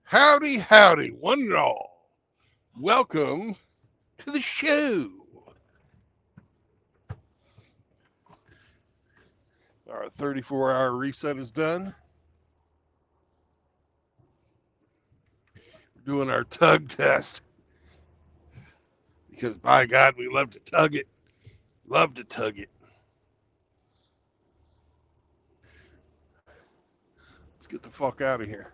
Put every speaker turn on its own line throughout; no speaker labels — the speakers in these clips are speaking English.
Howdy, howdy, one and all. Welcome to the show. Our 34-hour reset is done. We're doing our tug test because, by God, we love to tug it. Love to tug it. Let's get the fuck out of here.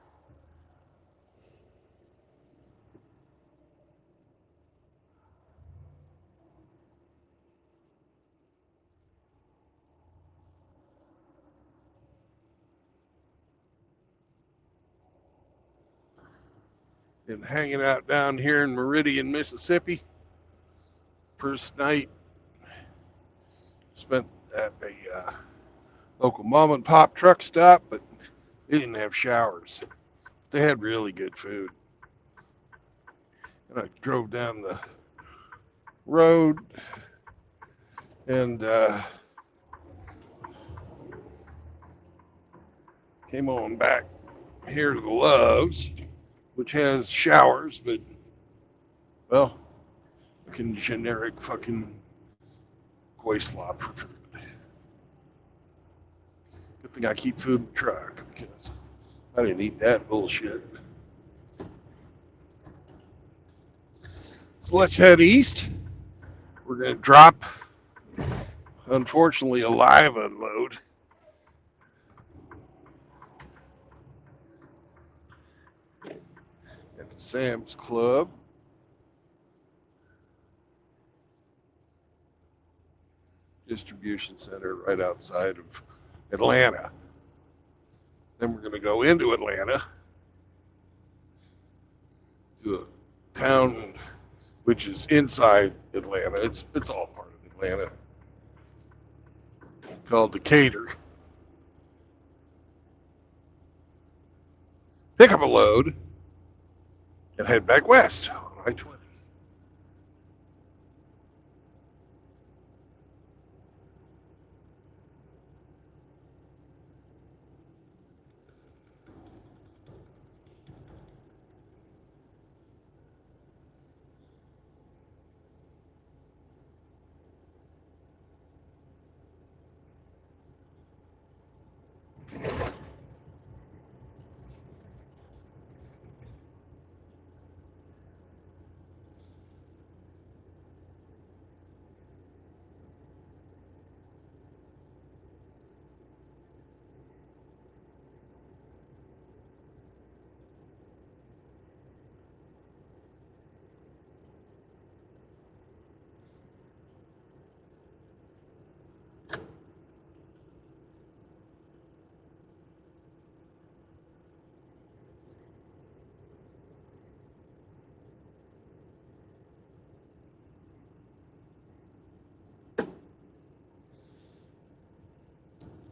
Been hanging out down here in Meridian, Mississippi. First night spent at the local mom and pop truck stop, but they didn't have showers. They had really good food. And I drove down the road and came on back here to the Loves, which has showers, but, well, fucking generic fucking koi slop for food. Good thing I keep food in the truck because I didn't eat that bullshit. So let's head east. We're going to drop, unfortunately, a live unload. At the Sam's Club. Distribution center right outside of Atlanta. Then we're going to go into Atlanta to a town which is inside Atlanta. It's all part of Atlanta, called Decatur. Pick up a load and head back west on I-20.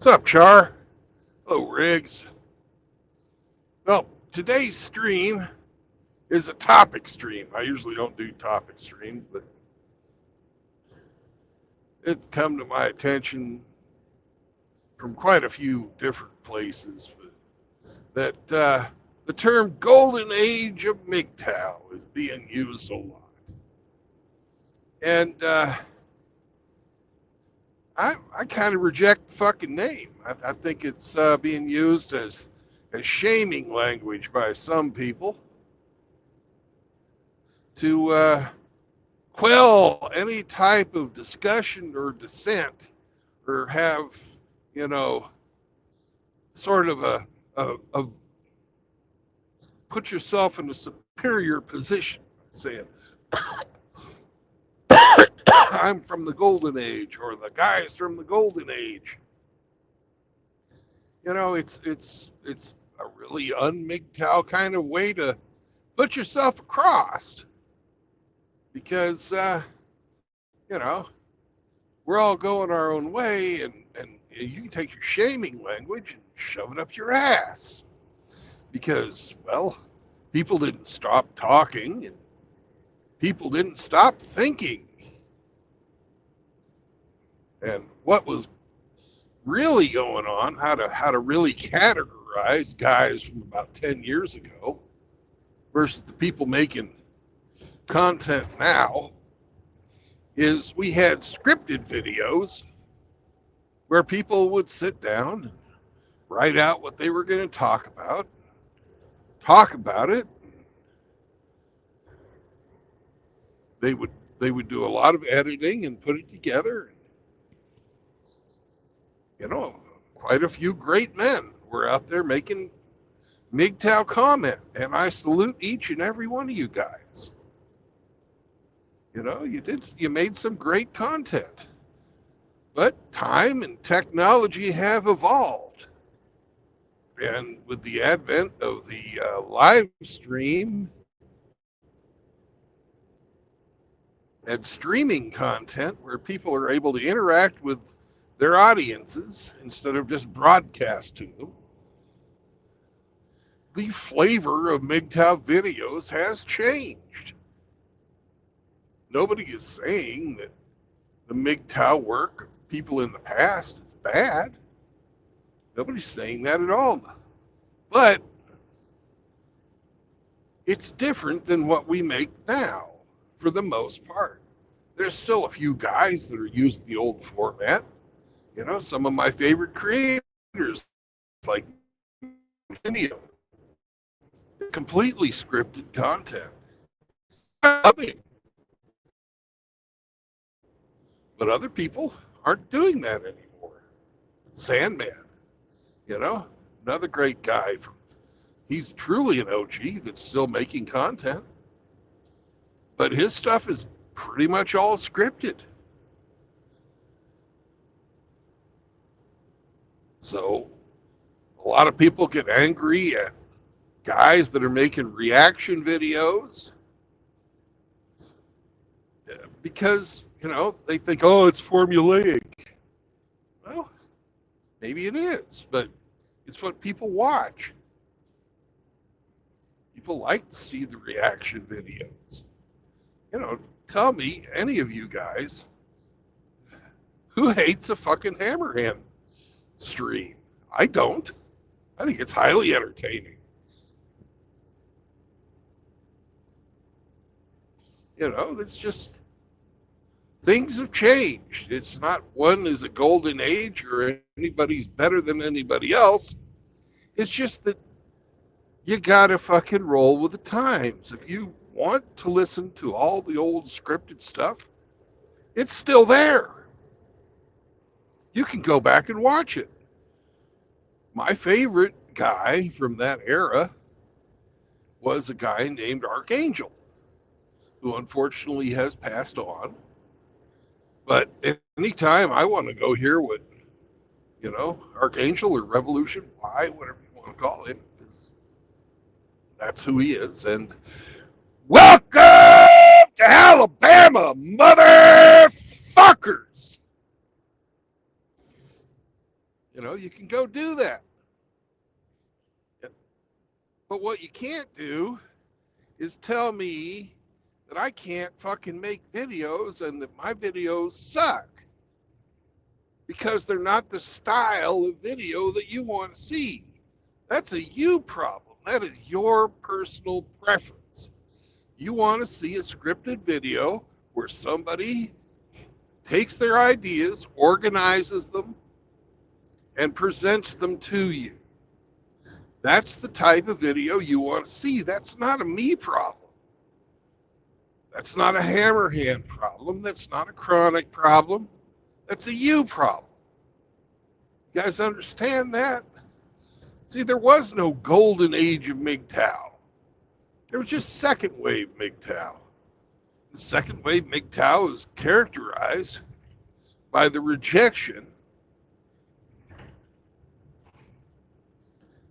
What's up, Char? Hello, Riggs. Well, today's stream is a topic stream. I usually don't do topic streams, but it's come to my attention from quite a few different places that the term golden age of MGTOW is being used a lot. And I kind of reject the fucking name. I think it's being used as shaming language by some people to quell any type of discussion or dissent or have, you know, sort of a put yourself in a superior position, saying, I'm from the golden age, or the guys from the golden age. You know, it's a really un-MGTOW kind of way to put yourself across, because you know, we're all going our own way, and you can take your shaming language and shove it up your ass, because, well, people didn't stop talking and people didn't stop thinking. And what was really on, how to really categorize guys from about 10 years ago, versus the people making content now is we had scripted videos where people would sit down and write out what they were going to talk about it. They would do a lot of editing and put it together. You know, quite a few great men were out there making MGTOW comment, and I salute each and every one of you guys. You know, you made some great content, but time and technology have evolved, and with the advent of the live stream and streaming content, where people are able to interact with their audiences instead of just broadcast to them, the flavor of MGTOW videos has changed. Nobody is saying that the MGTOW work of people in the past is bad. Nobody's saying that at all. But it's different than what we make now, for the most part. There's still a few guys that are using the old format. You know, some of my favorite creators, like Video, completely scripted content. But other people aren't doing that anymore. Sandman, you know, another great guy. He's truly an OG that's still making content, but his stuff is pretty much all scripted. So a lot of people get angry at guys that are making reaction videos because, you know, they think, oh, it's formulaic. Well, maybe it is, but it's what people watch. People like to see the reaction videos. You know, tell me, any of you guys, who hates a fucking Hammerhand stream? I don't. I think it's highly entertaining. You know, it's just, things have changed. It's not one is a golden age or anybody's better than anybody else. It's just that you gotta fucking roll with the times. If you want to listen to all the old scripted stuff, it's still there. You can go back and watch it. My favorite guy from that era was a guy named Archangel, who unfortunately has passed on. But anytime I want to go hear what, you know, Archangel or Revolution Y, whatever you want to call him, that's who he is. And welcome to Alabama, motherfuckers. You know, you can go do that. But what you can't do is tell me that I can't fucking make videos and that my videos suck because they're not the style of video that you want to see. That's a you problem. That is your personal preference. You want to see a scripted video where somebody takes their ideas, organizes them, and presents them to you. That's the type of video you want to see. That's not a me problem. That's not a Hammerhand problem. That's not a Chronic problem. That's a you problem. You guys understand that? See, there was no golden age of MGTOW. There was just second wave MGTOW. The second wave MGTOW is characterized by the rejection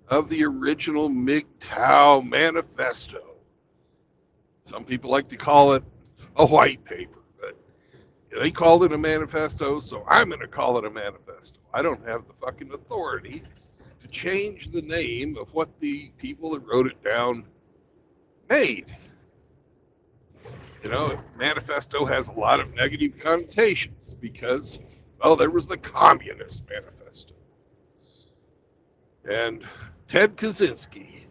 of the original MGTOW manifesto. Some people like to call it a white paper, but they called it a manifesto, so I'm going to call it a manifesto. I don't have the fucking authority to change the name of what the people that wrote it down made. You know, manifesto has a lot of negative connotations because, well, there was the Communist Manifesto. And Ted Kaczynski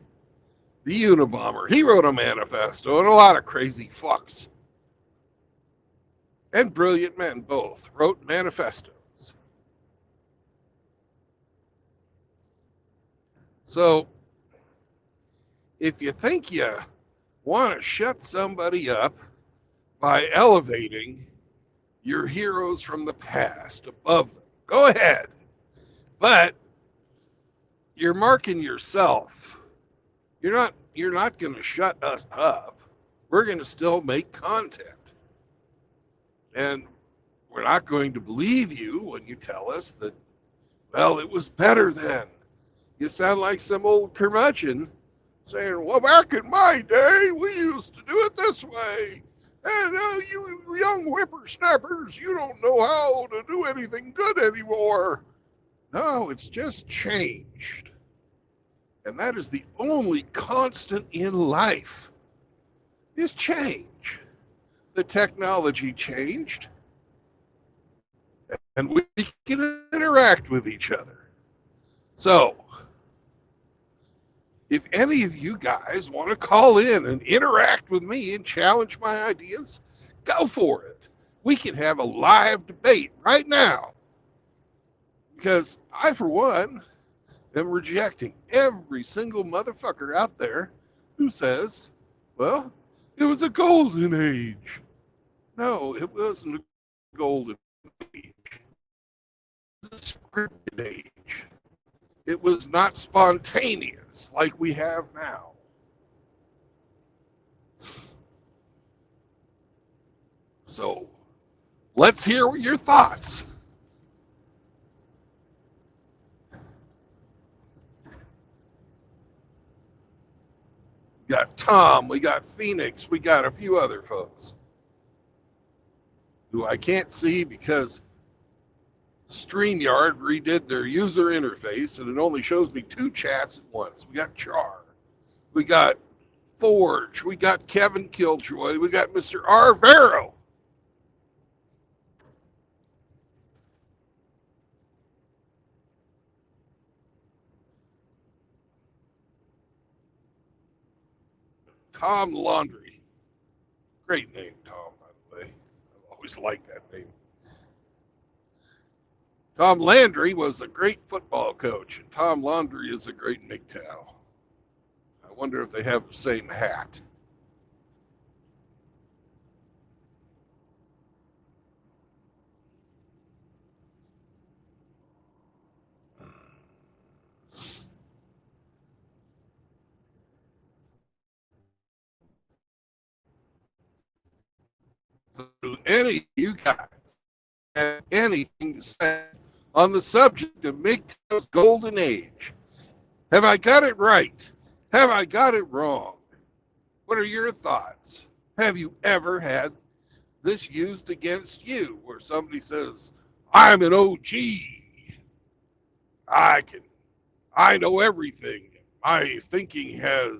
the Unabomber. He wrote a manifesto, and a lot of crazy fucks and brilliant men both wrote manifestos. So if you think you want to shut somebody up by elevating your heroes from the past above them, go ahead. But you're marking yourself. You're not going to shut us up. We're going to still make content. And we're not going to believe you when you tell us that, well, it was better then. You sound like some old curmudgeon saying, well, back in my day, we used to do it this way. And you young whippersnappers, you don't know how to do anything good anymore. No, it's just changed. And that is the only constant in life is change. The technology changed, and we can interact with each other. So, if any of you guys want to call in and interact with me and challenge my ideas, go for it. We can have a live debate right now. Because I, for one, am rejecting every single motherfucker out there who says, well, it was a golden age. No, it wasn't a golden age. It was a scripted age. It was not spontaneous like we have now. So let's hear your thoughts. We got Tom, we got Phoenix, we got a few other folks who I can't see because StreamYard redid their user interface and it only shows me 2 chats at once. We got Char, we got Forge, we got Kevin Killjoy, we got Mr. R. Vero. Tom Laundry. Great name, Tom, by the way. I've always liked that name. Tom Landry was a great football coach, and Tom Laundry is a great MGTOW. I wonder if they have the same hat. So do any of you guys have anything to say on the subject of MGTOW's golden age? Have I got it right? Have I got it wrong? What are your thoughts? Have you ever had this used against you where somebody says, I'm an OG. I know everything. My thinking has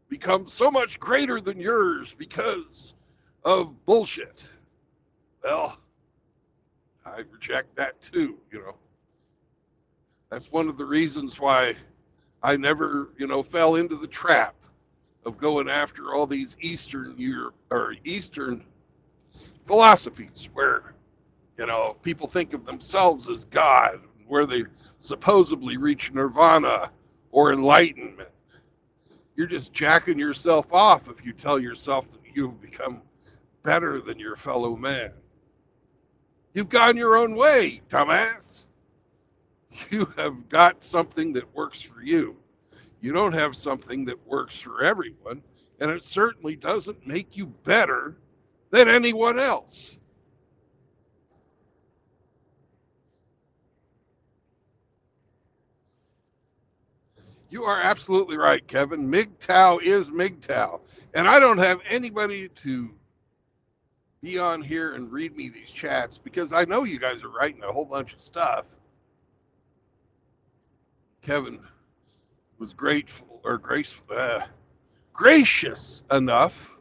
become so much greater than yours because of bullshit. Well, I reject that too, That's one of the reasons why I never, fell into the trap of going after all these Eastern philosophies where, people think of themselves as God, where they supposedly reach nirvana or enlightenment. You're just jacking yourself off if you tell yourself that you've become better than your fellow man. You've gone your own way, dumbass. You have got something that works for you. You don't have something that works for everyone, and it certainly doesn't make you better than anyone else. You are absolutely right, Kevin. MGTOW is MGTOW. And I don't have anybody to be on here and read me these chats because I know you guys are writing a whole bunch of stuff. Kevin was gracious enough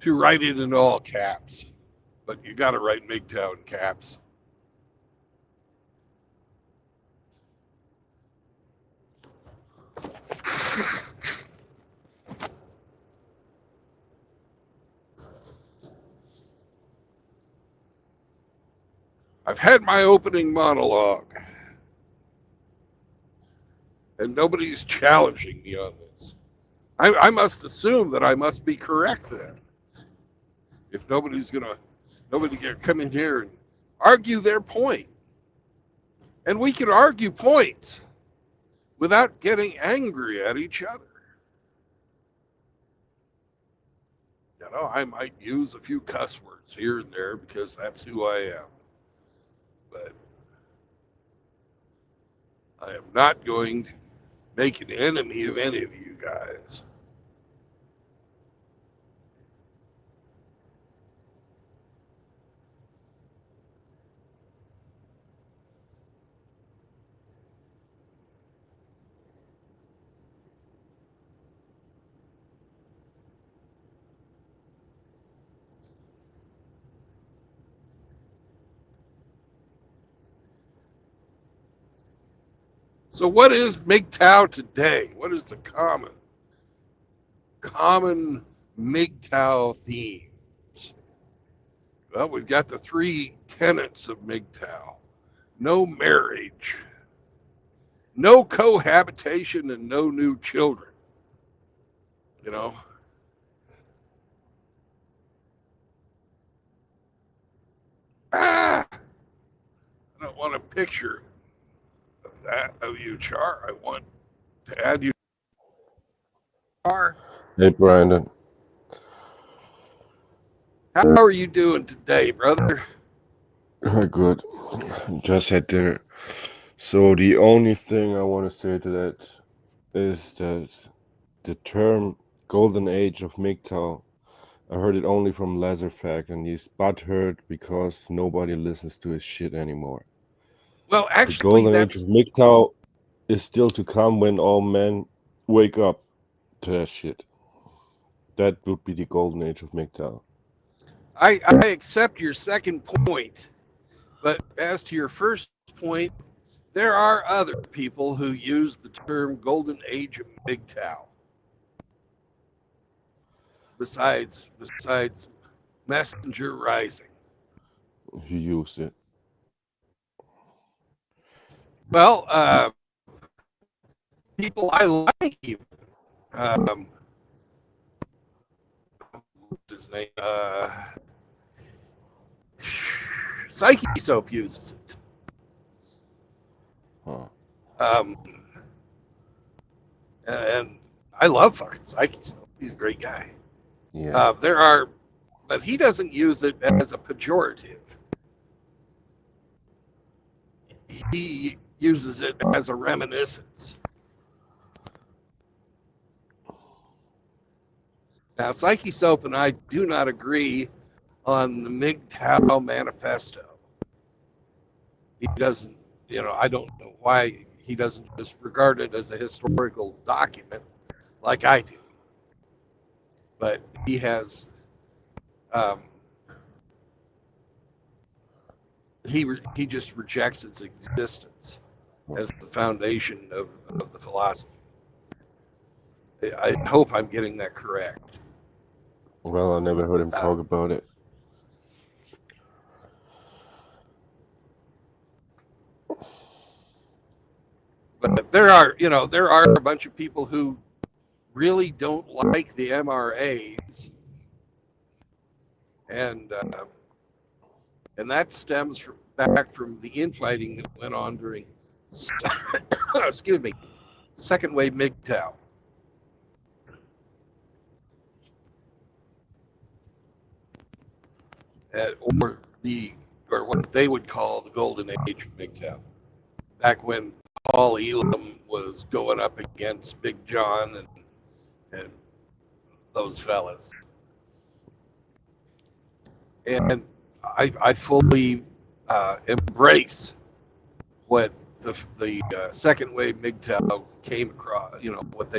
to write it in all caps. But you got to write MGTOW in caps. I've had my opening monologue, and nobody's challenging me on this. I must assume that I must be correct then. If nobody gonna come in here and argue their point, and we can argue points without getting angry at each other. You know, I might use a few cuss words here and there because that's who I am. But I am not going to make an enemy of any of you guys. So what is MGTOW today? What is the common MGTOW themes? Well, we've got the three tenets of MGTOW. No marriage, no cohabitation, and no new children. You know? I don't want a picture of that, of you, Char. I want to add you, Char.
Hey, Brandon.
How are you doing today, brother?
Good. Just had dinner. So the only thing I want to say to that is that the term golden age of MGTOW, I heard it only from Lazarfact, and he's butthurt because nobody listens to his shit anymore.
Well,
The
actually,
golden age
that's
of MGTOW is still to come when all men wake up to that shit. That would be the golden age of MGTOW.
I accept your second point, but as to your first point, there are other people who use the term golden age of MGTOW. Besides Messenger Rising.
He used it.
Well, people I like even. What's his name? Psyche Soap uses it.
Huh.
And I love fucking Psyche Soap. He's a great guy.
Yeah.
But he doesn't use it as a pejorative. He uses it as a reminiscence. Now, Psyche Soap and I do not agree on the MGTOW manifesto. He doesn't, I don't know why he doesn't just regard it as a historical document like I do. But he has, he just rejects its existence as the foundation of the philosophy. I hope I'm getting that correct.
Well, I never heard him talk about it.
But there are a bunch of people who really don't like the MRAs, and that stems back from the infighting that went on during, excuse me, second wave MGTOW. Or what they would call the golden age of MGTOW, back when Paul Elam was going up against Big John and those fellas. And I fully embrace what the second wave MGTOW came across, what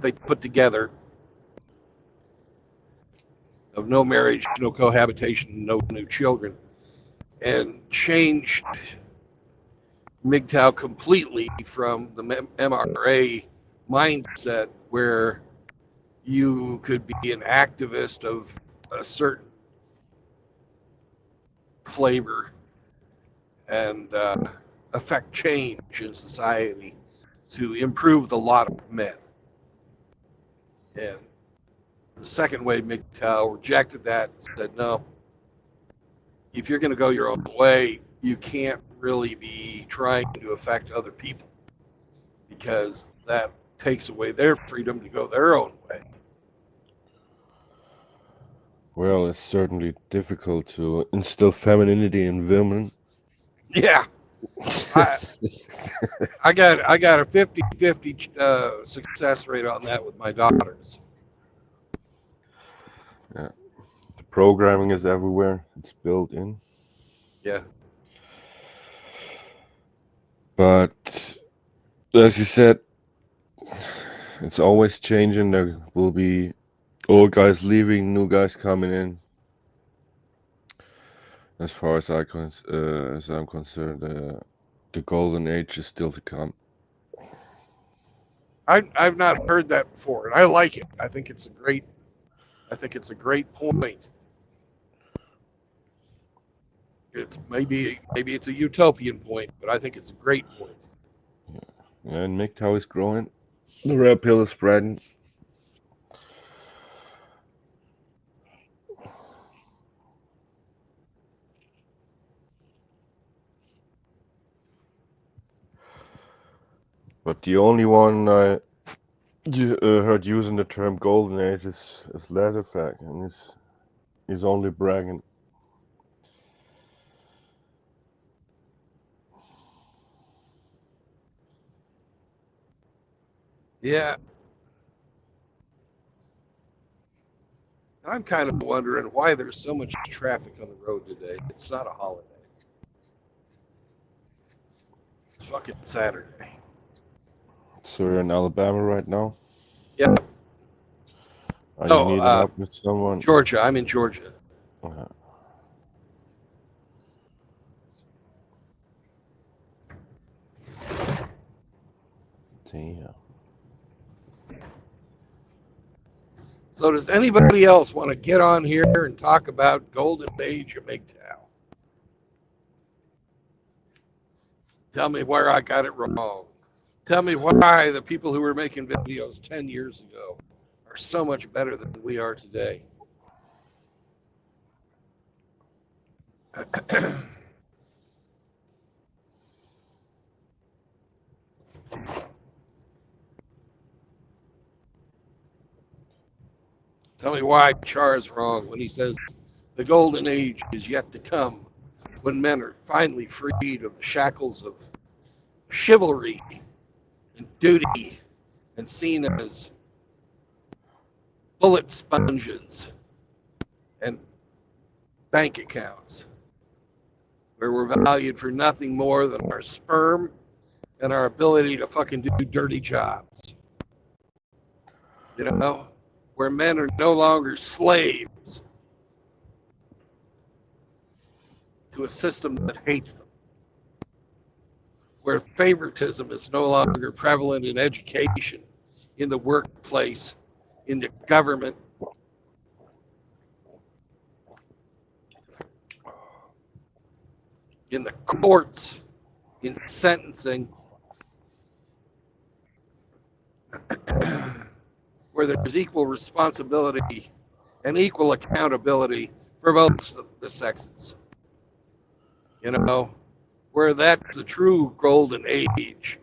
they put together of no marriage, no cohabitation, no new children, and changed MGTOW completely from the MRA mindset where you could be an activist of a certain flavor and affect change in society to improve the lot of men. And the second wave MGTOW rejected that and said, no, if you're going to go your own way, you can't really be trying to affect other people, because that takes away their freedom to go their own way.
Well, it's certainly difficult to instill femininity in women.
Yeah. I got a 50-50 success rate on that with my daughters.
Yeah. The programming is everywhere. It's built in.
Yeah.
But as you said, it's always changing. There will be old guys leaving, new guys coming in. As far as I'm concerned, the golden age is still to come.
I've not heard that before, and I like it. I think it's a great point. It's maybe it's a utopian point, but I think it's a great point.
Yeah, and MGTOW is growing. The red pill is spreading. But the only one I heard using the term golden age is Lazarfag, and he's only bragging.
Yeah. I'm kind of wondering why there's so much traffic on the road today. It's not a holiday. It's fucking Saturday.
So you're in Alabama right now?
Yeah.
Are you meeting up with someone?
Georgia. I'm in Georgia.
Damn.
So does anybody else want to get on here and talk about Golden Age of MGTOW? Tell me where I got it wrong. Tell me why the people who were making videos 10 years ago are so much better than we are today. Tell me why Char is wrong when he says the golden age is yet to come, when men are finally freed of the shackles of chivalry and duty and seen as bullet sponges and bank accounts, where we're valued for nothing more than our sperm and our ability to fucking do dirty jobs. You know, where men are no longer slaves to a system that hates them, where favoritism is no longer prevalent in education, in the workplace, in the government, in the courts, in sentencing, where there's equal responsibility and equal accountability for both the sexes. You know, where that's a true golden age.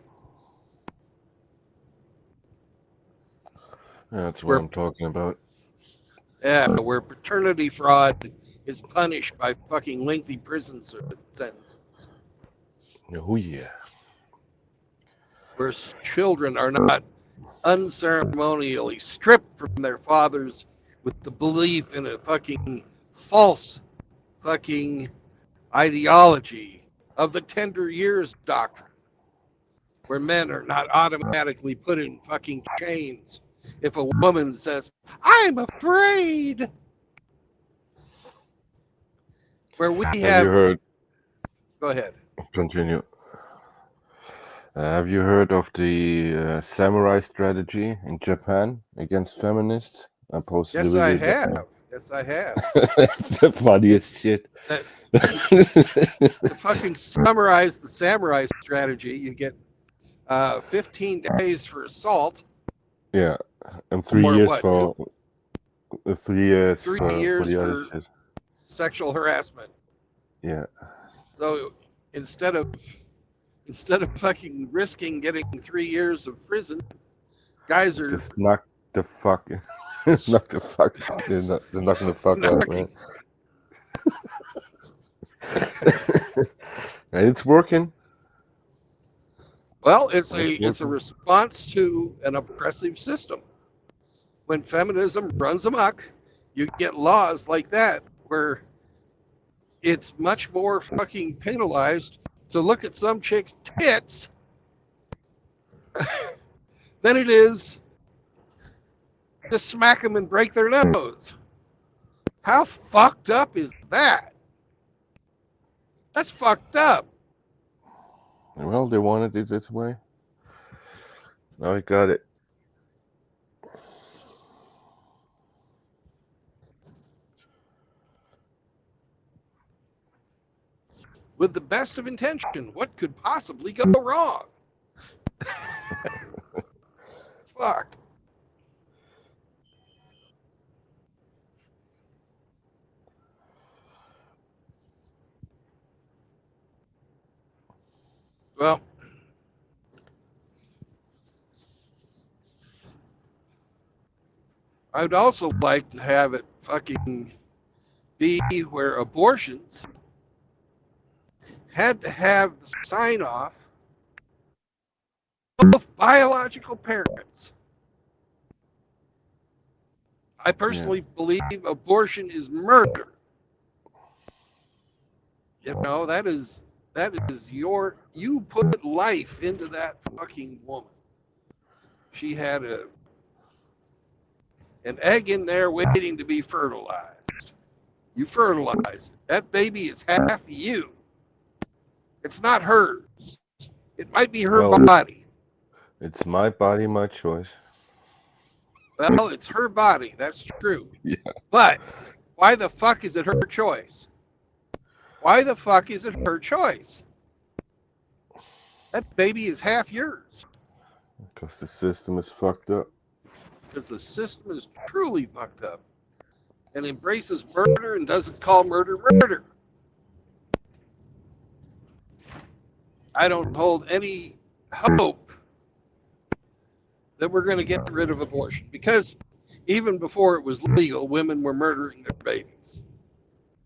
That's what I'm talking about.
Yeah, where paternity fraud is punished by fucking lengthy prison sentences.
Oh yeah.
Where children are not unceremonially stripped from their fathers with the belief in a fucking false fucking ideology of the tender years doctrine, where men are not automatically put in fucking chains if a woman says, I'm afraid. Where we have
you heard?
Go ahead.
Continue. Have you heard of the samurai strategy in Japan against feminists? I posted
Yes,
a video.
I have. Yes, I have.
That's the funniest shit.
That to fucking summarize the samurai strategy, you get 15 days for assault,
Yeah, and 3
or
years
what?
for 3 years
Three
for
years
the other
for
shit.
sexual harassment.
Yeah,
So instead of fucking risking getting 3 years of prison, guys are
just knock the fuck, knock the fuck. They're knocking the fuck out, man.
knocking.
And it's working.
Well,
It's
it's a
working.
response to an oppressive system. When feminism runs amok, you get laws like that where it's much more fucking penalized to look at some chick's tits than it is to smack them and break their nose. How fucked up is that? That's fucked up.
Well, they wanted it this way. Now I got it.
With the best of intention, what could possibly go wrong? Fuck. Well, I would also like to have it fucking be where abortions had to have the sign off of biological parents. I personally believe abortion is murder. You know, that is you put life into that fucking woman. She had an egg in there waiting to be fertilized. You fertilize it. That baby is half you. It's not hers. It might be her body.
It's my body, my choice.
Well, it's her body. That's true.
Yeah.
But why the fuck is it her choice? Why the fuck is it her choice? That baby is half yours.
Because the system is fucked up.
Because the system is truly fucked up and embraces murder and doesn't call murder murder. I don't hold any hope that we're going to get rid of abortion, because even before it was legal, women were murdering their babies.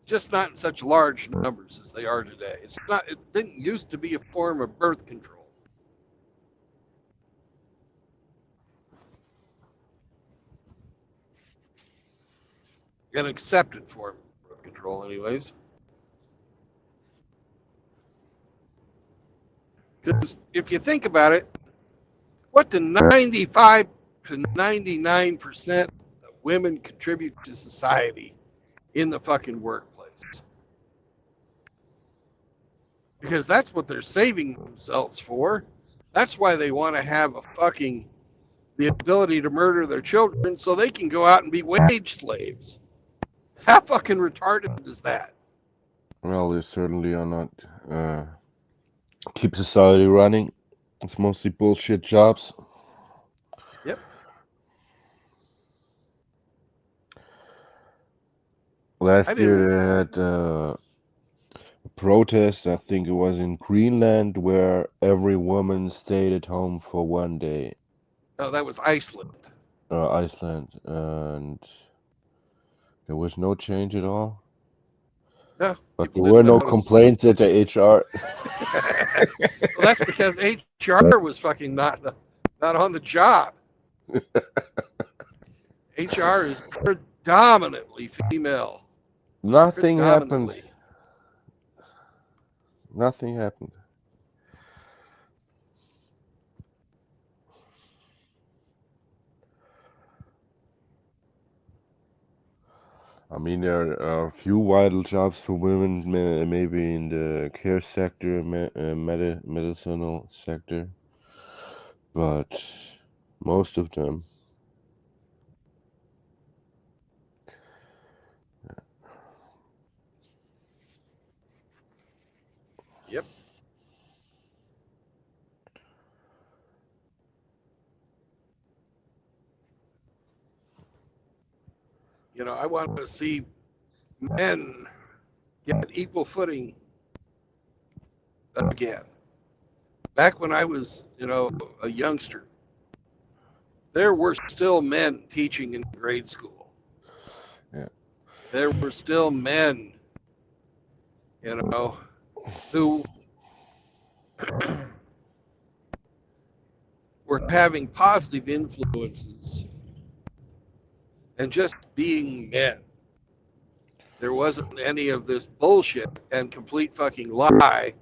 Just not in such large numbers as they are today. It didn't used to be a form of birth control. An accepted form of birth control, anyways. Because if you think about it, what do 95 to 99% of women contribute to society in the fucking workplace? Because that's what they're saving themselves for. That's why they want to have the ability to murder their children so they can go out and be wage slaves. How fucking retarded is that?
Well, they certainly are not keep society running. It's mostly bullshit jobs.
Yep.
Last year they had a protest, I think it was in Greenland, where every woman stayed at home for 1 day.
Oh, that was Iceland.
Iceland, and there was no change at all.
No,
but there were no complaints at the HR.
Well, that's because HR was fucking not on the job. HR is predominantly female.
Nothing happened. Nothing happened. I mean, there are a few vital jobs for women, maybe in the care sector, medicinal sector, but most of them
You know, I want to see men get equal footing again. Back when I was, you know, a youngster, there were still men teaching in grade school.
Yeah.
There were still men, you know, who were having positive influences and just being men. There wasn't any of this bullshit and complete fucking lie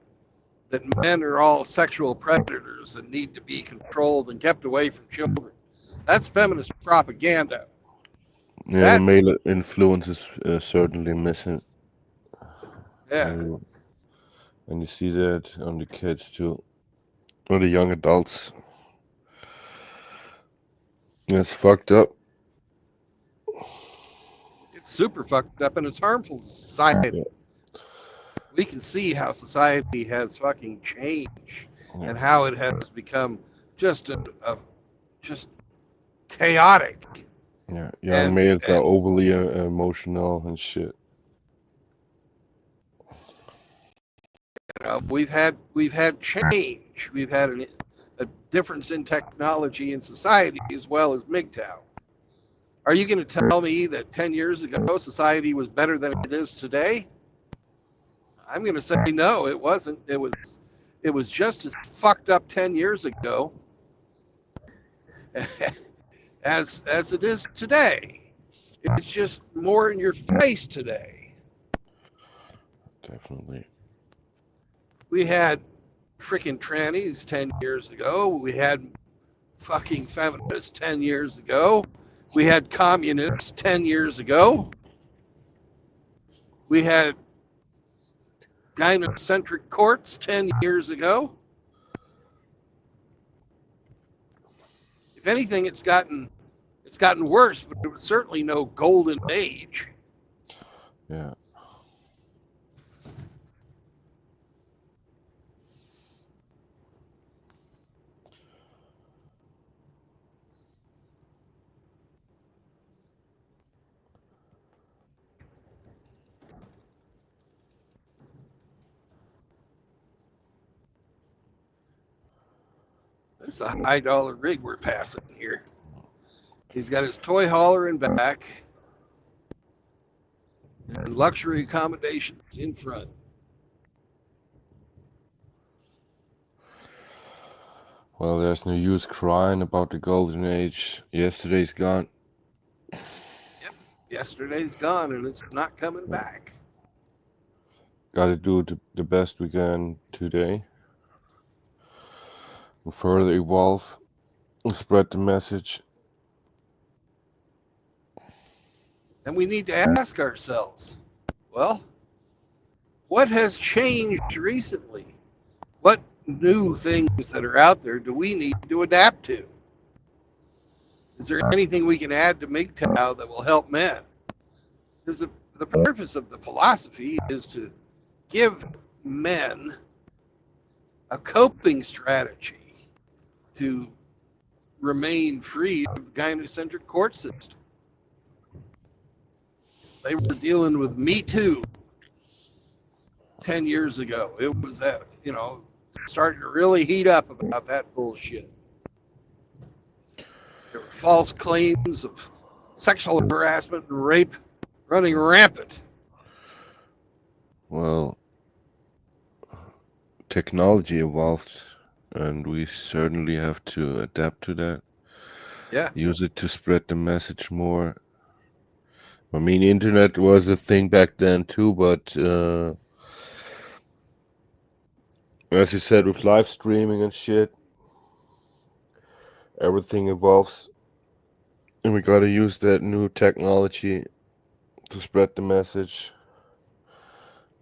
that men are all sexual predators and need to be controlled and kept away from children. That's feminist propaganda.
Yeah, the
That,
male influence is certainly missing.
yeah,
And you see that on the kids too, or the young adults. It's fucked up.
it's super fucked up and it's harmful to society.
Yeah.
We can see how society has fucking changed
Yeah.
and how it has become just just chaotic.
Yeah, young males are overly emotional and shit.
You know, we've had change. We've had a difference in technology in society as well as MGTOW. Are you going to tell me that 10 years ago society was better than it is today? I'm going to say no, it wasn't. It was just as fucked up 10 years ago as it is today. It's just more in your face today.
Definitely.
We had freaking trannies 10 years ago. We had fucking feminists 10 years ago. We had communists 10 years ago. We had gynocentric courts 10 years ago. If anything, it's gotten worse, but it was certainly no golden age.
Yeah.
There's a high dollar rig we're passing here. He's got his toy hauler in back and luxury accommodations in front.
Well, there's no use crying about the golden age. Yesterday's gone.
Yep. Yesterday's gone and it's not coming back.
Gotta do the best we can today. And further evolve and spread the message.
And we need to ask ourselves, well, what has changed recently? What new things that are out there do we need to adapt to? Is there anything we can add to MGTOW that will help men? Because the purpose of the philosophy is to give men a coping strategy to remain free of the gynocentric court system. They were dealing with Me Too 10 years ago. It was starting to really heat up about that bullshit. There were false claims of sexual harassment and rape running rampant.
Well, technology evolved, and we certainly have to adapt to that.
Yeah.
Use it to spread the message more. I mean, internet was a thing back then too, but as you said, with live streaming and shit, everything evolves, and we gotta use that new technology to spread the message,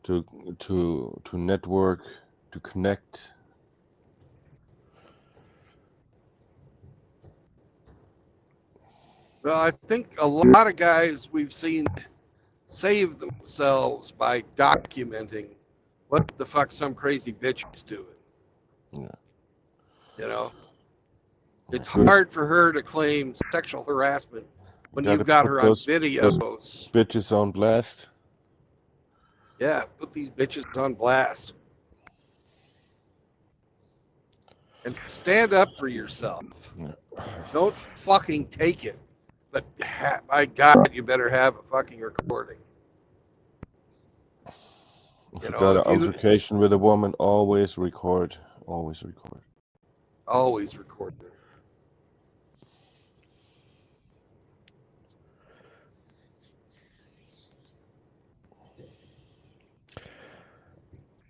to network, to connect.
Well, I think a lot of guys we've seen save themselves by documenting what the fuck some crazy bitch is doing.
Yeah.
You know, it's hard for her to claim sexual harassment when
Gotta
you've got
put
her on
those
videos.
bitches on blast.
Yeah, put these bitches on blast. And stand up for yourself.
Yeah.
Don't fucking take it. But my God, you better have a fucking recording.
If
You
you
know,
got an
if you
altercation with a woman, always record. Always record.
always record it.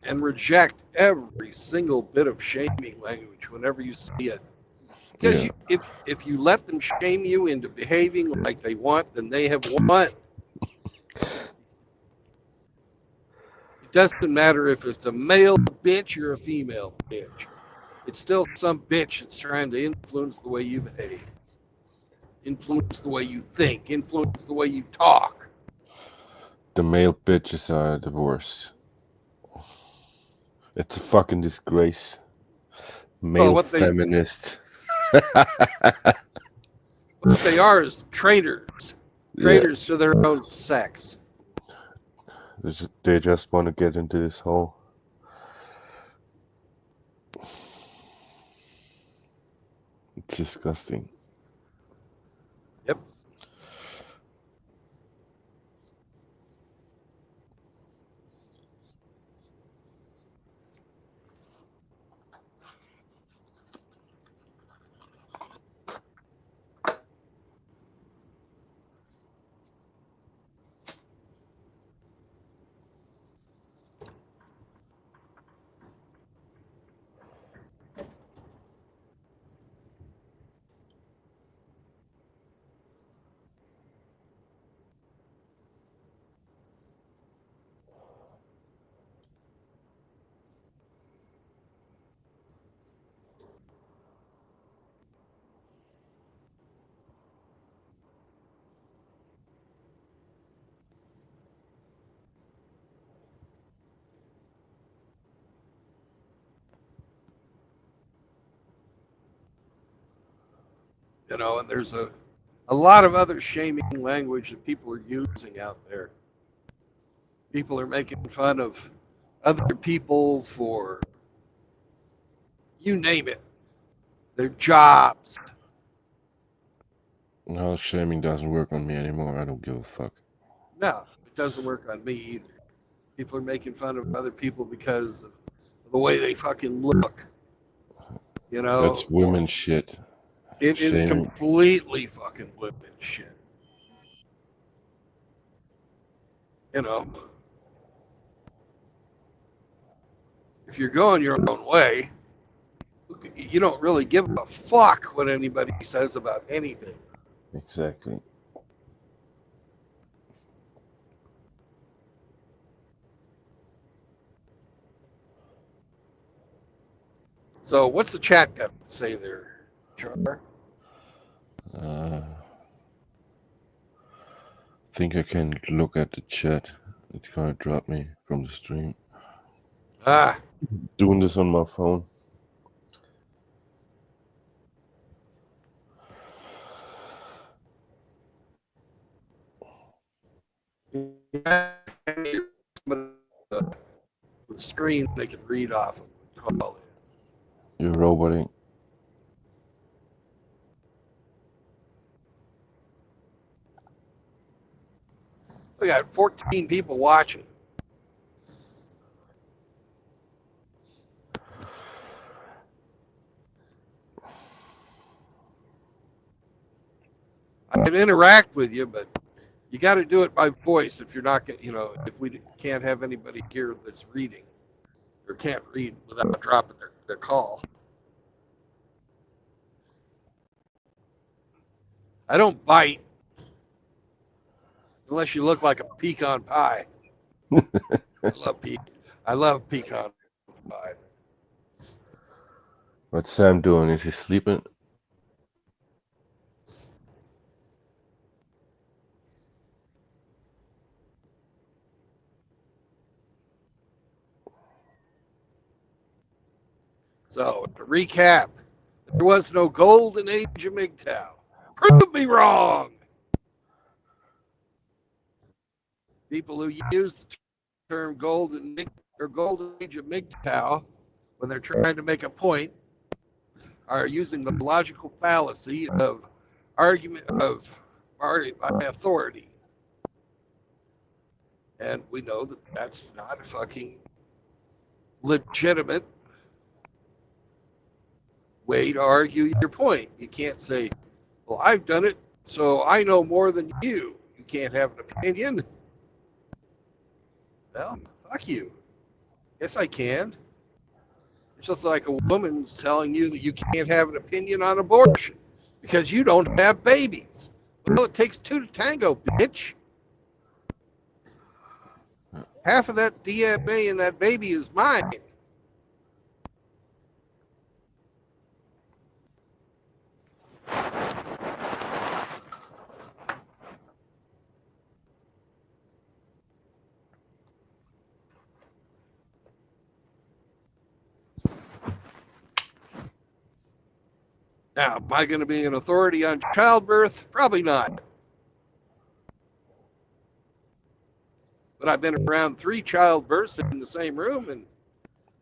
And reject every single bit of shaming language whenever you see it. Because
Yeah.
if you let them shame you into behaving like they want, then they have won. It doesn't matter if it's a male bitch or a female bitch. It's still some bitch that's trying to influence the way you behave, influence the way you think, influence the way you talk.
The male bitches are the worst. It's a fucking disgrace. Male
What
feminist.
they are is traitors.
Yeah.
Traitors to their own sex.
They just want to get into this hole. It's disgusting.
Yep. You know, and there's a lot of other shaming language that people are using out there. People are making fun of other people for, you name it, their jobs.
No, shaming doesn't work on me anymore. I don't give a fuck.
No, it doesn't work on me either. People are making fun of other people because of the way they fucking look. You know,
That's women shit.
it is
Shaming.
completely fucking women shit. You know, if you're going your own way, you don't really give a fuck what anybody says about anything.
Exactly.
So, what's the chat got to say there, Char?
I think I can look at the chat. It's gonna drop me from the stream.
Ah,
Doing this on my phone.
the screen they can read off of.
You're roboting.
We got 14 people watching. I can interact with you, but you got to do it by voice if you're not getting, you know, if we can't have anybody here that's reading or can't read without dropping their call. I don't bite unless you look like a pecan pie. I love pecan pie.
What's Sam doing? Is he sleeping?
So to recap, there was no golden age of MGTOW. Prove me wrong. People who use the term golden age of MGTOW when they're trying to make a point are using the logical fallacy of argument of by authority. And we know that that's not a fucking legitimate way to argue your point. You can't say, well, I've done it, so I know more than you. You can't have an opinion. Well, fuck you. Yes, I can. It's just like a woman's telling you that you can't have an opinion on abortion because you don't have babies. Well, it takes two to tango, bitch. Half of that DNA in that baby is mine. Now, am I going to be an authority on childbirth? Probably not. But I've been around 3 childbirths in the same room, and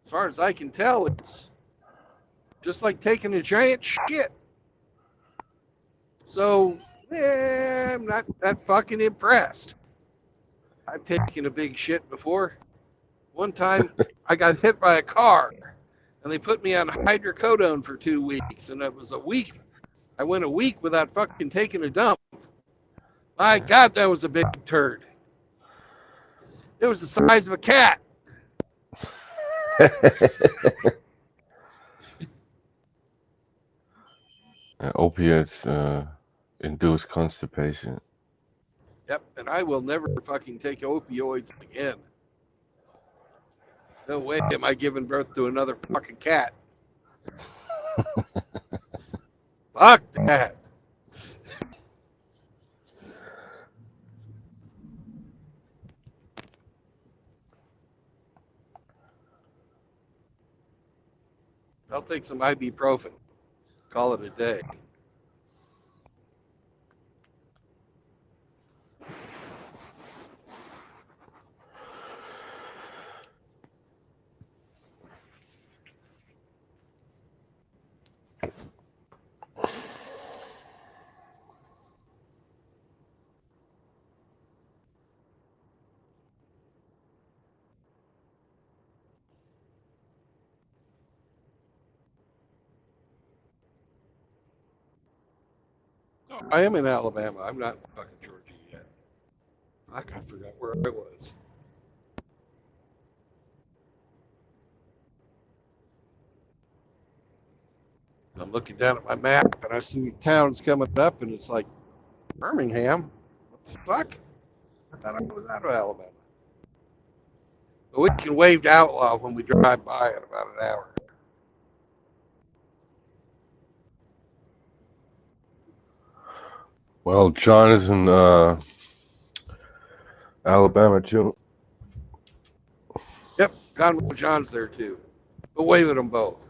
as far as I can tell, it's just like taking a giant shit. So, I'm not that fucking impressed. I've taken a big shit before. One time, I got hit by a car, and they put me on hydrocodone for 2 weeks, and it was a week. I went a week without fucking taking a dump. My God, that was a big turd. It was the size of a cat.
Opiates induce constipation.
Yep, and I will never fucking take opioids again. No way am I giving birth to another fucking cat. Fuck that. I'll take some ibuprofen. Call it a day. No, I am in Alabama. I'm not in fucking Georgia yet. I forgot where I was. I'm looking down at my map and I see towns coming up and it's like Birmingham. What the fuck? I thought I was out of Alabama. But we can wave to Outlaw when we drive by in about an hour.
Well, John is in Alabama too.
Yep, Conway John's there too. We'll wave at them both.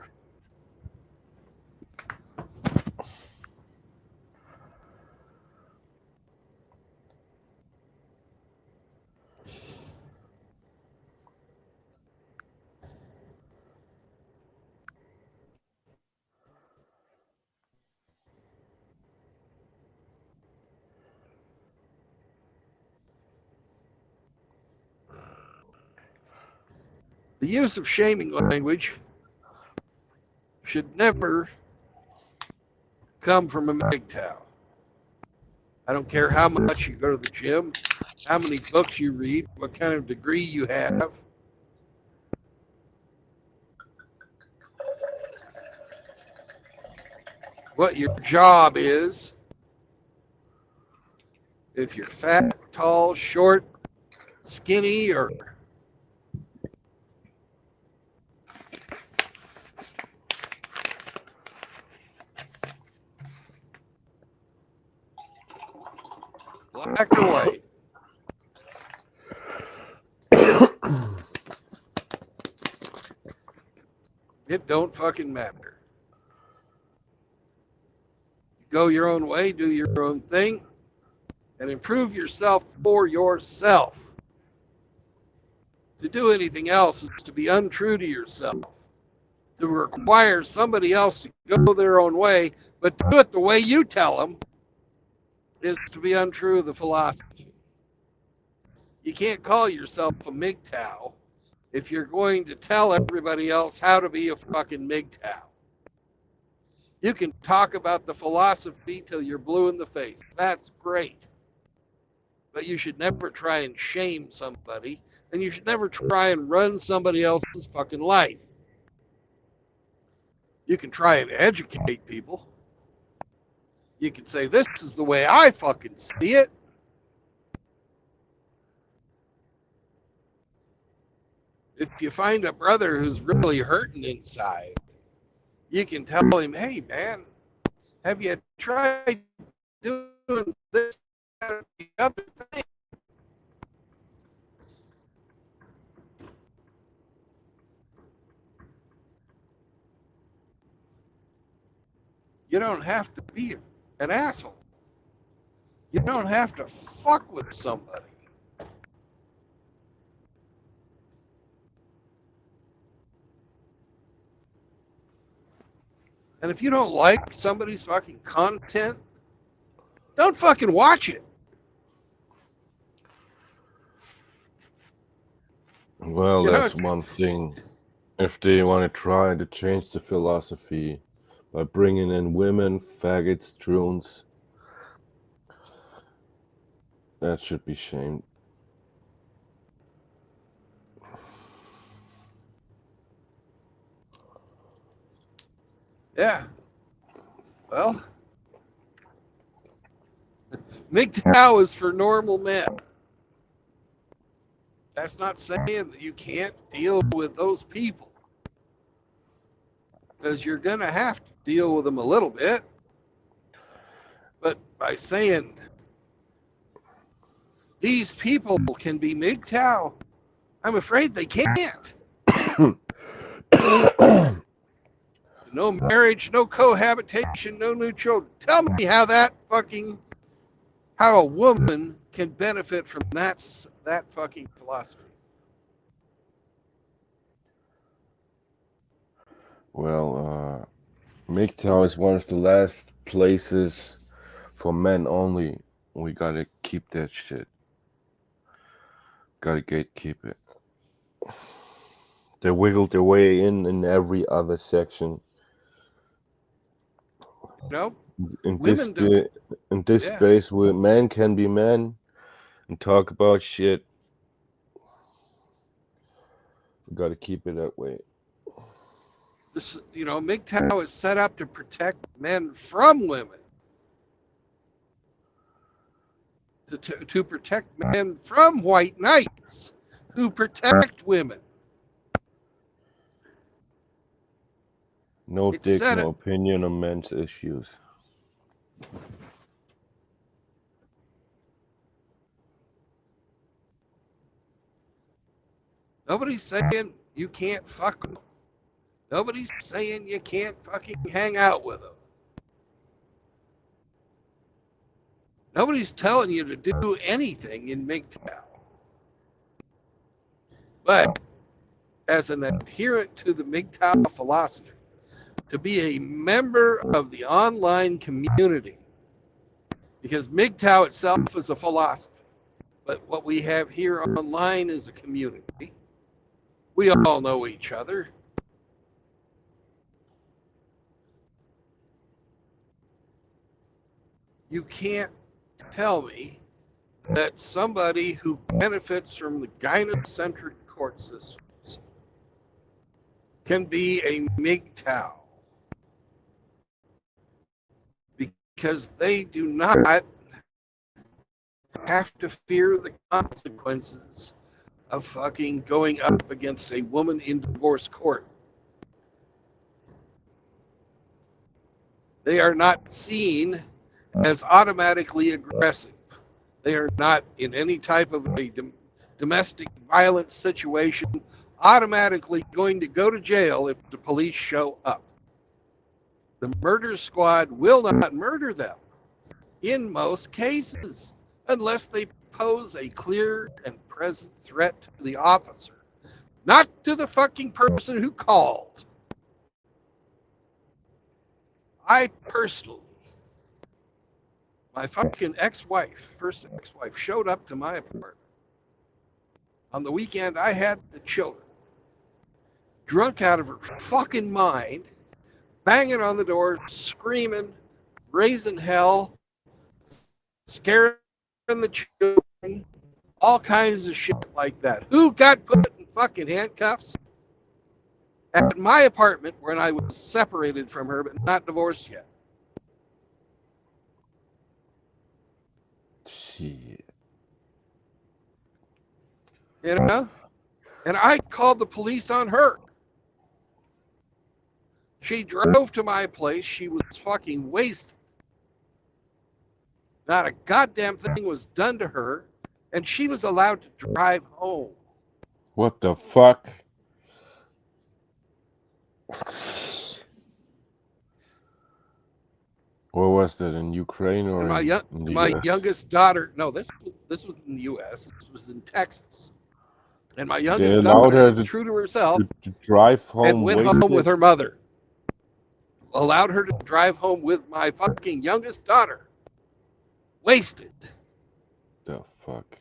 The use of shaming language should never come from a MGTOW. I don't care how much you go to the gym, how many books you read, what kind of degree you have. What your job is. If you're fat, tall, short, skinny, or black or white. It don't fucking matter. Go your own way, do your own thing, and improve yourself for yourself. To do anything else is to be untrue to yourself. To require somebody else to go their own way, but do it the way you tell them, is to be untrue of the philosophy. You can't call yourself a MGTOW if you're going to tell everybody else how to be a fucking MGTOW. You can talk about the philosophy till you're blue in the face. That's great. But you should never try and shame somebody, and you should never try and run somebody else's fucking life. You can try and educate people. You can say, this is the way I fucking see it. If you find a brother who's really hurting inside, you can tell him, hey, man, have you tried doing this, that, or the other thing? You don't have to be an asshole. You don't have to fuck with somebody. And if you don't like somebody's fucking content, don't fucking watch it.
Well, that's one thing. If they want to try to change the philosophy by bringing in women, faggots, drones, that should be shamed.
Yeah. Well, MGTOW is for normal men. That's not saying that you can't deal with those people, because you're going to have to deal with them a little bit. But by saying these people can be MGTOW, I'm afraid they can't. No marriage, no cohabitation, no new children. Tell me how how a woman can benefit from that fucking philosophy.
Well, MGTOW is one of the last places for men only. We gotta keep that shit. Gotta gatekeep it. They wiggled their way in every other section.
No,
in this
Yeah.
space where men can be men and talk about shit. We got to keep it that way.
This, MGTOW is set up to protect men from women. To protect men from white knights who protect women.
No
It's
dick,
set
no
up-
opinion on men's issues.
Nobody's saying you can't fuck them. Nobody's saying you can't fucking hang out with them. Nobody's telling you to do anything in MGTOW. But as an adherent to the MGTOW philosophy, to be a member of the online community, because MGTOW itself is a philosophy, but what we have here online is a community. We all know each other. You can't tell me that somebody who benefits from the gynocentric court systems can be a MGTOW, because they do not have to fear the consequences of fucking going up against a woman in divorce court. They are not seen as automatically aggressive. They are not in any type of a domestic violence situation automatically going to go to jail if the police show up. The murder squad will not murder them in most cases unless they pose a clear and present threat to the officer. not to the fucking person who called. I personally, my fucking first ex-wife, showed up to my apartment. On the weekend, I had the children, drunk out of her fucking mind, banging on the door, screaming, raising hell, scaring the children, all kinds of shit like that. Who got put in fucking handcuffs? At my apartment when I was separated from her but not divorced yet.
Shit.
You know? And I called the police on her. She drove to my place. She was fucking wasted. Not a goddamn thing was done to her. And she was allowed to drive home.
What the fuck? Where was that, in Ukraine or
my
in the
my
US?
youngest daughter, no, this was in the U.S. This was in Texas. And my
They
youngest
allowed
daughter
her
was true to herself
to drive home
and went
wasted?
home with her mother. Allowed her to drive home with my fucking youngest daughter. Wasted.
The fuck?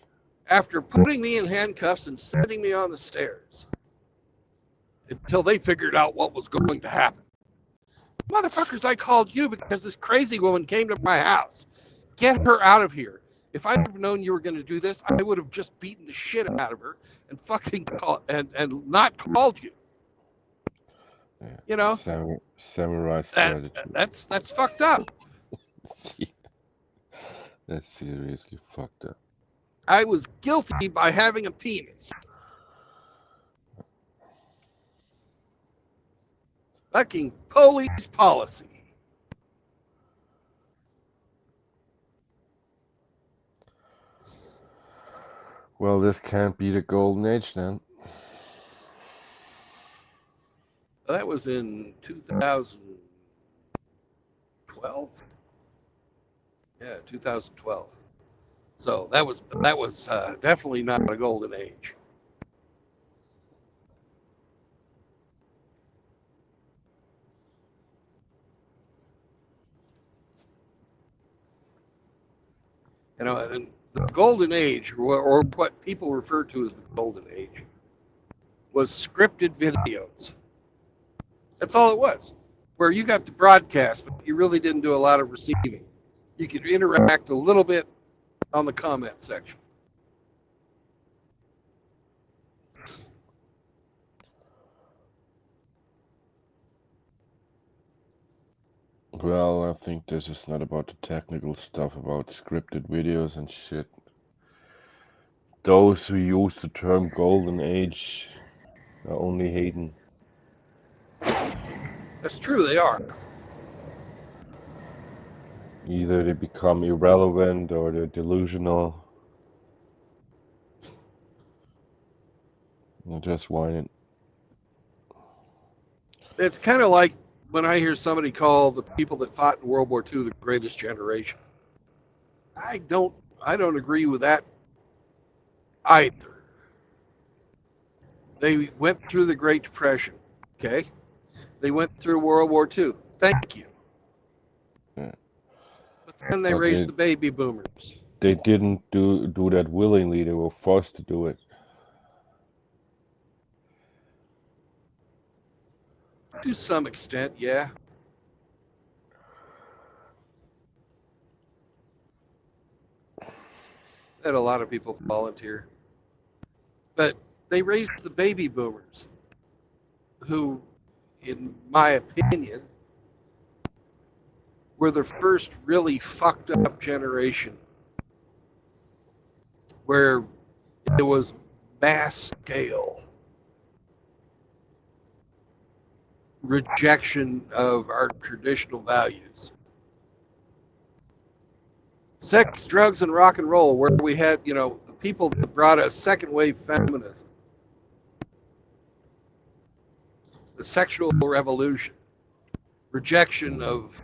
After putting me in handcuffs and sending me on the stairs. Until they figured out what was going to happen. Motherfuckers, I called you because this crazy woman came to my house. Get her out of here. If I'd have known you were going to do this, I would have just beaten the shit out of her and fucking and not called you.
Yeah.
You know,
samurai strategy.
that's fucked up.
That's seriously fucked up.
I was guilty by having a penis. Fucking police policy.
Well, this can't be the golden age then.
That was in 2012. Yeah, 2012. So that was definitely not a golden age. You know, and the golden age, or what people refer to as the golden age, was scripted videos. That's all it was. Where you got to broadcast, but you really didn't do a lot of receiving. You could interact a little bit on the comment section.
Well, I think this is not about the technical stuff, about scripted videos and shit. Those who use the term golden age are only hating.
That's true, they are.
Either they become irrelevant or they're delusional. They're just whining.
It's kind of like when I hear somebody call the people that fought in World War II the greatest generation. I don't agree with that either. They went through the Great Depression, okay? They went through World War II. Thank you.
Yeah.
But then they raised the baby boomers.
They didn't do that willingly. They were forced to do it.
To some extent, yeah. Had a lot of people volunteer. But they raised the baby boomers, who, in my opinion, were the first really fucked up generation where it was mass scale rejection of our traditional values. Sex, drugs, and rock and roll, where we had, you know, the people that brought us second wave feminism, the sexual revolution, rejection of,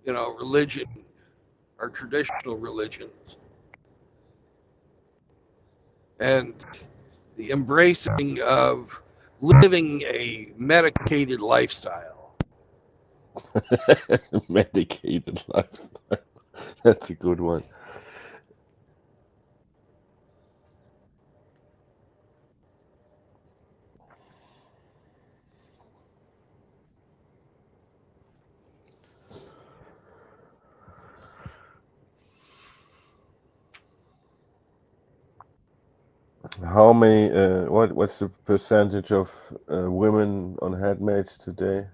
you know, religion, our traditional religions, and the embracing of living a medicated lifestyle.
Medicated lifestyle. That's a good one. How many? What's the percentage of women on headmates today?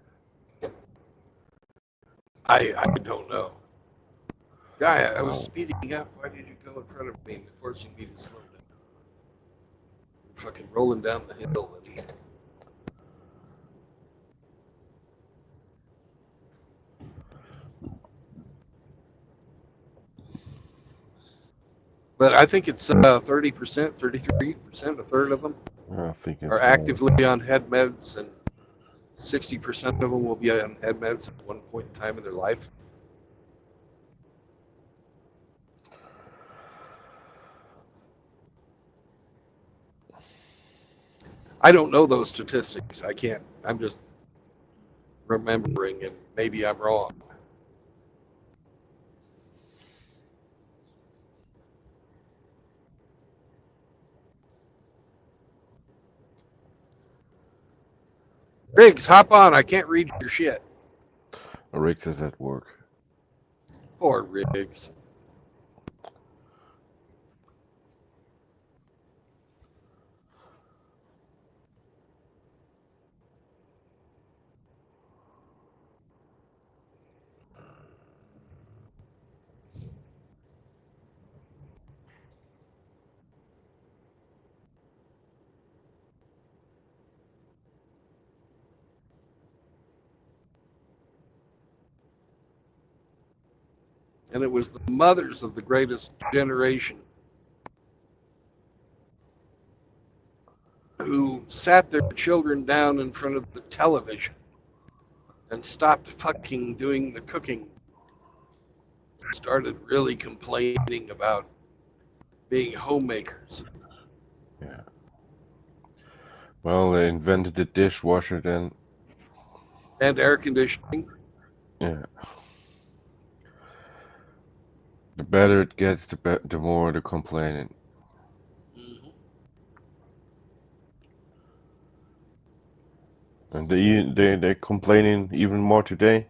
I don't know. Guy, I was
Oh,
speeding up. Why did you go in front of me, forcing me to slow down? You're fucking rolling down the hill, Eddie. But I think it's 30%, 33%, a third of them
I think
are
it's more.
actively on head meds, and 60% of them will be on head meds at one point in time in their life. I don't know those statistics. I can't. I'm just remembering, and maybe I'm wrong. Riggs, hop on. I can't read your shit.
Rick is at work.
Poor Riggs. And it was the mothers of the greatest generation who sat their children down in front of the television and stopped fucking doing the cooking. Started really complaining about being homemakers.
Yeah. Well, they invented the dishwasher then.
And air conditioning.
Yeah. The better it gets, the more they're complaining.
Mm-hmm.
And they're complaining even more today.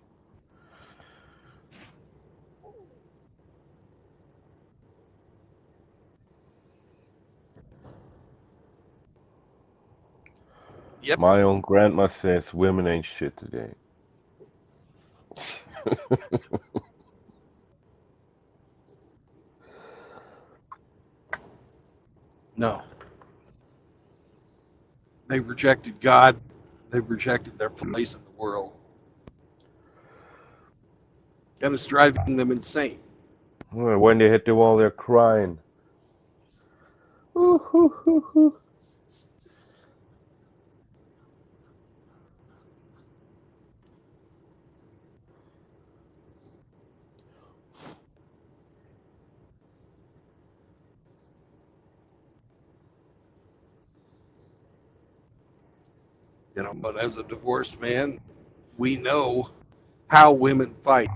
Yep.
My own grandma says women ain't shit today.
No. They've rejected God. They've rejected their place in the world. And it's driving them insane.
Well, when they hit the wall, they're crying. Ooh, hoo, hoo, hoo.
You know, but as a divorced man, we know how women fight.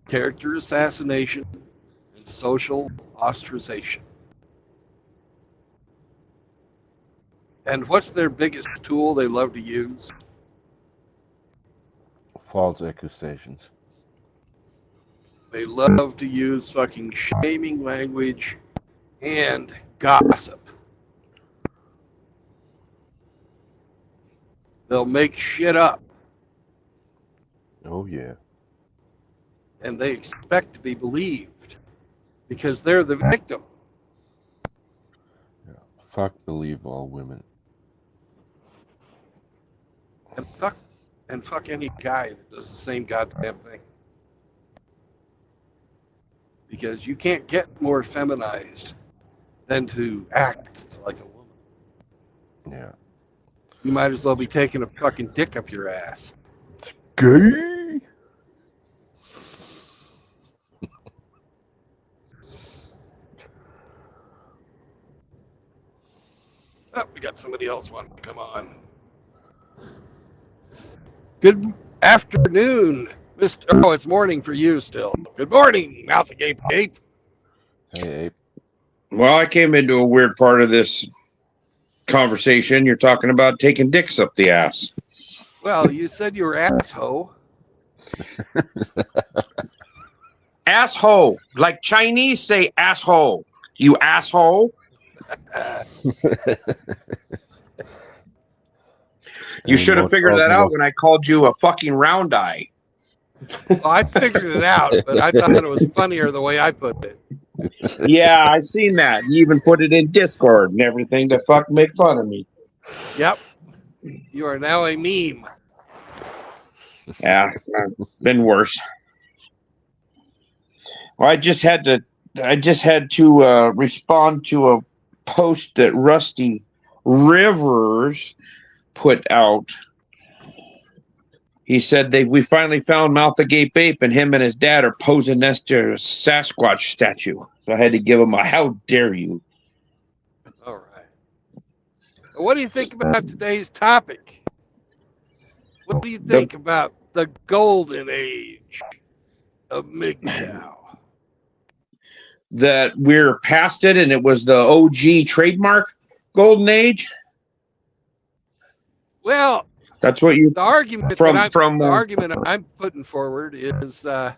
Character assassination and social ostracization. And what's their biggest tool they love to use?
False accusations.
They love to use fucking shaming language and gossip. They'll make shit up,
Oh yeah.
and they expect to be believed because they're the victim.
Yeah. Fuck believe all women.
And fuck any guy that does the same goddamn thing. Because you can't get more feminized than to act like a woman.
Yeah.
You might as well be taking a fucking dick up your ass.
Gay.
Oh, we got somebody else wanting to come on. Good afternoon, Mr. Oh, it's morning for you still. Good morning, Mouth Agape Ape.
Hey, Ape.
Well, I came into a weird part of this conversation. You're talking about taking dicks up the ass.
Well, you said you were asshole.
Asshole. Like Chinese say asshole. You asshole. You should have figured that out when I called you a fucking round eye.
Well, I figured it out, but I thought it was funnier the way I put it.
Yeah, I seen that. You even put it in Discord and everything to make fun of me.
Yep. You are now a meme.
Yeah, been worse. Well, I just had to respond to a post that Rusty Rivers put out. He said we finally found Mouth Agape Ape, and him and his dad are posing next to a Sasquatch statue. So I had to give him a how dare you.
All right. What do you think about today's topic? What do you think about the golden age of MGTOW?
That we're past it, and it was the OG trademark golden age.
Well,
that's what you.
The argument I'm putting forward is that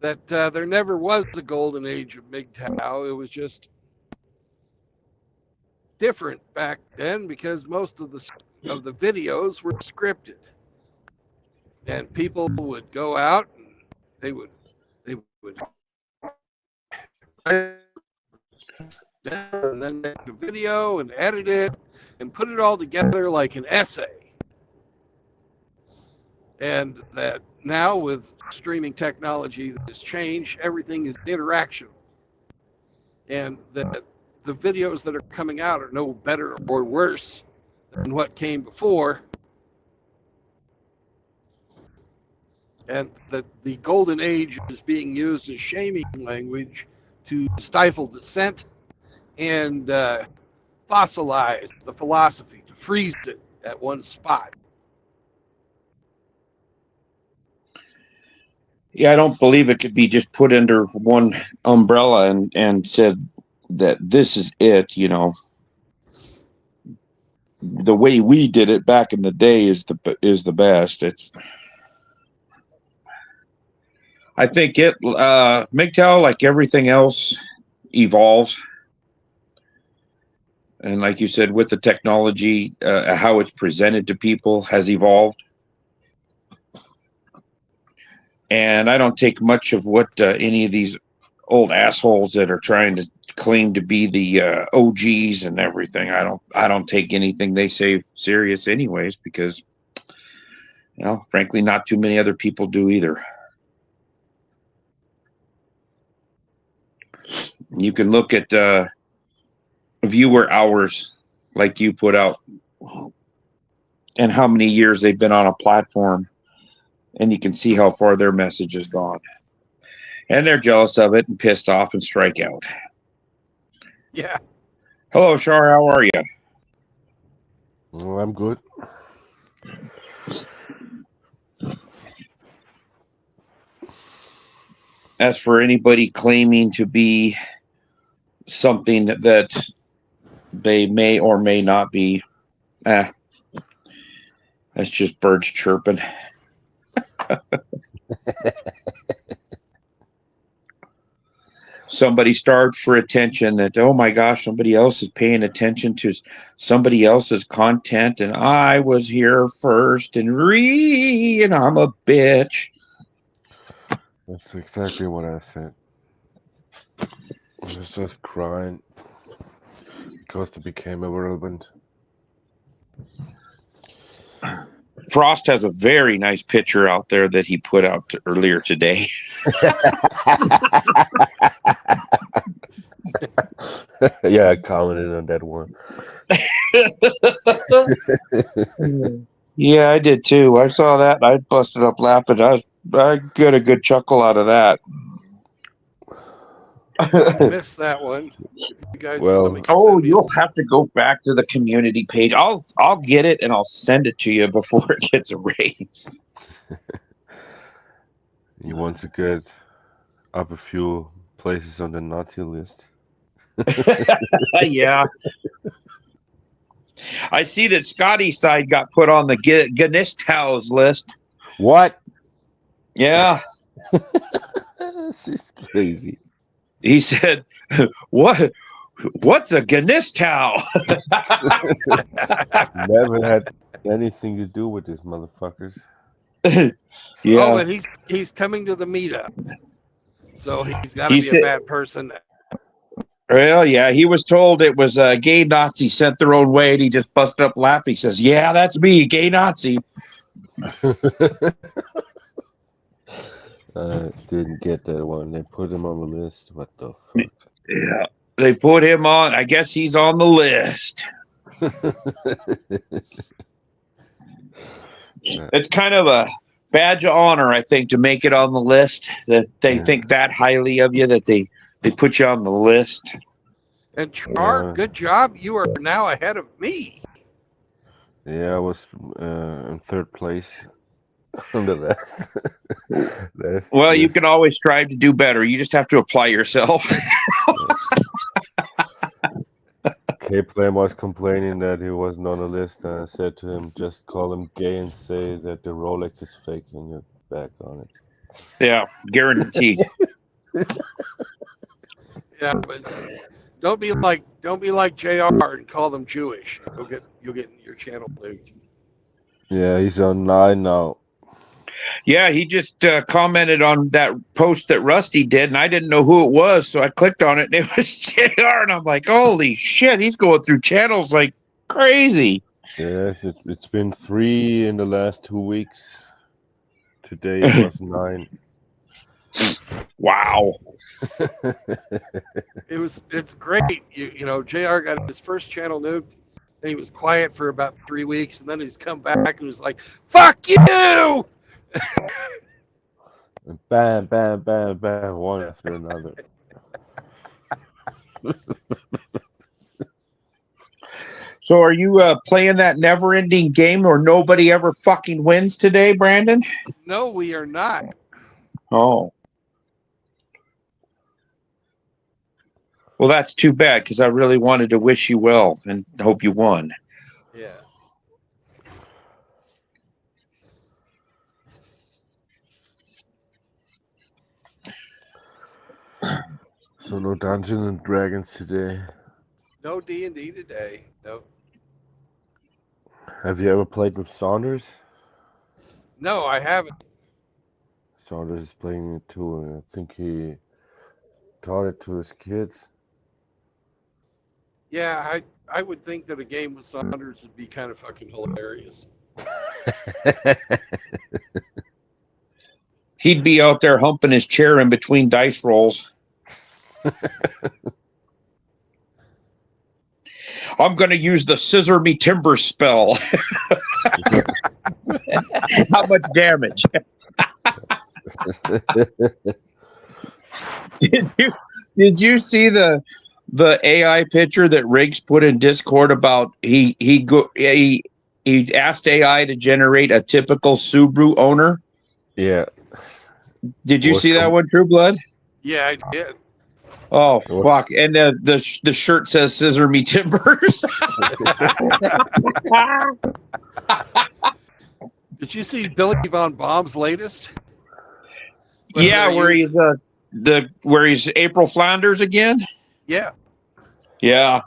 there never was a golden age of MGTOW. It was just different back then because most of the videos were scripted, and people would go out and they would and then make a video and edit it and put it all together like an essay. And that now with streaming technology that has changed, everything is interaction. And that the videos that are coming out are no better or worse than what came before. And that the golden age is being used as shaming language to stifle dissent and fossilize the philosophy, to freeze it at one spot.
Yeah, I don't believe it could be just put under one umbrella and said that this is it, you know. The way we did it back in the day is the best. I think MGTOW, like everything else, evolves. And like you said, with the technology, how it's presented to people has evolved. And I don't take much of what any of these old assholes that are trying to claim to be the OGs and everything. I don't take anything they say serious anyways, because, you know, frankly, not too many other people do either. You can look at viewer hours like you put out and how many years they've been on a platform, and you can see how far their message has gone. And they're jealous of it and pissed off and strike out.
Yeah.
Hello, Shar. How are you?
Oh, I'm good.
As for anybody claiming to be something that they may or may not be, that's just birds chirping. Somebody starved for attention, that, oh my gosh, somebody else is paying attention to somebody else's content, and I was here first, and I'm a bitch.
That's exactly what I said. I was just crying because it became irrelevant.
Frost has a very nice picture out there that he put out earlier today.
Yeah, I commented on that one.
Yeah, I did too. I saw that and I busted up laughing. I got a good chuckle out of that.
I missed that one. If you guys,
Well-
somebody can
Oh,
send me
you'll have to go back to the community page. I'll get it and I'll send it to you before it gets erased.
He wants to get up a few places on the Nazi list.
Yeah. I see that Scotty's side got put on the Ganistow's list.
What?
Yeah.
This is crazy.
He said, What's a Ganistow?
Never had anything to do with these motherfuckers.
Oh, and he's coming to the meetup. So he's got to
He
be
said-
a bad person.
Well, yeah, he was told it was a gay Nazi sent their own way, and he just busted up laughing. He says, "Yeah, that's me, gay Nazi."
I didn't get that one. They put him on the list. What the fuck?
Yeah, they put him on. I guess he's on the list. It's kind of a badge of honor, I think, to make it on the list. That they
Yeah.
think that highly of you that they put you on the list.
And Char,
Yeah.
good job. You are now ahead of me.
Yeah, I was in third place on the list.
Well, you can always strive to do better. You just have to apply yourself.
K-Flame was complaining that he wasn't on the list, and I said to him, just call him gay and say that the Rolex is fake and you're back on it.
Yeah, guaranteed.
Yeah, but don't be like JR and call them Jewish. You'll get your channel nuked.
Yeah, he's on 9 now.
Yeah, he just commented on that post that Rusty did, and I didn't know who it was, so I clicked on it, and it was JR, and I'm like, holy shit, he's going through channels like crazy.
Yes, it's been 3 in the last 2 weeks. Today it was 9.
Wow.
It's great. You know, JR got his first channel nuked, and he was quiet for about 3 weeks, and then he's come back and was like, "Fuck you!"
And bam, bam, bam, bam, one after another.
So are you playing that never-ending game where nobody ever fucking wins today, Brandon?
No, we are not.
Oh. Well, that's too bad, because I really wanted to wish you well and hope you won.
Yeah.
So no Dungeons and Dragons today.
No D&D today. No.
Have you ever played with Saunders?
No, I haven't.
Saunders is playing it too, and I think he taught it to his kids.
Yeah, I would think that a game with Saunders would be kind of fucking hilarious.
He'd be out there humping his chair in between dice rolls. I'm going to use the scissor me timber spell. How much damage? Did you see the AI picture that Riggs put in Discord about he asked AI to generate a typical Subaru owner?
Yeah.
Did you see that one, True Blood?
Yeah, I did.
Oh
What?
fuck! And the shirt says "Scissor Me Timbers."
Did you see Billy Von Bomb's latest?
Yeah, where he's where he's April Flanders again.
Yeah,
Yeah,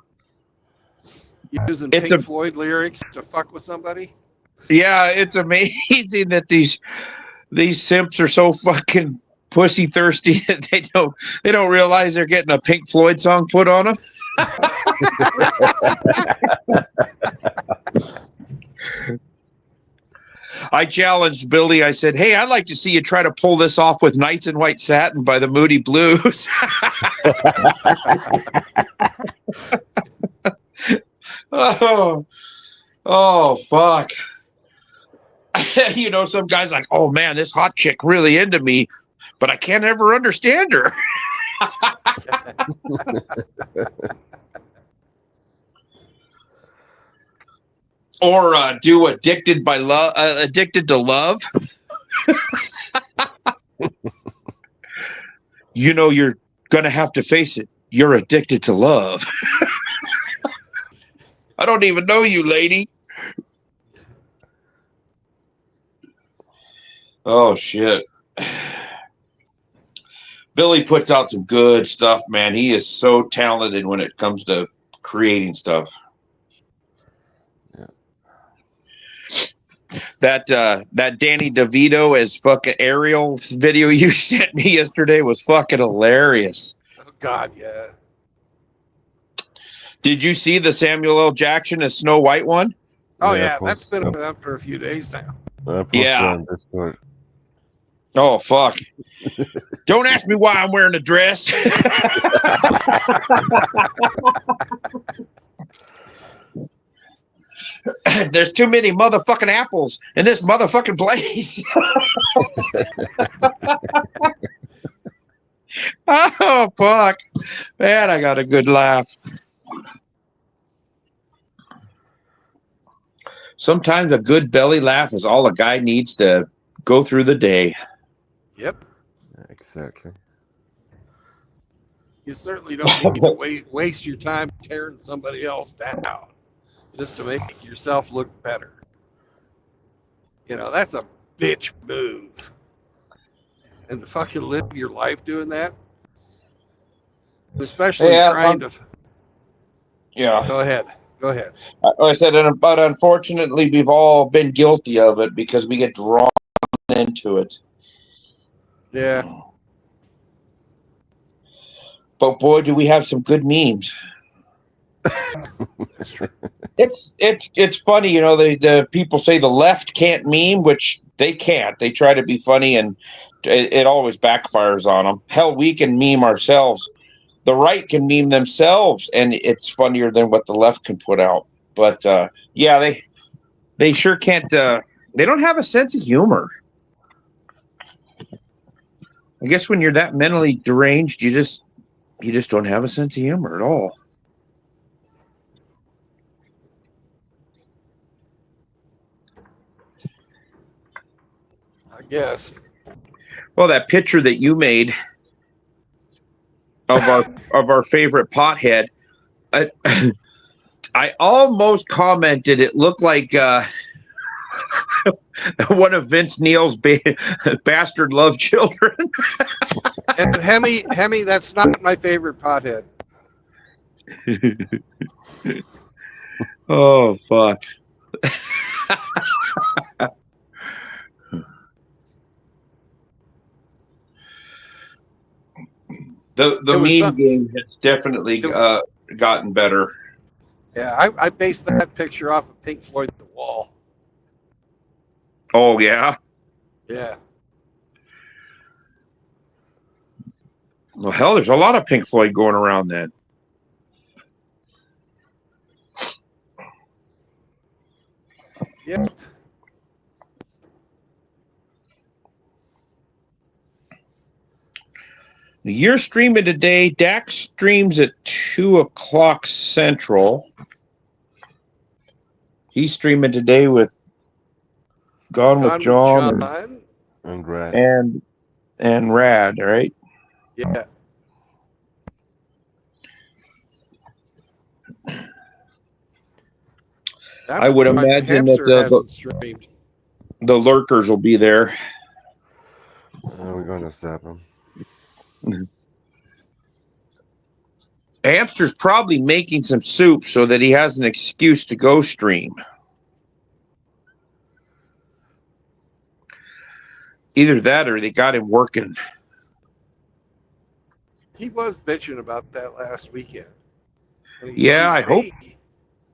using
It's
Pink
a-
Floyd lyrics to fuck with somebody.
yeah. It's amazing that these simps are so fucking pussy thirsty that they don't realize they're getting a Pink Floyd song put on them. I challenged Billy. I said, "Hey, I'd like to see you try to pull this off with Nights in White Satin by the Moody Blues." oh, fuck. You know, some guy's like, "Oh man, this hot chick really into me, but I can't ever understand her." Or do addicted to love. You know, you're gonna have to face it. You're addicted to love. I don't even know you, lady. Oh shit. Billy puts out some good stuff, man. He is so talented when it comes to creating stuff.
Yeah.
That Danny DeVito as fucking Ariel video you sent me yesterday was fucking hilarious.
Oh God, yeah.
Did you see the Samuel L. Jackson as Snow White one?
Oh
Yeah,
yeah, that's been
post-
up for a few days now.
I posted
Yeah.
on Discord.
Oh fuck. Don't ask me why I'm wearing a dress. There's too many motherfucking apples in this motherfucking place. Oh fuck. Man, I got a good laugh. Sometimes a good belly laugh is all a guy needs to go through the day.
Yep.
Yeah, exactly.
You certainly don't need to waste your time tearing somebody else down just to make yourself look better. You know, that's a bitch move. And to fucking live your life doing that, especially trying to.
Yeah.
Go ahead.
I said, but unfortunately, we've all been guilty of it because we get drawn into it.
Yeah.
But boy, do we have some good memes.
That's true.
It's funny, you know. The people say the left can't meme, which they can't. They try to be funny, and it always backfires on them. Hell, we can meme ourselves. The right can meme themselves, and it's funnier than what the left can put out. But yeah, they sure can't. They don't have a sense of humor. I guess when you're that mentally deranged, you just don't have a sense of humor at all.
I guess.
Well, that picture that you made of our favorite pothead, I almost commented it looked like one of Vince Neil's bastard love children.
And Hemi, that's not my favorite pothead.
Oh fuck. The meme game has definitely gotten better.
Yeah, I based that picture off of Pink Floyd The Wall.
Oh yeah.
Yeah.
Well, hell, there's a lot of Pink Floyd going around then.
Yep.
You're streaming today. Dax streams at 2:00 Central. He's streaming today with Gone with John
and Rad.
And Rad, right?
Yeah.
I would imagine that the lurkers will be there.
We're gonna zap him.
Hamster's probably making some soup so that he has an excuse to go stream. Either that or they got him working.
He was bitching about that last weekend.
Yeah, I hope.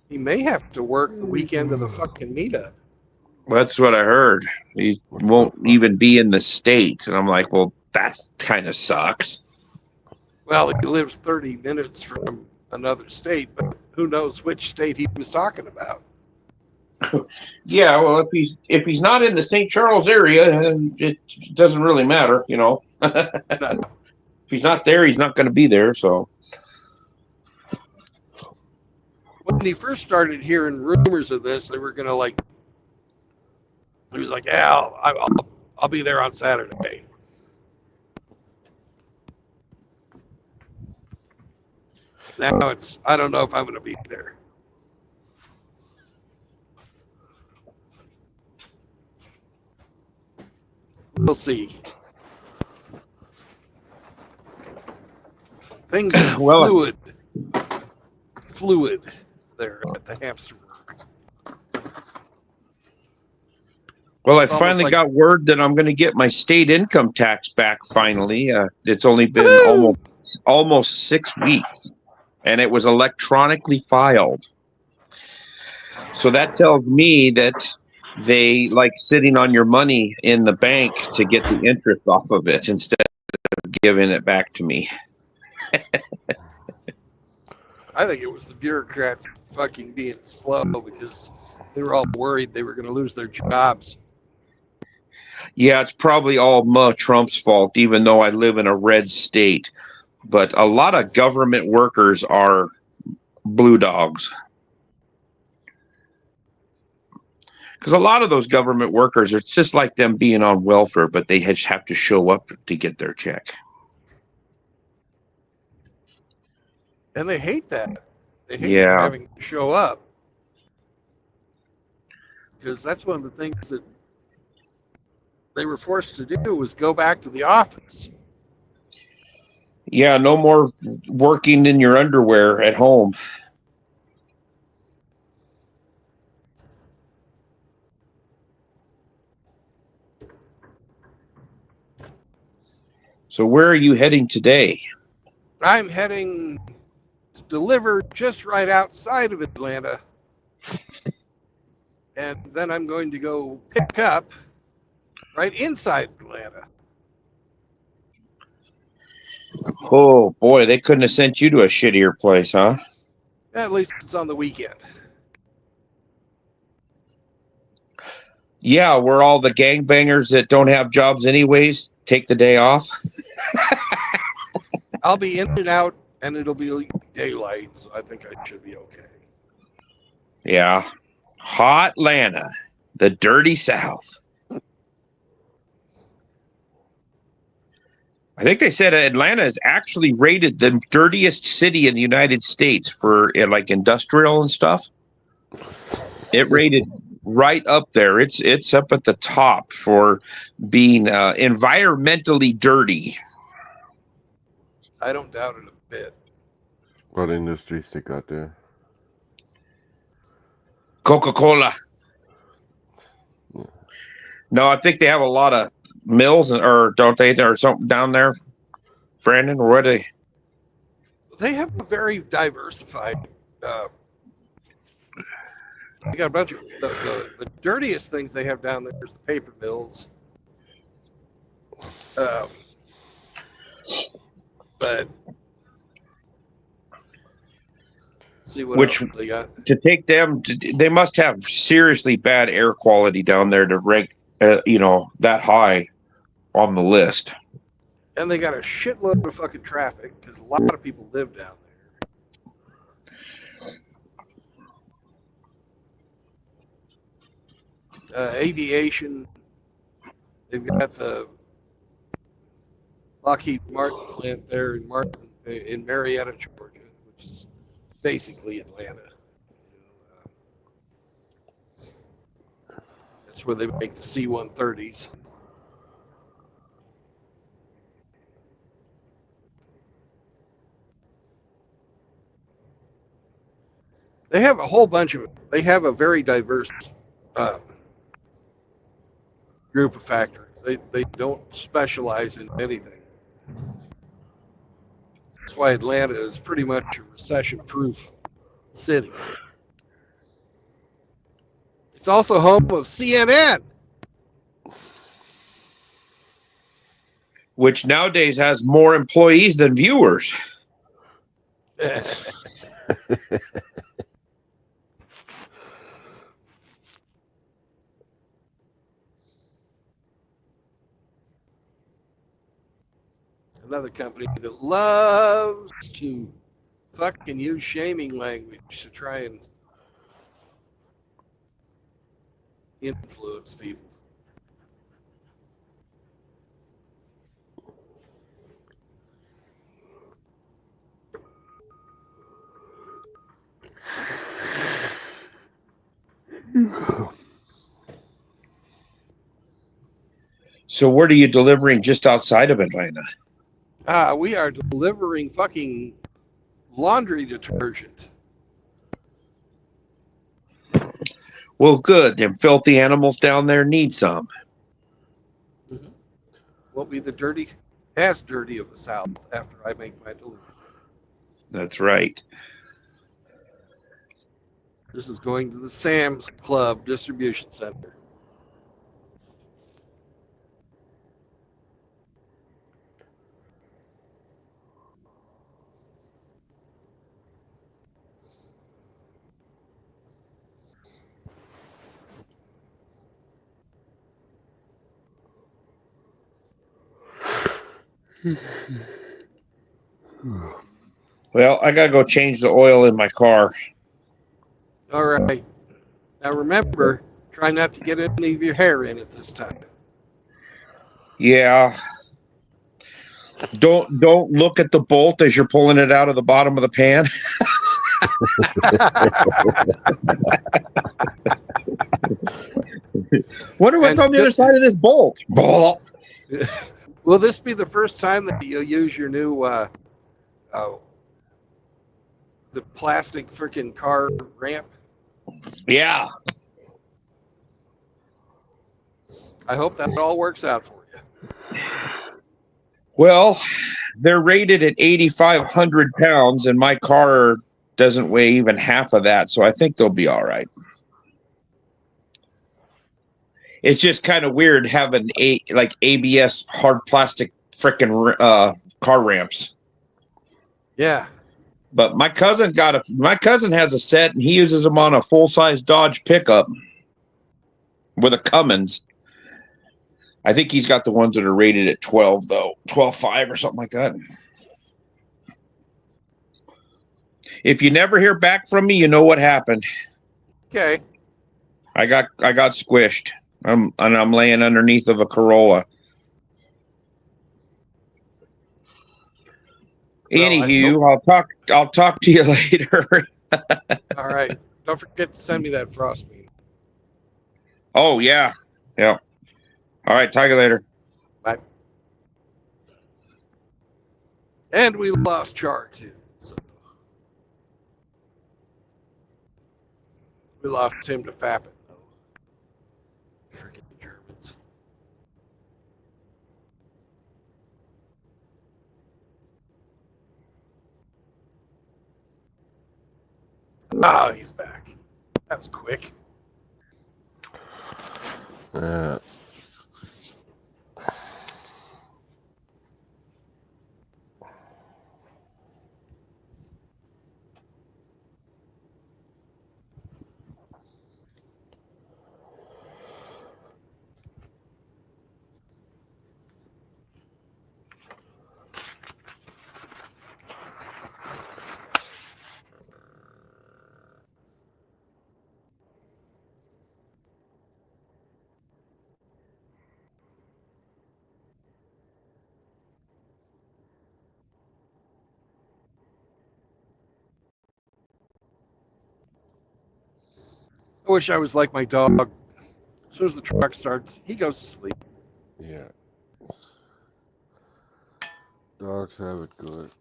He may have to work the weekend of the fucking meetup.
That's what I heard. He won't even be in the state. And I'm like, well, that kind of sucks.
Well, he lives 30 minutes from another state, but who knows which state he was talking about.
Yeah, well, if he's not in the St. Charles area, it doesn't really matter, you know.
No.
he's not there, he's not going to be there. So
When he first started hearing rumors of this, they were going to like, he was like, yeah, I'll be there on Saturday. Now it's, I don't know if I'm going to be there. We'll see. Things are
Well,
fluid there at the Hamsterberg.
well, I
It's almost
finally
like-
got word that I'm going to get my state income tax back. Finally, it's only been
Woo!
almost 6 weeks, and it was electronically filed. So that tells me that they like sitting on your money in the bank to get the interest off of it instead of giving it back to me.
I think it was the bureaucrats fucking being slow because they were all worried they were going to lose their jobs.
Yeah, it's probably all Trump's fault, even though I live in a red state. But a lot of government workers are blue dogs. Because a lot of those government workers, it's just like them being on welfare, but they just have to show up to get their check.
And they hate that. They hate
Yeah.
having to show up. Because that's one of the things that they were forced to do was go back to the office.
Yeah, no more working in your underwear at home. So where are you heading today?
I'm heading to deliver just right outside of Atlanta. And then I'm going to go pick up right inside Atlanta.
Oh boy, they couldn't have sent you to a shittier place, huh?
At least it's on the weekend.
Yeah, where all the gangbangers that don't have jobs anyways take the day off.
I'll be in and out, and it'll be daylight, so I think I should be okay.
Yeah. Hot Atlanta, the dirty South. I think they said Atlanta is actually rated the dirtiest city in the United States for like industrial and stuff. It rated right up there. It's up at the top for being environmentally dirty.
I don't doubt it a bit.
What industries they got there?
Coca-Cola.
Yeah.
No, I think they have a lot of mills, or don't they, or something down there, Brandon? Or what?
They have a very diversified. They got a bunch of the dirtiest things they have down there is the paper mills. But see what
Which-
else they got.
To take them, they must have seriously bad air quality down there to rank, that high on the list.
And they got a shitload of fucking traffic because a lot of people live down there. Aviation. They've got the Lockheed Martin plant there in Marietta, Georgia, which is basically Atlanta. That's where they make the C-130s. They have a whole bunch of. They have a very diverse group of factories. They don't specialize in anything. That's why Atlanta is pretty much a recession-proof city. It's also home of CNN.
Which nowadays has more employees than viewers.
And another company that loves to fucking use shaming language to try and influence people.
So what are you delivering just outside of Atlanta?
We are delivering fucking laundry detergent.
Well, good. Them filthy animals down there need some.
Won't be the as dirty of the South after I make my delivery.
That's right.
This is going to the Sam's Club distribution center.
Well, I gotta go change the oil in my car.
All right. Now remember, try not to get any of your hair in it this time.
Yeah. Don't look at the bolt as you're pulling it out of the bottom of the pan. Wonder what's on the other side of this bolt. Bolt.
Will this be the first time that you'll use your new the plastic freaking car ramp?
Yeah.
I hope that all works out for you.
Well, they're rated at 8,500 pounds, and my car doesn't weigh even half of that, so I think they'll be all right. It's just kind of weird having like ABS hard plastic frickin' car ramps.
Yeah.
But my cousin has a set, and he uses them on a full-size Dodge pickup with a Cummins. I think he's got the ones that are rated at 12, though. 12.5 or something like that. If you never hear back from me, you know what happened.
Okay.
I got squished. I'm laying underneath of a Corolla.
Well,
Anywho, I'll talk to you later.
All right. Don't forget to send me that frost beam.
Oh yeah. Yeah. All right, talk to you later.
Bye. And we lost Char too. So we lost him to Fappin, though. Freaking Germans. Oh, he's back. That was quick.
Yeah.
I wish I was like my dog. As soon as the truck starts, he goes to sleep.
Yeah. Dogs have it good.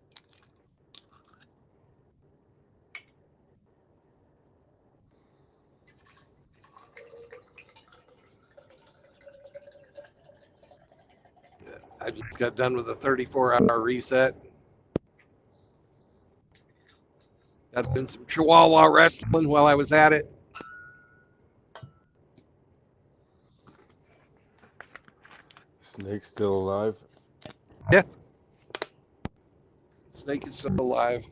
I just got done with a 34-hour reset. Got in some Chihuahua wrestling while I was at it.
Snake still alive?
Yeah. Snake is still alive.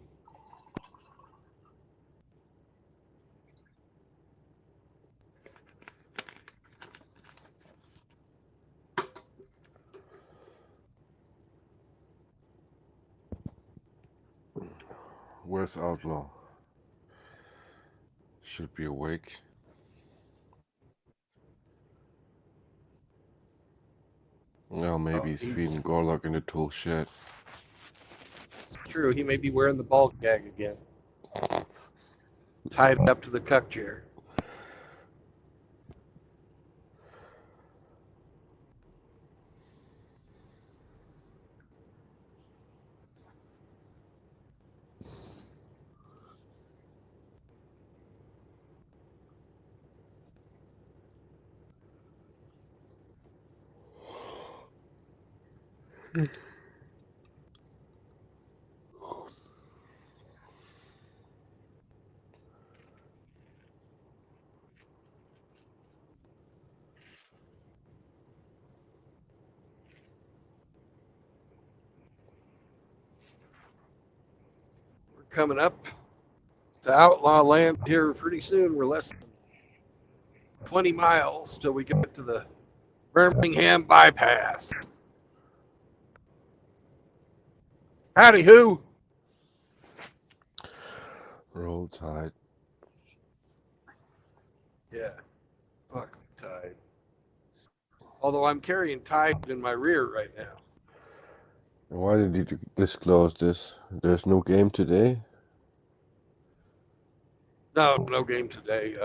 Where's Outlaw? Should be awake. Well, maybe he's
he's-
feeding Gorlock in the tool shed.
True, he may be wearing the ball gag again. Tied up to the cuck chair. We're coming up to outlaw land here pretty soon. We're less than 20 miles till we get to the Birmingham bypass. Howdy who?
Roll Tide.
Yeah, fuck the Tide. Although I'm carrying Tide in my rear right now.
And why did you disclose this? There's no game today?
No game today.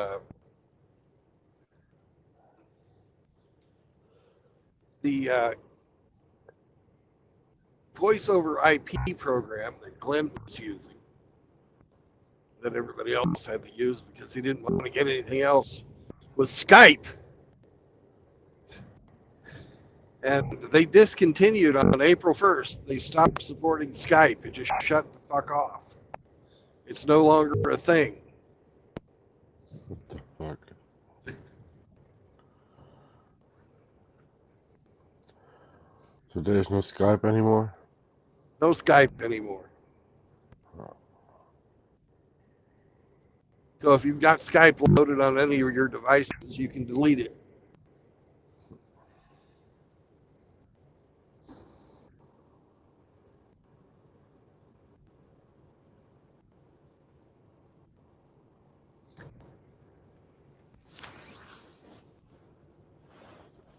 The voice over IP program that Glenn was using, that everybody else had to use because he didn't want to get anything else, was Skype. And they discontinued on April 1st. They stopped supporting Skype. It just shut the fuck off. It's no longer a thing.
What the fuck? So there's no Skype anymore?
No Skype anymore. So if you've got Skype loaded on any of your devices, you can delete it.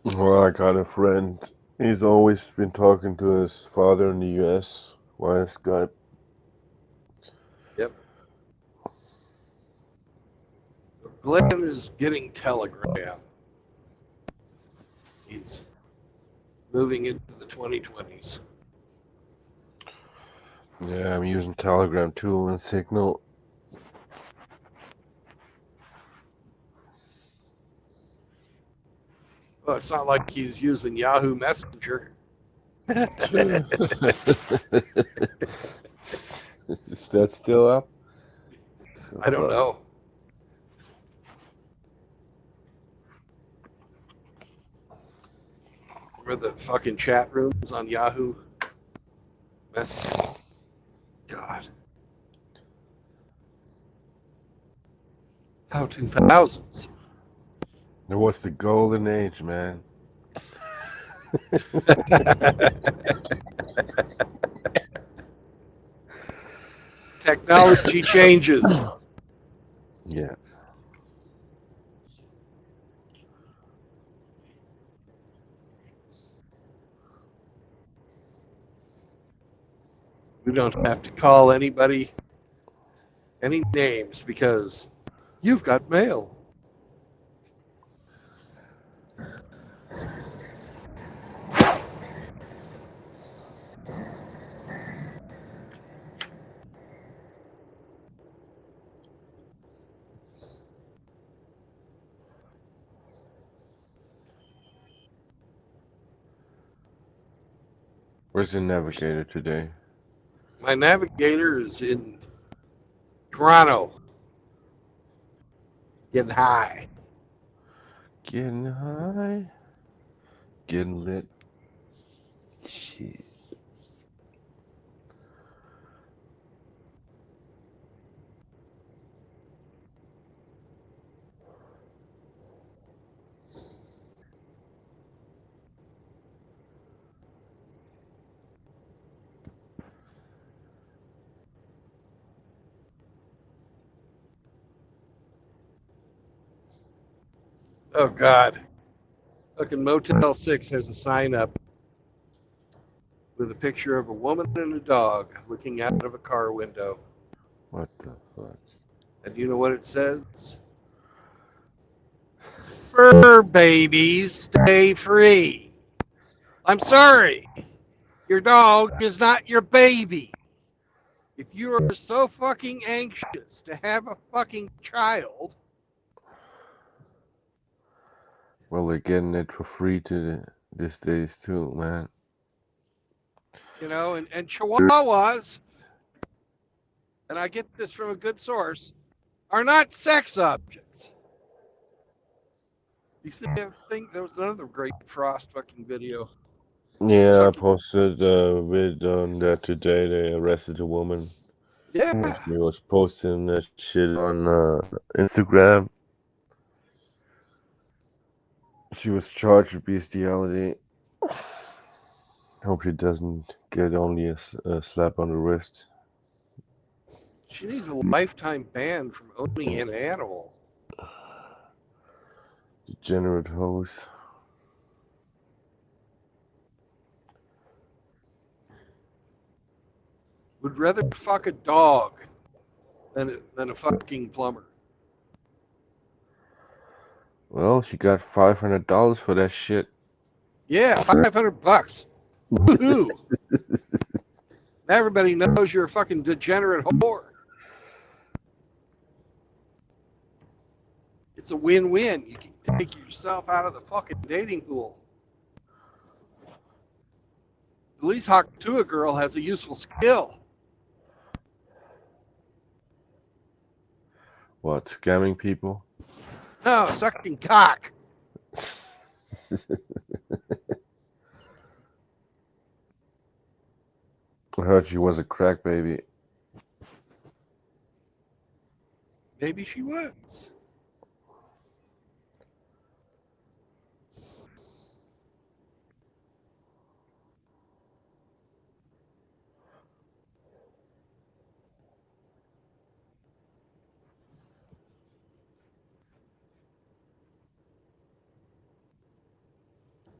Well, I got a friend. He's always been talking to his father in the US via Skype.
Yep. Glenn is getting Telegram. He's moving into the 2020s.
Yeah, I'm using Telegram too and Signal.
Well, it's not like he's using Yahoo Messenger.
Is that still up?
I don't know. Remember the fucking chat rooms on Yahoo Messenger? God. How 2000s?
It was the golden age, man.
Technology changes.
Yeah.
We don't have to call anybody any names because you've got mail.
Where's the navigator today?
My navigator is in Toronto. Getting high.
Getting high. Getting lit. Shit.
Oh God. Fucking Motel 6 has a sign up with a picture of a woman and a dog looking out of a car window.
What the fuck?
And you know what it says? Fur babies stay free. I'm sorry. Your dog is not your baby. If you are so fucking anxious to have a fucking child,
Well, they're getting it for free these days too, man.
you know, and chihuahuas, and I get this from a good source, are not sex objects. You see that thing? There was another great Frost fucking video.
Yeah, I
Fucking,
posted a video on that today. They arrested a woman.
yeah.
She was posting that shit on Instagram. She was charged with bestiality. Hope she doesn't get only a slap on the wrist.
She needs a lifetime ban from owning an animal.
Degenerate hose.
Would rather fuck a dog than a fucking plumber.
Well, she got $500 for that shit.
Yeah, $500. Woohoo! Everybody knows you're a fucking degenerate whore. It's a win-win. You can take yourself out of the fucking dating pool. At least talk to a girl has a useful skill.
What, scamming people?
No, sucking cock.
I heard she was a crack baby.
Maybe she was.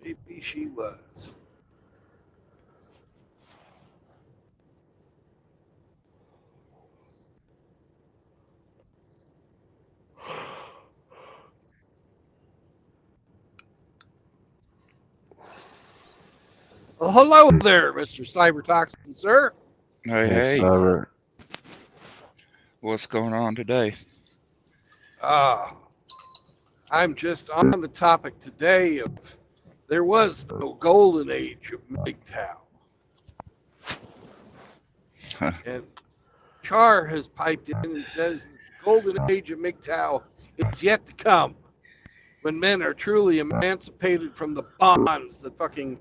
Maybe she was. Well, hello there, Mr. Cybertoxin, sir.
Hey,
Hey,
hey,
Cyber.
what's going on today?
I'm just on the topic today of there was no golden age of MGTOW.
Huh.
And Char has piped in and says the golden age of MGTOW is yet to come when men are truly emancipated from the bonds that fucking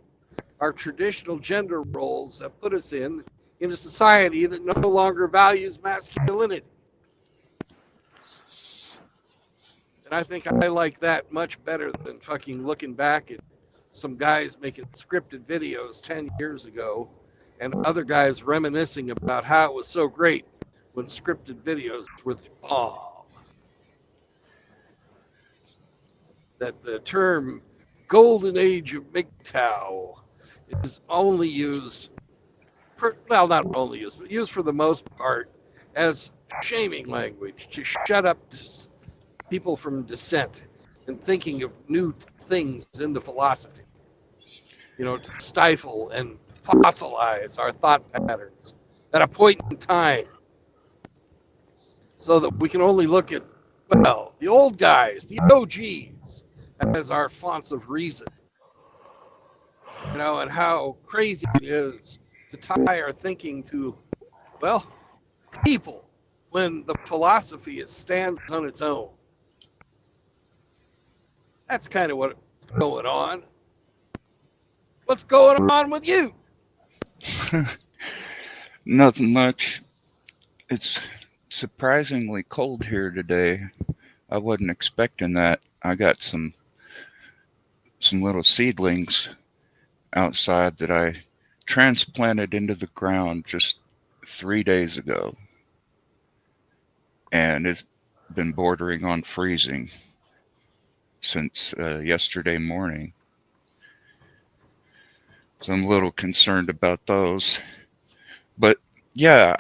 our traditional gender roles have put us in a society that no longer values masculinity. And I think I like that much better than fucking looking back at some guys making scripted videos 10 years ago and other guys reminiscing about how it was so great when scripted videos were the bomb. That the term golden age of MGTOW is only used for, well, not only used, but used for the most part as shaming language to shut up people from dissent and thinking of new things in the philosophy. You know, to stifle and fossilize our thought patterns at a point in time so that we can only look at, well, the old guys, the OGs, as our fonts of reason. You know, and how crazy it is to tie our thinking to, well, people when the philosophy stands on its own. That's kind of what's going on. What's going on with you?
Nothing much. It's surprisingly cold here today. I wasn't expecting that. I got some little seedlings outside that I transplanted into the ground just 3 days ago. And it's been bordering on freezing. since yesterday morning. So I'm a little concerned about those. But yeah,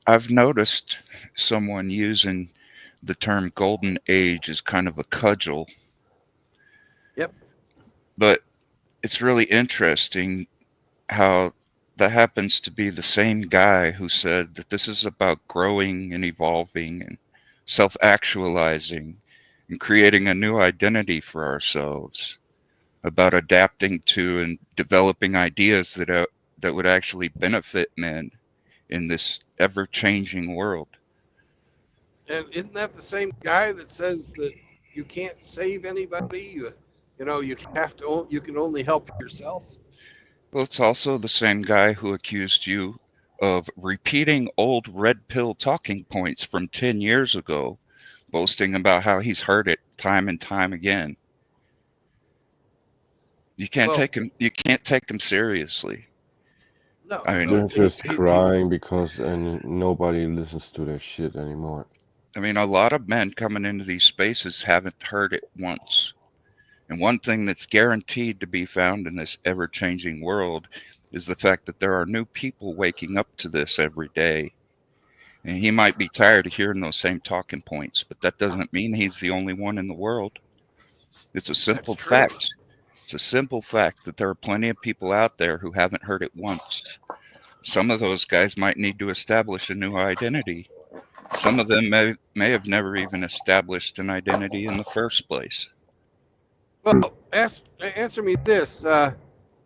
I've noticed someone using the term golden age as kind of a cudgel.
Yep.
But it's really interesting how that happens to be the same guy who said that this is about growing and evolving and self-actualizing and creating a new identity for ourselves, about adapting to and developing ideas that would actually benefit men in this ever-changing world.
And isn't that the same guy that says that you can't save anybody? You have to. You can only help yourself.
Well, it's also the same guy who accused you of repeating old red pill talking points from 10 years ago, boasting about how he's heard it time and time again. You can't
Well-
take him. You can't take him seriously.
No,
I mean,
They're just
he-
crying because nobody listens to their shit anymore.
I mean, a lot of men coming into these spaces haven't heard it once. And one thing that's guaranteed to be found in this ever-changing world is the fact that there are new people waking up to this every day. And he might be tired of hearing those same talking points, but that doesn't mean he's the only one in the world. It's a simple
That's true.
fact. It's a simple fact that there are plenty of people out there who haven't heard it once. Some of those guys might need to establish a new identity. Some of them may have never even established an identity in the first place.
Well, answer me this: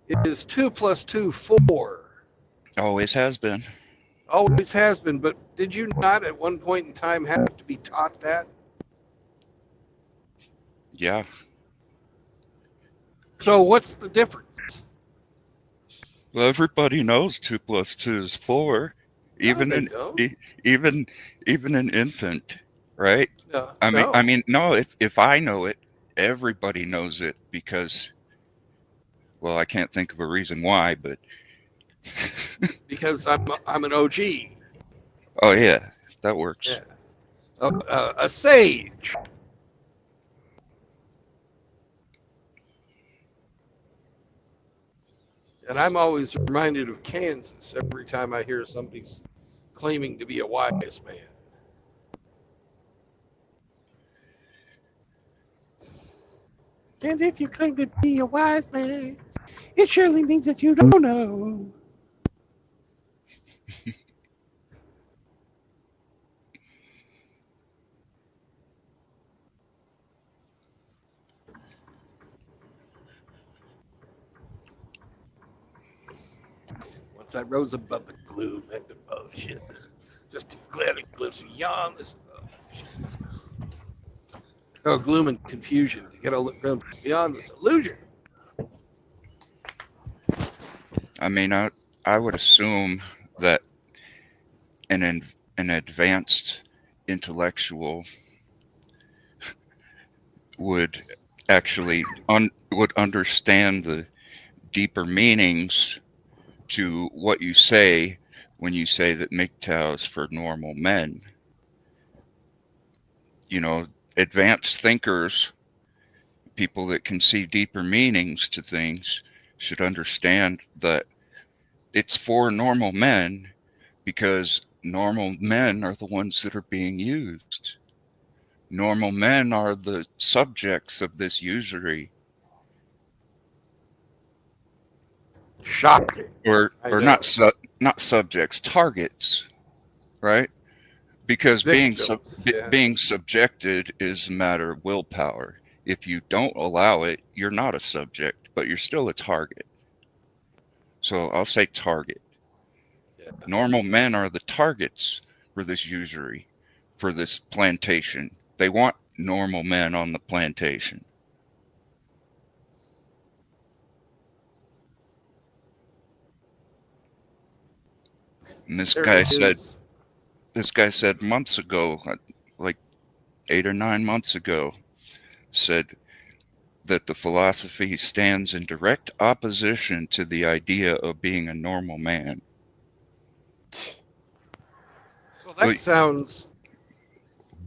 is 2 + 2 4?
Always has been.
Always has been. But did you not, at one point in time, have to be taught that?
Yeah.
So what's the difference?
Well, everybody knows 2 + 2 is 4. Even
No, they
an
don't.
even an infant, right?
No,
I mean, no. If I know it, everybody knows it because, well, I can't think of a reason why, but
because I'm an OG.
oh yeah, that works.
Yeah. A sage. And I'm always reminded of Kansas every time I hear somebody's claiming to be a wise man. And if you claim to be a wise man, it surely means that you don't know. Once I rose above the gloom and devotion, just to gladly glimpse beyond this gloom and confusion, to get a glimpse beyond this illusion.
I mean, I would assume that an advanced intellectual would actually would understand the deeper meanings to what you say when you say that MGTOW is for normal men. You know, advanced thinkers, people that can see deeper meanings to things, should understand that it's for normal men because normal men are the ones that are being used. Normal men are the subjects of this usury.
Shocking.
Or
I know.
not subjects, targets, right? Because
Victims, yeah.
being subjected is a matter of willpower. If you don't allow it, you're not a subject, but you're still a target. So I'll say target.
Yeah.
Normal men are the targets for this usury, for this plantation. They want normal men on the plantation. And this
There
guy
is-
said months ago, like 8 or 9 months ago, said that the philosophy stands in direct opposition to the idea of being a normal man.
Well, that
Wait.
sounds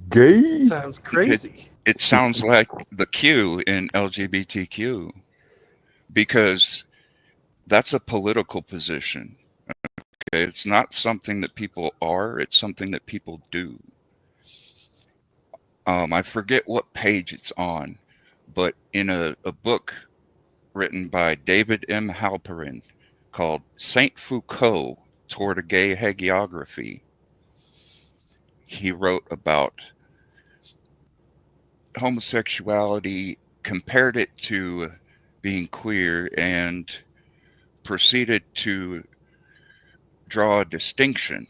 Gay?
crazy.
It sounds like the Q in LGBTQ because that's a political position. Okay? It's not something that people are, it's something that people do. I forget what page it's on, but in a book written by David M. Halperin called Saint Foucault Toward a Gay Hagiography, he wrote about homosexuality, compared it to being queer, and proceeded to draw a distinction.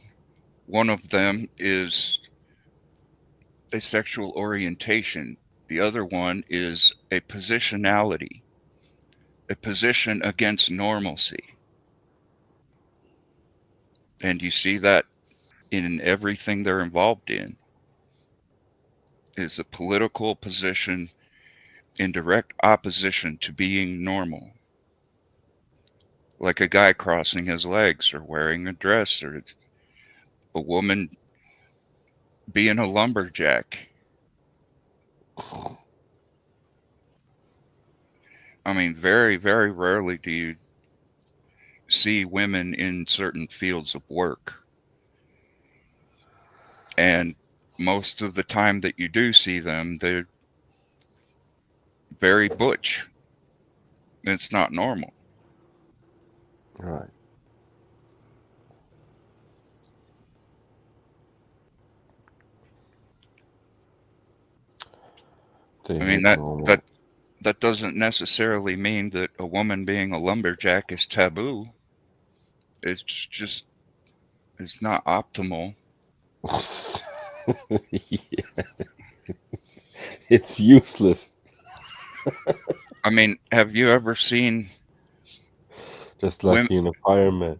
One of them is a sexual orientation. The other one is a positionality, a position against normalcy. And you see that in everything they're involved in, is a political position in direct opposition to being normal. Like a guy crossing his legs or wearing a dress, or a woman being a lumberjack. I mean, very, very rarely do you see women in certain fields of work. And most of the time that you do see them, they're very butch. It's not normal.
Right. They
I mean,
ain't normal.
that doesn't necessarily mean that a woman being a lumberjack is taboo. It's just, it's not optimal.
Yeah. It's useless.
I mean, have you ever seen
Just like
Women-
being a fireman.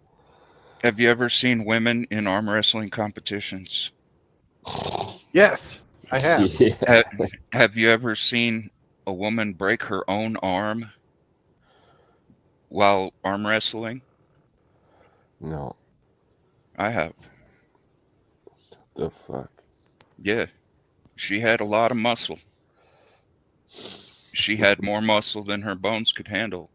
have you ever seen women in arm wrestling competitions?
Yes, I have.
Yeah.
Have you ever seen a woman break her own arm while arm wrestling?
No.
I have.
The fuck.
Yeah. She had a lot of muscle. She had more muscle than her bones could handle.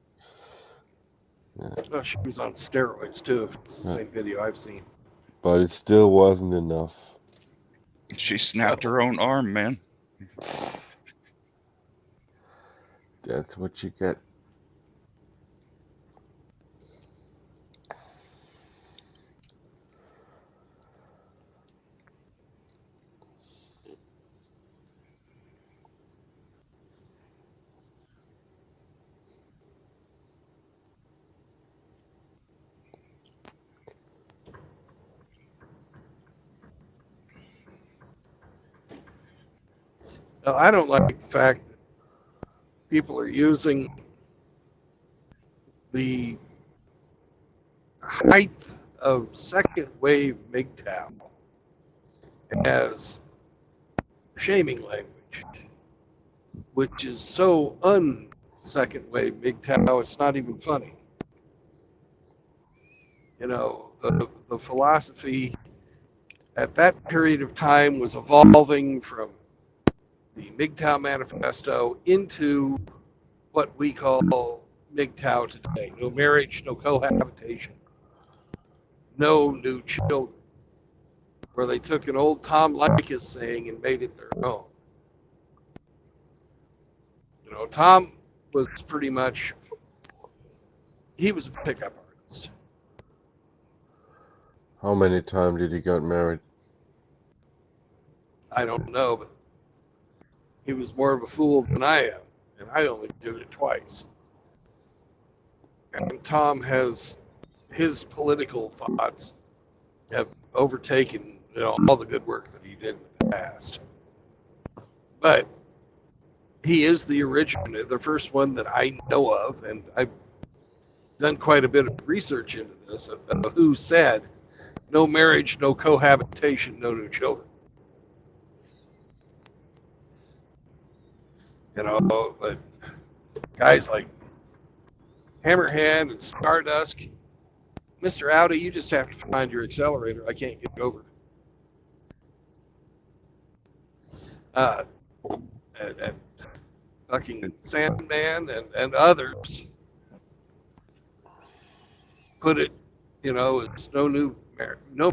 Oh, she was on steroids too. It's the
Yeah.
same video I've seen.
But it still wasn't enough.
She snapped her own arm, man.
That's what you get.
Well, I don't like the fact that people are using the height of second wave MGTOW as shaming language, which is so un-second wave MGTOW, it's not even funny. You know, the philosophy at that period of time was evolving from the MGTOW manifesto into what we call MGTOW today. No marriage, no cohabitation, no new children, where they took an old Tom Likas saying and made it their own. You know, Tom was pretty much, he was a pickup artist.
How many times did he get married?
I don't know, but he was more of a fool than I am, and I only did it twice. And Tom has, his political thoughts have overtaken, you know, all the good work that he did in the past. But he is the originator, the first one that I know of, and I've done quite a bit of research into this, of who said, no marriage, no cohabitation, no new children. You know, but guys like Hammerhand and Stardust, Mr. Audi, you just have to find your accelerator. I can't get over it. and fucking Sandman and others put it, it's no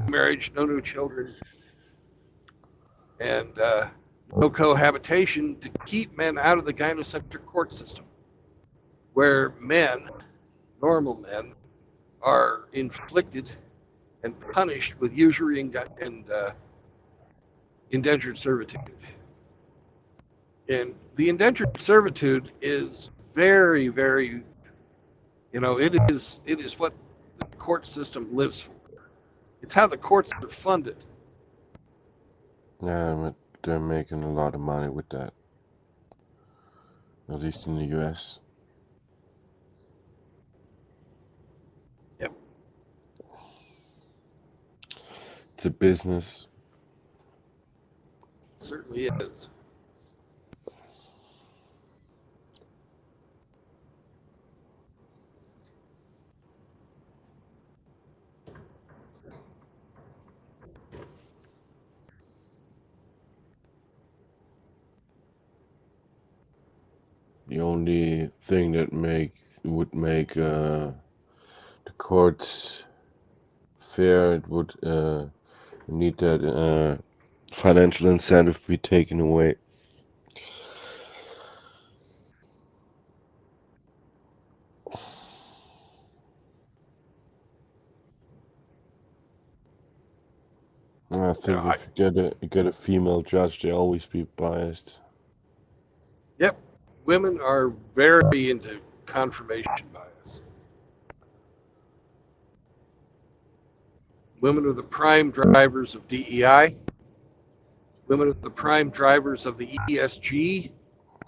marriage, no new children, and no cohabitation to keep men out of the gynocentric court system, where men, normal men, are inflicted and punished with usury and indentured servitude. And the indentured servitude is very, very, it is what the court system lives for. It's how the courts are funded.
Yeah, they're making a lot of money with that. At least in the US.
Yep.
It's a business.
It certainly is.
The only thing that would make the courts fair, it would need that financial incentive be taken away. I think if you get a female judge, they always be biased.
Yep. Women are very into confirmation bias. Women are the prime drivers of DEI. Women are the prime drivers of the ESG.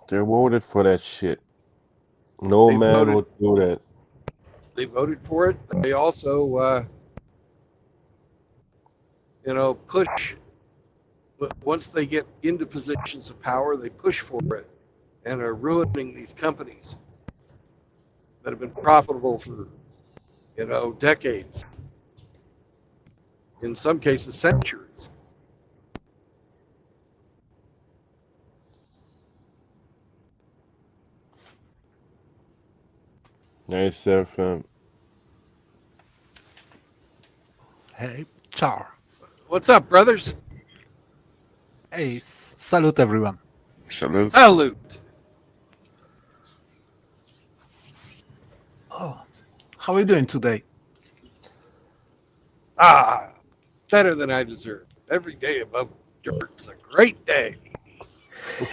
They voted for that shit. No man would do that.
They voted for it. They also, push. Once they get into positions of power, they push for it and are ruining these companies that have been profitable for, decades. In some cases, centuries.
Hey, Seraphim.
Hey, ciao.
What's up, brothers?
Hey, salute everyone.
Salute.
Salute.
Oh, how are you doing today?
Better than I deserve. Every day above dirt's a great day.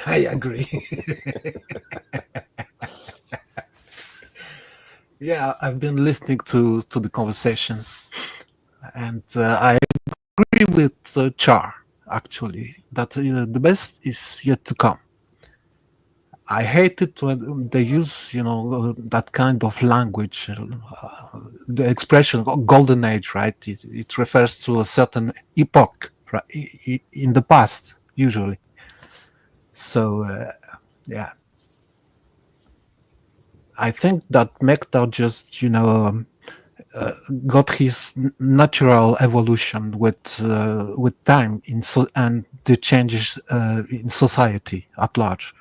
I agree. Yeah, I've been listening to the conversation, and I agree with Char, actually, that the best is yet to come. I hate it when they use, that kind of language, the expression golden age, right? It refers to a certain epoch, right, in the past, usually. So, yeah. I think that Mekta just, got his natural evolution with time and the changes in society at large.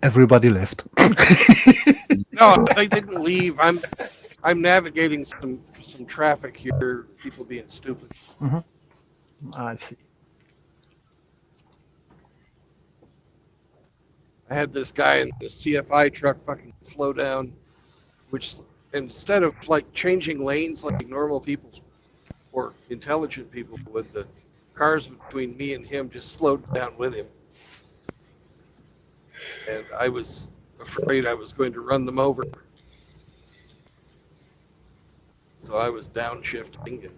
Everybody left.
No, they didn't leave. I'm navigating some traffic here. People being stupid.
I see.
I had this guy in the CFI truck fucking slow down, which instead of like changing lanes like normal people or intelligent people would, the cars between me and him just slowed down with him. And I was afraid I was going to run them over. So I was downshifting and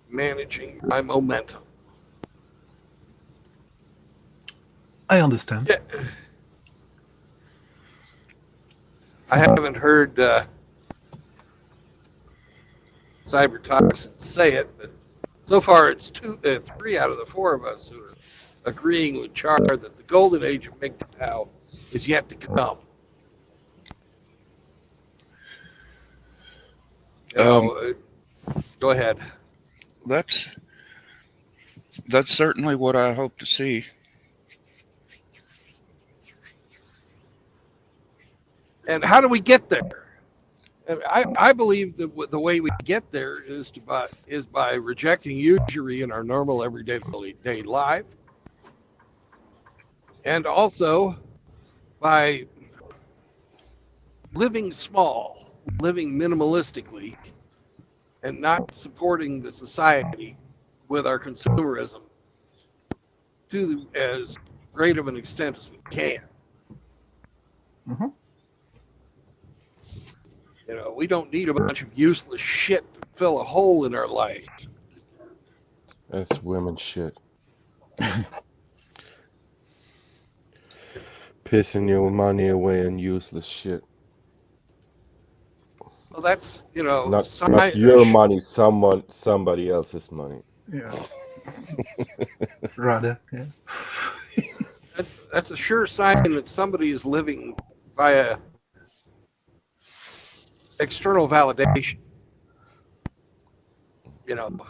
managing my momentum.
I understand.
Yeah. I haven't heard Cybertoxin say it, but so far it's 3 out of the 4 of us who are agreeing with Char that the golden age of MGTOW is yet to come. You know, go ahead.
That's certainly what I hope to see.
And how do we get there? And I believe that the way we get there is by rejecting usury in our normal everyday life, and also by living small, living minimalistically, and not supporting the society with our consumerism to as great of an extent as we can.
Mhm.
You know, we don't need a bunch of useless shit to fill a hole in our life.
That's women shit. Pissing your money away on useless shit.
Well, that's, you know,
Not your money, somebody else's money.
Yeah. Rather, yeah.
That's a sure sign that somebody is living via external validation. You know,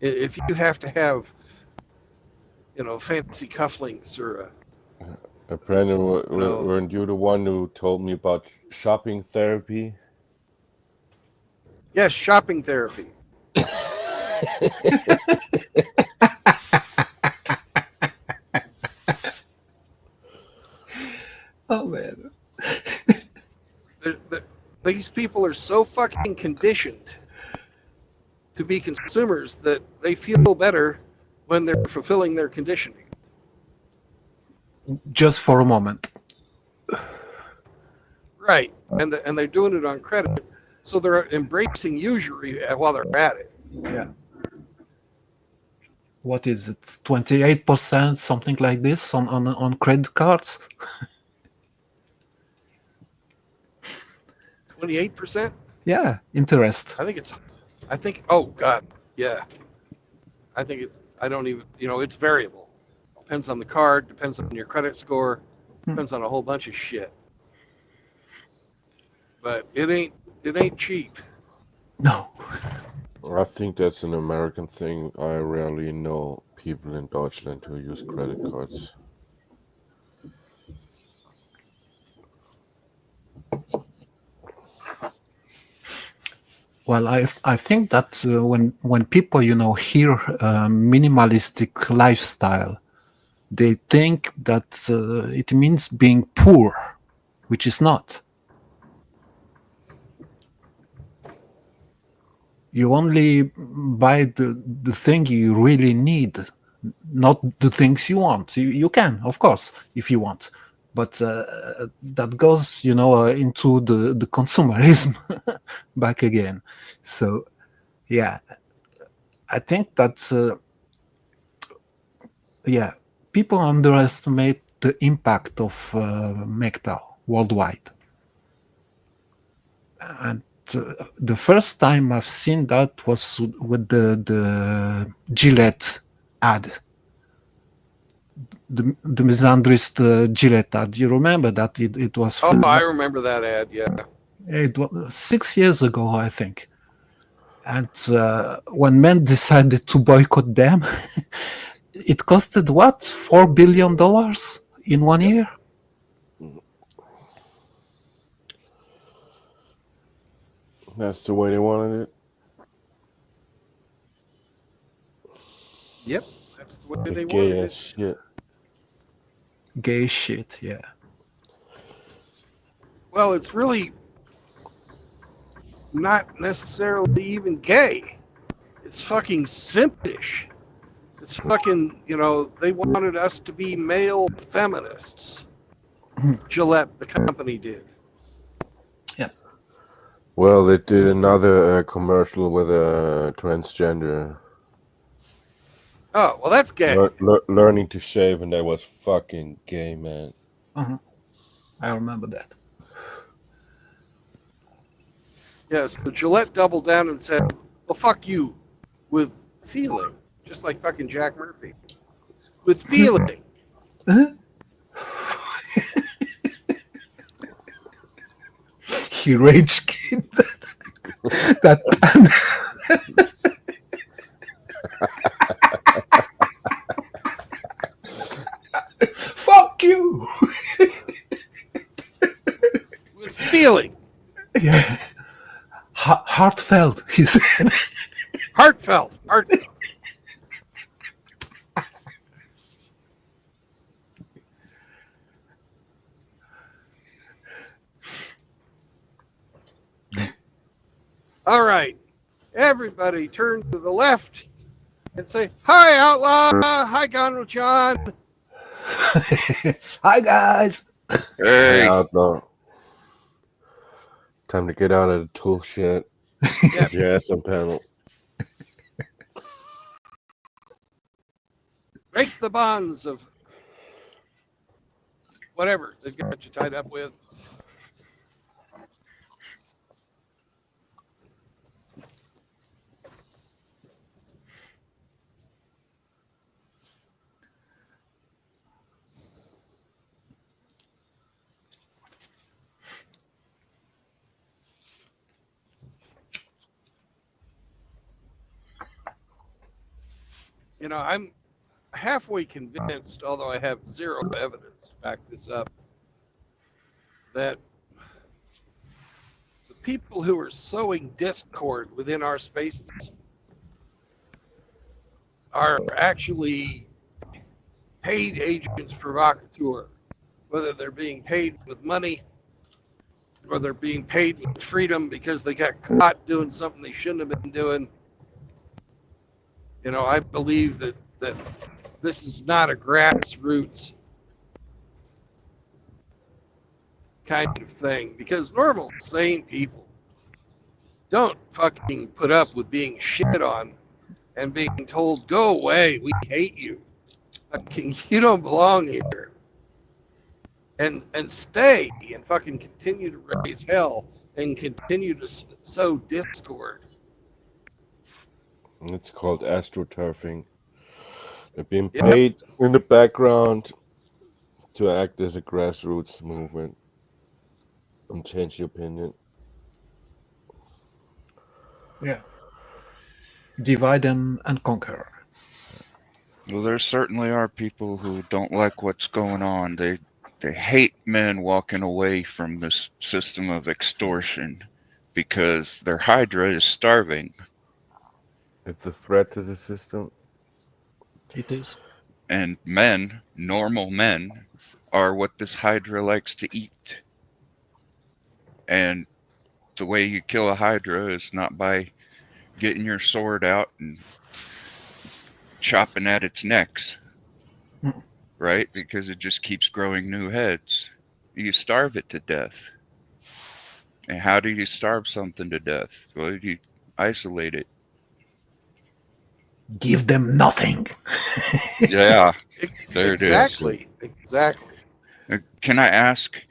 if you have to have, you know, fancy cufflinks or
Brandon,
No.
weren't you the one who told me about shopping therapy?
yes, shopping therapy.
Oh man.
These people are so fucking conditioned to be consumers that they feel better when they're fulfilling their conditioning.
Just for a moment.
Right, and they're doing it on credit, so they're embracing usury while they're at it.
Yeah. What is it? 28%, something like this on credit cards?
28%?
Yeah, interest.
I think, oh God, yeah. I think I don't even, you know, it's variable. Depends on the card, depends on your credit score, depends on a whole bunch of shit. But it ain't cheap.
No.
I think that's an American thing. I rarely know people in Deutschland who use credit cards.
Well, I think that when people, you know, hear minimalistic lifestyle, they think that it means being poor, which is not. You only buy the thing you really need, not the things you want. You can, of course, if you want, but that goes, you know, into the consumerism back again. So, yeah, I think that yeah, people underestimate the impact of MGTOW worldwide, and the first time I've seen that was with the Gillette ad, the misandrist Gillette ad. You remember that? It was.
Oh, I remember that ad. Yeah.
It was 6 years ago, I think. And when men decided to boycott them, it costed what, $4 billion in 1 year?
That's the way they wanted it.
Yep, that's the way
The
they
gay
wanted
ass
it.
shit.
Gay shit, yeah.
Well, it's really not necessarily even gay. It's fucking simpish. It's fucking, you know, they wanted us to be male feminists. Gillette, the company, did.
Well, they did another commercial with a transgender
Oh, well, that's gay.
learning to shave, and that was fucking gay, man.
I remember that.
Yeah, so Gillette doubled down and said, well, fuck you, with feeling. Just like fucking Jack Murphy. With feeling.
He rage quit that. Fuck you.
With feeling.
Yeah. Heartfelt, he said.
Heartfelt. Heartfelt. All right. Everybody turn to the left and say, hi, Outlaw. Hi, Gonro John.
Hi, guys.
Hey,
Outlaw. Time to get out of the tool shed.
Yep.
Your ass on panel.
Break the bonds of whatever they've got you tied up with. You know, I'm halfway convinced, although I have zero evidence to back this up, that the people who are sowing discord within our spaces are actually paid agents provocateur, whether they're being paid with money or they're being paid with freedom because they got caught doing something they shouldn't have been doing. You know, I believe that this is not a grassroots kind of thing, because normal, sane people don't fucking put up with being shit on and being told, go away, we hate you. Fucking, you don't belong here. And stay and fucking continue to raise hell and continue to sow discord.
It's called astroturfing. They're being
Yep.
paid in the background to act as a grassroots movement and change the opinion.
Yeah. Divide and conquer.
Well, there certainly are people who don't like what's going on. They hate men walking away from this system of extortion because their Hydra is starving.
It's a threat to the system.
It is.
And men, normal men, are what this Hydra likes to eat. And the way you kill a Hydra is not by getting your sword out and chopping at its necks, right? Because it just keeps growing new heads. You starve it to death. And how do you starve something to death? Well, you isolate it.
Give them nothing.
Yeah, there it is.
Exactly. Exactly.
Can I ask,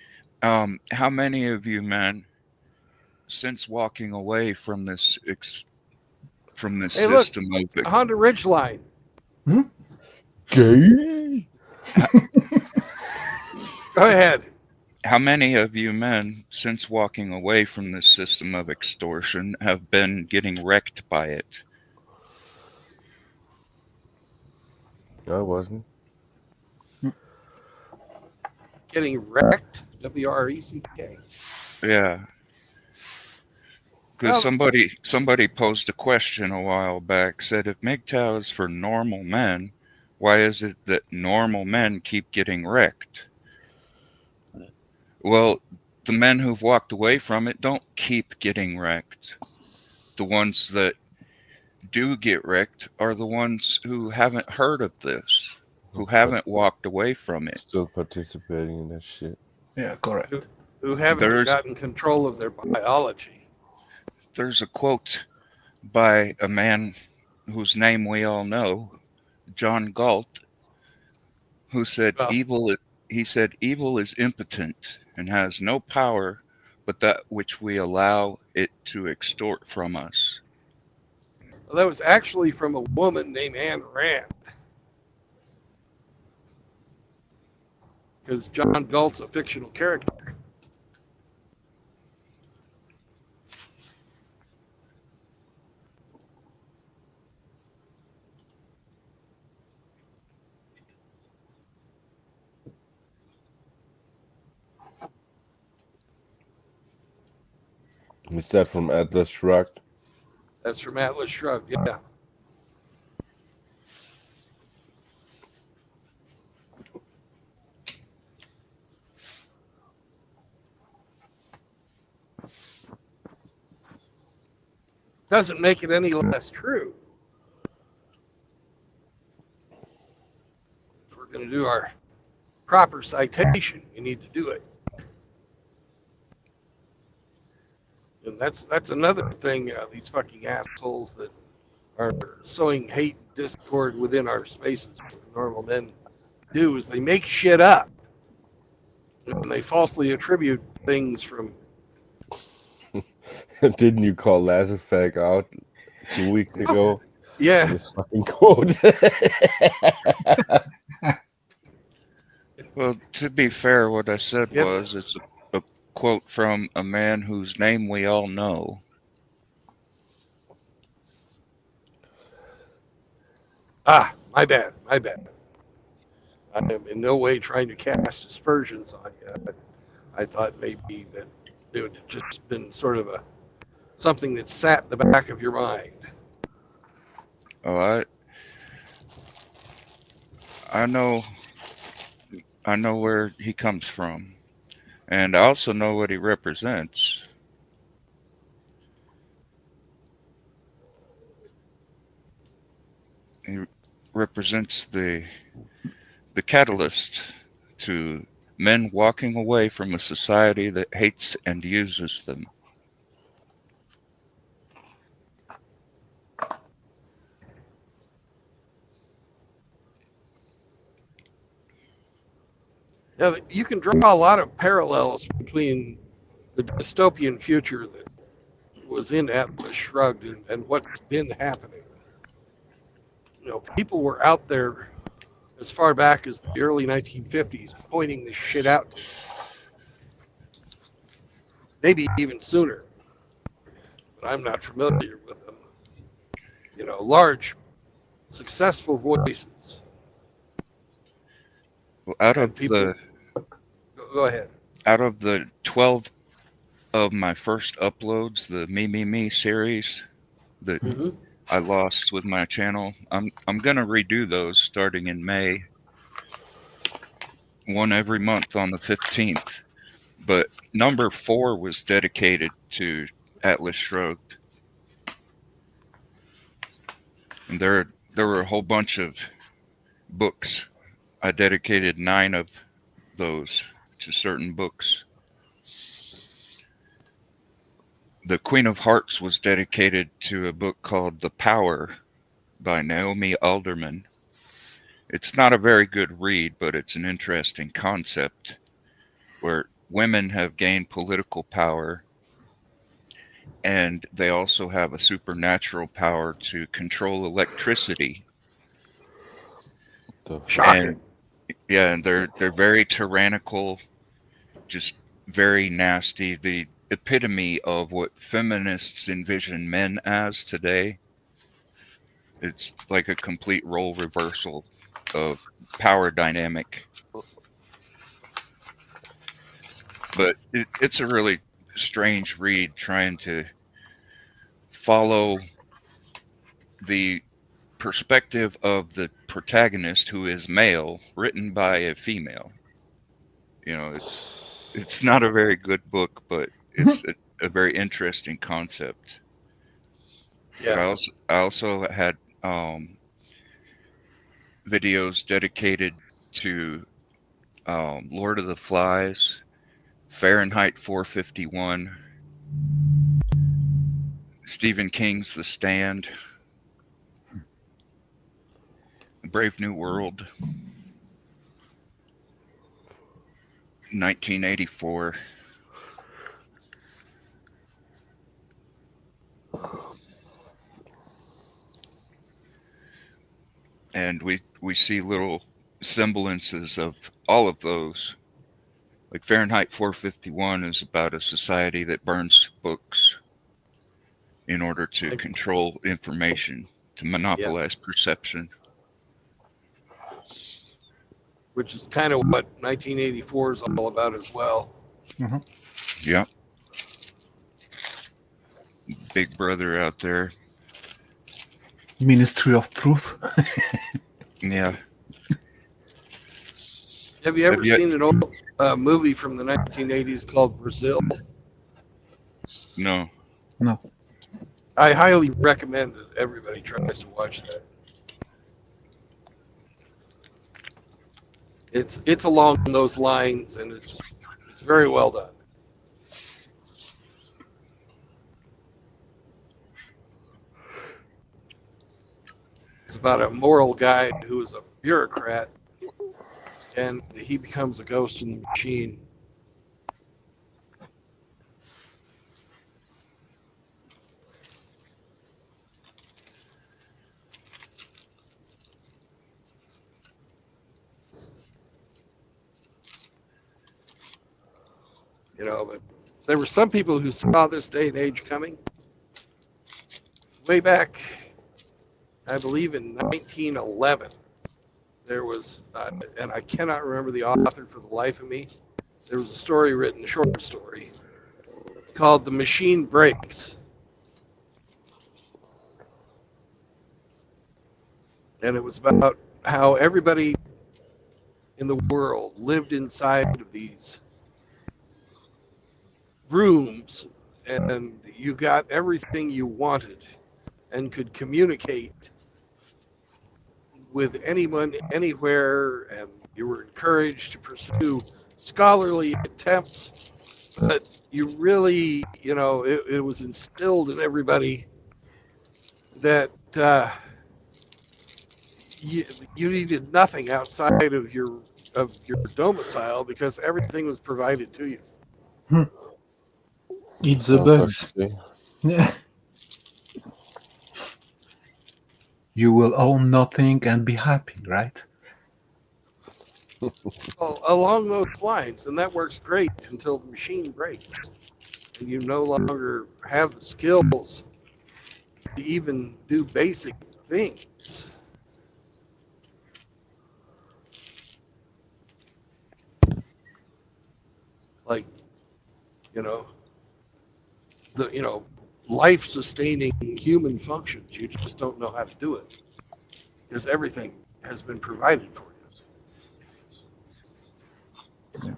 how many of you men, since walking away from this
Hey, look,
system of
Honda Ridgeline.
Gay?
Go ahead.
how many of you men, since walking away from this system of extortion, have been getting wrecked by it?
I wasn't.
Getting wrecked. WRECK.
Yeah. Because
Well-
somebody posed a question a while back, said if MGTOW is for normal men, why is it that normal men keep getting wrecked? Well, the men who've walked away from it don't keep getting wrecked. The ones that do get wrecked are the ones who haven't heard of this, who haven't walked away from it.
Still participating in that shit.
Yeah, correct.
Who haven't
There's-
gotten control of their biology.
there's a quote by a man whose name we all know, John Galt, who said
Well,
he said evil is impotent and has no power but that which we allow it to extort from us.
that was actually from a woman named Anne Rand. Because John Galt's a fictional character.
Is that from Atlas Shrugged?
That's from Atlas Shrugged, yeah. Doesn't make it any less true. If we're going to do our proper citation, we need to do it. And that's another thing these fucking assholes that are sowing hate and discord within our spaces, normal men, do is they make shit up. And they falsely attribute things from...
Didn't you call Lazarfag out 2 weeks ago?
Yeah.
This fucking quote.
Well, to be fair, what I said
Yes,
was it's a quote from a man whose name we all know.
Ah, my bad. I am in no way trying to cast aspersions on you, but I thought maybe that it would have just been sort of something that sat in the back of your mind.
Oh, I know where he comes from, and I also know what he represents. He represents the catalyst to men walking away from a society that hates and uses them.
Now, you can draw a lot of parallels between the dystopian future that was in Atlas Shrugged and what's been happening. You know, people were out there as far back as the early 1950s pointing this shit out to us. Maybe even sooner, but I'm not familiar with them. You know, large, successful voices.
Well, out
And
of
people... Go ahead.
Out of the 12 of my first uploads, the Me series that I lost with my channel, I'm gonna redo those starting in May. One every month on the 15th. But number 4 was dedicated to Atlas Shrugged. And there were a whole bunch of books. I dedicated 9 of those to certain books. The Queen of Hearts was dedicated to a book called The Power by Naomi Alderman. It's not a very good read, but it's an interesting concept where women have gained political power and they also have a supernatural power to control electricity.
Shocking.
And they're very tyrannical, just very nasty. The epitome of what feminists envision men as today. It's like a complete role reversal of power dynamic. But it's a really strange read trying to follow the perspective of the protagonist, who is male, written by a female. You know, it's not a very good book, but it's a very interesting concept.
Yeah.
I also had videos dedicated to Lord of the Flies, Fahrenheit 451, Stephen King's The Stand, Brave New World, 1984. And we see little semblances of all of those. Like Fahrenheit 451 is about a society that burns books in order to control information, to monopolize perception.
Which is kind of what 1984 is all about as well.
Yeah. Big Brother out there.
Ministry of Truth.
Yeah.
Have you ever seen an old movie from the 1980s called Brazil?
No.
No.
I highly recommend that everybody tries to watch that. It's along those lines, and it's very well done. It's about a moral guy who is a bureaucrat, and he becomes a ghost in the machine. You know, but there were some people who saw this day and age coming way back, I believe in 1911. There was, and I cannot remember the author for the life of me, there was a story written, a short story, called The Machine Breaks. And it was about how everybody in the world lived inside of these rooms, and you got everything you wanted and could communicate with anyone, anywhere, and you were encouraged to pursue scholarly attempts, but you really, you know, it was instilled in everybody that you needed nothing outside of your domicile because everything was provided to you.
It's the best. Yeah. You will own nothing and be happy, right?
Well, along those lines, and that works great until the machine breaks and you no longer have the skills to even do basic things. Like, life-sustaining human functions. You just don't know how to do it because everything has been provided for you.
Yeah.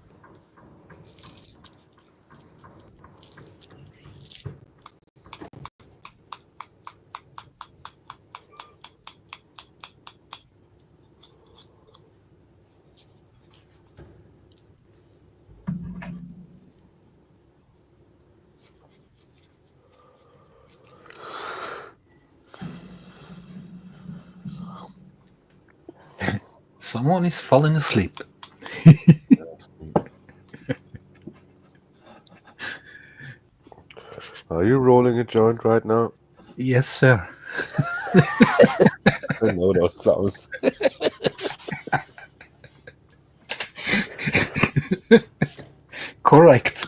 Someone is falling asleep.
Are you rolling a joint right now?
Yes, sir.
I know those sounds.
Correct.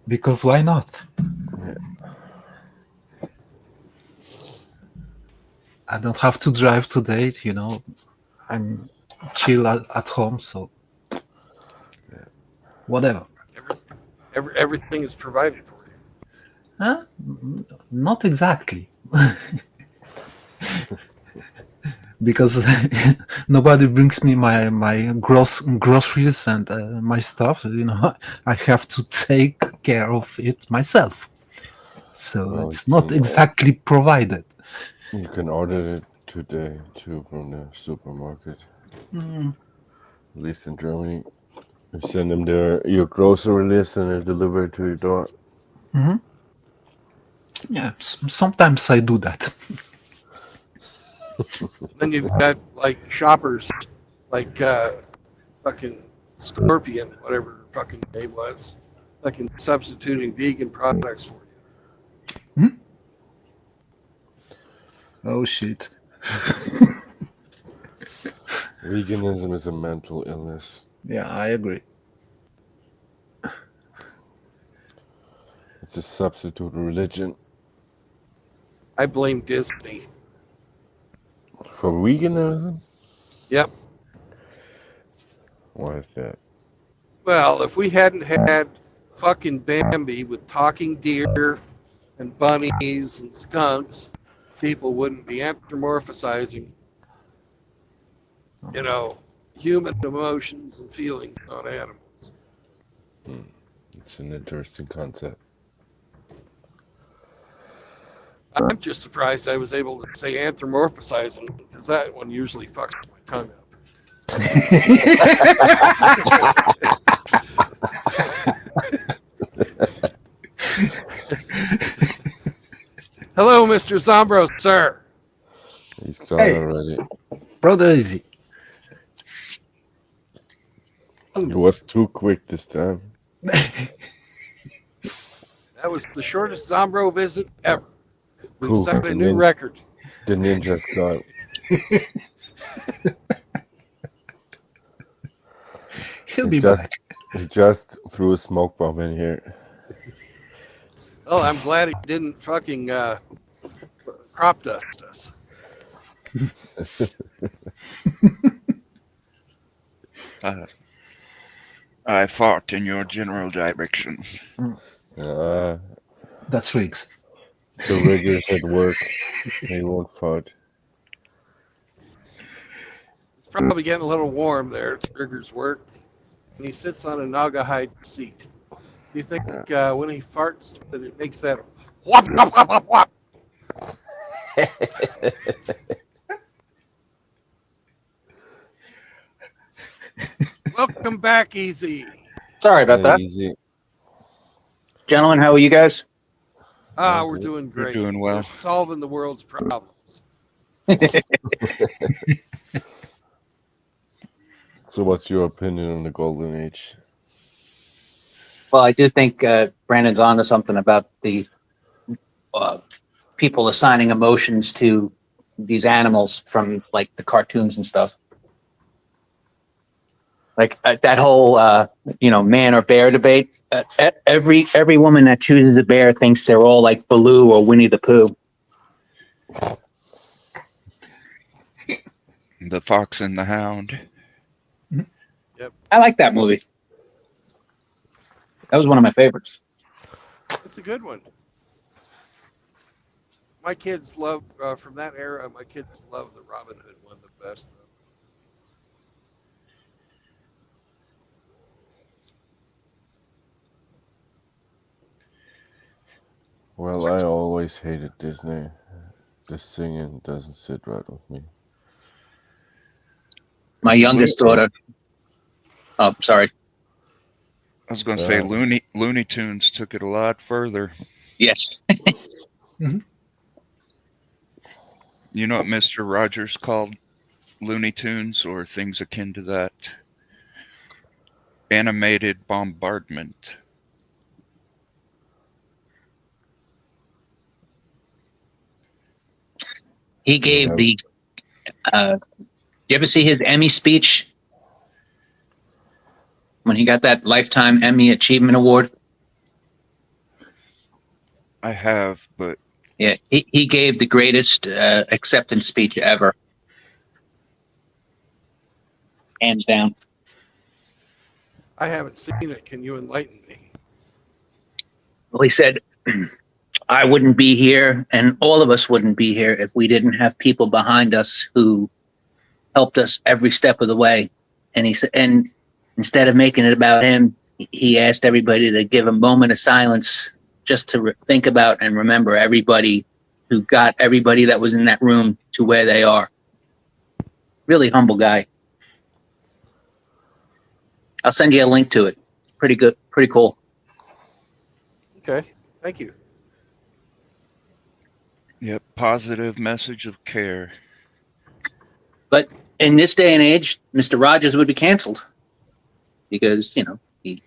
Because why not? I don't have to drive today, I'm chill at home, so whatever.
Everything is provided for you.
Huh? Not exactly. Because nobody brings me my groceries and my stuff. I have to take care of it myself. So
Well,
it's not exactly provided.
You can order it today too from the supermarket. At least in Germany. You send them your grocery list and they deliver it to your door.
Hmm. Yeah, sometimes I do that.
Then you've got like shoppers, like fucking Scorpion, whatever her fucking name was, fucking substituting vegan products for you.
Oh shit.
Veganism is a mental illness.
Yeah, I agree.
It's a substitute religion.
I blame Disney.
For veganism?
Yep.
Why is that?
Well, if we hadn't had fucking Bambi with talking deer and bunnies and skunks, people wouldn't be anthropomorphizing, human emotions and feelings on animals.
It's an interesting concept.
I'm just surprised I was able to say anthropomorphizing, because that one usually fucks my tongue up. Hello, Mr. Zombro, sir.
He's gone
Hey.
already.
Brother Easy.
It was too quick this time.
That was the shortest Zombro visit ever. We've
Poof,
set a
the
new
ninja.
record.
The ninja's gone.
He'll
He
be
just,
back.
he just threw a smoke bomb in here.
Oh, I'm glad he didn't fucking crop dust us.
I fought in your general direction.
That's Riggs.
The riggers at work. They won't fight.
It's probably getting a little warm there at Trigger's work. And he sits on a Naugahyde seat. Do you think when he farts that it makes that whop, whop, whop, whop, whop? Welcome back, Easy.
Sorry about that.
Easy.
Gentlemen, how are you guys?
We're doing
We're
great.
doing well.
We're solving the world's problems.
So what's your opinion on the Golden Age?
Well, I do think Brandon's onto something about the people assigning emotions to these animals from like the cartoons and stuff. Like that whole man or bear debate. Every woman that chooses a bear thinks they're all like Baloo or Winnie the Pooh.
The Fox and the Hound.
I like that movie. That was one of my favorites.
It's a good one. My kids love, from that era, my kids love the Robin Hood one the best, though.
Well, I always hated Disney. The singing doesn't sit right with me.
My youngest daughter. Oh, sorry.
I was going to say
Yeah.
Looney Tunes took it a lot further.
Yes.
You know what Mr. Rogers called Looney Tunes or things akin to that? Animated bombardment.
He gave
Yeah.
the. You ever see his Emmy speech when he got that Lifetime Emmy Achievement Award?
I have, but
Yeah, he gave the greatest acceptance speech ever, hands down.
I haven't seen it. Can you enlighten me?
Well, he said, "I wouldn't be here, and all of us wouldn't be here if we didn't have people behind us who helped us every step of the way." And he said, and instead of making it about him, he asked everybody to give a moment of silence just to think about and remember everybody who got everybody that was in that room to where they are. Really humble guy. I'll send you a link to it. Pretty good, pretty cool.
Okay, thank you.
Yep, positive message of care.
But in this day and age, Mr. Rogers would be canceled because, you know, he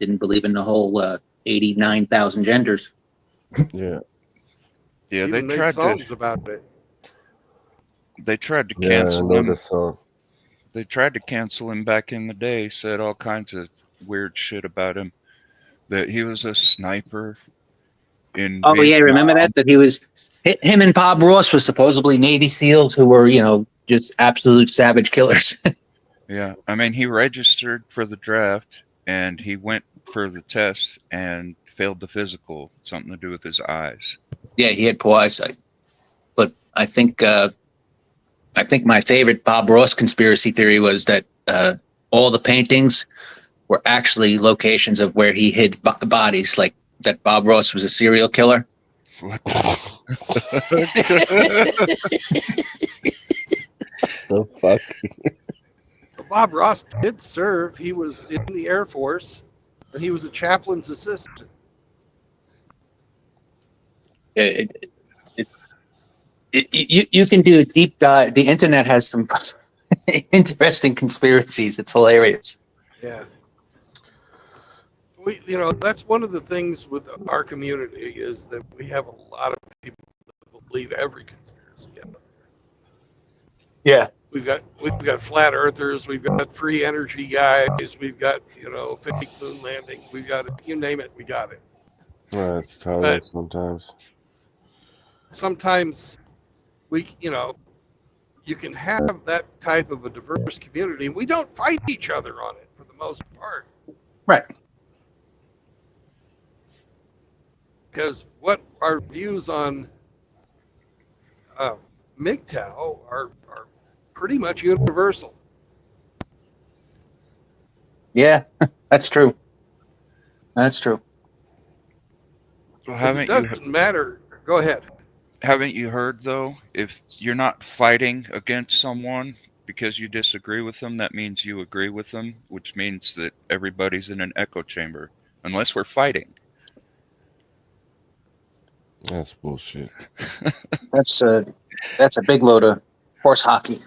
didn't believe in the whole 89,000 genders.
Yeah.
Yeah,
Even made songs about it.
they tried to
Yeah, I
cancel
know
him.
the song.
They tried to cancel him back in the day, said all kinds of weird shit about him. That he was a sniper in
Oh yeah, remember
Vietnam.
that he was him and Bob Ross were supposedly Navy SEALs who were, you know, just absolute savage killers.
Yeah, I mean, he registered for the draft and he went for the test and failed the physical, something to do with his eyes.
Yeah, he had poor eyesight. But I think my favorite Bob Ross conspiracy theory was that all the paintings were actually locations of where he hid bodies, like that Bob Ross was a serial killer.
What
The fuck?
Bob Ross did serve. He was in the Air Force, and he was a chaplain's assistant.
You can do a deep dive. The internet has some interesting conspiracies. It's hilarious.
Yeah. That's one of the things with our community is that we have a lot of people that believe every conspiracy out there.
Yeah.
We've got flat earthers, we've got free energy guys, we've got, fake moon landing, we've got it, you name it, we got it.
Well, it's tiring
But-
sometimes.
Sometimes you can have that type of a diverse community and we don't fight each other on it for the most part.
Right.
Because what our views on MGTOW are pretty much universal.
Yeah, that's true. That's true.
Well,
'Cause it doesn't matter. Go ahead.
haven't you heard though? If you're not fighting against someone because you disagree with them, that means you agree with them, which means that everybody's in an echo chamber, unless we're fighting.
That's bullshit.
That's a big load of horse hockey,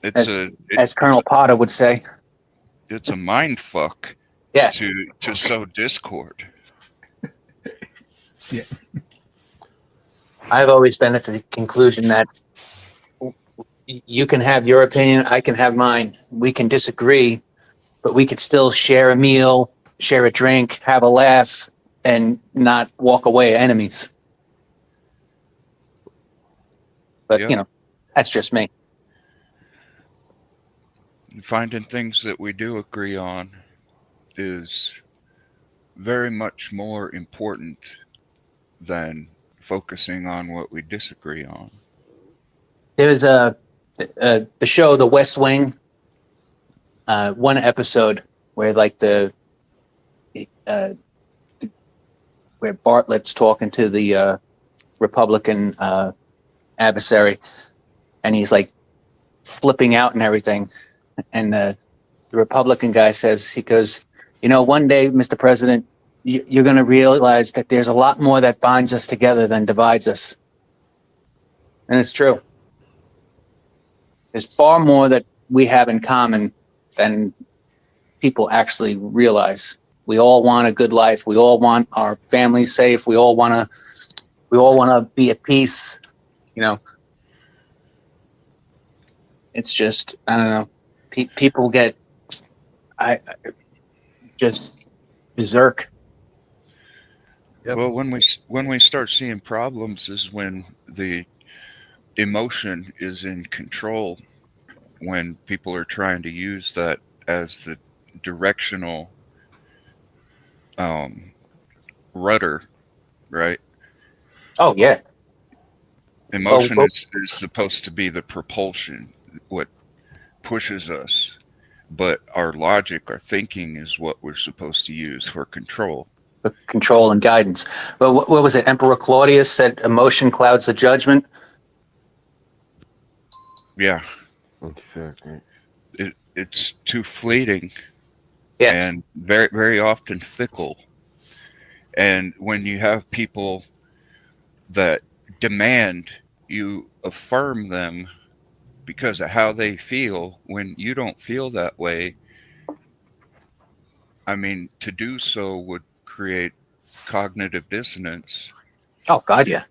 as Colonel Potter would say.
It's a mind fuck
Yeah.
to sow discord.
I've always been at the conclusion that you can have your opinion, I can have mine. We can disagree, but we could still share a meal, share a drink, have a laugh, and not walk away enemies. But,
Yeah.
that's just me.
Finding things that we do agree on is very much more important than focusing on what we disagree on.
There was the show The West Wing, one episode where where Bartlett's talking to the Republican adversary, and he's like flipping out and everything, and the Republican guy says, he goes, one day, Mr. President, you're going to realize that there's a lot more that binds us together than divides us. And it's true. There's far more that we have in common than people actually realize. We all want a good life. We all want our families safe. We all want to be at peace. It's just, I don't know. People get just berserk.
Yep.
Well, when we start seeing problems is when the emotion is in control, when people are trying to use that as the directional rudder, right?
Oh yeah.
Emotion
well-
is supposed to be the propulsion, what pushes us, but our logic, our thinking is what we're supposed to use for control.
Control and guidance. But what was it? Emperor Claudius said emotion clouds the judgment.
Yeah,
Exactly.
it's too fleeting
Yes.
and very, very often fickle. And when you have people that demand you affirm them because of how they feel when you don't feel that way, I mean, to do so would create cognitive dissonance.
Oh God, yeah.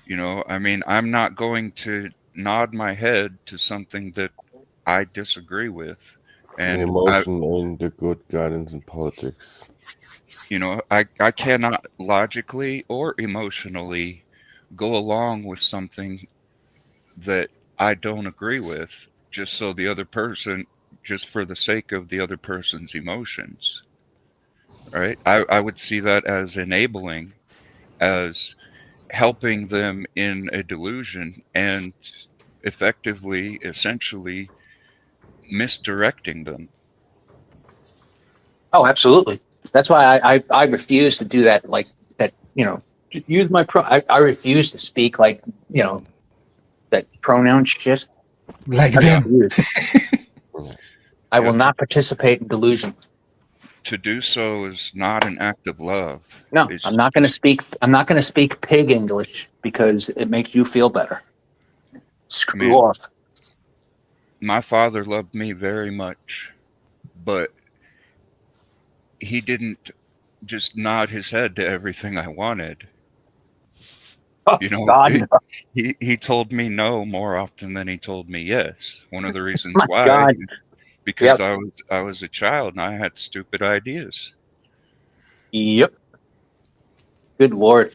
You know, I mean, I'm not going to nod my head to something that I disagree with. And
Emotion ain't the good guidance in politics.
you know, I cannot logically or emotionally go along with something that I don't agree with just so the other person, just for the sake of the other person's emotions. Right? I would see that as enabling, as helping them in a delusion and effectively, essentially misdirecting them.
Oh, absolutely. That's why I refuse to do that. Like that, use my I refuse to speak like, that pronoun shit.
Like
I
them.
refuse. I will not participate in delusion.
To do so is not an act of love.
No,
It's
I'm not going to speak. I'm not going to speak pig English because it makes you feel better. Screw
Man.
off.
My father loved me very much, but he didn't just nod his head to everything I wanted.
Oh,
You know,
God, no.
he told me no more often than he told me yes. One of the reasons
My
why
God.
because
Yep.
I was a child and I had stupid ideas.
Yep. Good Lord.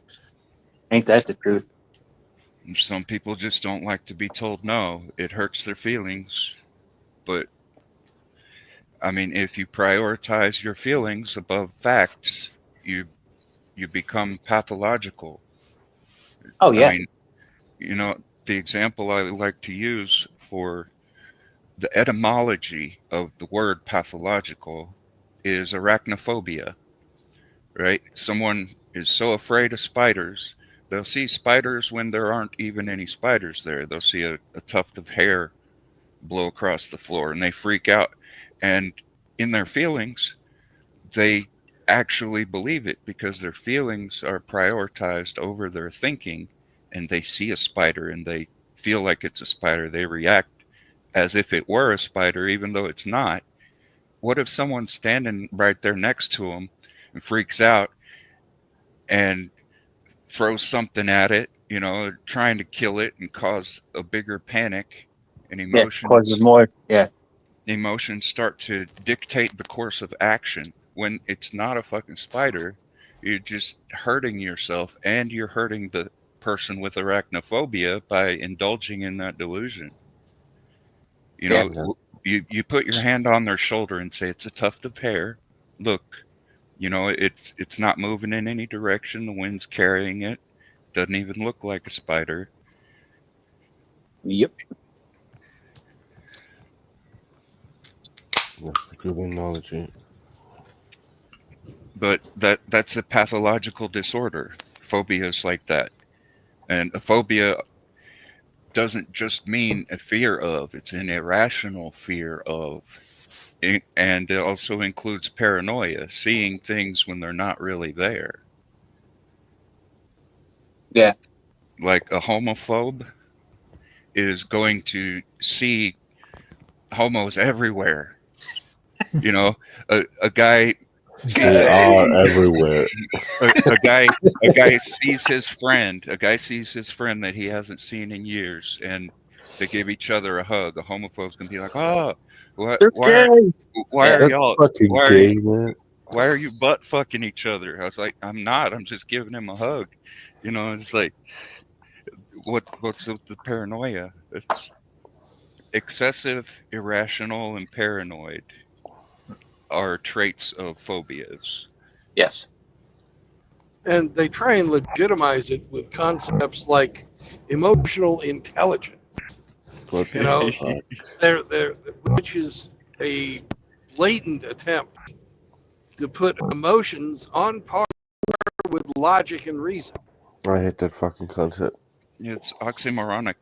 Ain't that the truth?
And some people just don't like to be told no. It hurts their feelings. But I mean, if you prioritize your feelings above facts, you become pathological.
Oh,
I
yeah.
mean, you know, the example I like to use for the etymology of the word pathological is arachnophobia, right? Someone is so afraid of spiders, they'll see spiders when there aren't even any spiders there. They'll see a tuft of hair blow across the floor and they freak out. And in their feelings, they actually believe it because their feelings are prioritized over their thinking, and they see a spider and they feel like it's a spider. They react as if it were a spider, even though it's not. What if someone's standing right there next to them and freaks out and throws something at it, you know, trying to kill it and cause a bigger panic, and
Yeah. Causes more. Yeah.
emotions start to dictate the course of action when it's not a fucking spider. You're just hurting yourself and you're hurting the person with arachnophobia by indulging in that delusion. You
Yeah.
know, you put your hand on their shoulder and say, it's a tuft of hair. Look, you know, it's not moving in any direction. The wind's carrying it. Doesn't even look like a spider.
Yep.
That's a good analogy.
But that's a pathological disorder. Phobia is like that. And a phobia doesn't just mean a fear of, it's an irrational fear of. And it also includes paranoia, seeing things when they're not really there.
Yeah.
Like a homophobe is going to see homos everywhere. You know, a guy
They are everywhere.
a guy sees his friend that he hasn't seen in years, and they give each other a hug. A homophobe's gonna be like, oh, why
Okay.
are
That's
y'all
fucking gay, man.
why are you butt fucking each other? I was like, I'm not, I'm just giving him a hug. You know, it's like what's with the paranoia? It's excessive, irrational, and paranoid are traits of phobias.
Yes.
And they try and legitimize it with concepts like emotional intelligence.
What
You know,
the fuck?
they're which is a blatant attempt to put emotions on par with logic and reason.
I hate that fucking concept.
It's oxymoronic.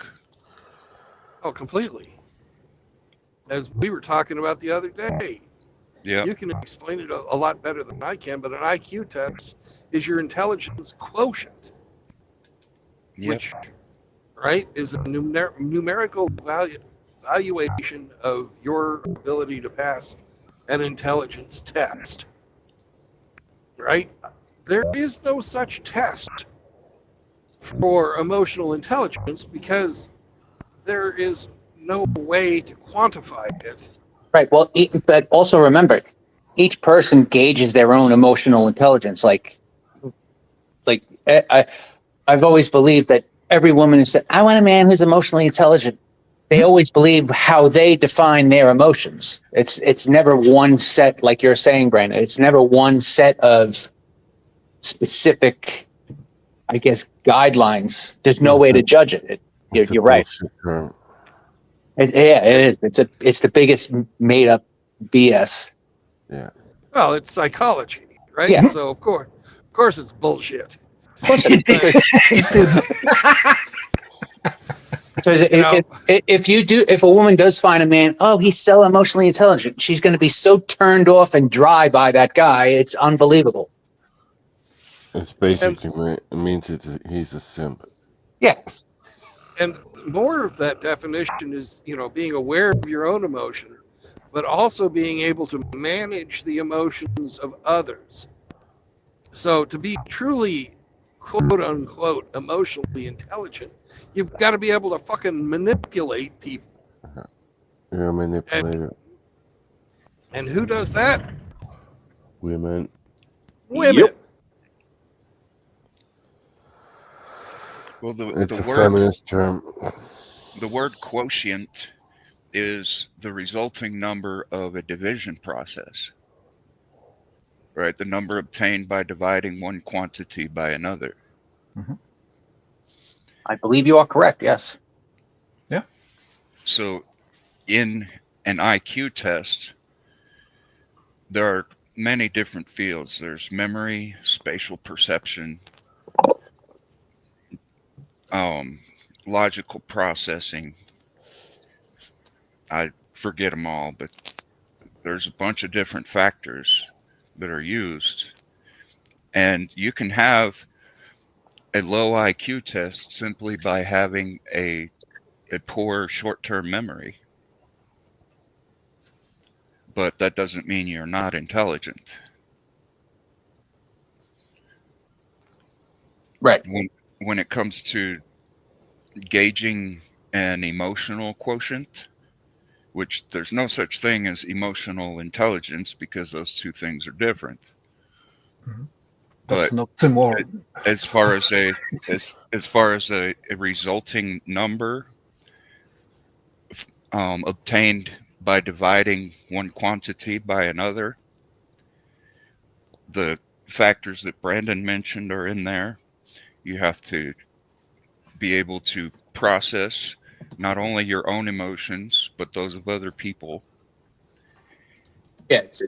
Oh, completely. As we were talking about the other day,
Yeah.
You can explain it a lot better than I can, but an IQ test is your intelligence quotient,
Yep.
which, right, is a numerical valuation of your ability to pass an intelligence test, right? There is no such test for emotional intelligence because there is no way to quantify it.
Right. Well, but also remember, each person gauges their own emotional intelligence. I've always believed that every woman who said, "I want a man who's emotionally intelligent," they always believe how they define their emotions. It's never one set, like you're saying, Brandon. It's never one set of specific, I guess, guidelines. There's no way to judge it.
It's a
You're right.
bullshit term.
Yeah, it is. It's the biggest made up BS.
Yeah.
Well, it's psychology, right?
Yeah.
So of course it's bullshit.
Of course, it is.
It is.
So
know-
if a woman does find a man, oh, he's so emotionally intelligent, she's going to be so turned off and dry by that guy. It's unbelievable.
It's basically it means he's a simp.
Yeah.
And more of that definition is, being aware of your own emotion, but also being able to manage the emotions of others. So to be truly, quote unquote, emotionally intelligent, you've got to be able to fucking manipulate people.
You're a manipulator.
And who does that?
Women.
Women.
Yep.
Well,
It's
the
a
word
feminist term.
the word quotient is the resulting number of a division process. Right, the number obtained by dividing one quantity by another.
I believe you are correct. Yes.
So, in an IQ test, there are many different fields. There's memory, spatial perception, logical processing. I forget them all, but there's a bunch of different factors that are used. And you can have a low IQ test simply by having a poor short-term memory. But that doesn't mean you're not intelligent.
Right.
When it comes to gauging an emotional quotient, which there's no such thing as emotional intelligence because those two things are different.
That's
But
not tomorrow.
as far as a resulting number obtained by dividing one quantity by another, the factors that Brandon mentioned are in there. You have to be able to process not only your own emotions but those of other people.
Yeah. It's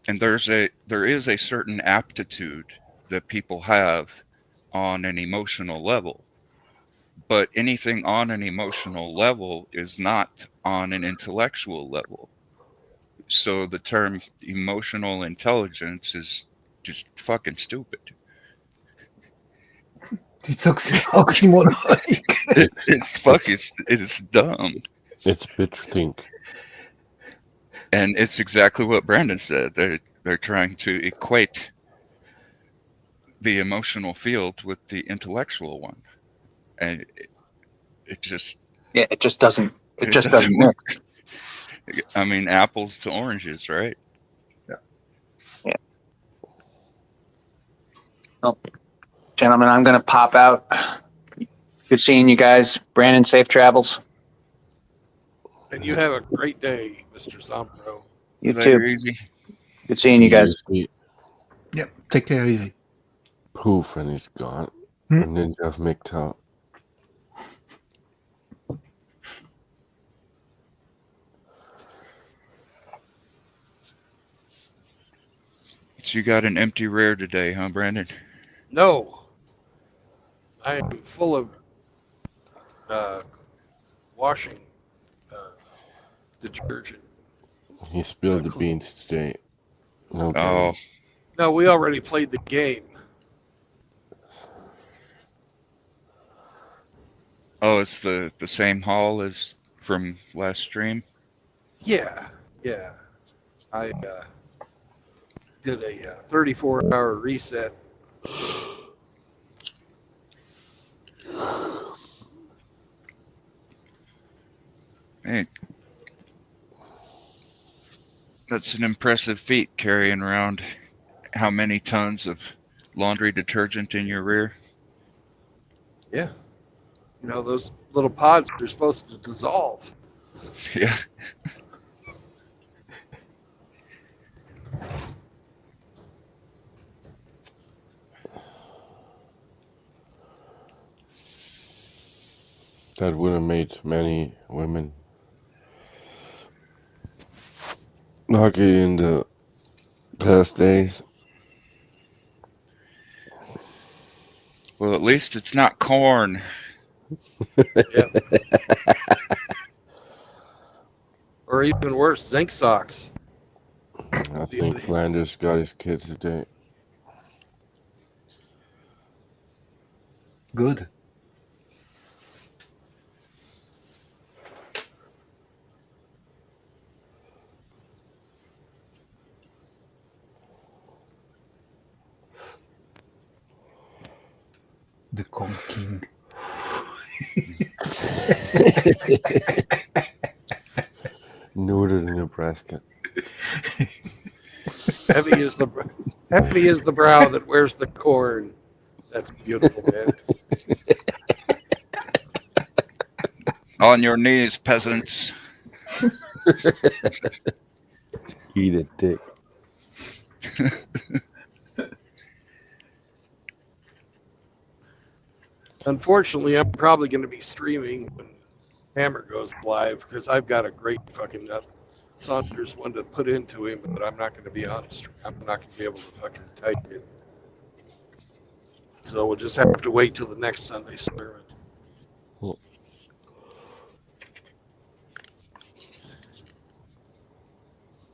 And there is a certain aptitude that people have on an emotional level. But anything on an emotional level is not on an intellectual level. So the term emotional intelligence is just fucking stupid.
It's oxymoronic.
It's dumb.
It's bitch think.
And it's exactly what Brandon said. They're trying to equate the emotional field with the intellectual one. And it just
it just doesn't. It just
doesn't
doesn't mix.
I mean, apples to oranges, right?
Well, gentlemen, I'm going to pop out. Good seeing you guys. Brandon, safe travels.
And you have a great day, Mr. Sombro.
You
Later,
too.
easy.
Good seeing you guys.
Seriously,
Yep. Take care easy.
poof, and he's gone.
Hmm.
And then just MGTOW.
So you got an empty rear today, huh, Brandon?
No, I am full of washing detergent.
He spilled the beans today. No
Oh,
kidding.
No, we already played the game.
oh, it's the same hall as from last stream.
Yeah, yeah. I did a 34-hour reset.
Hey, that's an impressive feat, carrying around how many tons of laundry detergent in your rear.
Yeah. You know, those little pods are supposed to dissolve.
Yeah.
That would have made many women lucky in the past days.
Well, at least it's not corn.
Yeah. Or even worse, zinc socks.
I think Flanders got his kids today.
Good. The Corn King.
Northern Nebraska.
Heavy is the brow that wears the corn. That's beautiful, man.
On your knees, peasants.
Eat a dick.
Unfortunately, I'm probably going to be streaming when Hammer goes live because I've got a great fucking Saunders one to put into him, but I'm not going to be on stream. I'm not going to be able to fucking type it. So we'll just have to wait till the next Sunday sermon.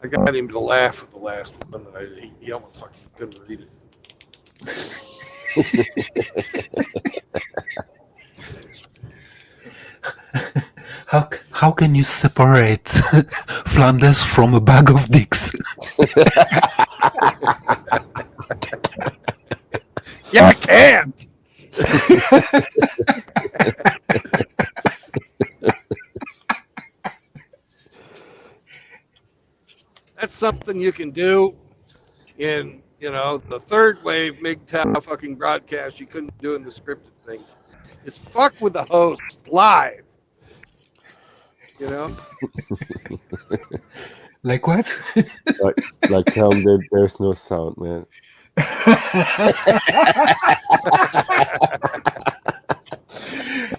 I got him to laugh with the last one that he almost fucking couldn't read it.
How can you separate Flanders from a bag of dicks?
Yeah, I can't. That's something you can do in, the third wave MGTOW fucking broadcast you couldn't do in the scripted things. It's fuck with the host live.
Like what?
Like tell them that there's no sound, man.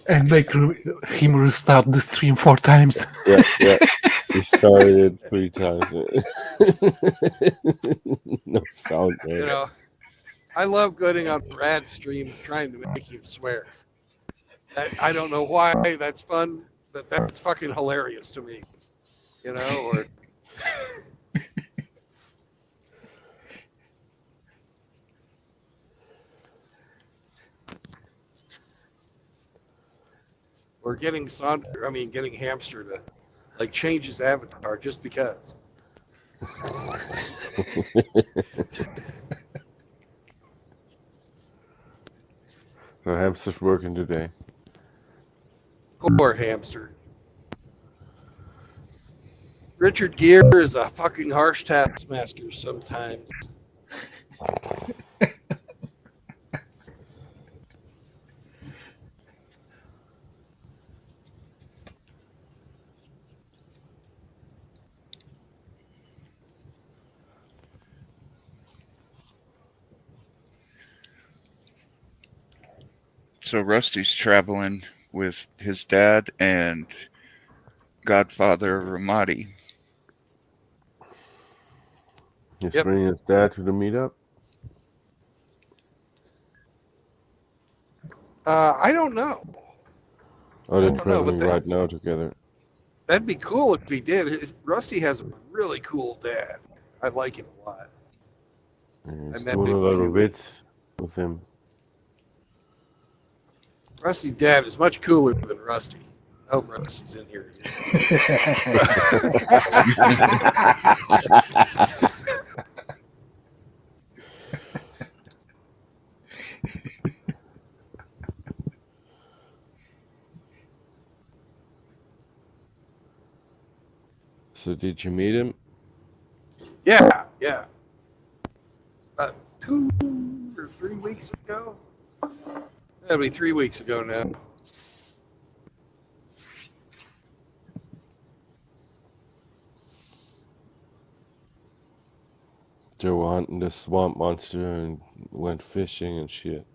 And make him restart the stream 4 times.
Yeah. We started it 3 times. No sound, man.
I love going on Brad stream trying to make him swear. I don't know why that's fun, but that's fucking hilarious to me. Or or getting Hamster to change his avatar just because.
So Hamster's working today.
Poor Hamster. Richard Gere is a fucking harsh taskmaster sometimes.
So Rusty's traveling with his dad and godfather Ramadi.
He's
Yep.
bringing his dad to the meetup.
I don't know.
Oh, they're
I don't know, but
traveling right now together.
That'd be cool if he did. Rusty has a really cool dad. I like him a lot.
He's
met
doing
him
a
a
lot
few
of bits with him.
Rusty's dad is much cooler than Rusty. I hope Rusty's in here.
So did you meet him?
Yeah. About 2 or 3 weeks ago. That'll be 3 weeks ago now.
They were hunting the swamp monster and went fishing and shit.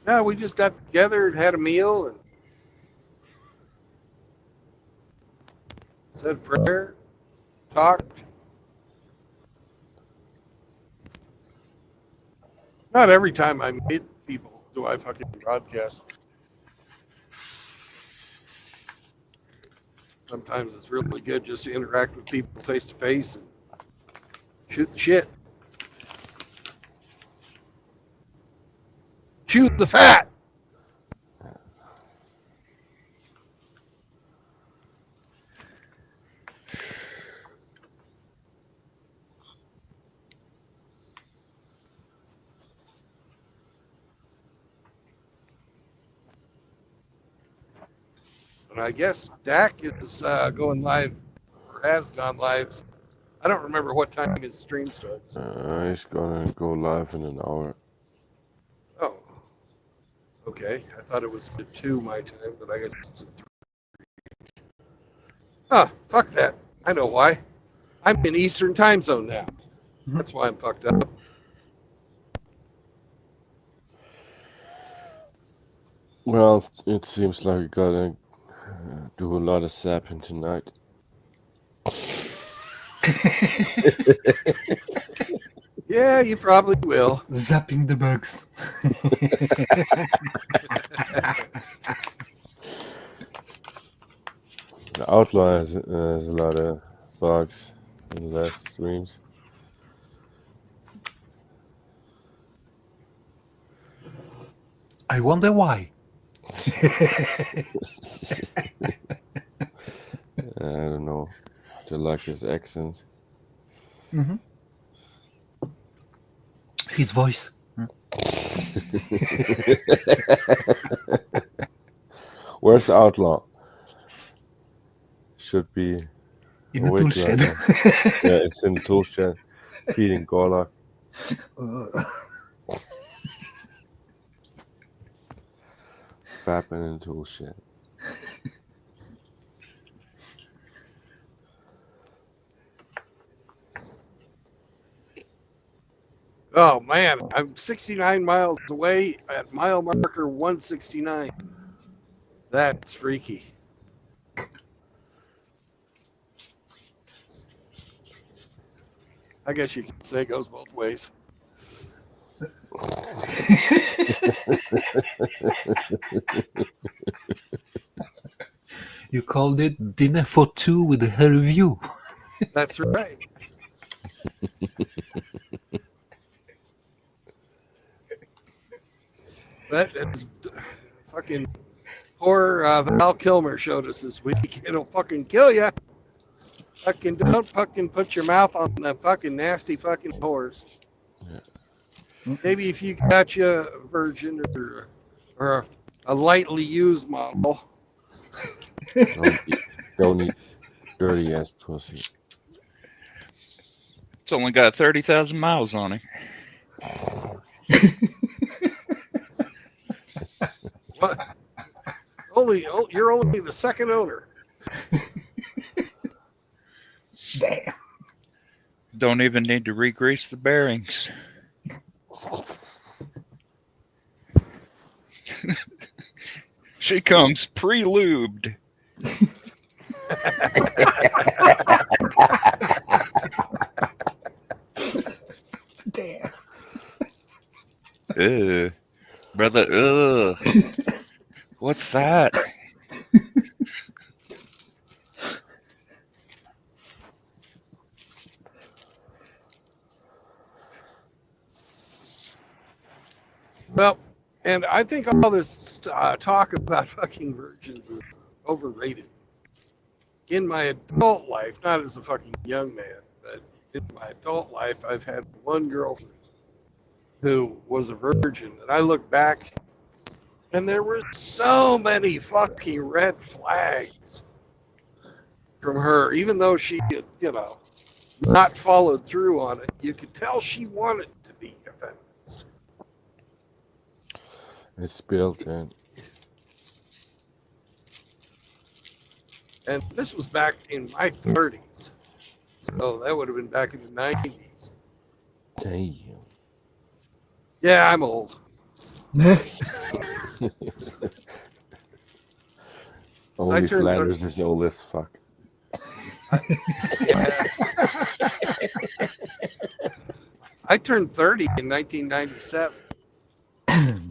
No, we just got together and had a meal and said a prayer, talked. Not every time I meet people do I fucking broadcast. Sometimes it's really good just to interact with people face to face and shoot the shit. Shoot the fat. And I guess Dak is going live, or has gone live. I don't remember what time his stream starts.
He's gonna go live in an hour.
Oh, okay. I thought it was at 2 my time, but I guess it was at 3. Oh, fuck that. I know why. I'm in Eastern time zone now. That's why I'm fucked up.
Well, it seems like we gotta do a lot of zapping tonight.
Yeah, you probably will.
Zapping the bugs.
The Outlaw has a lot of bugs in the last streams.
I wonder why.
I don't know. Do you like his accent?
Mm-hmm. His voice.
Where's the Outlaw? Should be
In the
awake
tool
right
shed.
now. Yeah, it's in the tool shed, feeding Gorlock. Fapping in the tool shed.
Oh, man. I'm 69 miles away at mile marker 169. That's freaky. I guess you can say it goes both ways.
You called it Dinner for Two with a hair review.
That's right. That is fucking poor Val Kilmer showed us this week. It'll fucking kill you. Fucking don't fucking put your mouth on the fucking nasty fucking horse.
Yeah.
Maybe if you catch a virgin or a lightly used model.
Don't eat dirty ass pussy.
It's only got 30,000 miles on it.
What? You're only the second owner.
Damn.
Don't even need to re-grease the bearings. She comes pre-lubed.
Damn.
Brother, What's that?
Well, and I think all this talk about fucking virgins is overrated. In my adult life, not as a fucking young man, but in my adult life, I've had one girlfriend who was a virgin, and I look back, and there were so many fucking red flags from her, even though she had, not followed through on it. You could tell she wanted to be a feminist.
It's built in.
And this was back in my 30s. So that would have been back in the 90s.
Damn.
Yeah, I'm old.
Only
turned
Flanders is old as fuck.
Yeah. I turned 30 in 1997.
Damn.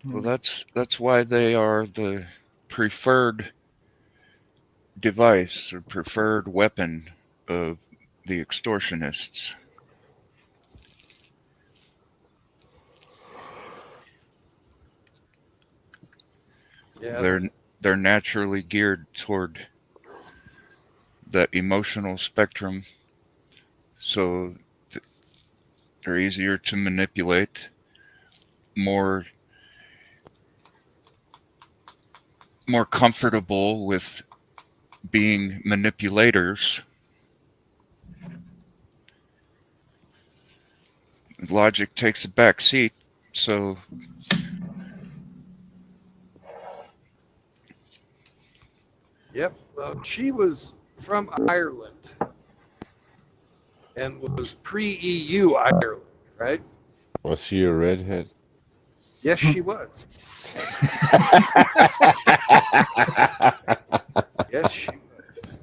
Well, that's why they are the preferred device or preferred weapon of the extortionists.
Yeah,
They're naturally geared toward that emotional spectrum, so they're easier to manipulate, more comfortable with being manipulators. Logic takes a back seat, so
yep. She was from Ireland and was pre-EU Ireland, right?
Was she a redhead?
Yes, she was. Yes, she was.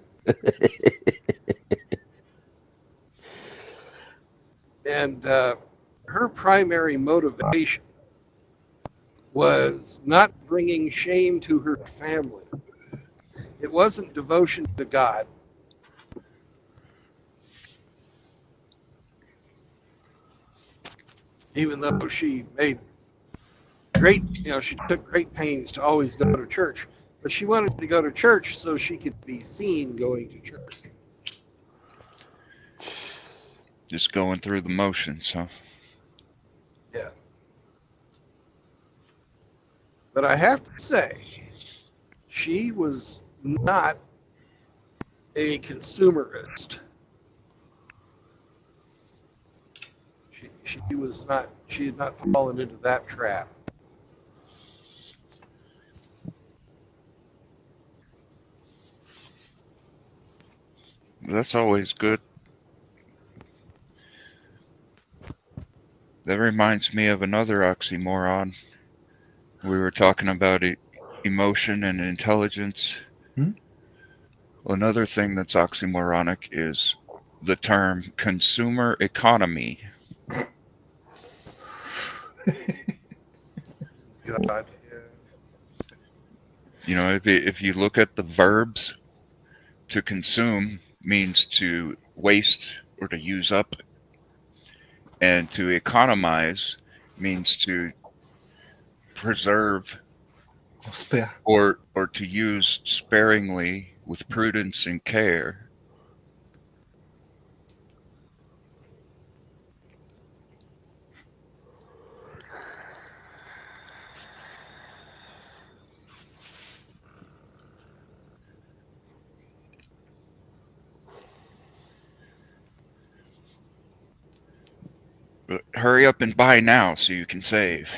And her primary motivation was not bringing shame to her family. It wasn't devotion to God. Even though she made she took great pains to always go to church, but she wanted to go to church so she could be seen going to church.
just going through the motions, huh?
Yeah. But I have to say, she was not a consumerist. She was not. She had not fallen into that trap.
That's always good. That reminds me of another oxymoron. We were talking about emotion and intelligence. Well, another thing that's oxymoronic is the term consumer economy.
God, yeah.
If you look at the verbs, to consume means to waste or to use up, and to economize means to preserve
Spare.
or to use sparingly with prudence and care. But hurry up and buy now so you can save.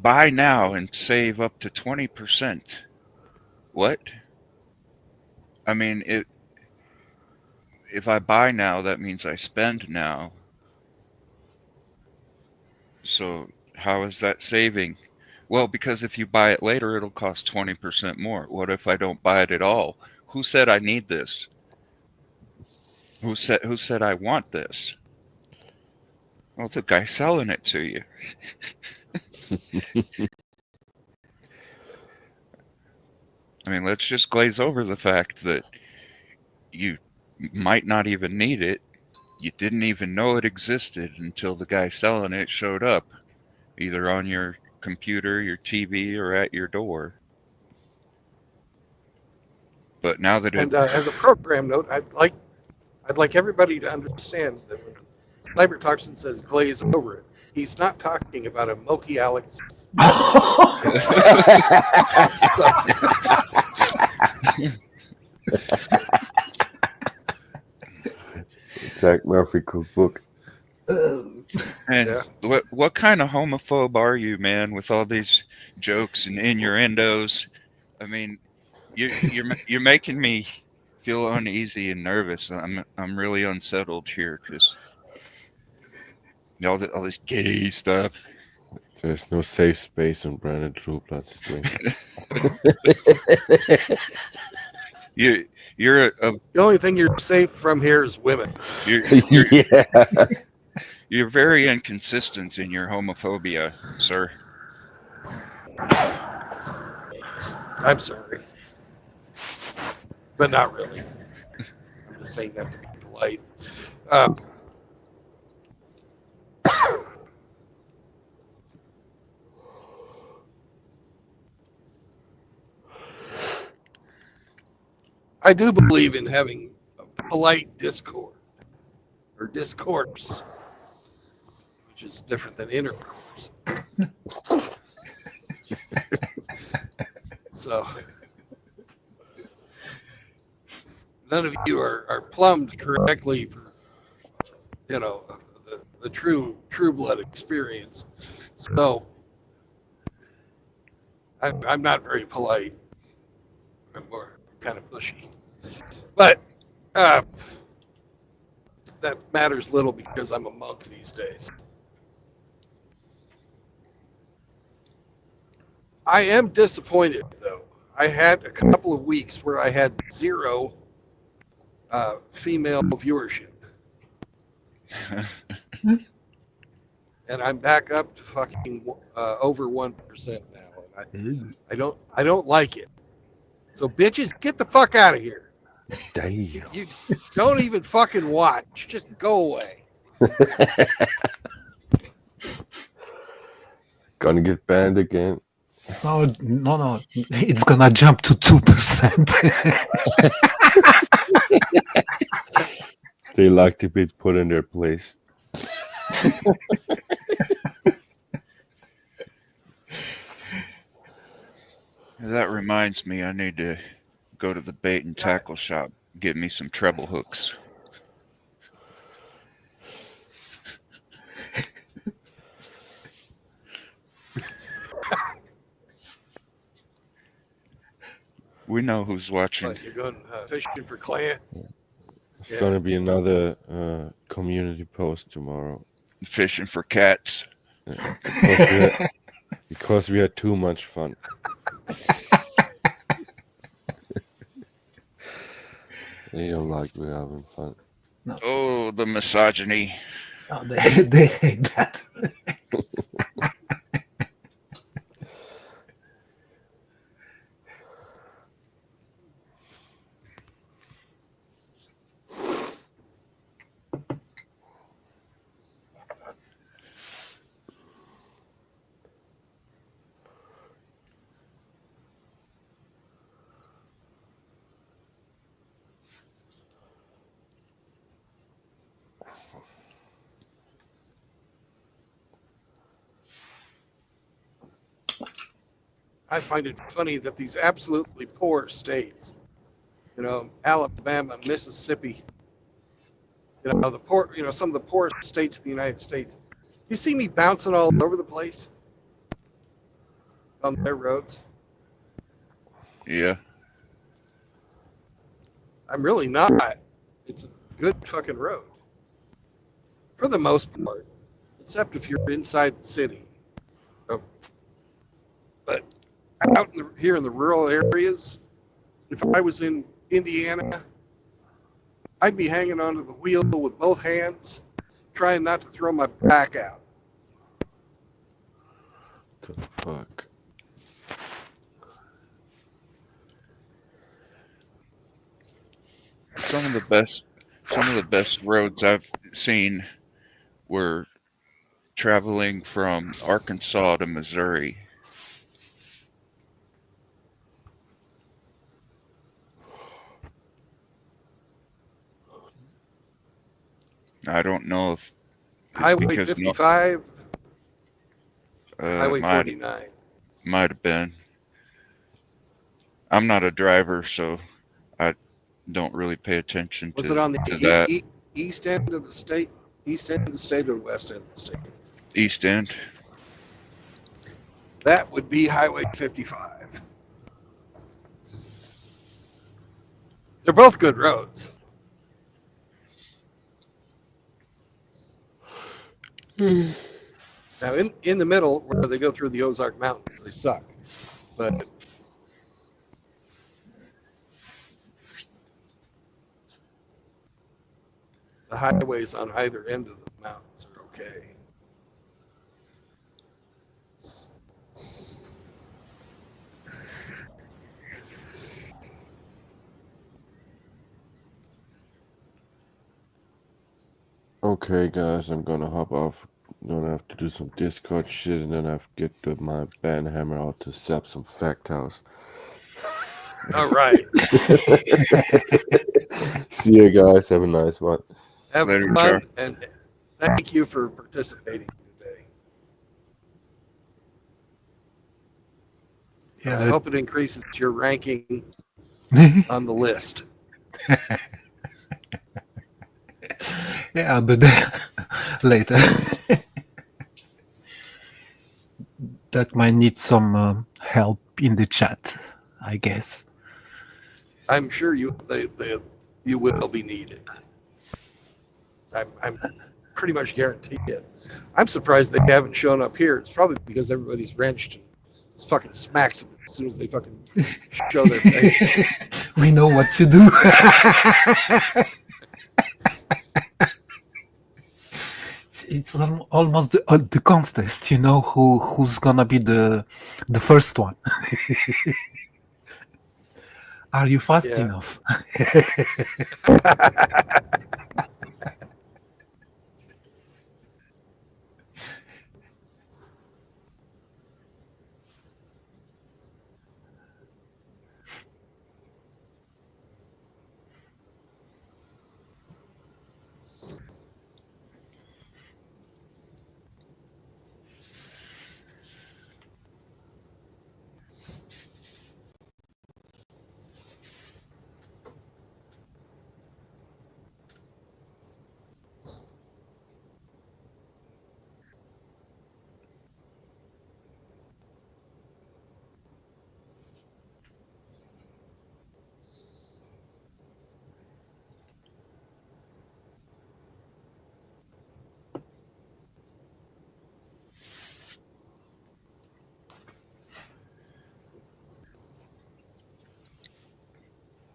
Buy now and save up to 20%. What? I mean, if I buy now, that means I spend now. So how is that saving? Well, because if you buy it later, it'll cost 20% more. What if I don't buy it at all? who said I need this? Who said I want this? Well, the guy selling it to you. I mean, let's just glaze over the fact that you might not even need it. You didn't even know it existed until the guy selling it showed up, either on your computer, your TV, or at your door. But now that
And as a program note, I'd like everybody to understand that when Cybertoxin says glaze over it, he's not talking about a Moki Alex stuff.
Jack Murphy cookbook.
And
Yeah.
what kind of homophobe are you, man, with all these jokes and innuendos? I mean, you're making me feel uneasy and nervous. I'm really unsettled here because all this gay stuff.
There's no safe space on Brandon Trueblood's stream.
You're a
The only thing you're safe from here is women.
Yeah.
You're very inconsistent in your homophobia, sir.
I'm sorry, but not really. I'm just saying that to be polite. I do believe in having a polite discord or discourse, which is different than intercourse. So none of you are plumbed correctly for, the true blood experience. So I'm not very polite. I'm more kind of pushy. But that matters little because I'm a monk these days. I am disappointed, though. I had a couple of weeks where I had 0 female viewership. And I'm back up to fucking over 1% now. And I don't like it. So bitches, get the fuck out of here.
Damn.
You don't even fucking watch. Just go away.
Gonna get banned again.
No. It's gonna jump to 2%.
They like to be put in their place.
That reminds me, I need to go to the bait and tackle shop, get me some treble hooks. We know who's watching.
Like you're going fishing for clan.
It's
Yeah.
gonna be another community post tomorrow.
Fishing for cats.
Because we had too much fun. They don't like we're having fun.
Oh, the misogyny.
Oh, they hate that.
I find it funny that these absolutely poor states, Alabama, Mississippi, the poor, some of the poorest states in the United States. You see me bouncing all over the place on their roads.
Yeah.
I'm really not. It's a good fucking road. For the most part. Except if you're inside the city. But out here in the rural areas, if I was in Indiana, I'd be hanging onto the wheel with both hands, trying not to throw my back out.
The fuck.
Some of the best roads I've seen were traveling from Arkansas to Missouri. I don't know if it's
Highway
because
55, Highway
might
49.
have been. I'm not a driver, so I don't really pay attention
Was
to
it on the
that.
east end of the state? East end of the state or west end of the state?
East End.
That would be Highway 55. They're both good roads. Now, in the middle, where they go through the Ozark Mountains, they suck. But the highways on either end of the mountains are okay.
Okay, guys, I'm gonna hop off. Gonna have to do some Discord shit, and then I have to get my band hammer out to zap some fact house.
All right.
See you guys. Have a nice one.
Have
Later,
fun,
Char.
and thank you for participating today. I
Yeah,
hope it increases your ranking on the list.
yeah, but later. That might need some help in the chat, I guess.
I'm sure you will be needed. I'm pretty much guarantee it. I'm surprised they haven't shown up here. It's probably because everybody's wrenched and just fucking smacks them as soon as they fucking show their face.
We know what to do. It's almost the contest, you know, who's gonna be the first one. Are you fast
Yeah.
enough?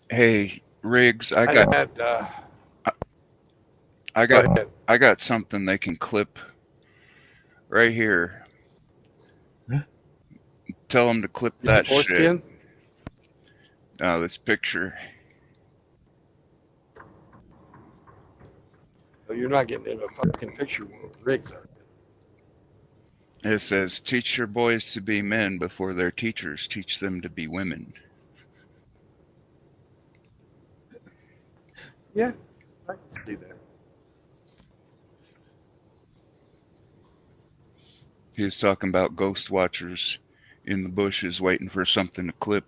Hey, Riggs, I
I
got
had,
I
go
got
ahead.
I got something they can clip right here.
Huh?
Tell them to clip that shit.
Foreskin?
Oh, this picture.
Oh, you're not getting in a fucking picture with rigs, are you?
It says, "Teach your boys to be men before their teachers teach them to be women."
Yeah, I can see that.
He was talking about ghost watchers in the bushes waiting for something to clip.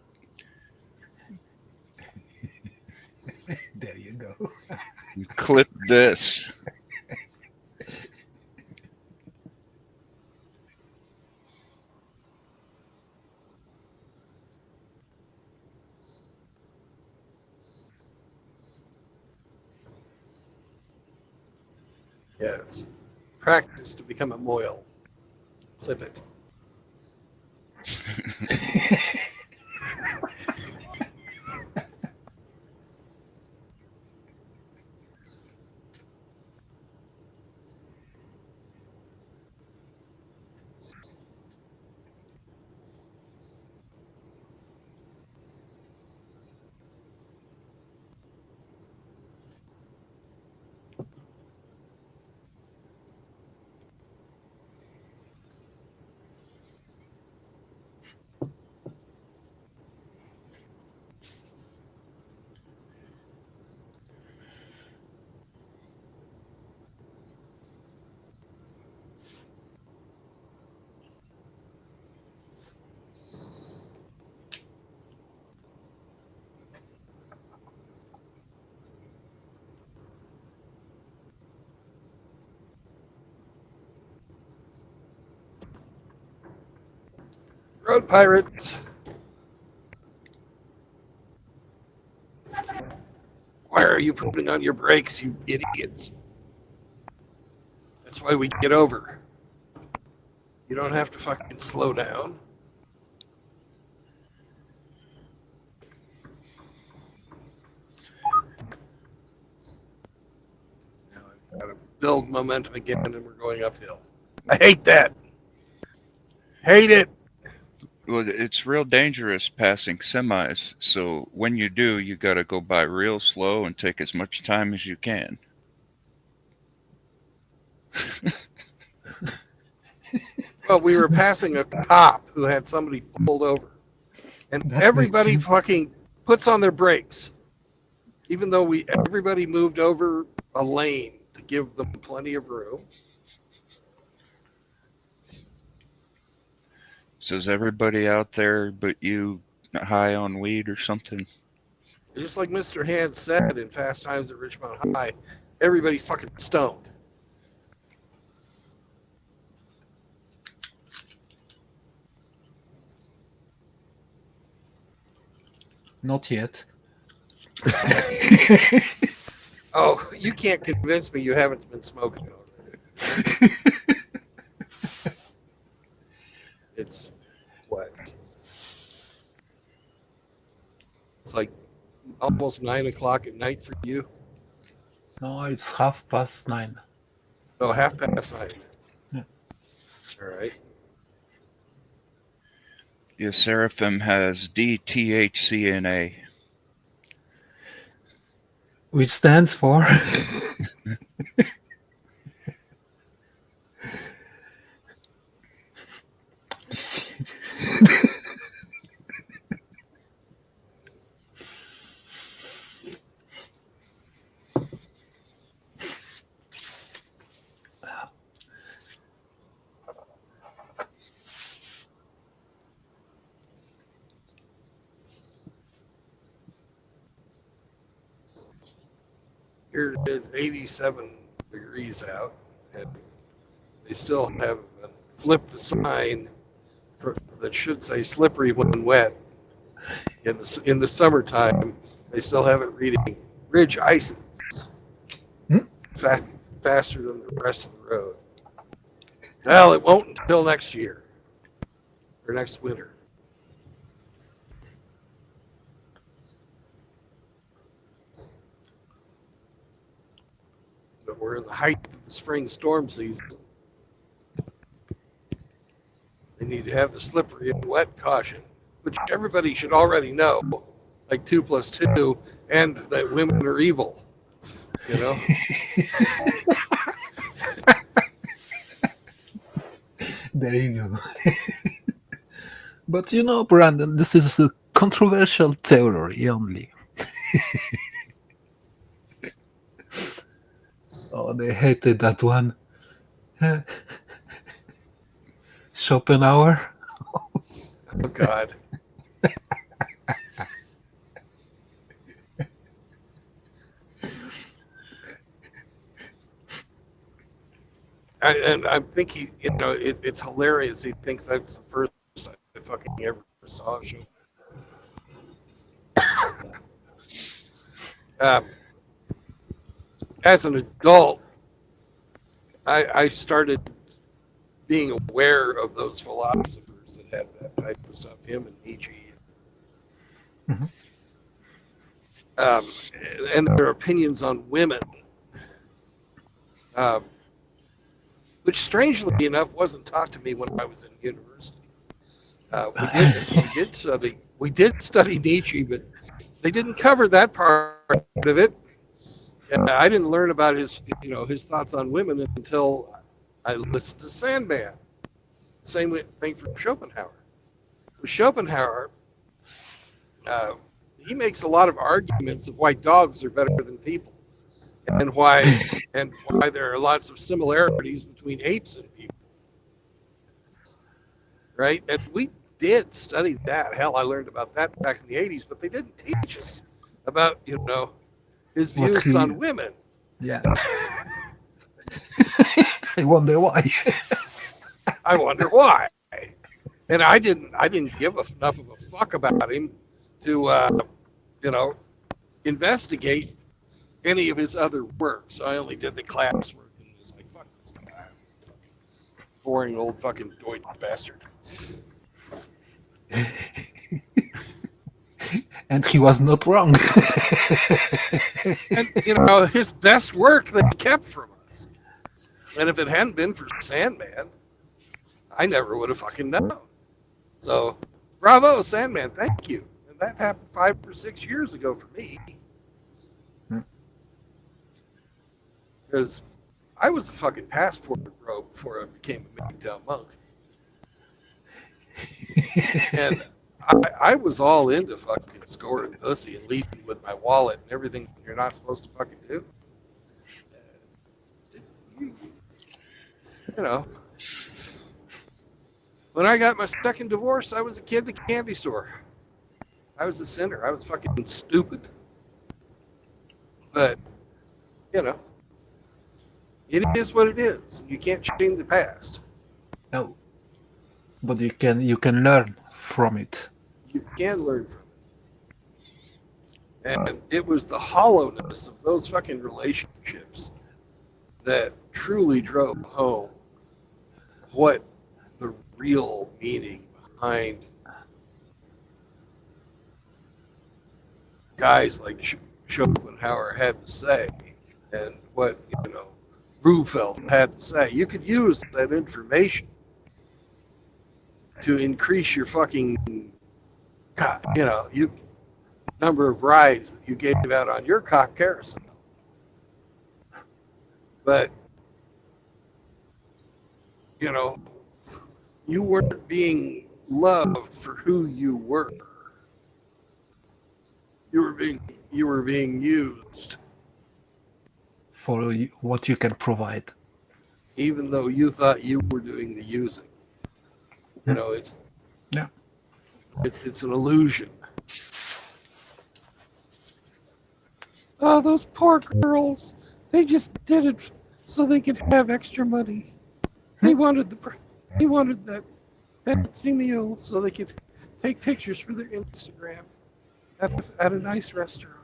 There you go.
Clip this.
Yes. Practice to become a moil. Clip it. Road pirates. Why are you putting on your brakes, you idiots? That's why we get over. You don't have to fucking slow down. Now I've got to build momentum again and we're going uphill. I hate that. Hate it.
Well, it's real dangerous passing semis. So when you do, you got to go by real slow and take as much time as you can.
Well, we were passing a cop who had somebody pulled over. And
That
everybody
makes sense.
fucking puts on their brakes. Even though everybody moved over a lane to give them plenty of room.
So is everybody out there but you high on weed or something?
Just like Mr. Hand said in Fast Times at Ridgemont High, everybody's fucking stoned.
Not yet.
Oh, you can't convince me you haven't been smoking already. It's what? It's like almost 9 o'clock at night for you.
No, it's 9:30.
Oh, 9:30.
Yeah.
All right.
Yeah, Seraphim has DTHCNA.
Which stands for
Here it is 87 degrees out, and they still haven't flipped the sign that should say slippery when wet. In the summertime, they still have it reading ridge ices. Faster than the rest of the road. Well, it won't until next year or next winter. But we're in the height of the spring storm season. They need to have the slippery and wet caution, which everybody should already know, like 2 + 2, and that women are evil. You know?
There you go. But you know, Brandon, this is a controversial theory only. Oh, they hated that one. Schopenhauer.
Oh, God. And I'm thinking, you know, it's hilarious. He thinks that's the first I fucking ever saw a show. As an adult, I started being aware of those philosophers that had that type of stuff, him and Nietzsche.
Mhm.
And their opinions on women. Which strangely enough wasn't taught to me when I was in university. We did study Nietzsche, but they didn't cover that part of it. And I didn't learn about his thoughts on women until I listened to Sandman. Same thing for Schopenhauer. With Schopenhauer, he makes a lot of arguments of why dogs are better than people. And why there are lots of similarities between apes and people, right? And we did study that. Hell, I learned about that back in the '80s, but they didn't teach us about his views on women.
Yeah. I wonder why.
I wonder why. And I didn't give enough of a fuck about him to, you know, investigate any of his other work. So I only did the classwork and was like, fuck this guy. Boring old fucking Deutsch bastard.
And he was not wrong.
And, you know, his best work they kept from us. And if it hadn't been for Sandman, I never would have fucking known. So, bravo, Sandman, thank you. And that happened 5 or 6 years ago for me. Because I was a fucking passport bro before I became a MGTOW monk. And I was all into fucking scoring pussy and leaving with my wallet and everything you're not supposed to fucking do. You know, when I got my second divorce, I was a kid in a candy store. I was a sinner. I was fucking stupid. But, you know, it is what it is. You can't change the past.
No, but you can learn from it.
You can learn from it. And it was the hollowness of those fucking relationships that truly drove home what the real meaning behind guys like Schopenhauer had to say, and what, you know, Brufeld had to say. You could use that information to increase your fucking, you know, number of rides that you gave out on your cock carousel. But, you know, you weren't being loved for who you were. You were being used,
For what you can provide.
even though you thought you were doing the using. You know, it's an illusion. Oh, those poor girls! They just did it so they could have extra money. They wanted that fancy meal so they could take pictures for their Instagram at a nice restaurant.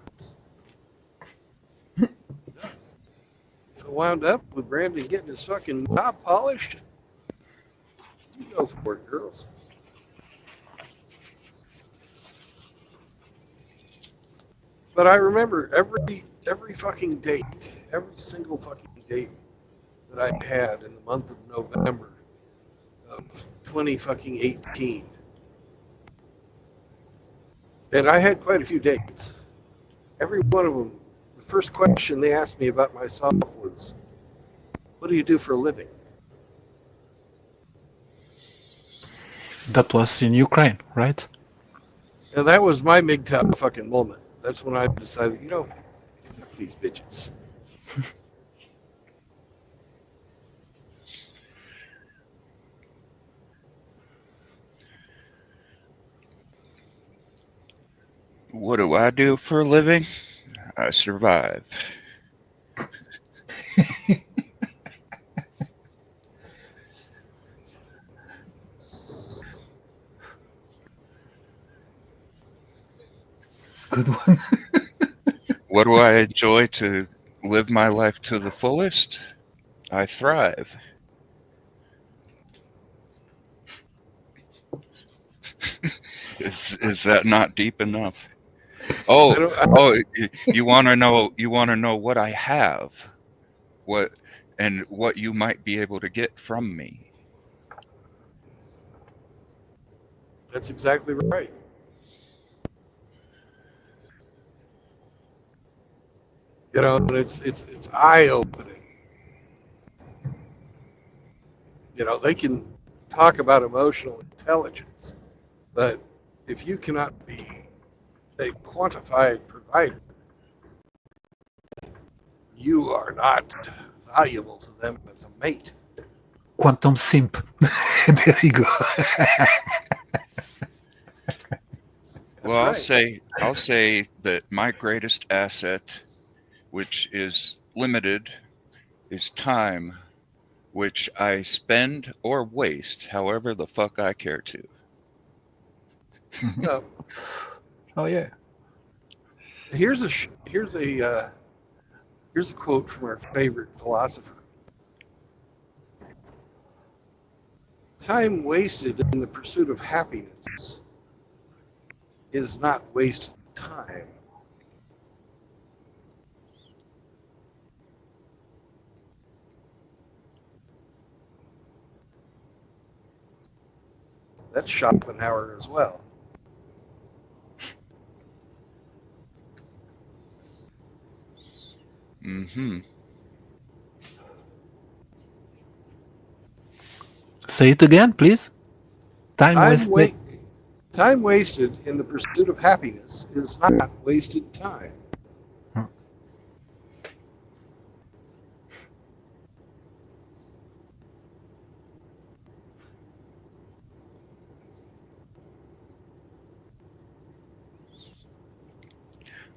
So wound up with Brandon getting his fucking knob polished. You go for it, girls. But I remember every fucking date, every single fucking date that I had in the month of November of 2018. And I had quite a few dates. Every one of them, the first question they asked me about myself was, what do you do for a living?
That was in Ukraine, right?
And that was my MGTOW fucking moment. That's when I decided, you know, fuck these bitches.
What do I do for a living? I survive.
Good one.
What do I enjoy to live my life to the fullest? I thrive. Is that not deep enough? Oh, you want to know? You want to know what I have, what you might be able to get from me.
That's exactly right. You know, and it's eye-opening. You know, they can talk about emotional intelligence, but if you cannot be a quantified provider, you are not valuable to them as a mate.
Quantum simp. There you go.
Well,
right.
I'll say that my greatest asset, which is limited, is time, which I spend or waste however the fuck I care to.
No.
Oh yeah.
Here's a quote from our favorite philosopher. Time wasted in the pursuit of happiness is not wasted time. That's Schopenhauer as well.
Mm-hmm.
Say it again, please. Time wasted.
Time wasted in the pursuit of happiness is not wasted time.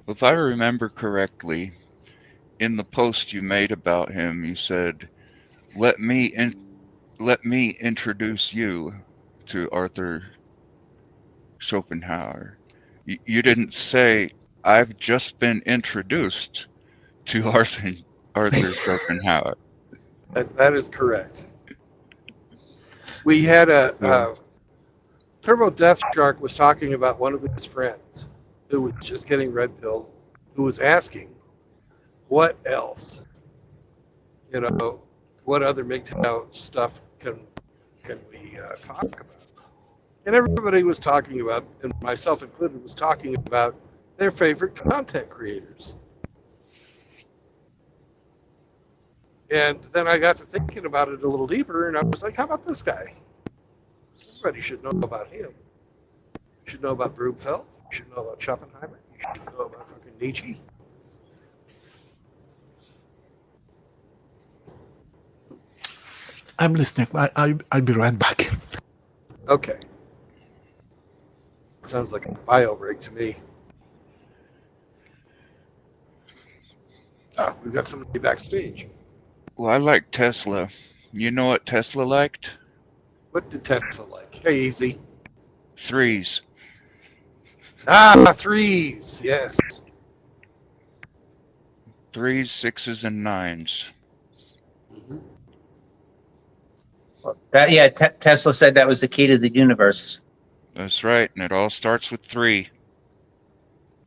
If I remember correctly, in the post you made about him, you said, let me introduce you to Arthur Schopenhauer. You didn't say, I've just been introduced to Arthur Schopenhauer.
That is correct. We had Turbo Death Shark was talking about one of his friends who was just getting red pilled, who was asking, what else? You know, what other MGTOW stuff can we talk about? And everybody was talking about, and myself included, was talking about their favorite content creators. And then I got to thinking about it a little deeper, and I was like, how about this guy? Everybody should know about him. You should know about Brubfeld. You should know about Schopenhauer. You should know about fucking Nietzsche.
I'm listening. I'll be right back.
Okay. Sounds like a bio break to me. We've got somebody backstage.
Well, I like Tesla. You know what Tesla liked?
What did Tesla like? Hey, easy.
Threes.
Threes. Yes.
3s, 6s, and 9s.
Mhm.
Tesla said that was the key to the universe.
That's right, and it all starts with 3.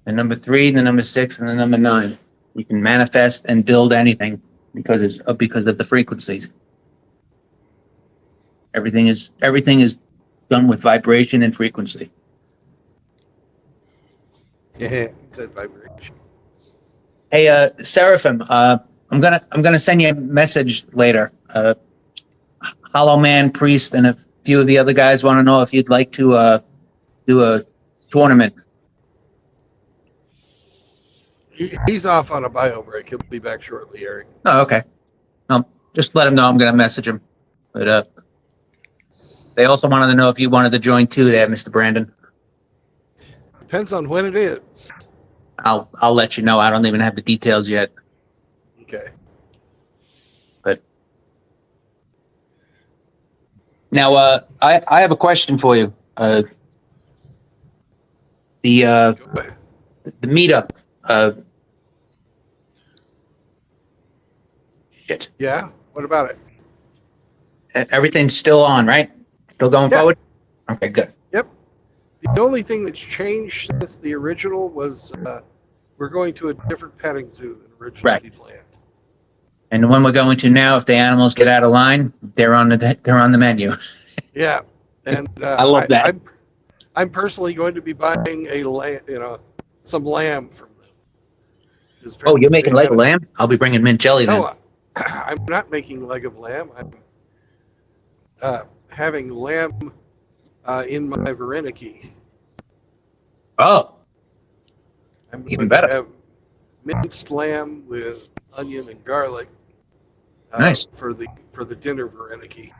The number 3, the number 6, and the number 9. You can manifest and build anything because of the frequencies. Everything is done with vibration and frequency.
Yeah, he said vibration.
Hey, Seraphim, I'm gonna send you a message later. Hollow Man, Priest, and a few of the other guys want to know if you'd like to do a tournament.
He's off on a bio break. He'll be back shortly, Eric.
Oh, okay. Just let him know I'm gonna message him. But they also wanted to know if you wanted to join too, there, Mr. Brandon.
Depends on when it is.
I'll let you know. I don't even have the details yet.
Okay.
But now, I have a question for you. The
Go ahead.
meetup. Shit.
Yeah. What about it?
Everything's still on, right? Still going
Yeah.
forward? Okay, good.
Yep. The only thing that's changed since the original was we're going to a different petting zoo than originally planned.
And the one we're going to now, if the animals get out of line, they're on the menu.
Yeah. And
I love that.
I'm personally going to be buying some lamb from them.
Oh, you're making leg of lamb? I'll be bringing mint jelly then.
No, I'm not making leg of lamb. I'm having lamb in my Vareniki.
Oh,
I'm
Even
going to
better.
have minced lamb with onion and garlic.
Nice.
For the dinner Vareniki,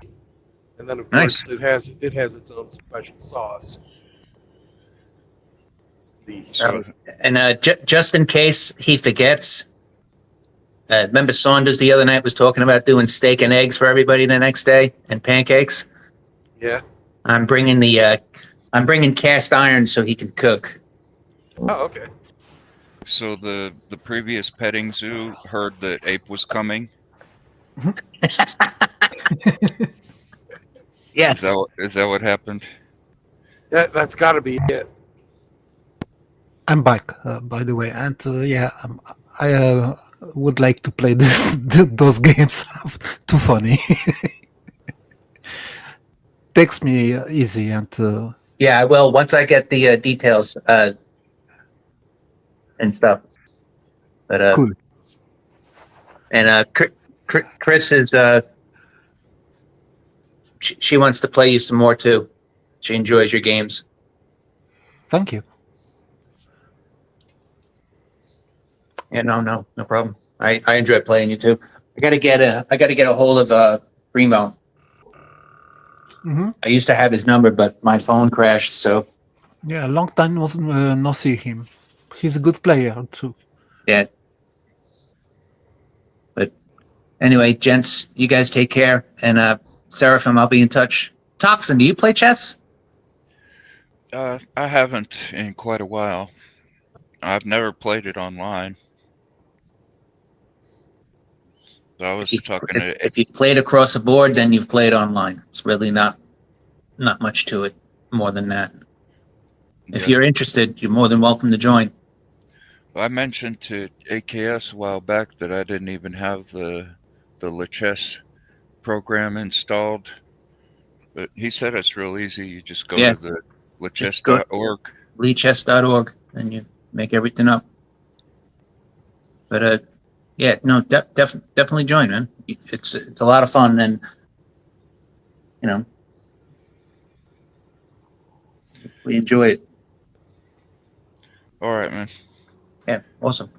and then of
Nice.
course it has its own special sauce.
So,
and just in case he forgets, remember Saunders the other night was talking about doing steak and eggs for everybody the next day and pancakes.
Yeah.
I'm bringing the I'm bringing cast iron so he can cook.
Oh, okay.
So the previous petting zoo heard that Ape was coming.
Yes.
Is that what happened?
That's got to be it.
I'm back, by the way, and I would like to play those games. Too funny. Text me easy and
Yeah, I will once I get the details and stuff. But
cool.
And Chris is she wants to play you some more too. She enjoys your games.
Thank you.
Yeah, no problem. I enjoy playing you too. I gotta get a hold of Primo.
Hmm.
I used to have his number, but my phone crashed. So
Yeah, a long time no see him. He's a good player too.
yeah. But anyway, gents, you guys take care. And Seraphim, I'll be in touch. Toxin, do you play chess?
I haven't in quite a while. I've never played it online. So I was talking to.
If you've played across the board, then you've played online. It's really not much to it more than that. If
Yeah.
you're interested, you're more than welcome to join.
I mentioned to AKS a while back that I didn't even have the Lichess program installed, but he said it's real easy. You just go
Yeah.
to the
Just go-
lichess.org.
Leechess.org, and you make everything up. But yeah, no, definitely join, man. It's a lot of fun, and you know, we enjoy it.
All right, man.
Yeah, awesome.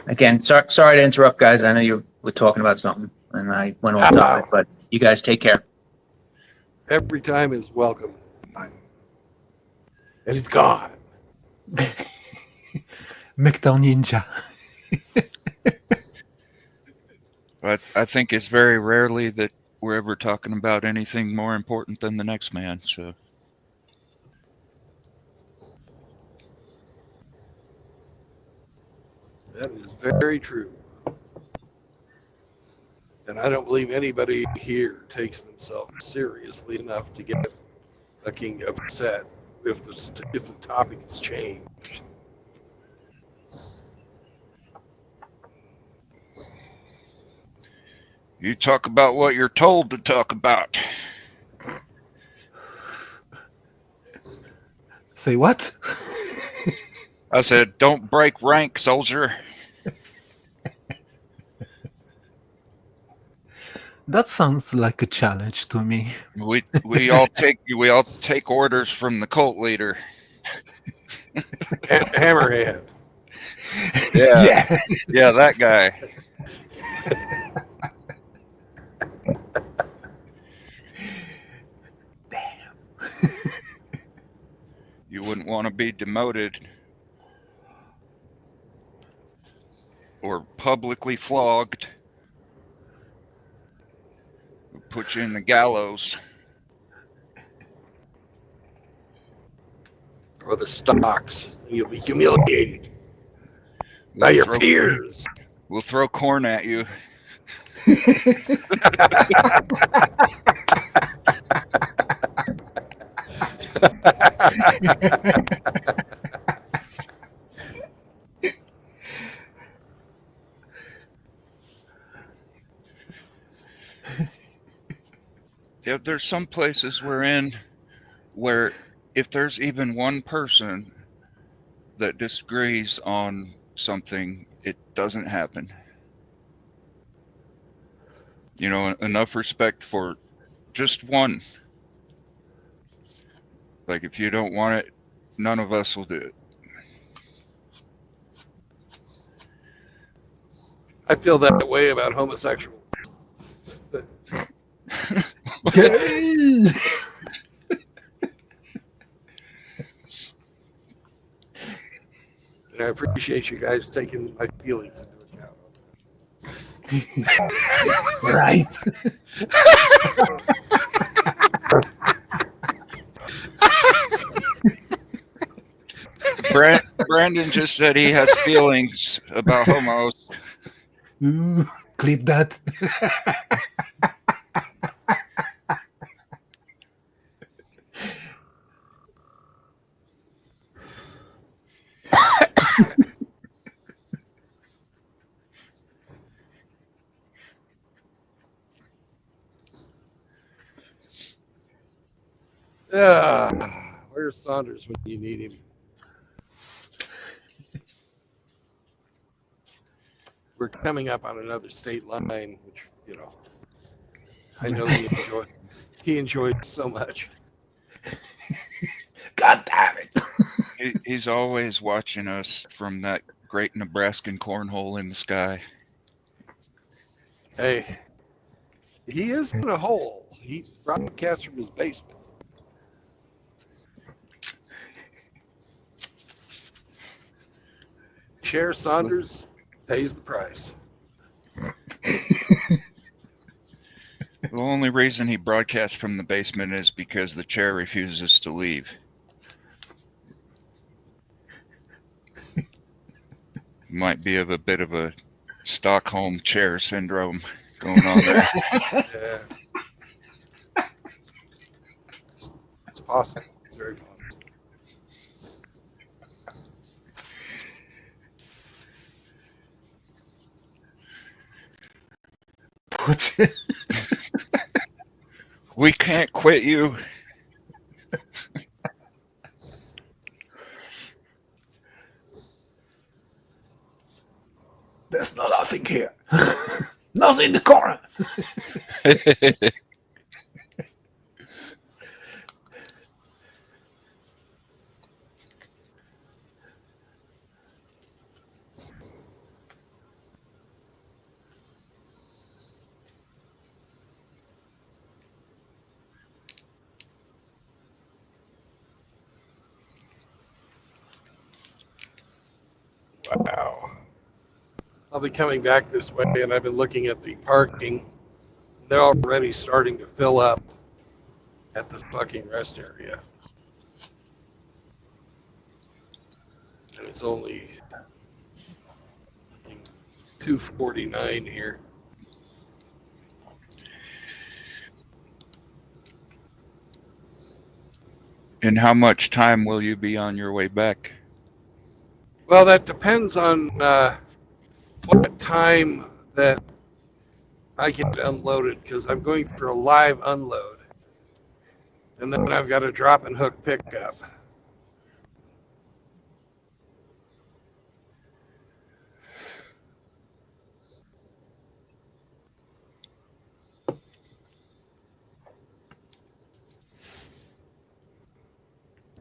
Again, sorry to interrupt, guys. I know you were talking about something, and I went off topic, but you guys take care.
Every time is welcome. And he's gone.
McDown Ninja.
But I think it's very rarely that we're ever talking about anything more important than the next man. So
That is very true. And I don't believe anybody here takes themselves seriously enough to get fucking upset if the topic is changed.
you talk about what you're told to talk about.
Say what?
I said, don't break rank, soldier.
That sounds like a challenge to me.
We all take orders from the cult leader.
Hammerhead.
Yeah, yeah, that guy. You wouldn't want to be demoted or publicly flogged. We'll put you in the gallows.
Or the stocks. You'll be humiliated by your peers.
We'll throw corn at you. Yeah, there's some places we're in where if there's even one person that disagrees on something, it doesn't happen. You know, enough respect for just one. Like, if you don't want it, none of us will do it.
I feel that way about homosexuals. But and I appreciate you guys taking my feelings into account.
Right.
Brandon just said he has feelings about homos.
Ooh, clip that.
Where's Saunders when you need him? We're coming up on another state line, which, you know, I know he enjoys so much.
God damn it.
He's always watching us from that great Nebraskan cornhole in the sky.
Hey, he is in a hole. He broadcasts from his basement. Chair Saunders pays the price.
The only reason he broadcasts from the basement is because the chair refuses to leave. Might be of a bit of a Stockholm chair syndrome going on there.
Yeah. It's possible. It's very possible.
What?
We can't quit you.
There's no laughing here. Nothing in the corner.
Wow. I'll be coming back this way, and I've been looking at the parking. They're already starting to fill up at the fucking rest area. And it's only 2:49 here.
And how much time will you be on your way back?
Well, that depends on what time that I get unloaded, because I'm going for a live unload. And then I've got a drop and hook pickup.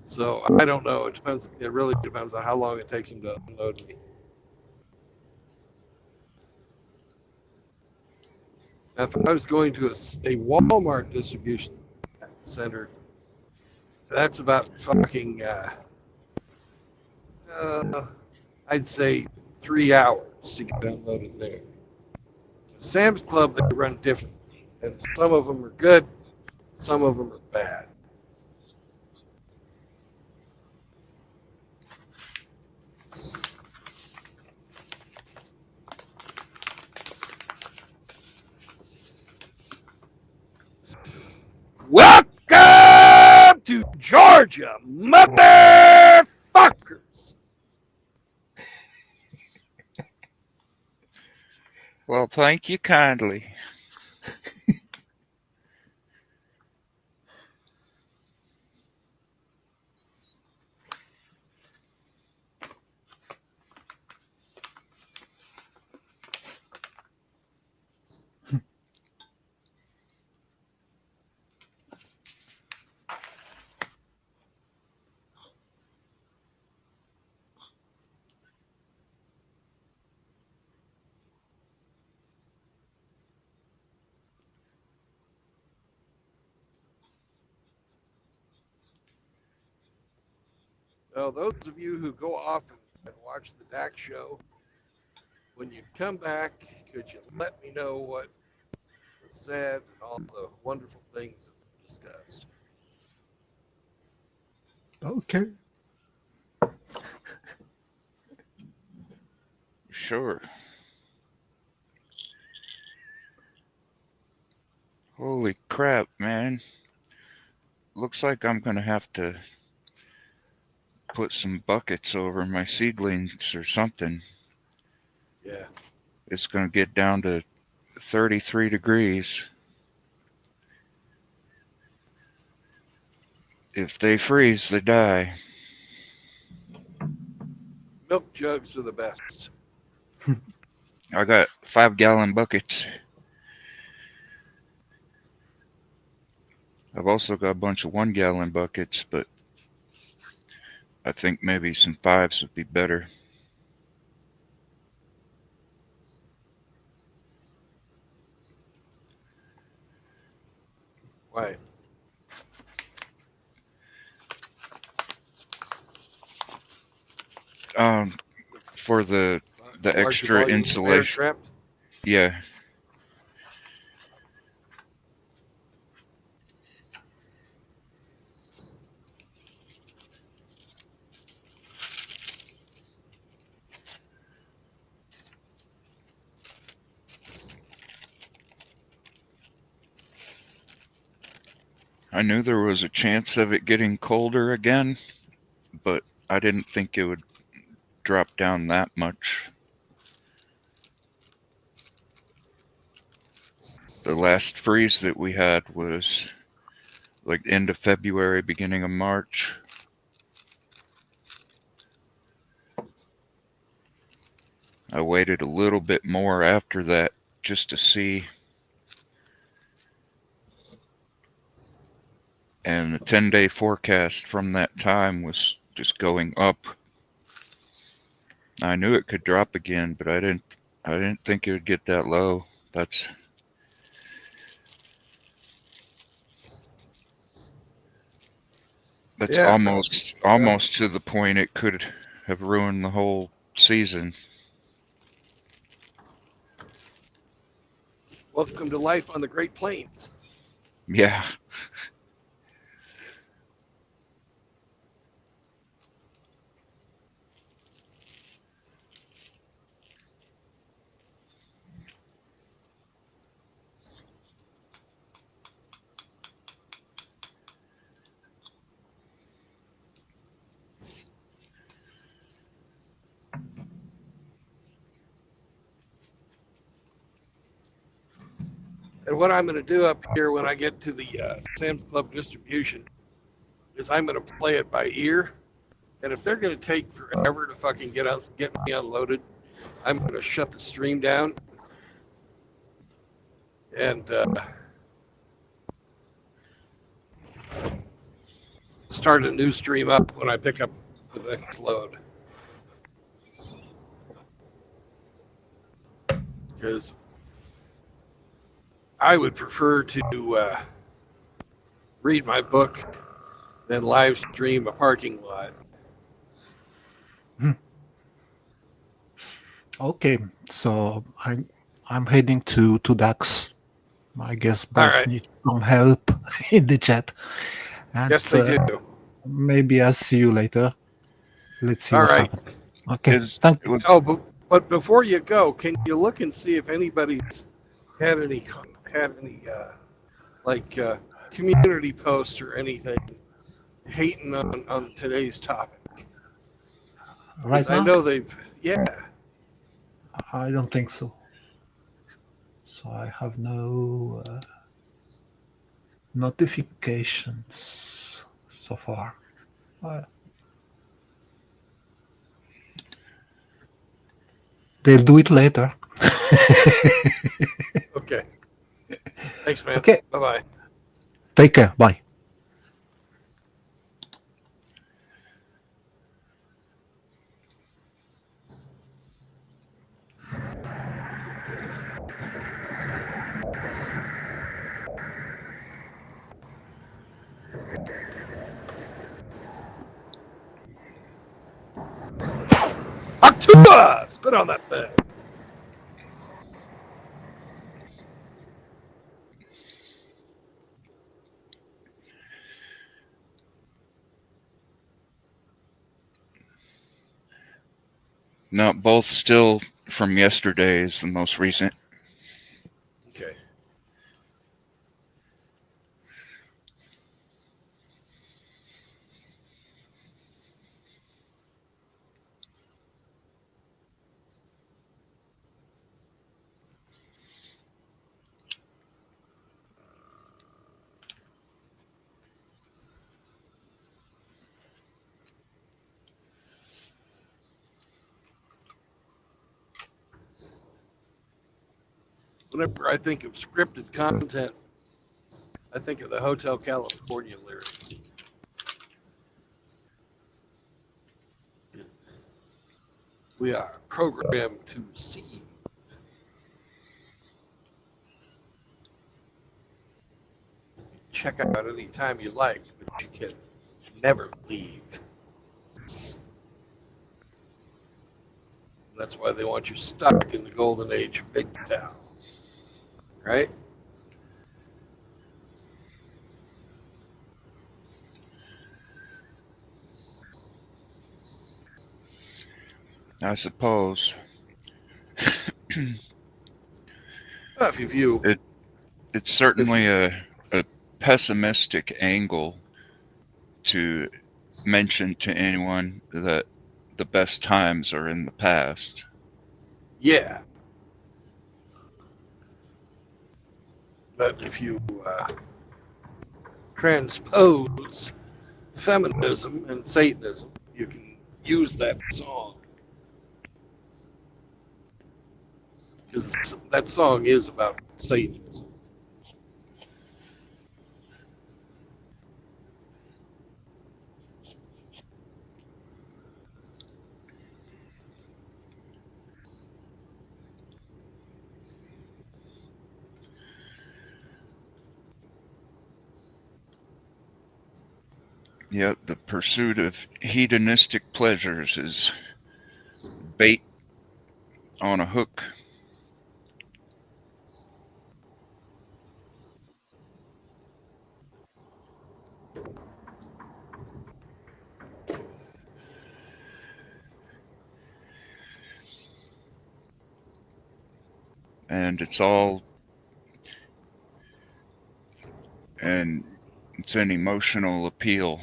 So I don't know. It depends. It really depends on how long it takes them to unload me. Now, if I was going to a Walmart distribution center, that's about fucking, I'd say 3 hours to get unloaded there. Sam's Club, they run differently, and some of them are good, some of them are bad. Welcome to Georgia, motherfuckers.
Well, thank you kindly.
Well, those of you who go off and watch the DAC show, when you come back, could you let me know what was said and all the wonderful things that were discussed?
Okay.
sure. Holy crap, man. Looks like I'm gonna have to put some buckets over my seedlings or something.
Yeah.
It's gonna get down to 33 degrees. If they freeze, they die.
Milk jugs are the best.
I got 5-gallon buckets. I've also got a bunch of 1-gallon buckets, but I think maybe some 5s would be better.
Why?
For the
Larger
extra
volume of air
insulation.
trapped?
Yeah. I knew there was a chance of it getting colder again, but I didn't think it would drop down that much. The last freeze that we had was like end of February, beginning of March. I waited a little bit more after that just to see. And the 10-day forecast from that time was just going up. I knew it could drop again, but I didn't think it would get that low. That's
Yeah.
almost to the point it could have ruined the whole season.
Welcome to life on the Great Plains.
Yeah.
And what I'm going to do up here when I get to the Sam's Club distribution is I'm going to play it by ear. And if they're going to take forever to fucking get me unloaded, I'm going to shut the stream down and start a new stream up when I pick up the next load. Because I would prefer to read my book than live stream a parking lot.
Okay, so I'm heading to Dax. I guess boss
right.
needs some help in the chat. And,
Yes, they do.
Maybe I'll see you later. Let's see
All
what
right.
happens. Okay,
Is-
thank
it
you.
was
Oh, but before you go, can you look and see if anybody's had any community posts or anything hating on today's topic?
Right
'Cause I
now,
know they've, yeah.
I don't think so. So I have no notifications so far. They'll do it later.
Okay. Thanks, man.
Okay.
Bye-bye.
Take care. Bye.
Octuba! Spit on that thing.
no, both still from yesterday is the most recent.
Okay. Whenever I think of scripted content, I think of the Hotel California lyrics. We are programmed to see. Check out anytime you like, but you can never leave. That's why they want you stuck in the golden age of MGTOW, right?
I suppose.
Well, if you view
It's certainly a pessimistic angle to mention to anyone that the best times are in the past.
yeah, but if you transpose feminism and Satanism, you can use that song. Because that song is about Satanism.
Yet the pursuit of hedonistic pleasures is bait on a hook. And it's an emotional appeal.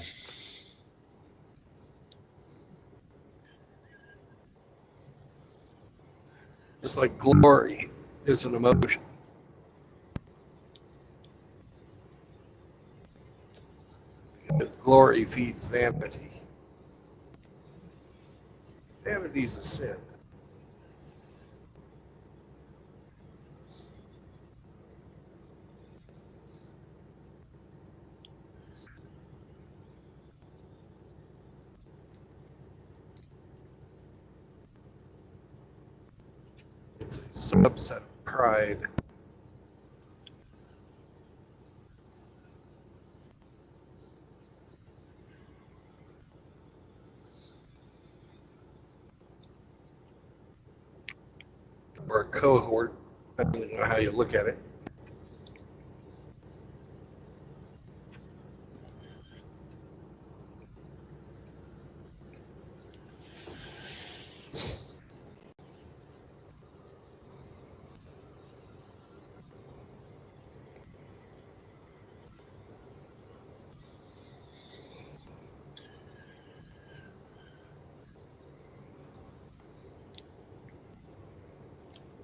Just like glory is an emotion. Glory feeds vanity. Vanity is a sin. It's a subset of pride. Or a cohort, depending on how you look at it.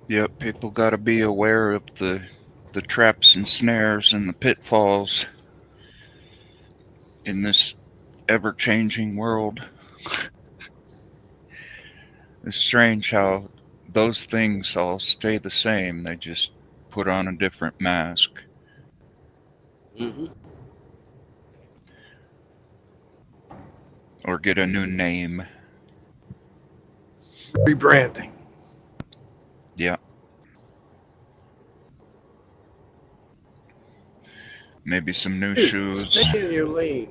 Yep, people got to be aware of the traps and snares and the pitfalls in this ever-changing world. It's strange how those things all stay the same. They just put on a different mask.
Mm-hmm.
Or get a new name.
Rebranding.
Yeah. Maybe some new
Hey,
shoes.
stay in your lane.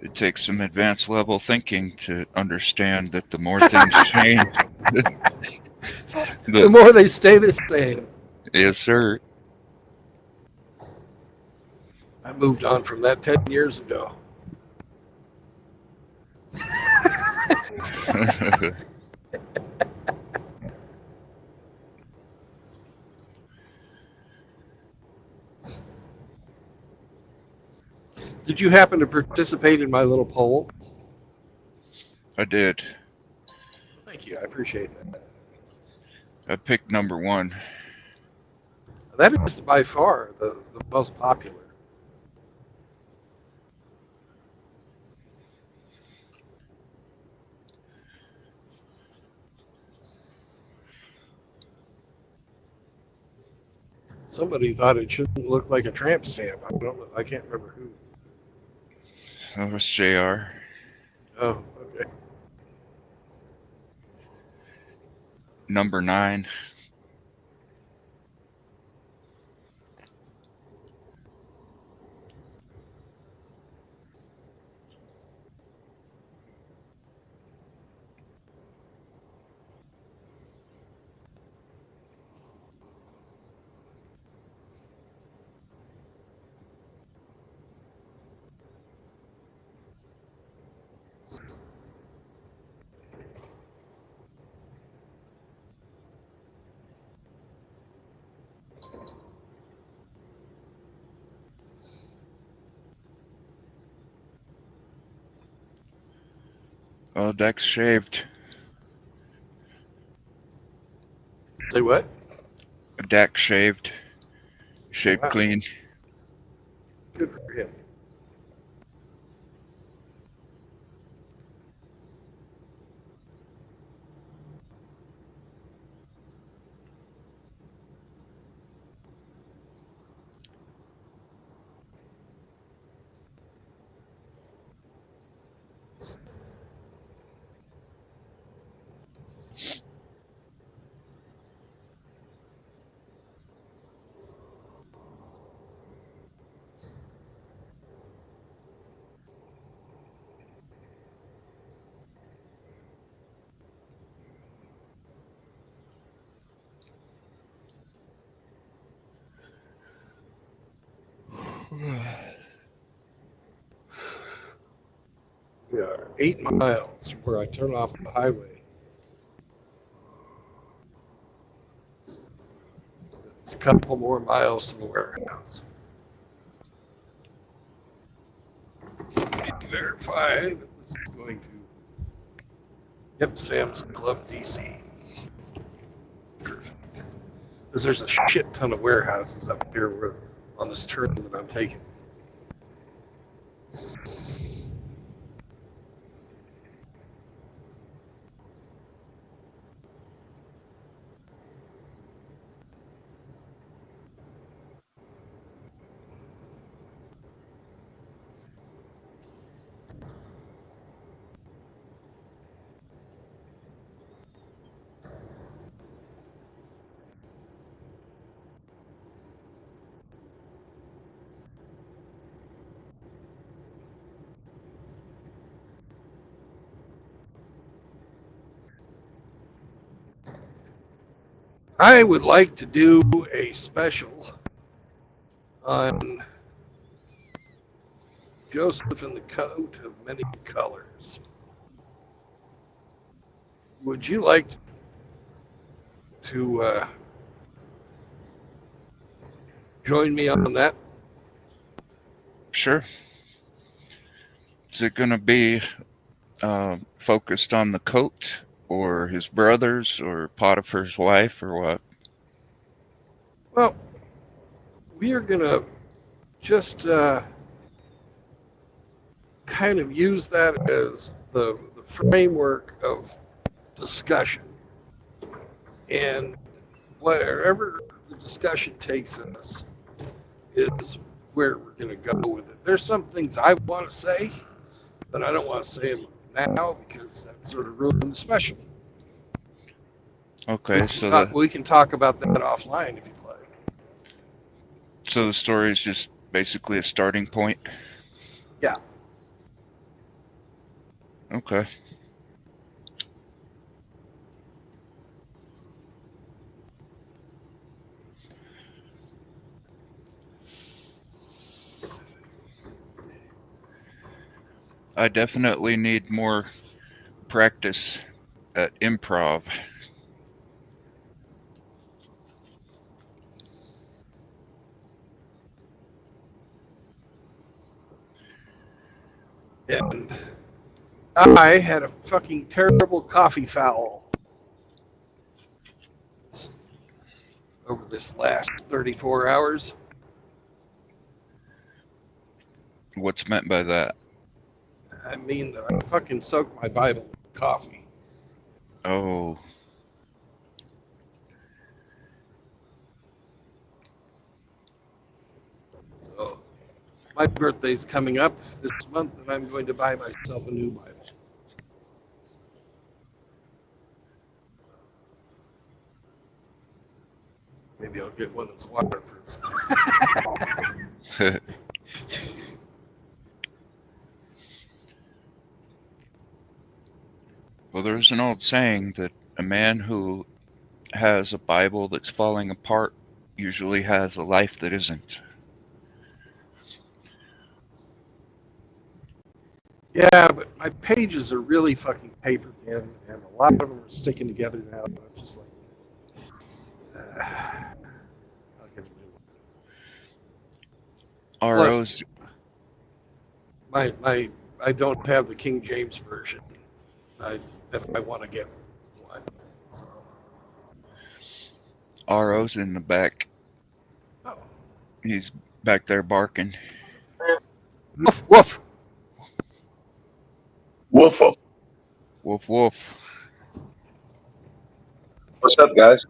It takes some advanced level thinking to understand that the more things change,
The more they stay the same.
yes, sir.
I moved on from that 10 years ago. Did you happen to participate in my little poll?
I did.
Thank you. I appreciate that.
I picked number 1.
That is by far the most popular. Somebody thought it shouldn't look like a tramp stamp. I can't remember who.
That was JR.
Oh, okay.
Number 9. Oh, deck's shaved.
Say what?
Deck shaved. Shaved
Wow.
clean.
Good for him. We are 8 miles from where I turn off the highway. It's a couple more miles to the warehouse. Verify that this is going to. Yep, Sam's Club DC. Perfect. Because there's a shit ton of warehouses up here where, on this turn that I'm taking. I would like to do a special on Joseph and the Coat of Many Colors. Would you like to join me on that?
Sure. Is it going to be focused on the coat or his brothers or Potiphar's wife or what?
Well, we are going to just kind of use that as the framework of discussion. And wherever the discussion takes us is where we're going to go with it. There's some things I want to say, but I don't want to say them now because that sort of ruins the special.
Okay, so
we can talk about that offline if you'd like.
So the story is just basically a starting point.
Yeah.
Okay. I definitely need more practice at improv.
And I had a fucking terrible coffee foul over this last 34 hours.
What's meant by that?
I mean, I fucking soaked my Bible with coffee.
Oh,
So my birthday's coming up this month, and I'm going to buy myself a new Bible. Maybe I'll get one that's waterproof.
well, there's an old saying that a man who has a Bible that's falling apart usually has a life that isn't.
Yeah, but my pages are really fucking paper thin, and a lot of them are sticking together now. And I'm just like, I'll get a new one.
ROs,
I don't have the King James version. If I want to get one. So,
RO's in the back.
oh.
He's back there barking.
Woof woof.
Woof woof.
Woof woof.
What's up, guys?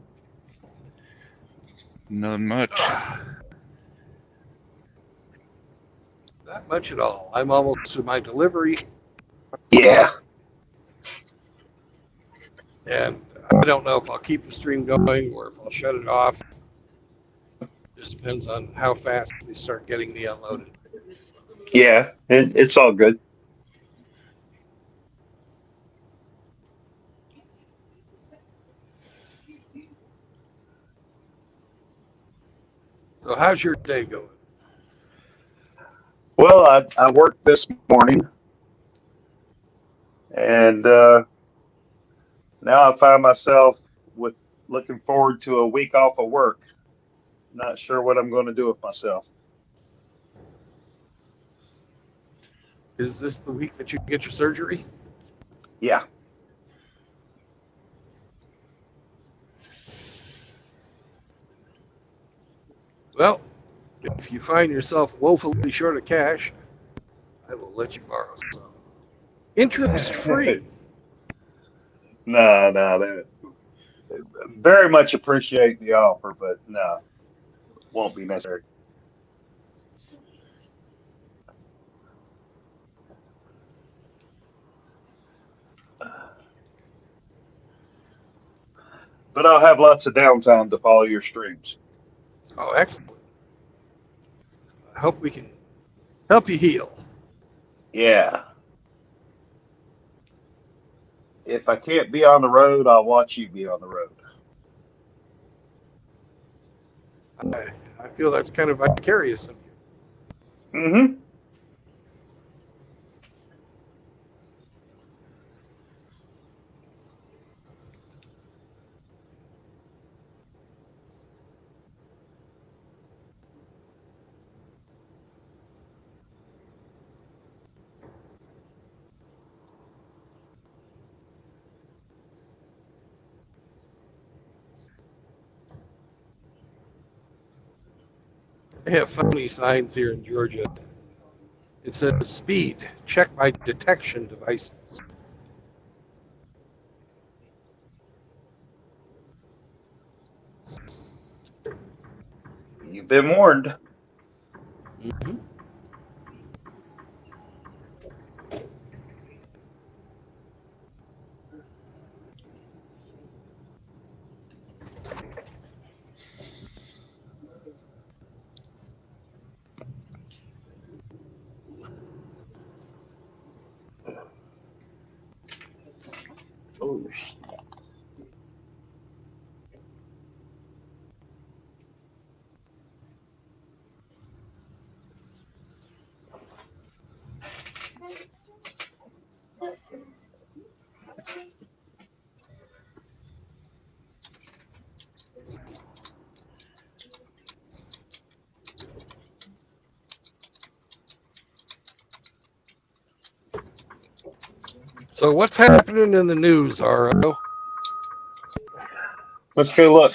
Not much.
Not much at all. I'm almost to my delivery,
Yeah.
and I don't know if I'll keep the stream going or if I'll shut it off. Just depends on how fast they start getting me unloaded.
Yeah. It's all good.
So how's your day going?
Well, I worked this morning, and now I find myself with looking forward to a week off of work. Not sure what I'm going to do with myself.
Is this the week that you get your surgery?
Yeah.
Well, if you find yourself woefully short of cash, I will let you borrow some. Interest free.
No, that very much appreciate the offer, but no, won't be necessary. But I'll have lots of downtime to follow your streams.
Oh, excellent. I hope we can help you heal.
Yeah. If I can't be on the road, I'll watch you be on the road.
I feel that's kind of vicarious of you.
Mm-hmm.
They have funny signs here in Georgia. It says speed, check my detection devices.
You've been warned.
Mm-hmm. So what's happening in the news, RO?
Let's go look.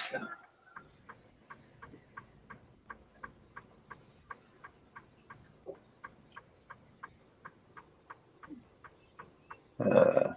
Uh,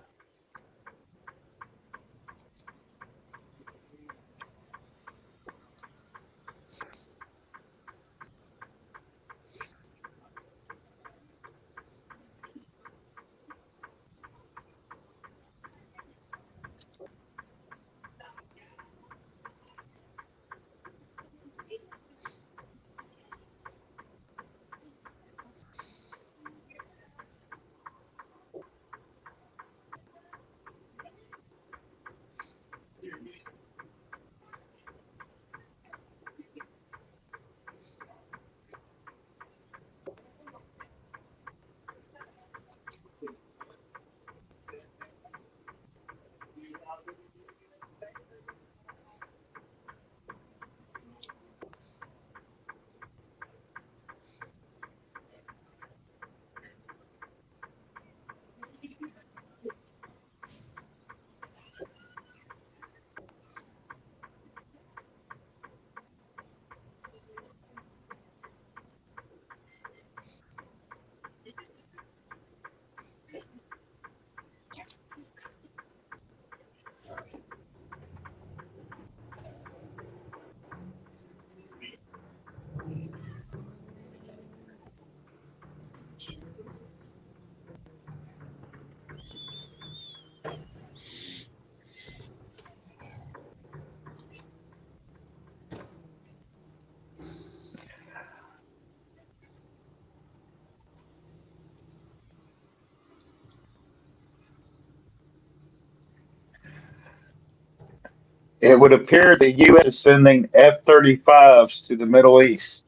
it would appear the U.S. is sending F-35s to the Middle East.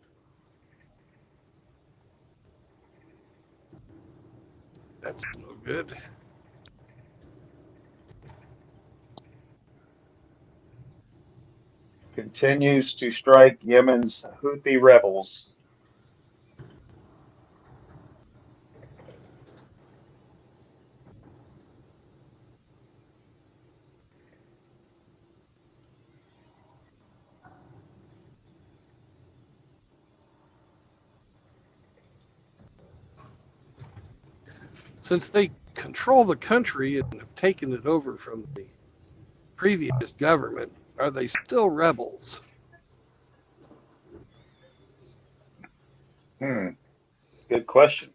That's no good.
Continues to strike Yemen's Houthi rebels.
Since they control the country and have taken it over from the previous government, are they still rebels?
Good question.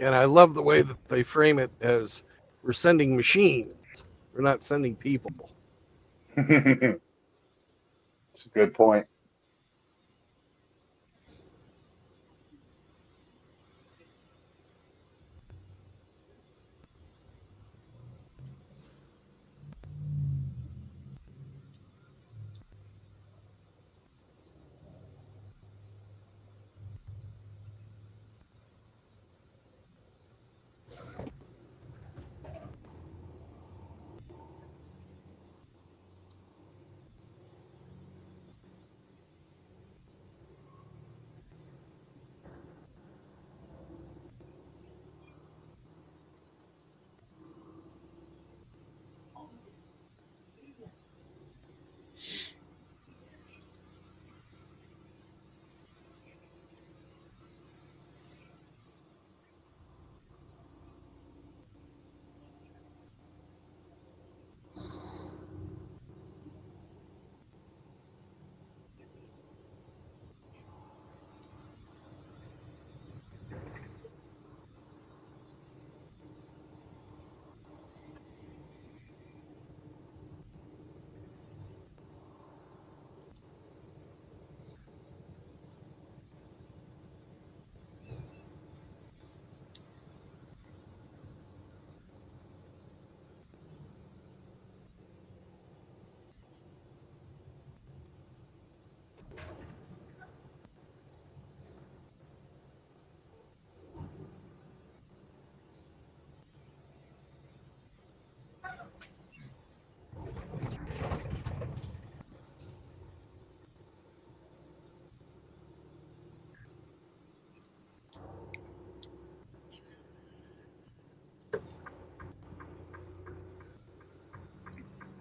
And I love the way that they frame it as we're sending machines, we're not sending people.
It's a good point.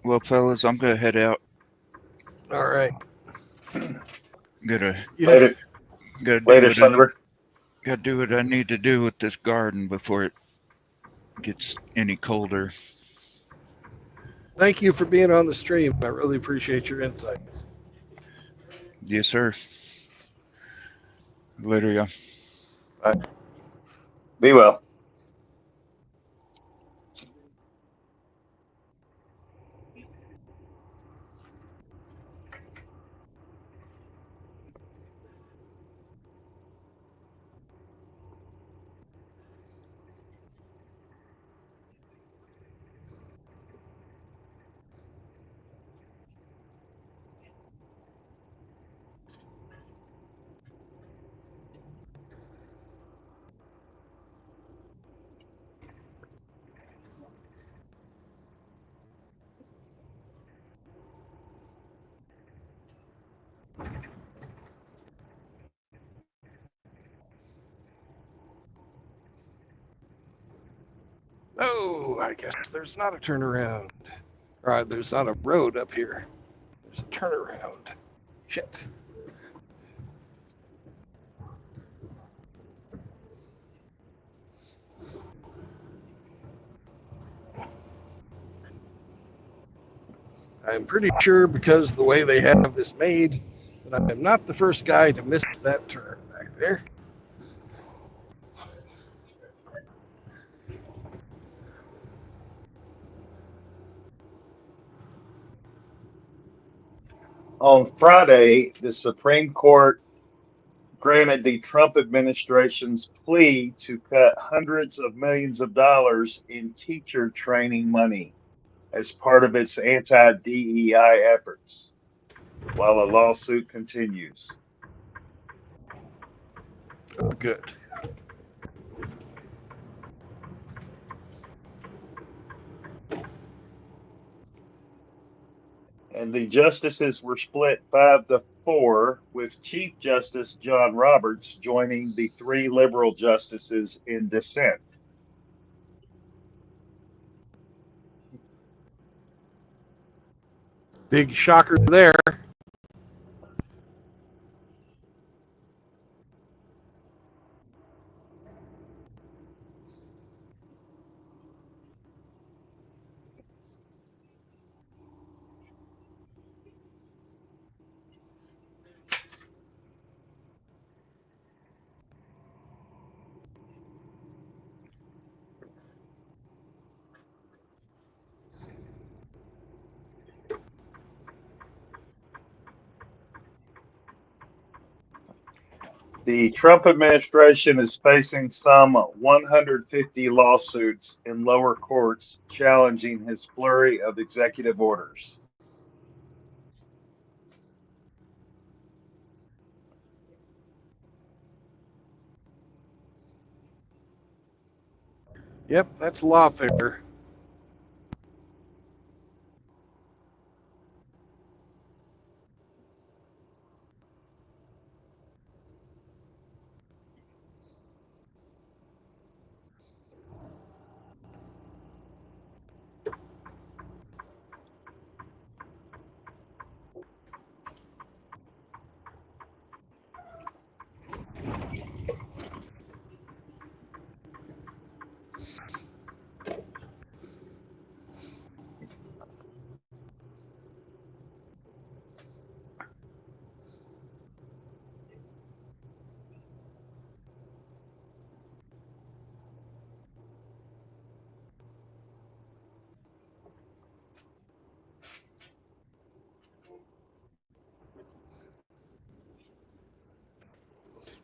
Well, fellas, I'm gonna head out.
All right.
Gotta
Yeah.
Later,
gotta do
later,
what I need,
Slaver.
gotta do what I need to do with this garden before it gets any colder.
Thank you for being on the stream. I really appreciate your insights.
Yes, sir. Later, y'all.
Be well.
Oh, I guess there's not a turnaround. Right, there's not a road up here. There's a turnaround. Shit. I'm pretty sure because of the way they have this made, that I'm not the first guy to miss that turn back there.
On Friday, the Supreme Court granted the Trump administration's plea to cut hundreds of millions of dollars in teacher training money as part of its anti-DEI efforts, while a lawsuit continues.
Oh, good.
And the justices were split 5-4, with Chief Justice John Roberts joining the three liberal justices in dissent.
Big shocker there.
The Trump administration is facing some 150 lawsuits in lower courts challenging his flurry of executive orders.
Yep, that's lawfare.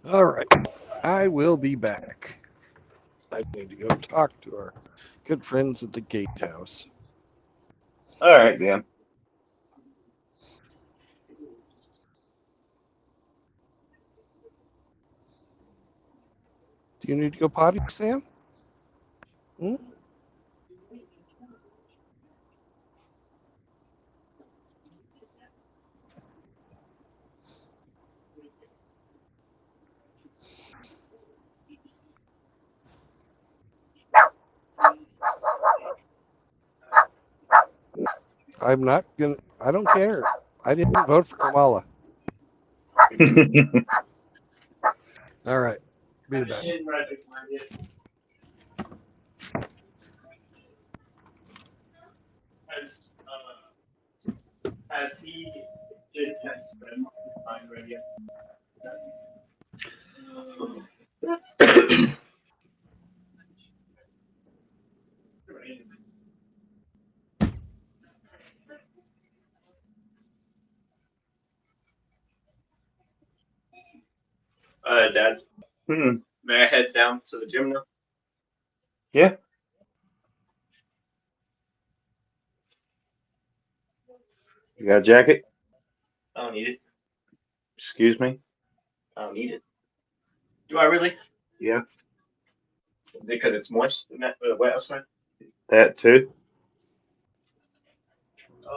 All right, I will be back. I need to go talk to our good friends at the gatehouse.
All right, then.
Do you need to go potty, Sam? Hmm? I'm not gonna. I don't care. I didn't vote for Kamala. All right. Be back.
Dad,
Hmm.
may I head down to the gym now?
Yeah. You got a jacket?
I don't need it.
Excuse me?
I don't need it. Do I really?
Yeah.
Is it because it's moist and that wet outside?
That too.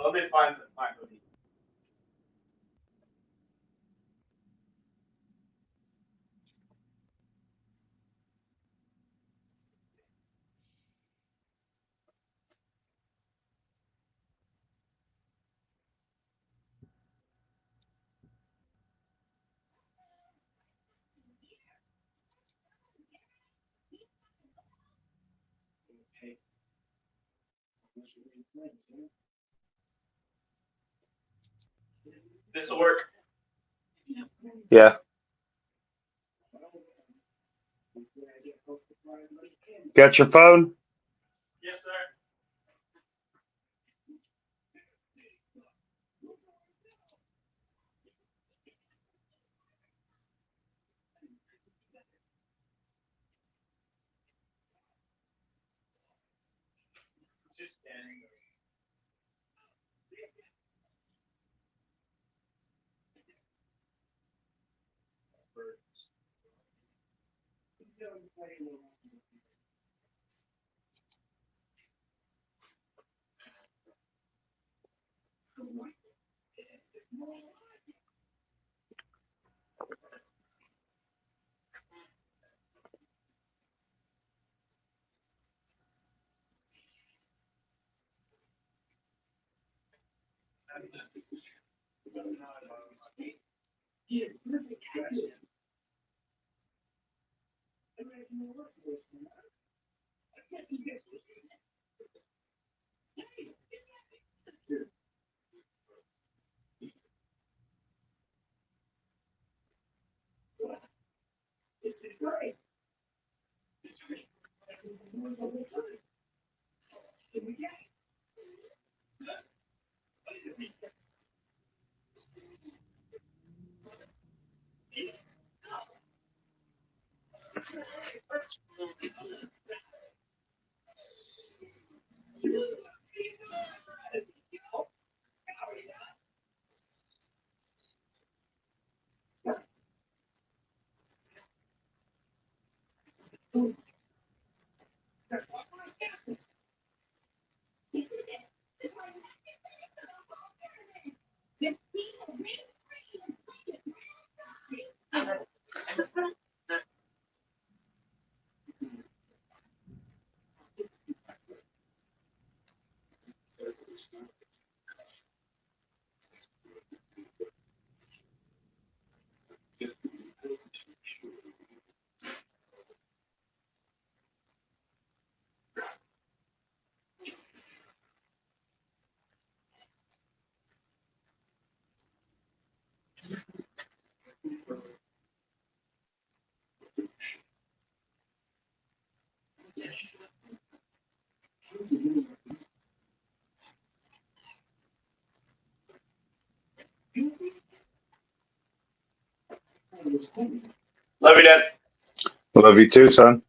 Let me find my hoodie. This will work.
Yeah. Got your phone?
Yes, sir. Just standing there. Love you, Dad.
Love you too, son.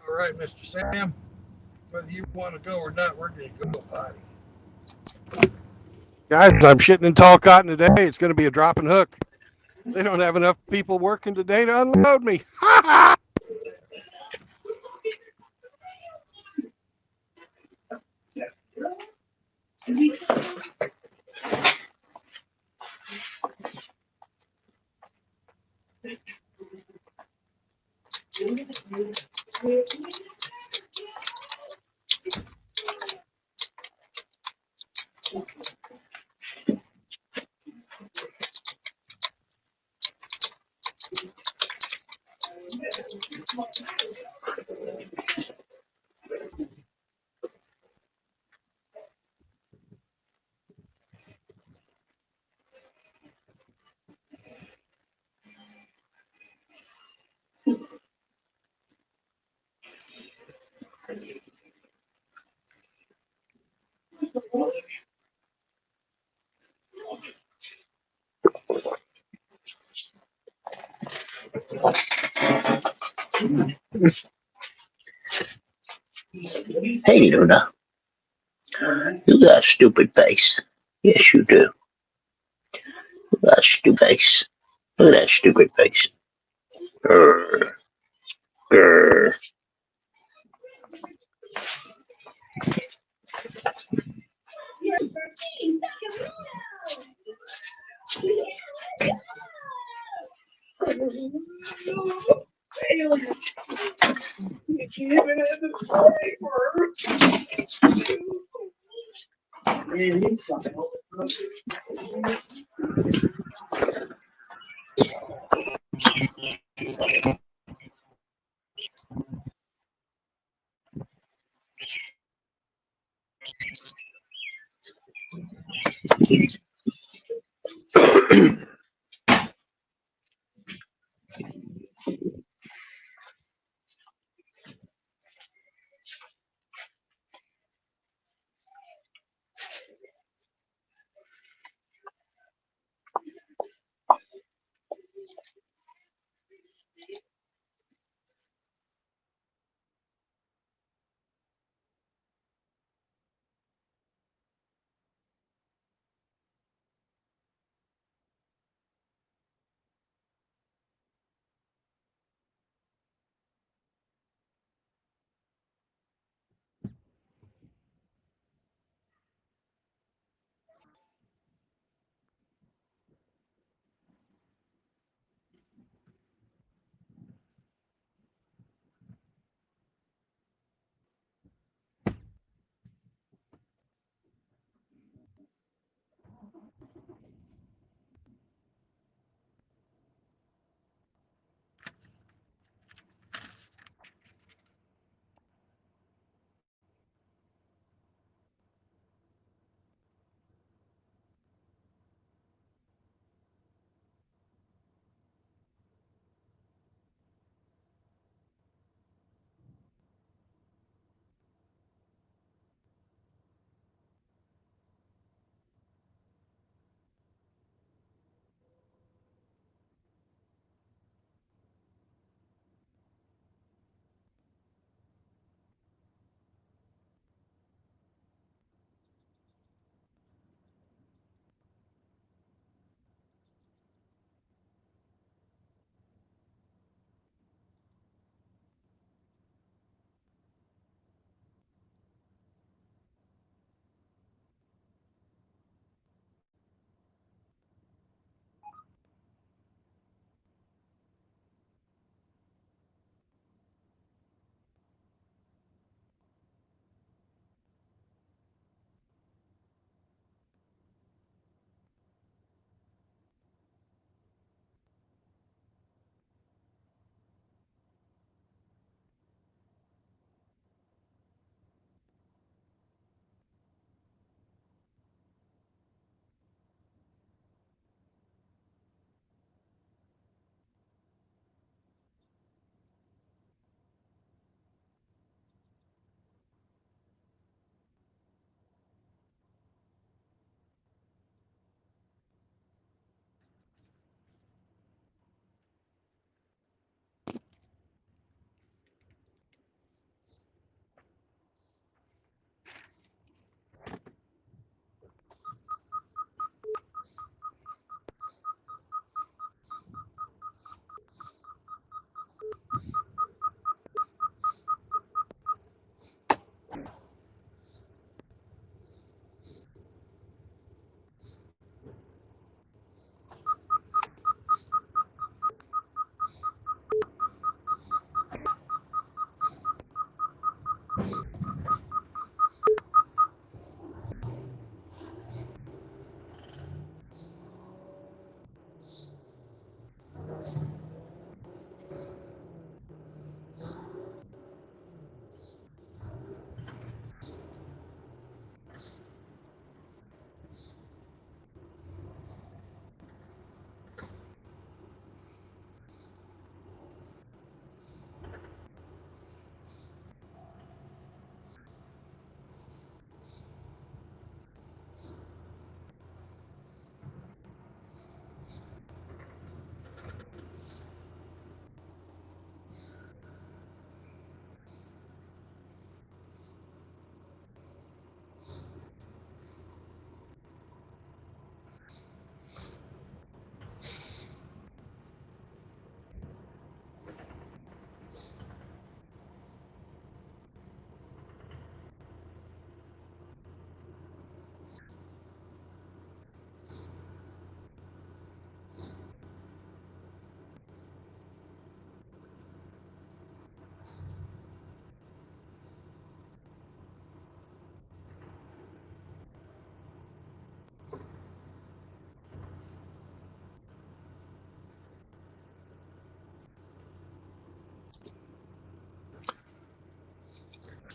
All right, Mr. Sam, whether you want to go or not, we're going to go potty. Guys, I'm shitting in tall cotton today. It's going to be a drop and hook. They don't have enough people working today to unload me. Ha ha!
Hey, Luna, you got a stupid face. Yes, you do. You got a stupid face. Look at that stupid face. Grr, grr.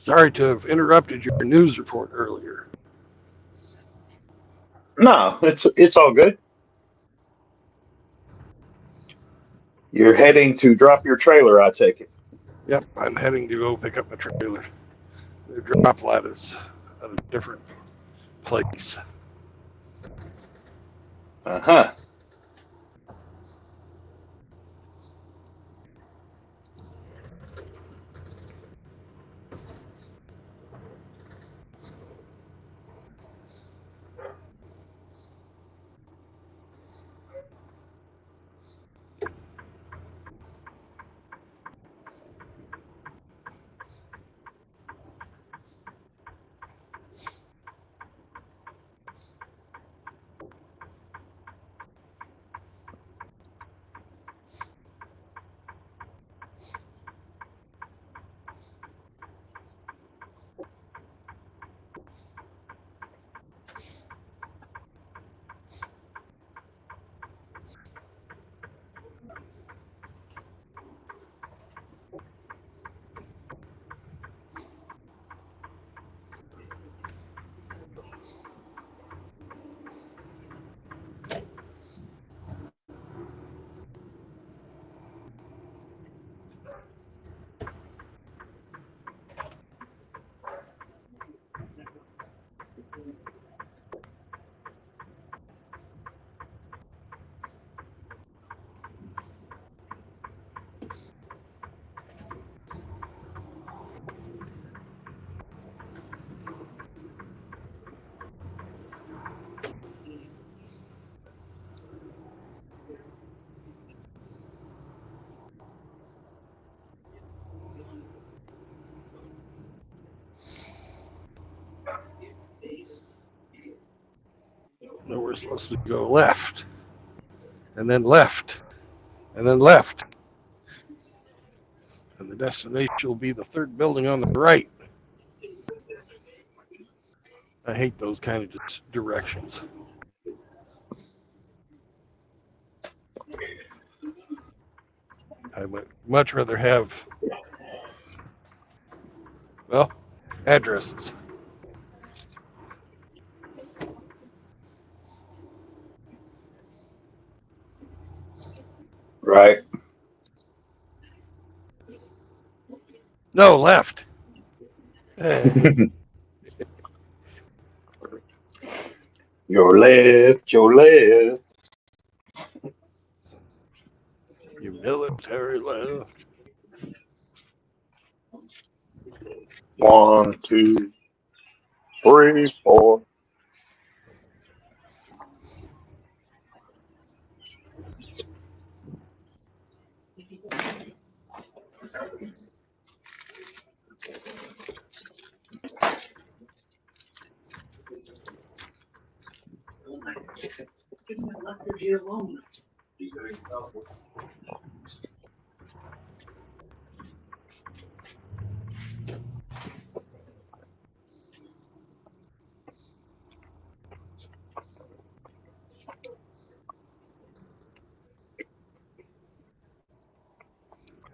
Sorry to have interrupted your news report earlier.
No, it's all good. You're heading to drop your trailer, I take it.
Yep, I'm heading to go pick up my trailer. The drop lot is at a different place.
Uh-huh.
No, we're supposed to go left, and then left, and then left. And the destination will be the third building on the right. I hate those kind of directions. I would much rather have, well, addresses.
Right.
No, left. Hey,
Your left, your left.
you military left.
1, 2, 3, 4.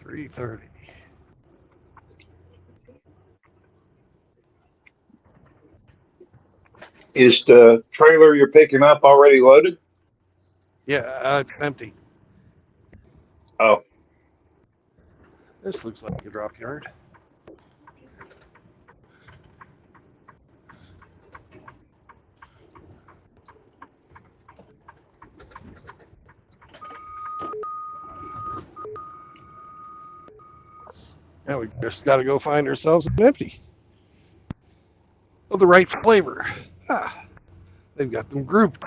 $3.30.
Is the trailer you're picking up already loaded?
Yeah, it's empty.
Oh,
This looks like a drop yard. Now we just got to go find ourselves an empty of the right flavor. Ah, they've got them grouped.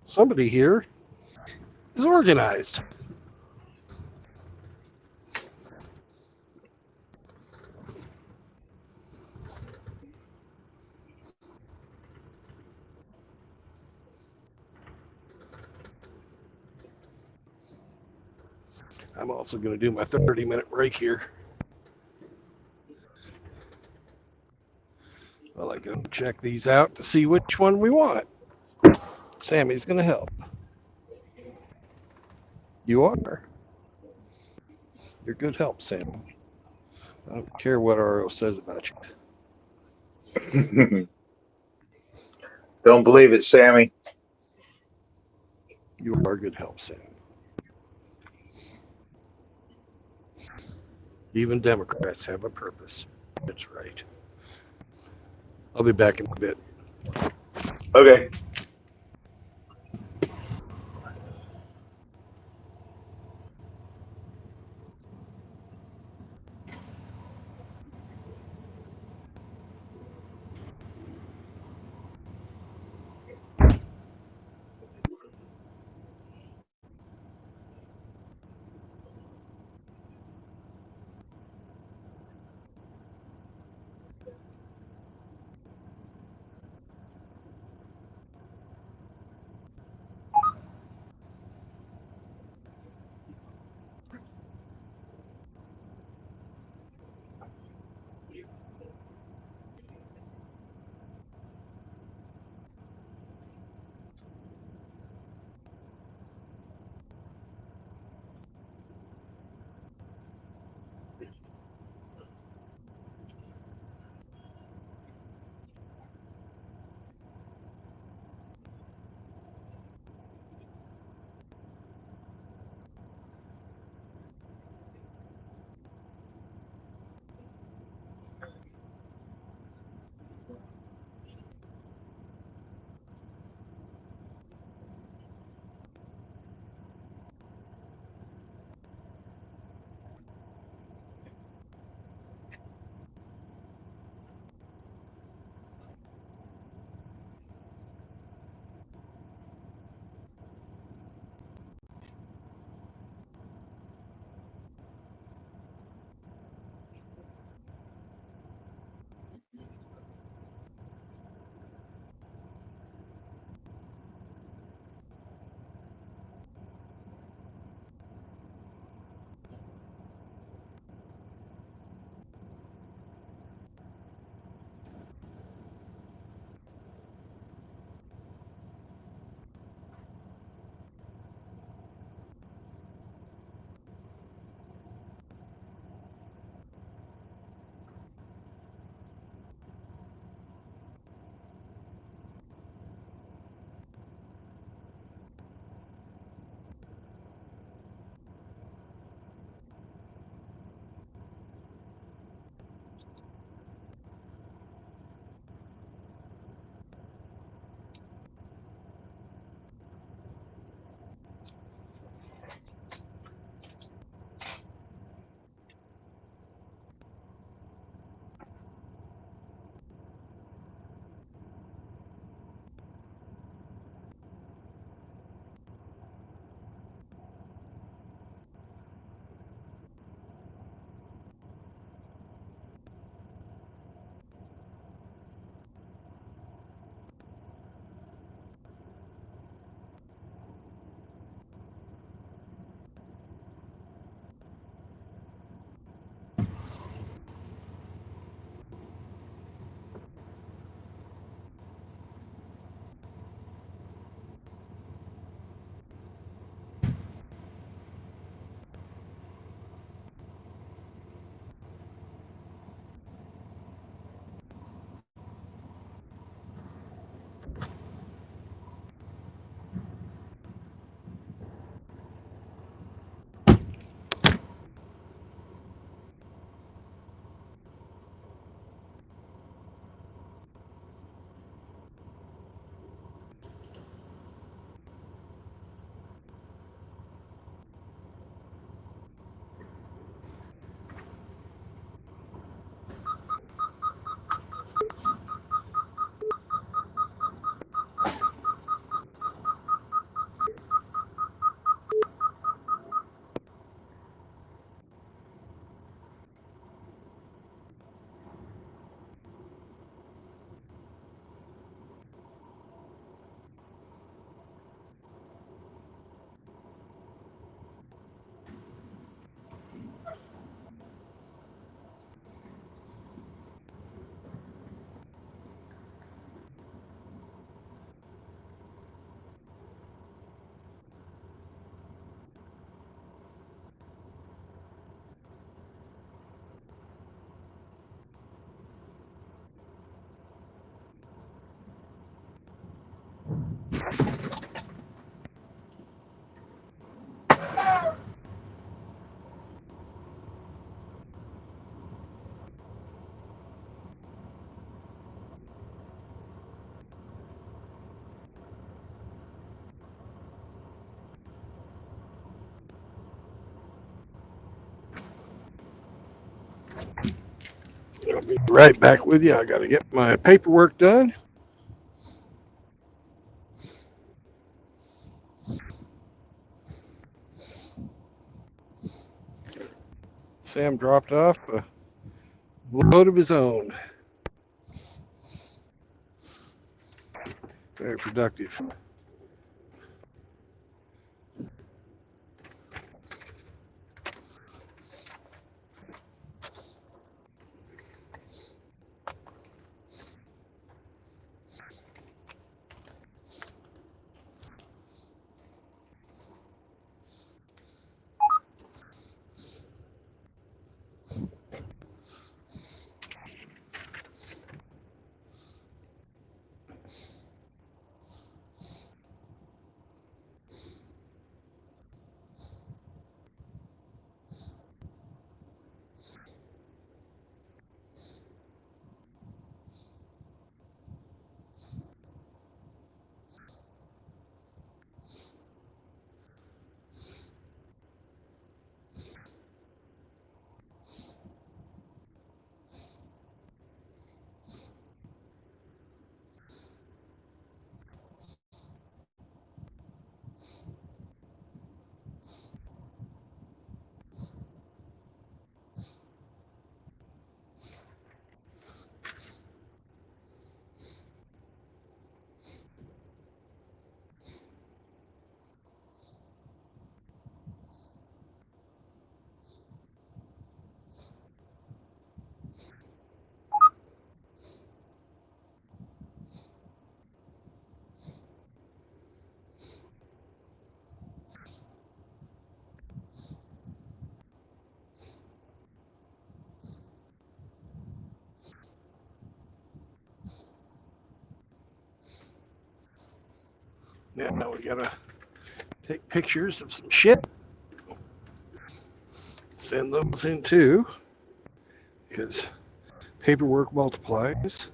Somebody here is organized. I'm also going to do my 30-minute break here. Well, I go check these out to see which one we want. Sammy's going to help. You are. You're good help, Sam. I don't care what RO says about you.
Don't believe it, Sammy.
You are good help, Sam. Even Democrats have a purpose. That's right. I'll be back in a bit.
Okay.
I'll be right back with you. I got to get my paperwork done. Sam dropped off a load of his own. Very productive. Yeah, now we gotta take pictures of some shit. Send those in too, because paperwork multiplies.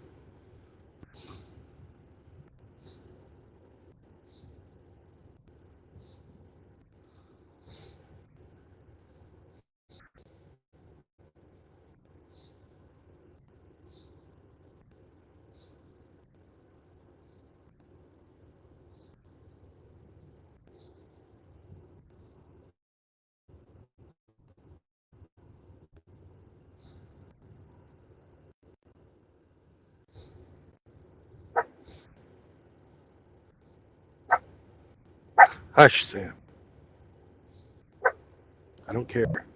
Hush, Sam. I don't care.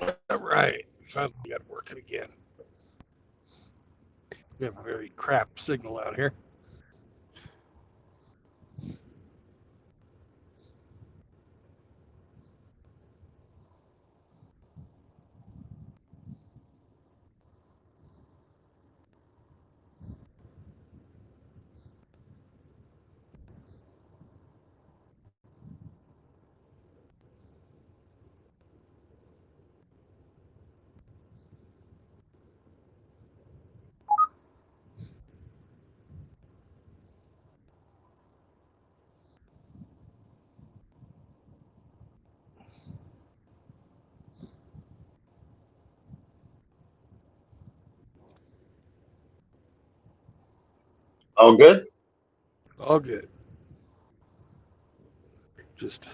All right. Finally got it working again. We have a very crap signal out here.
All good?
All good. Just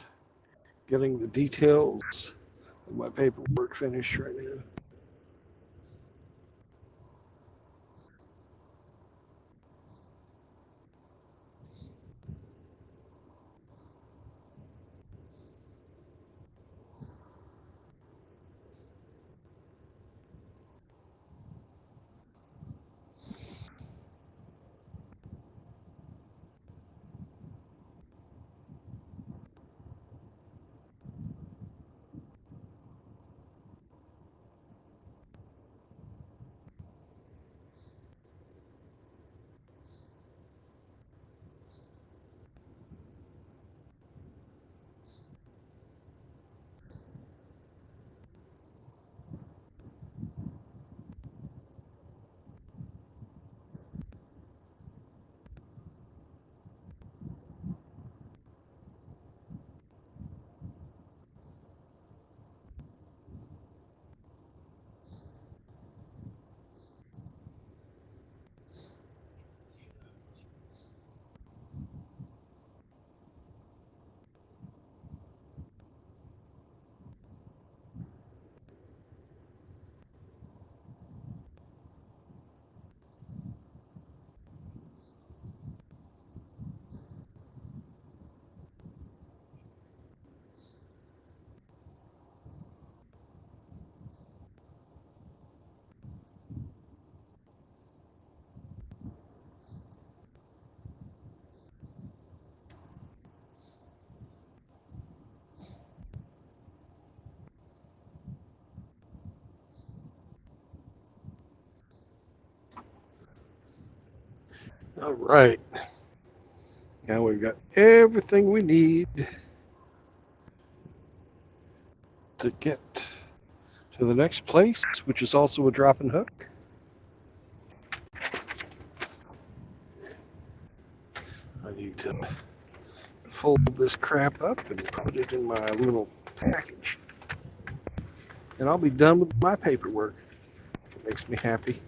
getting the details of my paperwork finished right now. All right. Now we've got everything we need to get to the next place, which is also a drop and hook. I need to fold this crap up and put it in my little package. And I'll be done with my paperwork. It makes me happy.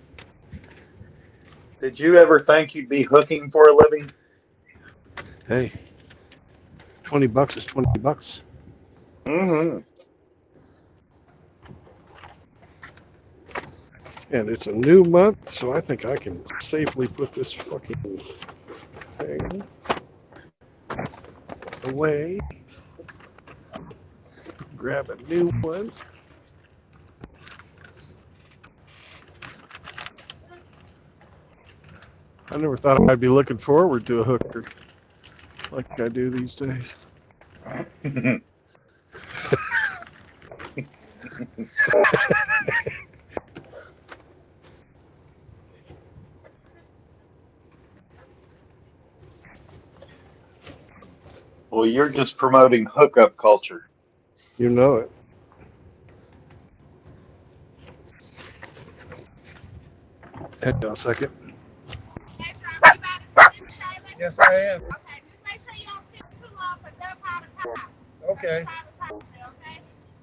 Did you ever think you'd be hooking for a living?
Hey, $20 is $20.
Mm-hmm.
And it's a new month, so I think I can safely put this fucking thing away. Grab a new one. I never thought I'd be looking forward to a hooker like I do these days.
Well, you're just promoting hookup culture.
You know it. Hang on a second. Yes, I am.
Okay, just make sure you don't pick too long for dump out of time.
Okay.
Okay?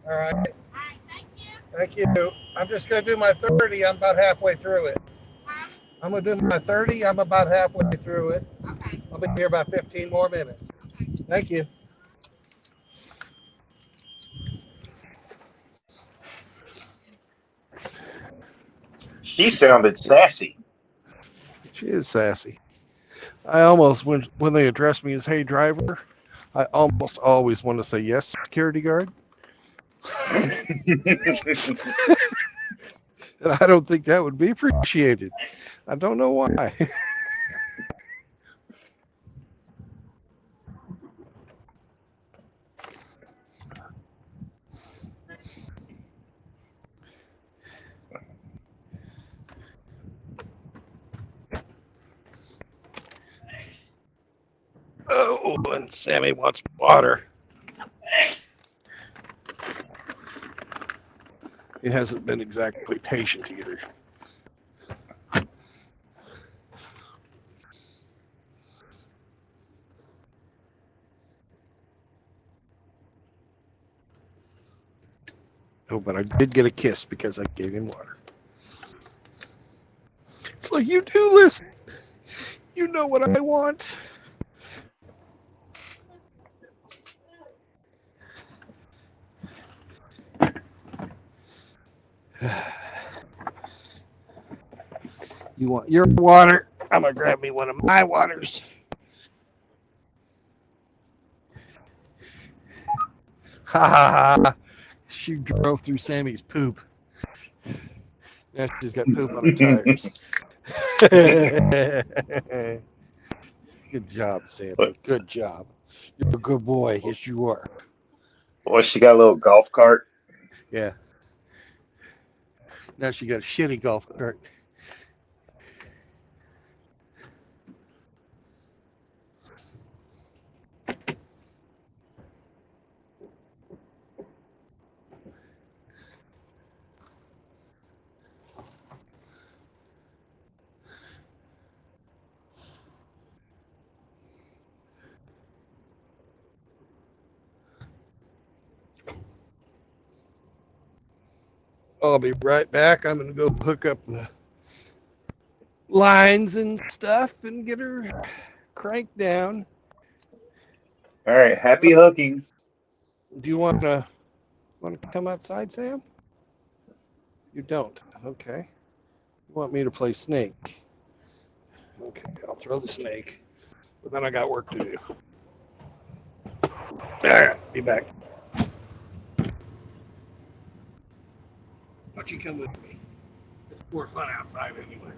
All right.
All right, thank you.
Thank you. I'm just going to do my 30. I'm about halfway through it.
Huh?
I'm going to do my 30. I'm about halfway through it.
Okay.
I'll be here about 15 more minutes. Thank you.
She sounded sassy.
She is sassy. I almost, when they address me as "Hey driver," I almost always want to say yes, security guard. And I don't think that would be appreciated. I don't know why. Oh, and Sammy wants water. He hasn't been exactly patient either. Oh, but I did get a kiss because I gave him water. So you do listen. You know what I want. You want your water? I'm gonna grab me one of my waters. Ha ha ha. She drove through Sammy's poop. Now she's got poop on her tires. Good job, Sammy. Good job. You're a good boy. Yes, you are.
Boy, she got a little golf cart.
Yeah. Now she got a shitty golf cart. I'll be right back. I'm going to go hook up the lines and stuff and get her cranked down.
All right, happy hooking.
Do you want to come outside, Sam? You don't. Okay. You want me to play snake? Okay, I'll throw the snake. But then I got work to do. All right, be back. Why don't you come with me? It's more fun outside anyways.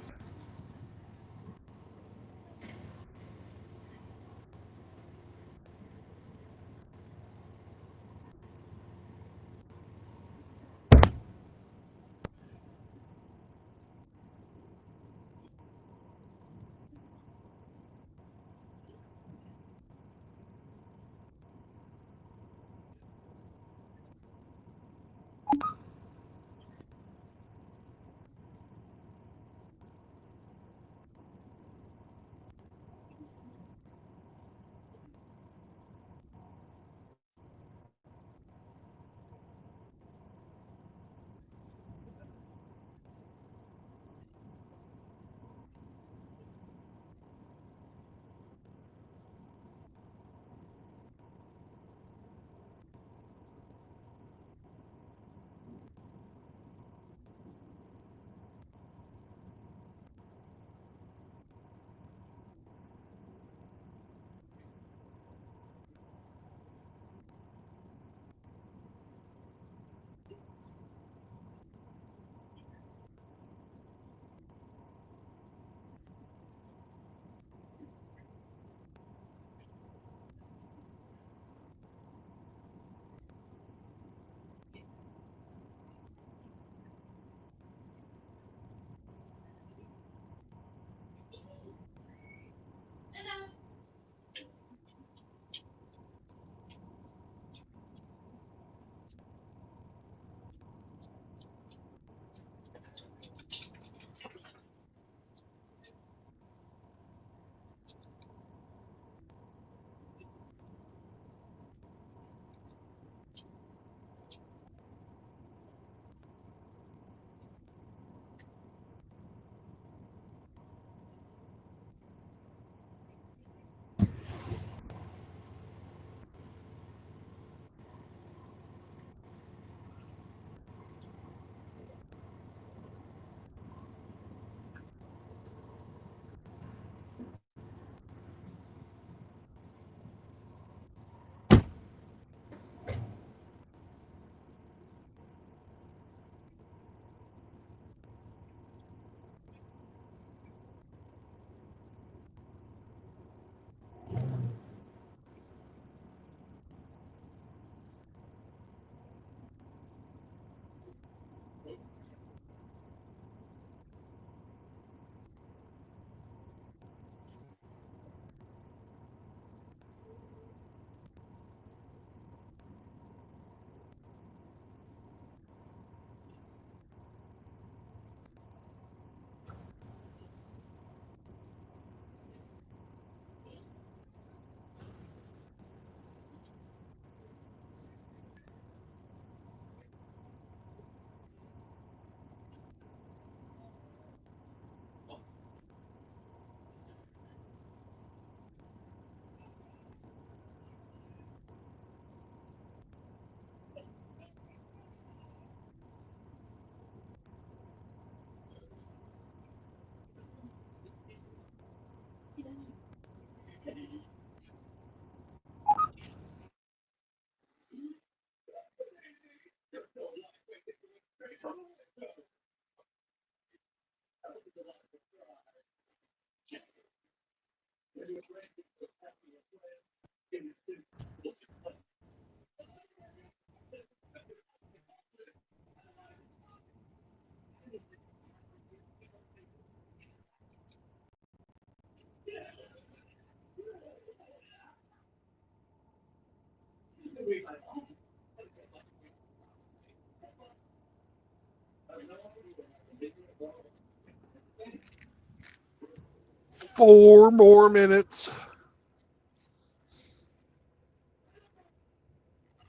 4 more minutes.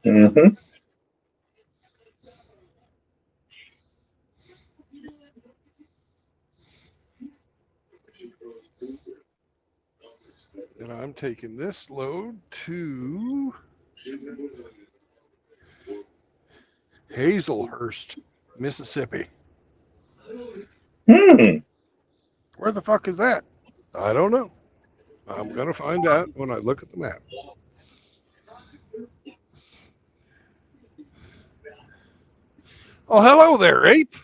Mm-hmm.
And I'm taking this load to Hazelhurst, Mississippi.
Hmm.
Where the fuck is that? I don't know. I'm going to find out when I look at the map. Oh, hello there, Ape.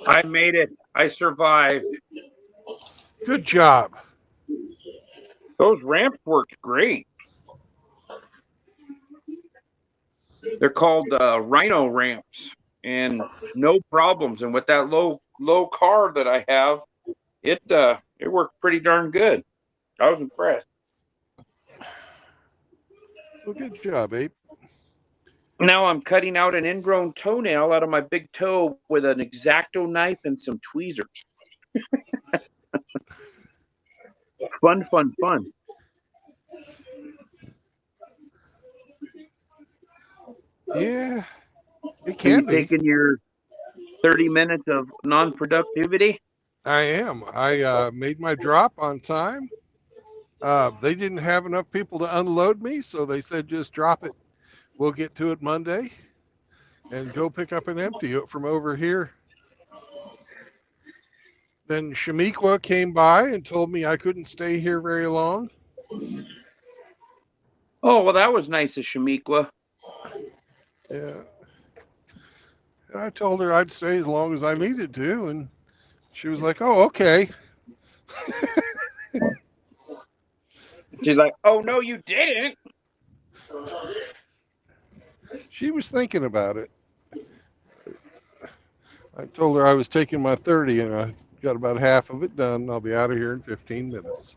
I made it. I survived.
Good job.
Those ramps worked great. They're called Rhino ramps, and no problems. And with that low car that I have, it worked pretty darn good. I was impressed.
Well, good job, Ape.
Now I'm cutting out an ingrown toenail out of my big toe with an X-Acto knife and some tweezers. Fun.
Yeah, it
Are
can
you
be.
taking your 30 minutes of non-productivity?
I am. I made my drop on time. They didn't have enough people to unload me, so they said just drop it. We'll get to it Monday and go pick up and empty it from over here. Then Shamiqua came by and told me I couldn't stay here very long.
Oh, well, that was nice of Shamiqua.
Yeah. And I told her I'd stay as long as I needed to, and she was like, "Oh, okay."
She's like, "Oh no, you didn't."
She was thinking about it. I told her I was taking my 30, and I got about half of it done. I'll be out of here in 15 minutes.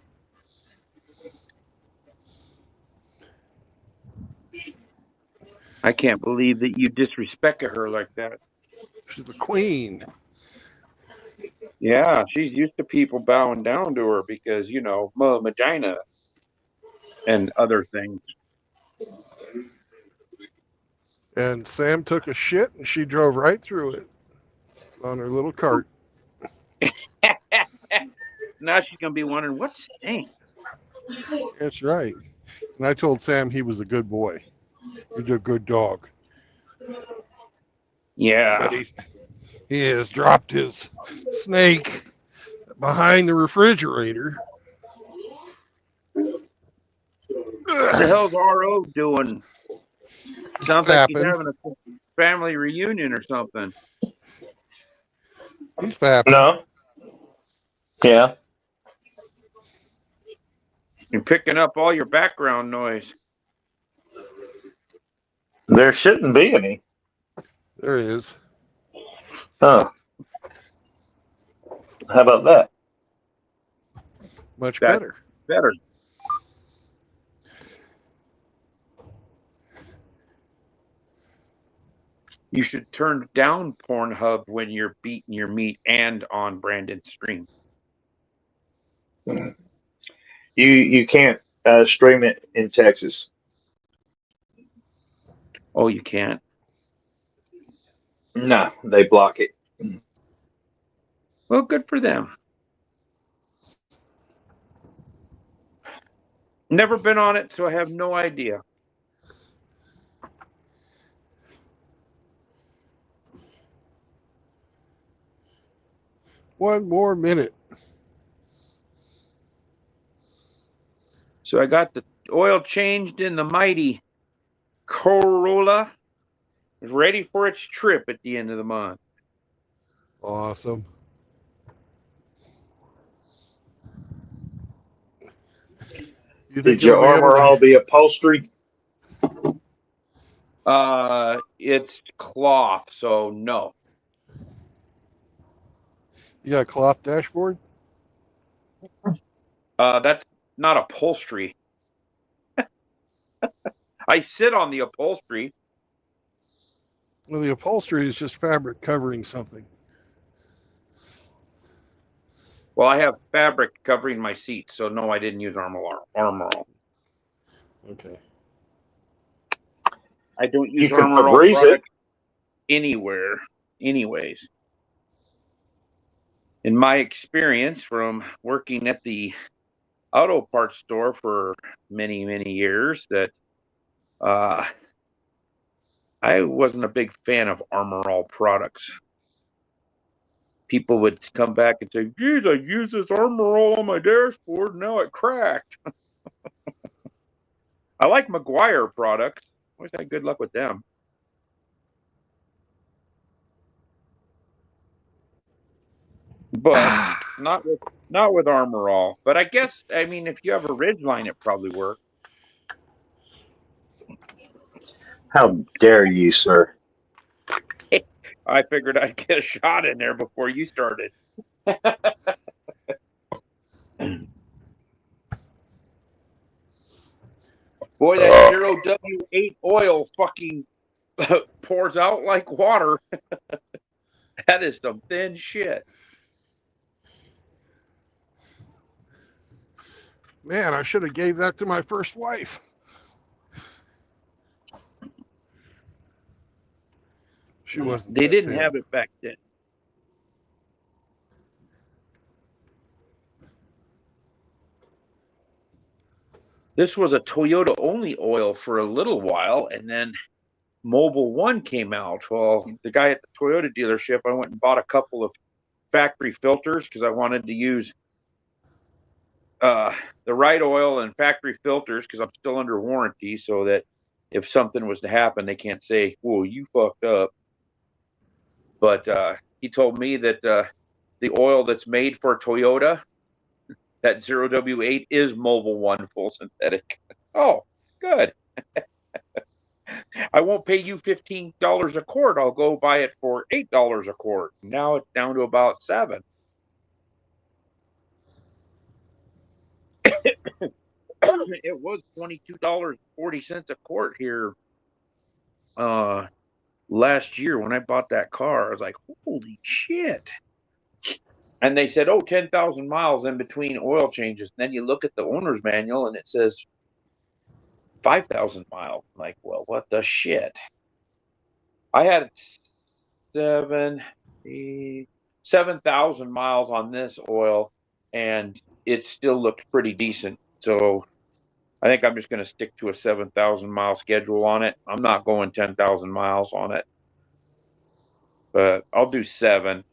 I can't believe that you disrespected her like that.
She's the queen.
Yeah, she's used to people bowing down to her because, Magina and other things.
And Sam took a shit, and she drove right through it on her little cart.
Now she's going to be wondering, what's Sam?
That's right. And I told Sam he was a good boy. He's a good dog.
Yeah.
But he has dropped his snake behind the refrigerator.
What the hell's RO doing? Sounds like he's having a family reunion or something.
He's fapping.
No. Yeah.
You're picking up all your background noise.
There shouldn't be any.
There he is.
Huh. How about that?
Much
That's
better.
better. You should turn down Pornhub when you're beating your meat and on Brandon's stream.
You can't stream it in Texas.
Oh, you can't?
No, they block it.
Well, good for them. Never been on it, so I have no idea.
One more minute.
So I got the oil changed in the mighty Corolla. It's ready for its trip at the end of the month.
Awesome. You
Did
think
your
it'll be able
armor all
to?
be upholstery?
It's cloth, so no.
You got a cloth dashboard?
That's not upholstery. I sit on the upholstery.
Well, the upholstery is just fabric covering something.
Well, I have fabric covering my seat, so no, I didn't use armor all.
Okay.
I don't
You
use
could
armor all
Febreze it.
product anywhere, anyways. In my experience from working at the auto parts store for many, many years, that I wasn't a big fan of armor all products. People would come back and say, geez, I used this armor all on my dashboard, and now it cracked. I like Meguiar products. Always had good luck with them. But not with armor all. But I guess, I mean, if you have a Ridgeline, it probably works.
How dare you, sir?
I figured I'd get a shot in there before you started. Boy, that 0W8 oil fucking pours out like water. That is some thin shit.
Man, I should have gave that to my first wife. She wasn't.
They
that
didn't
thin.
have it back then. This was a Toyota only oil for a little while, and then Mobil 1 came out. Well, the guy at the Toyota dealership, I went and bought a couple of factory filters because I wanted to use the right oil and factory filters because I'm still under warranty, so that if something was to happen, they can't say, whoa, you fucked up. But he told me that the oil that's made for Toyota, that 0W8, is Mobil 1 full synthetic. Oh, good. I won't pay you $15 a quart. I'll go buy it for $8 a quart. Now it's down to about $7. It was $22.40 a quart here last year when I bought that car. I was like, holy shit. And they said, 10,000 miles in between oil changes. And then you look at the owner's manual and it says 5,000 miles. I'm like, well, what the shit? I had 7,000 miles on this oil, and it still looked pretty decent. So I think I'm just going to stick to a 7,000 mile schedule on it. I'm not going 10,000 miles on it, but I'll do 7.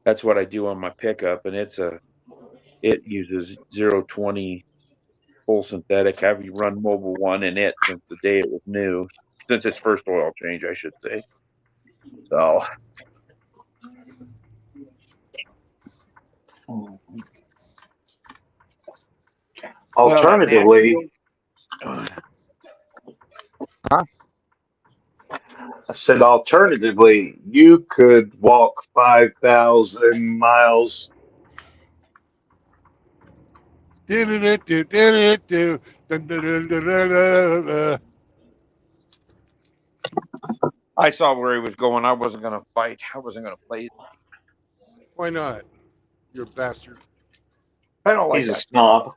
That's what I do on my pickup, and it uses 020 full synthetic. I've run Mobil 1 in it since the day it was new, since its first oil change, I should say. So.
Alternatively, I said, alternatively, you could walk 5,000 miles.
I saw where he was going. I wasn't going to fight. I wasn't going to play.
Why not? You're a bastard.
I don't like
He's a
that.
snob.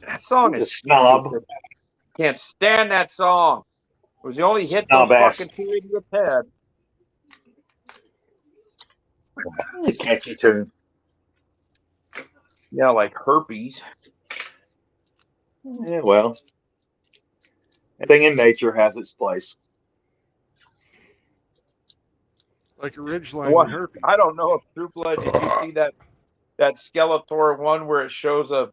That song
He's
is
a snob.
Can't stand that song. It was the only hit those
Snob-ass.
fucking two idiots had.
It's a catchy tune.
Yeah, like herpes.
Yeah, well, everything in nature has its place.
Like a ridgeline
What?
and herpes.
I don't know if True Blood, did you see that Skeletor one where it shows a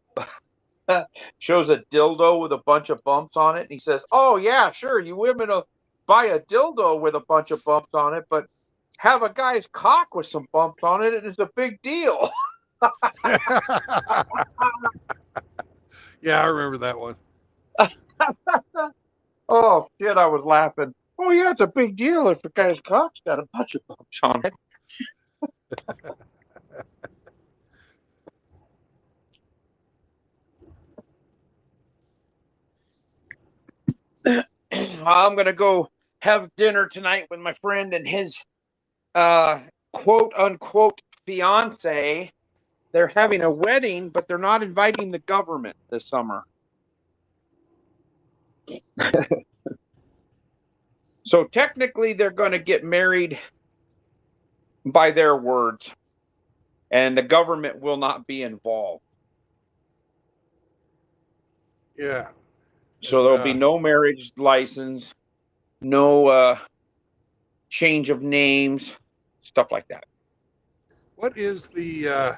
dildo with a bunch of bumps on it, and he says, "Oh yeah, sure, you women will buy a dildo with a bunch of bumps on it, but have a guy's cock with some bumps on it, and it's a big deal."
Yeah, I remember that one.
Oh shit, I was laughing. Oh yeah, it's a big deal if the guy's cock's got a bunch of bumps on it. I'm gonna go have dinner tonight with my friend and his quote unquote fiance. They're having a wedding, but they're not inviting the government this summer. So technically they're going to get married by their words, and the government will not be involved.
Yeah.
So there'll be no marriage license, no change of names, stuff like that.
What is the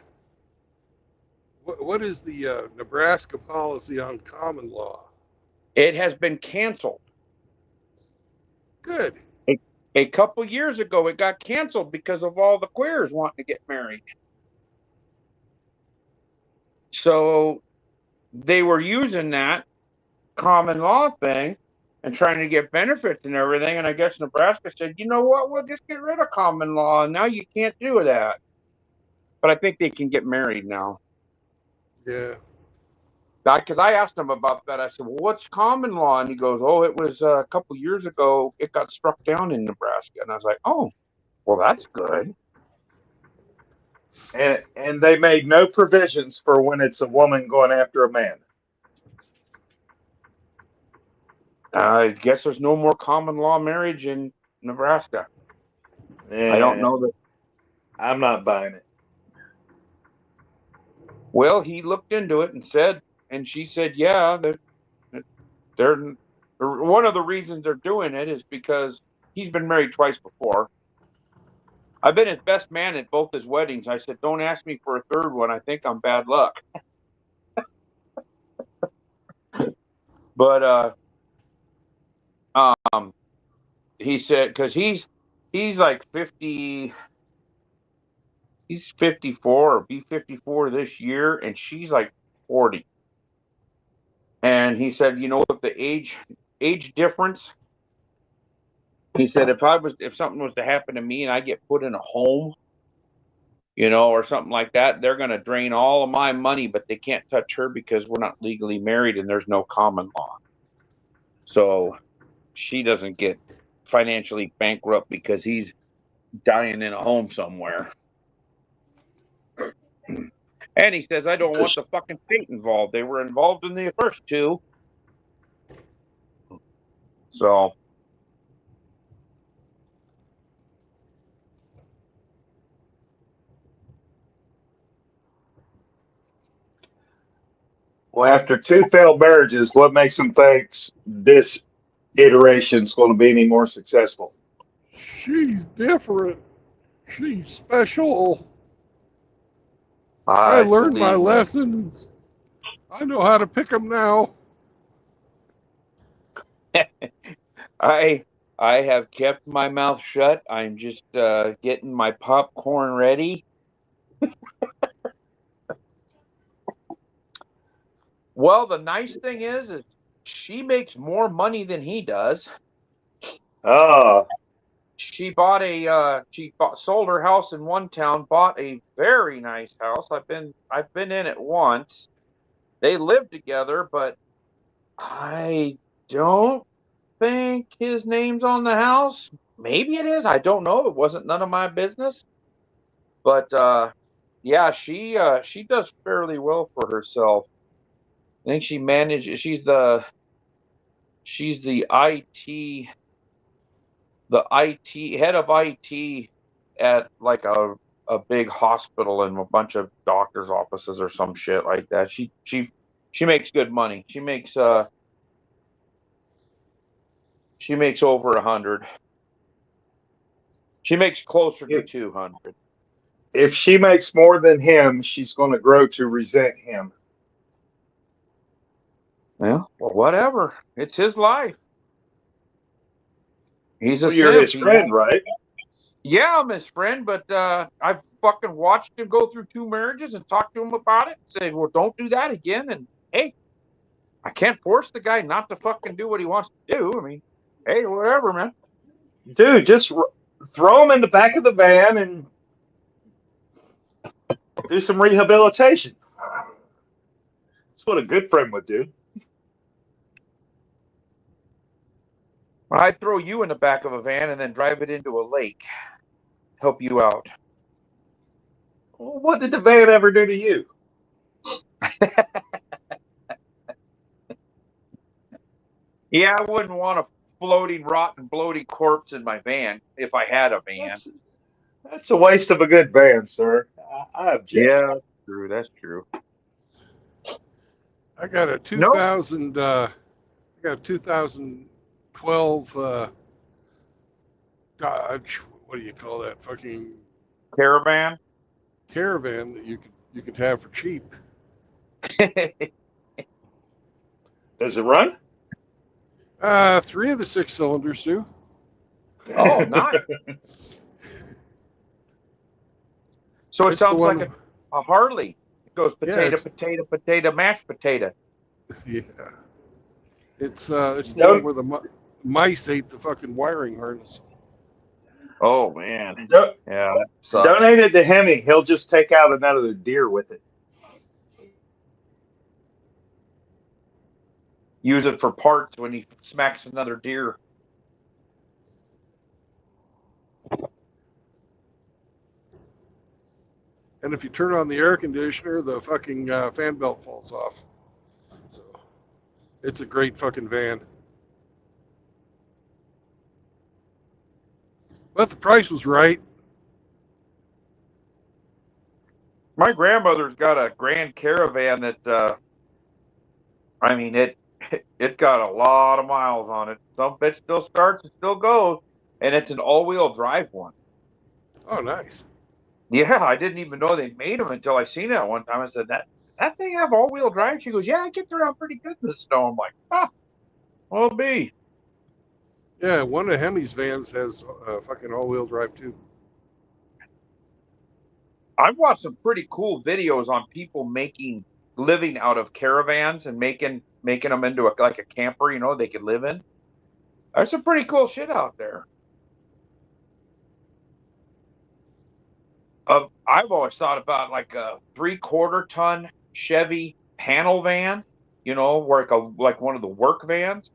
what is the Nebraska policy on common law?
It has been canceled.
Good.
A couple years ago, it got canceled because of all the queers wanting to get married. So they were using that common law thing and trying to get benefits and everything. And I guess Nebraska said, you know what, we'll just get rid of common law. And now you can't do that. But I think they can get married now.
Yeah.
Because I asked him about that. I said, well, what's common law? And he goes, oh, it was a couple years ago. It got struck down in Nebraska. And I was like, oh, well, that's good.
And they made no provisions for when it's a woman going after a man.
I guess there's no more common law marriage in Nebraska. I don't know that.
I'm not buying it.
Well, he looked into it and said, and she said, yeah, they're one of the reasons they're doing it is because he's been married twice before. I've been his best man at both his weddings. I said, don't ask me for a third one. I think I'm bad luck. But he said, because he's like 50, he's 54 or be 54 this year, and she's like 40. And he said, you know, with the age difference, he said, if something was to happen to me and I get put in a home, you know, or something like that, they're going to drain all of my money, but they can't touch her because we're not legally married and there's no common law. So she doesn't get financially bankrupt because he's dying in a home somewhere. And he says, I don't want the fucking state involved. They were involved in the first two. So.
Well, after two failed marriages, what makes them think this iteration is going to be any more successful?
She's different. She's special. I learned my lessons. I know how to pick them now.
I have kept my mouth shut. I'm just getting my popcorn ready. Well, the nice thing is she makes more money than he does. She sold her house in one town, bought a very nice house. I've been in it once. They live together, but I don't think his name's on the house. Maybe it is. I don't know. It wasn't none of my business. But yeah, she does fairly well for herself. I think she manages. She's the IT head of IT at like a big hospital and a bunch of doctors' offices or some shit like that. She makes good money. She makes over 100. She makes closer to 200.
If she makes more than him, she's going to grow to resent him.
Well, whatever. It's his life. He's
you're his friend, right?
Yeah, I'm his friend, but I've fucking watched him go through 2 marriages and talked to him about it. Said, well, don't do that again. And hey, I can't force the guy not to fucking do what he wants to do. I mean, hey, whatever, man.
Dude, just throw him in the back of the van and do some rehabilitation. That's what a good friend would do.
I'd throw you in the back of a van and then drive it into a lake. Help you out.
Well, what did the van ever do to you?
Yeah, I wouldn't want a floating, rotten, bloating corpse in my van if I had a van.
That's a waste of a good van, sir. I object.
Yeah, true. That's true.
I got a 2000. I got a 2012 Dodge. What do you call that? Fucking
Caravan.
Caravan that you could have for cheap.
Does it run?
3 of the 6 cylinders do.
Oh, nice. So it
It's the
sounds
one-
like a Harley. It goes
Yeah,
potato,
it's-
potato, potato, mashed potato.
Yeah. It's the
Don't-
one where the mice ate the fucking wiring harness.
Oh man.
Don't,
Yeah. That sucks.
donate it to Hemi. He'll just take out another deer with it.
Use it for parts when he smacks another deer.
And if you turn on the air conditioner, the fucking fan belt falls off. So it's a great fucking van. But the price was right.
My grandmother's got a Grand Caravan that I mean it's got a lot of miles on it. Some bitch still starts and still goes, and it's an all-wheel drive one.
Oh, nice.
Yeah, I didn't even know they made them until I seen it one time. I said, that thing have all-wheel drive? She goes, yeah, it gets around pretty good in the snow. I'm like, well, be.
Yeah, one of Hemi's vans has fucking all-wheel drive too.
I've watched some pretty cool videos on people living out of caravans and making them into like a camper, you know, they could live in. There's some pretty cool shit out there. I've always thought about like a 3/4 ton Chevy panel van, you know, like one of the work vans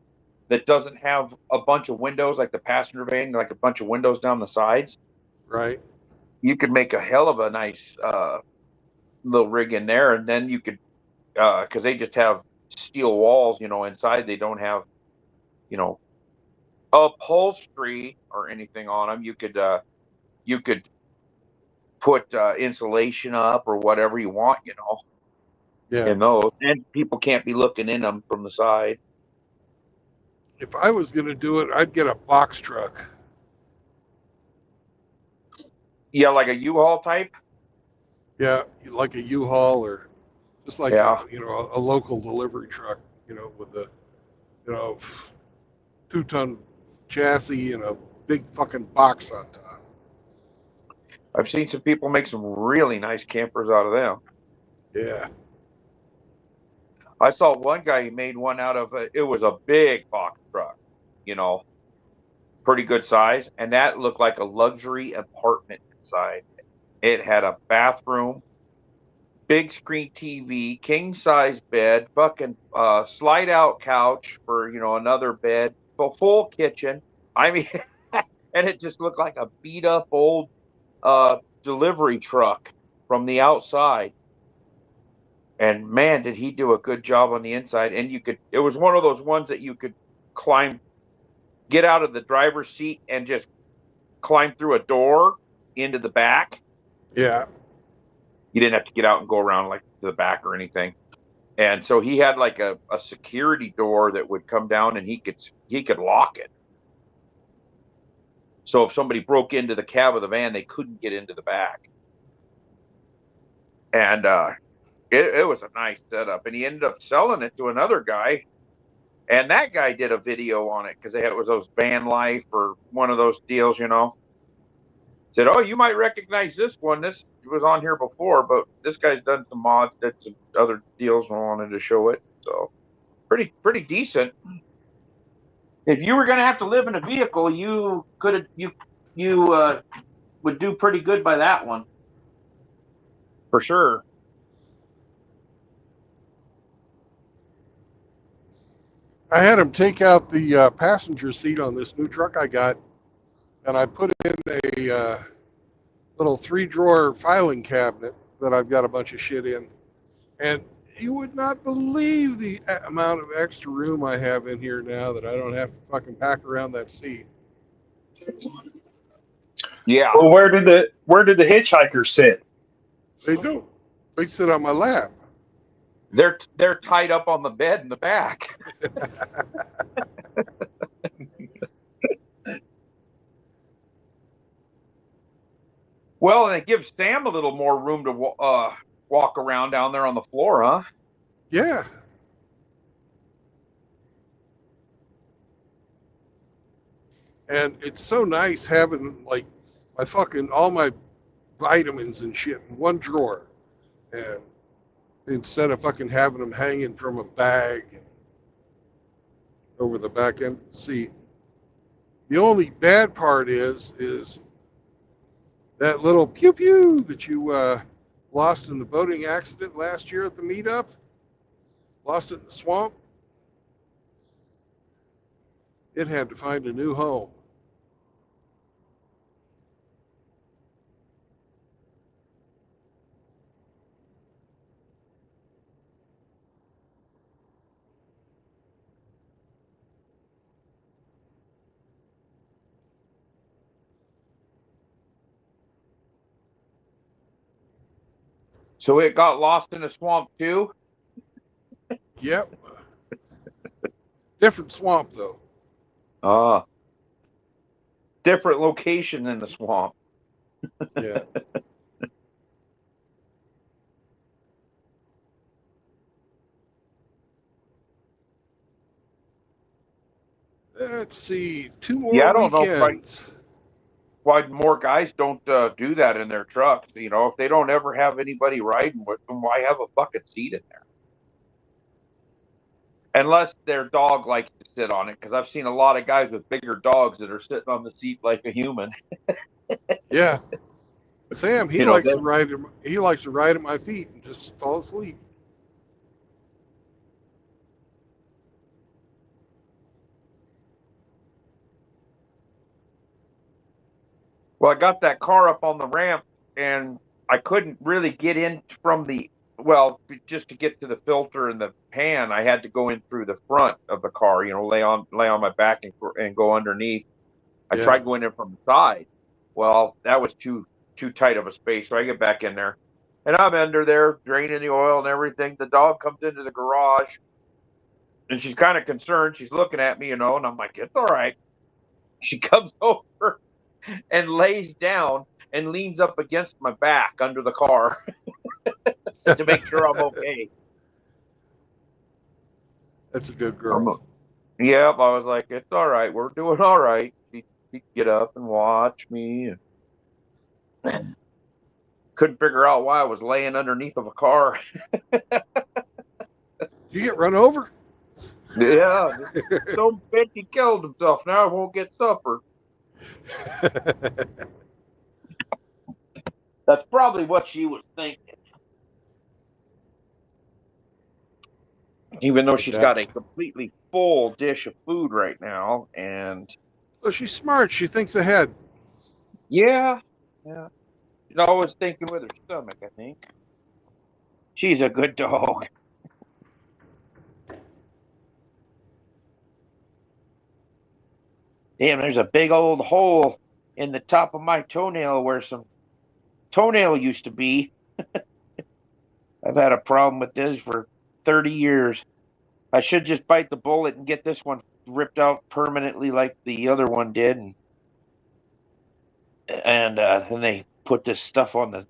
that doesn't have a bunch of windows like the passenger van, like a bunch of windows down the sides.
Right.
You could make a hell of a nice little rig in there, and then you could, because they just have steel walls, you know, inside. They don't have, you know, upholstery or anything on them. You could put insulation up or whatever you want, you know,
Yeah.
in those, and people can't be looking in them from the side.
If I was gonna do it, I'd get a box truck.
Yeah, like a U-Haul type.
Yeah, like a U-Haul or just like
Yeah.
a local delivery truck, you know, with the 2-ton chassis and a big fucking box on top.
I've seen some people make some really nice campers out of them.
Yeah.
I saw one guy, he made one out of it was a big box truck, you know, pretty good size, and that looked like a luxury apartment inside. It had a bathroom, big screen TV, king size bed, fucking slide out couch for, you know, another bed, full kitchen. I mean, and it just looked like a beat up old delivery truck from the outside. And man, did he do a good job on the inside. And it was one of those ones that you could get out of the driver's seat and just climb through a door into the back.
Yeah.
You didn't have to get out and go around like to the back or anything. And so he had like a security door that would come down, and he could lock it. So if somebody broke into the cab of the van, they couldn't get into the back. And it was a nice setup. And he ended up selling it to another guy. And that guy did a video on it because it was those van life or one of those deals, you know. Said, "Oh, you might recognize this one. This was on here before, but this guy's done some mods, did some other deals, and wanted to show it. So pretty decent. If you were gonna have to live in a vehicle, you could you would do pretty good by that one, for sure."
I had him take out the passenger seat on this new truck I got, and I put in a little 3-drawer filing cabinet that I've got a bunch of shit in. And you would not believe the amount of extra room I have in here now that I don't have to fucking pack around that seat.
Yeah.
Well, where did the hitchhikers sit?
They don't. They sit on my lap.
They're tied up on the bed in the back. Well, and it gives Sam a little more room to walk around down there on the floor, huh?
Yeah. And it's so nice having like my fucking all my vitamins and shit in one drawer, and instead of fucking having them hanging from a bag over the back end of the seat. The only bad part is that little pew pew that you lost in the boating accident last year at the meetup. Lost it in the swamp. It had to find a new home.
So it got lost in a swamp too?
Yep. Different swamp though.
Different location than the swamp.
Yeah. Let's see, 2 more
Yeah, I don't know if
weekends.
Why more guys don't do that in their trucks. You know, if they don't ever have anybody riding with them, why have a fucking seat in there? Unless their dog likes to sit on it, because I've seen a lot of guys with bigger dogs that are sitting on the seat like a human.
Yeah. Sam, he
You know,
likes to ride. He likes to ride at my feet and just fall asleep.
Well, I got that car up on the ramp, and I couldn't really get in from the, well, just to get to the filter and the pan, I had to go in through the front of the car, you know, lay on my back and go underneath. I
Yeah.
tried going in from the side. Well, that was too tight of a space, so I get back in there. And I'm under there draining the oil and everything. The dog comes into the garage, and she's kind of concerned. She's looking at me, you know, and I'm like, it's all right. She comes over and lays down and leans up against my back under the car to make sure I'm okay.
That's a good girl.
Yep, I was like, it's all right. We're doing all right. She'd get up and watch me. And couldn't figure out why I was laying underneath of a car.
You get run over?
Yeah, so bad he killed himself. Now I won't get supper. That's probably what she was thinking. Even though she's got a completely full dish of food right now, and
Well, she's smart. She thinks ahead.
yeah, she's always thinking with her stomach. I think she's a good dog. Damn, there's a big old hole in the top of my toenail where some toenail used to be. I've had a problem with this for 30 years. I should just bite the bullet and get this one ripped out permanently like the other one did. And then they put this stuff on the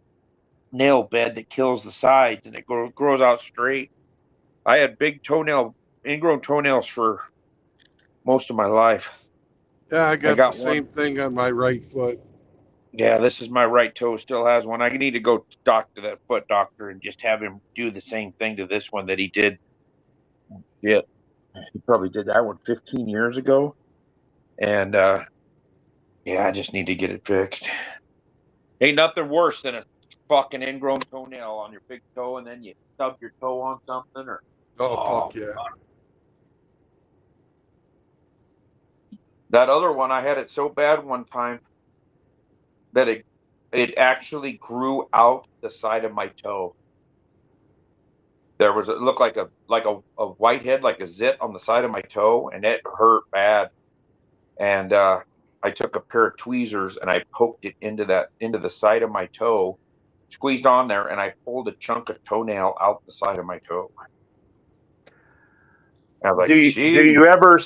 nail bed that kills the sides, and it grows out straight. I had big ingrown toenails for most of my life.
Yeah, I got
got
the same thing on my right foot.
Yeah, this is my right toe still has one. I need to go talk to that foot doctor and just have him do the same thing to this one that he did. Yeah, he probably did that one 15 years ago. And yeah, I just need to get it fixed. Ain't nothing worse than a fucking ingrown toenail on your big toe, and then you stub your toe on something, or
Oh, fuck yeah.
that other one. I had it so bad one time that it actually grew out the side of my toe. There was it looked like a whitehead, like a zit on the side of my toe, and it hurt bad. And I took a pair of tweezers and I poked it into the side of my toe, squeezed on there, and I pulled a chunk of toenail out the side of my toe. I was like,
Do
"Gee."
you ever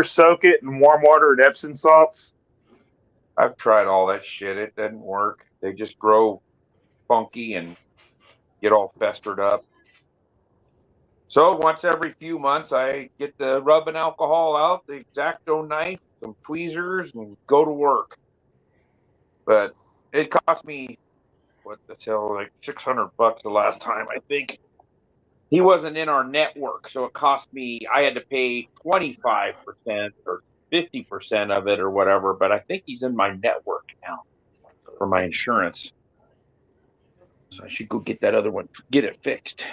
soak it in warm water and Epsom salts?
I've tried all that shit. It doesn't work. They just grow funky and get all festered up. So once every few months, I get the rubbing alcohol out, the X-Acto knife, some tweezers, and go to work. But it cost me, what the hell, like $600 the last time, I think. He wasn't in our network, so it cost me, I had to pay 25% or 50% of it or whatever, but I think he's in my network now for my insurance. So I should go get that other one, get it fixed.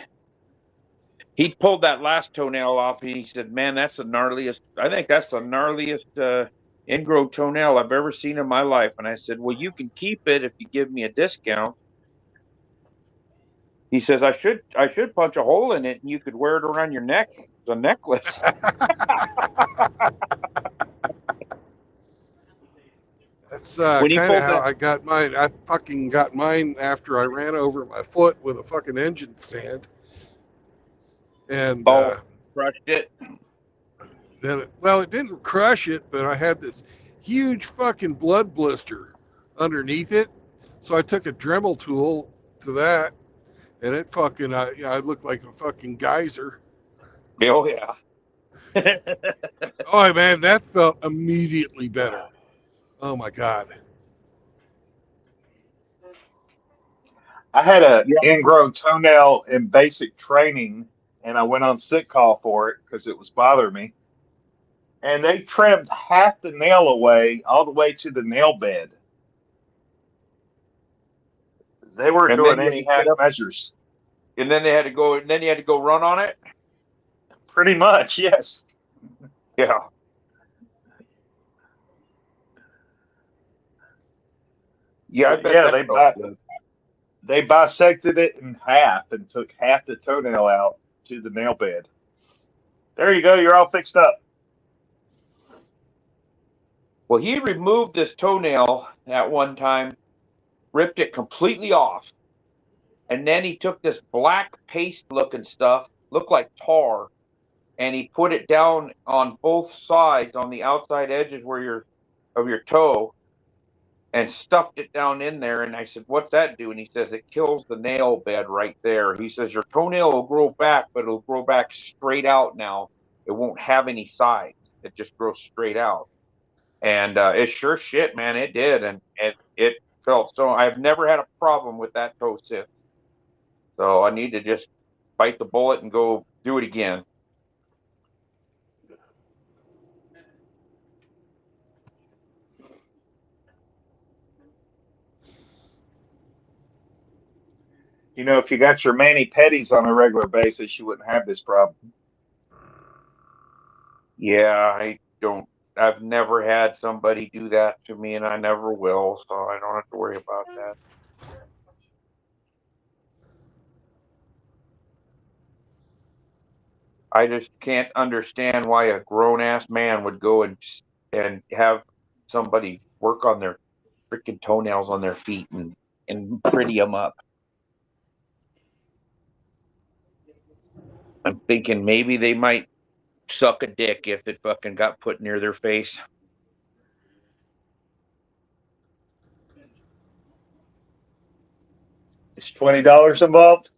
He pulled that last toenail off. He said, "Man, that's the gnarliest. I think that's the gnarliest ingrown toenail I've ever seen in my life." And I said, "Well, you can keep it if you give me a discount." He says, I should punch a hole in it and you could wear it around your neck as a necklace."
That's
When he
kind of
pulled
how
that-
I got mine. I fucking got mine after I ran over my foot with a fucking engine stand. And
crushed it.
then, it didn't crush it, but I had this huge fucking blood blister underneath it. So I took a Dremel tool to that, and it fucking, I looked like a fucking geyser.
Oh, yeah.
Oh, man, that felt immediately better. Oh, my God.
I had an ingrown toenail in basic training, and I went on sick call for it because it was bothering me. And they trimmed half the nail away, all the way to the nail bed. They weren't
And
doing
then
any half measures.
And then you had to go run on it?
Pretty much, yes.
Yeah. Yeah, I bet
Yeah,
that felt good.
they bisected it in half and took half the toenail out to the nail bed. There you go. You're all fixed up.
Well, he removed this toenail at one time, ripped it completely off, and then he took this black paste-looking stuff, looked like tar, and he put it down on both sides on the outside edges of your toe, and stuffed it down in there. And I said, "What's that do?" And he says, "It kills the nail bed right there." He says, "Your toenail will grow back, but it'll grow back straight out now. It won't have any sides. It just grows straight out." And it sure shit, man, it did. And it felt so. I've never had a problem with that toe since. So I need to just bite the bullet and go do it again.
You know, if you got your mani-pedis on a regular basis, you wouldn't have this problem.
Yeah, I've never had somebody do that to me, and I never will, so I don't have to worry about that. I just can't understand why a grown-ass man would go and have somebody work on their freaking toenails on their feet and pretty them up. I'm thinking maybe they might suck a dick if it fucking got put near their face.
Is $20 involved?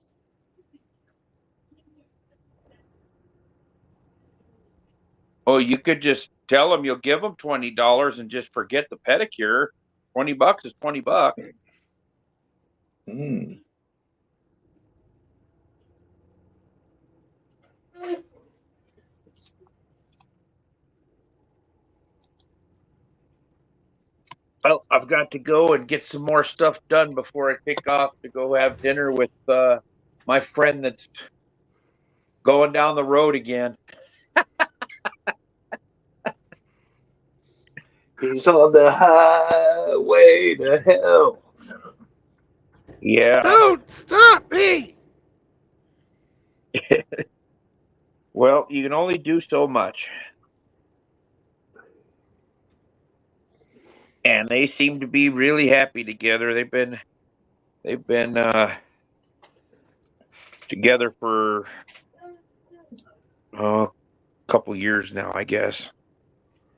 Oh, you could just tell them you'll give them $20 and just forget the pedicure. $20 is $20.
Hmm.
Well, I've got to go and get some more stuff done before I take off to go have dinner with my friend that's going down the road again.
He's on the highway to hell.
Yeah.
Don't stop me.
Well, you can only do so much. And they seem to be really happy together. They've been together for a couple years now, I guess.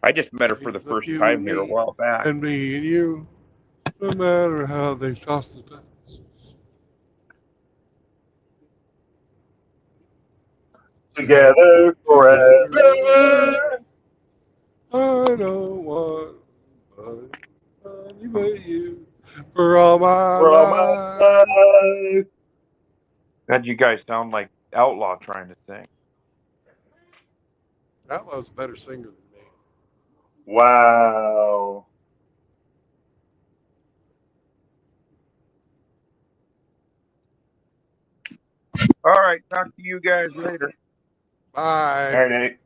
I just met her for the
Seems like
first
you
time
and
here a
me,
while back.
and me and you, no matter how they toss the dice.
Together forever.
I don't want money but you for all my
For all
life.
my life.
God, you guys sound like Outlaw trying to sing.
Outlaw's a better singer than me.
Wow.
All right, talk to you guys later.
Bye.
All right, Nate.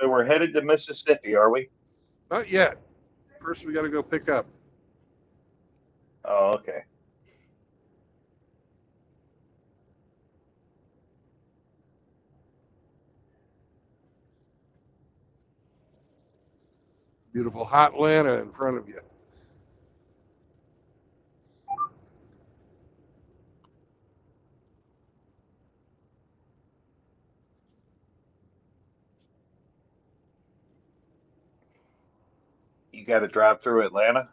So we're headed to Mississippi, are we?
Not yet. First, we got to go pick up.
Oh, okay.
Beautiful hot Atlanta in front of you.
You got to drive through Atlanta?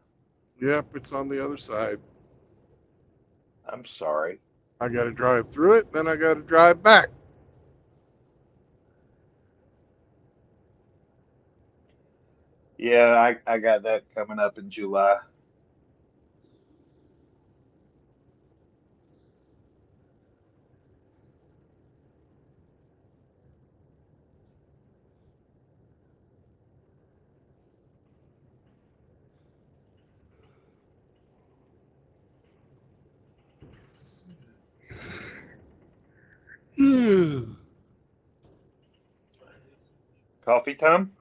Yep, it's on the other side.
I'm sorry.
I got to drive through it, then I got to drive back.
Yeah, I got that coming up in July. Coffee time?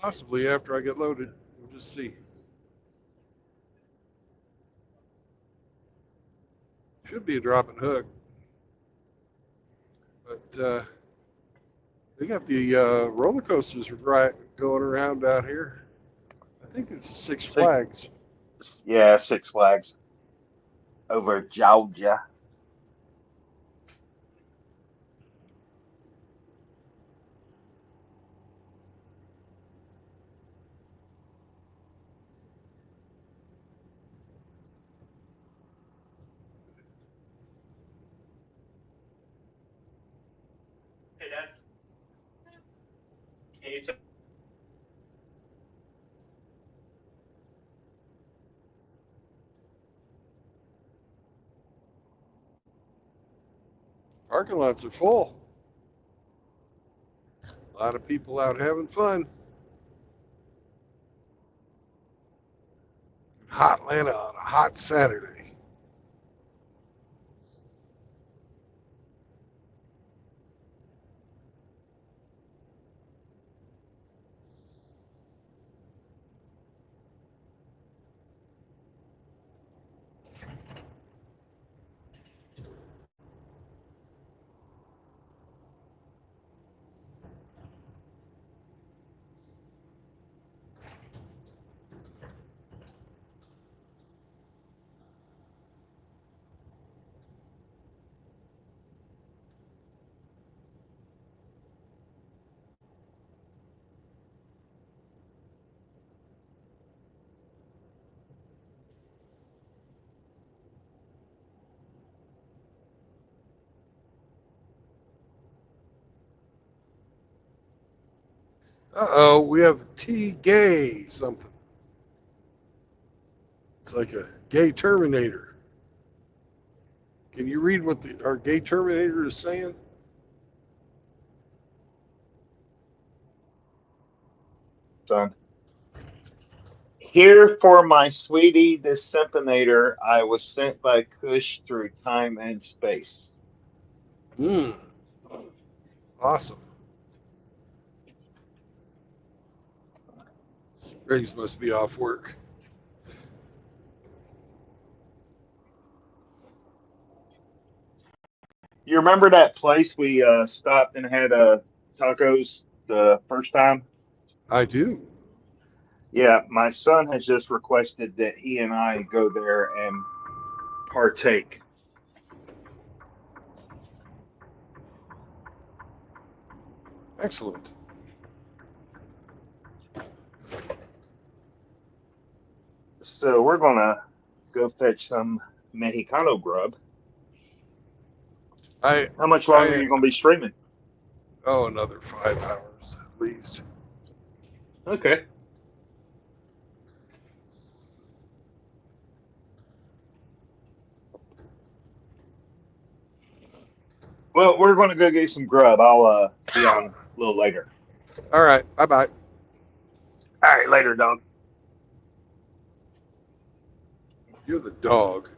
Possibly after I get loaded. We'll just see. Should be a dropping hook. But they got the roller coasters right going around out here. I think it's Six Flags.
Yeah, Six Flags over Georgia.
Hey, Dad. Can you tell?
Parking lots are full. A lot of people out having fun. Hot Atlanta on a hot Saturday. Uh-oh, we have T gay something. It's like a gay Terminator. Can you read what our gay Terminator is saying?
Done. Here for my sweetie, this symphonator, I was sent by Kush through time and space.
Awesome. Grace must be off work.
You remember that place we stopped and had tacos the first time?
I do.
Yeah, my son has just requested that he and I go there and partake.
Excellent.
So we're gonna go fetch some Mexicano grub. How much longer are you gonna be streaming?
Another 5 hours at least.
Okay. Well, we're gonna go get some grub. I'll be on a little later.
All right. Bye-bye.
All right, later, dog.
You're the dog.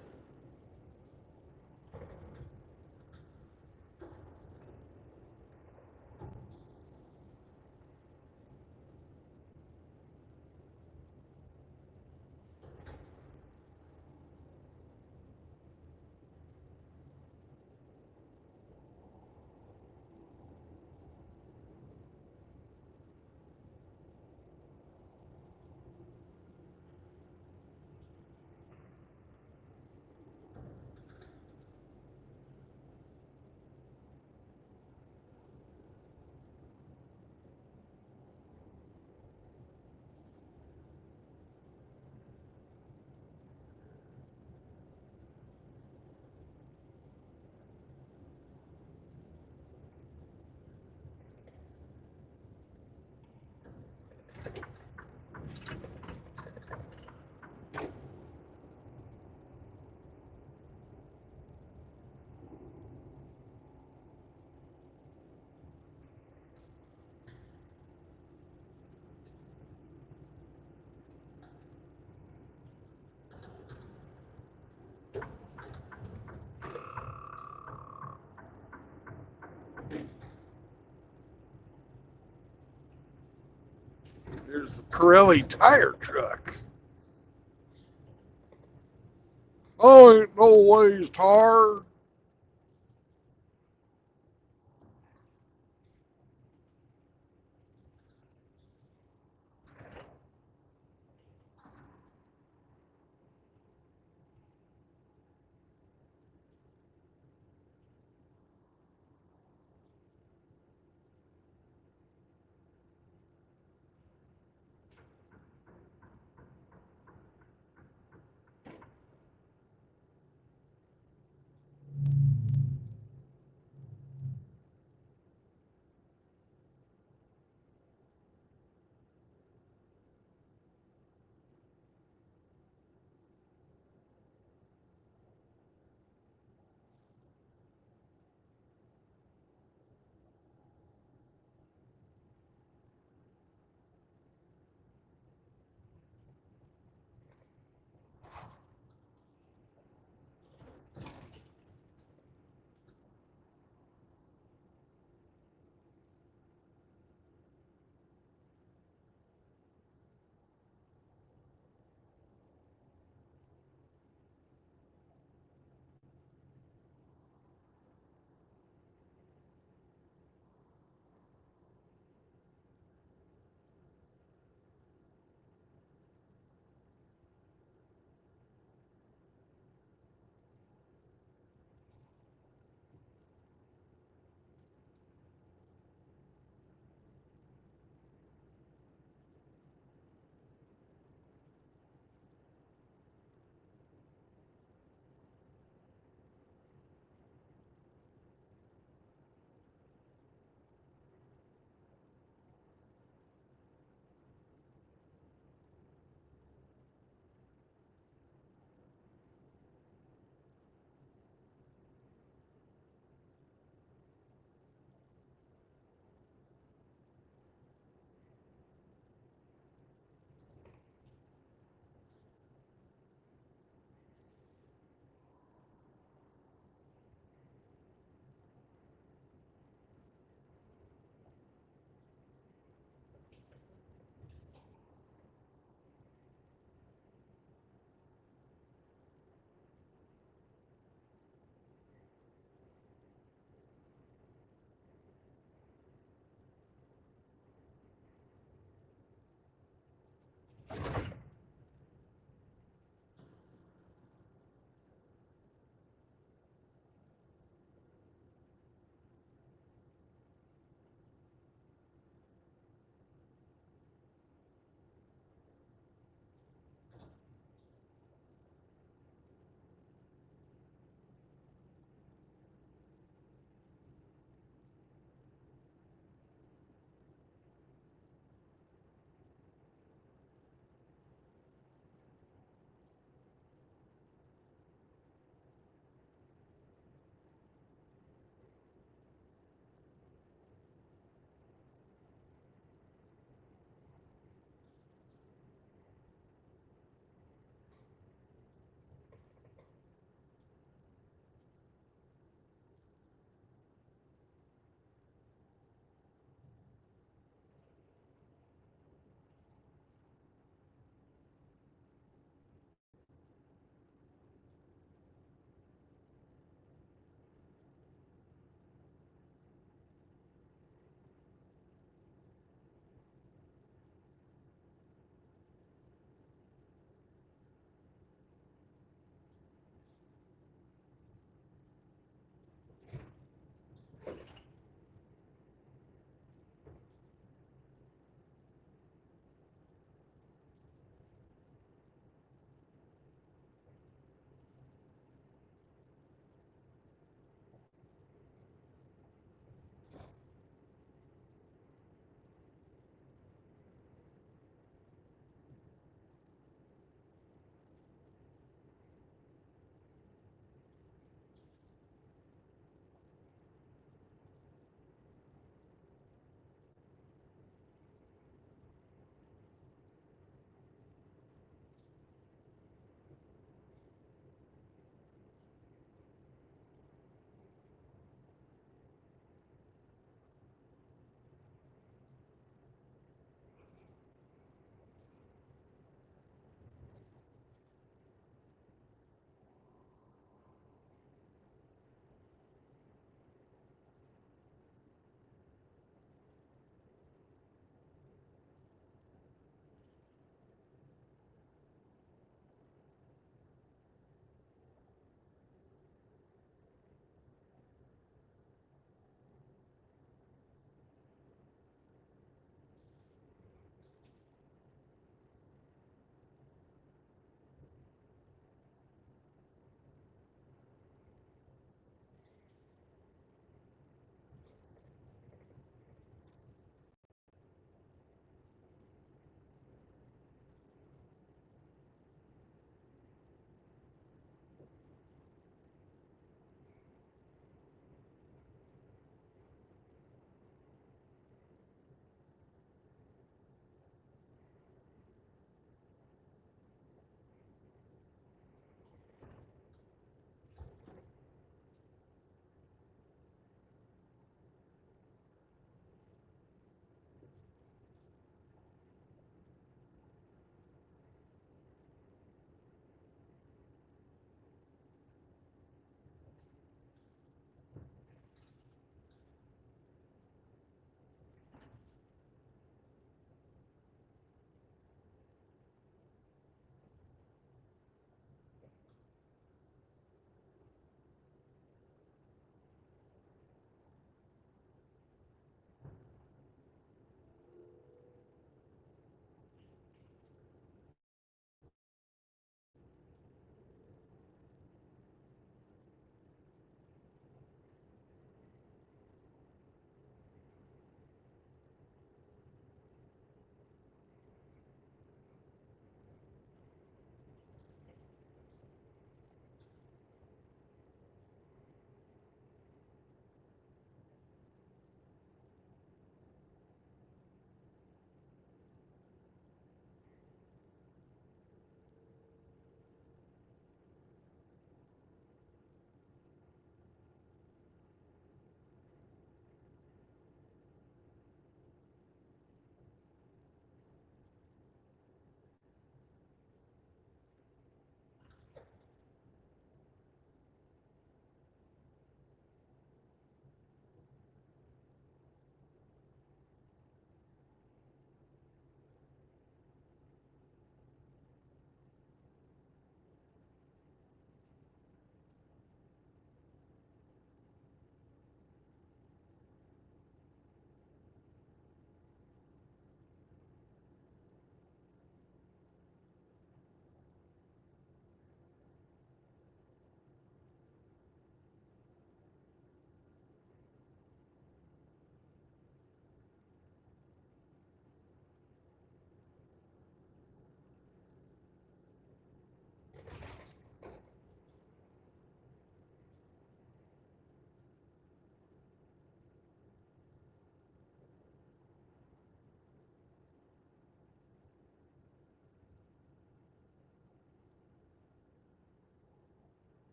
There's the Pirelli tire truck. Oh, ain't no ways, tar.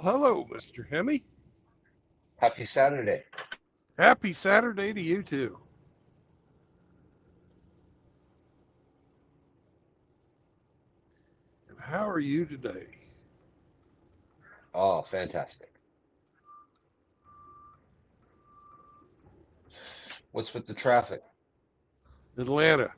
hello, Mr. Hemi.
Happy Saturday.
Happy Saturday to you too. And how are you today?
Oh, fantastic. What's with the traffic?
Atlanta.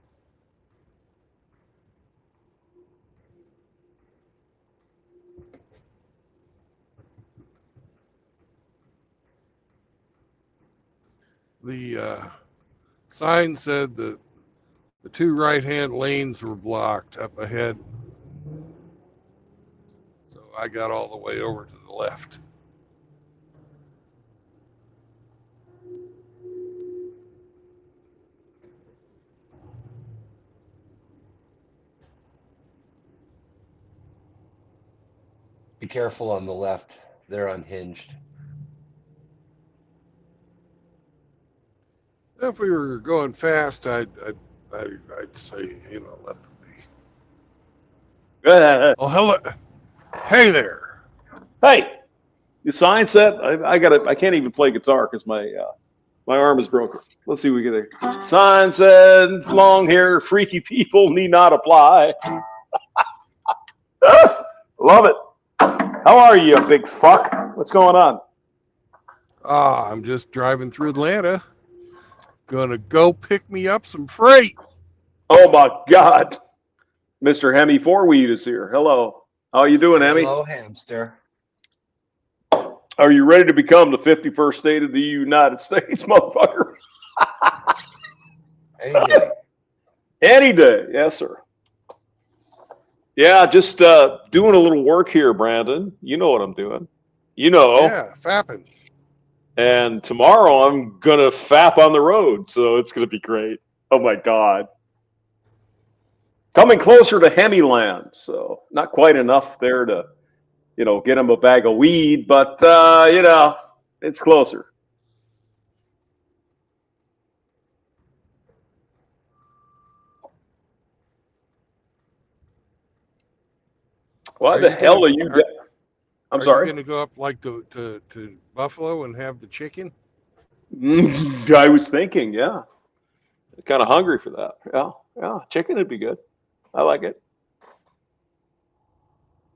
The sign said that the two right-hand lanes were blocked up ahead. So I got all the way over to the left.
Be careful on the left. They're unhinged.
If we were going fast, I'd say, let them be. Oh, hello. Hey there.
Hey, the sign said I can't even play guitar because my arm is broken. Let's see what we get there. Sign said long hair freaky people need not apply. Love it. How are you, big fuck? What's going on?
I'm just driving through Atlanta. Gonna go pick me up some freight.
Oh my God. Mr. Hemi Fourweed is here. Hello. How you doing, Hemi?
Hello, hamster.
Are you ready to become the 51st state of the United States, motherfucker?
Any day.
Any day. Yes, sir. Yeah, just doing a little work here, Brandon. You know what I'm doing. You know.
Yeah, fapping.
And tomorrow I'm going to fap on the road, so it's going to be great. Oh, my God. Coming closer to Hemiland, so not quite enough there to, get him a bag of weed, but, it's closer. Why the hell are you... I'm sorry?
Are you going to go up like to Buffalo and have the chicken?
I was thinking, yeah. Kind of hungry for that. Yeah. Chicken would be good. I like it.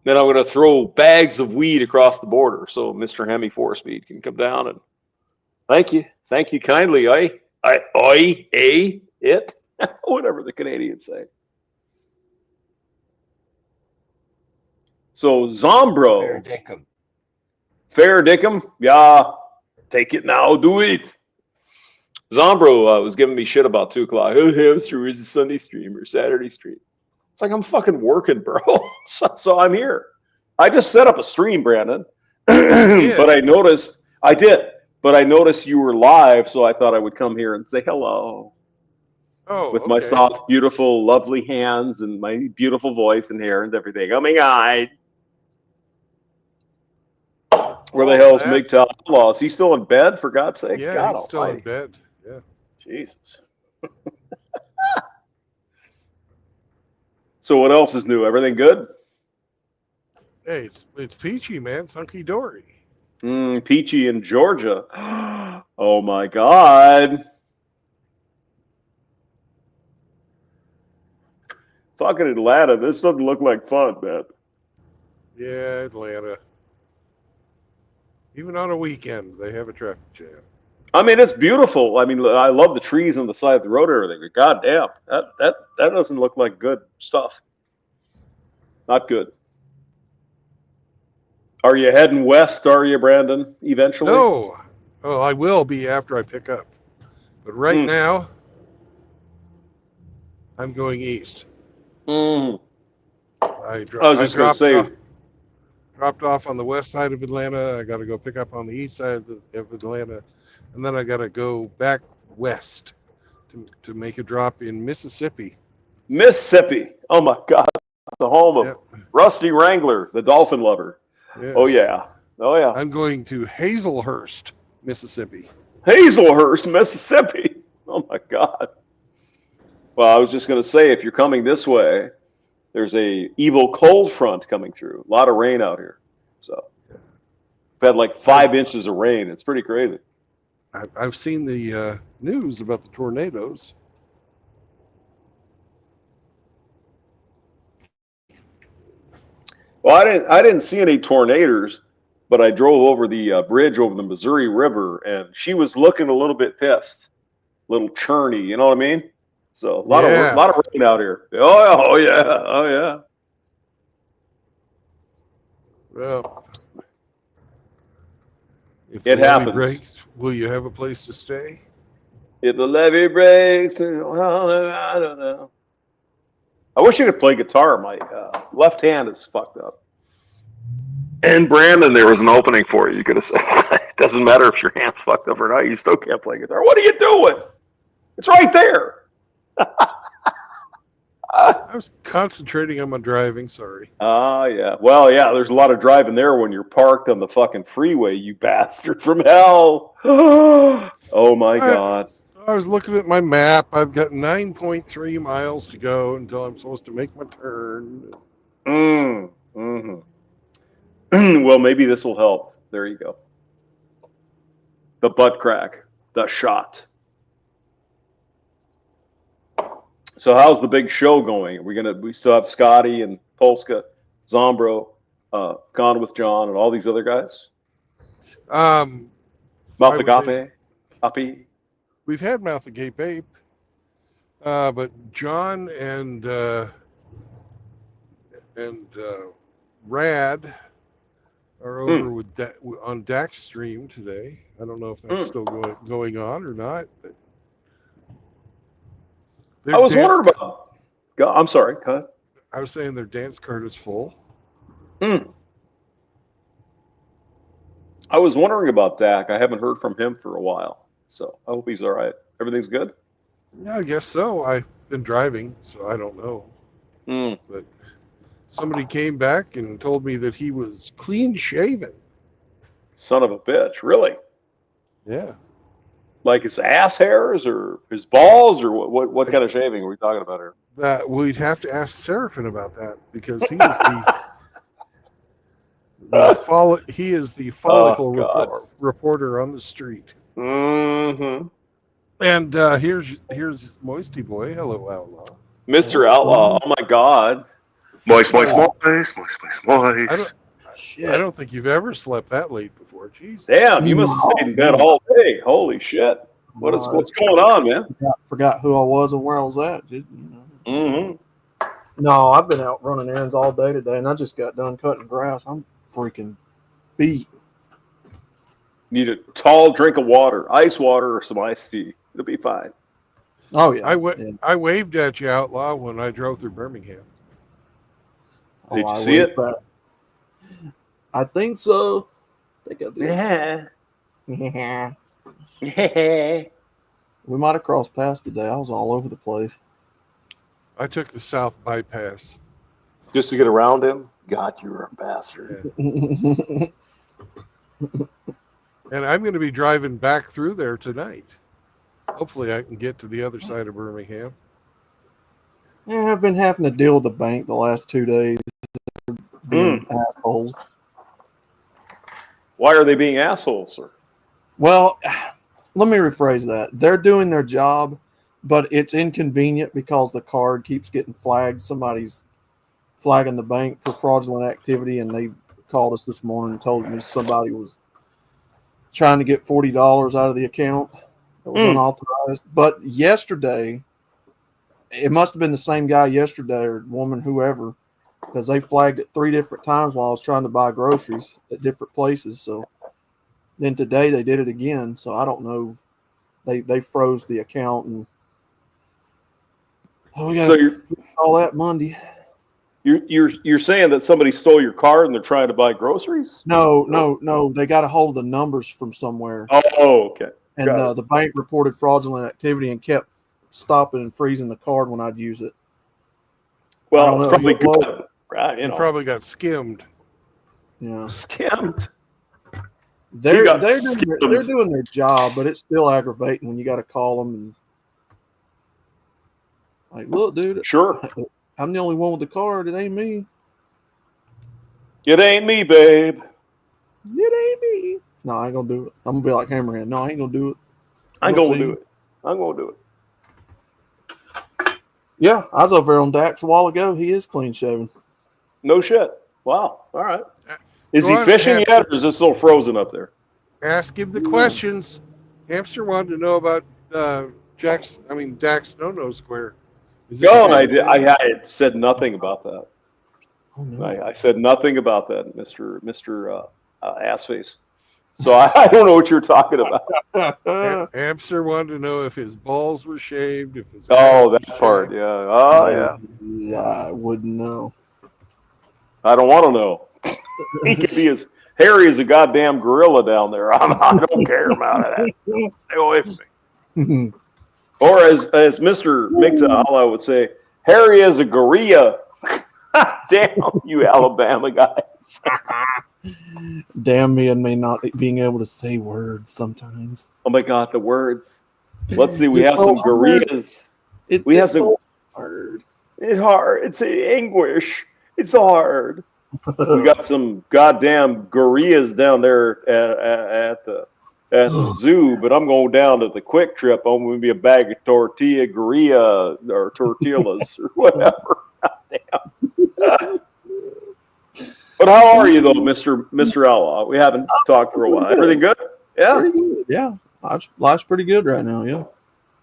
Then I'm going to throw bags of weed across the border so Mr. Hemi Four-Speed can come down and thank you kindly. It, whatever the Canadians say. So Zombro. Fair Dickum. Yeah. Take it now. Do it. Zombro was giving me shit about 2 o'clock. Oh, hamster is a Sunday stream or Saturday stream. It's like I'm fucking working, bro. So I'm here. I just set up a stream, Brandon. But I noticed you were live, so I thought I would come here and say hello.
Oh,
with my soft, beautiful, lovely hands and my beautiful voice and hair and everything. Oh my God. Where the hell is MGTOW Outlaw? Is he still in bed, for God's sake?
Yeah,
God
he's still in bed. Yeah.
Jesus. So what else is new? Everything good?
Hey, it's peachy, man. It's hunky dory.
Peachy in Georgia. Oh my God. Fucking Atlanta. This doesn't look like fun, man.
Yeah, Atlanta. Even on a weekend, they have a traffic jam.
I mean, it's beautiful. I mean, I love the trees on the side of the road and everything. But God damn, that doesn't look like good stuff. Not good. Are you heading west, are you, Brandon, eventually?
No. Oh, I will be after I pick up. But right now, I'm going east.
I was just going to say...
Dropped off on the west side of Atlanta. I got to go pick up on the east side of Atlanta. And then I got to go back west to make a drop in Mississippi.
Mississippi. Oh, my God. The home of Rusty Wrangler, the dolphin lover.
Yes.
Oh, yeah. Oh, yeah.
I'm going to Hazelhurst, Mississippi.
Hazelhurst, Mississippi. Oh, my God. Well, I was just going to say, if you're coming this way, there's a evil cold front coming through. A lot of rain out here. So We've had like 5 inches of rain. It's pretty crazy.
I've seen the news about the tornadoes.
Well, I didn't see any tornadoes, but I drove over the bridge over the Missouri River, and she was looking a little bit pissed, a little churny. You know what I mean? So a lot of rain out here. Oh yeah.
Well, if
It
the levee
happens.
breaks, will you have a place to stay?
If the levee breaks, well, I don't know. I wish I could play guitar. My left hand is fucked up. And Brandon, there was an opening for you. You could have said, it doesn't matter if your hand's fucked up or not. You still can't play guitar. What are you doing? It's right there.
I was concentrating on my driving. Sorry.
Yeah. Well, yeah, there's a lot of driving there when you're parked on the fucking freeway, you bastard from hell. Oh, my God.
I was looking at my map. I've got 9.3 miles to go until I'm supposed to make my turn.
Well, maybe this will help. There you go. The butt crack. The shot. So how's the big show going? We still have Scotty and Polska, Zombro, Gone with John, and all these other guys? Mouth Agape, Api.
We've had Mouth Agape Ape, but John and Rad are over with on Dax stream today. I don't know if that's still going on or not. But
I was wondering about. I'm sorry.
I was saying their dance card is full.
I was wondering about Dak. I haven't heard from him for a while, so I hope he's all right. Everything's good?
Yeah, I guess so. I've been driving, so I don't know. But somebody came back and told me that he was clean shaven.
Son of a bitch, really?
Yeah.
Like his ass hairs or his balls, or what kind of shaving are we talking about here?
That we'd have to ask Seraphin about that because he is he is the follicle reporter on the street.
Mm-hmm.
And here's Moisty Boy. Hello, Outlaw.
Mr. Outlaw. Oh my God. Moist.
I don't think you've ever slept that late before. Jeez.
Damn, you must have stayed in bed all day. Holy shit. What's going on, man?
Forgot who I was and where I was at. No, I've been out running errands all day today, and I just got done cutting grass. I'm freaking beat.
Need a tall drink of water, ice water, or some iced tea. It'll be fine.
Oh yeah.
I waved at you, Outlaw, when I drove through Birmingham.
Did you see it?
I think so. I think I did. Yeah. We might have crossed paths today. I was all over the place.
I took the South Bypass.
Just to get around him? God, you're a bastard.
Yeah. And I'm going to be driving back through there tonight. Hopefully I can get to the other side of Birmingham.
Yeah, I've been having to deal with the bank the last 2 days. Being assholes.
Why are they being assholes, sir?
Well, let me rephrase that. They're doing their job, but it's inconvenient because the card keeps getting flagged. Somebody's flagging the bank for fraudulent activity, and they called us this morning and told me somebody was trying to get $40 out of the account that was unauthorized. But yesterday, it must have been the same guy yesterday or woman, whoever, because they flagged it 3 different times while I was trying to buy groceries at different places. So then today they did it again. So I don't know. They froze the account, and we got to fix all that Monday.
You're saying that somebody stole your card and they're trying to buy groceries?
No. They got a hold of the numbers from somewhere.
Oh, okay.
And the bank reported fraudulent activity and kept stopping and freezing the card when I'd use it.
Well, it's probably good. Right,
you probably got skimmed.
Yeah.
Skimmed.
They're doing their job, but it's still aggravating when you got to call them and like, look, dude.
Sure.
I'm the only one with the card. It ain't me.
It ain't me, babe.
It ain't me. No, I ain't gonna do it. I'm gonna be like Hammerhand. No, I ain't gonna do it.
I'm
We'll
going to
see.
do it. I'm going to do it.
Yeah, I was over there on Dax a while ago. He is clean shaven.
No shit. Wow. All right. Is
Go
he
on,
fishing
Hamster.
yet, or is it still frozen up there?
Ask him the questions. Hamster wanted to know about Dax No Square. Is it
No,
fishing yet?
I had said nothing about that.
Oh no.
I said nothing about that, Mister Assface. So I don't know what you're talking about.
Hamster wanted to know if his balls were shaved, if his
Oh,
ass was
that part.
shaved.
Yeah. Oh, yeah.
Yeah, I wouldn't know.
I don't want to know. He could be as hairy as a goddamn gorilla down there. I don't care about that. Stay away from me. Or as Mr. MGTOW would say, hairy as a gorilla. Damn you Alabama guys.
Damn me and me not being able to say words sometimes.
Oh my God, the words. Let's see. We
It's
have
so
some
hard.
gorillas.
It's
We have
so
some.
hard.
It's hard. It's anguish. It's hard. We got some goddamn gorillas down there at the zoo, but I'm going down to the Quick Trip. I'm going to be a bag of tortilla gorilla or tortillas or whatever. Damn. But how are you though, Mr. Outlaw? We haven't talked for a while. Everything good? Yeah.
Pretty good. Yeah. Life's pretty good right now. Yeah.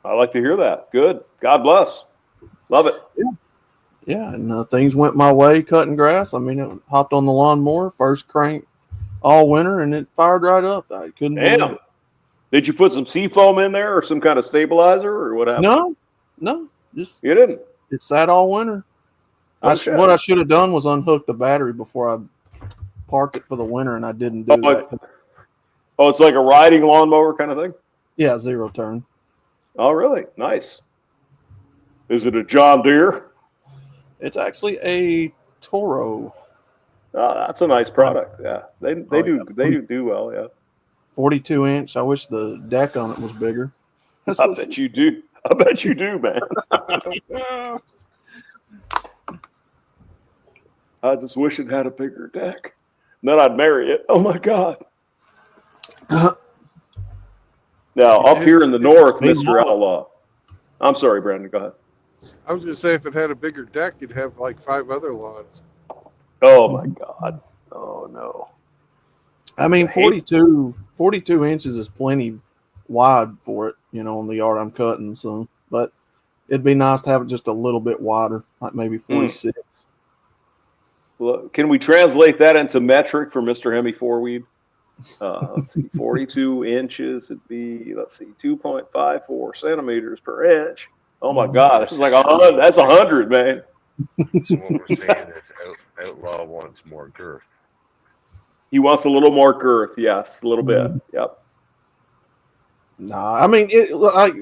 I like to hear that. Good. God bless. Love it.
Yeah. And things went my way cutting grass. I mean, it hopped on the lawnmower, first crank all winter, and it fired right up. I couldn't believe
Damn.
it.
Did you put some seafoam in there or some kind of stabilizer or what happened?
No. Just
You didn't.
it sat all winter.
Okay.
What I should have done was unhook the battery before I parked it for the winter, and I didn't do that.
Oh, it's like a riding lawnmower kind of thing?
Yeah, zero turn.
Oh, really? Nice. Is it a John Deere?
It's actually a Toro.
Oh, that's a nice product. Yeah, they
yeah.
do well. Yeah,
42 inch. I wish the deck on it was bigger.
I bet you do. I bet you do, man. I just wish it had a bigger deck. Then I'd marry it. Oh my God. Now up here in the north, Mr. Outlaw. I'm sorry, Brandon. Go ahead.
I was going to say, if it had a bigger deck, you'd have like 5 other lawns.
Oh my God. Oh no.
I mean, 42 inches is plenty wide for it, on the yard I'm cutting. So, but it'd be nice to have it just a little bit wider, like maybe 46.
Well, can we translate that into metric for Mr. Hemi Fourweed? Let's see, 42 inches would be, 2.54 centimeters per inch. Oh my God, it's like 100. That's 100, man.
So what we're saying is Outlaw wants more girth.
He wants a little more girth, yes, a little bit. Yep.
Nah, I mean,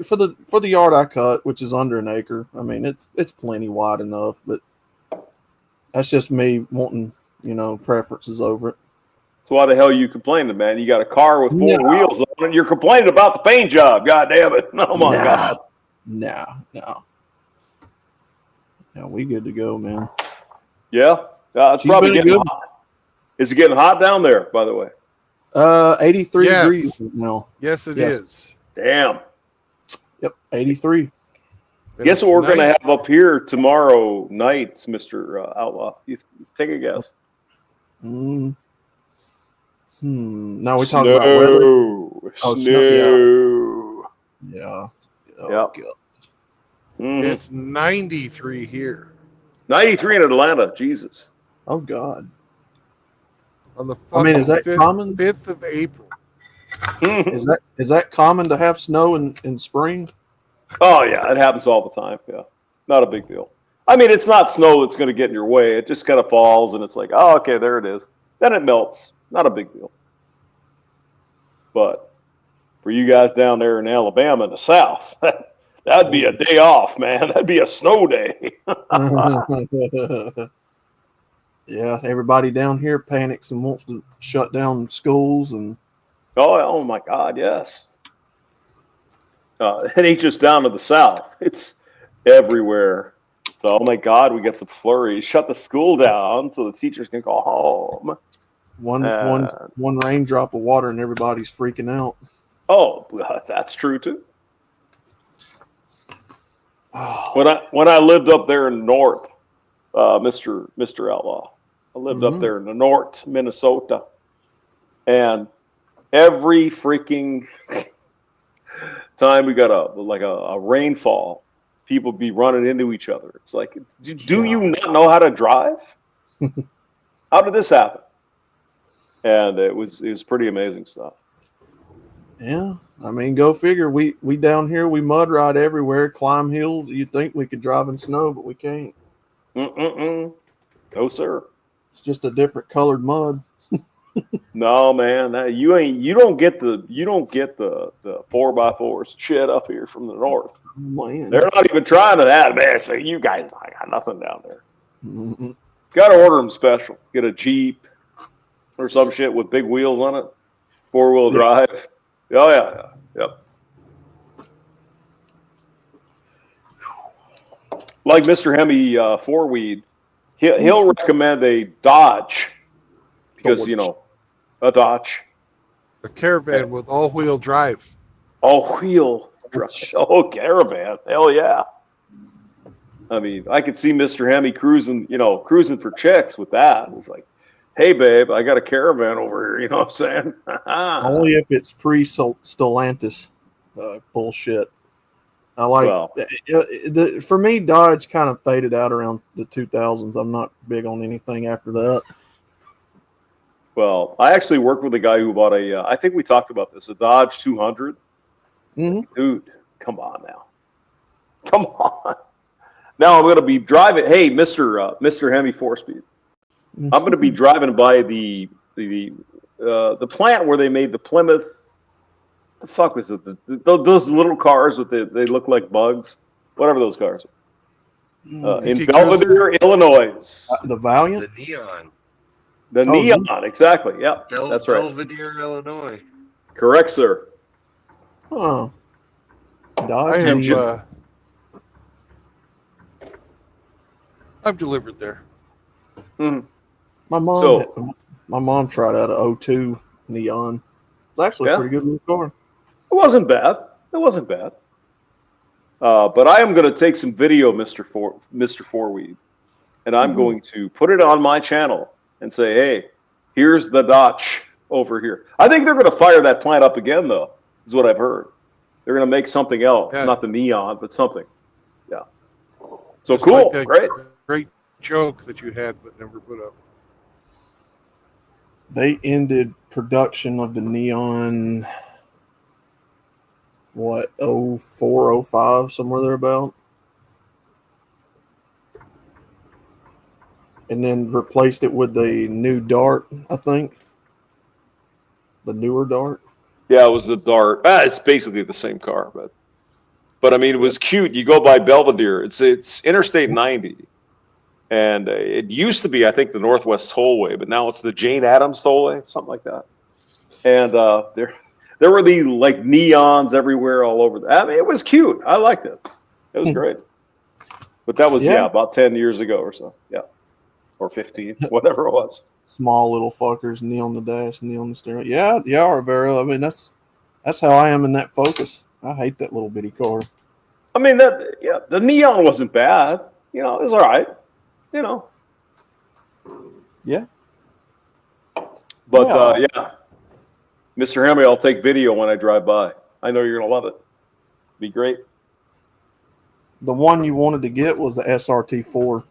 for the yard I cut, which is under an acre. I mean, it's plenty wide enough, but that's just me wanting, preferences over it.
So why the hell are you complaining, man? You got a car with 4 wheels on it. You're complaining about the paint job. God damn it! Oh my God.
No. Yeah, we good to go, man.
Yeah, it's
She's
probably
been
getting
good.
hot. Is it getting hot down there? By the way.
83
Yes.
degrees right now.
Yes, it
Yes.
is.
Damn.
Yep, 83.
And
Guess
it's
what we're going to
nice.
have up here tomorrow night, Mr. Outlaw? You take a guess.
Now we talking about weather.
Snow.
Oh,
Snow.
Yeah. Oh,
Yep.
God.
Mhm.
It's 93 here
93 in Atlanta. Jesus.
Oh, God.
on the
I mean, is that
5th,
common?
5th of April.
Is that common to have snow in spring?
Oh yeah, it happens all the time. Yeah, not a big deal. I mean, it's not snow that's going to get in your way. It just kind of falls, and it's like, oh, okay, there it is. Then it melts. Not a big deal. But for you guys down there in Alabama in the South, that'd be a day off, man. That'd be a snow day.
Yeah, everybody down here panics and wants to shut down schools and
Oh my God, yes. It ain't just down to the South. It's everywhere. So, oh my God, we got some flurries. Shut the school down so the teachers can go home.
One raindrop of water and everybody's freaking out.
Oh, that's true too. When I lived up there in North, Mr. Outlaw, I lived up there in the North, Minnesota, and every freaking time we got a rainfall, people be running into each other. It's like, do you not know how to drive? How did this happen? And it was pretty amazing stuff.
Yeah, I mean, go figure. We down here, we mud ride everywhere, climb hills. You'd think we could drive in snow, but we can't.
No, sir.
It's just a different colored mud.
No, man, you don't get the 4x4s shit up here from the north.
Man.
They're not even trying to that, man. So you guys, I got nothing down there.
Mm-mm.
Got to order them special. Get a Jeep or some shit with big wheels on it, 4-wheel drive. Oh yeah. Yep. Like Mr. Hemi Fourweed, he'll recommend a Dodge because a Dodge,
A Caravan with all-wheel drive.
all-wheel drive. Oh, Caravan, hell yeah. I mean, I could see Mr. Hemi cruising for chicks with that. It's like, hey, babe, I got a Caravan over here. You know what I'm saying?
Only if it's pre-Stellantis bullshit. I like for me, Dodge kind of faded out around the 2000s. I'm not big on anything after that.
Well, I actually worked with a guy who bought I think we talked about this, a Dodge 200. Dude, come on now. Come on. Now I'm going to be driving. Hey, Mr. Hemi 4Speed. I'm going to be driving by the plant where they made the Plymouth. The fuck was it? Those little cars with they look like bugs. Whatever those cars are. In Belvedere, Illinois.
The Valiant?
The Neon.
The Neon, exactly. Yeah, that's right.
Belvedere, Illinois.
Correct, sir.
Oh. Dodge.
I've delivered there.
Mm-hmm.
My mom tried out a 02 Neon. It's actually a pretty good little car.
It wasn't bad. But I am going to take some video, Mr. Fourweed, and I'm going to put it on my channel and say, hey, here's the Dodge over here. I think they're going to fire that plant up again, though, is what I've heard. They're going to make something else, not the Neon, but something. Yeah. So
Just
cool.
like that
Great.
Great joke that you had but never put up.
They ended production of the Neon, 04, 05, somewhere thereabout. And then replaced it with the new Dart, I think. The newer Dart.
Yeah, it was the Dart. It's basically the same car, but I mean, it was cute. You go by Belvedere. It's Interstate 90. And it used to be, I think, the Northwest Tollway, but now it's the Jane Addams Tollway, something like that. And there were the like neons everywhere, all over. I mean, it was cute. I liked it. It was great. But that was about 10 years ago or so. Yeah, or 15, whatever it was.
Small little fuckers, knee on the dash, knee on the steering. Yeah, Rivera. I mean, that's how I am in that Focus. I hate that little bitty car.
I mean, the Neon wasn't bad. It was all right.
Yeah.
But Mr. Hemi, I'll take video when I drive by. I know you're gonna love it. Be great.
The one you wanted to get was the SRT4.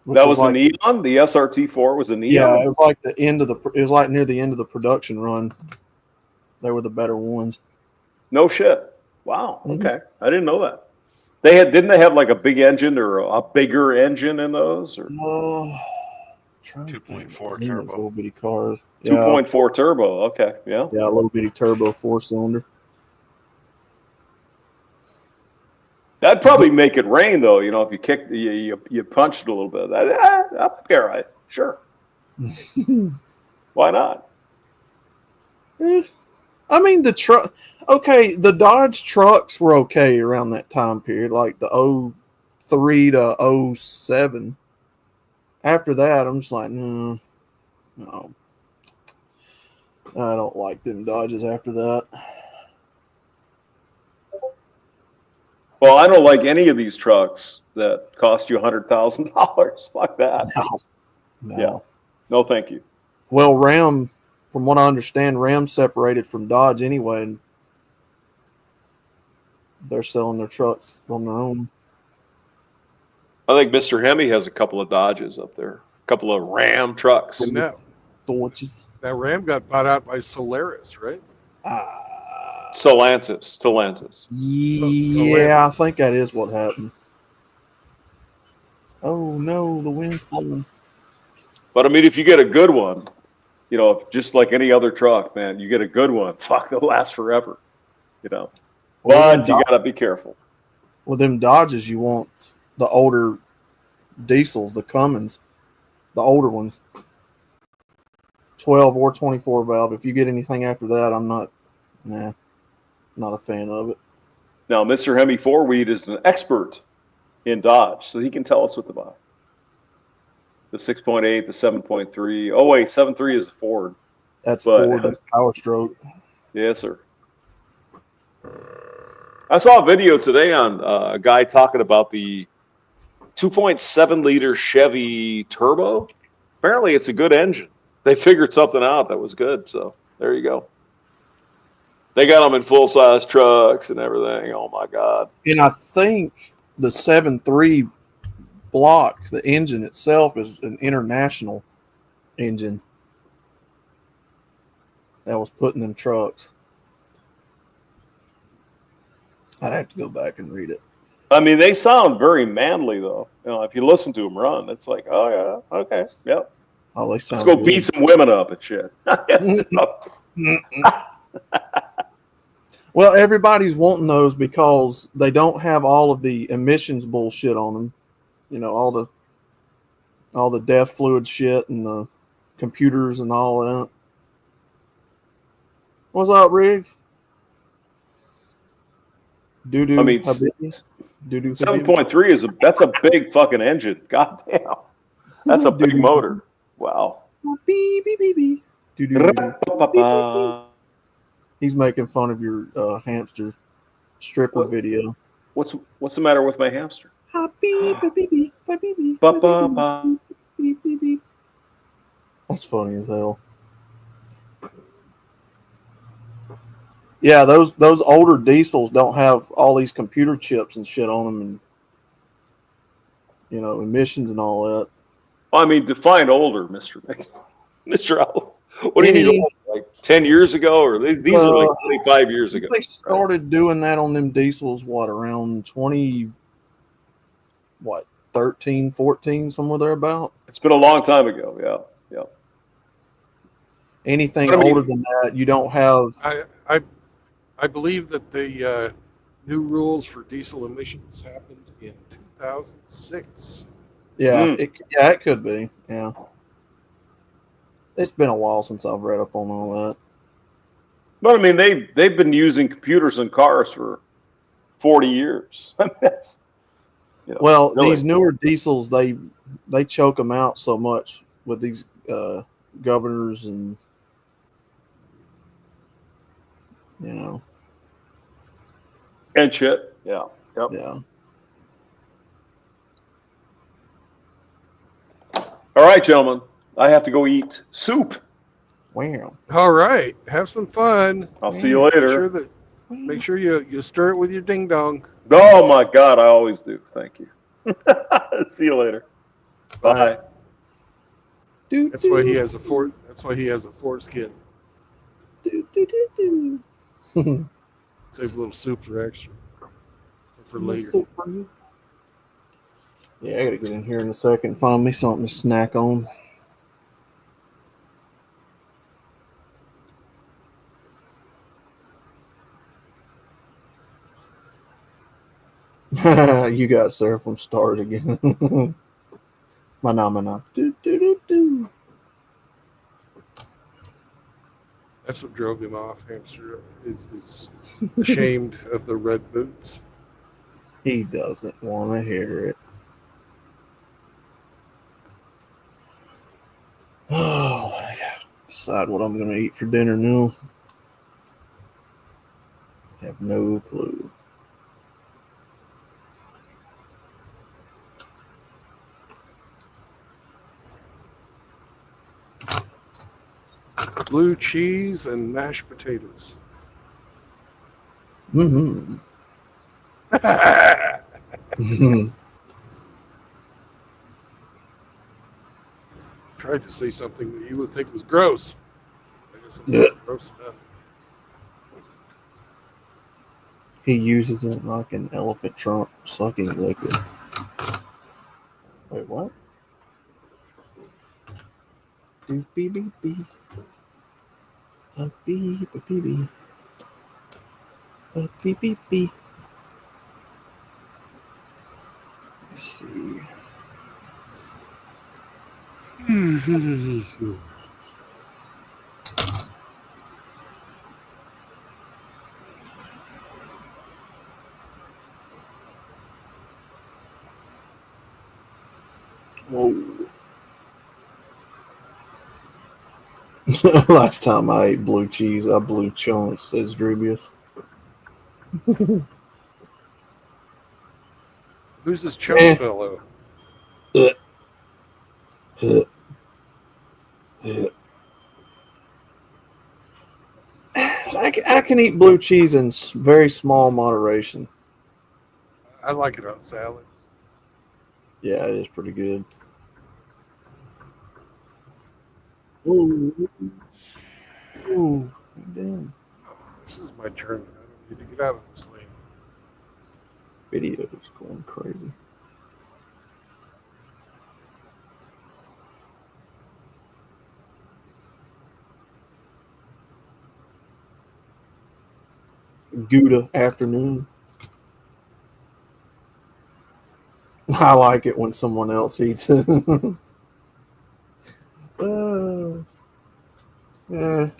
That was a Neon. The SRT4 was a Neon.
Yeah, it was like it was like near the end of the production run. They were the better ones.
No shit. Wow. Okay, I didn't know that. Didn't they have like a big engine or a bigger engine in those? Or
2.4 turbo.
Little bitty cars.
2.4 turbo. Okay. Yeah.
Yeah, a little bitty turbo 4-cylinder.
That'd probably make it rain though. If you kicked, you punched it a little bit. That'd be all right. Sure. Why not?
I mean, the truck. Okay, the Dodge trucks were okay around that time period, like the 03 to 07. After that, I'm just like, No, I don't like them Dodges after that.
Well, I don't like any of these trucks that cost you $100,000. Fuck that.
No.
Yeah. No, thank you.
Well, Ram, from what I understand, Ram separated from Dodge anyway, and they're selling their trucks on their own.
I think Mr. Hemi has a couple of Dodges up there, a couple of Ram trucks.
And that Ram got bought out by Solaris, right?
Stellantis.
Yeah, I think that is what happened. Oh no, the wind's blowing.
But I mean, if you get a good one, you know, just like any other truck, man, you get a good one. Fuck, they'll last forever. You know, but you gotta be careful.
With them Dodges, you want the older diesels, the Cummins, the older ones, 12 or 24 valve. If you get anything after that, I'm not a fan of it.
Now, Mr. Hemi Fourweed is an expert in Dodge, so he can tell us what to buy. The 6.8, the 7.3. Oh wait, 7.3 is a Ford.
That's Ford. That's Power Stroke.
Yes, sir. I saw a video today on a guy talking about the 2.7 liter Chevy Turbo. Apparently, it's a good engine. They figured something out that was good. So there you go. They got them in full size trucks and everything. Oh my God!
And I think the 7.3 block, the engine itself, is an international engine that was put in them trucks. I'd have to go back and read it.
I mean, they sound very manly, though. You know, if you listen to them run, it's like, oh yeah, okay, yep.
Oh, they
Let's
sound
go
good.
beat some women up and shit.
Well, everybody's wanting those because they don't have all of the emissions bullshit on them. You know, all the DEF fluid shit and the computers and all that. What's up, Riggs? Doo-doo.
I mean,
Habibi? Doo-doo.
7.3 that's a big fucking engine. God damn, that's a big motor. Wow.
Beep, beep, beep, beep. Doo-doo. He's making fun of your hamster stripper video.
What's the matter with my hamster?
That's funny as hell. Yeah, those older diesels don't have all these computer chips and shit on them, and you know, emissions and all that.
Well, I mean, define older, Mr. Owl. What do you mean, old? Like 10 years ago, or these are like 25 years ago?
They started doing that on them diesels, around 13, 14, somewhere thereabout.
It's been a long time ago, yeah.
Anything older than that, you don't have.
I believe that the new rules for diesel emissions happened in 2006.
Yeah, it could be. Yeah, it's been a while since I've read up on all that.
But I mean, they've been using computers in cars for 40 years. That's, you know,
well,
really.
These newer diesels, they choke them out so much with these governors and you know.
And shit. Yeah. Yep.
Yeah.
All right, gentlemen. I have to go eat soup.
Wow.
All right. Have some fun.
I'll see you later.
Make sure you stir it with your ding dong.
Oh my God, I always do. Thank you. See you later. Bye.
That's why he has a foreskin. Save a little soup for extra for later.
Yeah, I gotta get in here in a second. Find me something to snack on. You got Sarah from Start again. Mana.
That's what drove him off. Hamster is ashamed of the red boots.
He doesn't want to hear it. Oh my decide what I'm going to eat for dinner now. Have no clue.
Blue cheese and mashed potatoes.
Mm-hmm.
Tried to say something that you would think was gross. I guess it's not gross enough.
He uses it like an elephant trunk sucking liquid. Wait, what? Beep, beep, beep, beep. Beep, beep, beep, beep. Beep, beep, beep. Let's see. Whoa. Last time I ate blue cheese, I blew chunks, says Drubius.
Who's this Chunks fellow?
I can eat blue cheese in very small moderation.
I like it on salads.
Yeah, it is pretty good. Ooh. Ooh. Damn.
This is my turn. I don't need to get out of this lane.
Video is going crazy. Gouda afternoon. I like it when someone else eats it. Yeah,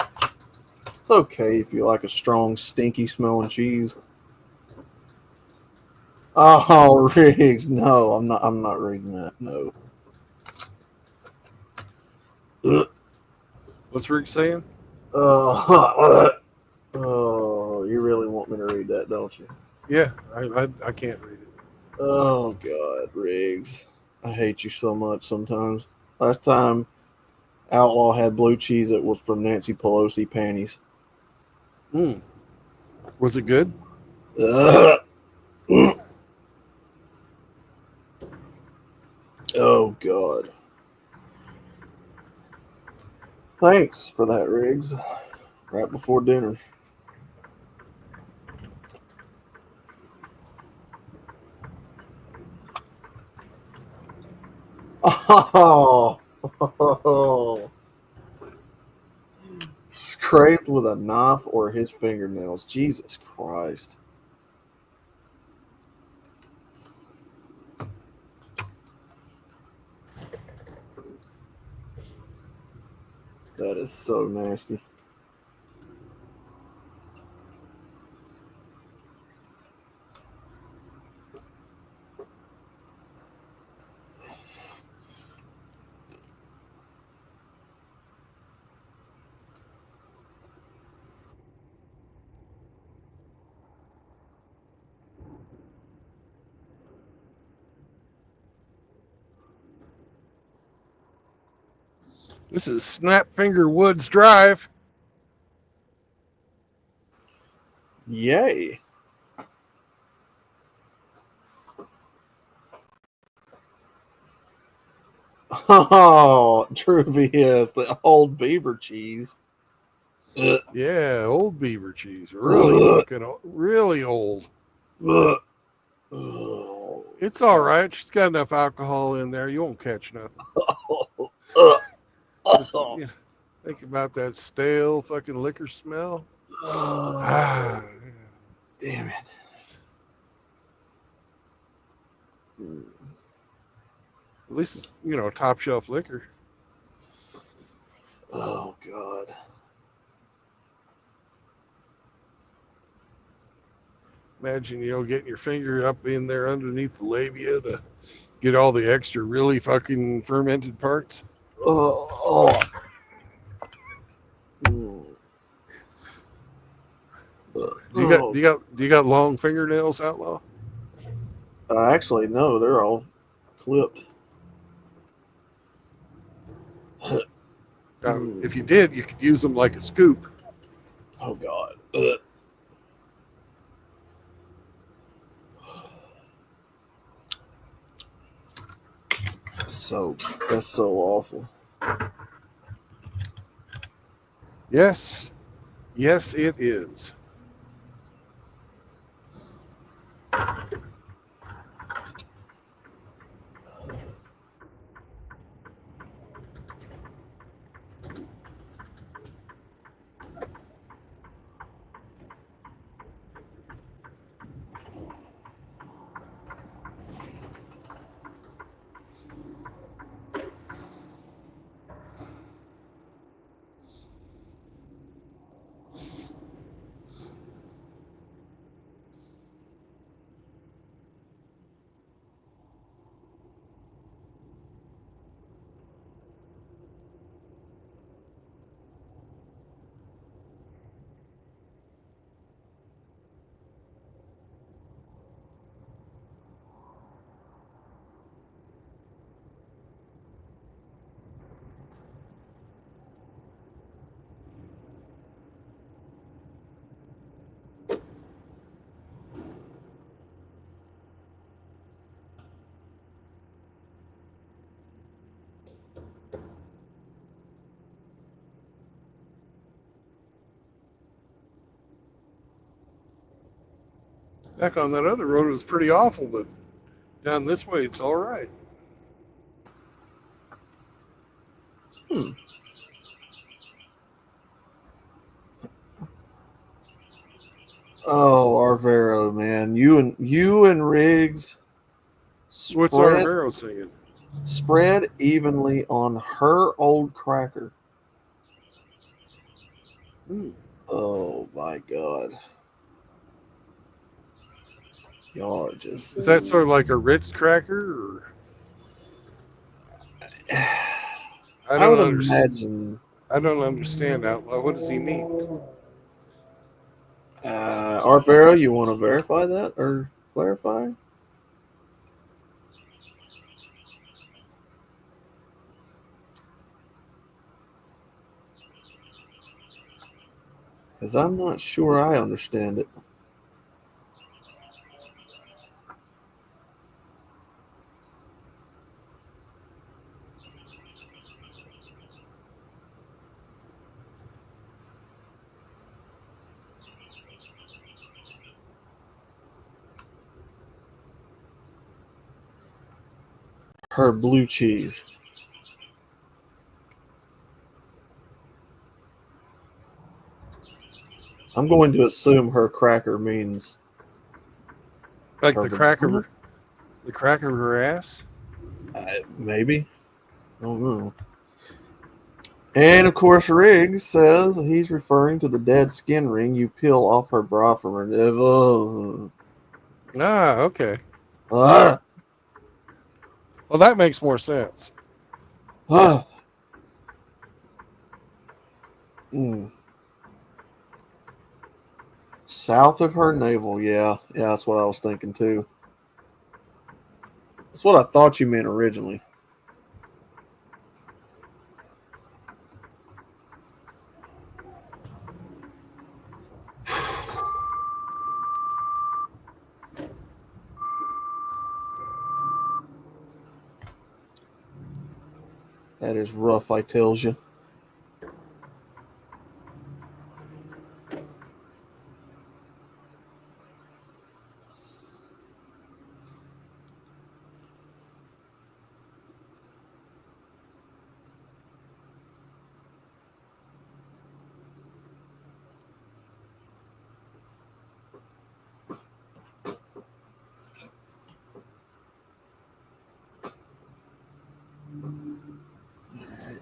it's okay if you like a strong, stinky smelling cheese. Oh, Riggs, no, I'm not reading that. No.
What's Rick saying?
Oh, you really want me to read that, don't you?
Yeah, I can't read it.
Oh God, Riggs, I hate you so much sometimes. Last time Outlaw had blue cheese, it was from Nancy Pelosi panties.
Was it good?
Oh God. Thanks for that, Riggs. Right before dinner. Oh. Scraped with a knife or his fingernails. Jesus Christ. That is so nasty.
This is Snapfinger Woods Drive.
Yay. Oh, Truvius, the old beaver cheese.
Yeah, old beaver cheese. Really fucking really old. It's all right. She's got enough alcohol in there. You won't catch nothing. Just, you know, think about that stale fucking liquor smell.
Damn it.
At least it's, you know, top shelf liquor.
Oh, God.
Imagine, you know, getting your finger up in there underneath the labia to get all the extra really fucking fermented parts.
Oh. Mm.
Do you got long fingernails, Outlaw?
Actually, no, they're all clipped.
If you did, you could use them like a scoop.
Oh God. That's so awful.
Yes, yes, it is. Back on that other road, it was pretty awful, but down this way, it's all right.
Oh, Arvero, man, you and Riggs.
What's Arvero singing?
Spread evenly on her old cracker. Oh my God. Y'all are just.
Is that sort of like a Ritz cracker? Or?
I would imagine.
I don't understand, Outlaw. What does he mean?
Arvero, you want to verify that or clarify? Because I'm not sure I understand it. Her blue cheese. I'm going to assume her cracker means
Like the crack of her ass?
Maybe. I don't know. And of course, Riggs says he's referring to the dead skin ring you peel off her bra from her nipple.
Ah, okay.
Ah.
Well, that makes more sense.
Ah. South of her navel, yeah, that's what I was thinking too. That's what I thought you meant originally. That is rough, I tells you.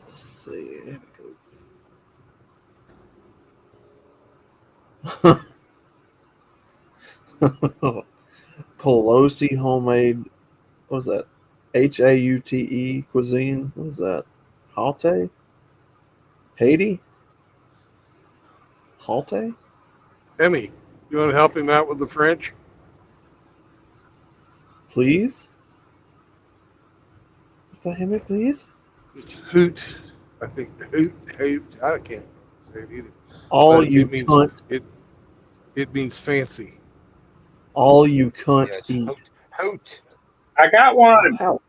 Let's see. Pelosi homemade, what was that? Haute cuisine? What is that? Haute? Haiti? Halte?
Emmy, you want to help him out with the French?
Please? Mr. Hemi, please?
It's hoot. I think hoot. I can't say it either.
All
But
you
it means
cunt.
it means fancy.
All you cunt
Yes.
eat.
Hoot.
I got one.
How?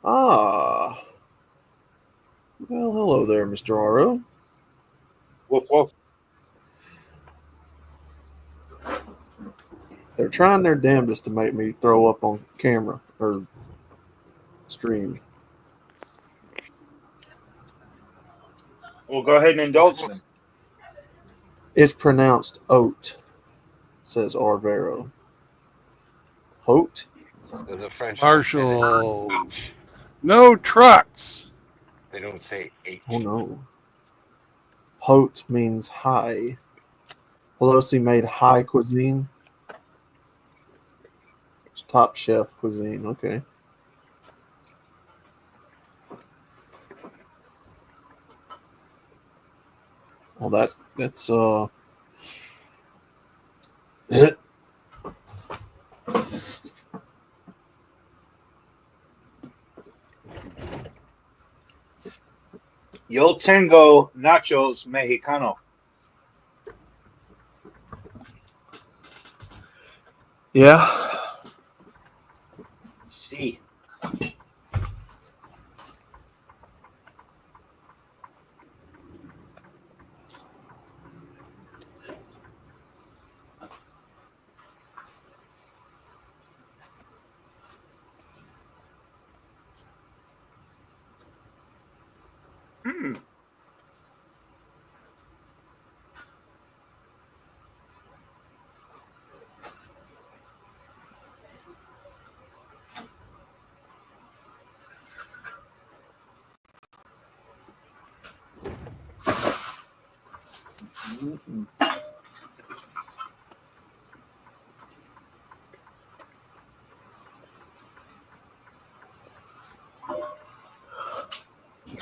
Ah. Well, hello there, Mr. Aro.
Woof woof.
They're trying their damnedest to make me throw up on camera or stream.
Well, go ahead and indulge them.
It's pronounced oat, says Arvero. Hoat?
The French.
Marshals. No trucks.
They don't say H.
Oh no. Haute means high. Pelosi made high cuisine. It's top chef cuisine. Okay. Well, that's
Yo tengo nachos mexicano.
yeah.
Sí.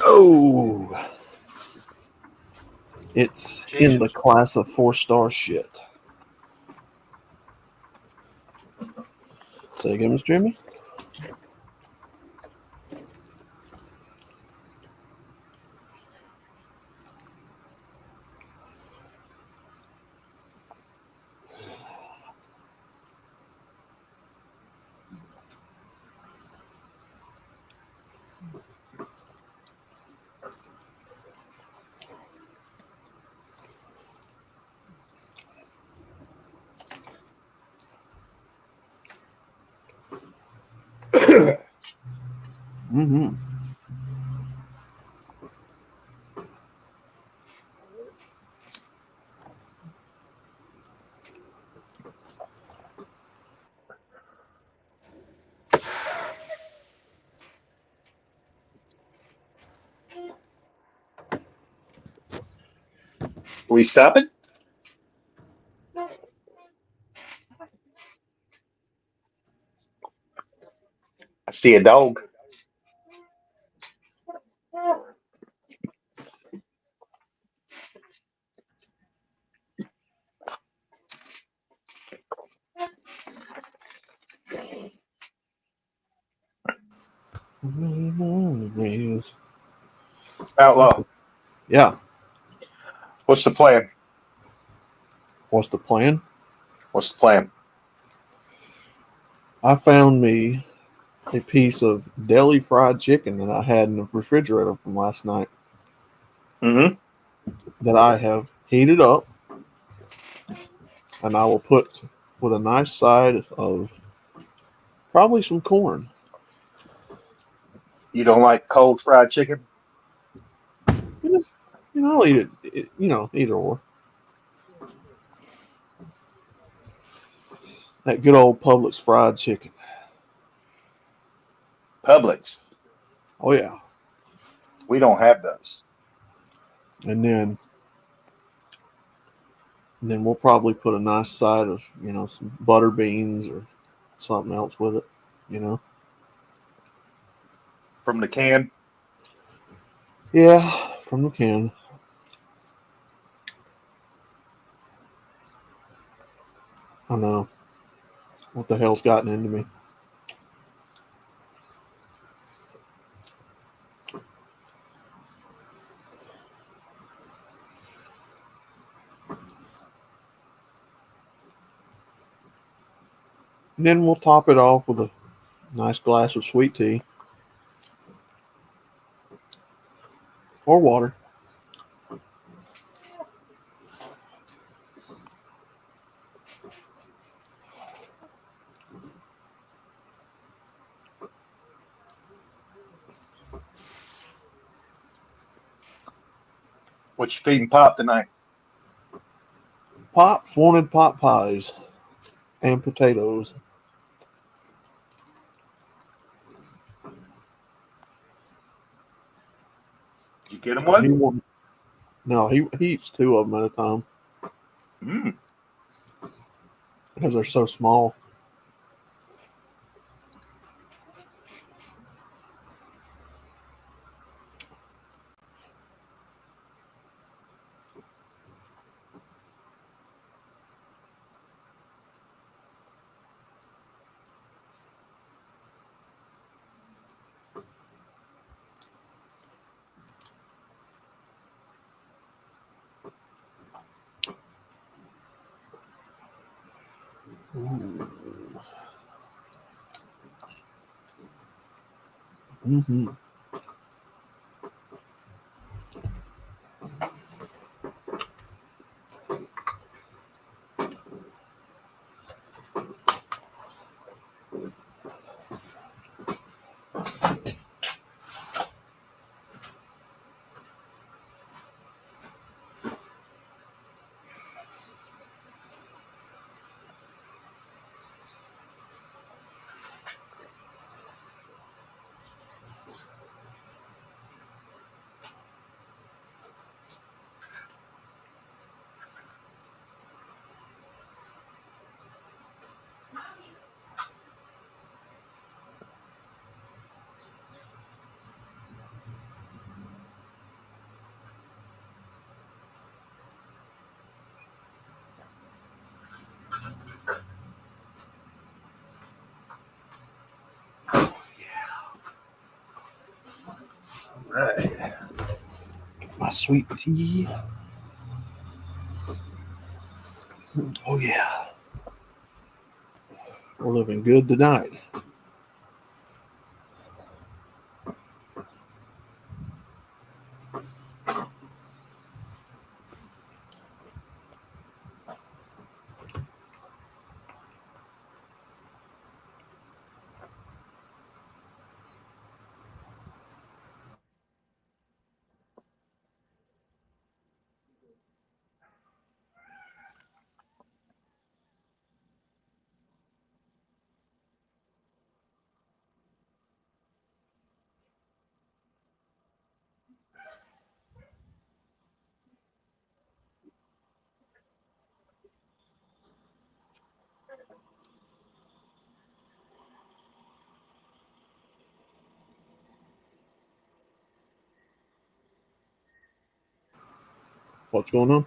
Oh. It's in the class of 4-star shit. Say again, Mr. Jimmy? Mm-hmm.
We stopping? I see a dog. Outlaw.
Yeah.
What's the plan?
What's the plan?
What's the plan?
I found me a piece of deli fried chicken that I had in the refrigerator from last night
Mm-hmm.
that I have heated up, and I will put with a nice side of probably some corn.
You don't like cold fried chicken?
You know, I'll eat it. Either or. That good old Publix fried chicken.
Publix.
Oh yeah.
We don't have those.
And then we'll probably put a nice side of, some butter beans or something else with it,
From the can?
Yeah, from the can. I know. What the hell's gotten into me? And then we'll top it off with a nice glass of sweet tea or water.
What you feeding Pop tonight?
Pops wanted pot pies and potatoes.
Did you get him
He
one?
won't- No, he eats two of them at a time
Mm.
because they're so small. Mm-hmm. Right. My sweet tea. Oh yeah. We're living good tonight. What's going on?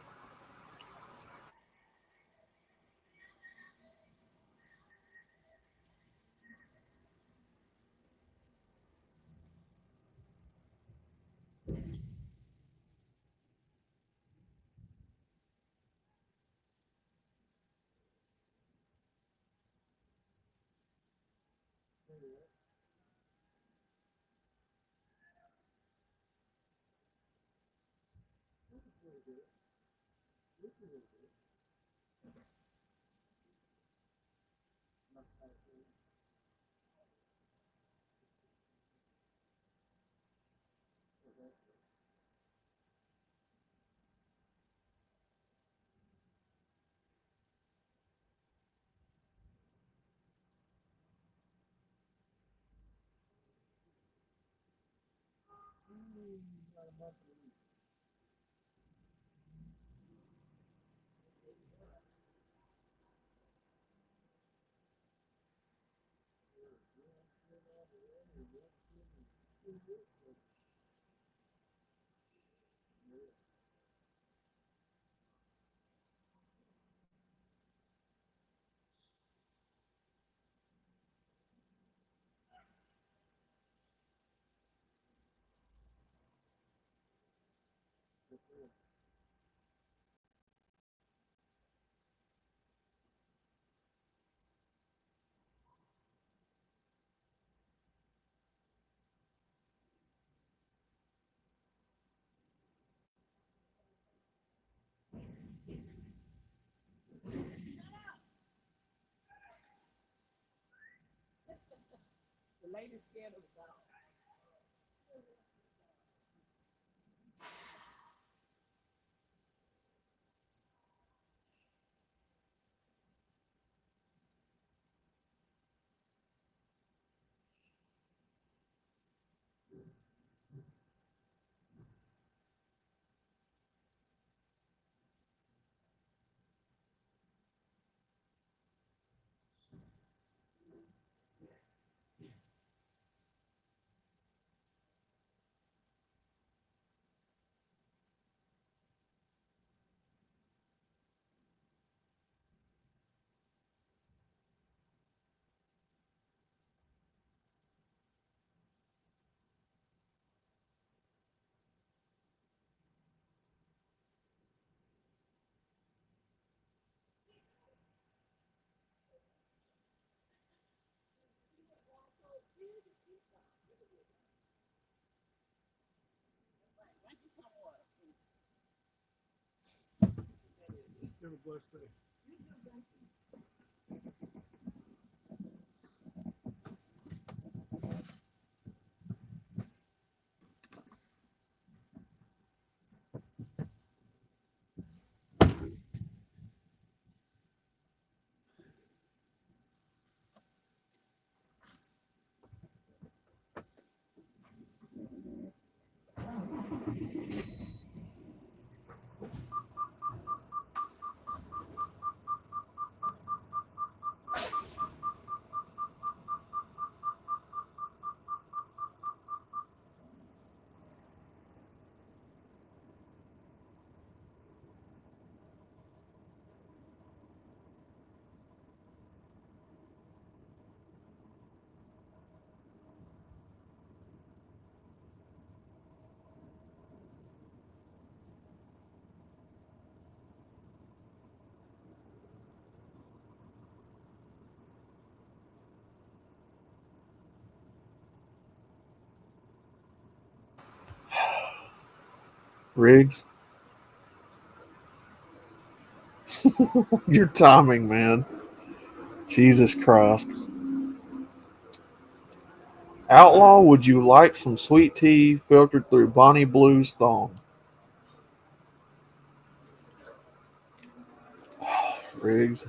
Have a blessed day.
Riggs, your timing, man. Jesus Christ. Outlaw, would you like some sweet tea filtered through Bonnie Blue's thong? Riggs.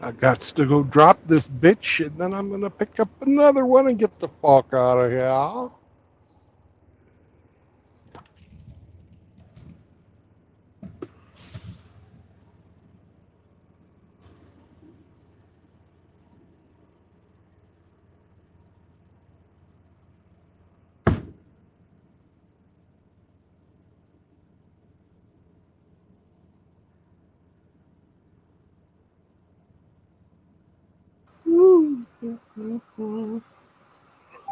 I got to go drop this bitch, and then I'm going to pick up another one and get the fuck out of here.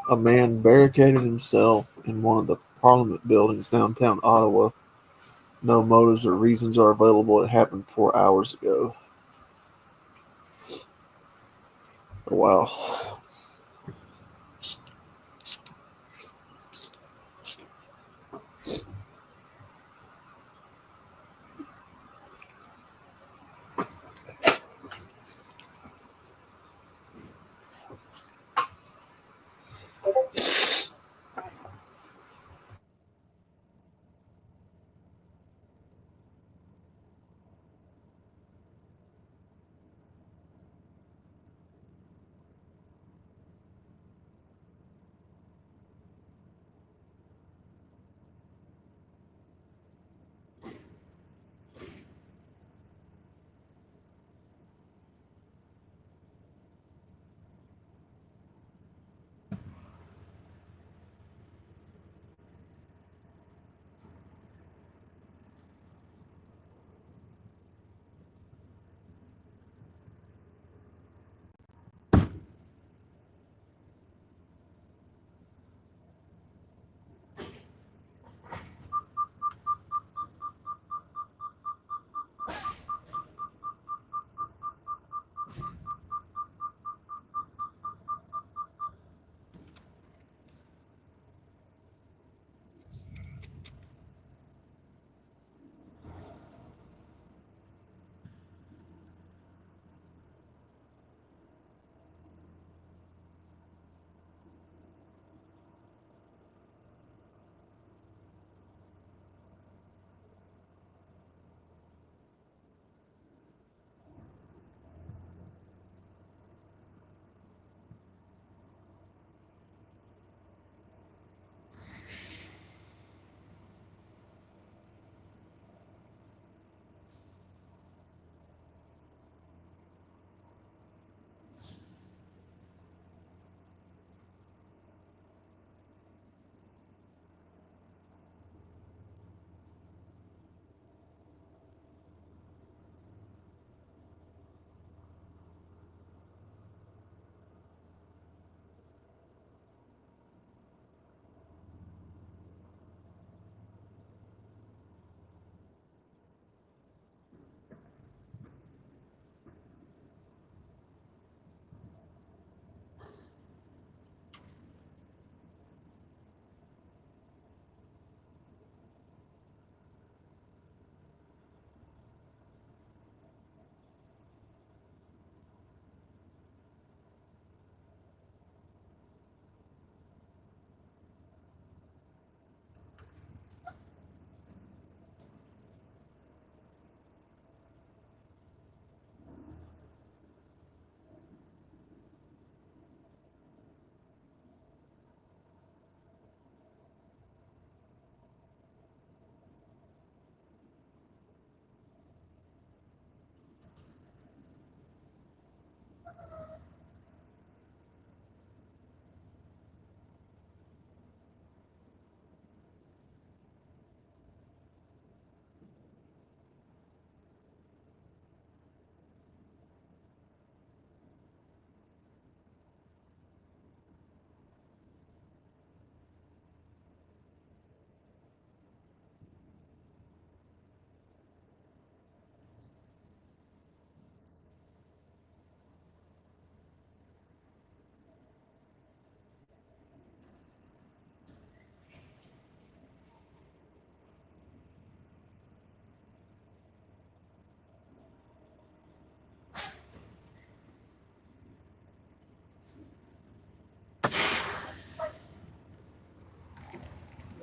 A man barricaded himself in one of the Parliament buildings downtown Ottawa. No motives or reasons are available. It happened 4 hours ago. Wow.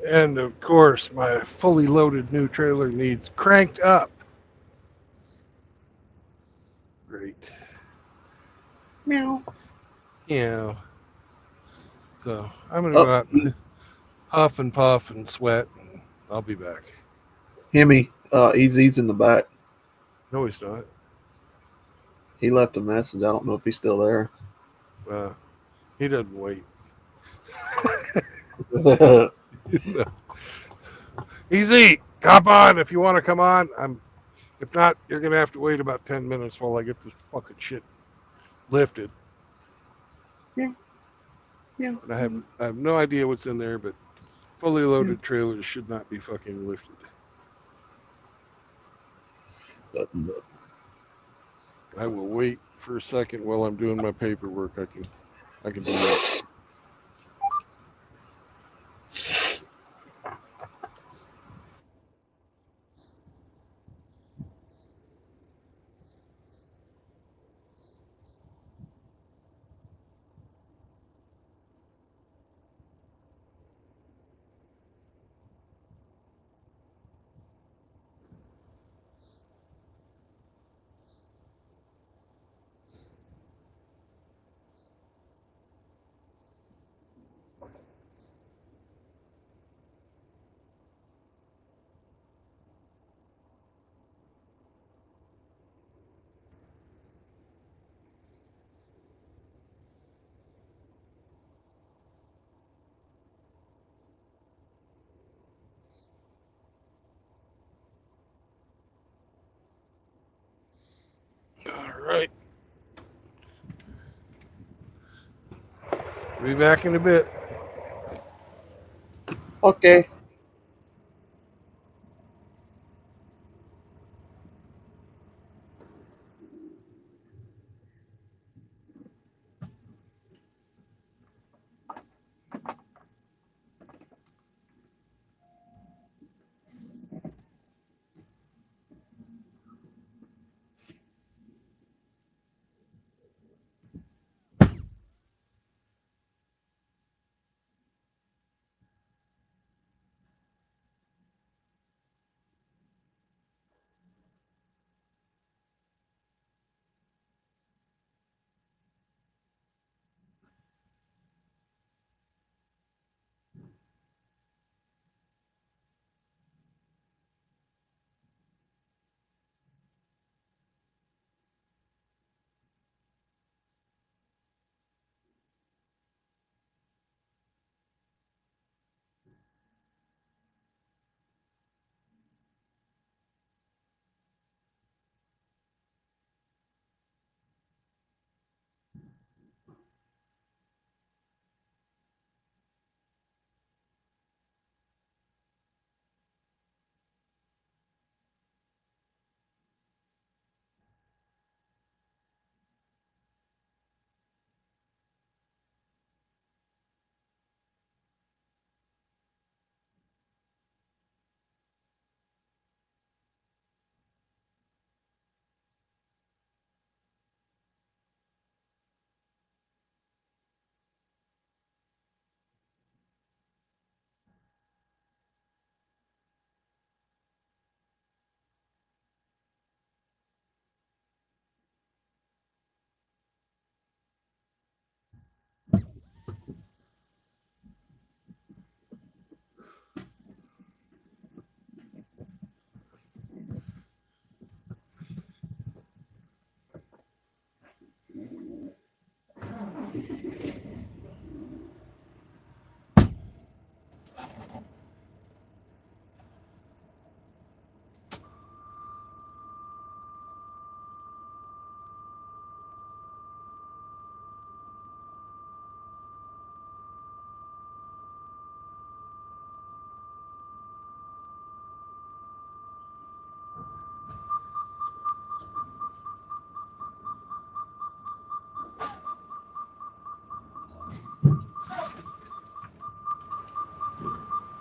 And of course, my fully loaded new trailer needs cranked up. Great. Meow.
Yeah. So I'm gonna go out and huff and puff and sweat. And I'll be back.
Hemi, Easy's in the back.
No, he's not.
He left a message. I don't know if he's still there.
He doesn't wait. Easy, hop on if you want to come on. If not, you're gonna have to wait about 10 minutes while I get this fucking shit lifted.
Yeah.
And I have no idea what's in there, but fully loaded trailers should not be fucking lifted. I will wait for a second while I'm doing my paperwork. I can do that. All right. Be back in a bit.
Okay.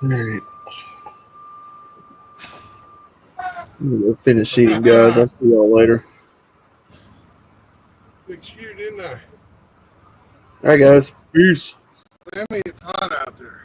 All right. I'm gonna go finish eating, guys. I'll see y'all later.
Big shoot, didn't I?
All right, guys. Peace.
Sammy, it's hot out there.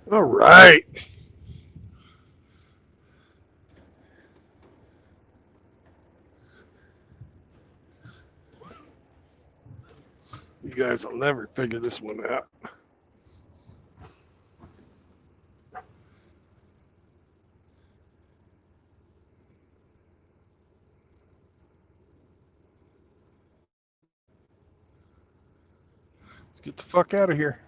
All right. You guys will never figure this one out. Let's get the fuck out of here.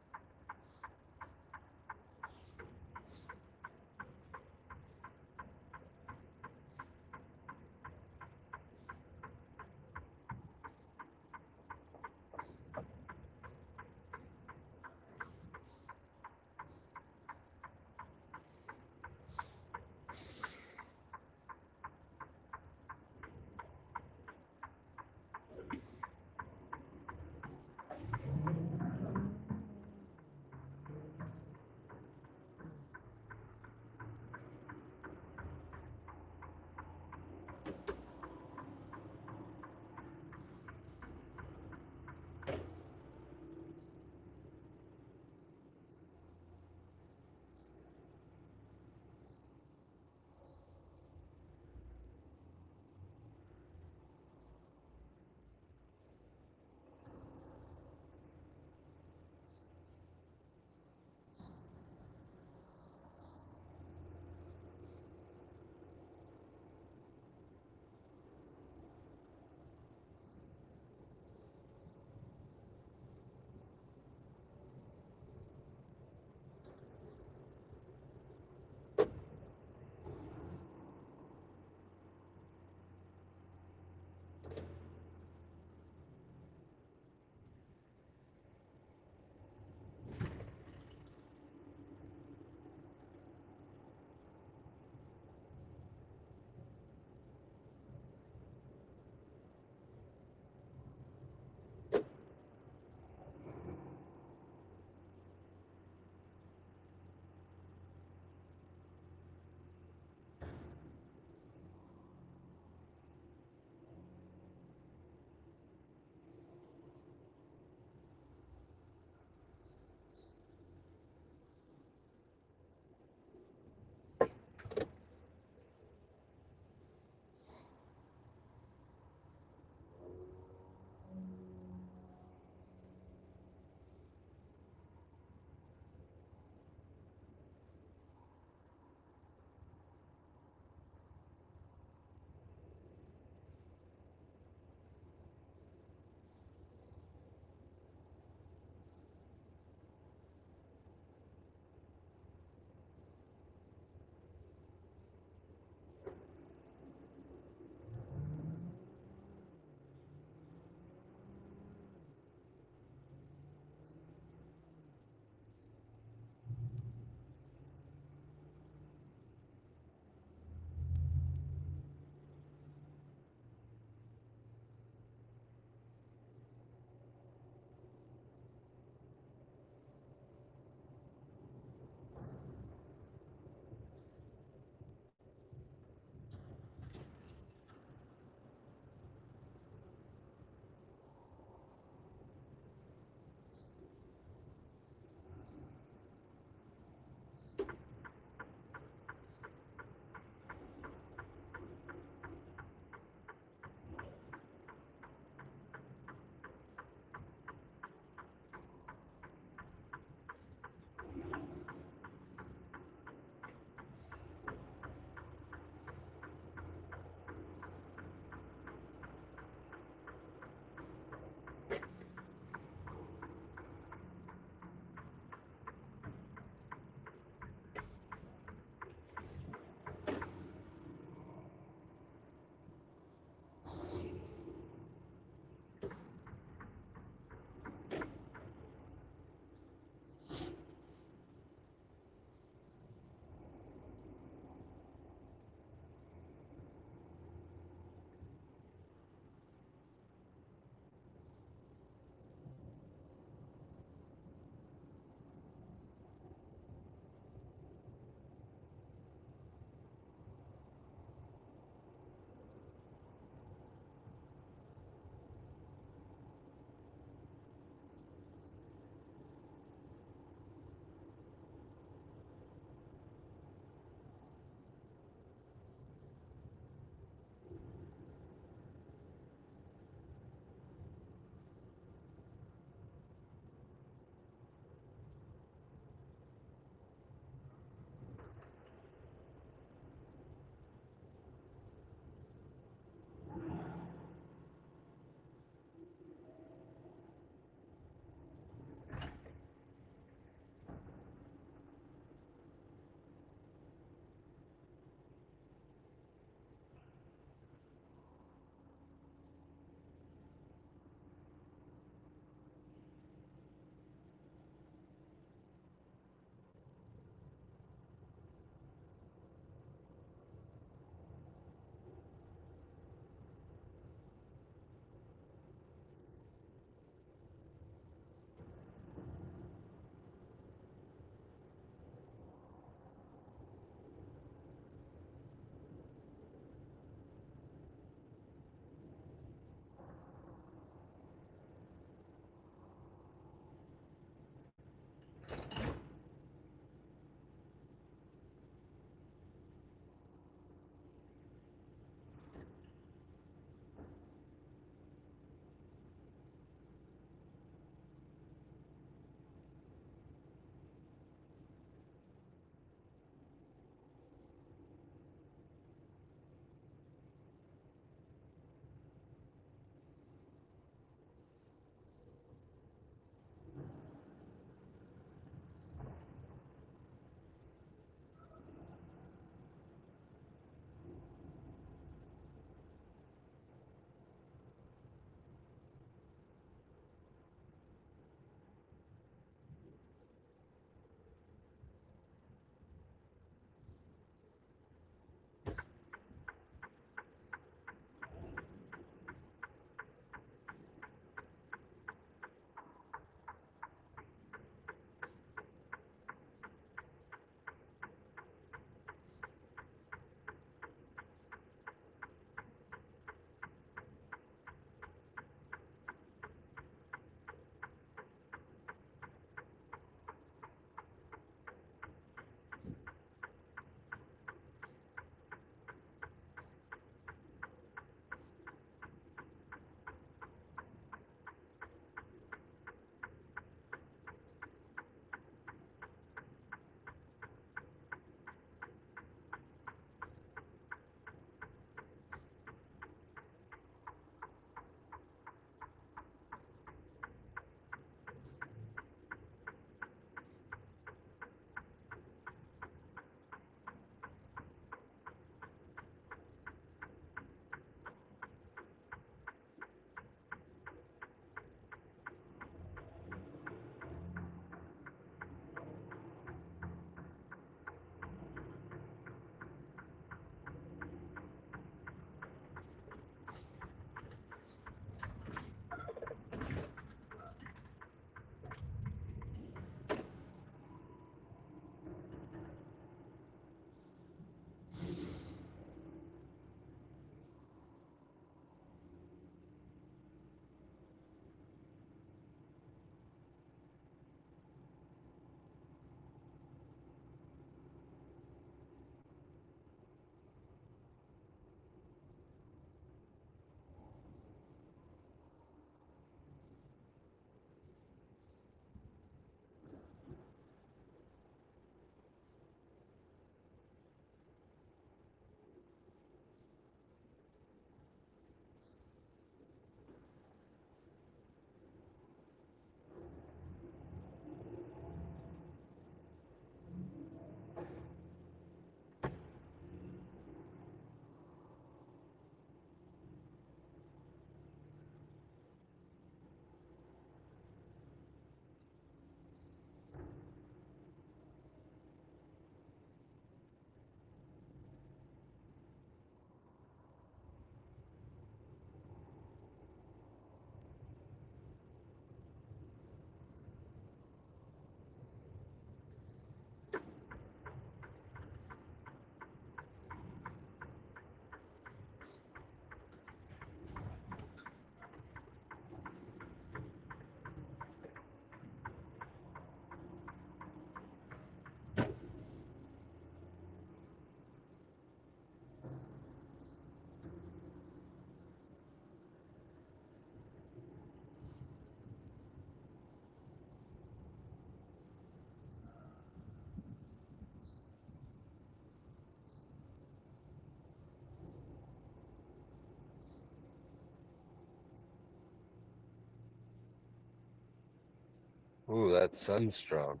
Ooh, that's Sunstrong.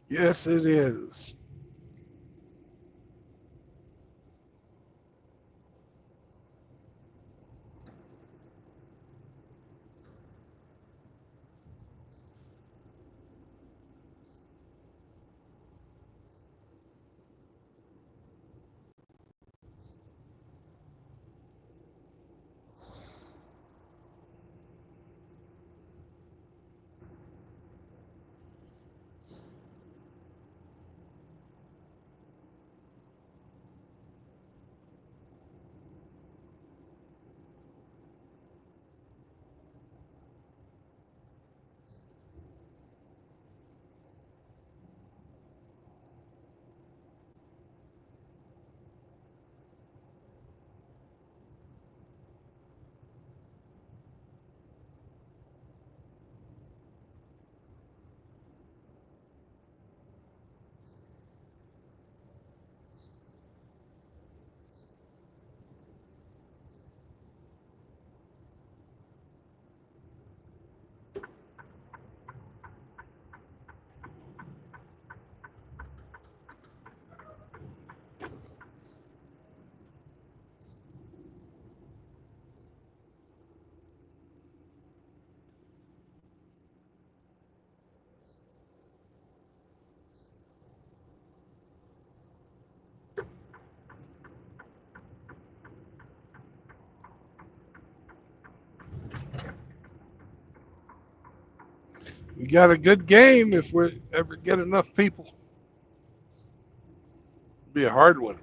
Yes, it is. We got a good game if we ever get enough people. It'll be a hard one.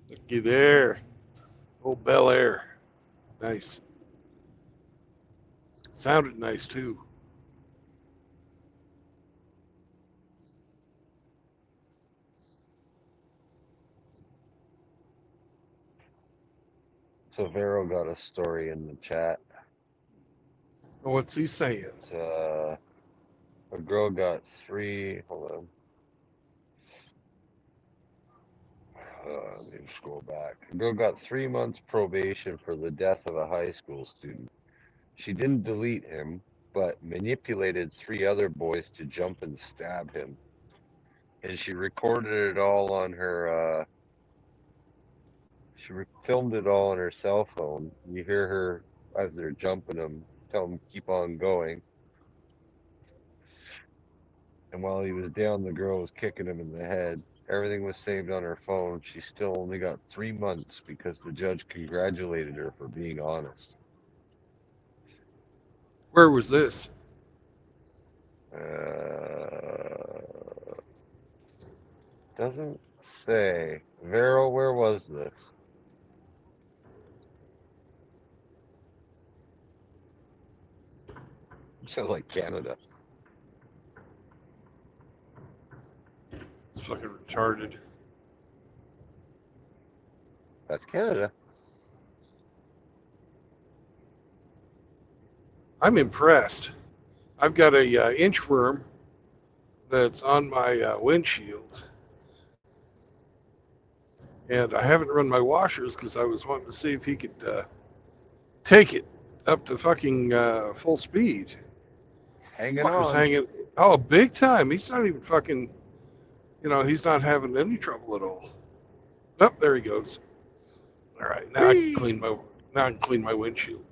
Looky there. Old Bel Air. Nice. Sounded nice too.
So Vero got a story in the chat.
What's he saying?
It's, a girl got hold on. Let me scroll back. A girl got 3 months probation for the death of a high school student. She didn't delete him, but manipulated 3 other boys to jump and stab him. And she recorded it all on her, filmed it all on her cell phone. You hear her as they're jumping him, tell him keep on going. And while he was down, the girl was kicking him in the head. Everything was saved on her phone. She still only got 3 months because the judge congratulated her for being honest.
Where was this?
Doesn't say. Vero, where was this? Sounds like Canada.
It's fucking retarded.
That's Canada.
I'm impressed. I've got a inchworm that's on my windshield. And I haven't run my washers because I was wanting to see if he could take it up to fucking full speed.
Hanging
Fucker's
on.
hanging. Oh, big time. He's not even fucking, he's not having any trouble at all. Oh, there he goes. All right, now I can clean my windshield.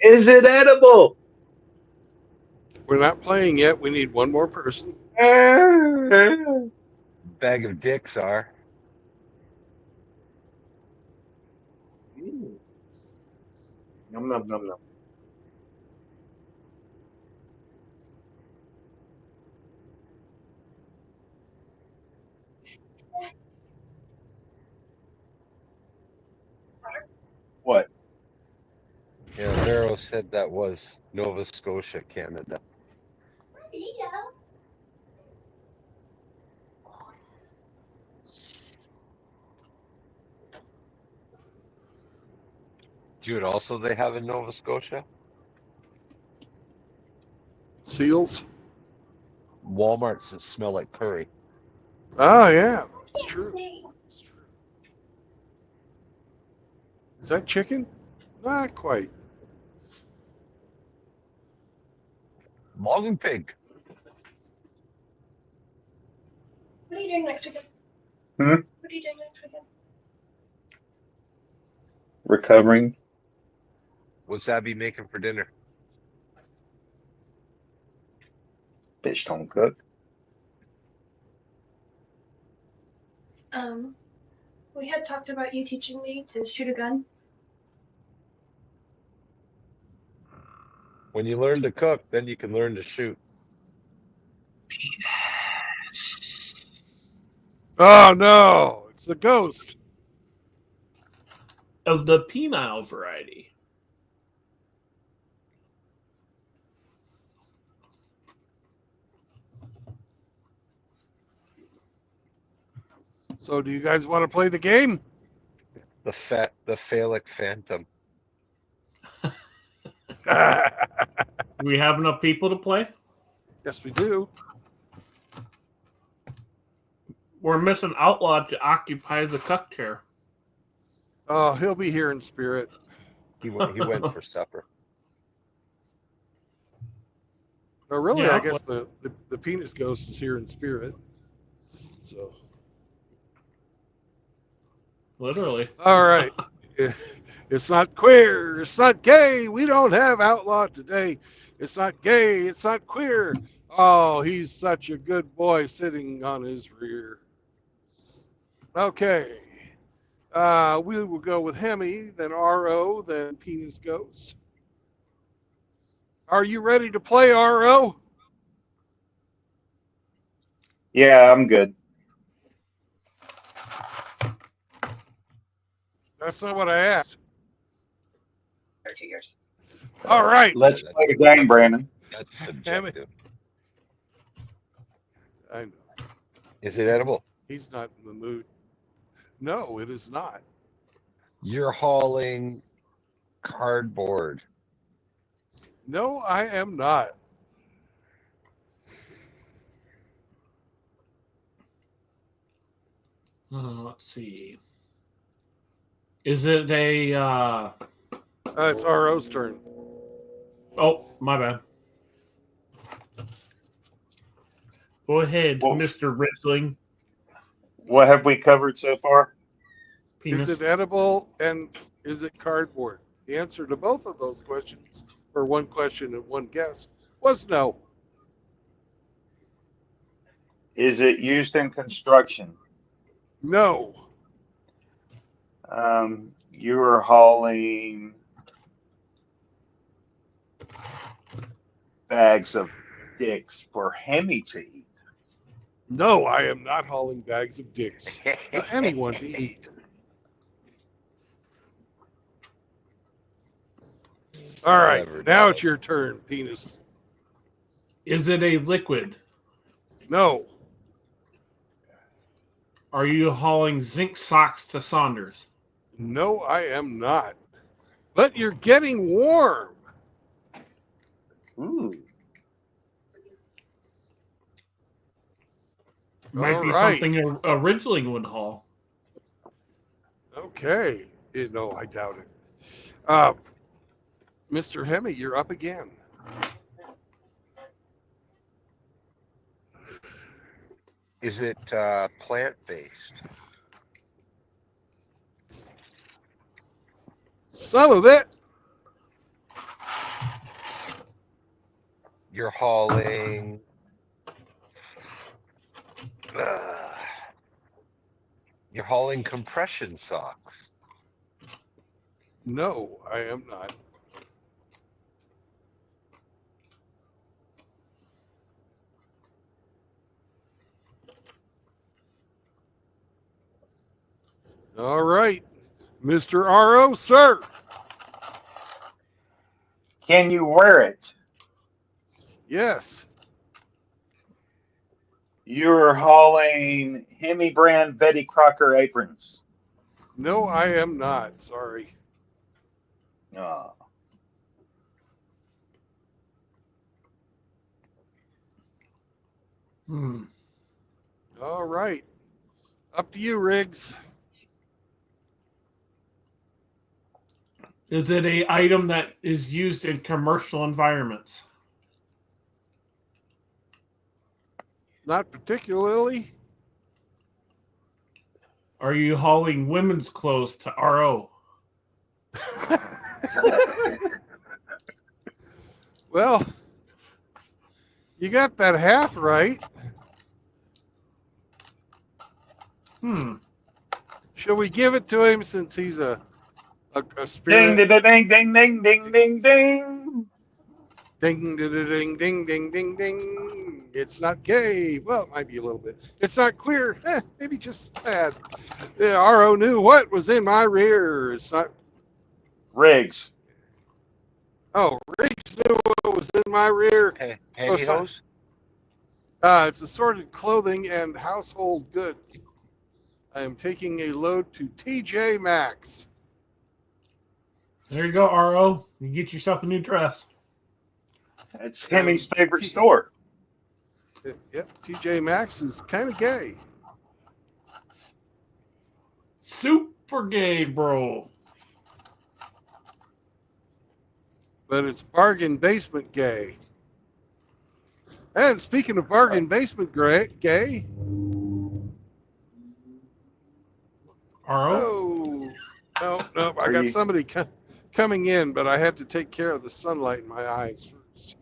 Is it edible?
We're not playing yet. We need one more person.
Bag of dicks are.
Num num num num. What?
Yeah, Vero said that was Nova Scotia, Canada. Jude, also they have in Nova Scotia?
Seals?
Walmarts that smell like curry.
Oh, yeah. It's true. It's true. Is that chicken? Not quite.
Long pig.
What are you doing next weekend?
Hmm?
What are you doing next weekend?
Recovering.
What's Abby making for dinner?
Bitch don't cook.
We had talked about you teaching me to shoot a gun.
When you learn to cook, then you can learn to shoot.
Oh, no. It's the ghost.
Of the penile variety.
So do you guys want to play the game?
The phallic phantom.
Do we have enough people to play?
Yes, we do.
We're missing Outlaw to occupy the cuck chair.
Oh, he'll be here in spirit.
He went for supper.
Oh, really?
Yeah.
I guess the penis ghost is here in spirit. So,
Literally.
all right. It's not queer. It's not gay. We don't have outlaw today. It's not gay. It's not queer. Oh, he's such a good boy sitting on his rear. Okay. We will go with Hemi, then RO, then Penis Ghost. Are you ready to play, RO?
Yeah, I'm good.
That's not what I asked.
2 years.
All right.
Let's play the game, Brandon.
That's subjective.
I know.
Is it edible?
He's not in the mood. No, it is not.
You're hauling cardboard.
No, I am not.
Let's see. Is it a...
It's RO's turn.
Oh, my bad. Go ahead,
Well,
Mr. Ritzling.
What have we covered so far?
Penis.
Is it edible and is it cardboard? The answer to both of those questions, or one question and one guess, was no.
Is it used in construction?
No.
You are hauling bags of dicks for Hemi to eat.
No, I am not hauling bags of dicks for anyone to eat. All right, now it's your turn, Penis.
Is it a liquid?
No.
Are you hauling zinc socks to Saunders?
No, I am not. But you're getting warm.
Ooh.
Might be
right.
something a Ridgeling would haul.
Okay. No, I doubt it. Mr. Hemi, you're up again.
Is it plant-based?
Some of it.
You're hauling. uh, you're hauling compression socks.
No, I am not. All right, Mr. RO, sir.
Can you wear it?
Yes.
You're hauling Hemi brand Betty Crocker aprons.
No, I am not. Sorry.
Oh.
All right. Up to you, Riggs.
Is it a item that is used in commercial environments?
Not particularly.
Are you hauling women's clothes to RO?
Well, you got that half right. Shall we give it to him since he's a spirit?
Ding, ding, ding, ding, ding, ding, ding, ding.
Ding, ding, ding, ding, ding, ding, ding. It's not gay. Well, it might be a little bit. It's not queer. Maybe just bad. The RO knew what was in my rear. It's not.
Riggs.
Oh, Riggs knew what was in my rear.
Pantyhose?
It's assorted clothing and household goods. I am taking a load to TJ Maxx.
There you go, RO. You get yourself a new dress.
It's Hemi's favorite store.
Yep, TJ Maxx is kind of gay.
Super gay, bro.
But it's bargain basement gay. And speaking of bargain basement gay.
RO?
No, I got somebody coming in, but I had to take care of the sunlight in my eyes first.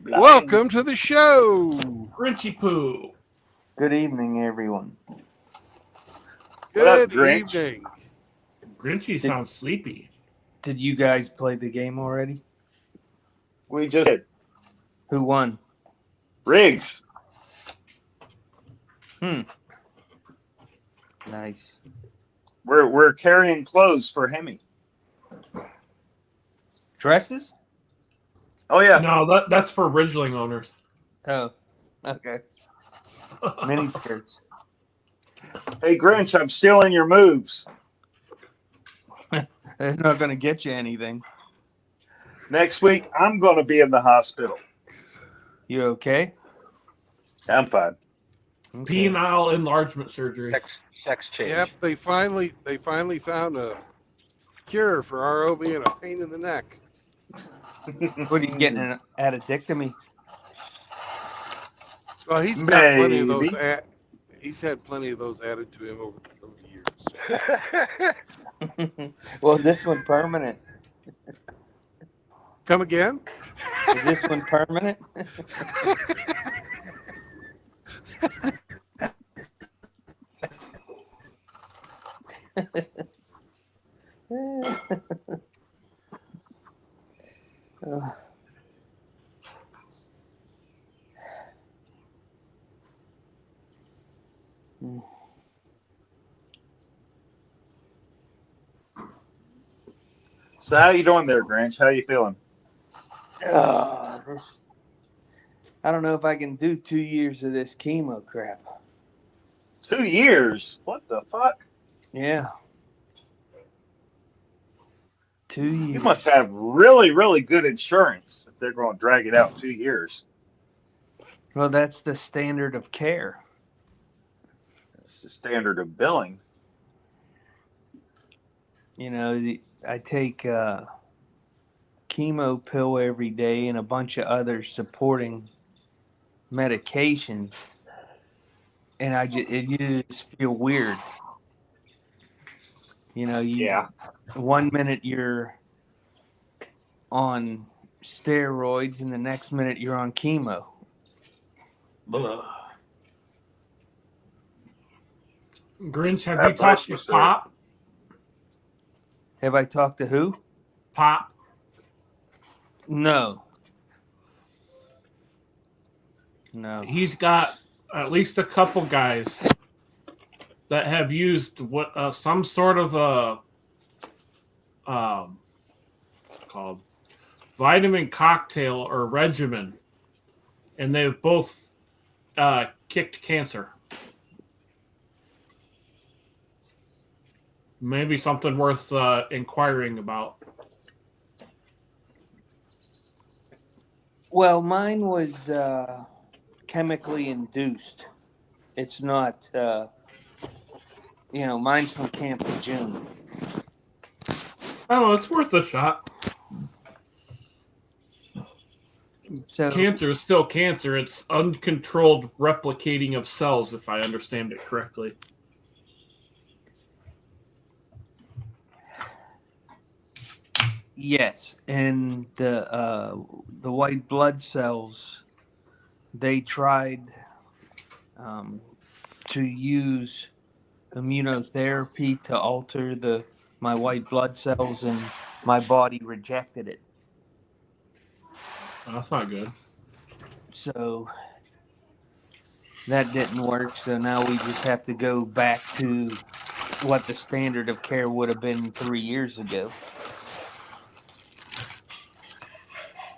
Welcome to the show.
Grinchy Poo.
Good evening, everyone.
Good evening.
Grinchy sounds sleepy.
Did you guys play the game already?
We just did.
Who won?
Riggs.
Nice.
We're carrying clothes for Hemi.
Dresses?
Oh yeah.
No, that's for Ridgeling owners.
Oh, okay. Mini skirts.
Hey Grinch, I'm stealing your moves.
They're not going to get you anything.
Next week, I'm going to be in the hospital.
You okay?
I'm fine.
Okay.
Penile enlargement surgery.
Sex change.
Yep, they finally found a cure for RO being a pain in the neck.
What are you getting, an addictomy?
Well, he's got plenty of those.
Maybe.
He's had plenty of those added to him over the years.
Well, is this one permanent?
Come again?
Is this one permanent?
So how you doing there, Grinch? How you feeling?
I don't know if I can do 2 years of this chemo crap.
2 years? What the fuck?
Yeah. 2 years.
You must have really, really good insurance if they're going to drag it out 2 years.
Well, that's the standard of care.
That's the standard of billing.
You know, I take chemo pill every day and a bunch of other supporting medications, and it just feel weird. You know, 1 minute you're on steroids, and the next minute you're on chemo. Ugh.
Grinch, have
God
you talked
bless you,
to
sir.
Pop?
Have I talked to who?
Pop.
No. No.
He's got at least a couple guys that have used what some sort of a what's it called vitamin cocktail or regimen, and they've both kicked cancer. Maybe something worth inquiring about.
Well, mine was chemically induced. It's not, mine's from Camp June.
Oh, it's worth a shot.
So
Cancer is still cancer. It's uncontrolled replicating of cells, if I understand it correctly.
yes, and the white blood cells, they tried to use immunotherapy to alter my white blood cells, and my body rejected it.
Oh, that's not good.
So that didn't work. So now we just have to go back to what the standard of care would have been 3 years ago.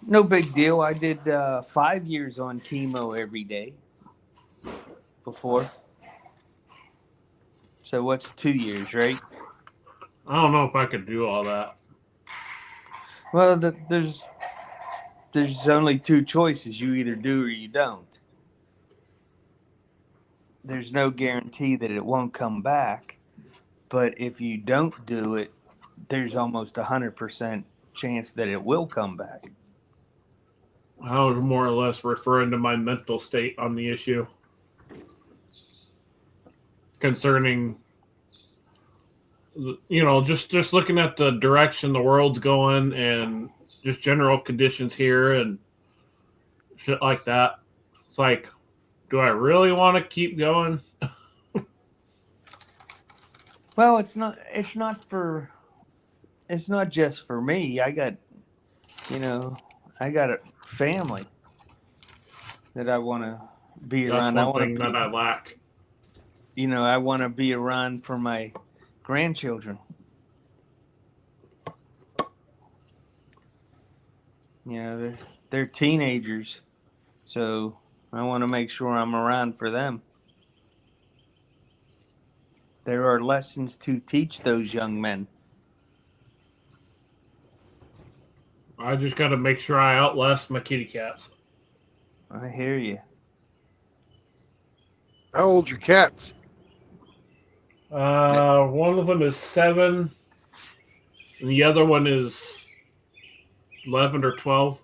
No big deal. I did 5 years on chemo every day before. So what's 2 years, right?
I don't know if I could do all that.
Well, there's only two choices. You either do or you don't. There's no guarantee that it won't come back. But if you don't do it, there's almost 100% chance that it will come back.
I was more or less referring to my mental state on the issue concerning, just looking at the direction the world's going and just general conditions here and shit like that. It's like, do I really want to keep going?
Well, it's not just for me. I got a family that I want to be around.
That's one thing that I lack.
I want to be around for my grandchildren. They're teenagers, so I want to make sure I'm around for them. There are lessons to teach those young men.
I just got to make sure I outlast my kitty cats.
I hear you.
How old's your cats?
One of them is 7, and the other one is 11 or 12.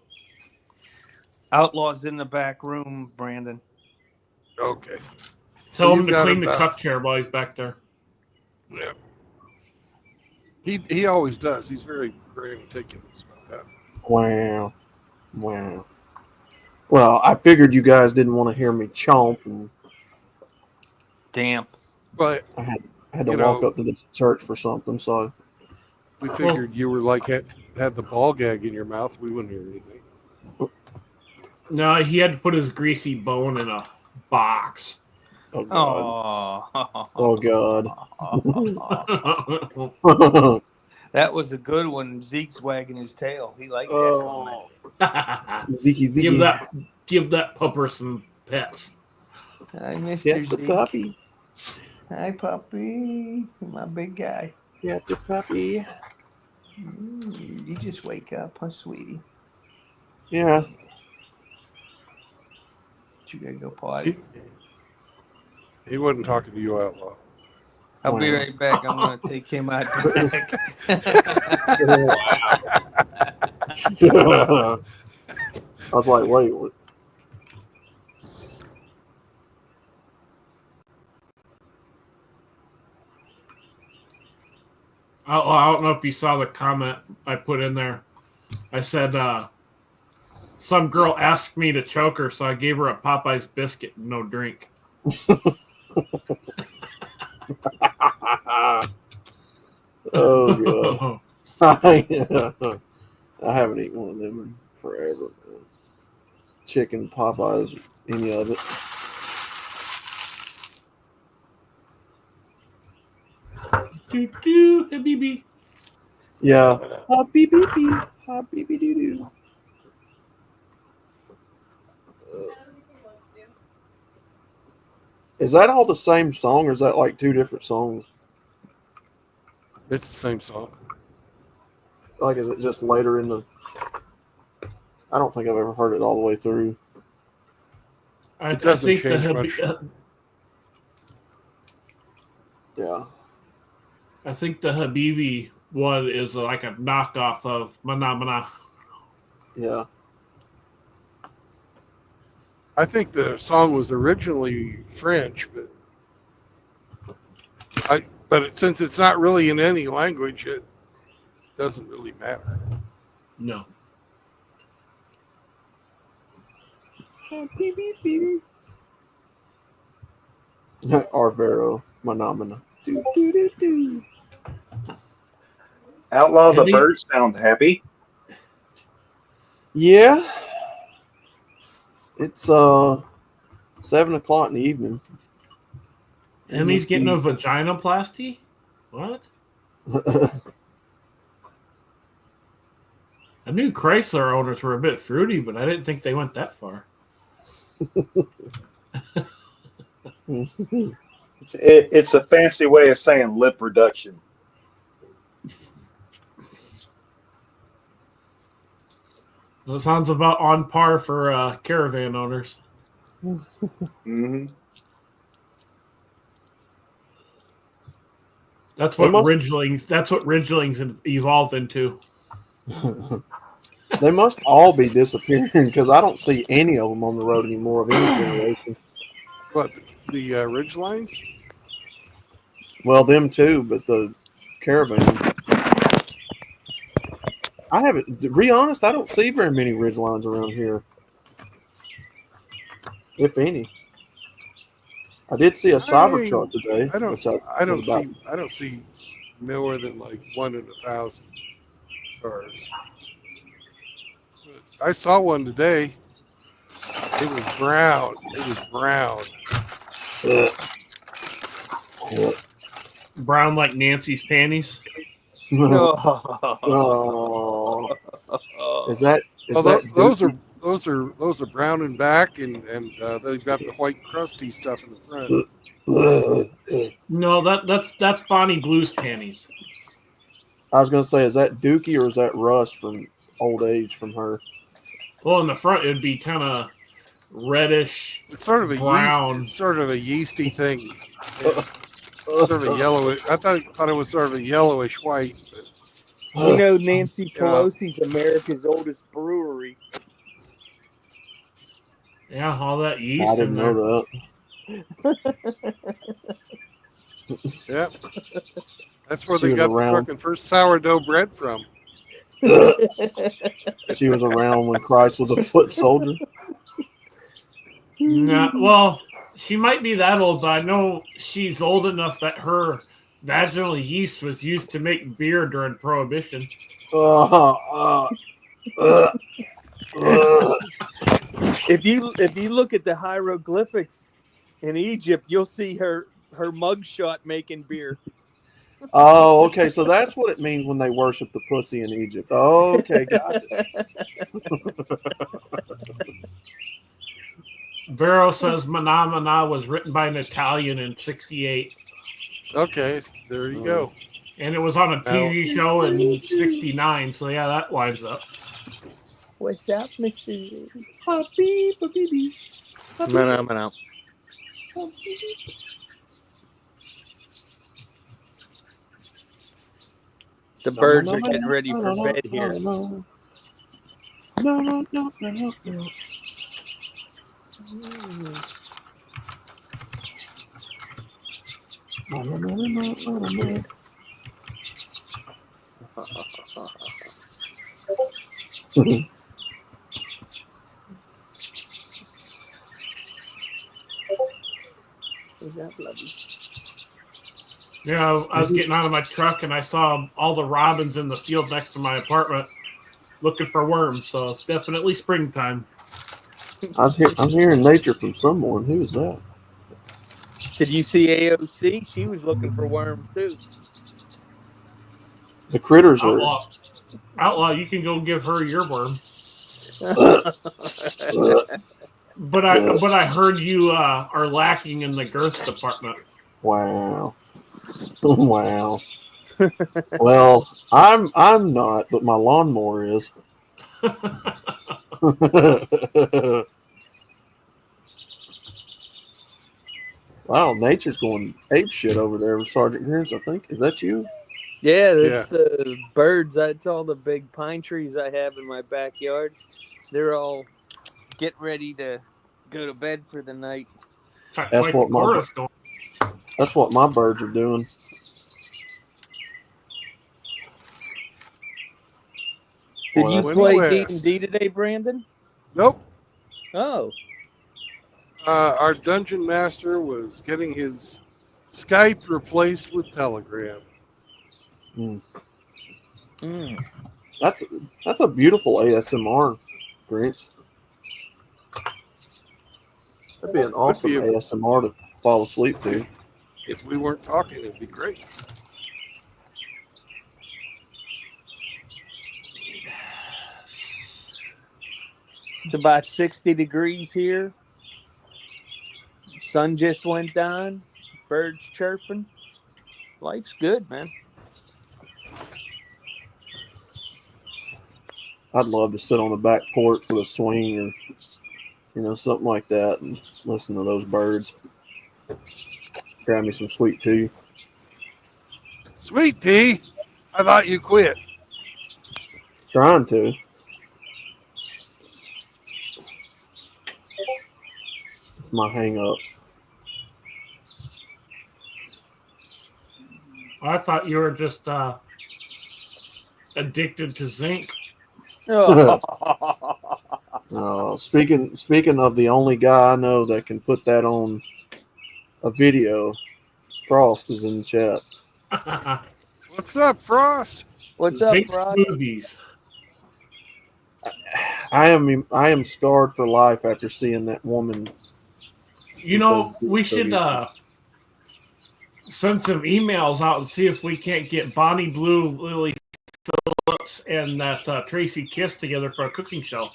Outlaws in the back room, Brandon.
Okay.
Tell him
you've
to
got
clean the
about-
cuff chair while he's back there.
Yeah. He always does. He's very, very meticulous about that.
Wow. Well, I figured you guys didn't want to hear me chomp, and
damp.
But
I had to walk up to the church for something. So
we figured you were like had the ball gag in your mouth. We wouldn't hear anything.
No, he had to put his greasy bone in a box.
Oh God. Oh God.
That was a good one. Zeke's wagging his tail. He liked that comment.
Zeke.
Give that pupper some pets.
Hi, Mr.
Get the
Zeke.
puppy.
Hi, puppy. My big guy.
Get the puppy.
You just wake up, huh, sweetie?
Yeah.
You gotta go potty.
He wasn't talking to you, Outlaw.
I'll be right back. I'm gonna take him out.
I was like, wait, what?
I don't know if you saw the comment I put in there. I said, some girl asked me to choke her, so I gave her a Popeye's biscuit and no drink.
Oh god. I haven't eaten one of them in forever, man. Chicken, Popeyes, any of it.
Do do, habibi.
Yeah. Habibi, habibi doo doo. Is that all the same song, or is that like two different songs?
It's the same song.
Like, is it just later in the? I don't think I've ever heard it all the way through.
It
doesn't
think
change much.
Yeah.
I think the Habibi one is like a knockoff of Mana Mana.
Yeah.
I think the song was originally French, but since it's not really in any language, it doesn't really matter.
No.
Arvero, Manamana. Do, do, do, do.
Outlaw the
Any-
Bird sounds happy.
Yeah. It's 7 o'clock in the evening.
And he's getting a vaginoplasty? What? I knew Chrysler owners were a bit fruity, but I didn't think they went that far.
It's a fancy way of saying lip reduction.
That sounds about on par for caravan owners.
Mm-hmm.
That's what
They must-
Ridgelings. That's what Ridgelings evolved into.
They must all be disappearing because I don't see any of them on the road anymore of any generation.
But the ridge lines?
Well, them too, but the caravan. I haven't. To be honest, I don't see very many ridge lines around here, if any. I did see a Cybertruck today.
I don't.
which
I don't
was about-
see. I don't see more than like 1 in 1,000 cars. I saw one today. It was brown. It was brown.
Brown like Nancy's panties.
Oh. Is that? Is
Well,
that
those
Dookie?
are brown in back, and they've got the white crusty stuff in the front.
No, that's Bonnie Blue's panties.
I was going to say, is that Dookie or is that Russ from Old Age from her?
Well, in the front it'd be kind of reddish.
It's sort of a
brown.
It's sort of a yeasty thing. Yeah. Sort of a yellowish. I thought it was sort of a yellowish white. But,
You know, Nancy
Yeah.
Pelosi's America's oldest brewery.
Yeah, all that yeast.
I didn't
in
know
there.
that.
yeah, that's where
She
they
was
got
around.
the fucking first sourdough bread from.
She was around when Christ was a foot soldier.
Nah, well, she might be that old, but I know she's old enough that her vaginal yeast was used to make beer during Prohibition.
If you look at the hieroglyphics in Egypt, you'll see her mugshot making beer.
Oh, okay. So that's what it means when they worship the pussy in Egypt. Oh, okay, got it.
Vero says Mana Mana was written by an Italian in '68.
Okay, there you go.
And it was on a TV show in '69, so yeah, that lines up.
What's up, Mr.
Mana. The birds are getting ready for bed here.
No.
Is that bloody?
You know, I was getting out of my truck and I saw all the robins in the field next to my apartment looking for worms. So it's definitely springtime.
I'm hearing nature from someone. Who is that?
Did you see AOC? She was looking for worms too.
The critters are.
Outlaw, you can go give her your worm. But I heard you are lacking in the girth department.
Wow. Wow. Well, I'm not, but my lawnmower is. Wow, nature's going ape shit over there with Sergeant Grins, I think. Is that you?
Yeah, that's the birds. That's all the big pine trees I have in my backyard. They're all getting ready to go to bed for the night.
That's what my birds are doing.
Did you play D&D today, Brandon?
Nope.
Oh.
Our dungeon master was getting his Skype replaced with Telegram.
That's a beautiful ASMR, Grinch. That'd be an awesome ASMR to fall asleep to.
If we weren't talking, it'd be great.
It's about 60 degrees here. Sun just went down. Birds chirping. Life's good, man.
I'd love to sit on the back porch with a swing or, something like that and listen to those birds. Grab me some sweet tea.
Sweet tea? I thought you quit.
Trying to. It's my hang up.
I thought you were just addicted to zinc.
Speaking of the only guy I know that can put that on a video, Frost is in the chat.
What's up, Frost?
What's up,
Zinc
Frost?
Smoothies.
I am scarred for life after seeing that woman.
You know, we should send some emails out and see if we can't get Bonnie Blue, Lily Phillips, and that Tracy Kiss together for a cooking show.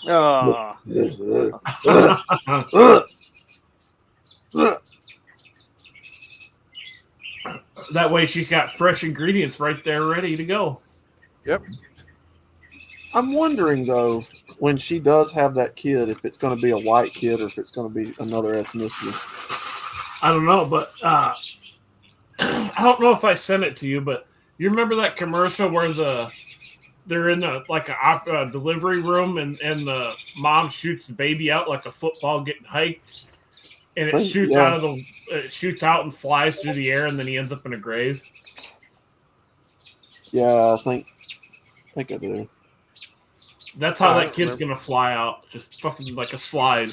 Oh.
That way she's got fresh ingredients right there ready to go.
Yep.
I'm wondering, though, when she does have that kid, if it's going to be a white kid or if it's going to be another ethnicity.
I don't know, but I don't know if I sent it to you, but you remember that commercial where they're in a delivery room and the mom shoots the baby out like a football getting hiked, and it shoots out and flies through the air, and then he ends up in a grave.
Yeah, I think I do.
That's how that kid's gonna fly out, just fucking like a slide.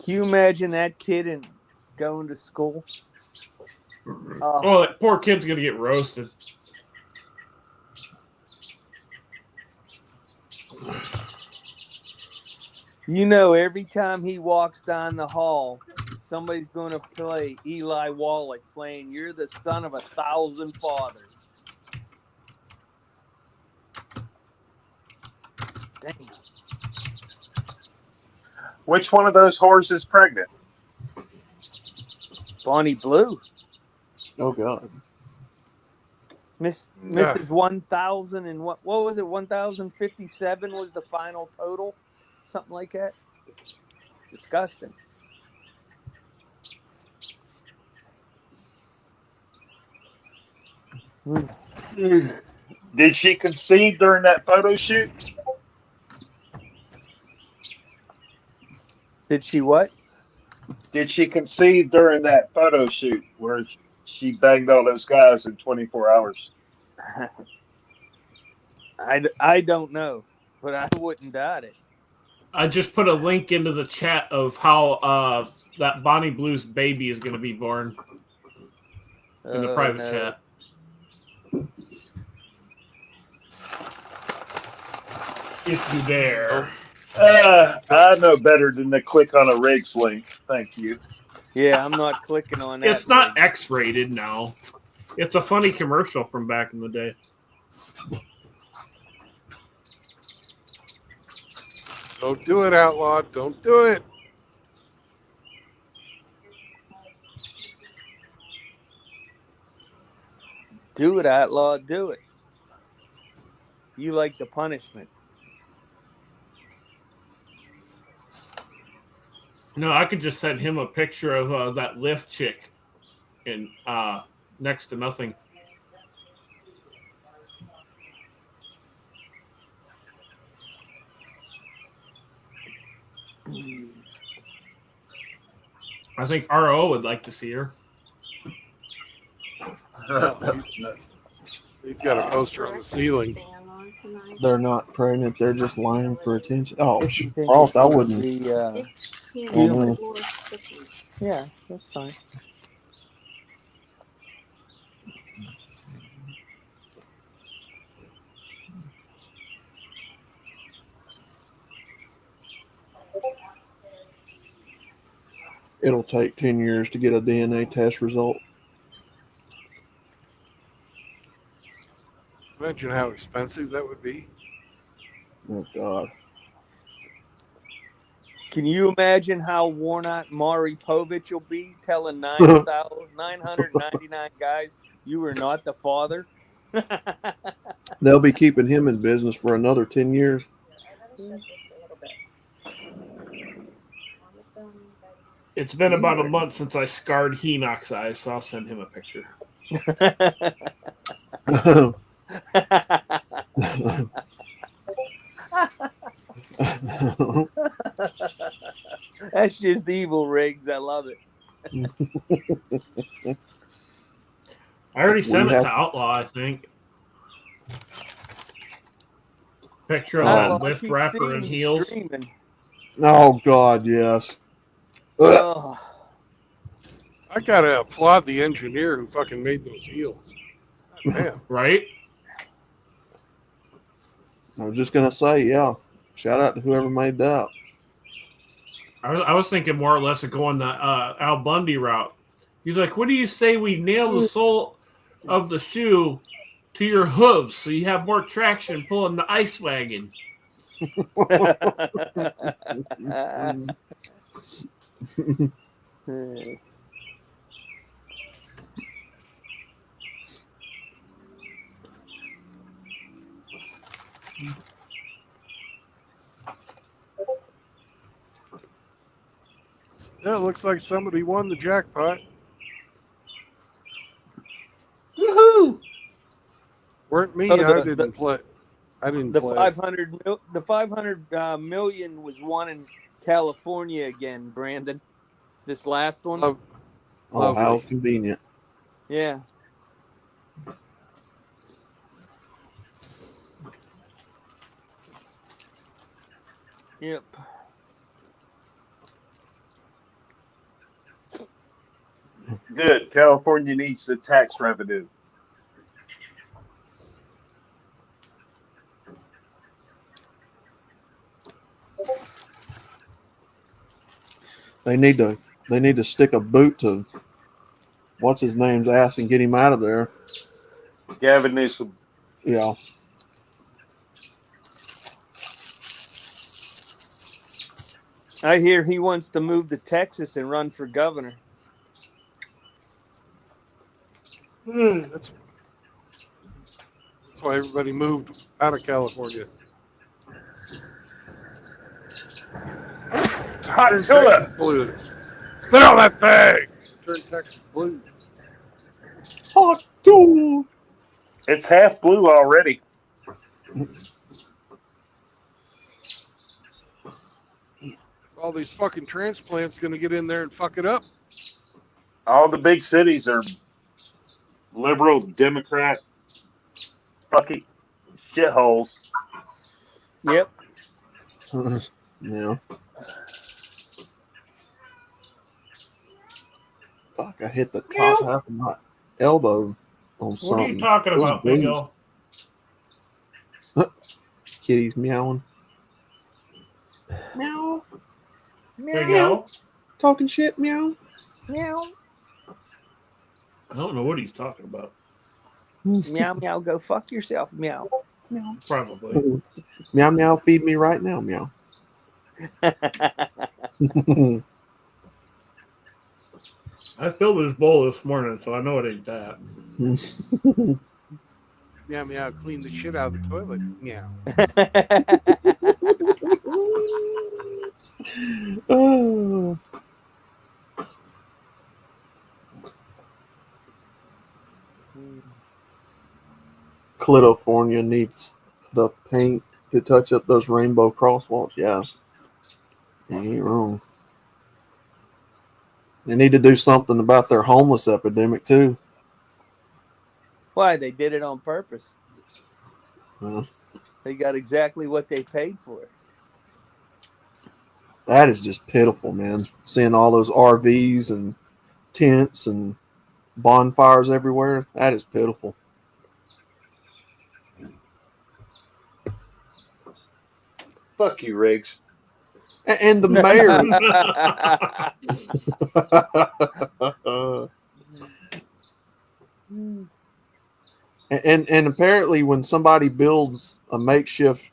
Can you imagine that kid and going to school?
Oh, that poor kid's gonna get roasted.
You know, every time he walks down the hall, somebody's going to play Eli Wallach playing "You're the Son of 1,000 Fathers." Damn.
Which one of those whores is pregnant?
Bonnie Blue.
Oh God.
Mrs. 1,000 and what was it? 1,057 was the final total, something like that. It's disgusting.
Did she conceive during that photo shoot?
Did she what?
Did she conceive during that photo shoot where she banged all those guys in 24 hours?
I don't know, but I wouldn't doubt it.
I just put a link into the chat of how that Bonnie Blue's baby is going to be born in the private
no.
chat. If you dare.
I know better than to click on a Riggs link. Thank you.
Yeah, I'm not clicking on that.
It's not X-rated now. It's a funny commercial from back in the day.
Don't do it, Outlaw. Don't do it.
Do it, Outlaw. Do it. You like the punishment.
No, I could just send him a picture of that Lyft chick in next to nothing. I think RO would like to see her.
He's got a poster on the ceiling.
They're not pregnant. They're just lying for attention. Oh,
If you think
Frost,
it's
I
gonna
wouldn't.
be,
human.
Yeah, that's fine.
It'll take 10 years to get a DNA test result.
Imagine how expensive that would be.
Oh, God.
Can you imagine how worn out Maury Povich will be telling 999 guys you were not the father?
They'll be keeping him in business for another 10 years.
It's been about a month since I scarred Henoch's eyes, so I'll send him a picture.
That's just evil, Riggs. I love it.
I already sent
We
it
have-
to Outlaw, I think. Picture of
Outlaw,
that
I
Lyft
keep
rapper
seeing
in
you
heels.
streaming.
Oh, God, yes.
Oh,
I gotta applaud the engineer who fucking made those heels. God damn.
Right?
I was just going to say, yeah. Shout out to whoever made that.
I was thinking more or less of going the Al Bundy route. He's like, what do you say we nail the sole of the shoe to your hooves so you have more traction pulling the ice wagon?
Yeah, it looks like somebody won the jackpot.
Woohoo!
Weren't me.
Oh,
I didn't play. I didn't
the
play.
500 million was won in California again, Brandon. This last one.
Love,
Oh, how
lovely.
convenient.
Yeah. Yep.
Good. California needs the tax revenue.
They need to stick a boot to what's his name's ass and get him out of there.
Gavin Newsom.
Yeah.
I hear he wants to move to Texas and run for governor.
That's why everybody moved out of California.
Hot
Turn
tulip.
Texas blue. Spit on that thing. Turn Texas blue.
Hot tool.
It's half blue already.
All these fucking transplants gonna get in there and fuck it up.
All the big cities are liberal, Democrat. Fuck it. shitholes.
Yep.
Yeah. Fuck! I hit the top half of my elbow on
What
something.
are you talking
It was
about, Big
bruised.
O?
Kitty's meowing. Meow.
Big O?
Talking shit. Meow.
Meow.
I don't know what he's talking about.
Meow meow. Go fuck yourself. Meow.
Meow.
Probably.
Meow meow. Feed me right now. Meow.
I filled his bowl this morning, so I know it ain't that.
Meow meow, clean the shit out of the toilet. Meow.
Oh. Clitofornia needs the paint to touch up those rainbow crosswalks. Yeah. You ain't wrong. They need to do something about their homeless epidemic too.
Why? They did it on purpose.
Uh,
They got exactly what they paid for.
that is just pitiful, man. Seeing all those RVs and tents and bonfires everywhere. That is pitiful.
Fuck you, Riggs.
And the mayor. and apparently when somebody builds a makeshift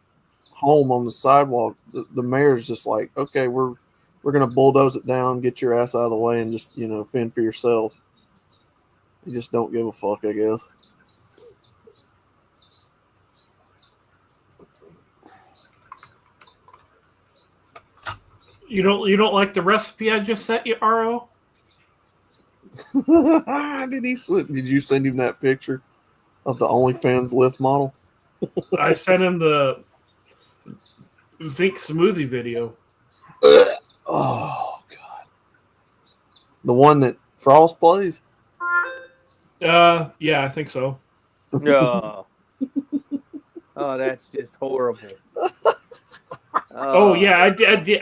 home on the sidewalk, the mayor's just like, okay, we're gonna bulldoze it down, get your ass out of the way, and just fend for yourself. You just don't give a fuck, I guess.
You don't like the recipe I just sent you, RO?
Did you send him that picture of the OnlyFans lift model?
I sent him the zinc smoothie video.
Oh god, the one that Frost plays.
Yeah, I think so.
Oh, oh, that's just horrible.
Oh yeah,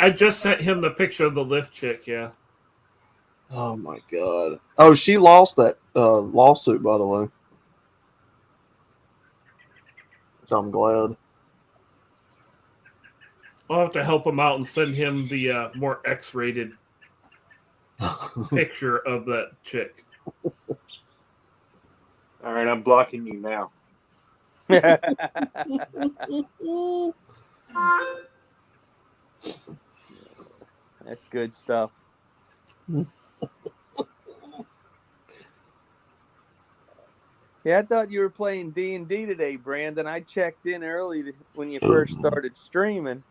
I just sent him the picture of the lift chick. Yeah.
Oh my god. Oh, she lost that lawsuit, by the way. Which I'm glad.
I'll have to help him out and send him the more X-rated picture of that chick.
All right, I'm blocking you now.
That's good stuff. Yeah, I thought you were playing D&D today, Brandon. I checked in early when you first started streaming,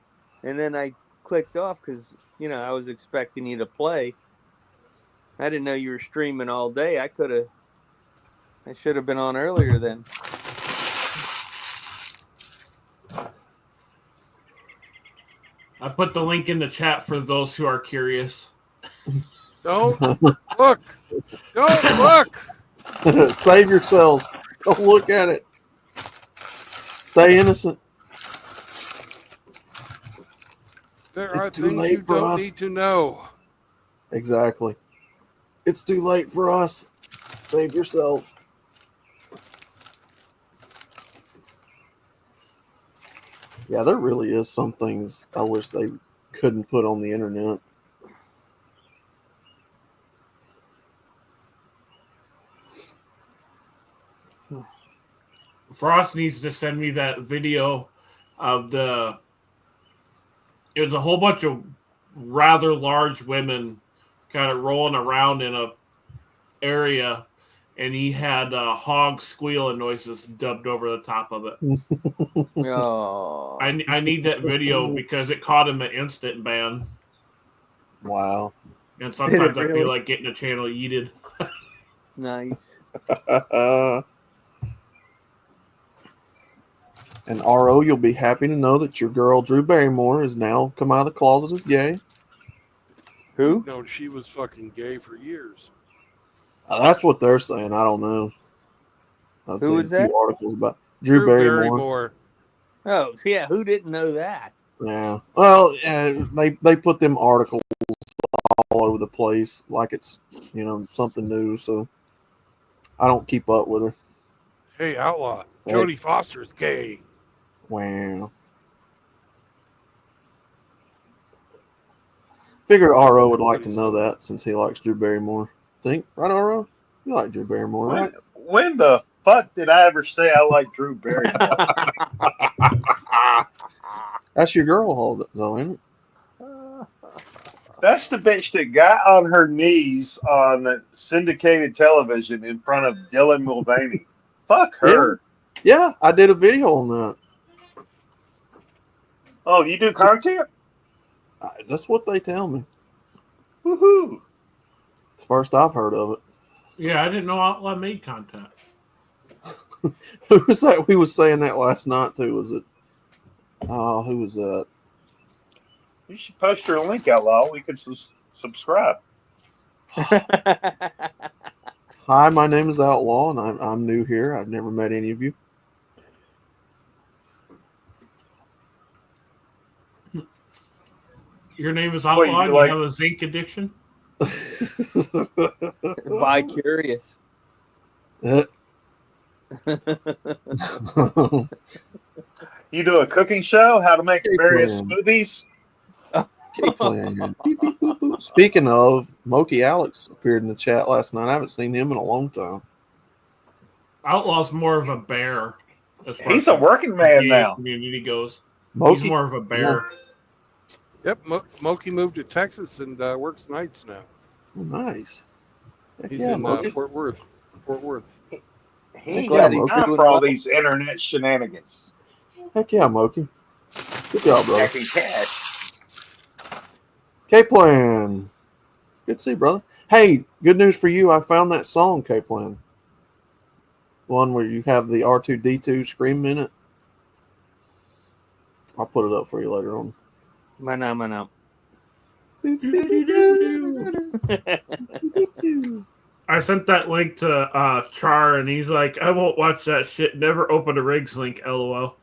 and then I clicked off because, I was expecting you to play. I didn't know you were streaming all day. I should have been on earlier then.
I put the link in the chat for those who are curious.
Don't look. Don't look.
Save yourselves. Don't look at it. Stay innocent.
There are
It's too
things
late
you
for
don't
us.
need to know.
Exactly. It's too late for us. Save yourselves. Yeah, there really is some things I wish they couldn't put on the internet.
Frost needs to send me that video of it was a whole bunch of rather large women kind of rolling around in a area, and he had hog squealing noises dubbed over the top of it.
Oh.
I need that video because it caught him an instant ban.
Wow.
And sometimes I
really?
feel like getting a channel yeeted.
Nice.
And RO, you'll be happy to know that your girl Drew Barrymore has now come out of the closet as gay.
Who?
No, she was fucking gay for years.
That's what they're saying. I don't know. I've
Who
seen
was
a few
that?
articles about Drew Barrymore.
Oh, yeah. Who didn't know that?
Yeah. Well, they put them articles all over the place like it's something new. So I don't keep up with her.
Hey, Outlaw.
Hey.
Jodie Foster's gay.
Wow. Figured RO would like to know that since he likes Drew Barrymore. Think, right, RO? You like Drew Barrymore, right?
When the fuck did I ever say I like Drew Barrymore?
That's your girl, though, ain't it?
That's the bitch that got on her knees on syndicated television in front of Dylan Mulvaney. Fuck her.
Yeah, I did a video on that.
Oh, you do content?
That's what they tell me.
Woohoo!
It's the first I've heard of it.
Yeah, I didn't know Outlaw made content.
Who was that? We was saying that last night too. Was it? Oh, who was that?
You should post your link, Outlaw. We could subscribe.
Hi, my name is Outlaw, and I'm new here. I've never met any of you.
Your name is Outlaw. You have a zinc addiction.
Bi curious.
You do a cooking show, how to make various smoothies.
Keep playing. Speaking of, Moki Alex appeared in the chat last night. I haven't seen him in a long time.
Outlaw's more of a bear.
He's a working man now.
Community goes.
Moki?
He's more of a bear.
Yep, Moki moved to Texas and works nights now.
Oh, nice. Heck
He's
yeah,
in
Moki.
Fort Worth.
He ain't got time for all these internet shenanigans.
Heck yeah, Moki. Good job, brother.
Hacking cash.
K-Plan. Good to see you, brother. Hey, good news for you. I found that song, K-Plan. One where you have the R2-D2 scream in it. I'll put it up for you later on.
Man.
I sent that link to Char, and he's like, I won't watch that shit. Never open a Riggs link, LOL.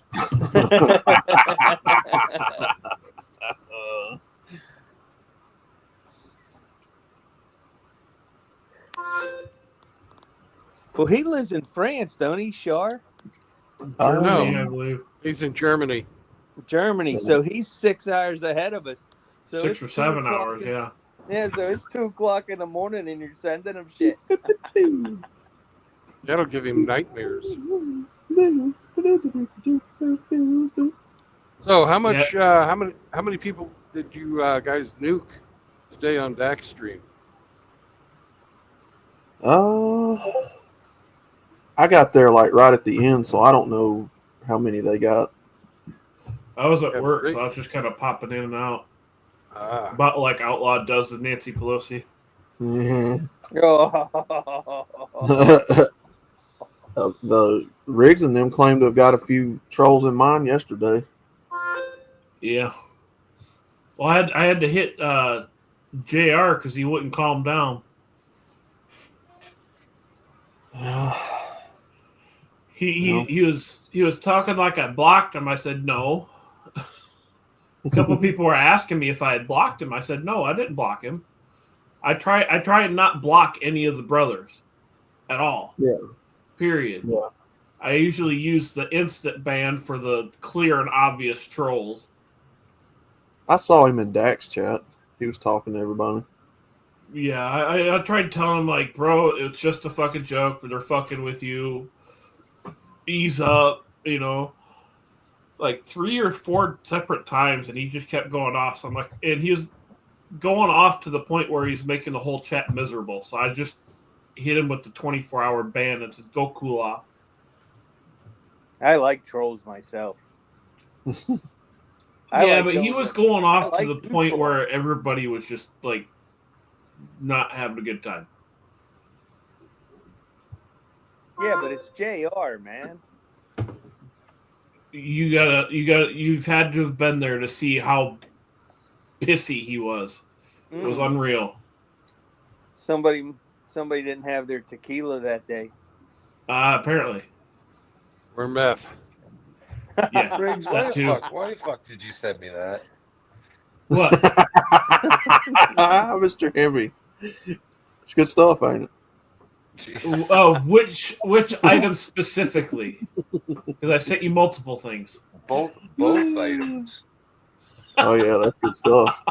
Well, he lives in France, don't he, Char?
Germany, I believe.
He's in Germany.
Germany. So he's 6 hours ahead of us. So
6 or 7 hours, yeah.
Yeah, so it's 2 o'clock in the morning and you're sending him shit.
That'll give him nightmares. So how much? How many people did you guys nuke today on Dax stream?
I got there like right at the end, so I don't know how many they got.
I was at work, so I was just kind of popping in and out. About like Outlaw does with Nancy Pelosi.
The Riggs and them claim to have got a few trolls in mine yesterday.
Yeah. Well, I had to hit JR because he wouldn't calm down. He was talking like I blocked him. I said no. A couple of people were asking me if I had blocked him. I said no, I didn't block him. I try and not block any of the brothers at all.
Yeah.
Period.
Yeah.
I usually use the instant ban for the clear and obvious trolls.
I saw him in Dax chat. He was talking to everybody.
Yeah, I tried telling him, like, bro, it's just a fucking joke, but they're fucking with you. Ease up, you know. Like 3 or 4 separate times, and he just kept going off. So I'm like, and he was going off to the point where he's making the whole chat miserable. So I just hit him with the 24-hour ban and said, go cool off.
I like trolls myself.
Yeah, but he was going off to the point where everybody was just like not having a good time.
Yeah, but it's JR, man.
You've had to have been there to see how pissy he was. It was unreal.
Somebody didn't have their tequila that day.
Apparently.
Or meth.
Yeah,
Riggs,
that too.
why the fuck did you send me that?
What?
Mr. Heavy. It's good stuff, ain't it?
Oh, which item specifically? Because I sent you multiple things.
Both items.
Oh yeah, that's good stuff.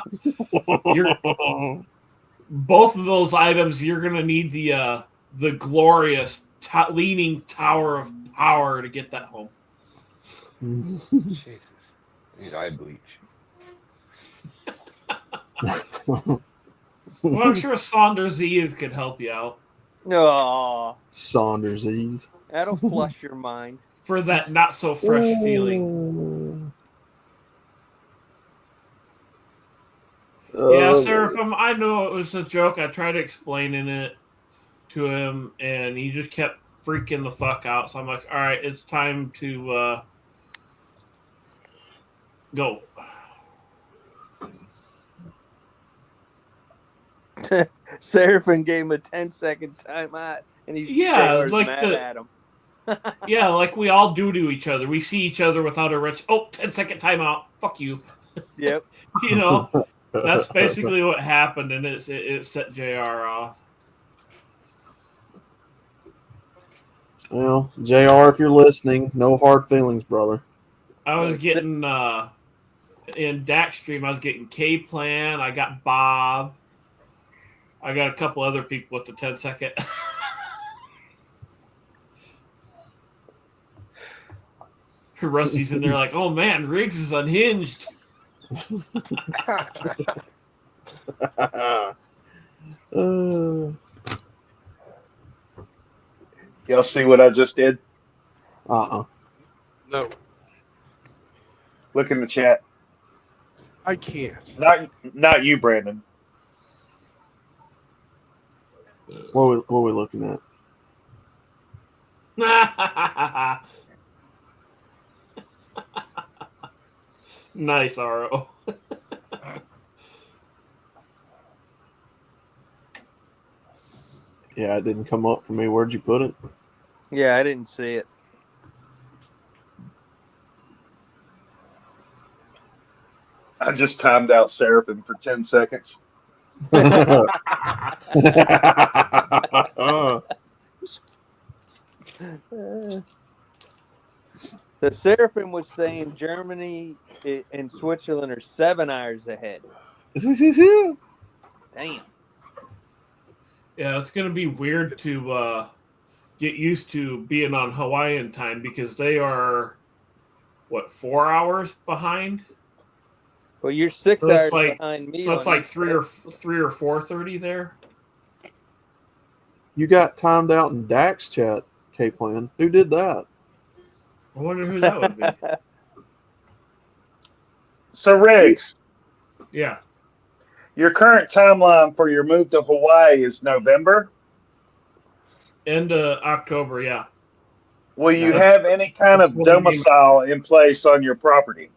Both of those items, you're gonna need the glorious leaning tower of power to get that home.
Jesus. I need eye bleach.
Well, I'm sure Saunders Eve could help you out.
No,
Saunders Eve.
that'll flush your mind.
For that not so fresh feeling. Yeah, Seraphim, I know it was a joke. I tried explaining it to him, and he just kept freaking the fuck out. So I'm like, all right, it's time to go.
Seraphim gave him a 10-second timeout, and he's
Yeah, like
mad at him.
Yeah, like we all do to each other. We see each other without a rich. 10-second timeout. Fuck you.
Yep.
You know, that's basically what happened, and it set JR off.
Well, JR, if you're listening, no hard feelings, brother.
I was getting in Dax stream. I was getting K Plan. I got Bob. I got a couple other people with the 10-second. Rusty's in there like, oh man, Riggs is unhinged.
Y'all see what I just did?
No,
Look in the chat.
I can't.
Not you, Brandon.
What are we looking at?
Nice, RO.
Yeah, it didn't come up for me. Where'd you put it?
Yeah, I didn't see it.
I just timed out Seraphim for 10 seconds.
The Seraphim was saying Germany and Switzerland are 7 hours ahead. Damn.
Yeah, it's going to be weird to get used to being on Hawaiian time because they are, 4 hours behind?
Well, you're 6
So
hours
it's like,
behind me.
so it's
on
like
East
3 or 4:30 there.
You got timed out in Dax chat, K-Plan. Who did that?
I wonder who that would be.
So, Riggs,
Yeah.
your current timeline for your move to Hawaii is November.
End of October, yeah.
Will you
That's-
have any kind
that's
of
what I mean.
domicile in place on your property?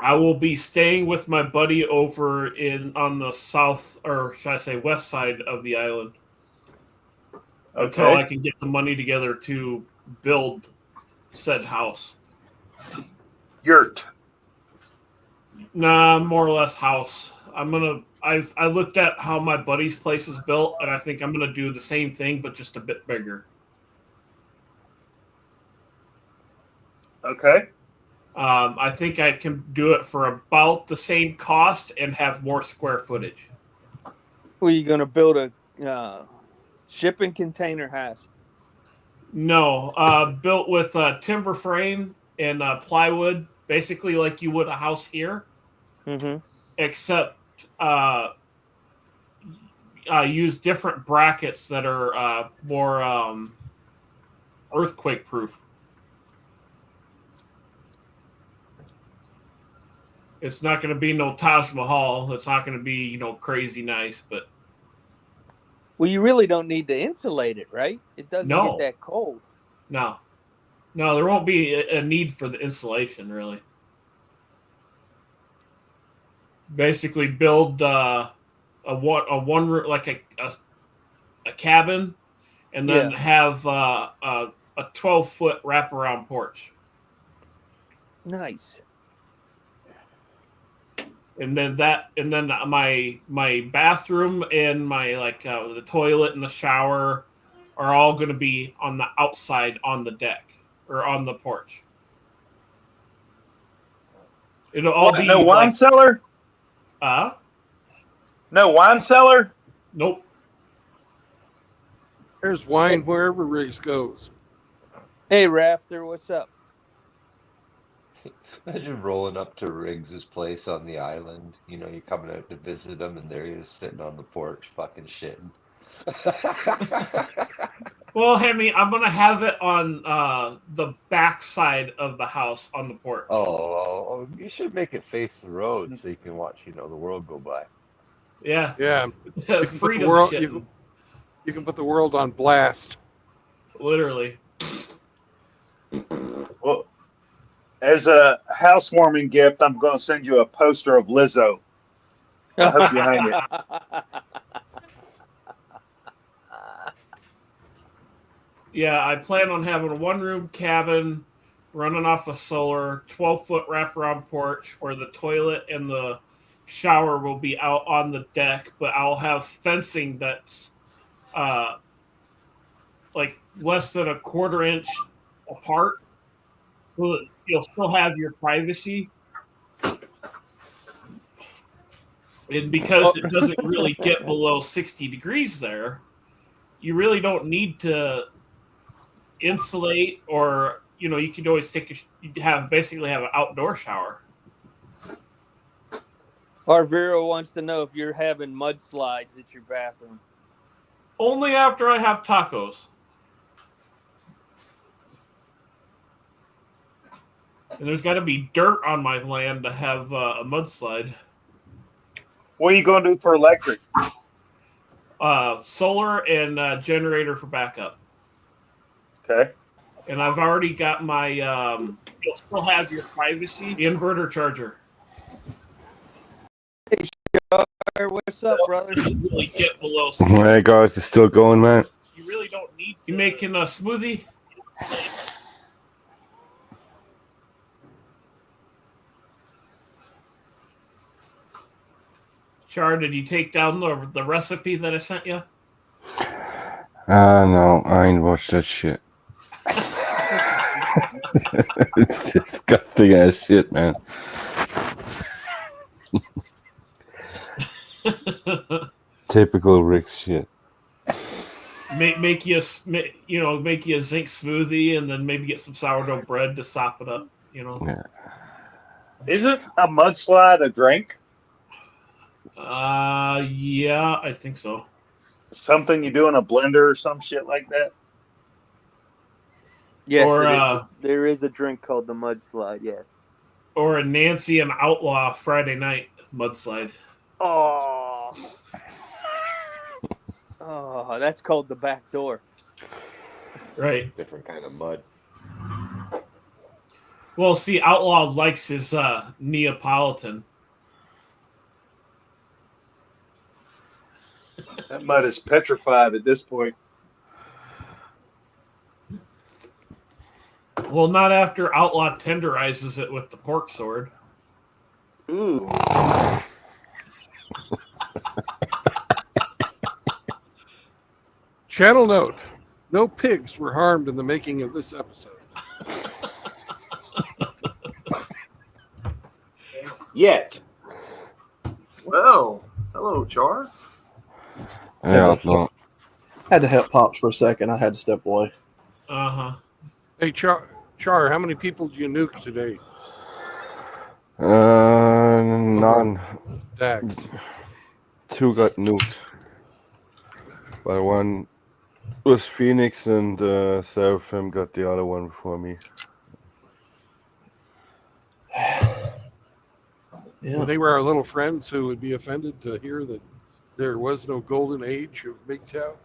I will be staying with my buddy over on the south, or should I say west side of the island. Until
Okay.
I can get the money together to build said house.
Yurt.
Nah, more or less house. I looked at how my buddy's place is built, and I think I'm gonna do the same thing, but just a bit bigger.
Okay.
I think I can do it for about the same cost and have more square footage.
Were you going to build a shipping container house?
No, built with timber frame and plywood, basically like you would a house here, except use different brackets that are more earthquake proof. It's not going to be no Taj Mahal. It's not going to be, crazy nice, but
Well, you really don't need to insulate it, right? It doesn't
No.
get that cold.
no, there won't be a need for the insulation really. Basically, build a one room like a cabin, and then have a 12-foot wraparound porch.
Nice.
And then my bathroom and my the toilet and the shower are all going to be on the outside on the deck or on the porch. It'll all be
no wine cellar? No wine cellar?
Nope.
There's wine wherever Riggs goes.
Hey, Rafter, what's up?
Imagine rolling up to Riggs's place on the island. You know, you're coming out to visit him, and there he is sitting on the porch, fucking shitting.
Well, Hemi, I'm gonna have it on the back side of the house on the porch.
Oh, you should make it face the road so you can watch, you know, the world go by.
Yeah.
Yeah.
Freedom shitting.
You can put the world on blast.
Literally.
Well, as a housewarming gift, I'm going to send you a poster of Lizzo. I hope you hang it.
Yeah, I plan on having a one-room cabin running off of solar, 12-foot wraparound porch where the toilet and the shower will be out on the deck, but I'll have fencing that's like less than a quarter inch apart, so that you'll still have your privacy. And because it doesn't really get below 60 degrees there, you really don't need to insulate, or you could always basically have an outdoor shower.
Arviro wants to know if you're having mudslides at your bathroom.
Only after I have tacos. And there's got to be dirt on my land to have a mudslide.
What are you going to do for electric?
Solar and generator for backup.
Okay.
And I've already got my, you'll still have your privacy, inverter charger.
Hey, Shar, what's up, brother?
Really get below.
Hey guys, it's still going, man.
You really don't need to. You making a smoothie? Char, did you take down the recipe that I sent you?
No, I ain't watched that shit. It's disgusting ass shit, man. Typical Rick shit.
Make you a zinc smoothie, and then maybe get some sourdough bread to sop it up.
Yeah.
Isn't a mudslide a drink?
Yeah, I think so.
Something you do in a blender or some shit like that?
Yes,
Or,
there is a drink called the mudslide, yes.
Or a Nancy and Outlaw Friday night mudslide.
Oh. Oh, that's called the back door.
Right.
Different kind of mud.
Well, see, Outlaw likes his Neapolitan.
That mud is petrified at this point.
Well, not after Outlaw tenderizes it with the pork sword.
Ooh.
Channel note: no pigs were harmed in the making of this episode.
Yet.
Well, hello, Char.
Yeah, Outlaw.
Had to help Pops for a second. I had to step away.
Uh-huh.
Hey, Char, how many people do you nuke today?
None.
Dax.
2 got nuked. But one was Phoenix, and Seraphim got the other one before me.
Yeah.
They were our little friends who would be offended to hear that there was no golden age of MGTOW.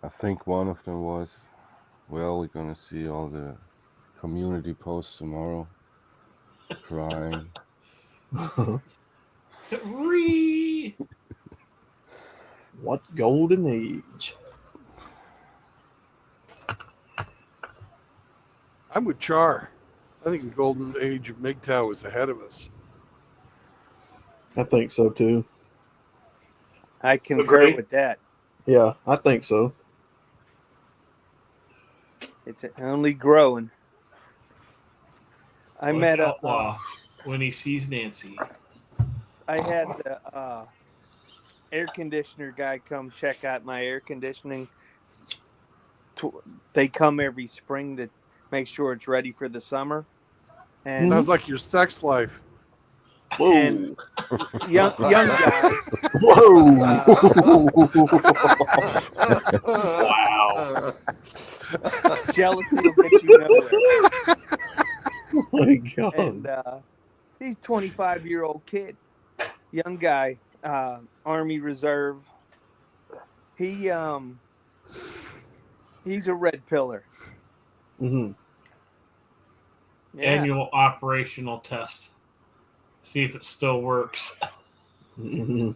I think one of them was. Well, we're gonna see all the community posts tomorrow. Crying.
What golden age?
I'm with Char. I think the golden age of MGTOW is ahead of us.
I think so too.
I concur
Agree.
with that.
Yeah, I think so.
It's only growing. I
Like
met
Outlaw when he sees Nancy.
I had the air conditioner guy come check out my air conditioning. They come every spring to make sure it's ready for the summer. And
Sounds like your sex life.
and young guy.
Whoa!
Wow. Jealousy will get you nowhere.
Oh my God.
And he's 25-year-old kid, young guy, Army Reserve. He's a red pillar.
Mm-hmm.
Yeah.
Annual operational test. See if it still works.
Mm-hmm.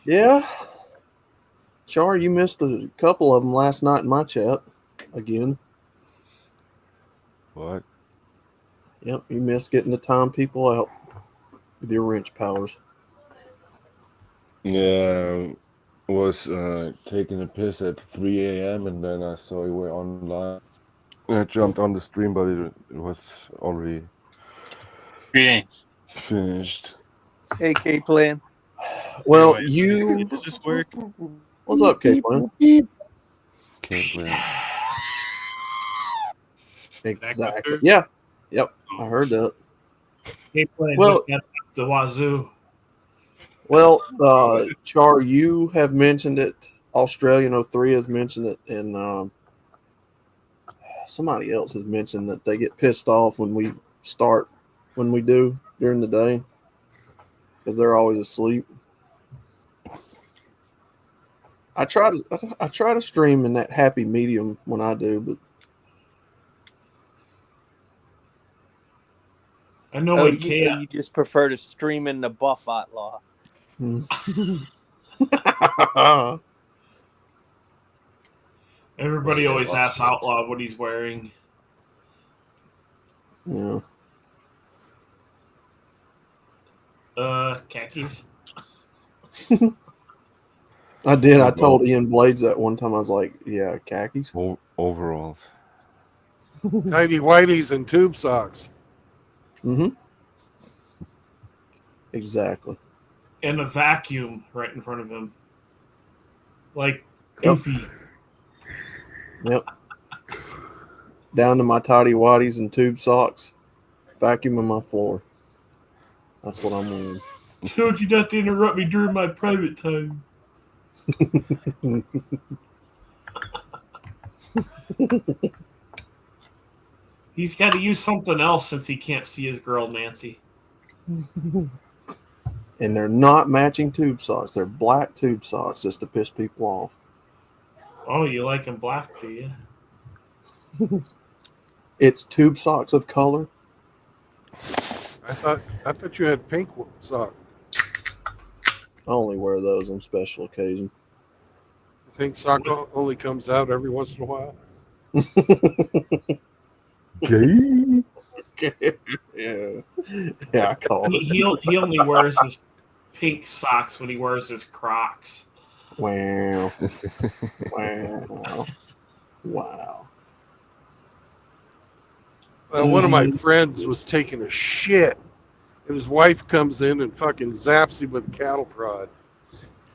Yeah. Char, you missed a couple of them last night in my chat. Again.
What?
Yep, you missed getting the time people out with your wrench powers.
Yeah, was taking a piss at 3 a.m. and then I saw you were online. I jumped on the stream, but it was already finished.
AK plan.
Well,
Anyway,
you.
does this work?
What's up, Caitlin?
Caitlin.
Exactly. Yeah. Yep. I heard that.
Hey, playing
Well-
at the wazoo.
Well, Char, you have mentioned it. Australian 03 has mentioned it, and somebody else has mentioned that they get pissed off when we do during the day because they're always asleep. I try to stream in that happy medium when I do, but
I know
Oh,
when
you just prefer to stream in the buff outlaw.
everybody always asks Outlaw what he's wearing.
Yeah.
Khakis.
I did. I told Ian Blades that one time. I was like, yeah, khakis.
Overalls.
Tidy whiteys and tube socks.
Mm-hmm. Exactly.
And a vacuum right in front of him. Like Goofy.
Yep. Down to my tidy whities and tube socks. Vacuuming my floor. That's what I'm wearing.
Told you not to interrupt me during my private time. He's got to use something else since he can't see his girl Nancy.
And they're not matching tube socks. They're black tube socks just to piss people off.
Oh, you like him black, do you?
It's tube socks of color.
I thought you had pink socks.
I only wear those on special occasion.
The pink sock only comes out every once in a while.
Gay?
Yeah, I called it.
He only wears his pink socks when he wears his Crocs.
Wow. Wow. Wow.
Well, one of my friends was taking a shit, and his wife comes in and fucking zaps him with a cattle prod.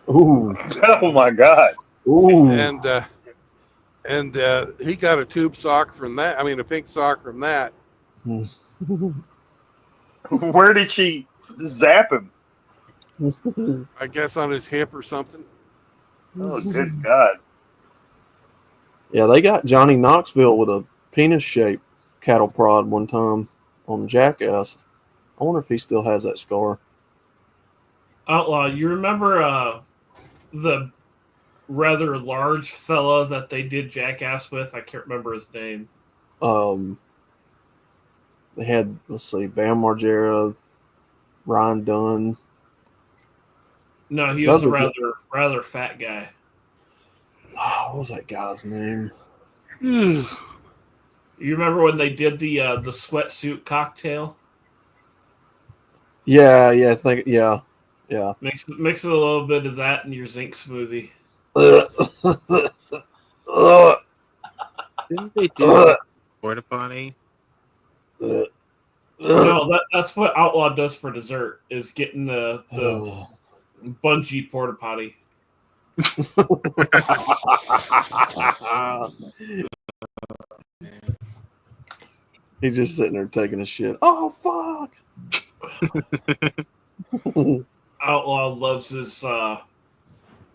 Ooh.
Oh my God.
Ooh.
And he got a tube sock from that. I mean, a pink sock from that.
Where did she zap him?
I guess on his hip or something.
Oh, good God.
Yeah, they got Johnny Knoxville with a penis-shaped cattle prod one time on Jackass. I wonder if he still has that scar.
Outlaw, you remember the rather large fella that they did Jackass with? I can't remember his name.
They had, let's see, Bam Margera, Ryan Dunn.
No, he was a rather fat guy.
What was that guy's name?
You remember when they did the sweatsuit cocktail?
Yeah, yeah, yeah.
Mix a little bit of that in your zinc smoothie.
Didn't they do that porta potty?
No, that's what Outlaw does for dessert, is getting the bungee porta potty.
He's just sitting there taking a shit. Oh fuck!
Outlaw loves his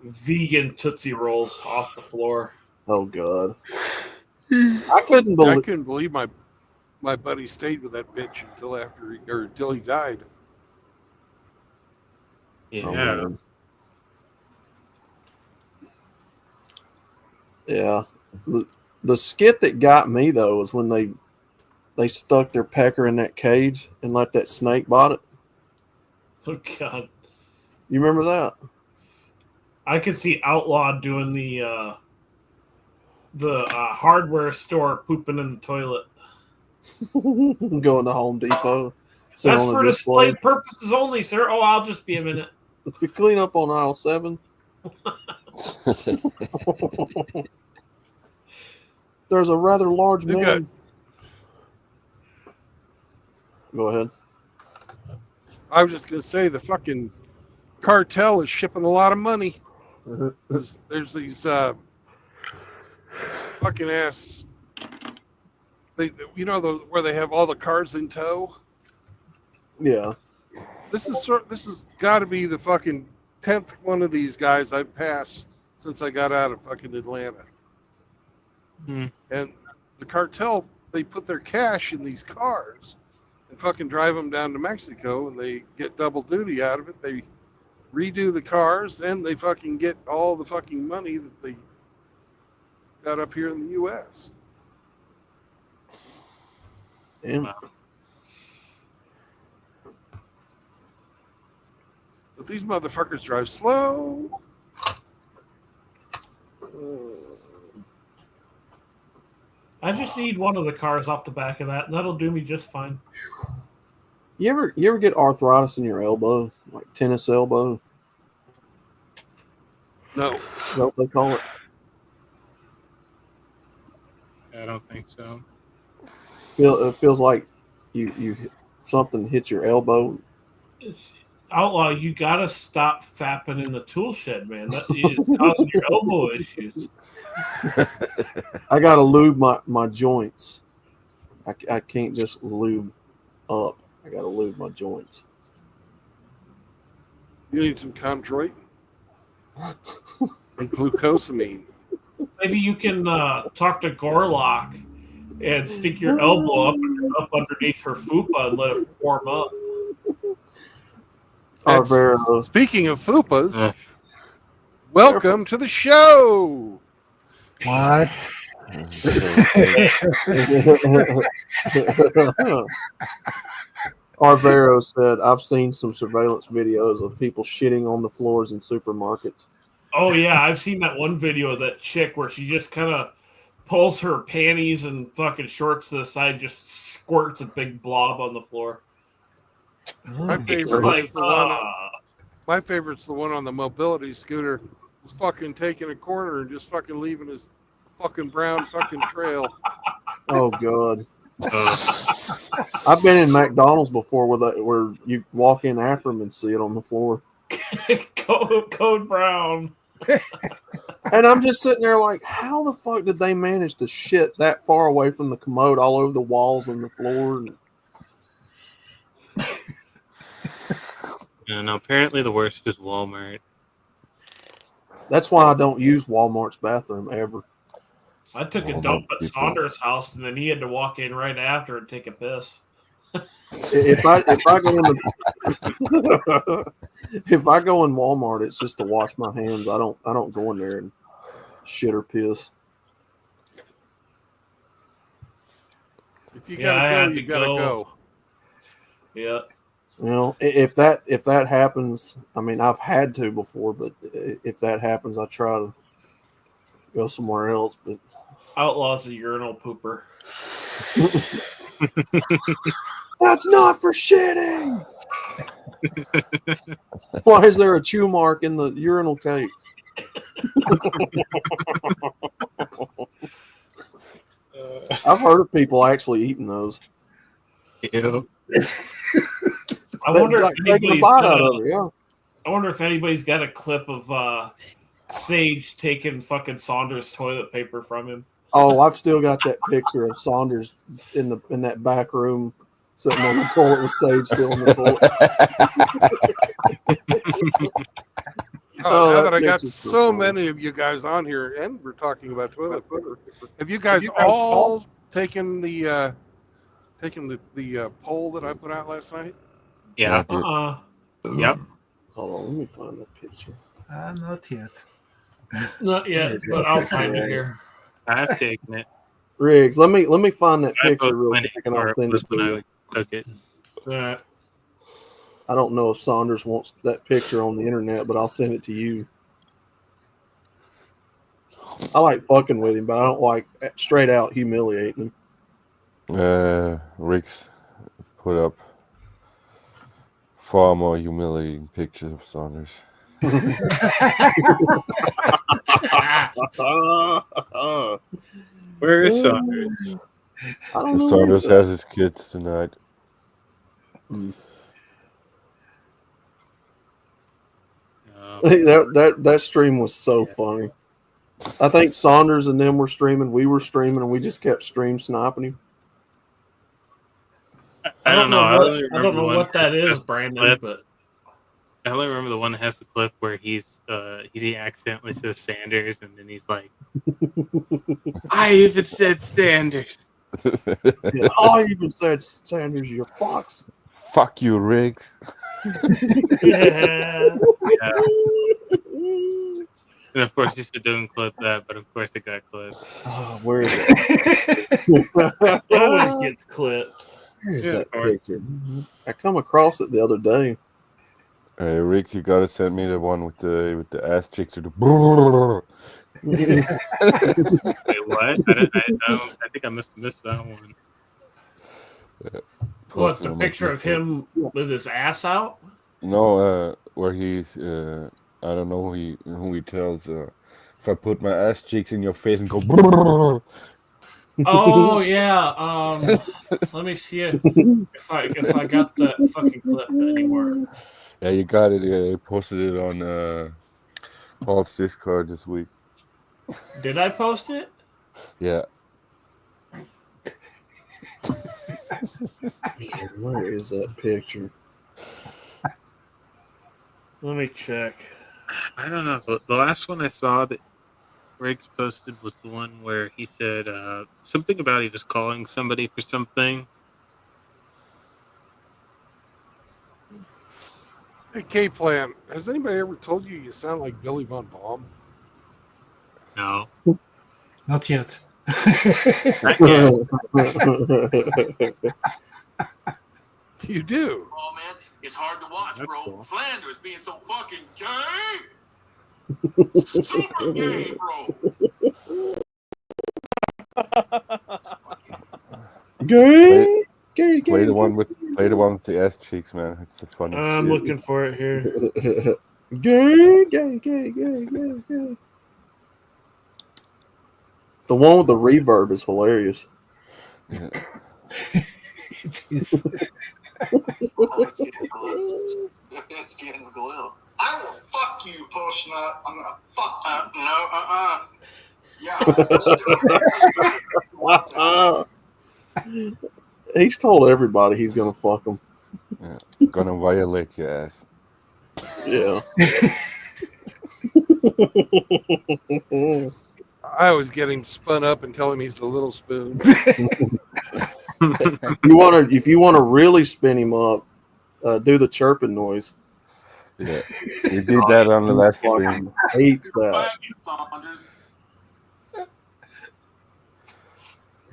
vegan Tootsie Rolls off the floor.
Oh god! I couldn't
believe my buddy stayed with that bitch until he died.
Yeah.
Yeah. The skit that got me though was when they stuck their pecker in that cage and let that snake bite it.
Oh god!
You remember that?
I could see Outlaw doing the hardware store pooping in the toilet.
Going to Home Depot.
That's for display purposes only, sir. Oh, I'll just be a minute.
You clean up on aisle 7. There's a rather large man. Go ahead.
I was just going to say the fucking cartel is shipping a lot of money. There's these fucking ass. Where they have all the cars in tow.
Yeah.
This is got to be the fucking 10th one of these guys I've passed since I got out of fucking Atlanta. And the cartel, they put their cash in these cars and fucking drive them down to Mexico, and they get double duty out of it. They redo the cars, and they fucking get all the fucking money that they got up here in the U.S.
Yeah.
But these motherfuckers drive slow.
I just need one of the cars off the back of that, and that'll do me just fine.
You ever get arthritis in your elbow, like tennis elbow?
No.
Is that what they call it?
I don't think so.
It feels like you something hit your elbow.
Outlaw, you gotta stop fapping in the tool shed, man. That is causing your elbow issues.
I gotta lube my joints. I can't just lube up. I gotta lube my joints.
You need some Chondroitin and glucosamine.
Maybe you can talk to Gorlock and stick your elbow up underneath her fupa and let it warm up.
Speaking of fupas, welcome to the show.
What?
Arvero said, I've seen some surveillance videos of people shitting on the floors in supermarkets.
Oh, yeah. I've seen that one video of that chick where she just kind of pulls her panties and fucking shorts to the side, just squirts a big blob on the floor.
My favorite is the one. My favorite's the one on the mobility scooter. Was fucking taking a corner and just fucking leaving his fucking brown fucking trail.
Oh god. I've been in McDonald's before where you walk in after them and see it on the floor.
Code brown.
And I'm just sitting there like, how the fuck did they manage to shit that far away from the commode, all over the walls and the floor?
No, apparently the worst is Walmart.
That's why I don't use Walmart's bathroom ever.
I took a dump at Saunders' house, and then he had to walk in right after and take a piss.
If I go in Walmart, it's just to wash my hands. I don't go in there and shit or piss.
If you gotta go, you gotta go.
Yeah.
You know, if that happens, I mean, I've had to before, but if that happens, I try to go somewhere else. But
Outlaw's a urinal pooper.
That's not for shitting. Why is there a chew mark in the urinal cake? I've heard of people actually eating those.
Ew.
I wonder if
taking a
anybody's
bite
got
out
a-
of it. Yeah.
I wonder if anybody's got a clip of Sage taking fucking Saunders toilet paper from him.
Oh, I've still got that picture of Saunders in that back room sitting on the toilet with Sage still in the toilet.
Now that I got
picture's
so
funny.
many of you guys on here, and we're talking about toilet paper, have you guys all taken the poll that I put out last night?
Yeah. Yep.
Hold on, let me find that picture.
Not yet.
Not yet, but I'll find it here.
I've taken it.
Riggs, let me find that
I
picture
both
real
went
quick and
or
I'll
it
send
was
it to
when
you.
I took it.
I don't know if Saunders wants that picture on the internet, but I'll send it to you. I like fucking with him, but I don't like straight out humiliating him.
Rick's put up far more humiliating pictures of Saunders.
Where is Saunders?
I don't know.
Saunders has his kids tonight.
That stream was so funny. I think Saunders and them were streaming, we were streaming, and we just kept stream sniping him.
I don't know. I
don't know what that is, Brandon, but
I only remember the one that has the clip where he accidentally says Sanders, and then he's like, "I even said Sanders."
Yeah, I even said Sanders, you fox.
Fuck you, Riggs.
yeah.
And of course, you should don't clip that, but of course it got clipped.
Oh, where is it?
It always gets clipped.
Where is
Yeah,
that
of course.
picture? I come across it the other day.
Hey, Riggs, you gotta send me the one with the ass cheeks to the.
Wait, what? I think I must have missed that one.
What's the picture of him with his ass out?
No, where he's I don't know who he tells if I put my ass cheeks in your face and go.
Oh yeah. Let me see if I got that fucking clip anymore.
Yeah, you got it. Yeah, he posted it on Paul's Discord this week.
Did I post it?
Yeah.
Where is that picture?
Let me check.
I don't know. The last one I saw that Riggs posted was the one where he said something about he was calling somebody for something.
Hey, K-Plan, has anybody ever told you you sound like Billy Von Baum?
No.
Not yet.
Not yet.
You do.
Oh man, it's hard to watch,
That's
bro.
cool.
Flanders being so fucking gay. Super gay, bro.
Gay, gay,
Play
gay.
the one with the ass cheeks, man. It's the funniest
I'm
shit.
looking for it here.
Gay, gay, gay, gay, gay, gay. The one with the reverb is hilarious.
Yeah.
It is.
Oh, it's getting glue. It's getting glue. I will fuck you, Post Nut. I'm gonna fuck you.
Yeah. He's told everybody he's gonna fuck them.
Yeah. Gonna violate your ass.
Yeah.
I always get him spun up and tell him he's the little spoon.
If you wanna really spin him up, do the chirping noise.
Yeah. You did that on the last stream.
Hates that.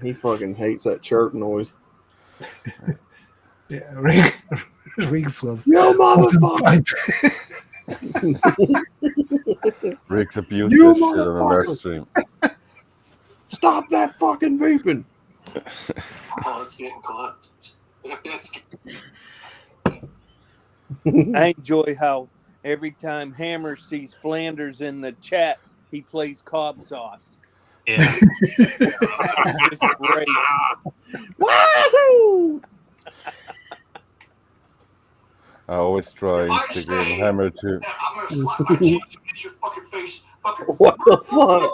He fucking hates that chirp noise.
Yeah, Riggs was.
Yo, motherfucker!
Riggs abused
You
that shit on the
motherfucker!
last stream.
Stop that fucking beeping!
Oh, it's getting close.
I enjoy how every time Hammer sees Flanders in the chat, he plays Cobb sauce.
Yeah.
Just great.
Wahoo!
I always try to get Hammer to.
I'm gonna slap my cheeks against your fucking face. Fucking
What the fuck?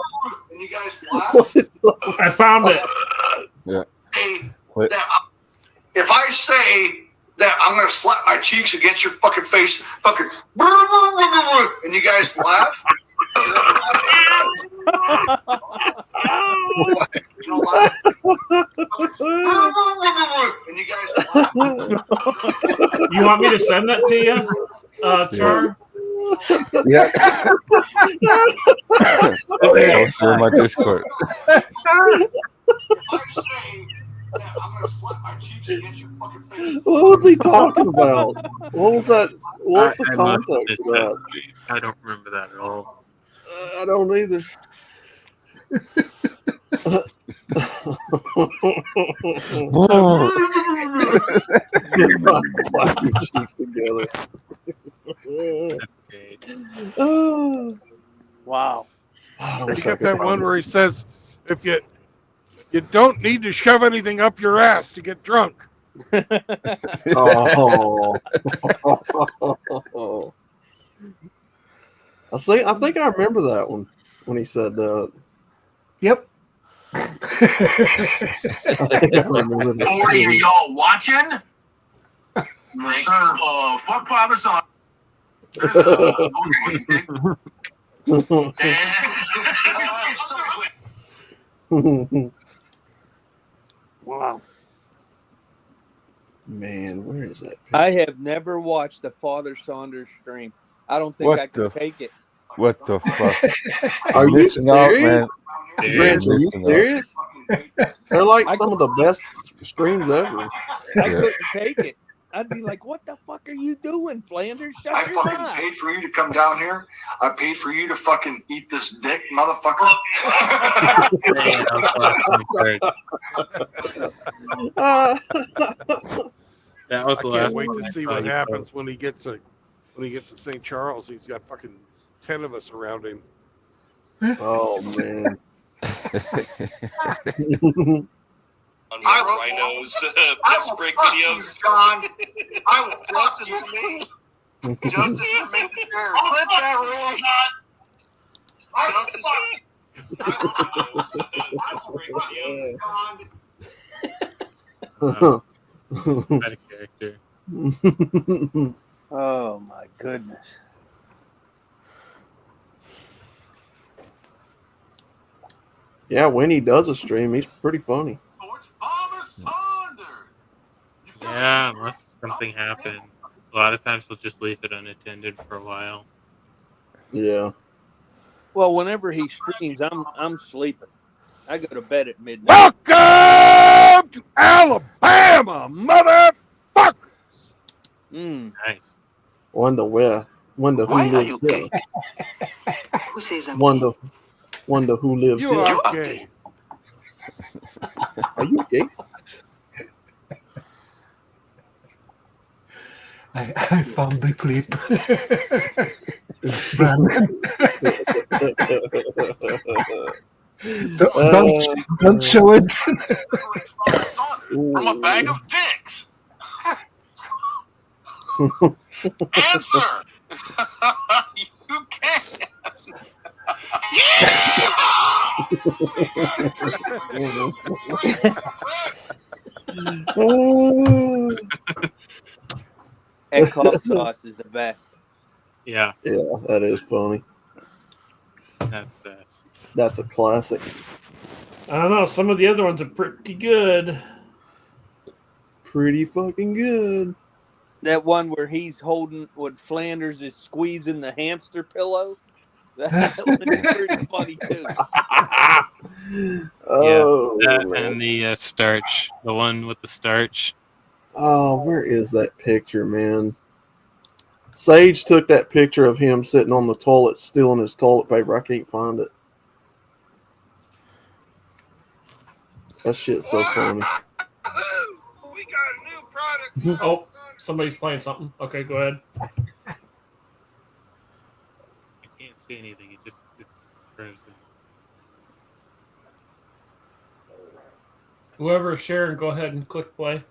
And you guys laugh.
I found it.
Yeah.
Hey,
Wait.
if I say that I'm gonna slap my cheeks against your fucking face, fucking, and you guys laugh. You know, laugh. And you guys laugh.
You want me to send that to you, Char?
Yeah. I'll share my Discord.
If I say that I'm gonna slap my cheeks against your fucking face.
What was he talking about? What was that? What's the
I must
context
admit
of that?
I don't remember that at all.
I don't either. Slap your cheeks together. Oh.
Wow.
I
You
wish I
got
could
that
find
one
it.
where he says, if you don't need to shove anything up your ass to get drunk.
Oh. I think I remember that one when he said that.
Yep.
I think I remember that.
Are y'all watching? Yes, sir. Fuck father son.
Wow.
Man, where is that?
I have never watched a Father Saunders stream. I don't think
What
I could
the-
take it.
What the fuck?
Are
You're
you
missing out,
serious?
man.
Grant,
You're
are you
missing out.
serious? They're like some of the best streams ever.
I
Yeah.
couldn't take it. I'd be like, "What the fuck are you doing, Flanders? Shut
I
your
fucking
mouth!"
paid for you to come down here. I paid for you to fucking eat this dick, motherfucker.
That was
I
the
can't
last
wait
one
to
I
see
saw
what
you
happens when he gets to St. Charles. He's got fucking 10 of us around him.
Oh man.
On Rhino's piss break videos. John. I will justice for me. Justice for me. Clip that roll. Justice for me.
What a character.
Oh my goodness.
Yeah, when he does a stream, he's pretty funny.
Yeah, unless something happened. A lot of times we'll just leave it unattended for a while.
Yeah.
Well, whenever he streams, I'm sleeping. I go to bed at midnight.
Welcome to Alabama, motherfuckers!
Nice.
Wonder where. Wonder who
Why are
lives
you
there.
gay? Who says I'm
Wonder who lives
You
here.
are gay.
Are you gay?
I found the clip. Brandon. Don't show it.
From a bag of dicks. Answer. You can't.
And Cobb sauce is the best.
Yeah,
Yeah, that is funny.
that's that.
That's a classic.
I don't know. Some of the other ones are pretty good.
Pretty fucking good.
That one where he's holding, what Flanders is squeezing the hamster pillow. That one's pretty funny too.
Oh,
Yeah, that
man.
and the starch, the one with the starch.
Oh, where is that picture, man? Sage took that picture of him sitting on the toilet stealing his toilet paper. I can't find it. That shit's so funny.
We got a new product.
Oh, somebody's playing something. Okay, go ahead.
I can't see anything. It's frozen.
Whoever is sharing, go ahead and click play.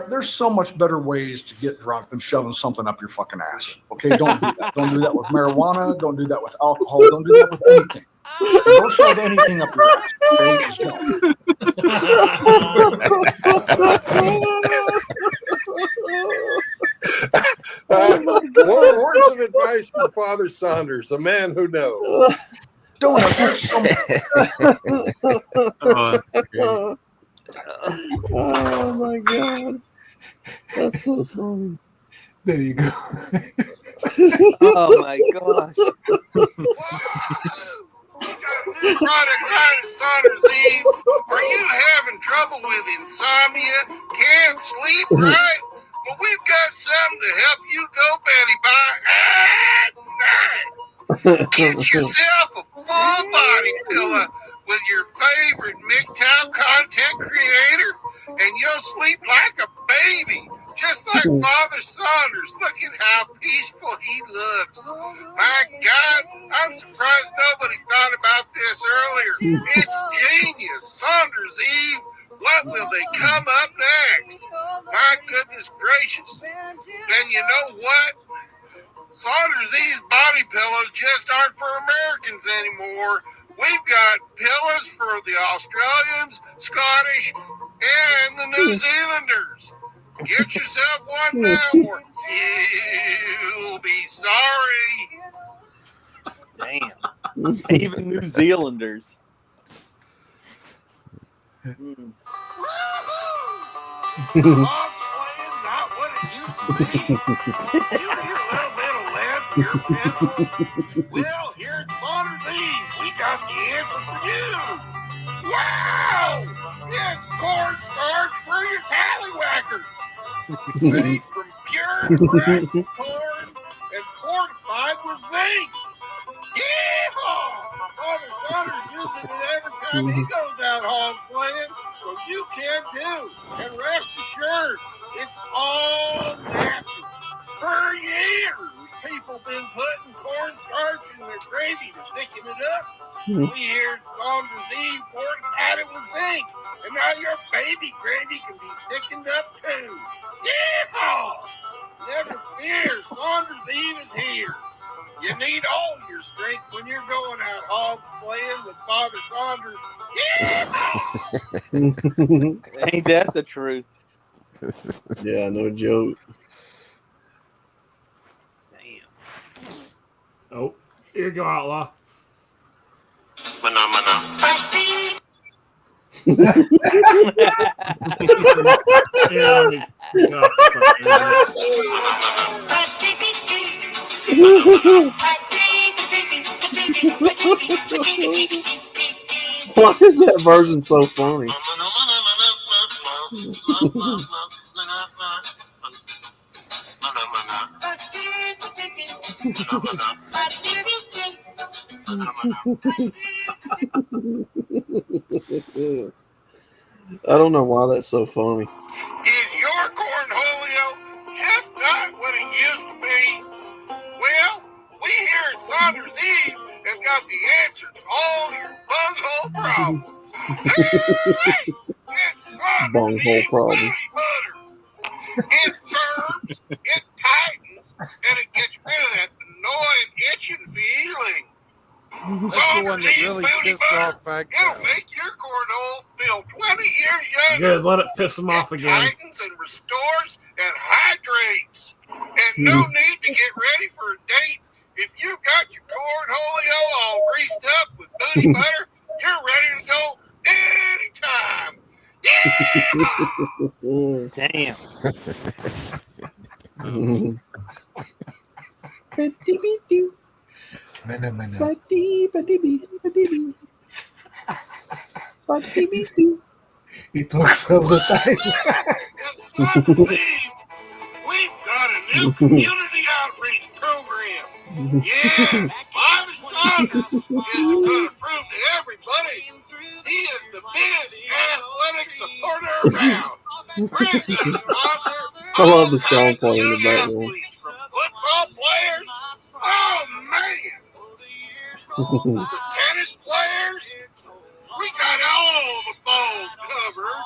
There's so much better ways to get drunk than shoving something up your fucking ass. Okay, don't do that. Don't do that with marijuana. Don't do that with alcohol. Don't do that with anything. Don't shove anything up your ass. Okay? Just don't.
Words of advice from Father Saunders, a man who knows.
There's so much.
Oh my god, that's so funny.
There you go.
Oh my gosh.
New product line at Saunders Eve. Are you having trouble with insomnia? Can't sleep right? Well, we've got something to help you go Betty by at night. Get yourself a full body pillow with your favorite MGTOW content creator, and you'll sleep like a baby, just like Father Saunders. Look at how peaceful he looks. My God, I'm surprised nobody thought about this earlier. It's genius. Saunders Eve. What will they come up next? My goodness gracious. And you know what? Saunders Eve's body pillows just aren't for Americans anymore. We've got pillows for the Australians, Scottish, and the New Zealanders. Get yourself one now or you'll be sorry.
Damn. Even New Zealanders.
Not what it used to be. You need a little bit of lead in your pencil? Well, here at Saunders Eve, we got the answer for you. Wow! It's cornstarch for your tallywhackers. Made from pure grass corn and fortified with zinc. Yeehaw! Father Saunders uses it every time he goes out hog slaying, so you can too. And rest assured, it's all natural. For years, people been putting cornstarch in their gravy to thicken it up. We here at Saunders Eve fortified it with zinc, and now your baby gravy can be thickened up too. Yeehaw! Never fear, Saunders Eve is here. You need all your strength when you're going out hog slaying with Father Saunders. Yeah!
Ain't that the truth?
Yeah, no joke.
Oh, here you go, Outlaw.
Why is that version so funny? I don't know why that's so funny.
Is your cornholio just not what it used to be? Well, we here at Saunders Eve have got the answer to all your bunghole problems. Hey,
Bunghole problem.
it firms, it tightens, and it gets rid of that annoying itching feeling.
That's the one that really pissed off Fag.
It'll make your cornhole feel 20 years younger.
Good, let it piss him off again.
Tightens and restores and hydrates. And no need to get ready for a date. If you've got your cornholio all greased up with booty butter, you're ready to go anytime. Yeah!
Damn.
He talks all the time.
We've got a new community outreach program. Yeah, Father Saunders is going to prove to everybody he is the biggest athletic supporter around. We're going to sponsor
I love the
all
song
kinds of
playing in
young
the background.
athletes, from football players, oh man, the tennis players. We got all the balls covered.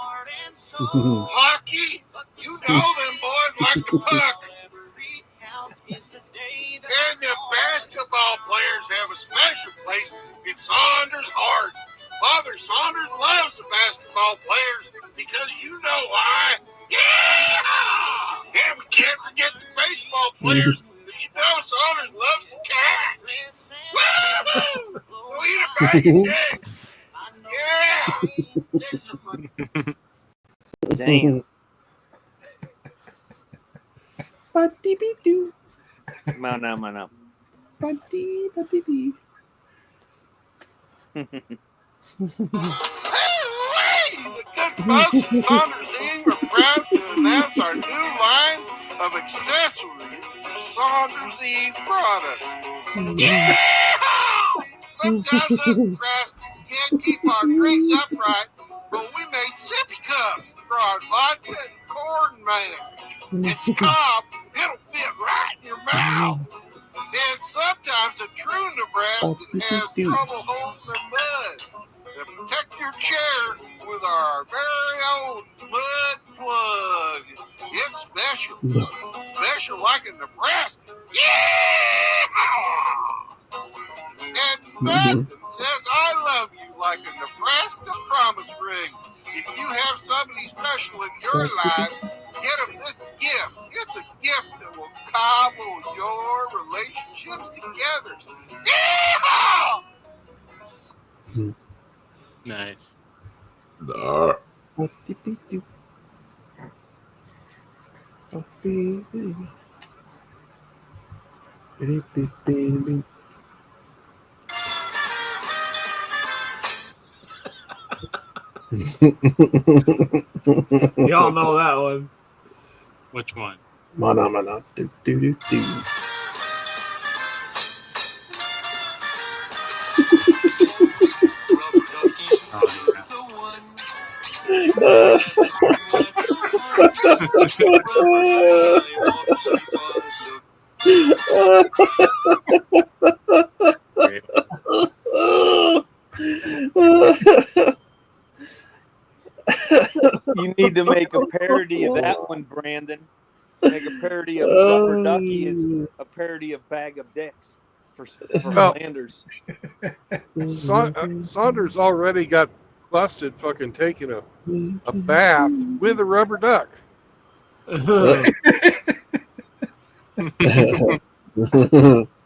Hockey, you know them boys like the puck. And the basketball players have a special place in Saunders' heart. Father Saunders loves the basketball players because you know why. Yeah! And we can't forget the baseball players. You know Saunders loves to catch. Woo-hoo! So eat a bag of dicks. Yeah! Dicks are good.
Damn. Mana.
The good folks at Saunders Inc. are proud to announce our new line of accessories for Saunders Inc. products. Yeah! Sometimes us craftsmen can't keep our drinks upright, but we made sippy cups for our vodka and corn man. It's a cob, it'll fit right in your mouth. And sometimes a true Nebraskan has trouble holding their mud. And protect your chair with our very own mud plug. It's special. Special like in Nebraska. Yeah! And Nebraska says I love you like a Nebraska promise ring. If you have somebody special in your life, get them this gift. It's a gift that will cobble your relationships together. Yeehaw!
Nice.
Y'all know that one.
Which one?
Mana. Do.
You need to make a parody of that one, Brandon. Make a parody of Rubber Ducky is a parody of Bag of Dicks for
Well,
Flanders.
Saunders already got busted fucking taking a bath with a rubber duck.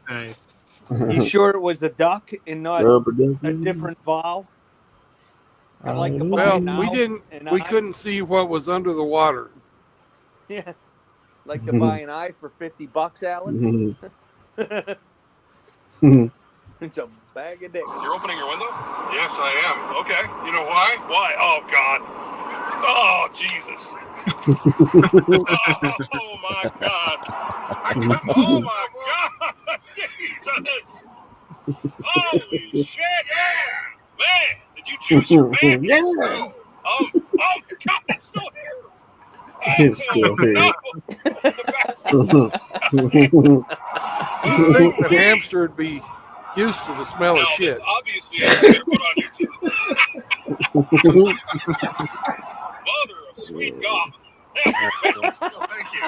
Nice.
You sure it was a duck and not
Rubber ducky.
a different vowel? Like the
Well,
buy
we
now
didn't.
and
We
I?
couldn't see what was under the water.
Yeah. Like to buy an eye for $50, Alex? It's a bag of dicks.
You're opening your window? Yes, I am. Okay. You know why? Why? Oh, God. Oh, Jesus. Oh, my God. Oh, my God. Jesus. Holy shit. Yeah. Man, did you choose your band?
Yeah.
Oh, my God. It's still here.
It's still here.
You'd think the hamster would be used to the smell of shit.
This obviously has to get put on YouTube. Mother of sweet God. Thank you.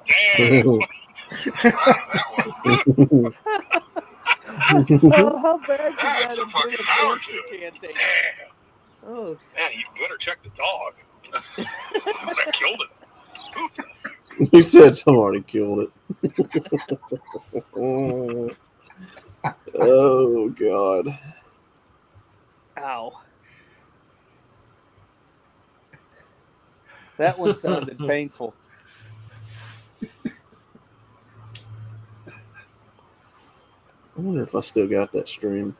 Damn.
Oh, how bad could
That's
that
a
have
fucking
been if
power
hamster
to it.
can't take it?
Damn.
Oh,
Man, you better check the dog. I killed it. Poof.
He said somebody killed it. Oh, God.
ow. That one sounded painful.
I wonder if I still got that stream.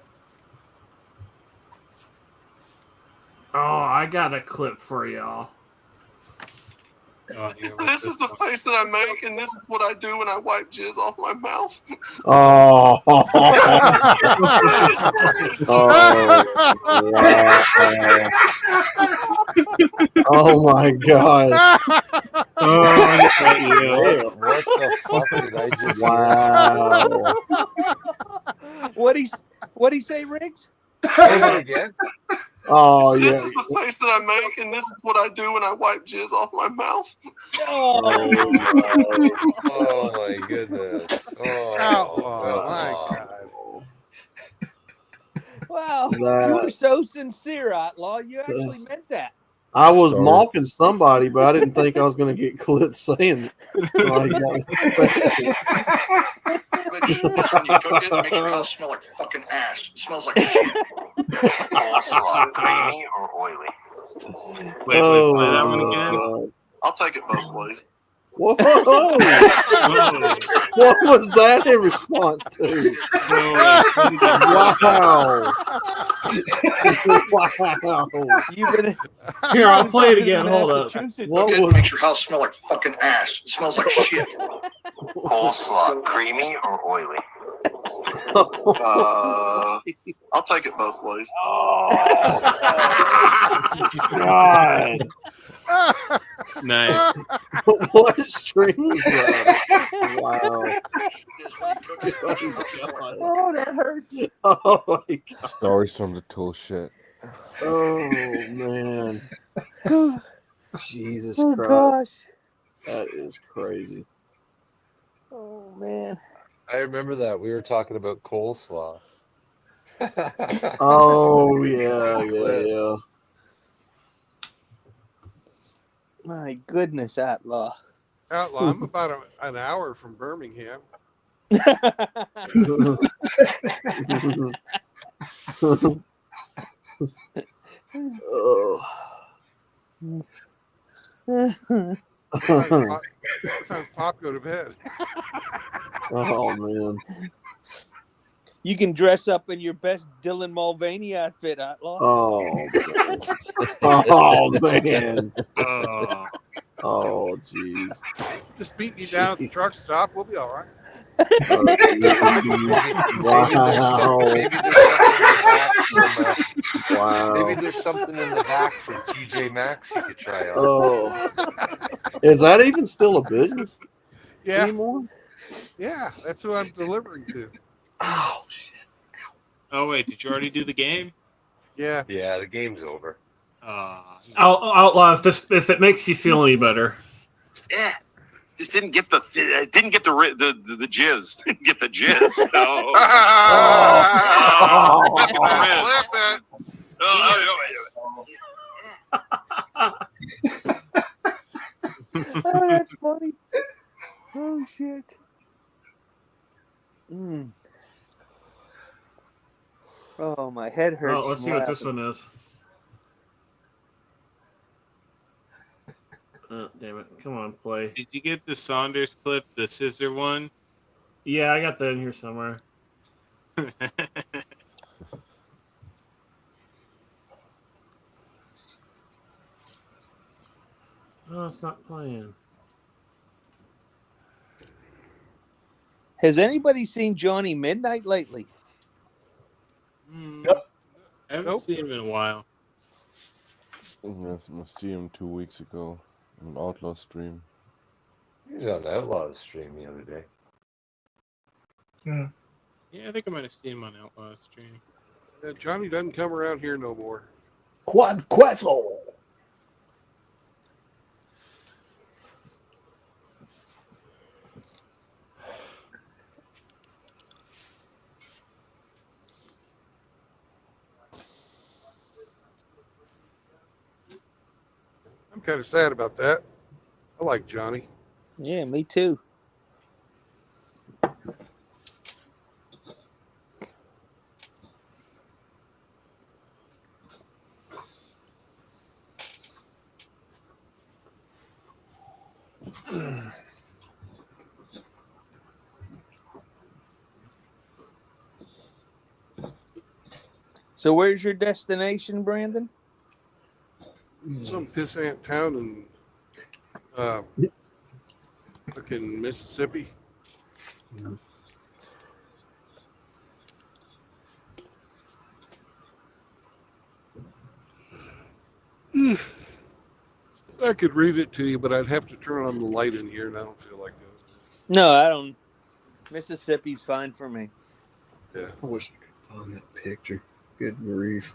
Oh, I got a clip for y'all.
Oh, here,
This is the face that I make, and this is what I do when I wipe jizz off my mouth.
Oh. Oh my god.
What the fuck did I just
Wow.
What'd he say, Riggs?
Say that again.
Oh yeah.
This is the face that I make, and this is what I do when I wipe jizz off my mouth.
Oh my goodness. Oh
my God.
Wow,
That-
you were so sincere, Outlaw. You actually meant that.
I was
Sorry.
mocking somebody, but I didn't think I was going to get clipped saying it. Like,
Bitch, when you cook it, make sure your house smell like fucking ass. It smells like shit.
Creamy or oily?
Wait, play that one again.
God.
I'll take it both ways.
Whoa! What was that in response to? Wow! Wow!
You've been
Here, I'll play it again. Hold up.
Massachusetts.
What
Cook it,
was-
makes your house smell like fucking ass. It smells like shit.
Coleslaw, creamy or oily?
I'll take it both ways.
God!
Nice.
What stream is that? Wow!
Oh, that hurts.
Oh my god!
Stories from the tool shed.
Oh man! Jesus
Oh
Christ!
gosh.
That is crazy.
Oh man.
I remember that. We were talking about coleslaw.
Oh yeah.
My goodness, Outlaw.
Outlaw, I'm about an hour from Birmingham.
Oh.
What time Pop go to bed?
Oh man.
You can dress up in your best Dylan Mulvaney outfit, Outlaw.
Oh. Oh man.
Oh.
Oh jeez.
Just beat me down at the truck stop. We'll be all right.
Wow.
Maybe there's something in the back from TJ Maxx you could try out.
Oh. Is that even still a business
Yeah.
anymore?
Yeah, that's who I'm delivering to.
Oh shit.
Oh wait, did you already do the game?
Yeah.
Yeah, the game's over.
Outlaw, if it makes you feel any better.
Yeah. Just didn't get the jizz. Didn't get the jizz. So. Look at the ribs.
Oh, that's funny. Oh shit. Oh, my head hurts.
Oh, let's see what this one is. Oh, damn it. Come on, play.
Did you get the Saunders clip, the scissor one?
Yeah, I got that in here somewhere. Oh, it's not playing.
Has anybody seen Johnny Midnight lately?
I haven't seen him in a while.
Yes, I see him 2 weeks ago on Outlaw stream.
He was on the Outlaw stream the other day.
Yeah, I think I might have seen him on Outlaw stream.
Yeah, Johnny doesn't come around here no more.
Quetzal.
I'm kind of sad about that. I like Johnny.
Yeah, me too. So where's your destination, Brandon?
Some pissant town in Fucking Mississippi. I could read it to you, but I'd have to turn on the light in here, and I don't feel like doing
No, I don't. Mississippi's fine for me.
it. Yeah.
I wish I could find that picture. Good grief.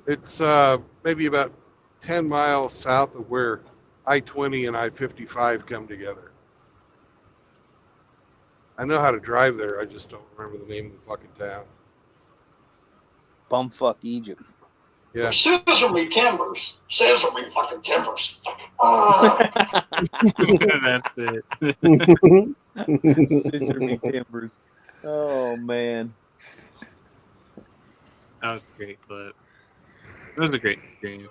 It's maybe about 10 miles south of where I-20 and I-55 come together. I know how to drive there. I just don't remember the name of the fucking town.
Bumfuck Egypt.
Yeah.
Sesame timbers. Sesame fucking timbers.
That's it.
Sesame timbers. Oh man.
That was a great clip. It was a great stream.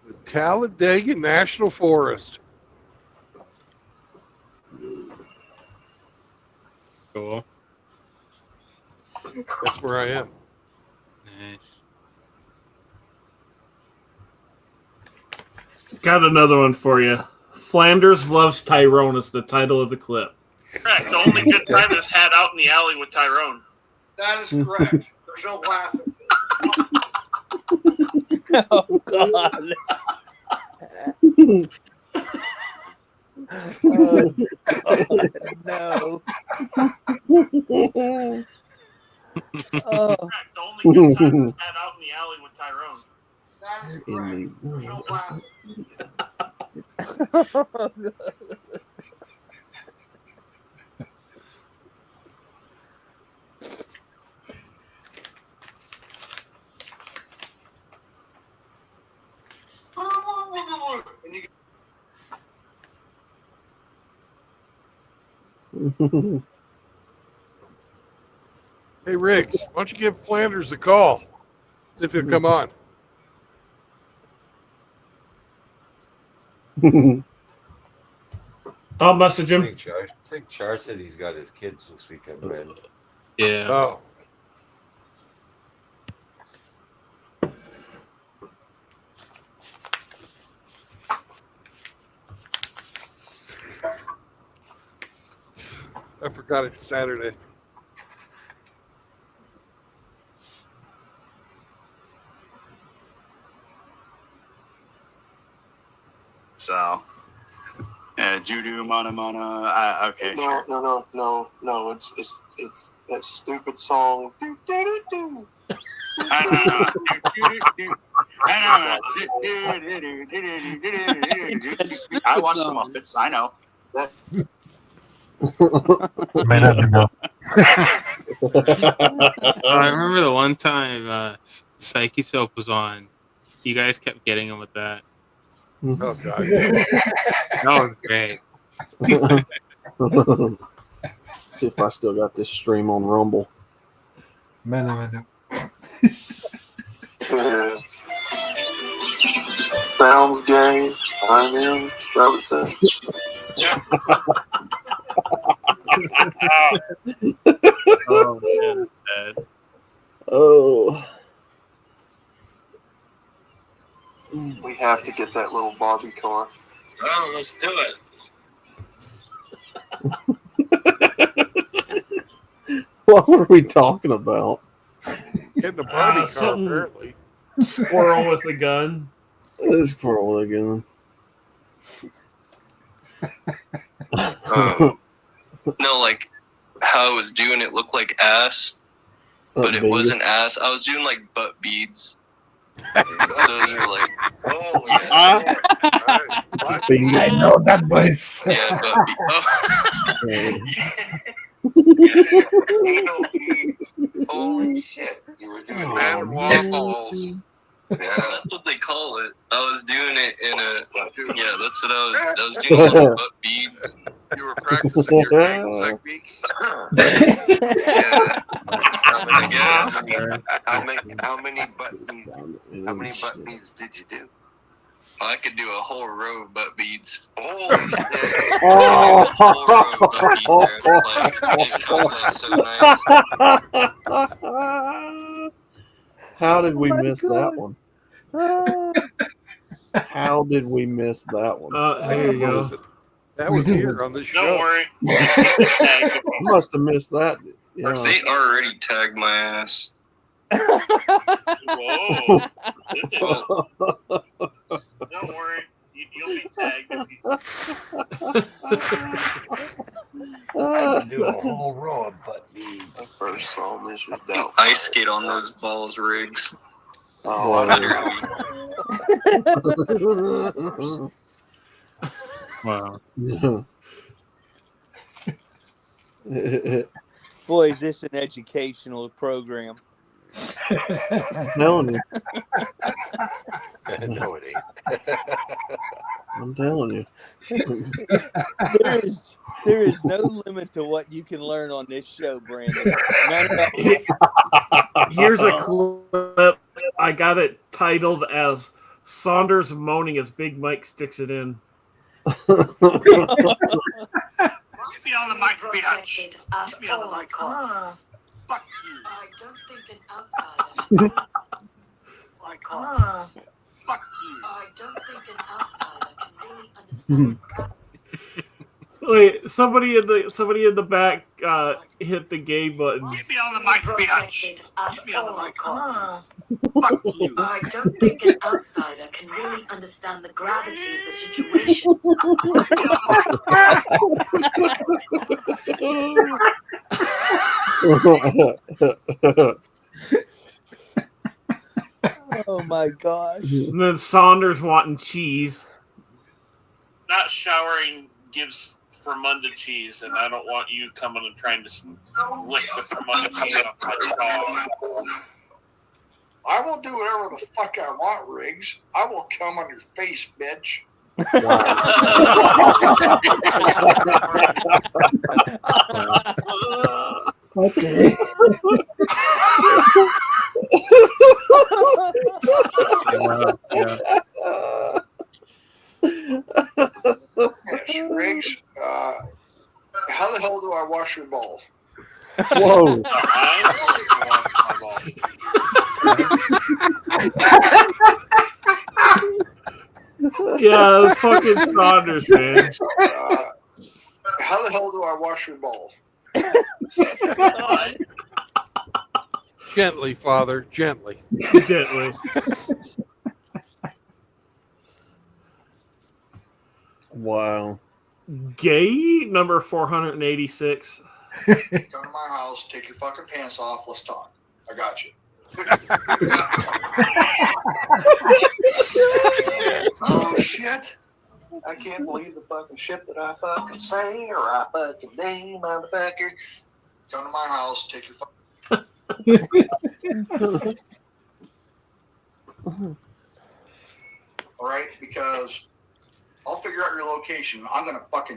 The Talladega National Forest.
Cool.
That's where I am.
Nice.
Got another one for you. Flanders loves Tyrone is the title of the clip.
Correct. The only good time is had out in the alley with Tyrone.
That is correct. There's no laughing.
Oh God. Oh, God, no. Oh.
The only good time is had out in the alley with Tyrone.
That is correct. There's no laughing. And you
Hey, Riggs, why don't you give Flanders a call? See if he'll come on.
I'll message him.
I think Char said he's got his kids this weekend, man.
Yeah.
Oh. I forgot it's Saturday.
So, yeah, Judo, Mana Mana. Okay,
No,
sure.
no. It's that stupid song.
I watched the Muppets. I know.
May not be no.
I remember the one time Psyche Soap was on. You guys kept getting him with that.
Oh, God.
That was great.
See if I still got this stream on Rumble.
Man.
Sounds gay. I'm in Robinson.
Oh, man. Bad.
Oh.
We have to get that little Barbie car.
Oh, let's do it.
What were we talking about?
Getting a Barbie car,
something-
apparently.
Squirrel with a gun.
This squirrel again.
No, like how I was doing it looked like ass, but it
beads.
wasn't ass. I was doing like butt beads. Those are like, oh yeah.
I know that voice.
Yeah, butt beads. Oh. Holy shit. You were doing
Man waffles.
Yeah, that's what they call it. I was doing it in a, yeah, that's what I was doing like butt beads. You were practicing your technique. Yeah. How many butt beads did you do? I could do a whole row of butt beads. Holy shit!
Oh.
A whole row of butt beads, man. Like, it comes out so nice.
How did we miss that one? How did we miss that one?
There you go.
That was here on the show.
Don't worry.
I must have missed that. Yeah.
They already tagged my ass.
Whoa. Don't worry. You'll be tagged.
I can do a whole row of butt beads.
I first saw this was down. Ice skate on those balls rigs.
Wow.
Wow.
Boy, is this an educational program.
I'm telling you.
No, it ain't.
I'm telling you.
There is no limit to what you can learn on this show, Brandon.
Here's a clip. I got it titled as Saunders moaning as Big Mike sticks it in.
Get me on the mic, bitch. Get me on the mic, costs. Fuck you. I don't think an outsider. My costs. Fuck you. I don't think an outsider can really understand.
Wait, somebody in the back hit the game button.
Get me on the mic, bitch. Get me on the mic, costs. Fuck you.
I don't think an outsider can really understand the gravity of the situation.
Oh my gosh.
And then Saunders wanting cheese.
Not showering gives Fermunda cheese, and I don't want you coming and trying to lick the Fermunda cheese off my dog.
I will do whatever the fuck I want, Riggs. I will come on your face, bitch.
Okay.
Yes, Riggs, how the hell do I wash your balls?
Whoa.
Yeah, fucking Saunders, man.
How the hell do I wash your balls?
Gently, Father, gently.
Gently.
Wow.
Gay number 486.
Come to my house, take your fucking pants off, let's talk. I got you. Oh shit. I can't believe the fucking shit that I fucking say or I fucking name, motherfucker. Come to my house, take your fucking Alright, because I'll figure out your location. I'm gonna fuck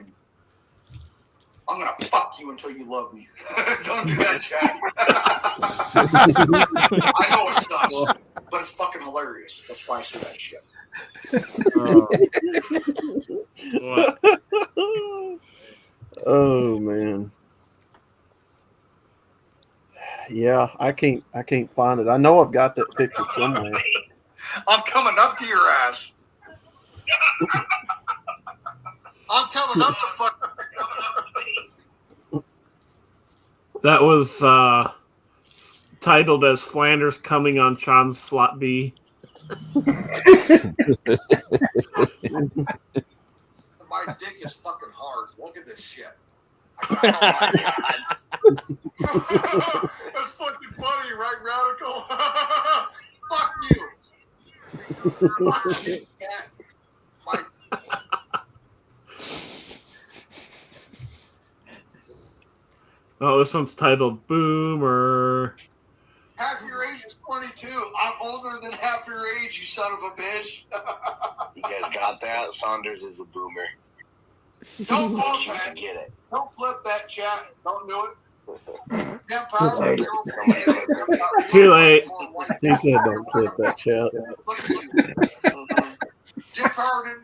you until you love me. Don't do that, Chad. I know it sucks, but it's fucking hilarious. That's why I say that shit.
Oh man. Yeah, I can't find it. I know I've got that picture somewhere.
I'm coming up to your ass. I'm coming up to fuck.
That was titled as Flanders coming on Sean's slot B.
My dick is fucking hard. Look at this shit. That's fucking funny, right, Radical? Fuck you. Fuck you, cat.
Oh, this one's titled Boomer.
Half your age is 22. I'm older than half your age, you son of a bitch.
You guys got that? Saunders is a boomer.
Don't flip that. Don't flip that chat. Don't do it. Jim Powers,
Too late.
He said, "Don't clip that chat."
Jim Powers.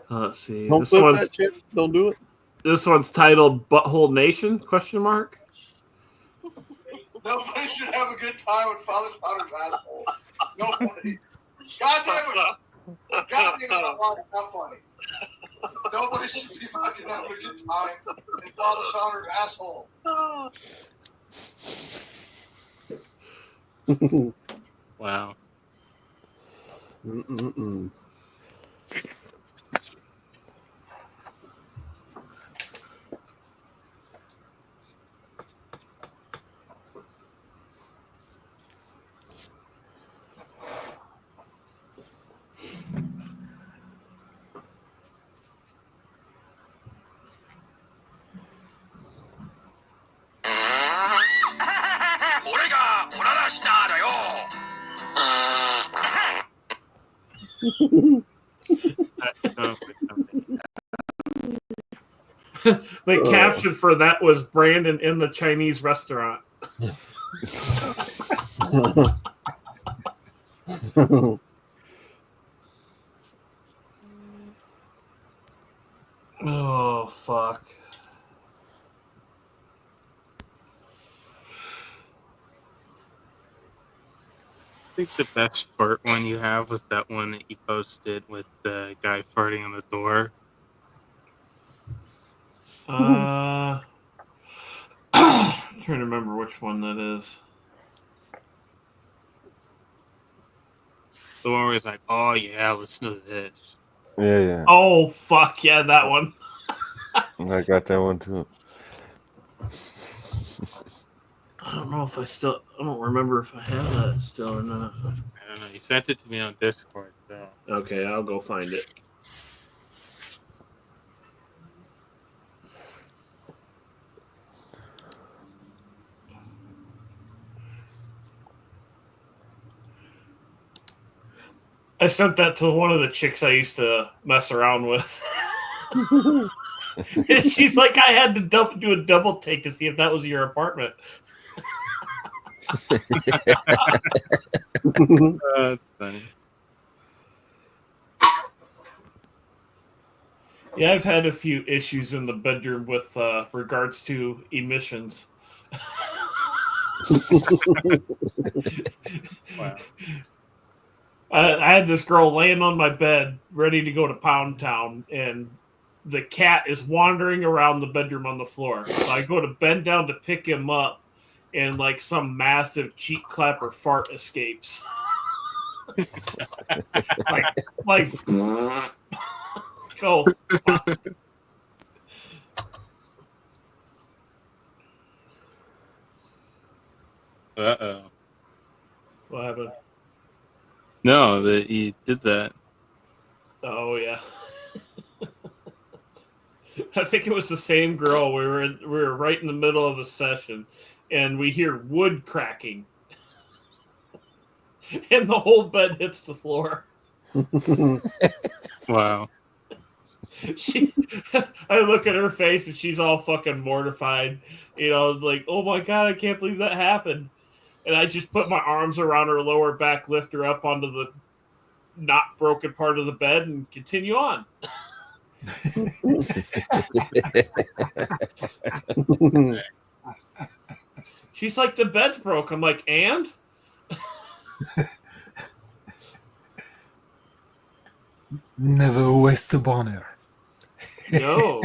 Let's see.
Don't
This
flip
one's
that chat. Don't do it.
this one's titled "Butthole Nation?" Question mark.
Nobody should have a good time with Father Potter's asshole. Nobody. God damn it. God damn it, not funny. Nobody should be fucking having a good time in Father Potter's asshole.
Wow.
Mm-mm-mm.
The caption for that was Brandon in the Chinese restaurant. Oh, fuck.
I think the best fart one you have was that one that you posted with the guy farting on the door.
I'm trying to remember which one that is.
The one where it's like, oh yeah, listen to this.
Yeah.
Oh, fuck. Yeah, that one.
I got that one too.
I don't know if I don't remember if I have that still or not.
I don't know. You sent it to me on Discord, so.
Okay, I'll go find it. I sent that to one of the chicks I used to mess around with. And she's like, I had to do a double take to see if that was your apartment.
That's funny.
Yeah, I've had a few issues in the bedroom with regards to emissions.
Wow.
I had this girl laying on my bed, ready to go to Pound Town, and the cat is wandering around the bedroom on the floor. So I go to bend down to pick him up, and like some massive cheek clapper fart escapes. like oh, fuck.
Uh-oh.
What happened?
No, that you did that.
Oh yeah. I think it was the same girl. We were right in the middle of a session, and we hear wood cracking, and the whole bed hits the floor.
Wow.
I look at her face, and she's all fucking mortified. You know, like, oh my god, I can't believe that happened. And I just put my arms around her lower back, lift her up onto the not broken part of the bed, and continue on. She's like, the bed's broke. I'm like, and?
Never waste a boner.
No.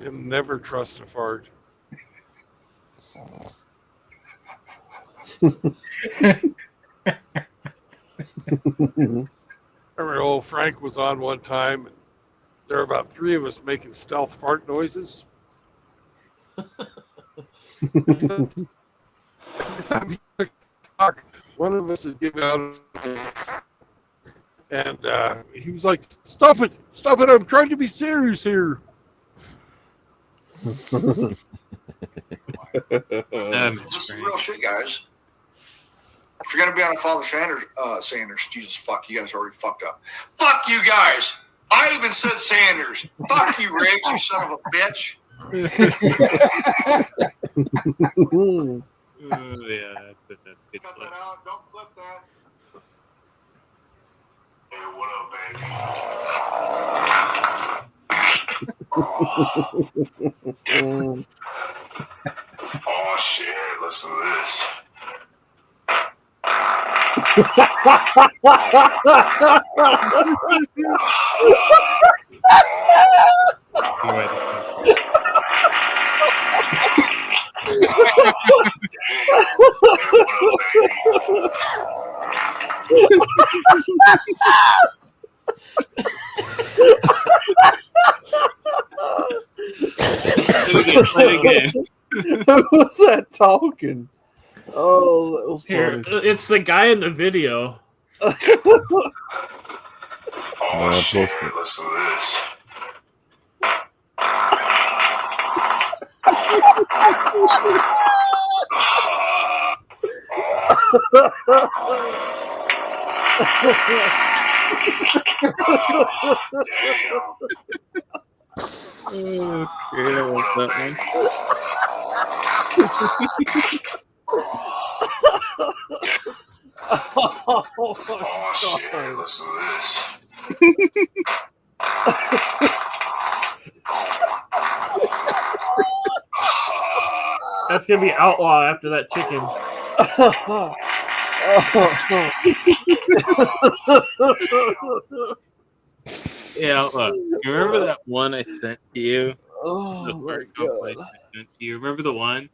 You'll never trust a fart. Remember old Frank was on one time, and there were about three of us making stealth fart noises. One of us would give out, and he was like, stop it, I'm trying to be serious here.
This is real shit, guys.
If you're gonna be on a Father Sanders, Jesus fuck, you guys already fucked up. Fuck you guys. I even said Sanders. Fuck you, Riggs, you son of a bitch.
Yeah, that's good.
Cut that out. Don't clip that.
Hey, what up, baby? Oh shit! Listen to this.
Who was that talking? Oh, that was
Here,
funny.
it's the guy in the video.
Oh shit! Listen to this. Oh shit! Listen to this.
That's gonna be outlaw after that chicken.
Yeah, look. You remember that one I sent to you?
Oh,
The
my
fart compilation
God.
I sent to you. Remember the one?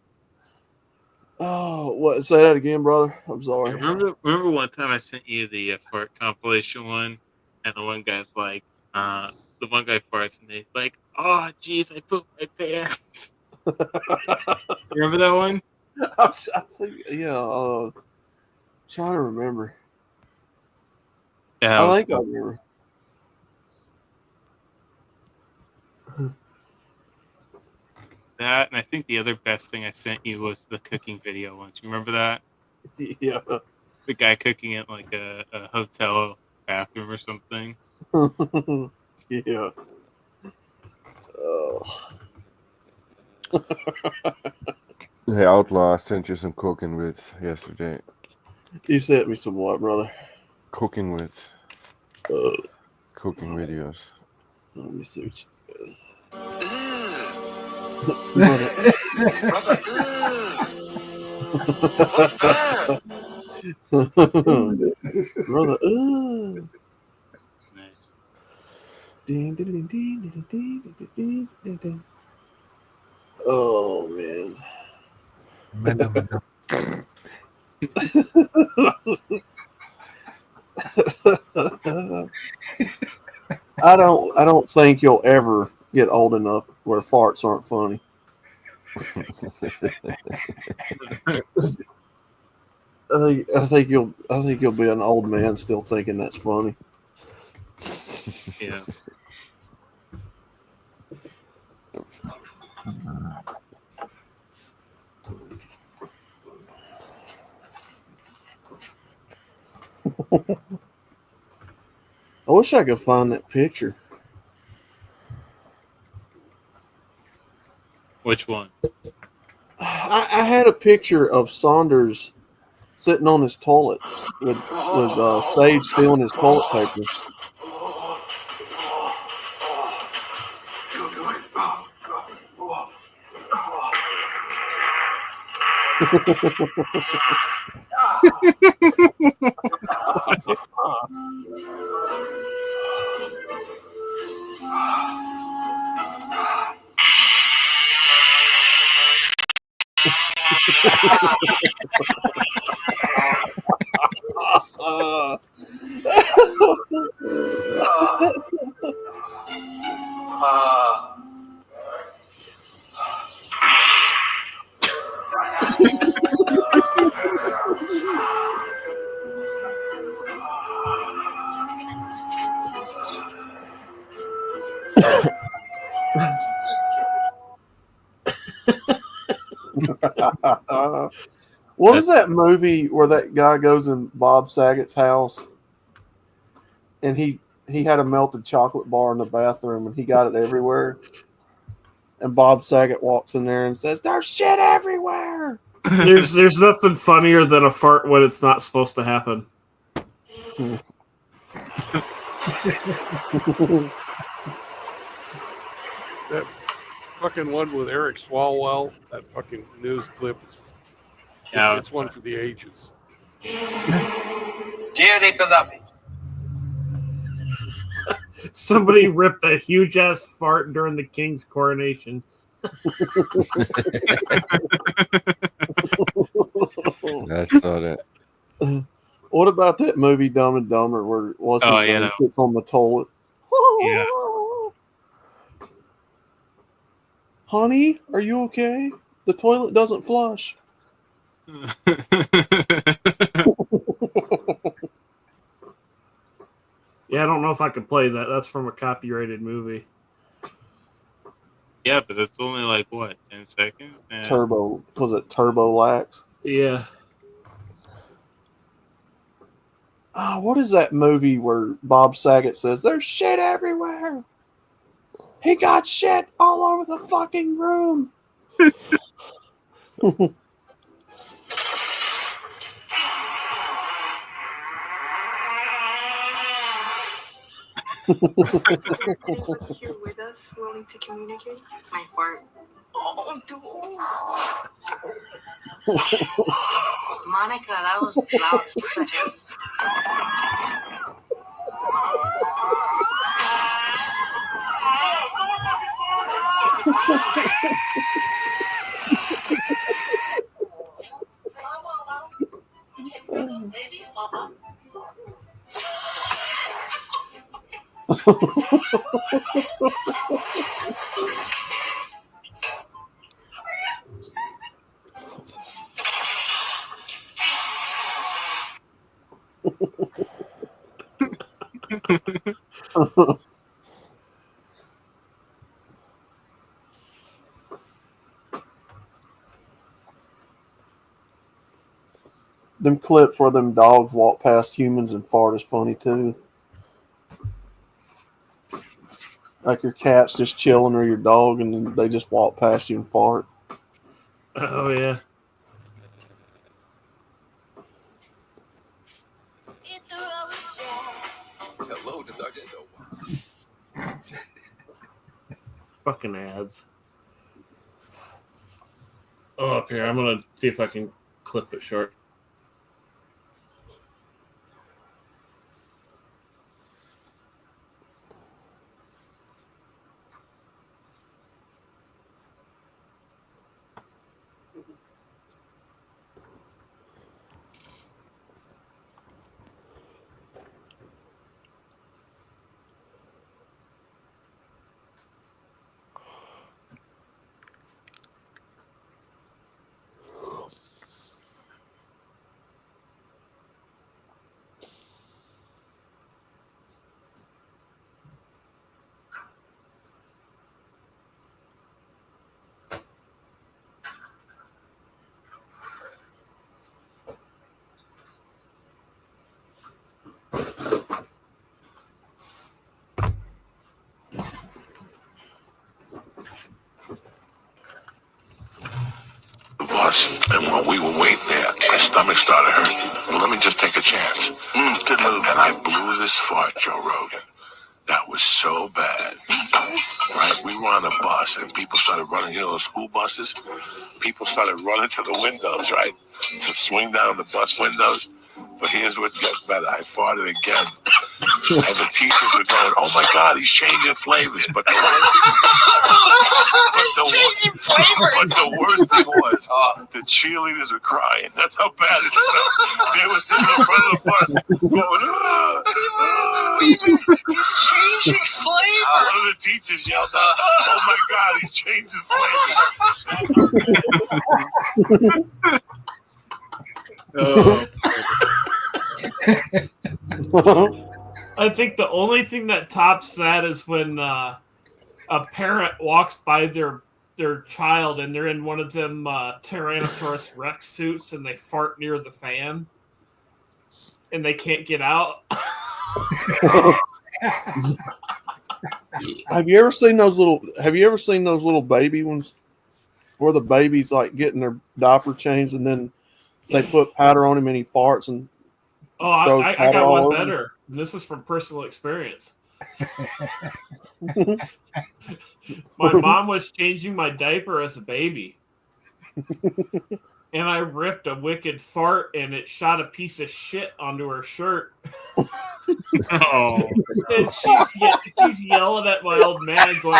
Oh, what? Say that again, brother. I'm sorry.
Remember one time I sent you the fart compilation one, and the one guy's like, the one guy farts, and he's like, "Oh, geez, I pooped my pants." Remember that one?
I think, yeah. Trying to remember.
Yeah,
I think I remember.
that, and I think the other best thing I sent you was the cooking video once. You remember that?
Yeah.
The guy cooking at like a hotel bathroom or something.
Yeah. Oh.
Hey, Outlaw, I sent you some cooking with yesterday.
You sent me some what, brother?
Cooking with. Cooking videos.
Let me see what you
What's that?
Brother,
Nice.
Ding, ding, ding, ding, ding, ding, ding, ding, ding, ding. Oh, man. I don't think you'll ever get old enough where farts aren't funny. I think you'll be an old man still thinking that's funny.
Yeah.
I wish I could find that picture.
Which one?
I had a picture of Saunders sitting on his toilet with Sage stealing his toilet paper. What is that movie where that guy goes in Bob Saget's house and he had a melted chocolate bar in the bathroom and he got it everywhere? And Bob Saget walks in there and says, "There's shit everywhere."
There's nothing funnier than a fart when it's not supposed to happen.
That fucking one with Eric Swalwell, that fucking news clip.
Yeah.
It's one for the ages.
Dearly beloved.
Somebody ripped a huge ass fart during the king's coronation.
I saw that.
What about that movie Dumb and Dumber where what's his name sits on the toilet?
Yeah.
Honey, are you okay? The toilet doesn't flush.
Yeah, I don't know if I could play that. That's from a copyrighted movie.
Yeah, but it's only like what, 10 seconds? And
Turbo, was it Turbo Lax?
Yeah.
What is that movie where Bob Saget says, "There's shit everywhere"? He got shit all over the fucking room.
Here with us, willing to communicate. My fart. Oh, dude. Monica, that was loud.
Them clips where them dogs walk past humans and fart is funny too. Like your cat's just chilling or your dog and then they just walk past you and fart.
Oh, yeah.
Hello to Sargento.
Fucking ads. Oh, up here. I'm going to see if I can clip it short.
Bus, and while we were waiting there, my stomach started hurting. Well, let me just take a chance. Good move. And I blew this fart, Joe Rogan. That was so bad. Right? We were on a bus, and people started running. You know, the school buses? People started running to the windows, right? To swing down the bus windows. But here's what gets better. I farted again. And the teachers were going, "Oh my God, he's changing flavors." But the worst thing was, the cheerleaders were crying. That's how bad it smelled. They were sitting in front of the bus going, "He's changing flavors." One of the teachers yelled out, "Oh my God, he's changing flavors."
I think the only thing that tops that is when a parent walks by their their child and they're in one of them Tyrannosaurus Rex suits and they fart near the fan and they can't get out.
Have you ever seen those little baby ones where the baby's like getting their diaper changed and then they put powder on him and he farts and
Oh, I
powder
got
all
one
over him?
better. This is from personal experience. My mom was changing my diaper as a baby. And I ripped a wicked fart and it shot a piece of shit onto her shirt.
Oh.
And she's yelling at my old man going,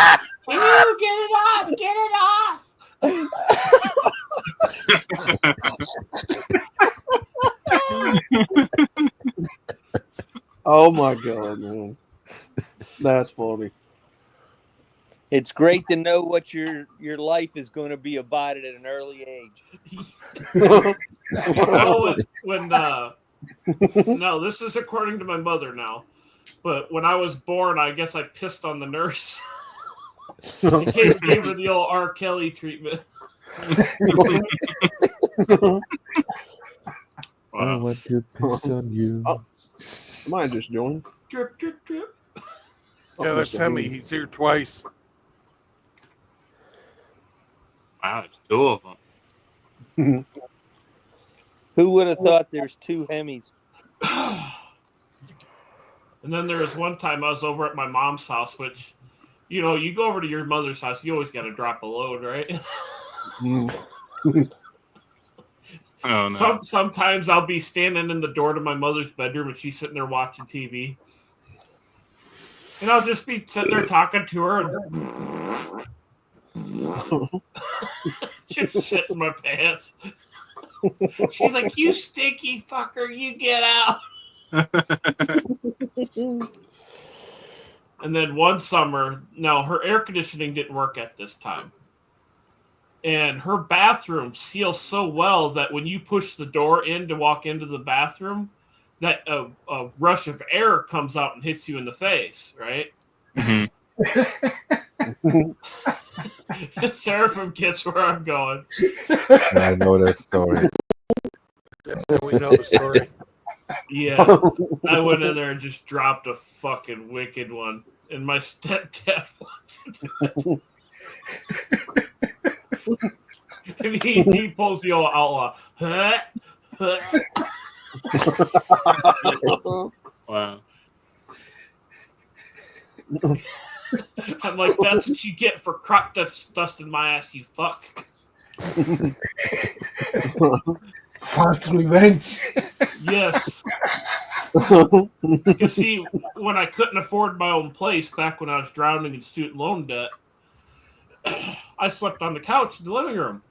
"Ew, get it off! Get it off!"
Oh my god, man. That's funny.
It's great to know what your life is going to be about at an early age.
No, no, this is according to my mother now. But when I was born, I guess I pissed on the nurse. Gave her the old R. Kelly treatment.
I want to piss on you.
Mine just joined.
Drip, drip, drip.
Yeah, that's Hemi. He's here twice.
Wow, it's two of them.
Who would have thought there's two Hemis?
And then there was one time I was over at my mom's house, which, you know, you go over to your mother's house, you always got to drop a load, right?
Oh, no.
Sometimes I'll be standing in the door to my mother's bedroom and she's sitting there watching TV. And I'll just be sitting there talking to her and just shit in my pants. She's like, "You stinky fucker, you get out." And then one summer, no, her air conditioning didn't work at this time. And her bathroom seals so well that when you push the door in to walk into the bathroom, that a rush of air comes out and hits you in the face, right? Seraphim gets where I'm going.
I know that story.
We know the story.
Yeah, I went in there and just dropped a fucking wicked one, and my stepdad watched it. And he pulls the old outlaw.
Wow.
I'm like, "That's what you get for crop dusting my ass, you fuck."
Fart revenge.
Yes. Because see, when I couldn't afford my own place back when I was drowning in student loan debt, I slept on the couch in the living room.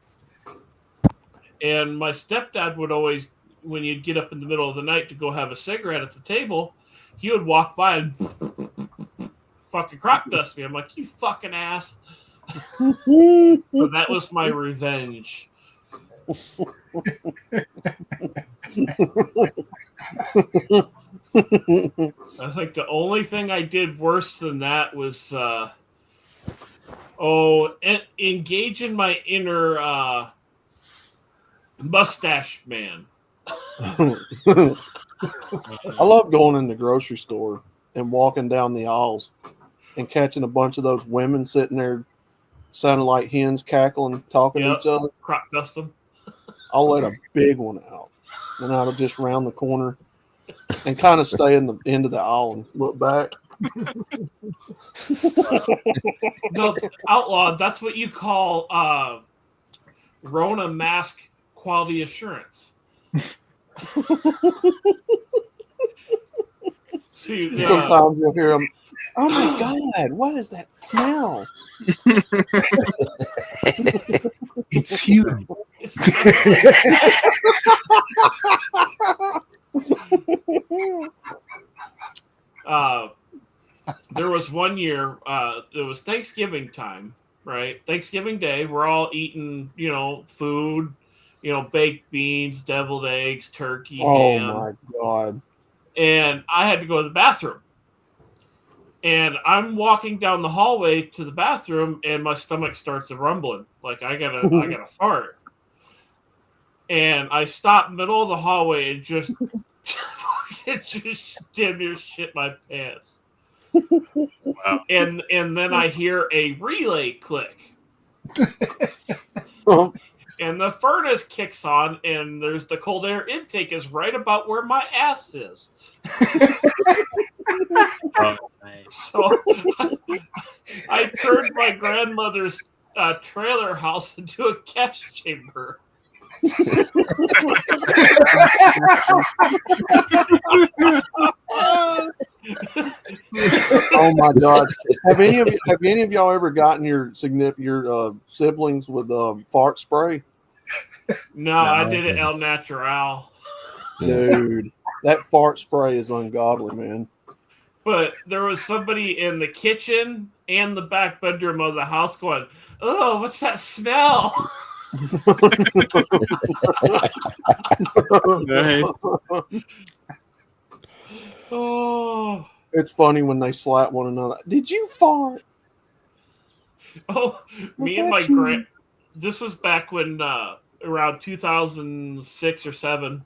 And my stepdad would always, when you'd get up in the middle of the night to go have a cigarette at the table, he would walk by and fucking crop dust me. I'm like, "You fucking ass." So that was my revenge. I think the only thing I did worse than that was engage in my inner mustache man.
I love going in the grocery store and walking down the aisles and catching a bunch of those women sitting there sounding like hens cackling, talking to each other.
Crop dust them.
I'll let a big one out. And I'll just round the corner and kind of stay in the end of the aisle and look back.
No, outlaw, that's what you call Rona mask quality assurance. See,
sometimes you'll hear them, "Oh my God, what is that smell?"
It's you.
There was one year, it was Thanksgiving time, right? Thanksgiving Day, we're all eating, food, baked beans, deviled eggs, turkey,
Oh
ham.
my God.
And I had to go to the bathroom. And I'm walking down the hallway to the bathroom, and my stomach starts rumbling like I gotta fart. And I stop middle of the hallway and just damn near shit my pants.
Wow.
And then I hear a relay click. And the furnace kicks on, and there's the cold air intake is right about where my ass is.
Oh, nice.
So I turned my grandmother's trailer house into a gas chamber.
Oh my God! Have any of y'all ever gotten your siblings with fart spray?
No, I did it El Natural.
Dude, that fart spray is ungodly, man.
But there was somebody in the kitchen and the back bedroom of the house going, "Oh, what's that smell?"
Nice.
Oh,
it's funny when they slap one another. Did you fart?
Oh, me and my this was back when around 2006 or 7,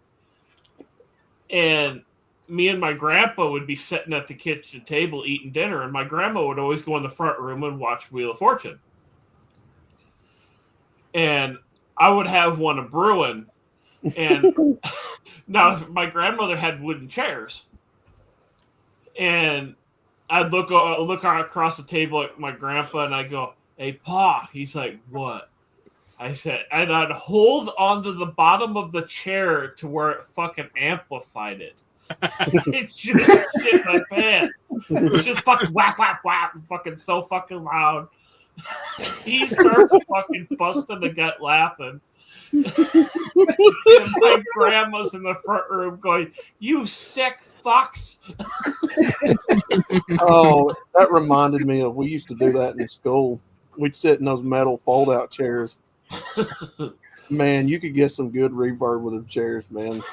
and me and my grandpa would be sitting at the kitchen table eating dinner, and my grandma would always go in the front room and watch Wheel of Fortune. And I would have one a brewing, and now my grandmother had wooden chairs, and I'd look across the table at my grandpa, and I go, "Hey, Pa." He's like, "What?" I said, and I'd hold onto the bottom of the chair to where it fucking amplified it. It's just shit my pants. It's just fucking whap, whap, whap, fucking so fucking loud. He starts fucking busting the gut laughing. And my grandma's in the front room going, "You sick fucks."
Oh, that reminded me of, we used to do that in school. We'd sit in those metal fold-out chairs. Man, you could get some good reverb with them chairs, man.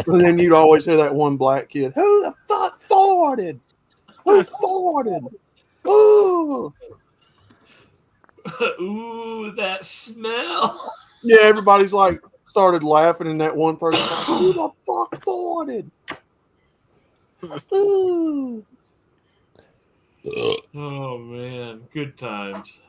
And then you'd always hear that one black kid, "Who the fuck farted? Who farted? Ooh."
Ooh, that smell.
Yeah, everybody's like started laughing, and that one person, "Who the fuck farted? Ooh."
Oh man, good times.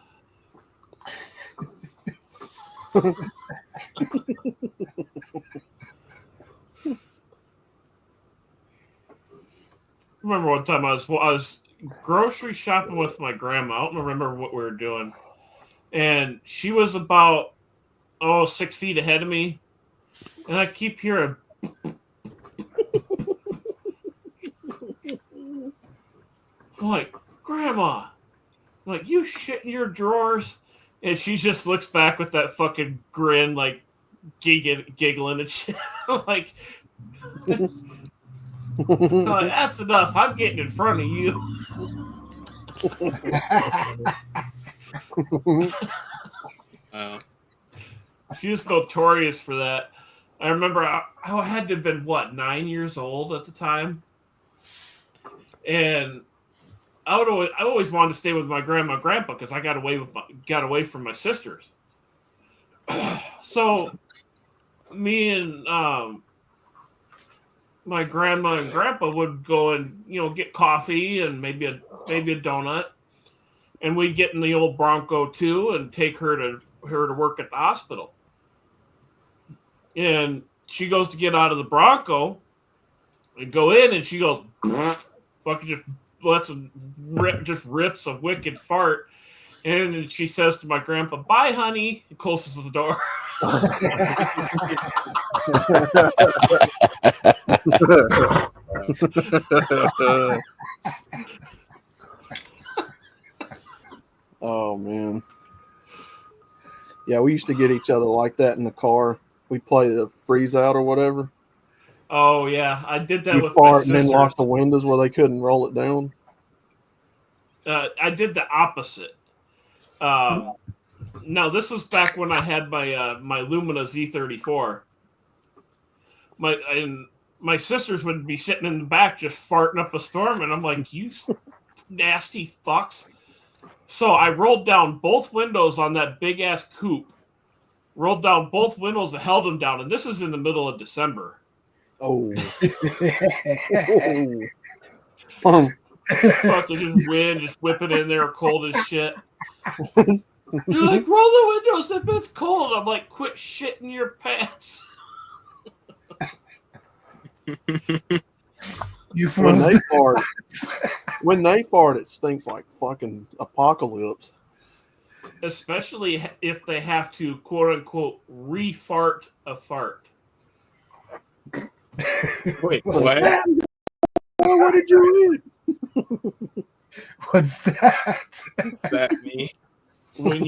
Remember one time I was grocery shopping with my grandma. I don't remember what we were doing, and she was about 6 feet ahead of me, and I keep hearing. I'm like, "Grandma," I'm like, "You shit in your drawers?" And she just looks back with that fucking grin, like giggling and shit. I'm like, "That's enough. I'm getting in front of you." She was notorious for that. I remember I had to have been 9 years old at the time, and I always wanted to stay with my grandma and grandpa because I got away from my sisters. So me and my grandma and grandpa would go and get coffee and maybe a donut, and we'd get in the old Bronco too and take her to work at the hospital. And she goes to get out of the Bronco and go in, and she goes, fucking just rips a wicked fart. And then she says to my grandpa, "Bye, honey," and closes the door.
Oh man. Yeah, we used to get each other like that in the car. We'd play the freeze out or whatever.
Oh yeah, I did that
You
with
fart
my
and then
sisters.
lock the windows where they couldn't roll it down.
I did the opposite. Now this was back when I had my my Lumina Z34. And my sisters would be sitting in the back just farting up a storm, and I'm like, you nasty fucks. So I rolled down both windows on that big ass coupe, rolled down both windows and held them down, and this is in the middle of December.
Oh.
Fucking just wind just whipping in there, cold as shit. You're like, roll the windows, that bit's cold. I'm like, quit shitting your pants.
When they fart, it stinks like fucking apocalypse.
Especially if they have to, quote unquote, re-fart a fart.
Wait, what?
What did you eat?
What's that?
That me?
When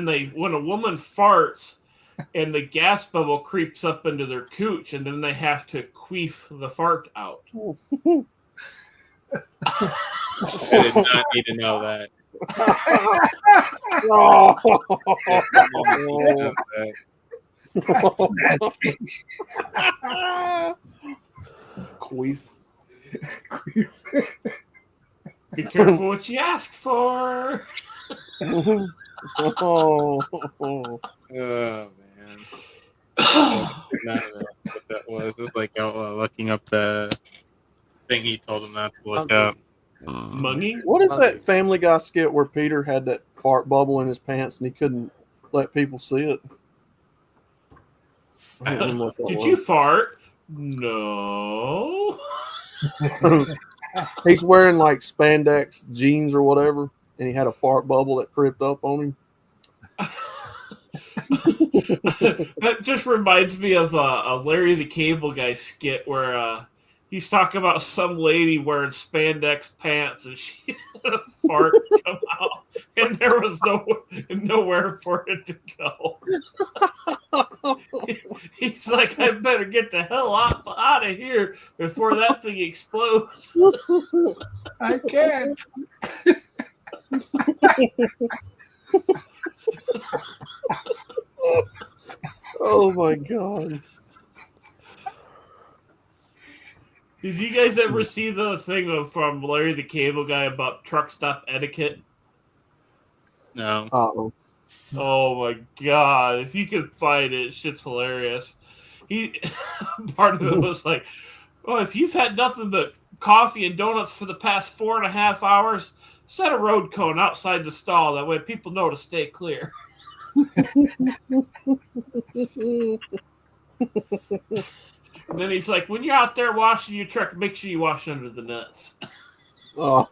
a woman farts and the gas bubble creeps up into their cooch, and then they have to queef the fart out.
I did not need to know that.
Queef.
Be careful what you ask for.
Oh.
Oh man. I did not know what that was. It's like looking up the thing he told him not to look up.
Money?
What is that Family Guy skit where Peter had that fart bubble in his pants and he couldn't let people see it? I don't remember what that
Did
was.
you fart? No.
He's wearing like spandex jeans or whatever, and he had a fart bubble that crept up on him.
That just reminds me of a Larry the Cable Guy skit where he's talking about some lady wearing spandex pants and she had a fart come out and there was nowhere for it to go. He's like, I better get the hell out of here before that thing explodes.
I can't.
Oh my god.
Did you guys ever see the thing from Larry the Cable Guy about truck stop etiquette?
No.
Uh-oh.
Oh my god! If you could find it, shit's hilarious. Part of it was like, "Oh, if you've had nothing but coffee and donuts for the past 4.5 hours, set a road cone outside the stall. That way, people know to stay clear." And then he's like, "When you're out there washing your truck, make sure you wash under the nuts."
Oh,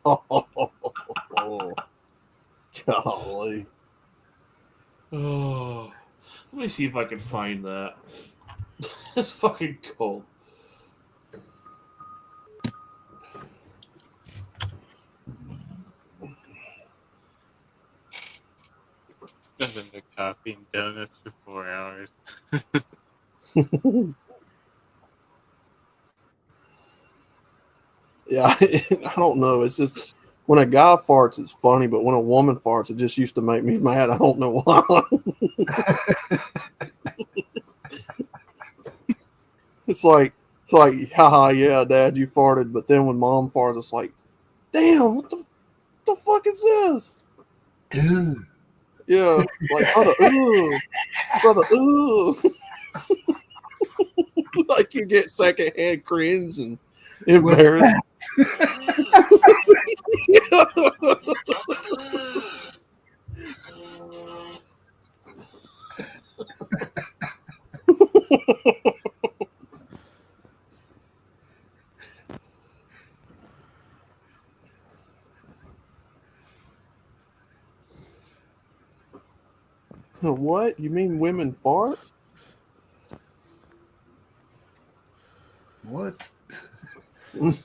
golly.
Oh, let me see if I can find that. It's fucking cold.
Nothing but coffee and donuts for 4 hours.
Yeah, I don't know. It's just when a guy farts, it's funny, but when a woman farts, it just used to make me mad. I don't know why. It's like, haha, yeah, Dad, you farted. But then when Mom farts, it's like, damn, what the fuck is this?
Ew.
Yeah, like brother, ooh. Like you get secondhand cringe and embarrassed. What? You mean women fart?
What?
What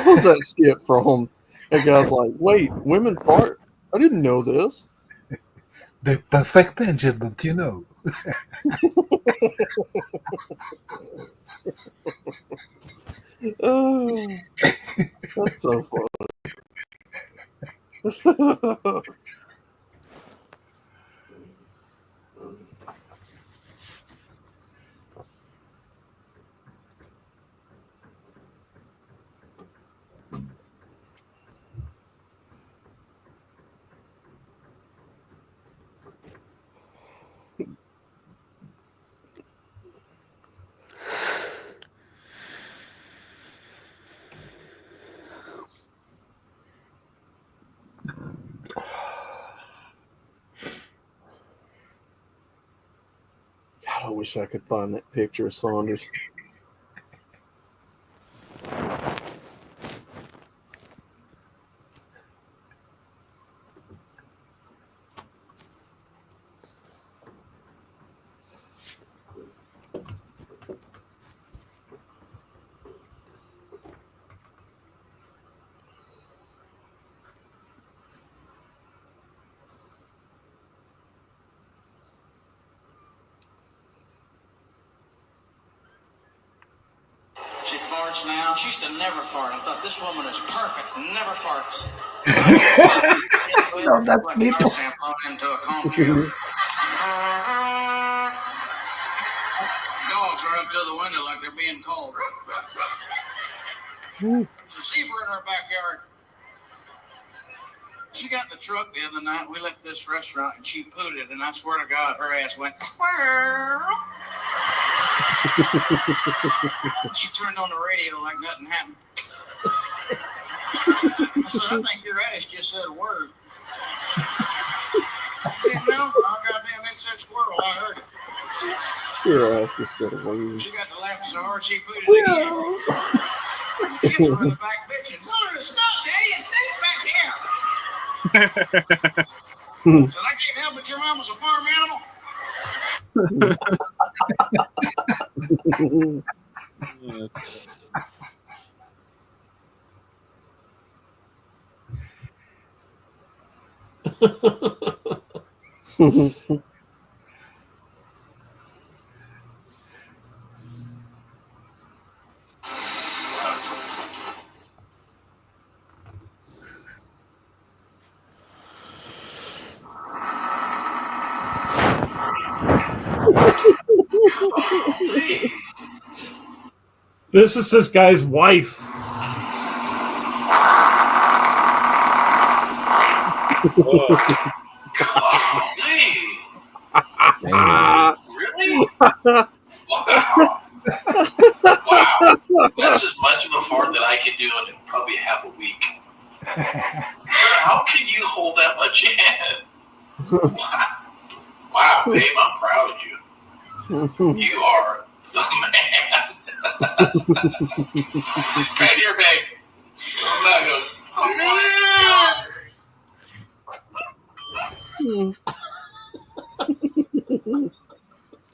was that skit from? That guy's like, wait, women fart? I didn't know this.
The perfect pendulum, you know.
Oh, that's so funny. wish I could find that picture of Saunders.
She farts now. She used to never fart. I thought this woman is perfect. Never farts.
No, that's
Like
nipple.
Tarzan thrown into a conch shell. Dogs are up to the window like they're being called. There's a zebra in our backyard. She got in the truck the other night. We left this restaurant and she pooted, and I swear to God, her ass went squirrel. She turned on the radio like nothing happened. I said, I think your ass just said a word. She said, no, oh, goddamn, it said squirrel. I heard it.
Your ass is better than
She got to laugh so hard she put it again. The kids were in the back bitching. Tell her to stop, Daddy. It stays back here. Said, I can't help it. Your mom was a farm animal.
This is this guy's wife.
Really? Wow. That's as much of a fart that I can do in probably half a week. How can you hold that much in? Wow, babe, I'm proud of you. You are the man. Right here, babe. I'm not going.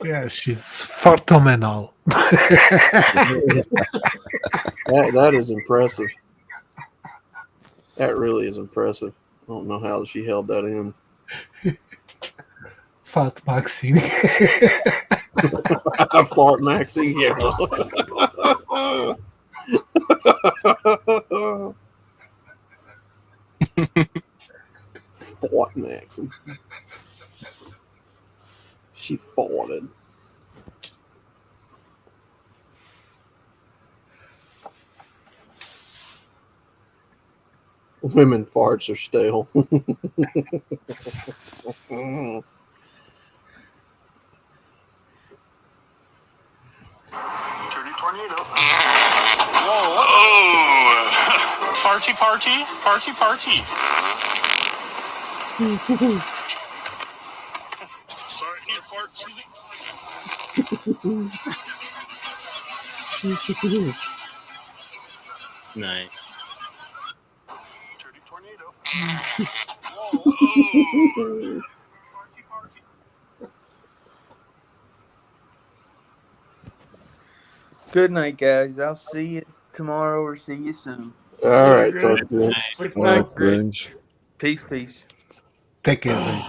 Yeah, she's phenomenal.
that is impressive. That really is impressive. I don't know how she held that in.
Fat Maxine.
Fart Maxine, yeah. Fart Maxine. She farted. Women farts are stale.
Tornado. Whoa. Party, party, party, party. Sorry, need a fart, Susie.
Nice.
Dirty tornado.
Good night, guys. I'll see you tomorrow or see you soon.
All right, so good.
Good
All
night,
right, Grinch.
Peace, peace.
Take care, man.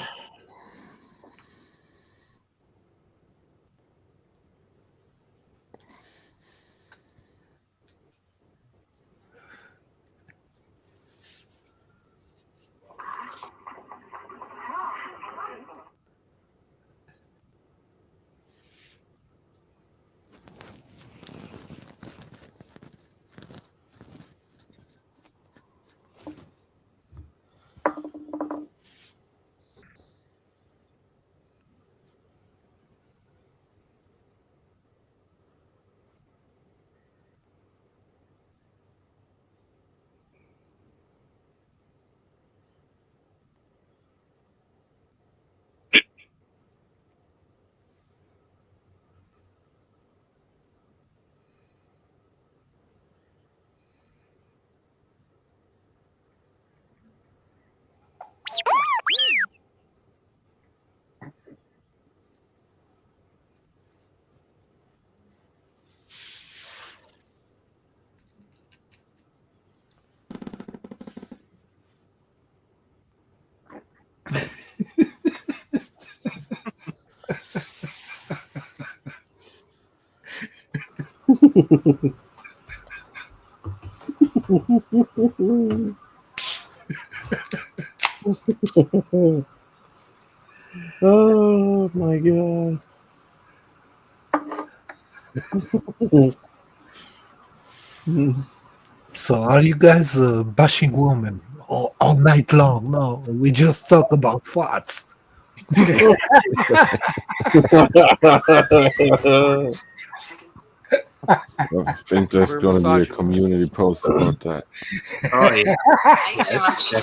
Oh my god.
So are you guys bashing women all night long? No, we just talk about farts.
I think there's
We're
going to be a
misogynist.
community post about that.
Oh yeah.
Way too much.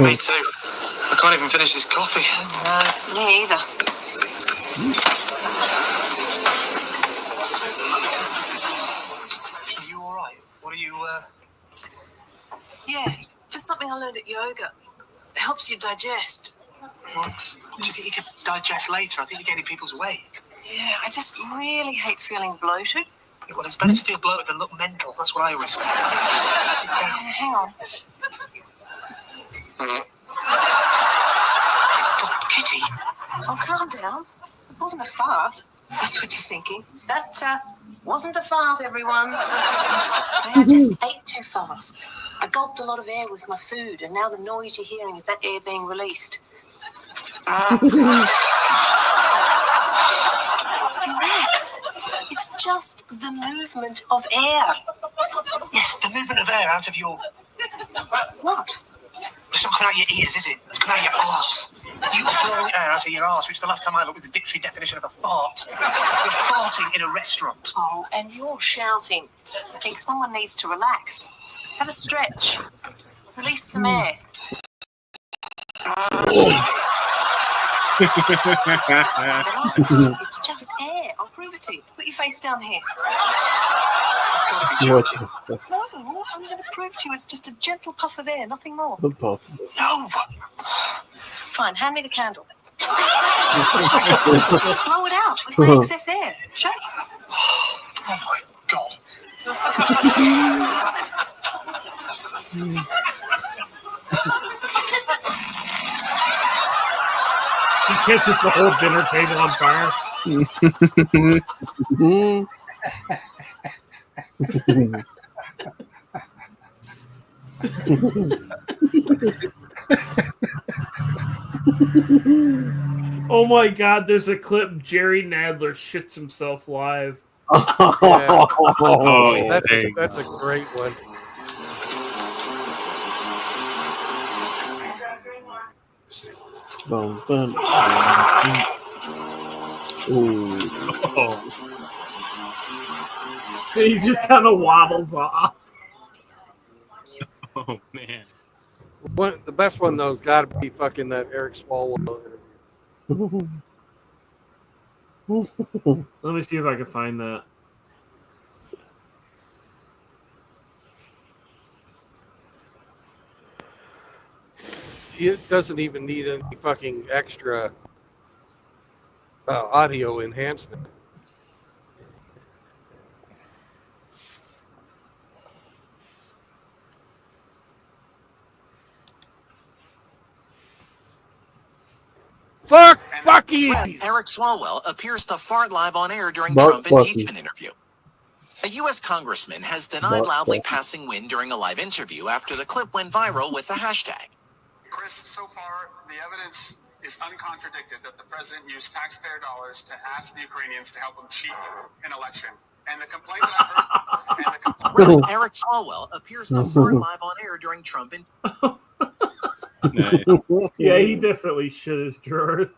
Me too. I can't even finish this coffee.
Me either.
Are you alright? What are you,
Yeah, just something I learned at yoga. It helps you digest.
What? Do you think you could digest later? I think you're gaining people's weight.
Yeah, I just really hate feeling bloated.
Yeah, well, it's better to feel bloated than look mental. That's what I always say. Just sit down.
Hang on.
God, Kitty.
Oh, calm down. It wasn't a fart. If that's what you're thinking. That wasn't a fart, everyone. I just ate too fast. I gulped a lot of air with my food, and now the noise you're hearing is that air being released. Relax. It's just the movement of air.
Yes, the movement of air out of your...
What?
It's not coming out your ears, is it? It's coming out your arse. You are blowing air out of your arse, which the last time I looked was the dictionary definition of a fart. You're farting in a restaurant.
Oh, and you're shouting. I think someone needs to relax. Have a stretch. Release some air. It's just air. I'll prove it to you. Put your face down here.
What?
No, I'm going to prove to you it's just a gentle puff of air, nothing more.
The puff.
No. Fine, hand me the candle. Blow it out with my excess air. Show me.
Oh my God.
She catches the whole dinner table on fire. Oh my God! There's a clip. Jerry Nadler shits himself live.
Yeah.
Oh,
That's a great one.
He just kind of waddles off.
Oh man.
The best one though has got to be fucking that Eric Swalwell interview.
Let me see if I can find that.
It doesn't even need any fucking extra audio enhancement. Fuck Bucky's!
Eric Swalwell appears to fart live on air during
Mark
Trump
Bucky.
impeachment interview. A U.S. congressman has denied
Mark
loudly
Bucky.
passing wind during a live interview after the clip went viral with the hashtag.
Chris, so far, the evidence is uncontradicted that the president used taxpayer dollars to ask the Ukrainians to help him cheat an election. And the complaint that I've heard...
Eric Swalwell appears to fart live on air during Trump
Nice.
Yeah, he definitely shit his drawers.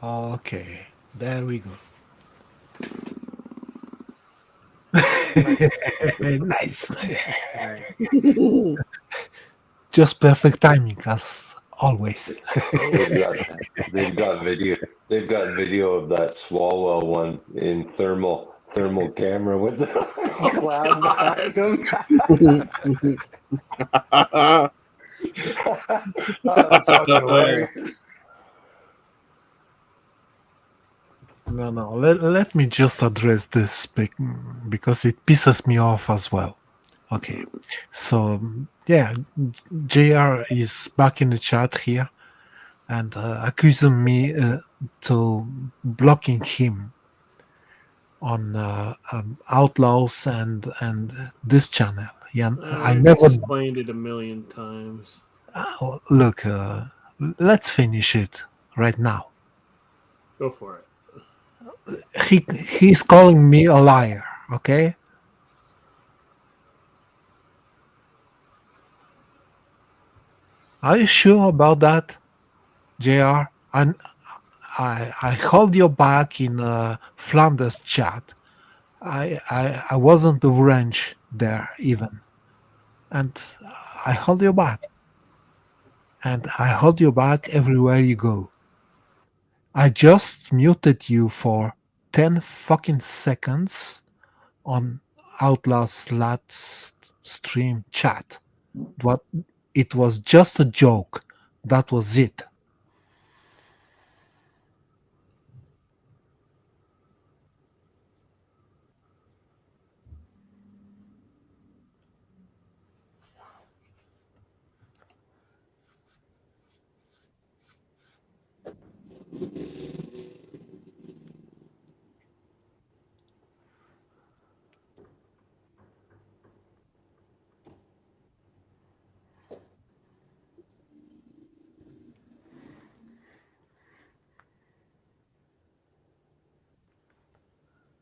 Okay, there we go. Nice. Just perfect timing, as always.
They've got video. They've got video of that Swalwell one in thermal camera with the cloud behind them. That's fucking hilarious.
No. Let me just address this because it pisses me off as well. Okay, so yeah, JR is back in the chat here and accusing me to blocking him on Outlaws and this channel. Yeah, I
I've
never
explained it a million times.
look. Let's finish it right now.
Go for it.
He's calling me a liar. Okay. Are you sure about that, JR? I hold your back in Flanders chat. I wasn't the wrench there even, and I hold your back, and I hold you back everywhere you go. I just muted you for 10 fucking seconds on Outlaw's last stream chat. What? It was just a joke. That was it.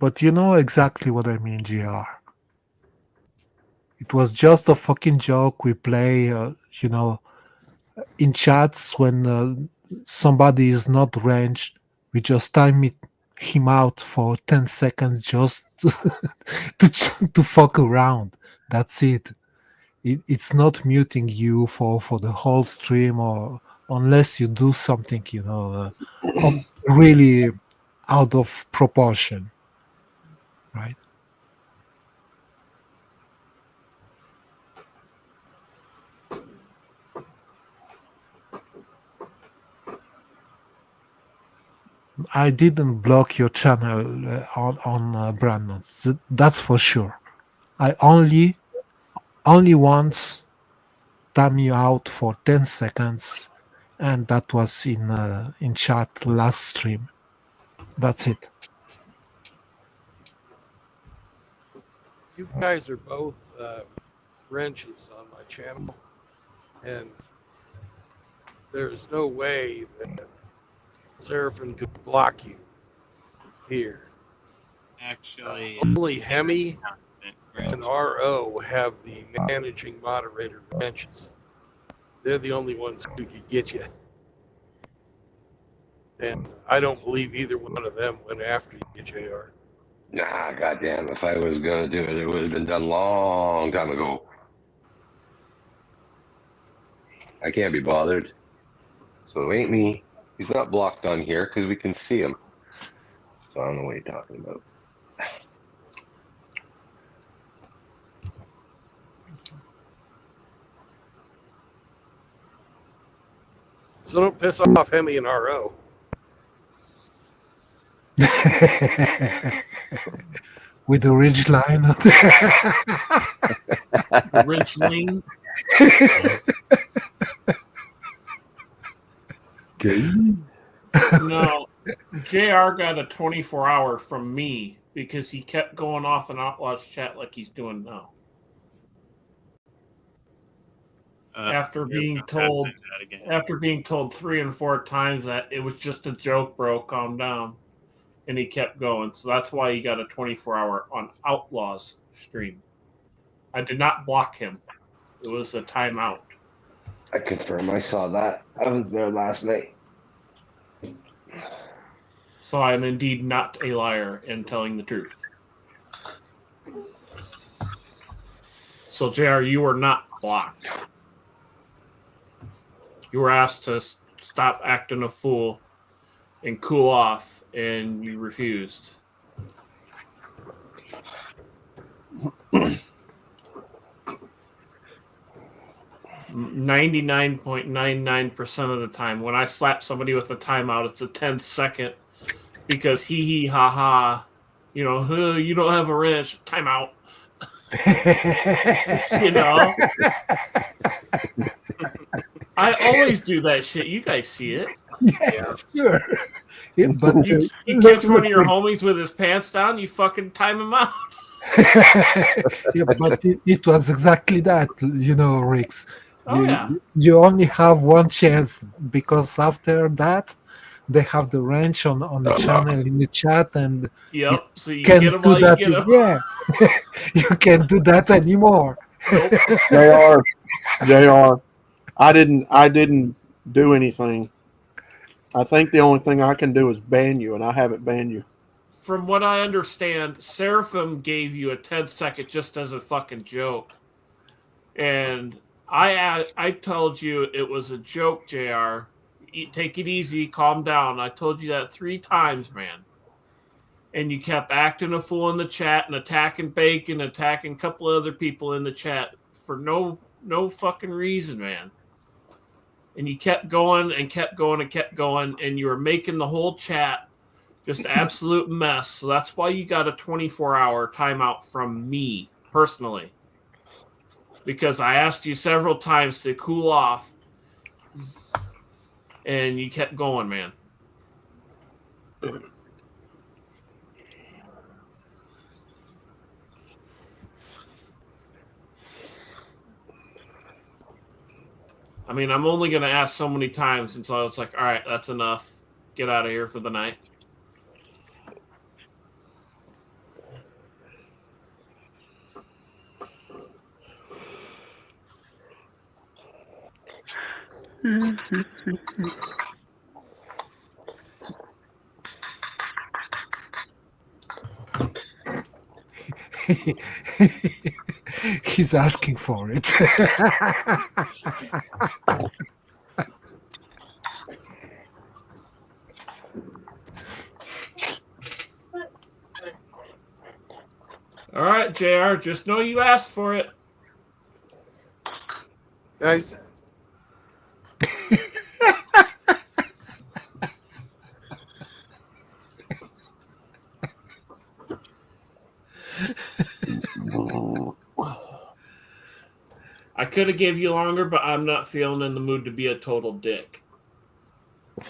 But you know exactly what I mean, GR. It was just a fucking joke we play, in chats when somebody is not ranged. We just time him out for 10 seconds just to fuck around. That's it. It's not muting you for the whole stream, or unless you do something, really out of proportion. Right? I didn't block your channel on Brandon. That's for sure. I only once time you out for 10 seconds, and that was in chat last stream. That's it.
You guys are both wrenches on my channel, and there's no way that Seraphim could block you here.
Actually,
only Hemi and RO have the managing moderator wrenches. They're the only ones who could get you. And I don't believe either one of them went after you, JR.
Nah, goddamn! If I was gonna do it, it would have been done long time ago. I can't be bothered. So it ain't me. He's not blocked on here because we can see him. So I don't know what you're talking about.
So don't piss off Hemi and RO.
With the ridge line.
Ridge line. No, JR got a 24-hour from me because he kept going off in Outlaw's chat like he's doing now. After being told 3 and 4 times that it was just a joke, bro, calm down. And he kept going. So that's why he got a 24-hour on Outlaw's stream. I did not block him. It was a timeout.
I confirm I saw that. I was there last night.
So I am indeed not a liar in telling the truth. So, JR, you were not blocked. You were asked to stop acting a fool and cool off, and you refused. 99.99% of the time, when I slap somebody with a timeout, it's a 10-second because hee ha ha, you don't have a wrench, timeout. I always do that shit. You guys see it.
Yeah, sure. Yeah, but
you catch one of your homies with his pants down, you fucking time him out.
Yeah, but it was exactly that, Rix.
Yeah.
You only have one chance because after that, they have the wrench on the channel in the chat, and
yep. So you
can't
get them
do
while you
that.
get them.
Yeah, you can't do that anymore.
JR, I didn't do anything. I think the only thing I can do is ban you, and I haven't banned you.
From what I understand, Seraphim gave you a 10-second just as a fucking joke, and I told you it was a joke, JR. Take it easy, calm down. I told you that 3 times, man. And you kept acting a fool in the chat and attacking Bacon, attacking a couple of other people in the chat for no fucking reason, man. And you kept going and kept going and kept going, and you were making the whole chat just absolute mess. So that's why you got a 24-hour timeout from me, personally. Because I asked you several times to cool off, and you kept going, man. I mean, I'm only going to ask so many times until I was like, all right, that's enough. Get out of here for the night.
He's asking for it.
All right, JR, just know you asked for it.
Guys.
I could have gave you longer, but I'm not feeling in the mood to be a total dick.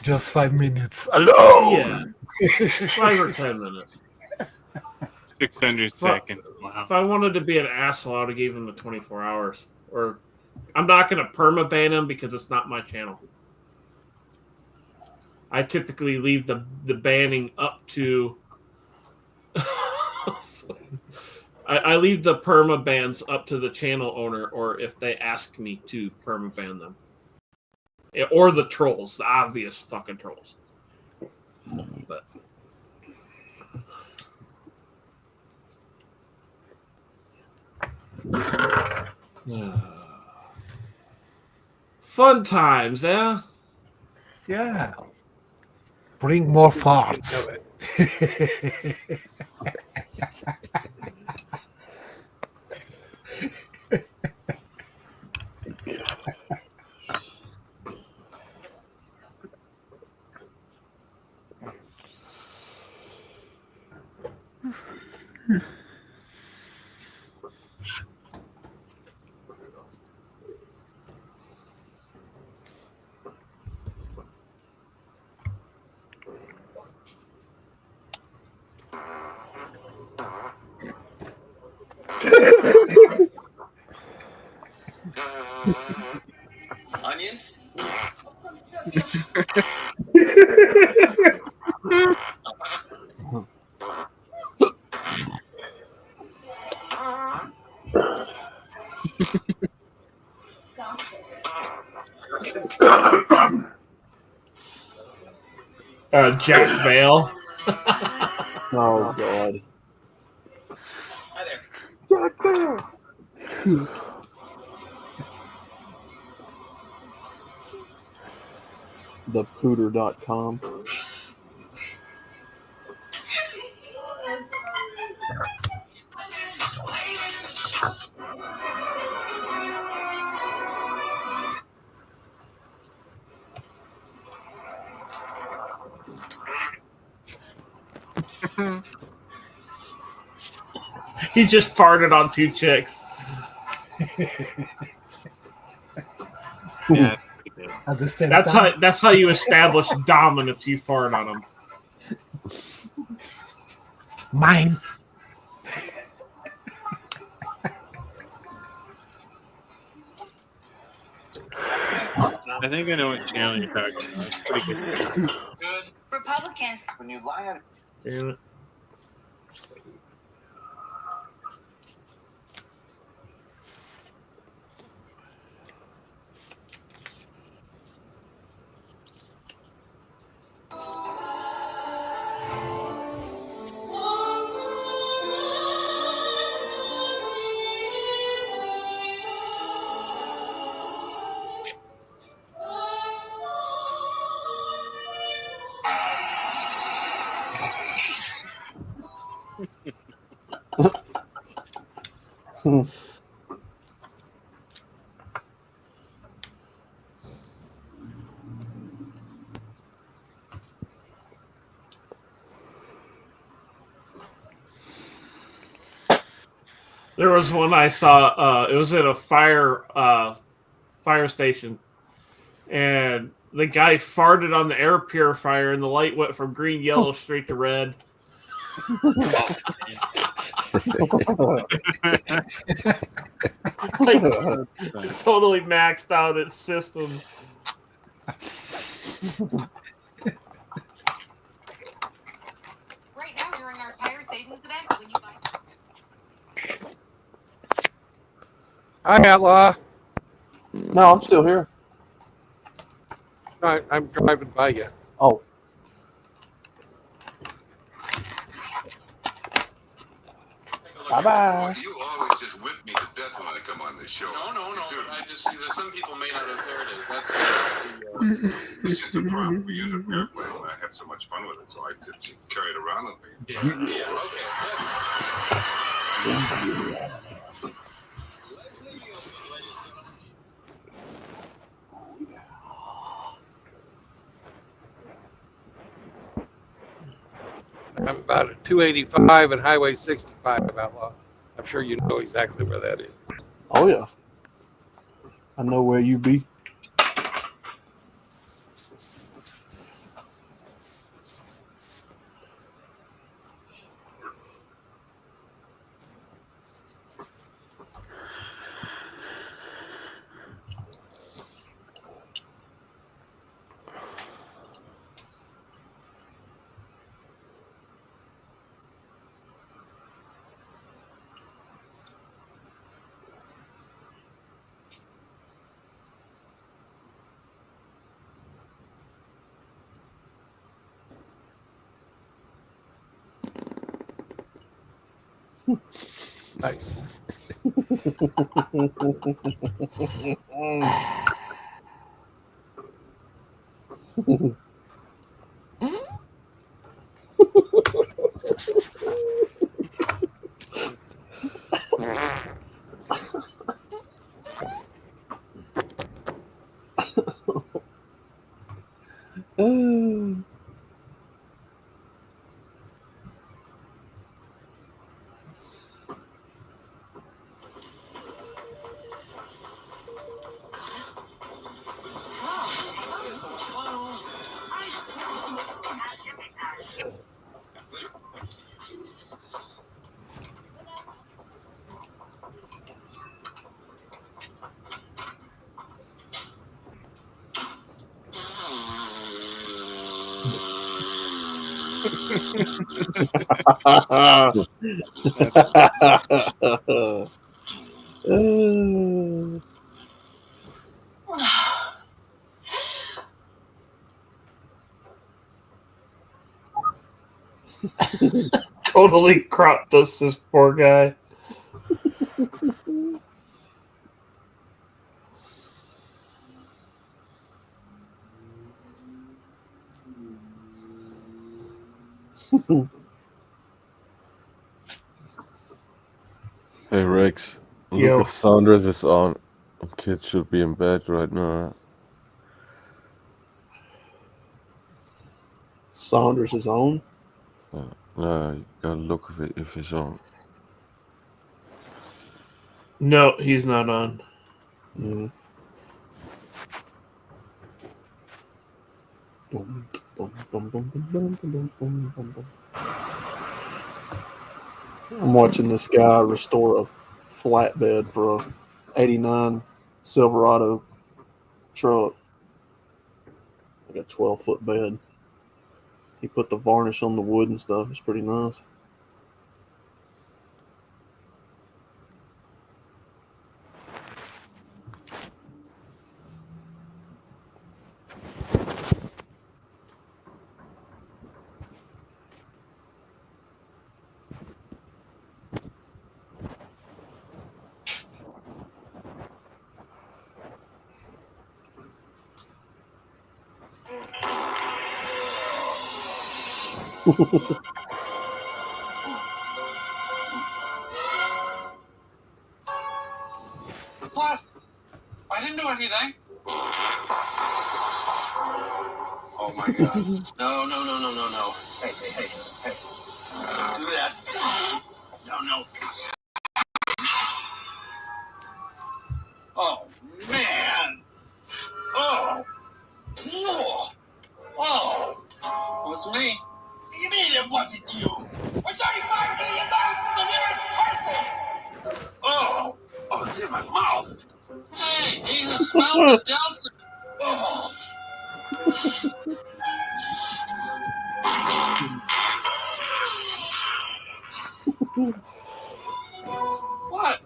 Just 5 minutes. Alone.
Yeah. 5 or 10 minutes.
600 seconds. Wow.
If I wanted to be an asshole, I would have gave him the 24 hours. Or I'm not going to perma-ban him because it's not my channel. I typically leave the banning up to... I leave the perma bans up to the channel owner, or if they ask me to perma ban them, or the trolls, the obvious fucking trolls. But fun times, eh?
Yeah. Bring more farts.
Onions?
Jack Vale.
Oh God.
Jack Bear.
Thepooter.com.
He just farted on 2 chicks.
Yeah.
At the same
That's
time,
how you establish dominance. You fart on them.
mine.
I think I know what channel you're talking about. It's pretty good.
Good.
Republicans.
When you lie on
Damn it. There was one I saw. It was at a fire station, and the guy farted on the air purifier, and the light went from green, yellow straight to red. Like, totally maxed out its system.
Right now, during our tire savings event, when you buy.
Hi, Outlaw.
No, I'm still here.
I'm driving by you.
Oh. Bye-bye.
You always just whip me to death when I come on this show.
No. I just there's some people may not have. There it is. That's the.
It's just a prop. We use it for airplane, and I have so much fun with it, so I just carry it around with me.
Yeah. Okay.
I'm about at 285 and Highway 65, Outlaw. I'm sure you know exactly where that is.
Oh yeah. I know where you be.
Nice.
Totally cropped us, this poor guy.
Hey Rex, look
Yo.
if Saunders is on. Kids should be in bed right now.
Saunders is on.
No, you gotta look if he's on.
No, he's not on.
Mm. Boom, boom, boom, boom, boom, boom, boom, boom, boom, boom. I'm watching this guy restore a flatbed for a '89 Silverado truck. Like a 12-foot bed. He put the varnish on the wood and stuff. It's pretty nice.
What? I didn't do anything. Oh my god. No, no, no, no, no, no. Hey, hey, hey, hey. Don't do that. No, no. Oh, man. Oh. Oh. Oh. It was me. You mean it wasn't you? We're $35 million for the nearest person. Oh. Oh, it's in my mouth. Hey, you even smell the delta. Oh. What?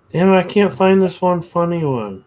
Damn it, I can't find this one funny one.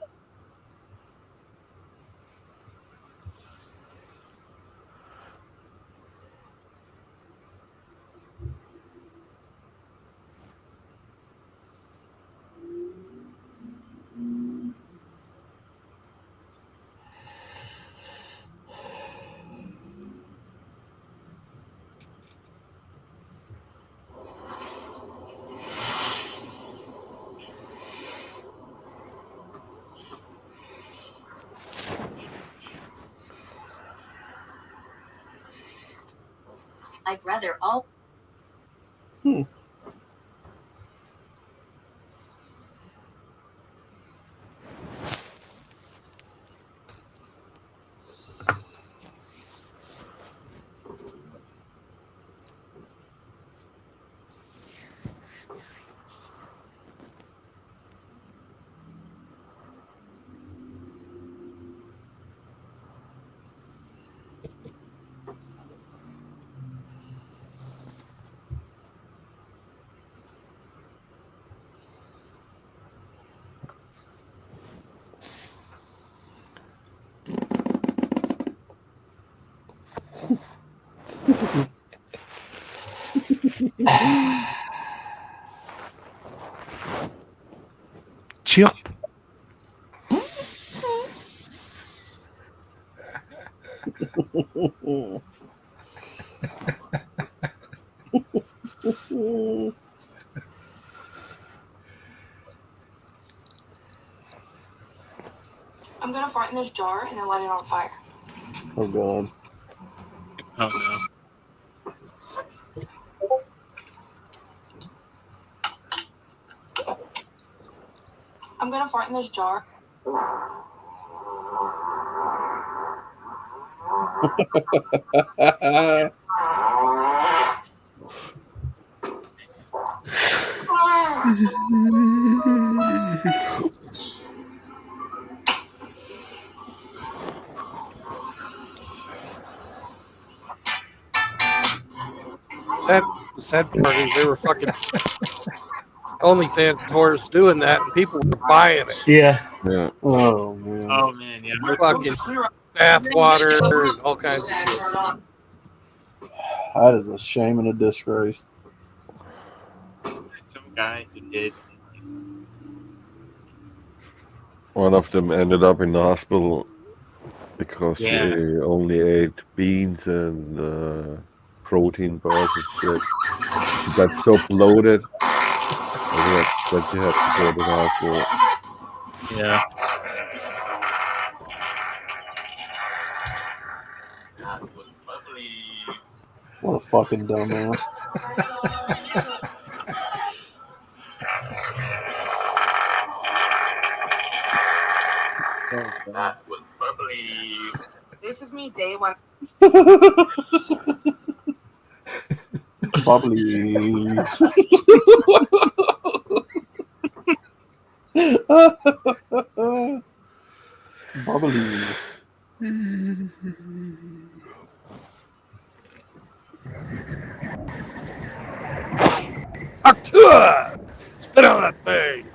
I'd rather all.
Chirp.
I'm gonna fart in this jar and then light it on fire.
Oh god.
Oh no.
I'm gonna fart in this jar.
The sad part is they were fucking OnlyFans whores doing that, and people were buying it.
Yeah.
Yeah.
Oh man.
Oh man, yeah.
Fucking bath water and all kinds of shit.
That is a shame and a disgrace.
Some guy who did.
One of them ended up in the hospital because
Yeah.
she only ate beans and protein bars and shit. She got so bloated that she had to go to the hospital.
Yeah.
What a fucking dumbass.
That was bubbly.
This is me day one.
Bubbly. Bubbly.
Artua! Spit on that thing!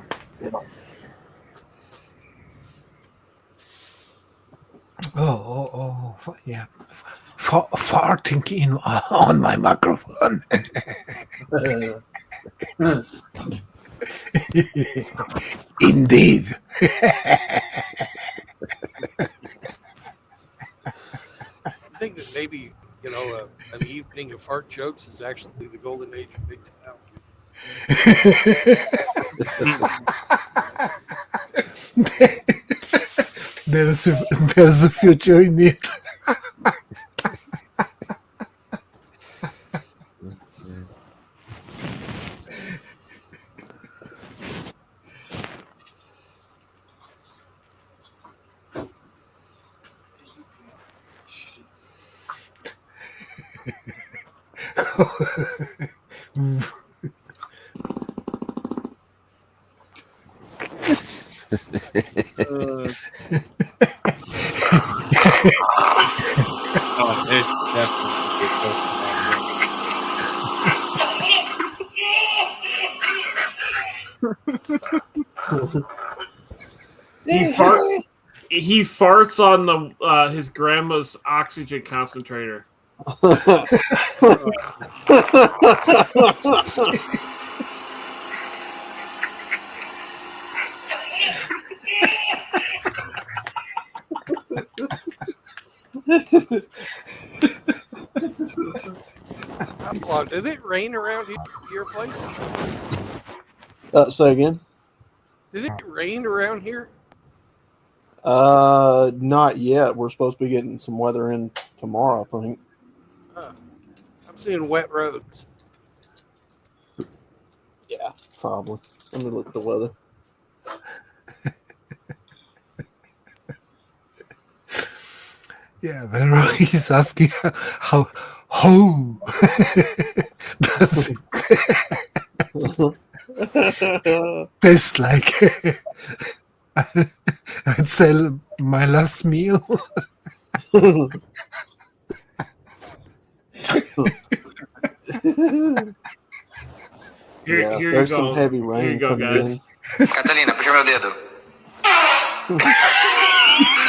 Yeah. Farting in on my microphone. Indeed.
I think that maybe, an evening of fart jokes is actually the golden age of Big Town.
There's a future in it.
Oh, it's he farts on the his grandma's oxygen concentrator.
Did it rain around your place?
Say again.
Did it rain around here?
Not yet. We're supposed to be getting some weather in tomorrow, I think.
I'm seeing wet roads.
Yeah, probably. Let me look at the weather.
Yeah, Vero is asking how does it taste like? I'd sell my last meal.
Yeah,
Here
there's
you
some
go.
heavy
Here
rain
you go,
coming
guys.
in.
Catalina, puxa meu dedo.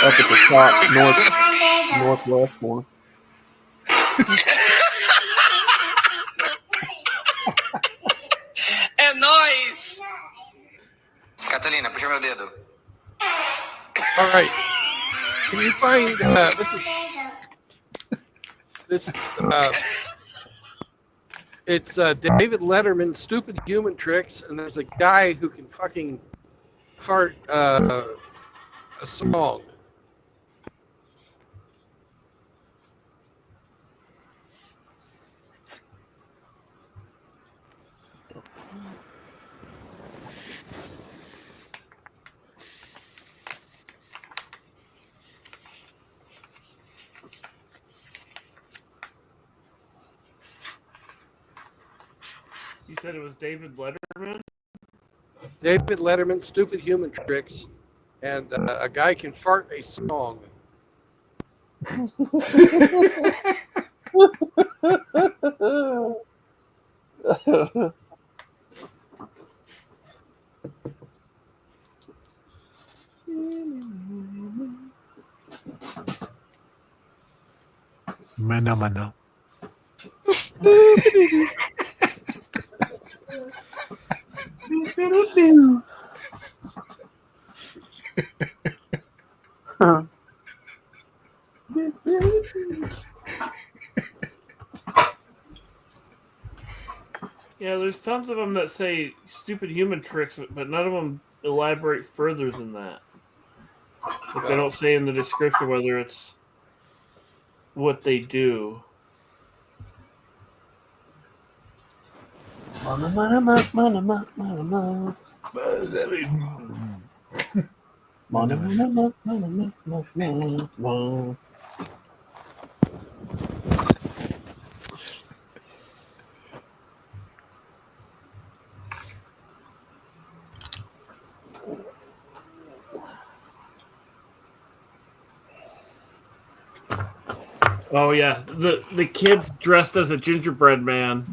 Up at the top, northwest more.
É nóis! Catalina, puxa meu dedo.
All right. Can you find it's David Letterman's Stupid Human Tricks, and there's a guy who can fucking fart a song.
You said it was David Letterman?
David Letterman's Stupid Human Tricks, and a guy can fart a song.
Mana mana.
Yeah, there's tons of them that say stupid human tricks, but none of them elaborate further than that. Like they don't say in the description whether it's what they do.
Mana, mana, mana, mana, mana, mana, mana. Mana, mana, mana, mana, mana, mana, mana.
Oh yeah, the kid's dressed as a gingerbread man,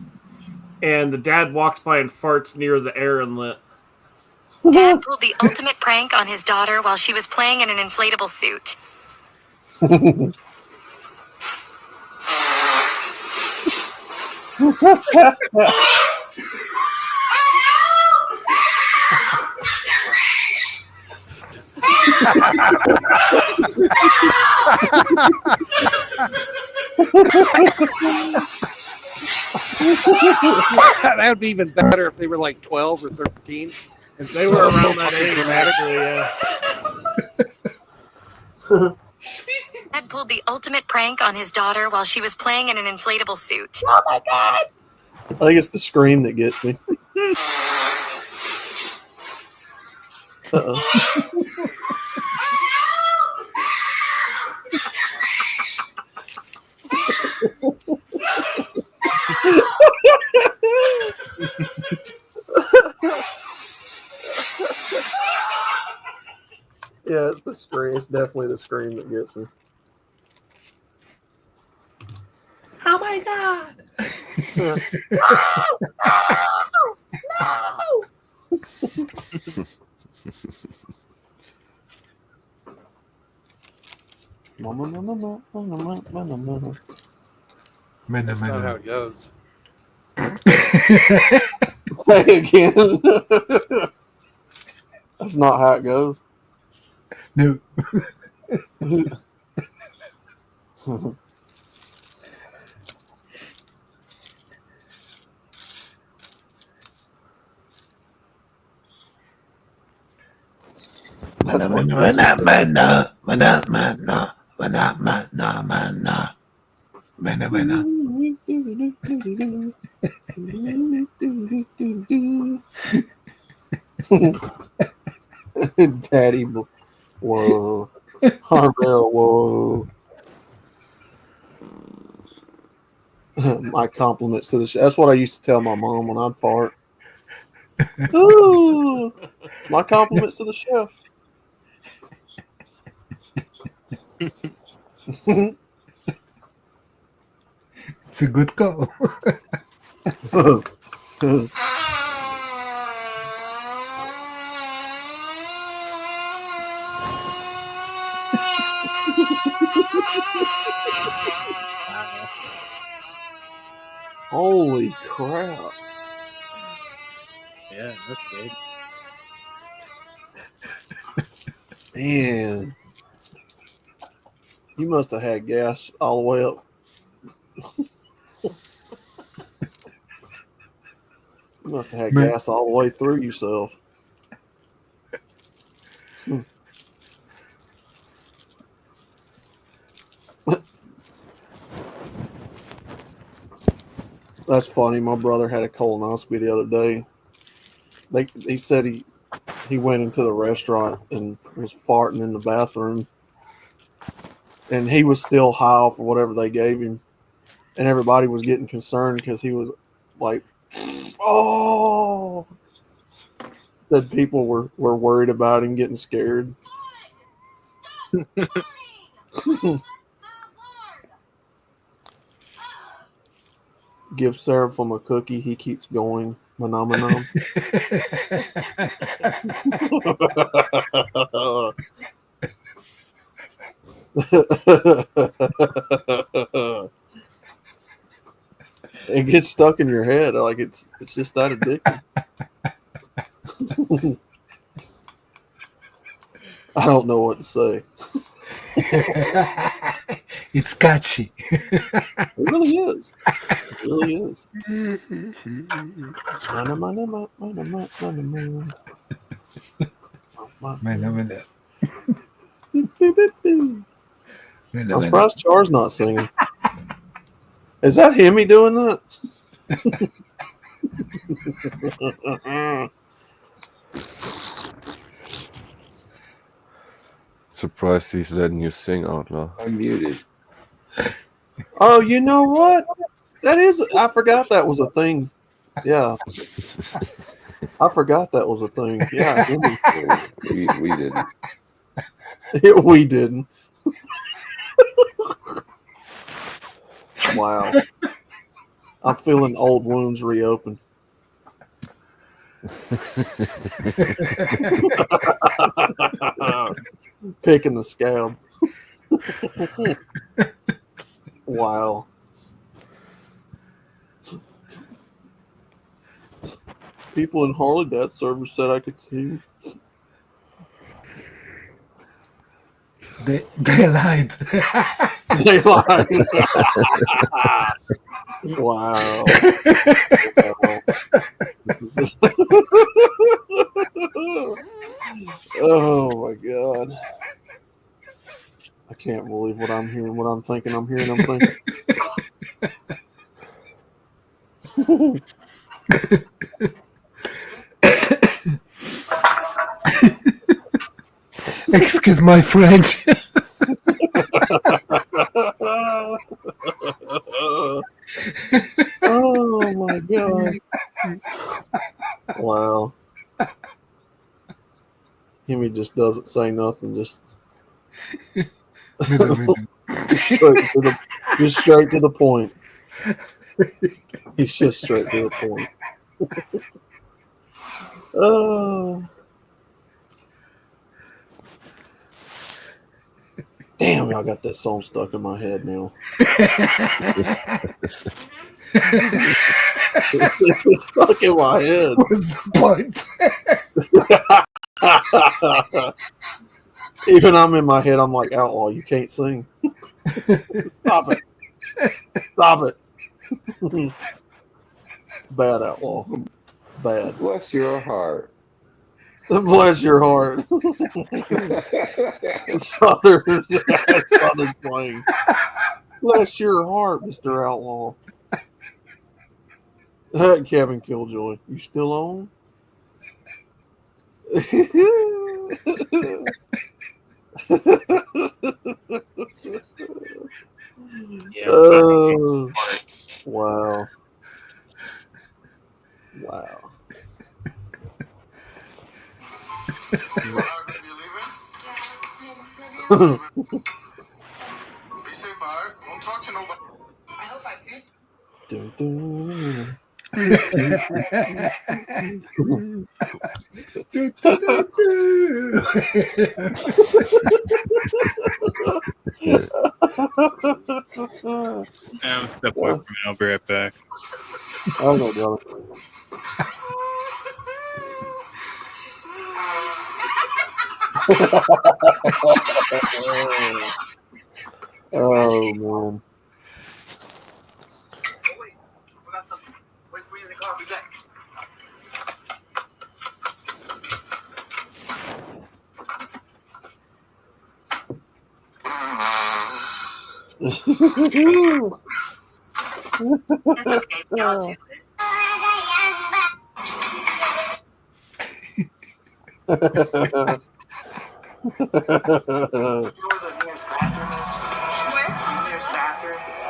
and the dad walks by and farts near the air inlet.
Dad pulled the ultimate prank on his daughter while she was playing in an inflatable suit.
That would be even better if they were like 12 or 13. And
They were around that age,
dramatic.
Dad pulled the ultimate prank on his daughter while she was playing in an inflatable suit.
Oh my god! I think it's the scream that gets me. Uh-oh. Yeah, it's the scream. It's definitely the scream that gets me.
Oh my god!
That's not how it goes.
Say again. That's not how it goes.
No.
That's what Daddy, whoa, Harvell, whoa. My compliments to the chef. That's what I used to tell my mom when I'd fart. Ooh, my compliments to the chef.
It's a good call.
Holy crap.
Yeah, that's good.
Man. You must have had gas all the way up. You must have had
Man.
gas all the way through yourself. That's funny. My brother had a colonoscopy the other day. He said he went into the restaurant and was farting in the bathroom. And he was still high off of whatever they gave him. And everybody was getting concerned because he was like, oh. Said people were worried about him getting scared. Give Seraphim a cookie. He keeps going. Manam. It gets stuck in your head. Like it's just that addicting. I don't know what to say.
It's catchy.
It really is. It really is. I'm surprised Char's not singing. Is that Hemi doing that?
Surprised he's letting you sing, Outlaw.
I'm muted.
Oh, you know what? That is. I forgot that was a thing. Yeah. I forgot that was a thing. Yeah.
we didn't.
We didn't. Wow. I'm feeling old wounds reopen. Picking the scab. Wow. People in Harley Death server said I could see.
They lied.
They lied. Wow. Oh my God. I can't believe what I'm hearing, what I'm thinking I'm hearing, I'm thinking.
Excuse my French.
Oh my God. Wow. Hemi just doesn't say nothing, just straight to the point. He's just straight to the point. Damn, y'all got that song stuck in my head now. It's just stuck in my head.
What's the point?
Even I'm in my head, I'm like, Outlaw, you can't sing. Stop it. Stop it. Bad, Outlaw. Bad.
Bless your heart.
Bless your heart. Southern slang. Bless your heart, Mr. Outlaw. Kevin Killjoy, you still on? Oh, wow. Wow.
Be safe, Barb. Don't talk to nobody. I hope I can.
Dun, dun.
I'll step away from it. I'll be right back.
Oh no, brother. Oh man.
Wait for you in the car. I'll be back.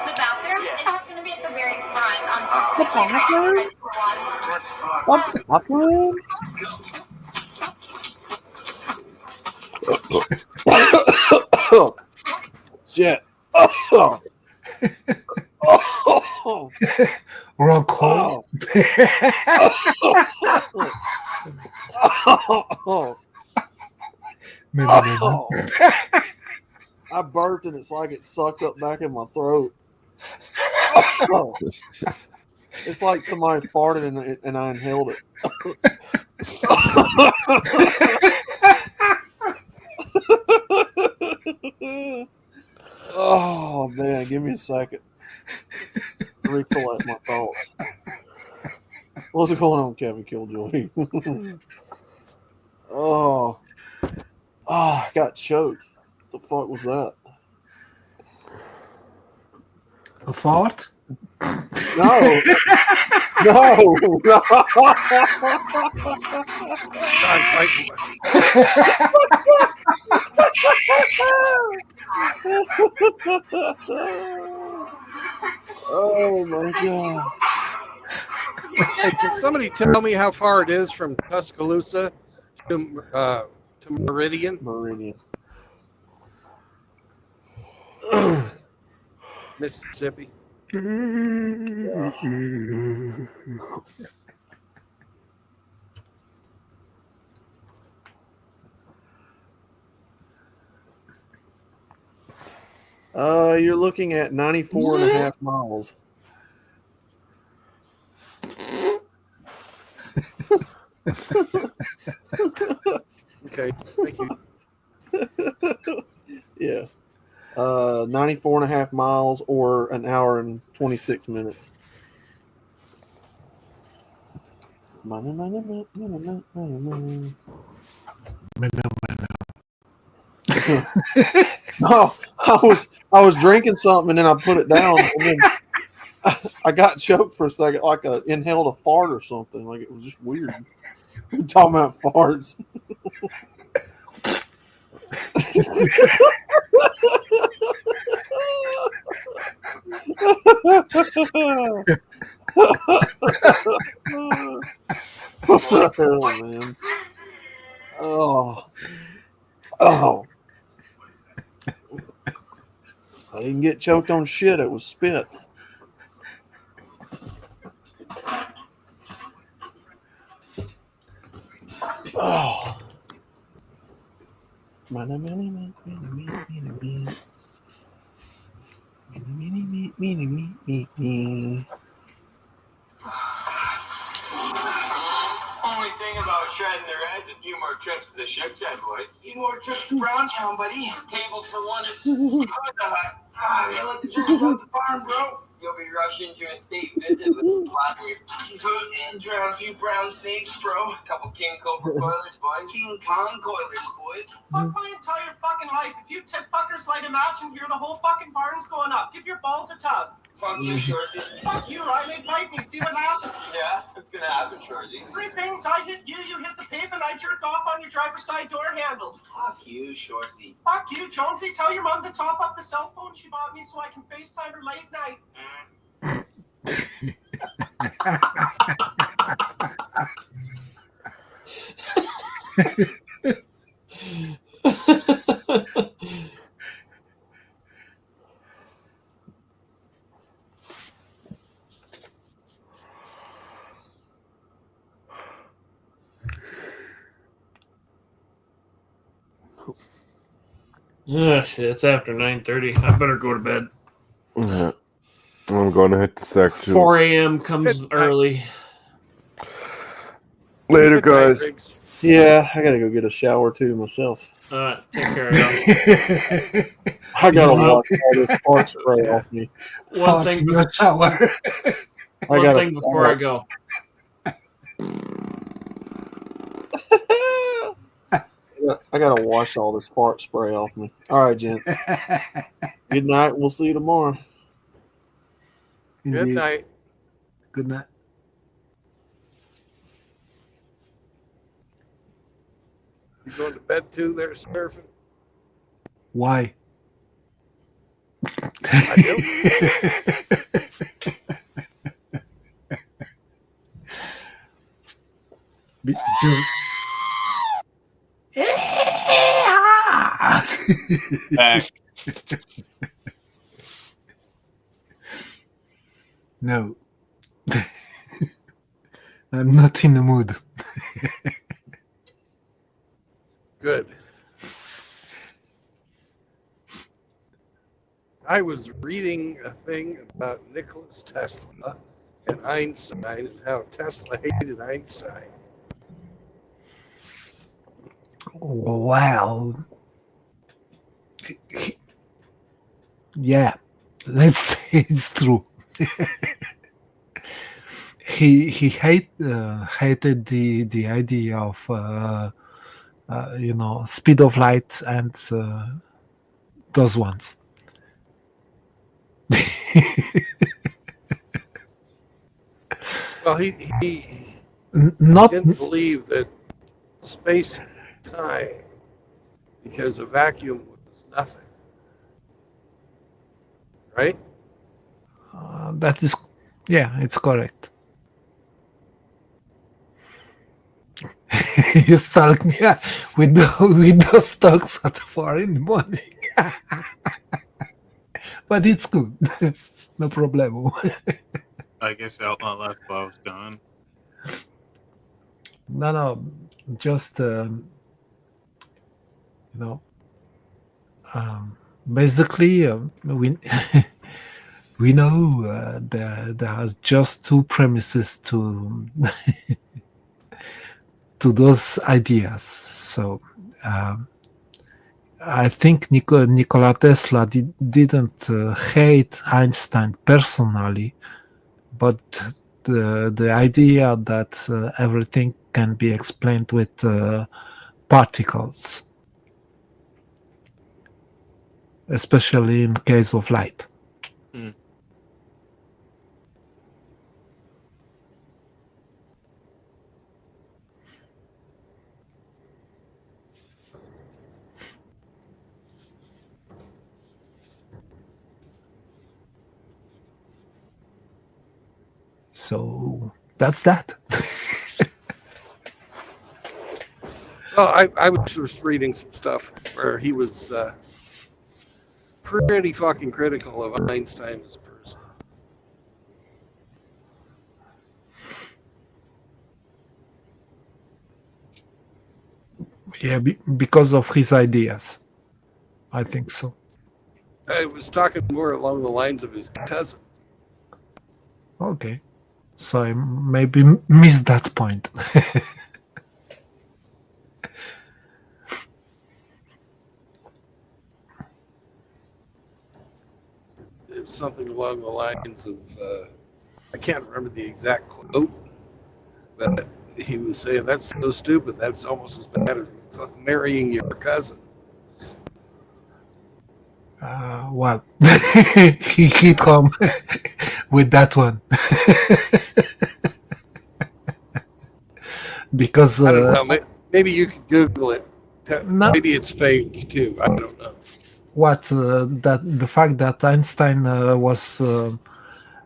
The bathroom is going to be at the very front.
The bathroom? Shit. I burped and it's like it sucked up back in my throat. It's like somebody farted and I inhaled it. Oh man, give me a second to recollect my thoughts. What's going on, Kevin Killjoy? I got choked. The fuck was that?
A fart?
No. Oh my god.
Hey, can somebody tell me how far it is from Tuscaloosa to Meridian? Mississippi.
You're looking at 94 and a half miles.
Okay, thank you.
Yeah. 94 and a half miles or an hour and 26 minutes. No, I was drinking something and then I put it down and then I got choked for a second, like I inhaled a fart or something. Like it was just weird. I'm talking about farts. What the hell, man? Oh. I didn't get choked on shit. It was spit. Oh.
Only thing about shredding the reds, a few more trips to the Ship Shed, boys. Few more trips to Browntown, buddy. Table for one at the hut. I like the jerks out the barn, bro. You'll be rushing to a state visit with splat on your fucking foot and drown a few brown snakes, bro. Couple King Cobra coilers, boys. King Kong coilers, boys.
Fuck my entire fucking life. If you tit fuckers light a match and hear the whole fucking barn's going up, give your balls a tug.
Fuck you, Shorzy.
Fuck you, Riley. Fight me. See what happens.
Yeah, it's gonna happen, Shorzy.
Three things. I hit you, you hit the pavement, I jerk off on your driver's side door handle.
Fuck you, Shorzy.
Fuck you, Jonesy. Tell your mom to top up the cell phone she bought me so I can FaceTime her late night.
Shit, it's after 9:30. I better go to bed.
Yeah. I'm going to hit the sack too.
4 a.m. comes early.
Later, guys.
Yeah, I gotta go get a shower too myself.
Take care, y'all.
I gotta wash all this fart spray off me.
One thing before I go.
I gotta wash all this fart spray off me. All right, gent. Good night. We'll see you tomorrow.
Good night.
Good night.
You going to bed too there, Surfing?
Why?
I do.
Just... No. I'm not in the mood.
Good. I was reading a thing about Nikola Tesla and Einstein and how Tesla hated Einstein.
Well, yeah, let's say it's true. he hated the idea of speed of light and those ones.
Well, he
Not
didn't believe that space and time, because a vacuum was nothing. Right?
that is, yeah, it's correct. You stalk me with those talks at 4 in the morning. But it's good. No problem.
I guess Outlaw left while I was gone.
No, just basically we we know there are just two premises to to those ideas. So I think Nikola Tesla didn't hate Einstein personally, but the idea that everything can be explained with particles, especially in case of light.
Hmm.
So that's that.
Well, I was just reading some stuff where he was pretty fucking critical of Einstein as a person.
Yeah, because of his ideas. I think so.
I was talking more along the lines of his cousin.
Okay. So I maybe missed that point.
It was something along the lines of, I can't remember the exact quote, but he was saying, that's so stupid, that's almost as bad as marrying your cousin.
Well, he hit home with that one. Because
I don't know, maybe you could Google it.
No.
Maybe it's fake too, I don't know.
what that the fact that Einstein was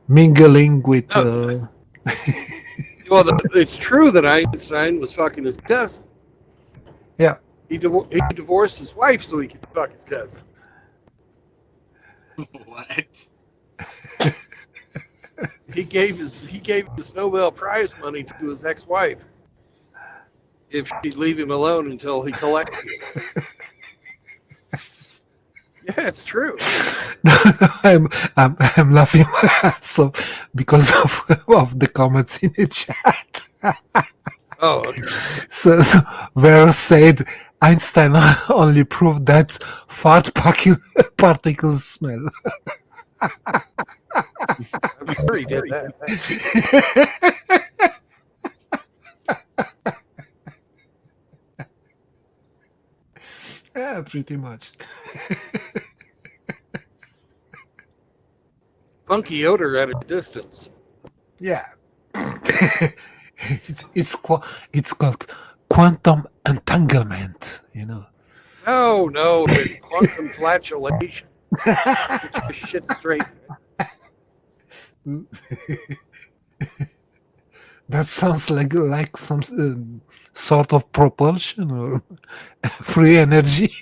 mingling with
Well, it's true that Einstein was fucking his cousin.
yeah.
He divorced his wife so he could fuck his cousin.
What?
He gave his Nobel Prize money to his ex-wife if she'd leave him alone until he collected it. Yeah, it's true.
I'm laughing so because of the comments in the chat.
Oh, okay.
So Vera said Einstein only proved that fart particles smell.
I'm sure he did that.
Yeah, pretty much.
Funky odor at a distance.
Yeah. It's called quantum entanglement, you know.
No, it's quantum flatulation. Get your shit straight.
That sounds like some sort of propulsion or free energy.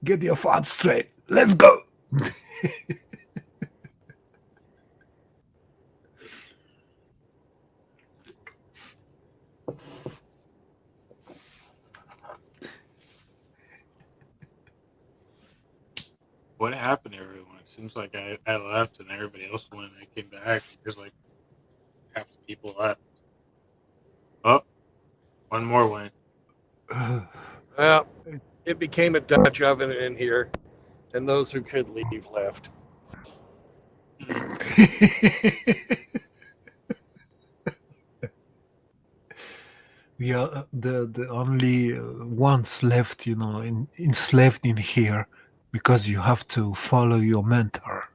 Get your fart straight. Let's go.
What happened to everyone? It seems like I left and everybody else went. I came back. There's like half the people left. Oh, one more went.
Well, it became a Dutch oven in here, and those who could leave left.
We are the only ones left, enslaved in here because you have to follow your mentor.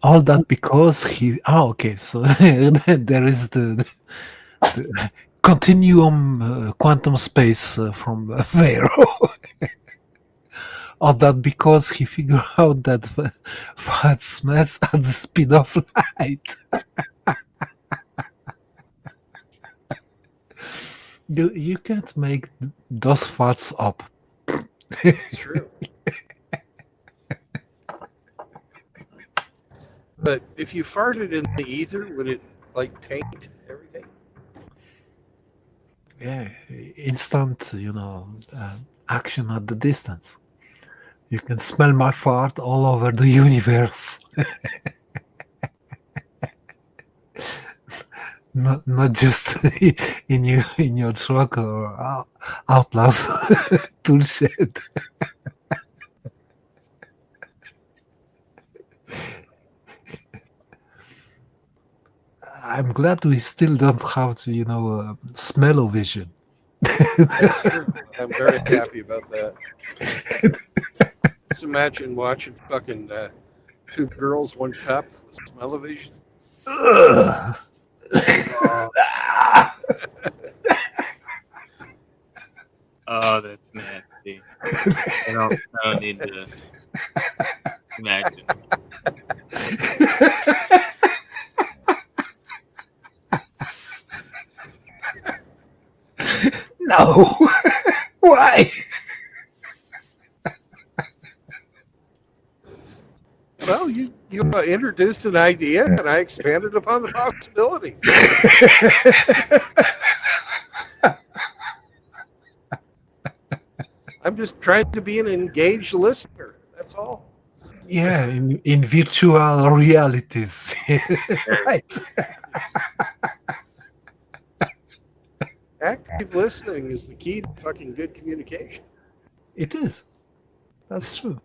All that because he. Okay. So there is the continuum quantum space from Vero. All that because he figured out that farts mess at the speed of light. You can't make those farts up.
It's true. But if you farted in the ether, would it like taint everything?
Yeah, instant, action at the distance. You can smell my fart all over the universe. not just in your truck or Outlaw tool shed. I'm glad we still don't have to, smell-o-vision.
That's true. I'm very happy about that. Just imagine watching fucking Two Girls, One Cup with smell-o-vision.
Oh, that's nasty. I don't need to imagine.
No. Why?
Well, you introduced an idea, and I expanded upon the possibilities. I'm just trying to be an engaged listener. That's all.
Yeah, in virtual realities. Right.
Active listening is the key to fucking good communication.
It is. That's true.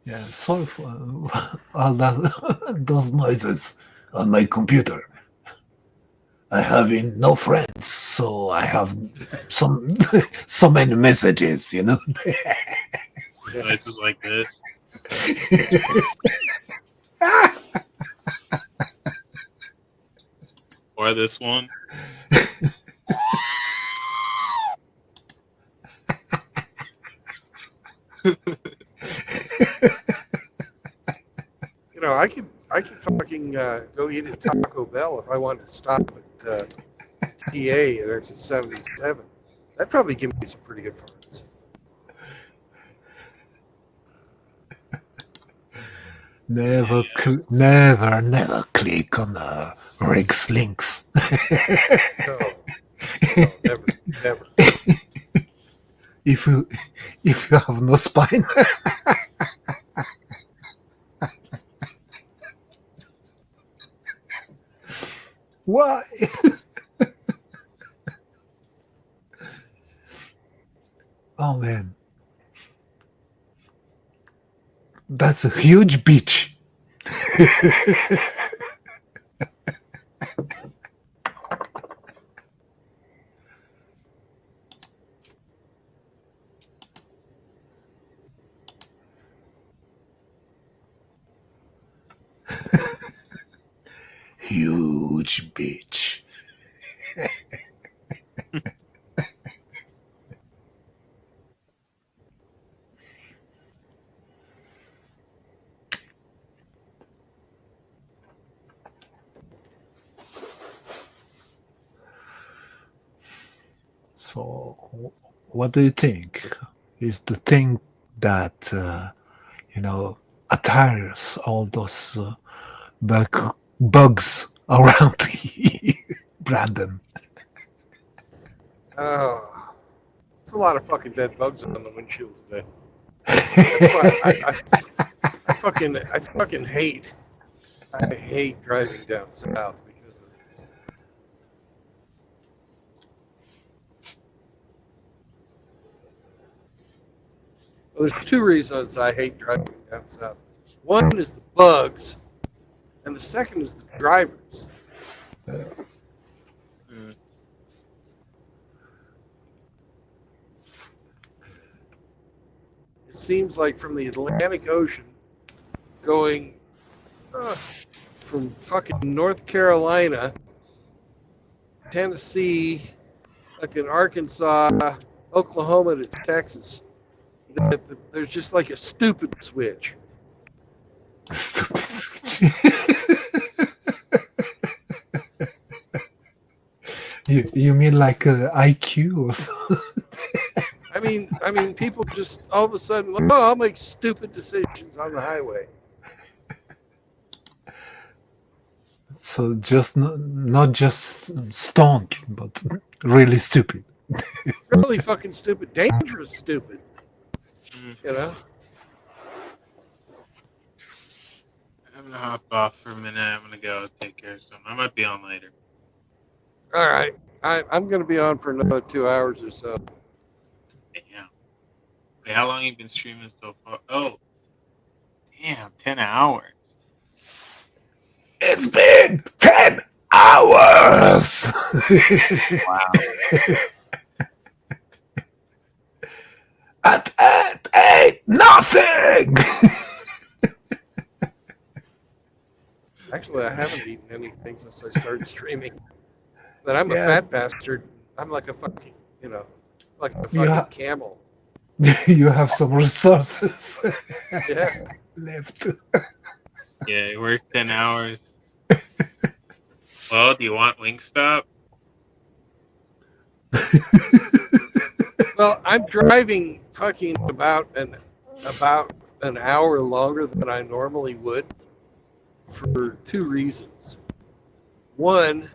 Yeah, sorry for all those noises on my computer. I have no friends, so I have so many messages,
Noises like this. Or this one.
I could fucking go eat at Taco Bell if I wanted to stop at TA at exit 77. That'd probably give me some pretty good farts.
Never click on Rick's links.
No, never.
If you have no spine. Why? Oh man, that's a huge beach. huge bitch. So, what do you think is the thing that attires all those bugs around here, Brandon?
Oh, it's a lot of fucking dead bugs on the windshield today. I fucking hate. I hate driving down south because of this. Well, there's two reasons I hate driving down south. One is the bugs, and the second is the drivers. It seems like from the Atlantic Ocean, going from fucking North Carolina, Tennessee, fucking Arkansas, Oklahoma to Texas, there's just like a stupid switch.
Stupid switch. You mean like IQ or something?
I mean, people just all of a sudden, like, oh, I'll make stupid decisions on the highway.
So just not just stoned, but really stupid.
Really fucking stupid, dangerous stupid. You know?
I'm gonna hop off for a minute. I'm gonna go take care of something. I might be on later.
All right. I'm going to be on for another 2 hours or so.
Damn. Wait, how long have you been streaming so far? Oh, damn, 10 hours.
It's been 10 hours!
Wow.
And it ain't nothing!
Actually, I haven't eaten anything since I started streaming. But I'm a fat bastard. I'm like a fucking, like a fucking camel.
You have some resources
Yeah.
left.
Yeah, you work 10 hours. Well, do you want Wingstop?
Well, I'm driving fucking about an hour longer than I normally would for two reasons. One,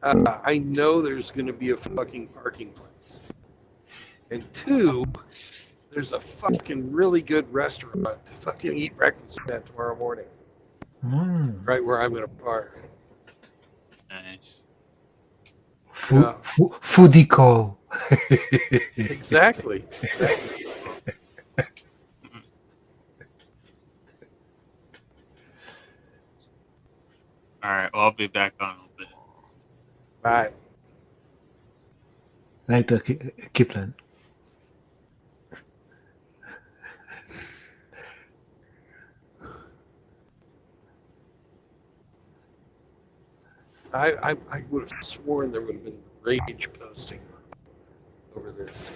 I know there's going to be a fucking parking place. And two, there's a fucking really good restaurant to fucking eat breakfast at tomorrow morning. Right where I'm going to park.
Nice.
Foodie call.
Exactly.
All right, well, I'll be back on a little bit.
Bye.
Later, Kipling.
I would have sworn there would have been rage posting over this.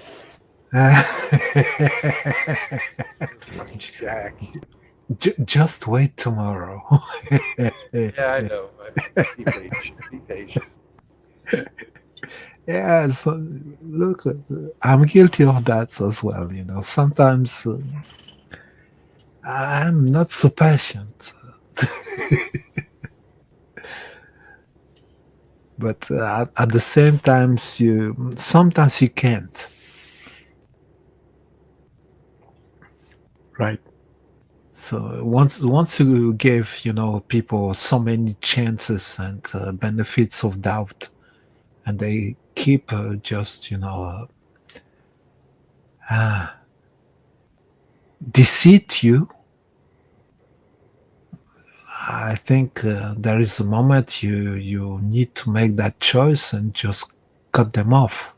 Fucking Jack.
Just wait tomorrow.
Yeah, I know. Be patient. Be patient.
Yeah, so look, I'm guilty of that as well. Sometimes I'm not so patient. But at the same time, sometimes you can't. Right? So once you give people so many chances and benefits of doubt, and they keep just deceive you, I think there is a moment you need to make that choice and just cut them off.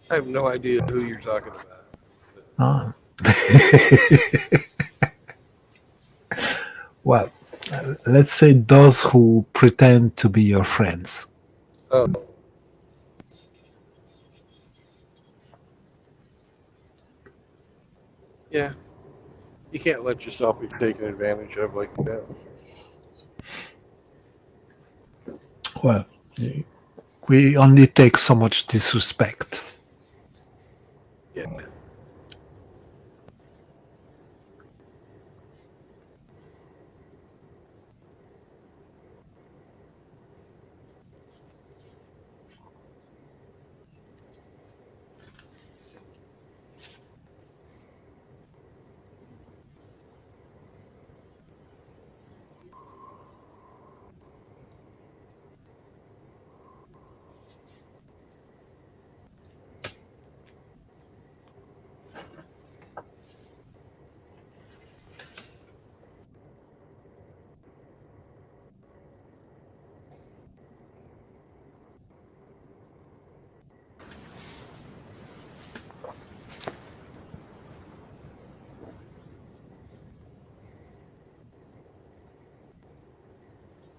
I have no idea who you're talking about.
let's say those who pretend to be your friends.
Oh. Yeah. You can't let yourself be taken advantage of like that.
Well, we only take so much disrespect.
Yeah.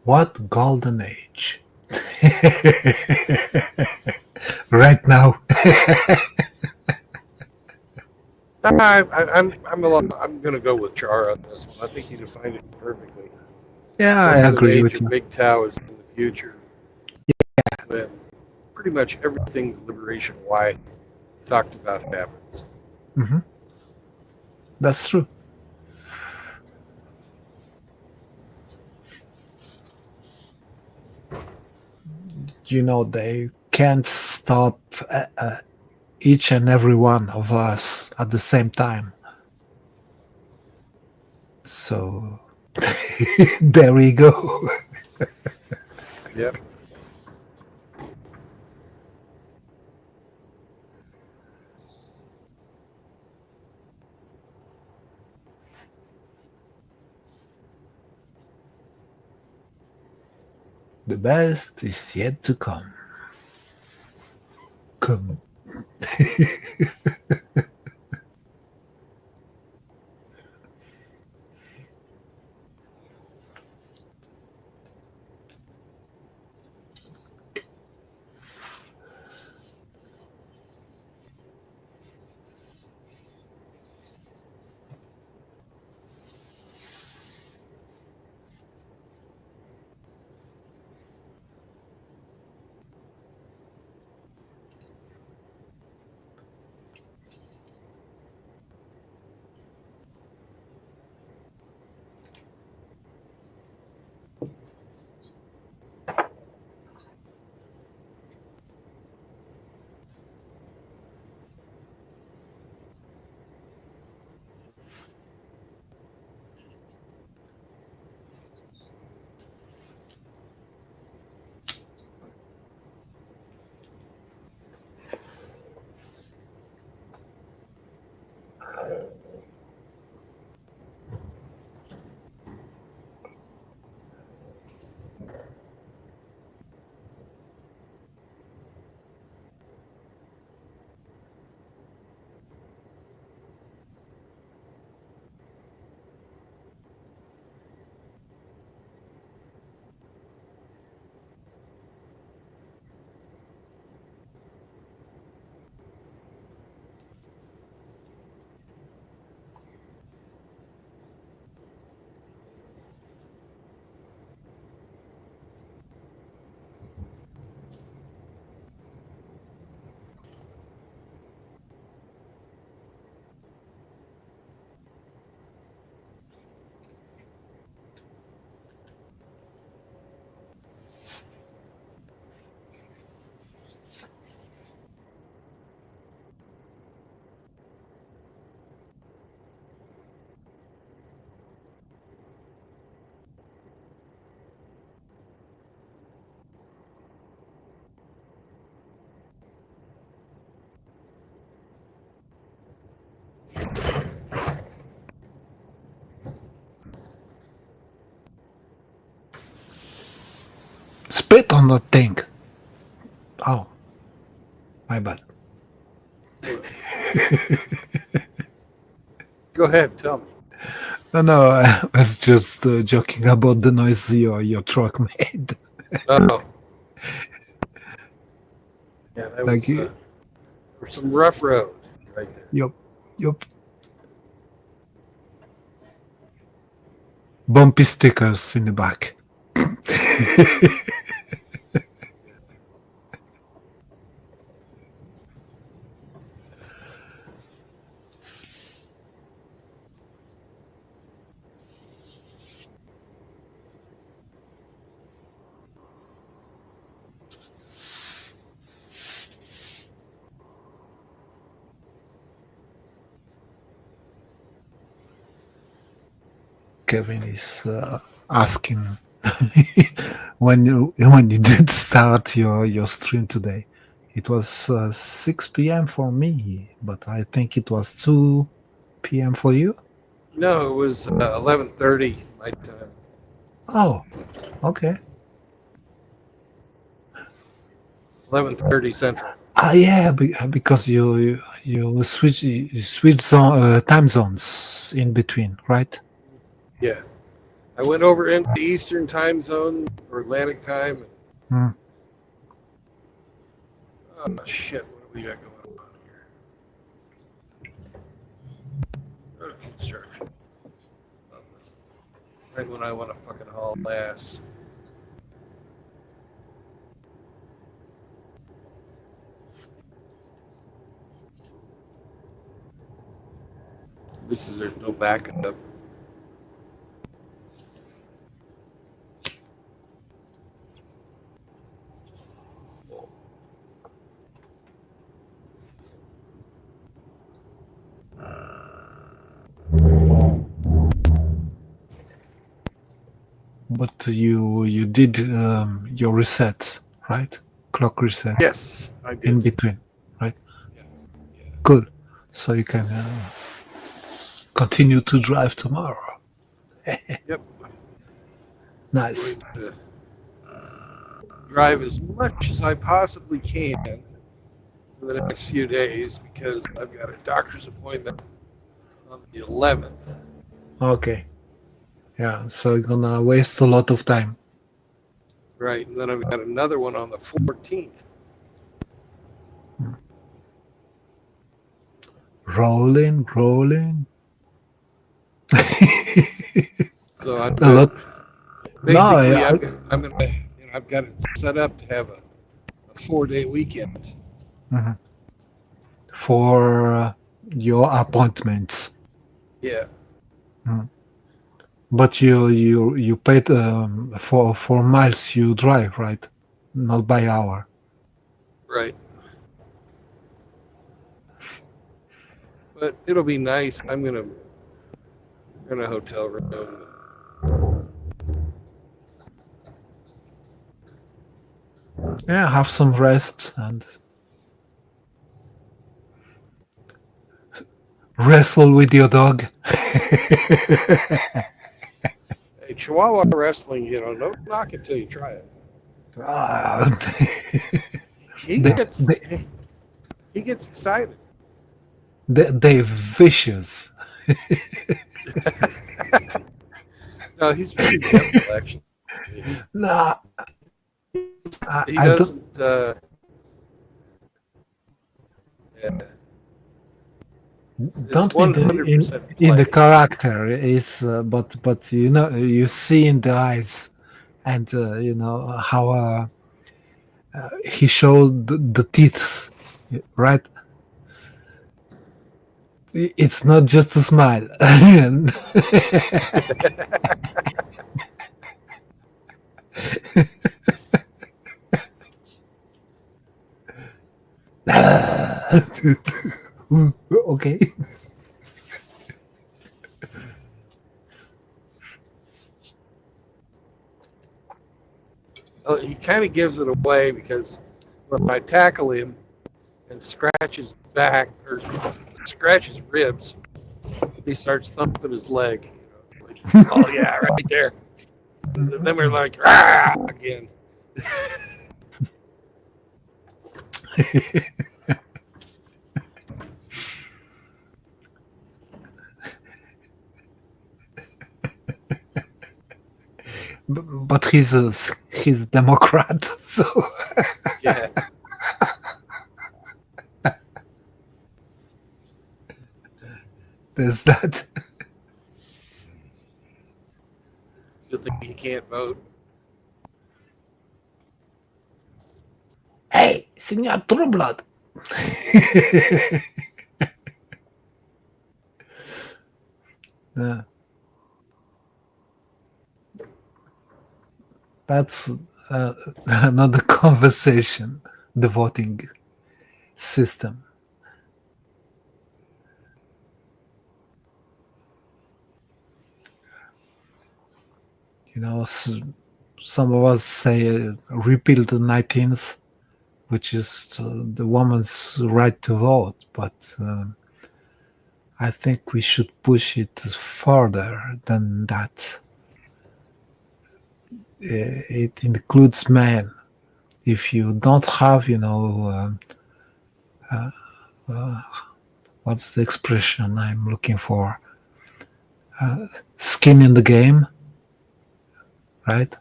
What golden age? Right now.
I'm going to go with Char on this one. I think you defined it perfectly.
Yeah, I agree
age
with
of
you.
MGTOW is in the future.
Yeah.
When pretty much everything Liberation Y talked about happens.
Mm-hmm. That's true. You know, they can't stop each and every one of us at the same time. So, there we go.
Yep.
The best is yet to come. Come. Spit on the thing. Oh, my bad.
Go ahead, tell me.
No, I was just joking about the noise your truck made.
Oh. Yeah, that
Like
was
you,
there was some rough road right there.
yup. Bumpy stickers in the back. Kevin is asking when you did start your stream today. It was 6 p.m. for me, but I think it was 2 p.m. for you.
No, it was 11:30 my time.
Oh, okay.
11:30 Central.
Yeah, because you switch time zones in between, right?
Yeah. I went over into Eastern time zone or Atlantic time.
Hmm.
Oh shit! What do we got going on here? Road construction. Right when I want to fucking haul ass. At least there's no backup.
But you did your reset, right? Clock reset.
Yes, I did.
In between, right? Good. So you can continue to drive tomorrow.
Yep.
Nice.
I'm going to drive as much as I possibly can for the next few days because I've got a doctor's appointment on the 11th.
Okay. Yeah, so you're gonna waste a lot of time.
Right, and then I've got another one on the 14th.
Rolling.
So I'm
A lot.
basically
No, yeah,
I'm gonna I've got it set up to have a 4-day weekend.
Mhm. For your appointments.
Yeah.
Mhm. But you paid for miles you drive, right? Not by hour.
Right. But it'll be nice. I'm gonna in a hotel room.
Yeah, have some rest and wrestle with your dog.
Hey, Chihuahua wrestling, don't knock it till you try it. He gets excited.
They're vicious.
No, he's pretty gentle, actually.
No,
He
I don't.
doesn't. Yeah.
Don't mean in the character is, but you see in the eyes, and how he showed the teeth, right? It's not just a smile. Okay.
Well, he kind of gives it away because when I tackle him and scratch his back or scratch his ribs, he starts thumping his leg. Like, oh yeah, right there. And then we're like, ah, again.
but he's a Democrat, so
Yeah.
there's that.
Good thing he can't vote.
Hey, Senor Trueblood. Yeah. That's another conversation, the voting system. You know, some of us say repeal the 19th, which is the woman's right to vote, but I think we should push it further than that. It includes men. If you don't have, what's the expression I'm looking for? Skin in the game, right?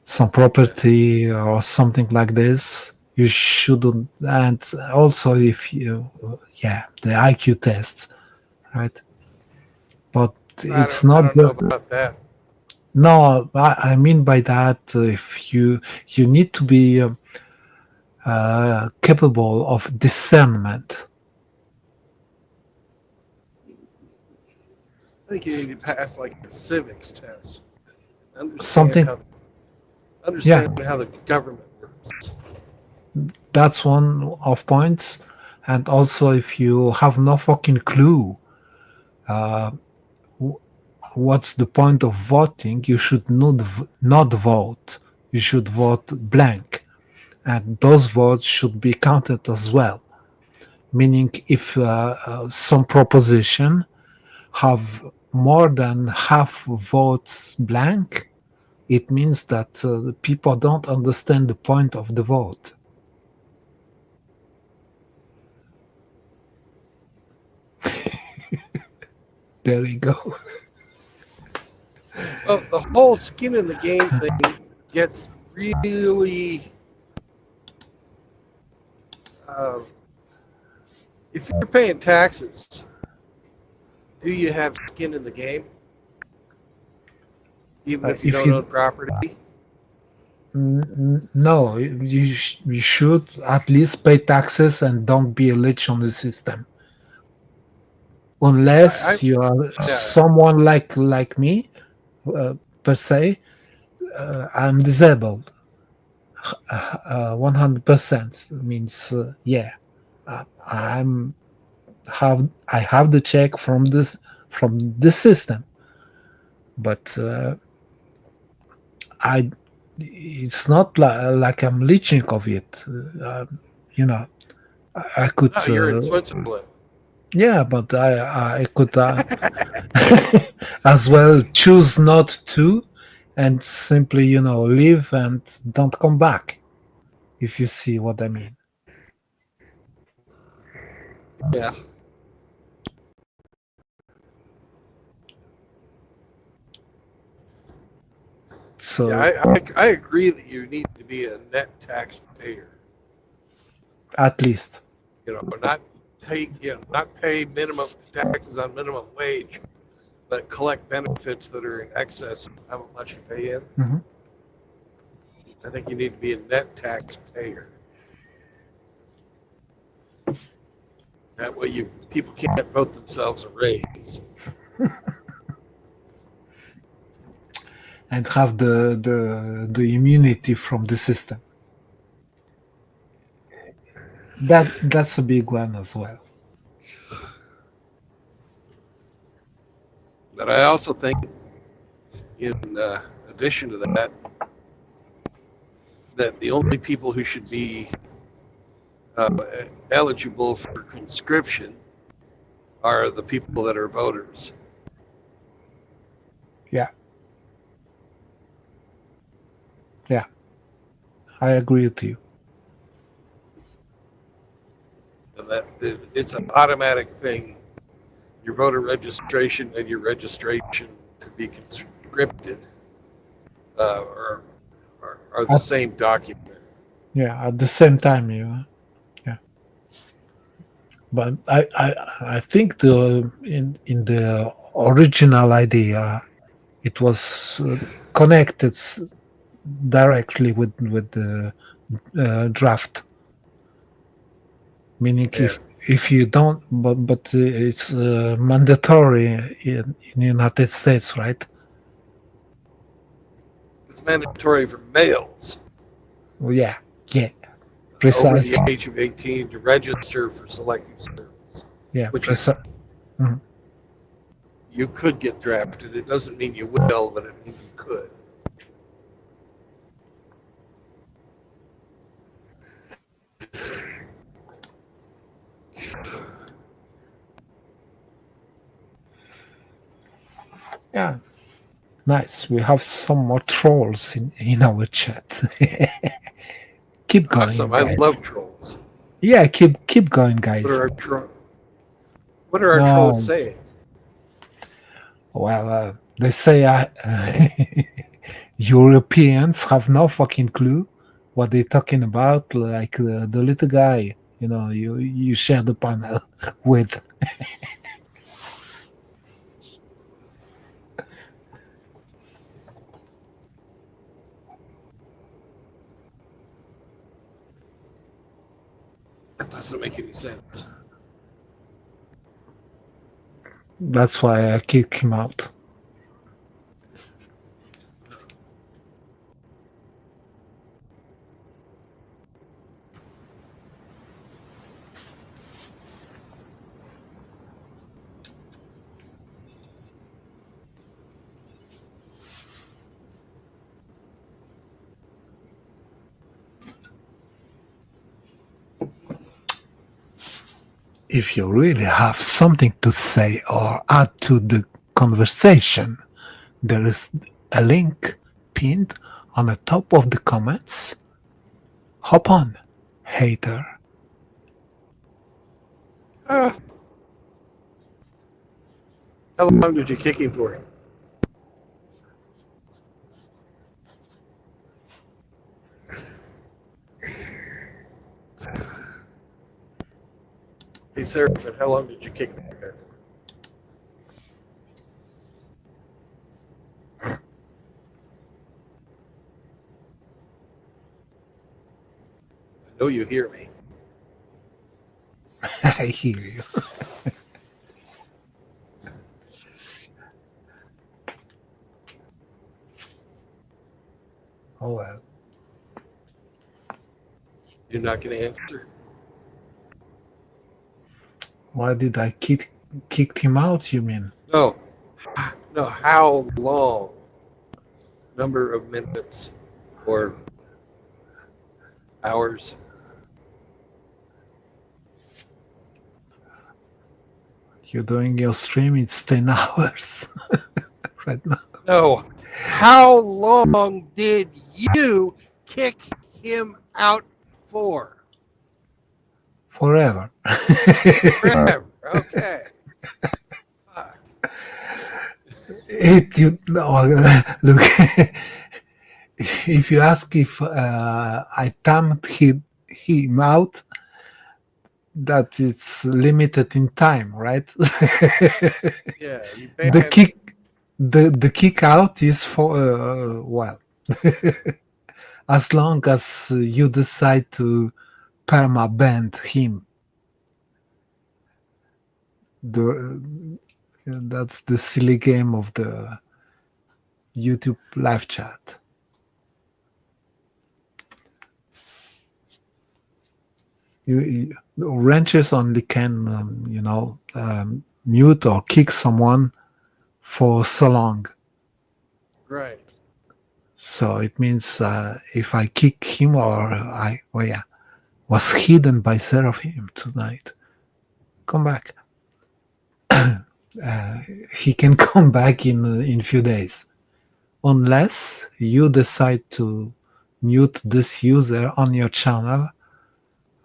Some property or something like this, you shouldn't. And also, if you, the IQ tests, right? But it's not.
I don't know about that.
No, I mean by that, if you need to be capable of discernment.
I think you need to pass like a civics test.
Something.
Understand how the government works.
That's one of points, and also if you have no fucking clue what's the point of voting, you should not vote. You should vote blank, and those votes should be counted as well. Meaning, if some proposition have more than half votes blank, it means that people don't understand the point of the vote. There you go.
Well, the whole skin in the game thing gets really. If you're paying taxes, do you have skin in the game? Even if you don't own property?
No, you should at least pay taxes and don't be a leech on the system. Unless you are someone like me, per se, I'm disabled. 100% means I have the check from this system, but it's not like I'm leeching of it. I could.
No, you're in Switzerland.
Yeah, but I could as well choose not to, and simply leave and don't come back. If you see what I mean.
Yeah.
So
I agree that you need to be a net taxpayer.
At least.
Not pay minimum taxes on minimum wage, but collect benefits that are in excess of how much you pay in.
Mm-hmm.
I think you need to be a net taxpayer. That way people can't vote themselves a raise.
And have the immunity from the system. That's a big one as well.
But I also think, in addition to that the only people who should be eligible for conscription are the people that are voters.
Yeah. Yeah. I agree with you.
And that it's an automatic thing. Your voter registration and your registration to be conscripted are the same document.
Yeah, at the same time, yeah. But I think in the original idea, it was connected directly with the draft. Meaning, if you don't, but it's mandatory in the United States, right?
It's mandatory for males
Well, yeah,
over
precisely.
the age of 18 to register for selective service.
Yeah,
which is, you could get drafted. It doesn't mean you will, but it means you could.
Yeah, nice. We have some more trolls in our chat. Keep going,
Awesome.
guys.
I love trolls.
Yeah, keep going, guys.
What are our trolls saying?
Well, they say Europeans have no fucking clue what they're talking about. Like the little guy, you share the panel with.
That doesn't make any sense.
That's why I kicked him out. If you really have something to say or add to the conversation, there is a link pinned on the top of the comments. Hop on, hater.
How long did you kick him for? Hey, Seraphin, how long did you kick that guy for? I know you hear me.
I hear you. Oh well.
You're not going to answer?
Why did I kick him out, you mean?
No, how long? Number of minutes or hours?
You're doing your stream, it's 10 hours right now.
No, how long did you kick him out for?
Forever.
Forever, okay.
Look, if you ask if I timed him out, that it's limited in time, right?
Yeah, you
the kick out is for well, as long as you decide to perma-ban him. That's the silly game of the YouTube live chat. Ranchers only can, mute or kick someone for so long.
Right.
So it means if I kick him or was hidden by Seraphim tonight. Come back. He can come back in few days. Unless you decide to mute this user on your channel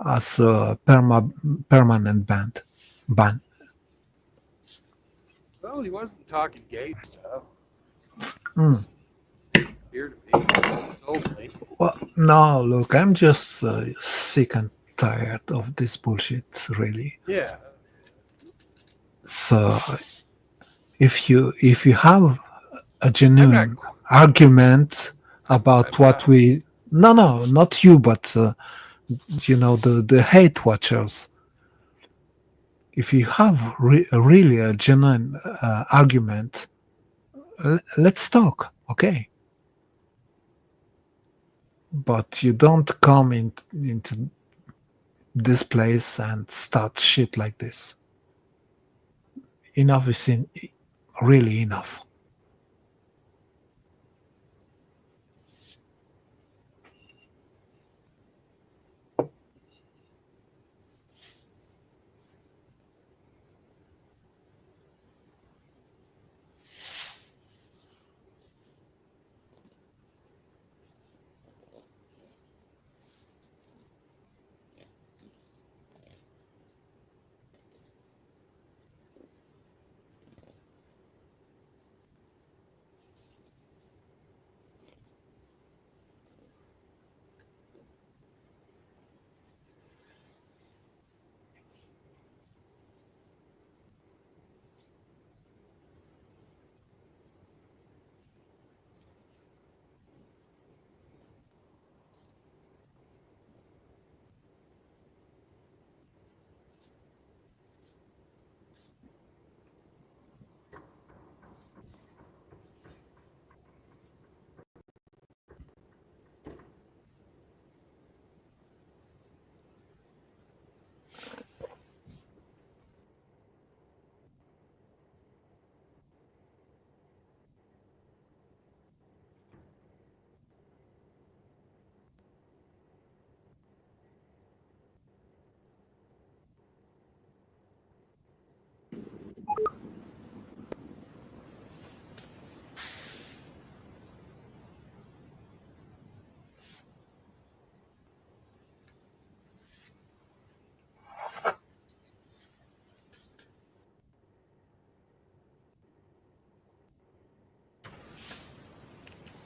as a permanent ban.
Well, he wasn't talking gay stuff. appear to be. Told me.
Well, no, look, I'm just sick and tired of this bullshit, really.
Yeah.
So, if you have a genuine argument about what we, no, not you, but the hate watchers. If you have really a genuine argument, let's talk, okay? But you don't come into this place and start shit like this. Enough is really enough.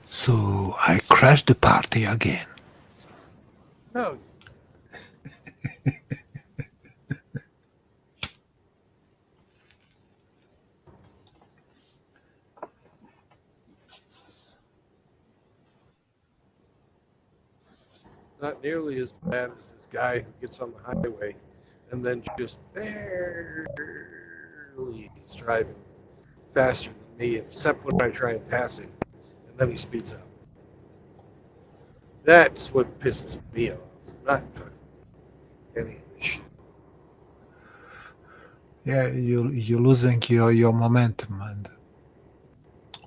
So I crashed the party again.
No. Not nearly as bad as this guy who gets on the highway and then just barely is driving faster than me, except when I try and pass him, and then he speeds up. That's what pisses me off. Not any of this shit.
Yeah, you're losing your momentum and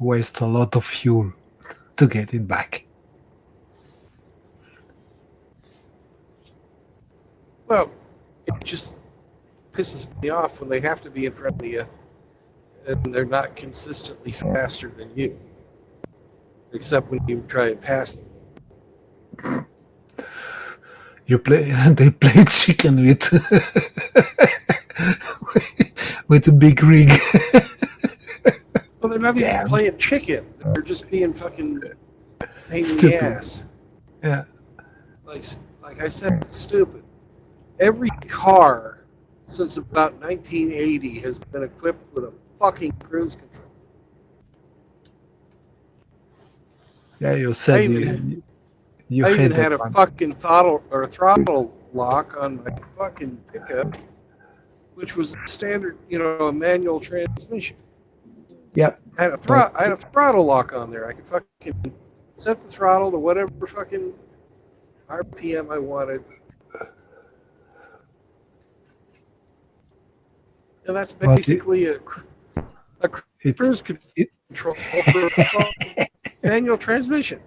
waste a lot of fuel to get it back.
Well, it just pisses me off when they have to be in front of you and they're not consistently faster than you, except when you try and pass them.
They play chicken with a big rig.
Well, they're not even playing chicken. They're just being fucking pain in
Stupid.
the ass.
Yeah.
Like I said, it's stupid. Every car since about 1980 has been equipped with a fucking cruise control.
Yeah, you said you
I
hate
even had
that
a
one.
fucking throttle lock on my fucking pickup, which was standard, a manual transmission.
Yep.
I had a throttle lock on there. I could fucking set the throttle to whatever fucking RPM I wanted. And that's
But
basically a cruise control for a fucking manual transmission.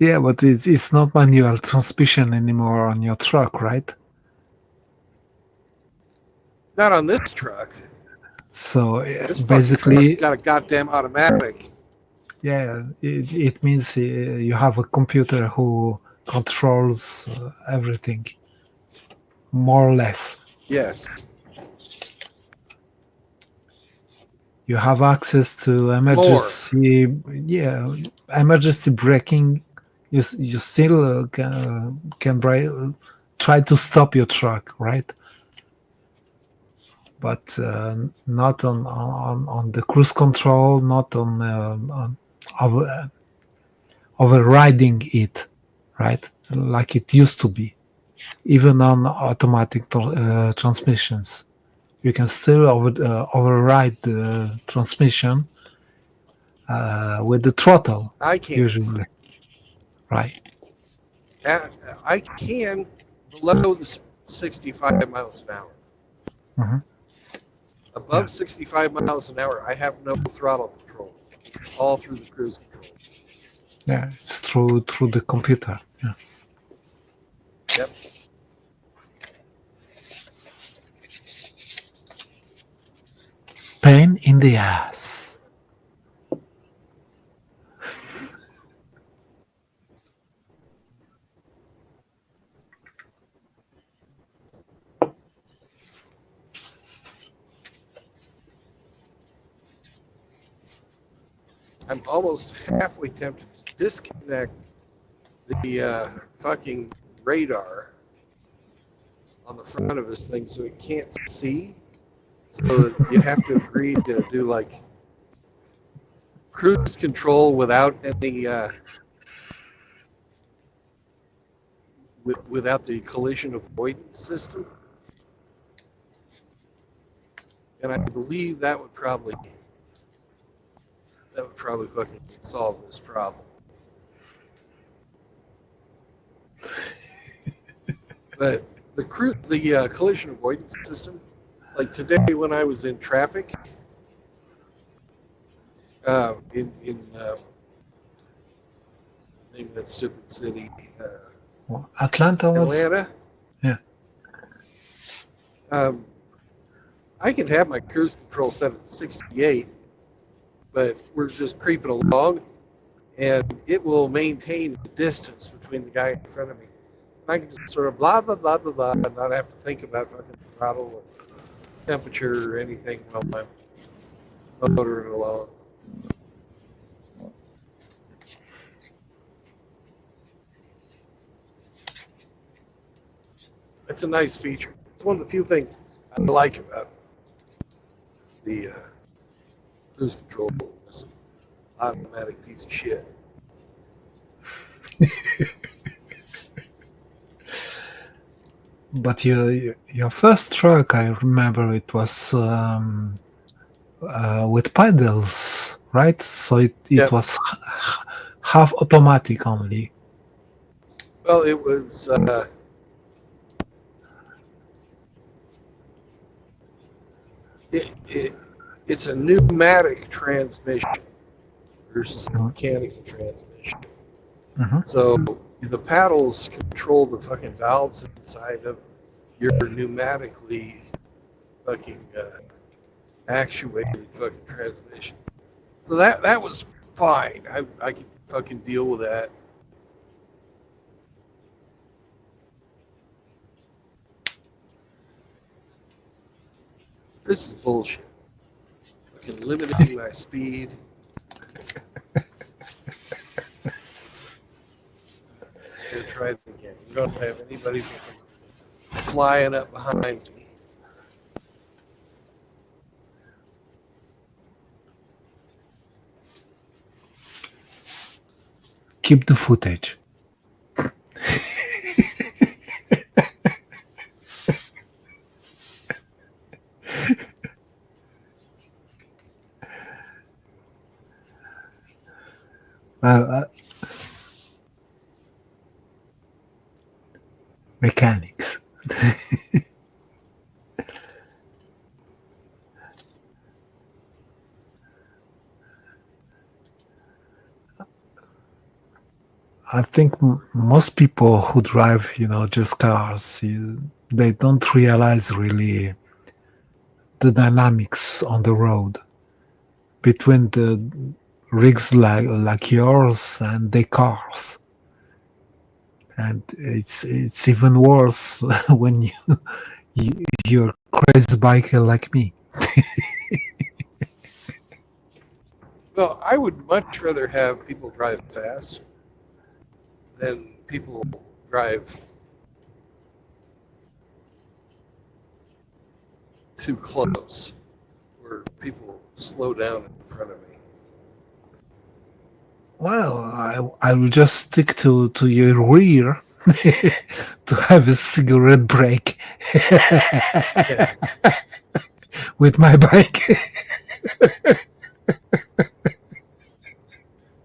Yeah, but it's not manual transmission anymore on your truck, right?
Not on this truck.
So
This
basically,
fucking truck's got a goddamn automatic.
yeah, it means you have a computer who controls everything, more or less.
Yes.
You have access to emergency, emergency braking. You still can try to stop your truck, right? But not on the cruise control, not on overriding it, right? Like it used to be. Even on automatic transmissions, you can still override the transmission with the throttle.
I can't.
Usually, right?
I can below the 65 miles an hour.
Mm-hmm.
Above 65 miles an hour, I have no throttle control, all through the cruise control.
Yeah, it's through the computer. Yeah.
Yep.
Pain in the ass.
I'm almost halfway tempted to disconnect the fucking radar on the front of this thing so it can't see. So you have to agree to do like cruise control without any without the collision avoidance system. And I believe that would probably fucking solve this problem. But the collision avoidance system, like today when I was in traffic, in name of that stupid city,
Atlanta was.
Atlanta.
Yeah.
I can have my cruise control set at 68, but we're just creeping along, and it will maintain the distance between the guy in front of me. I can just sort of blah, blah, blah, blah, blah, and not have to think about fucking throttle or temperature or anything while I'm motoring along. It's a nice feature. It's one of the few things I like about the cruise control. This automatic piece of shit.
But your first truck, I remember it was with pedals, right? So it
Yep.
was half automatic only.
Well, it was it's a pneumatic transmission versus a mechanical transmission.
Mhm.
So the paddles control the fucking valves inside of your pneumatically fucking actuated fucking transmission. So that was fine. I could fucking deal with that. This is bullshit. Fucking limiting my speed. I'm gonna try it again. We don't have anybody flying up behind me.
Keep the footage. Mechanics. I think most people who drive, just cars, they don't realize really the dynamics on the road between the rigs like yours and the cars. And it's even worse when you're a crazy biker like me.
Well, I would much rather have people drive fast than people drive too close, where people slow down in front of me.
Well, I will just stick to your rear to have a cigarette break with my bike.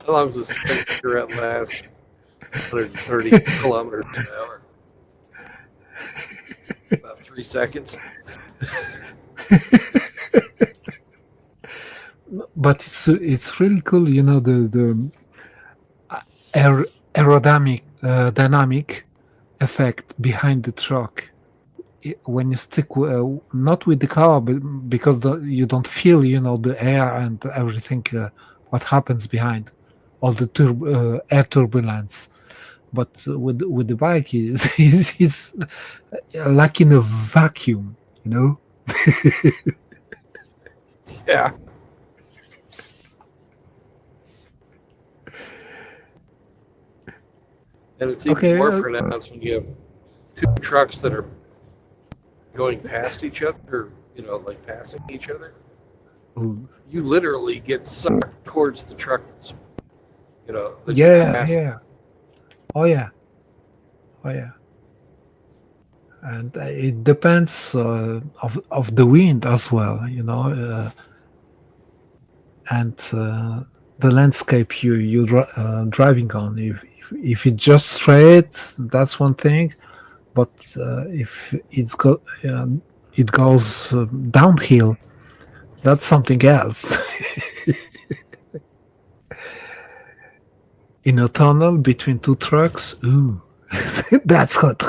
How long does a cigarette last? 130 kilometers an hour. About 3 seconds.
But it's really cool, you know, the aerodynamic dynamic effect behind the truck. When you stick not with the car, but because you don't feel, you know, the air and everything, what happens behind, all the air turbulence. But with the bike, it's like in a vacuum, you know.
Yeah. And it's even more pronounced when you have two trucks that are going past each other, you know, like passing each other.
Ooh.
You literally get sucked towards the truck that's, you know, that
Yeah,
you're passing.
yeah. Oh yeah. And it depends of the wind as well, you know, and the landscape you're driving on. If it's just straight, that's one thing, but if it goes downhill, that's something else. In a tunnel between two trucks, ooh, that's hot.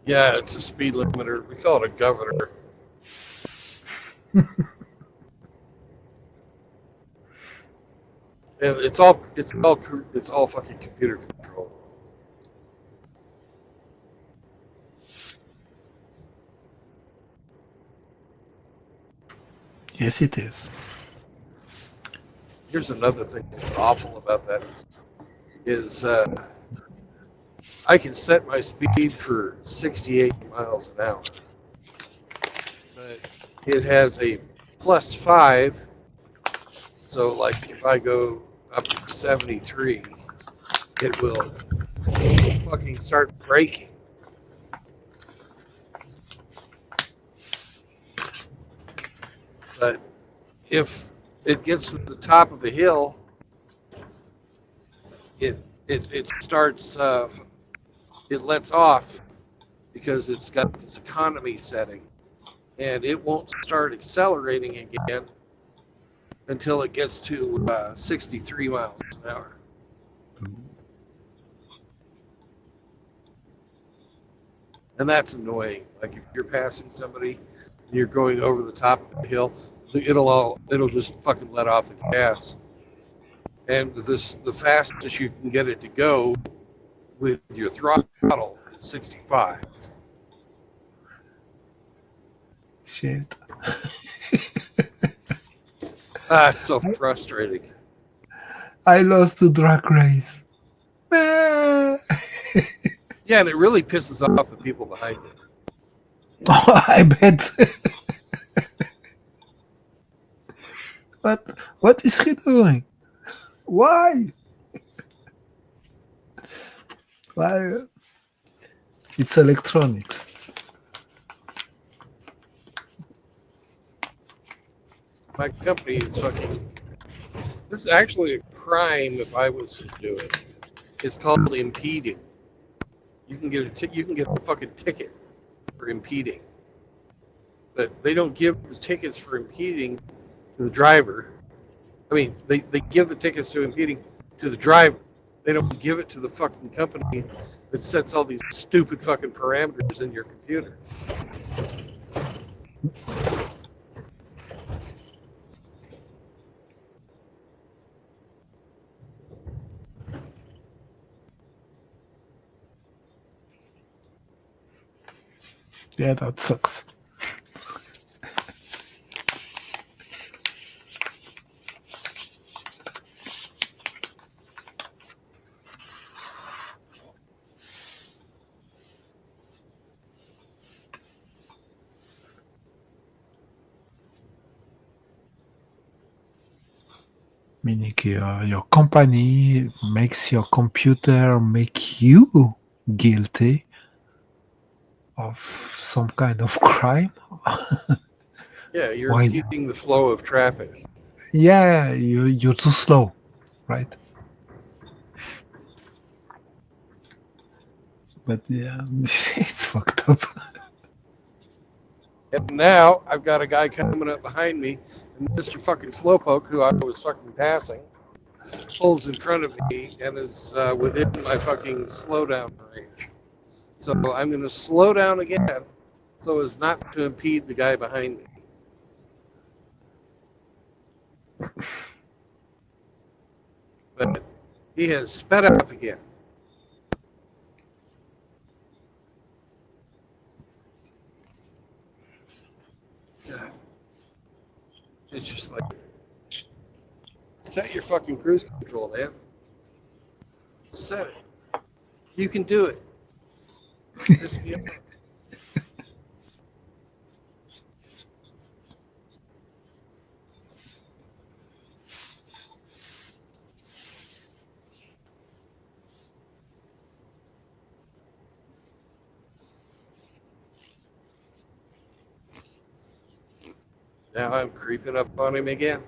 Yeah, it's a speed limiter. We call it a governor. And it's all fucking computer control.
Yes, it is.
Here's another thing that's awful about that is I can set my speed for 68 miles an hour, but it has a +5. So, like, if I go up to 73, it will fucking start braking. But if it gets to the top of a hill, it starts, it lets off because it's got this economy setting, and it won't start accelerating again until it gets to 63 miles an hour. And that's annoying. Like if you're passing somebody and you're going over the top of the hill, it'll just fucking let off the gas. And the fastest you can get it to go with your throttle is 65.
Shit.
It's so frustrating.
I lost the drag race.
Yeah, and it really pisses off the people behind it.
I bet. What is he doing? Why? Why? It's electronics.
My company is fucking. This is actually a crime if I was to do it. It's called impeding. You can get a fucking ticket for impeding, but they don't give the tickets for impeding to the driver. I mean, they give the tickets to impeding to the driver. They don't give it to the fucking company that sets all these stupid fucking parameters in your computer.
Yeah, that sucks. Meaning your company makes your computer make you guilty of some kind of crime.
Yeah, you're
Why?
impeding the flow of traffic.
Yeah, you're too slow, right? But yeah, it's fucked up.
And now I've got a guy coming up behind me, and Mr. fucking Slowpoke, who I was fucking passing, pulls in front of me and is within my fucking slowdown range. So I'm going to slow down again so as not to impede the guy behind me. But he has sped up again. It's just like, set your fucking cruise control, man. Set it. You can do it. Piss me off. Now I'm creeping up on him again.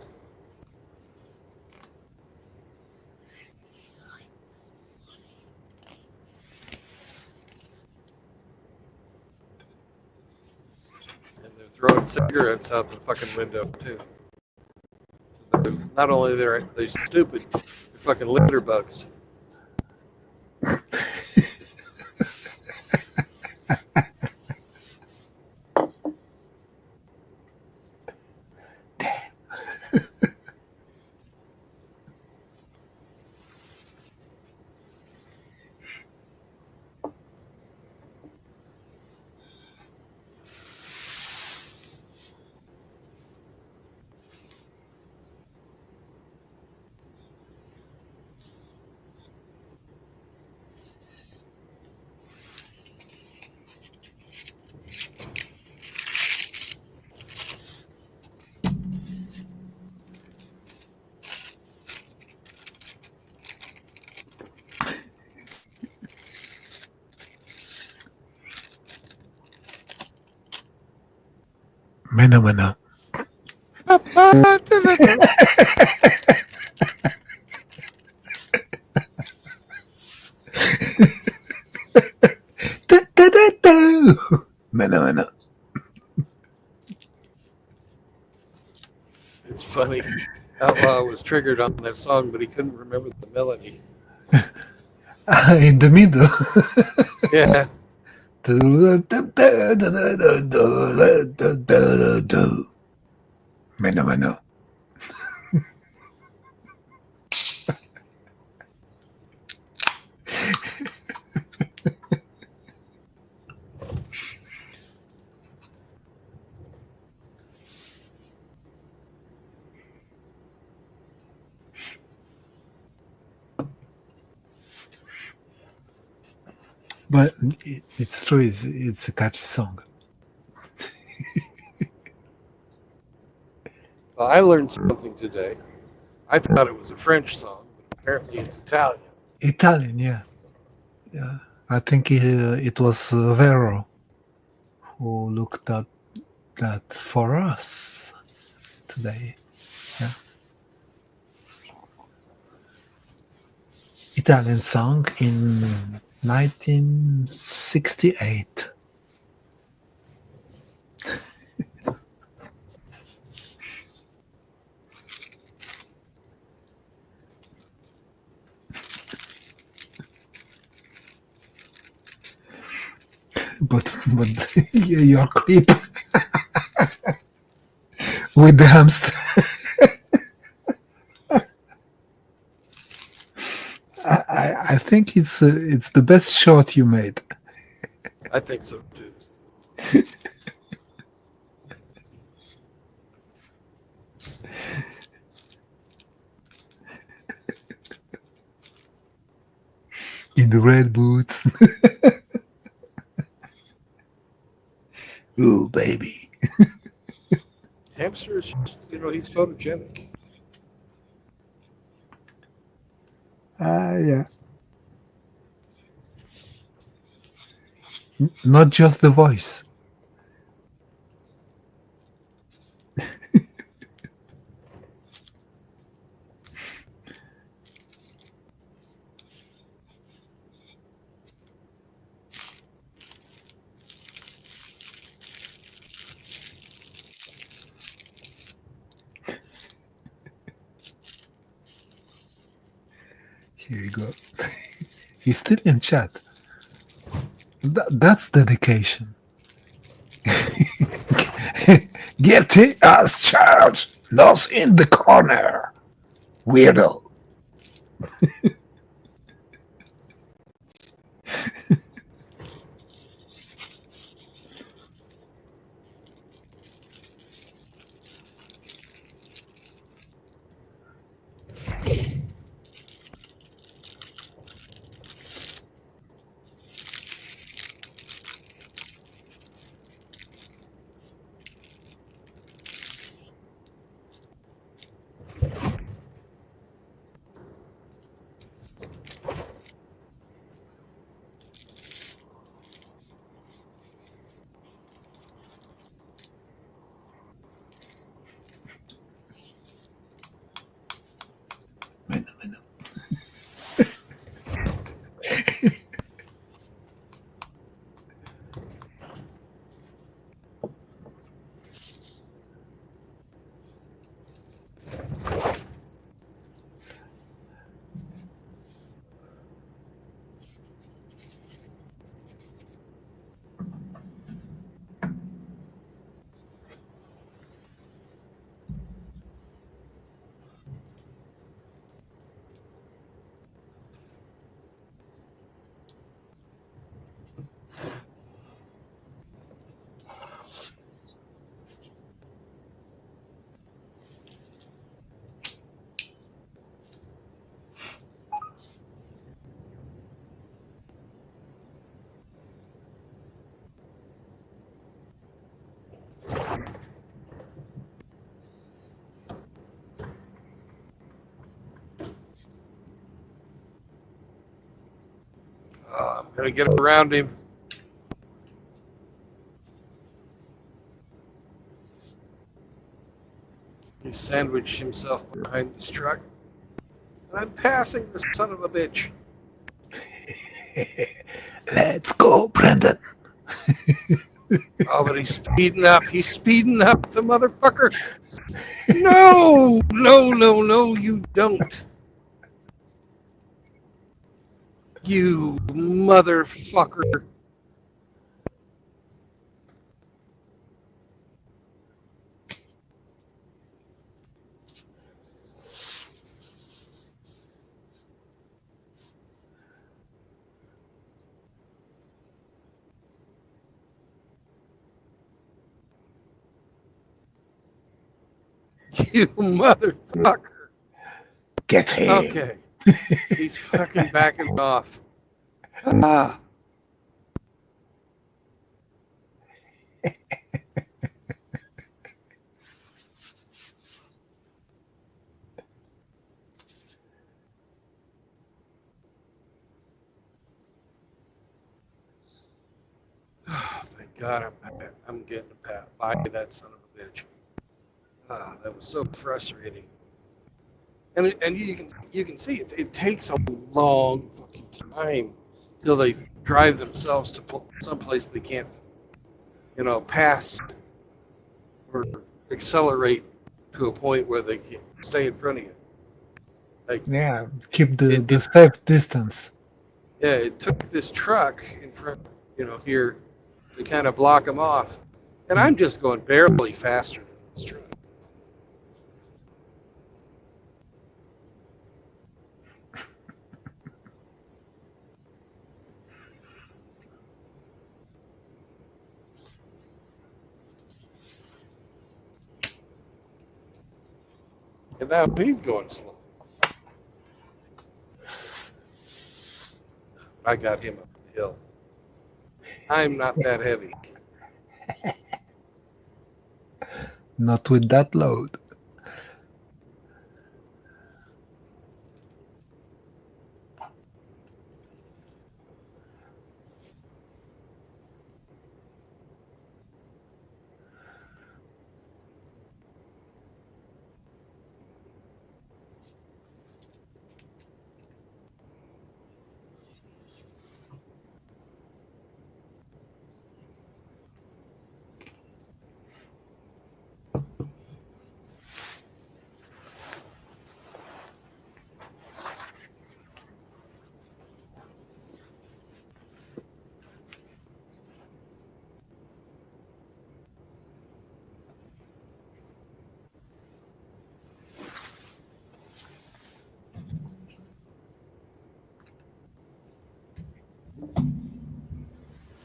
And they're throwing cigarettes out the fucking window too. Not only they're stupid, they're fucking litter bugs.
Mena. Mena.
It's funny. Outlaw was triggered on that song, but he couldn't remember the melody.
In the middle.
Yeah.
Mena. But it's true, it's a catchy song.
Well, I learned something today. I thought it was a French song, but apparently it's Italian.
Italian, yeah. Yeah. I think it was Vero who looked at that for us today. Yeah. Italian song in 1968. But yeah, you're creep with the hamster. I think it's the best shot you made.
I think so too.
In the red boots. Ooh, baby.
Hamster is just, he's photogenic.
Yeah. Not just the voice. Here you go. He's still in chat. That's dedication. Get his ass charged. Lost in the corner. Weirdo.
I'm going to get around him. He sandwiched himself behind this truck. And I'm passing this son of a bitch.
Let's go, Brendan.
Oh, but he's speeding up. He's speeding up, the motherfucker. No, you don't. You motherfucker. You motherfucker.
Get him.
Okay. He's fucking backing off. Ah. God, I'm getting a pat by that son of a bitch. That was so frustrating. And you can see it takes a long fucking time till they drive themselves to someplace they can't, pass or accelerate to a point where they can stay in front of you. Like,
Yeah, keep the safe distance.
yeah, it took this truck in front, here to kind of block them off, and I'm just going barely faster than this truck. And now he's going slow. I got him up the hill. I'm not that heavy.
Not with that load.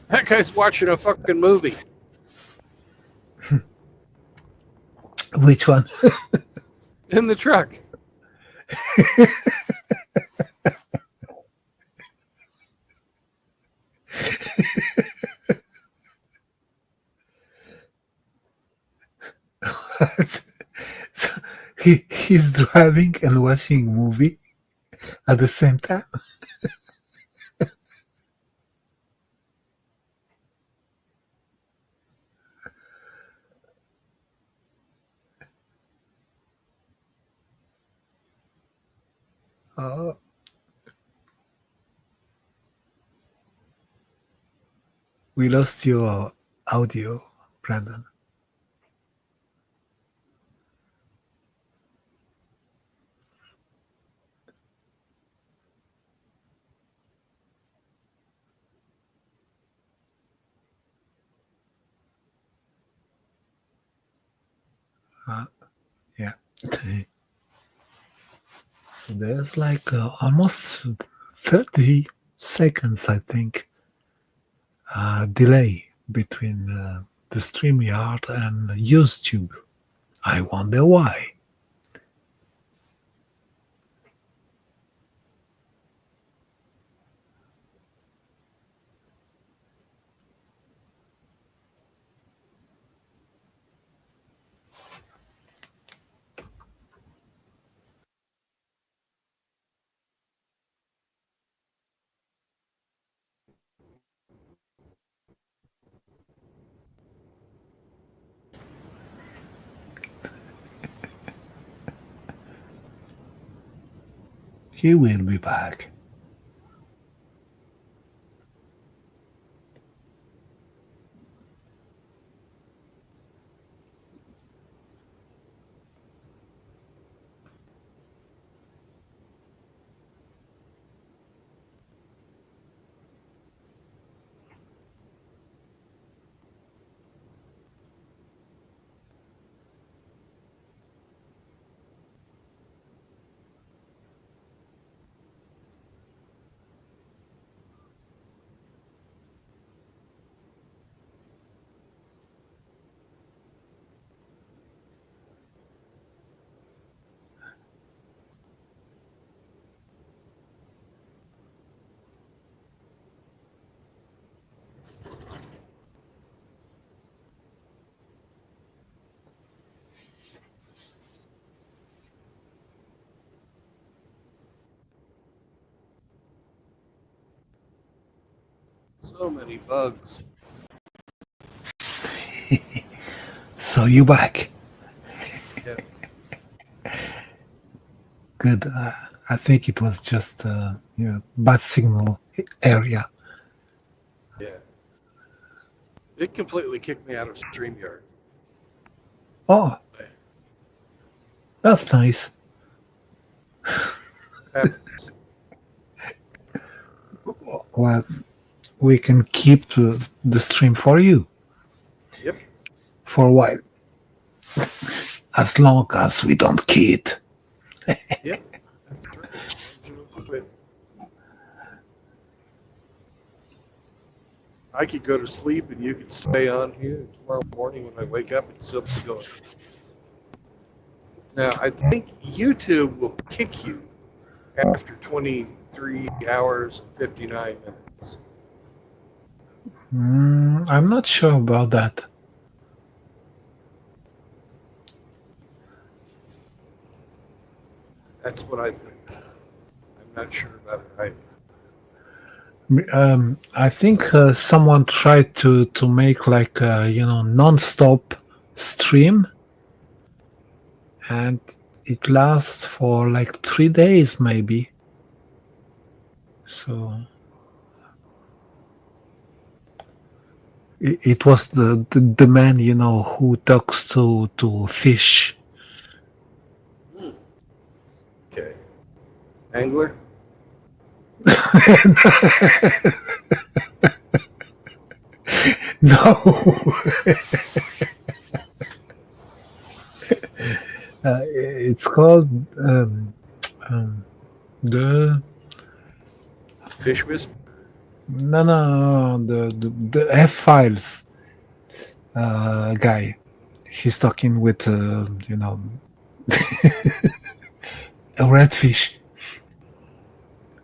That guy's watching a fucking movie.
Which one?
In the truck.
So he's driving and watching a movie at the same time. Oh. We lost your audio, Brandon. Yeah. So there's like almost 30 seconds, I think, delay between the StreamYard and YouTube. I wonder why. He will be back.
So many bugs.
So you back?
Yeah.
Good. I think it was just bad signal area.
Yeah. It completely kicked me out of StreamYard.
Oh, that's nice.
Happens.
Well, we can keep the stream for you.
Yep.
For a while. As long as we don't kid.
Yep. That's right. I could go to sleep and you could stay on here. Tomorrow morning when I wake up, it's still be going. Now, I think YouTube will kick you after 23 hours and 59 minutes.
I'm not sure about that.
That's what I think. I'm not sure about it either.
I think someone tried to make like non-stop stream, and it lasts for like 3 days maybe. So it was the man who talks to fish.
Okay. Angler?
No. It's called the
Fish Whisperer?
no the F-Files guy. He's talking with a redfish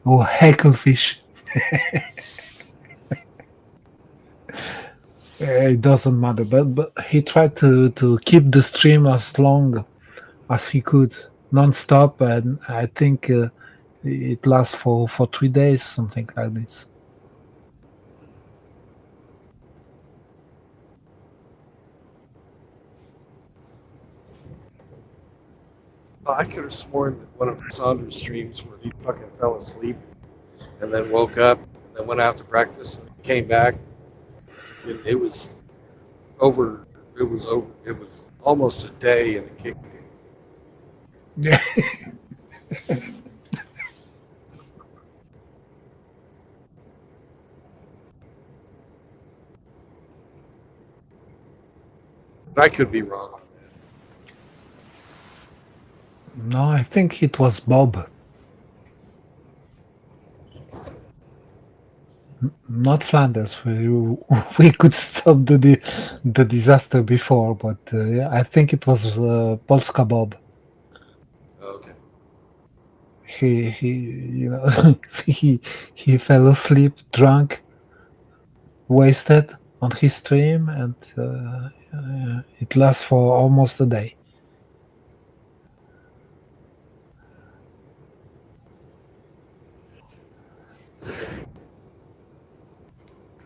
or hacklefish. It doesn't matter, but he tried to keep the stream as long as he could, non-stop, and I think it lasts for 3 days, something like this.
I could have sworn that one of Saunders' streams where he fucking fell asleep and then woke up and then went out to breakfast and came back. It was over. It was almost a day and it kicked him.
Yeah.
I could be wrong on that.
No, I think it was Bob. Not Flanders. We could stop the disaster before, but I think it was Polska Bob.
Okay.
He fell asleep, drunk, wasted on his stream, and it lasts for almost a day.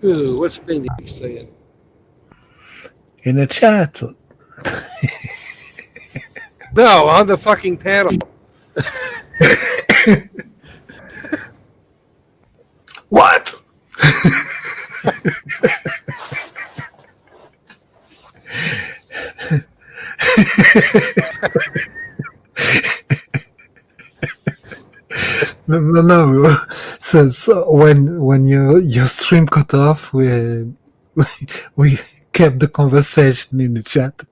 Ooh, what's Phoenix saying?
In the chat.
No, on the fucking panel.
What? No. So when your stream cut off, we kept the conversation in the chat.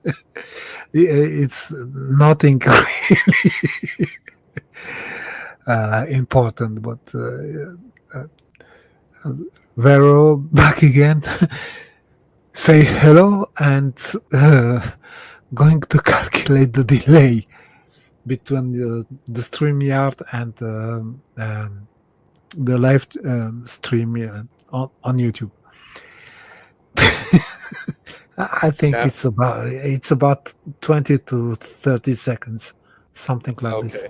It's nothing really important, but Vero back again. Say hello and going to calculate the delay between the StreamYard and the live stream on YouTube. I think it's about 20 to 30 seconds, something like this.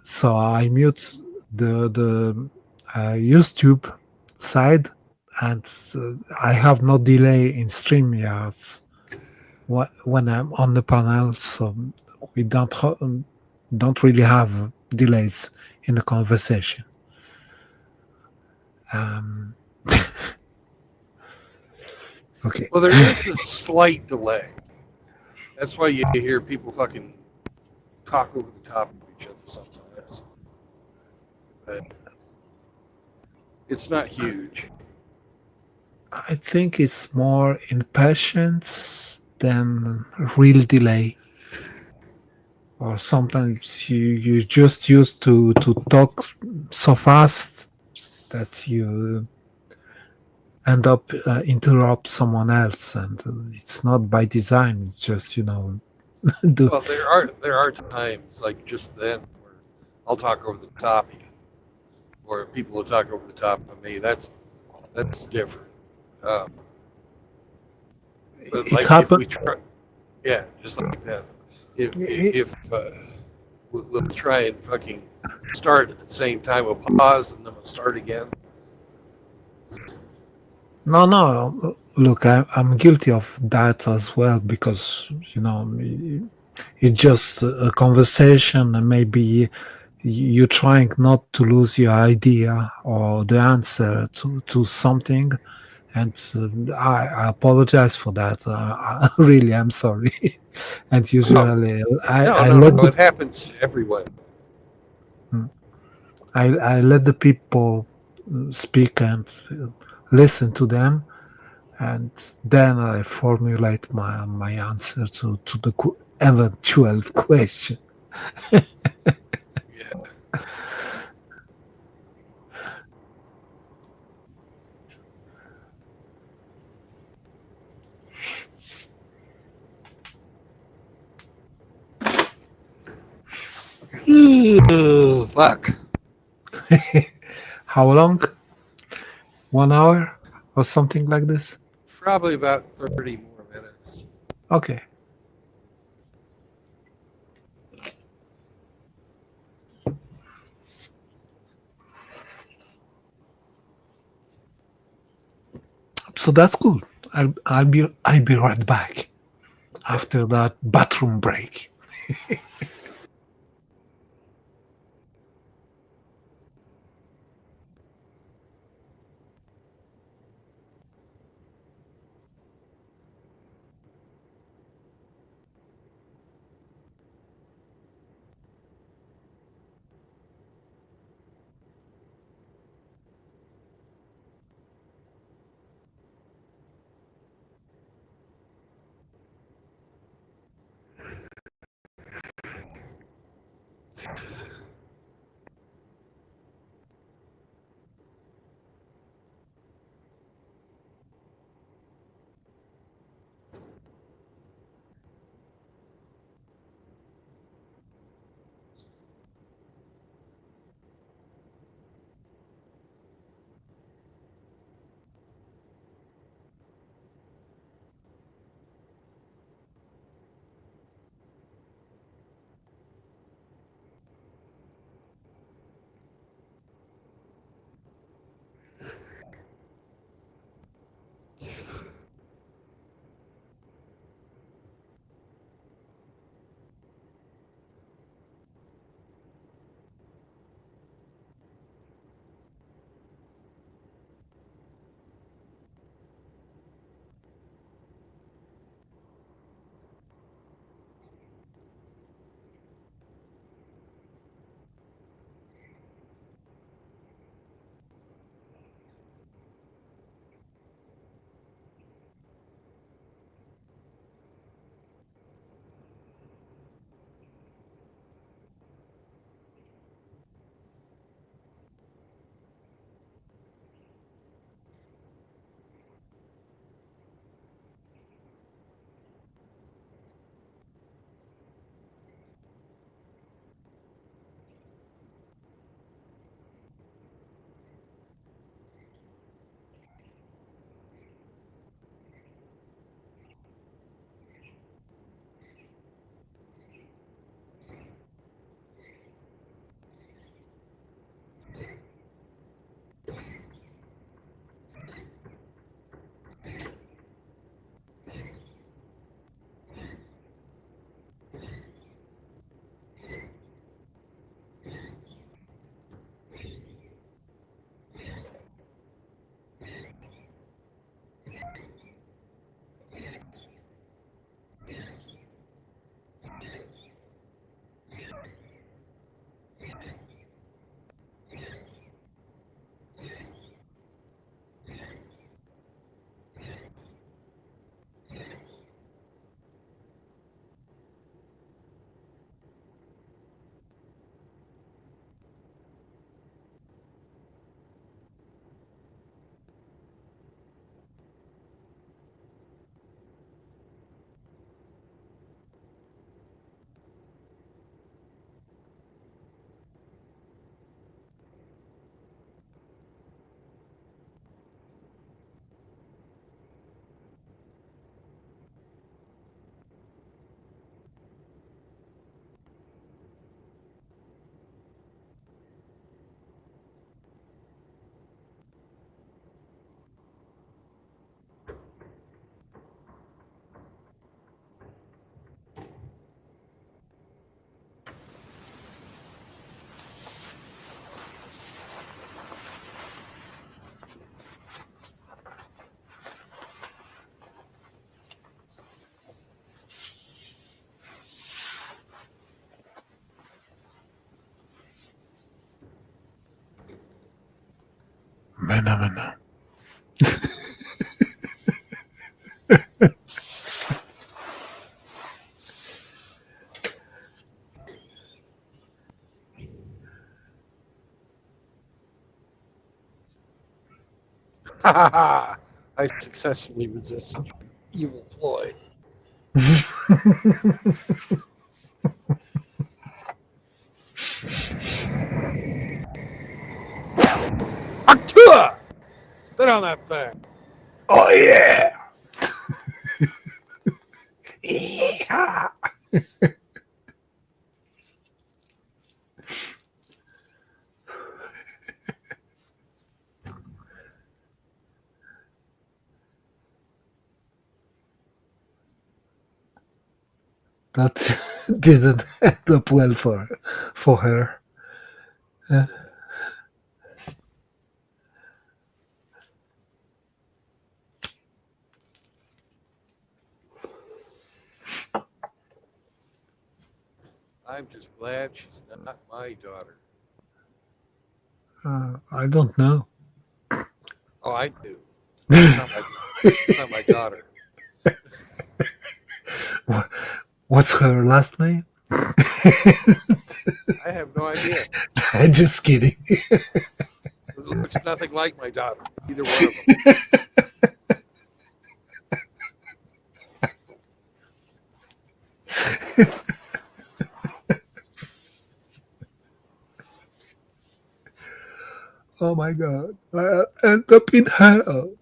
So I mute the YouTube side, and I have no delay in StreamYard's when I'm on the panel, so we don't really have delays in the conversation. Okay.
Well, there is a slight delay. That's why you hear people fucking talk over the top of each other sometimes. But it's not huge.
I think it's more impatience than real delay. Or sometimes you're just used to talk so fast that you end up interrupt someone else, and it's not by design. It's just
Well, there are times like just then where I'll talk over the top of you, or people will talk over the top of me. That's different. But
It
like if
happened-
we try, yeah, just like that. If we'll try and fucking start at the same time, we'll pause and then we'll start again.
No. Look, I'm guilty of that as well because it's just a conversation, and maybe you're trying not to lose your idea or the answer to something, and I apologize for that. I really am sorry. And usually, I let
It happens to everyone.
I let the people speak and listen to them, and then I formulate my answer to the eventual question.
Ooh, fuck.
How long? 1 hour or something like this?
Probably about 30 more minutes.
Okay. So that's cool. I'll be right back after that bathroom break. phenomenal.
Ha ha ha! I successfully resisted your evil ploy. Artua! Spit on that thing.
Oh yeah. Yeah.
That didn't end up well for her.
I'm just glad she's not my daughter.
I don't know.
Oh, I do. It's not my daughter.
What's her last name?
I have no idea.
I'm just kidding.
It looks nothing like my daughter. Either one of them.
Oh my God! I end up in hell.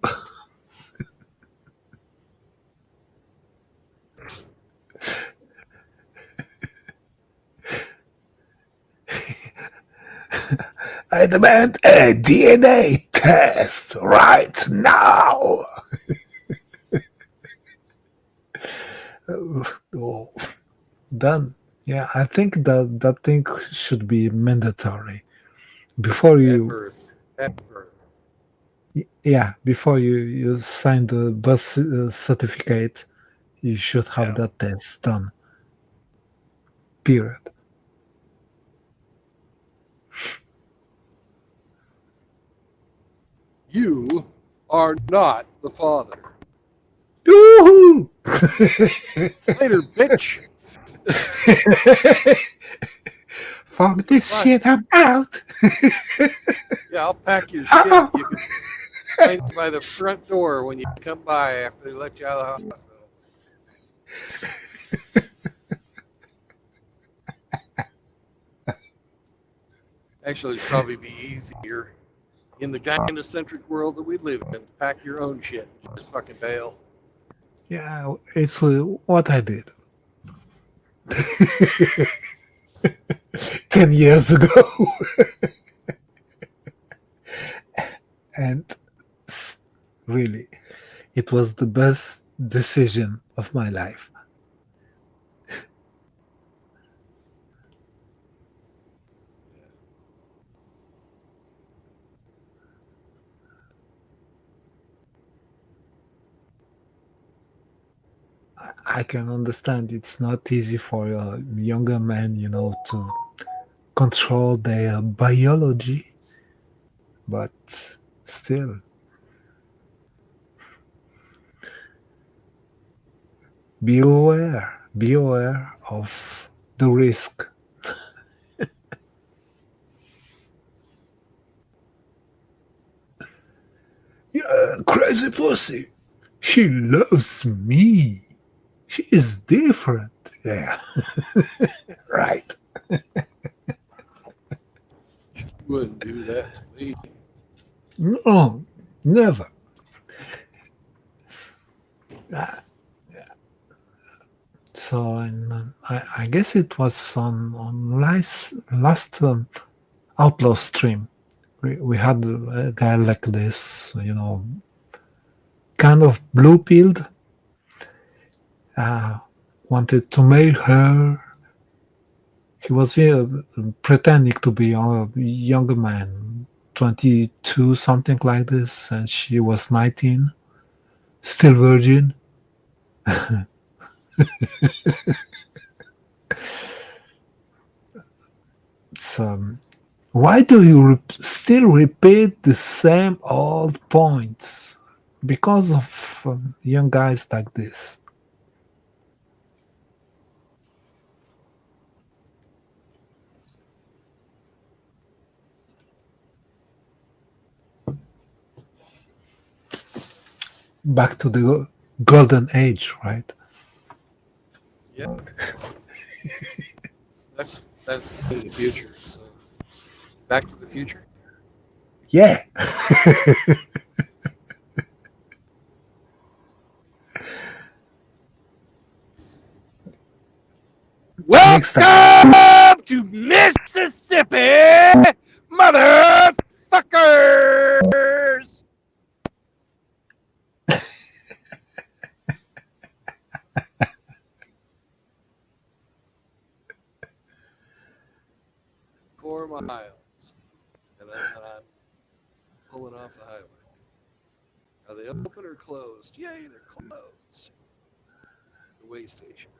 I demand a DNA test right now.
Oh, done. Yeah, I think that thing should be mandatory before you.
At birth.
Yeah, before you sign the birth certificate, you should have that test done. Period.
You are not the father.
Woohoo!
Later, bitch.
Fuck this shit, I'm out.
Yeah, I'll pack your shit. You can find it by the front door when you come by after they let you out of the hospital. Actually, it'd probably be easier in the gynocentric world that we live in. Pack your own shit. Just fucking bail.
Yeah, it's what I did 10 years ago. And really, it was the best decision of my life. I can understand it's not easy for a younger man, to control their biology, but still, be aware of the risk. Yeah, crazy pussy. She loves me. She is different. Yeah. Right.
She wouldn't do that to me.
No, never. Yeah. So, and I guess it was on last Outlaw stream. We had a guy like this, kind of blue-pilled. Wanted to marry her. He was pretending to be a younger man, 22, something like this, and she was 19, still virgin. Why do you still repeat the same old points? Because of young guys like this. Back to the golden age, right?
Yeah. that's the future. So, Back to the Future.
Yeah. Next time.
Welcome to Mississippi, motherfuckers. Four miles, and I'm pulling off the highway. Are they open or closed? Yay, they're closed. The way station.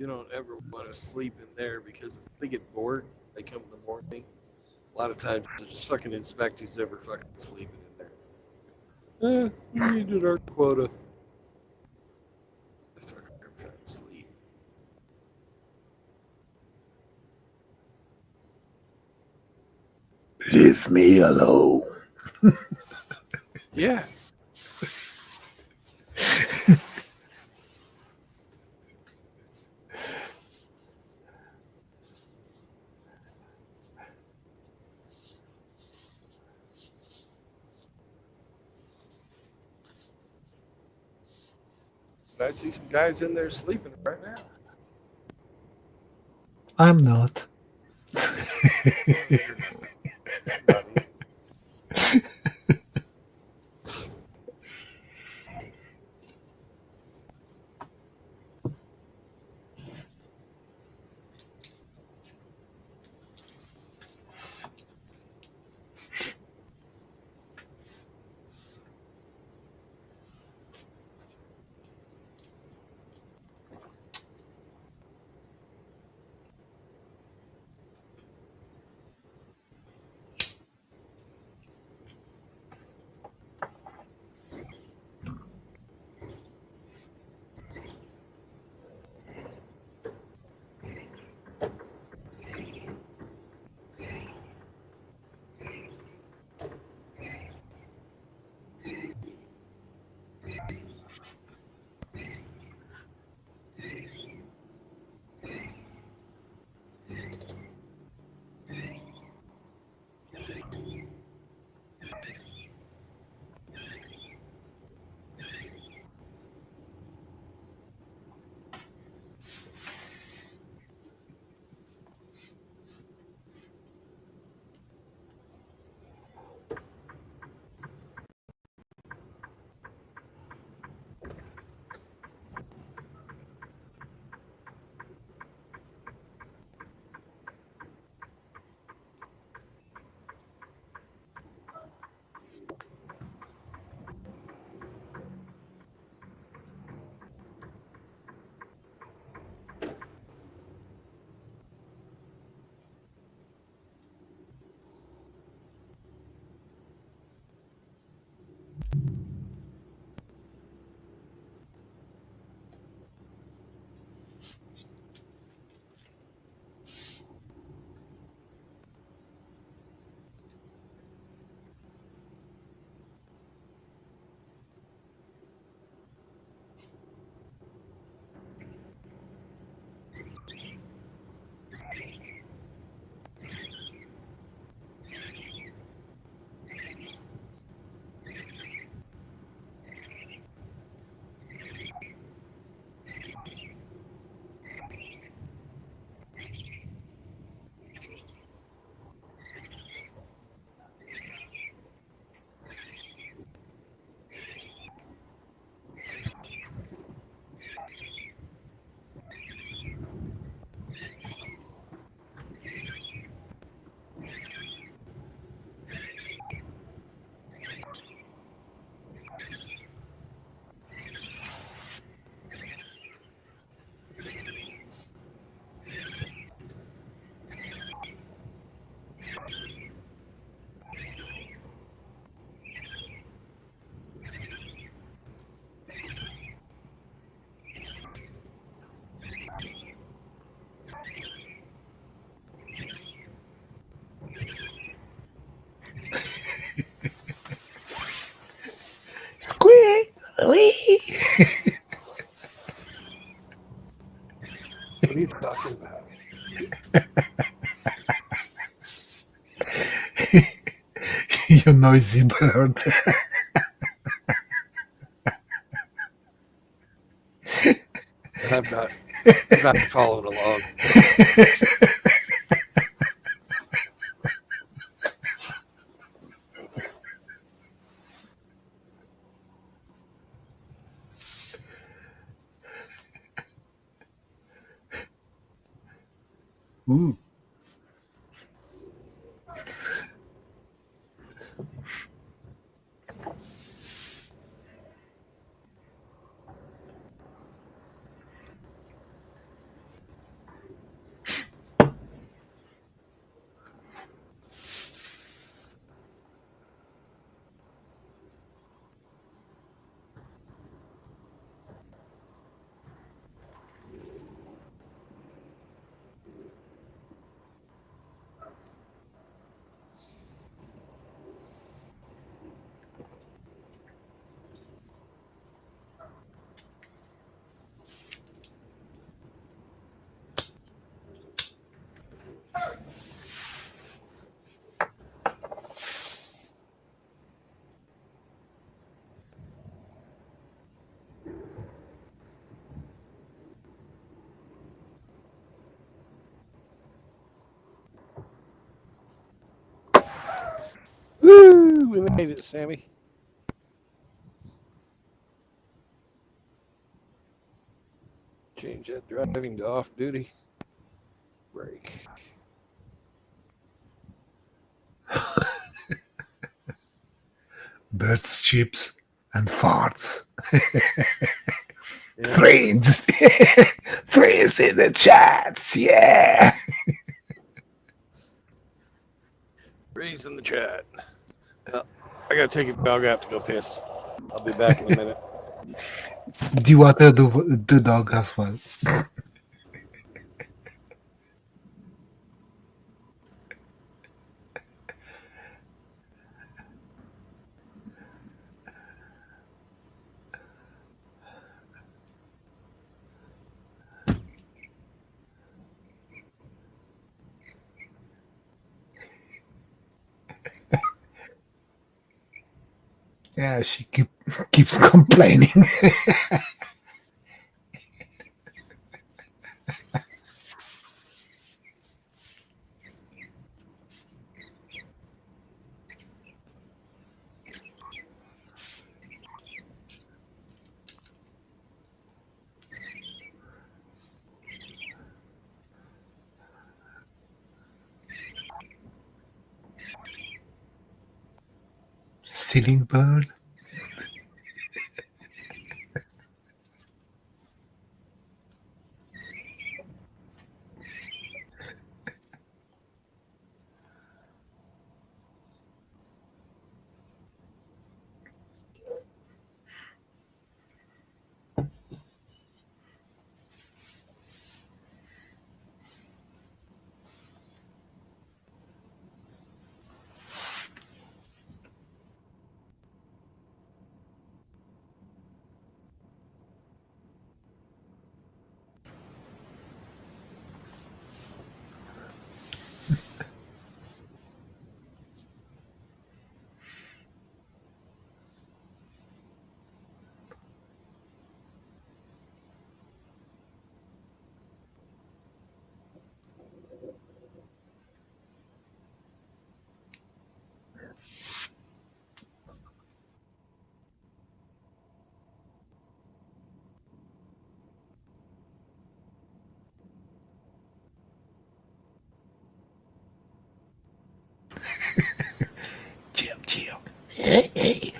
You don't ever want to sleep in there because they get bored. They come in the morning. A lot of times they just fucking inspect who's ever fucking sleeping in there. We did our quota. I'm trying to sleep.
Leave me alone.
Yeah. I see some guys in there sleeping right now.
I'm not.
Wee.
What are you talking about?
You noisy bird.
I'm not following along.
Ooh.
Woo! We made it, Sammy. Change that driving to off duty. Break.
Birds, chips, and farts.
Yeah.
Friends. Friends in the chats, yeah.
Breeze in the chat. I gotta take a dog out to go piss. I'll be back in a minute.
Dewater the dog as well. Yeah, she keeps complaining. Ceiling bird. Jim. Hey.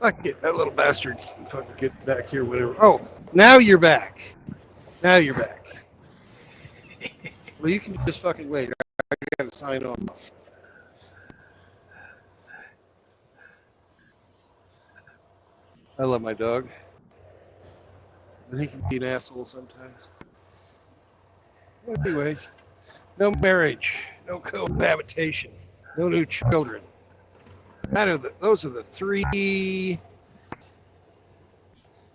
Fuck it, that little bastard can fucking get back here, whatever. Oh, now you're back. Now you're back. Well, you can just fucking wait. I gotta sign off. I love my dog. And he can be an asshole sometimes. Anyways, no marriage, no cohabitation, no new children. Those are the three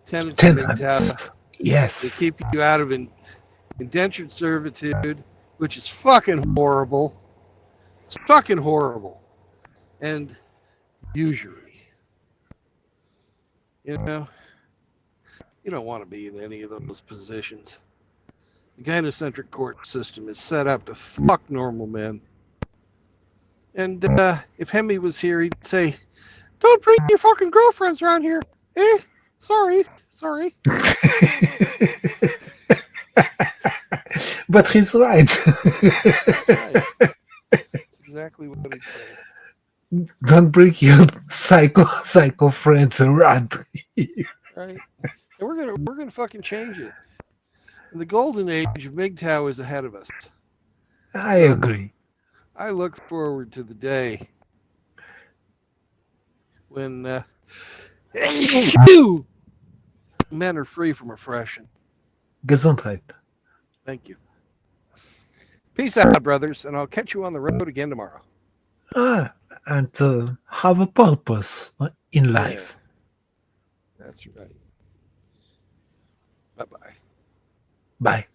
tenets of MGTOW.
Yes.
They keep you out of indentured servitude, which is fucking horrible. It's fucking horrible. And usury. You know, you don't want to be in any of those positions. The gynocentric court system is set up to fuck normal men. And if Hemi was here, he'd say, "Don't bring your fucking girlfriends around here." Sorry.
But he's right.
That's right. That's exactly what he'd say.
Don't bring your psycho friends around.
Right? And we're gonna fucking change it. And the golden age of MGTOW is ahead of us.
I agree.
I look forward to the day when men are free from oppression.
Gesundheit.
Thank you. Peace out, brothers, and I'll catch you on the road again tomorrow.
And have a purpose in life.
Yeah. That's right. Bye-bye.
Bye.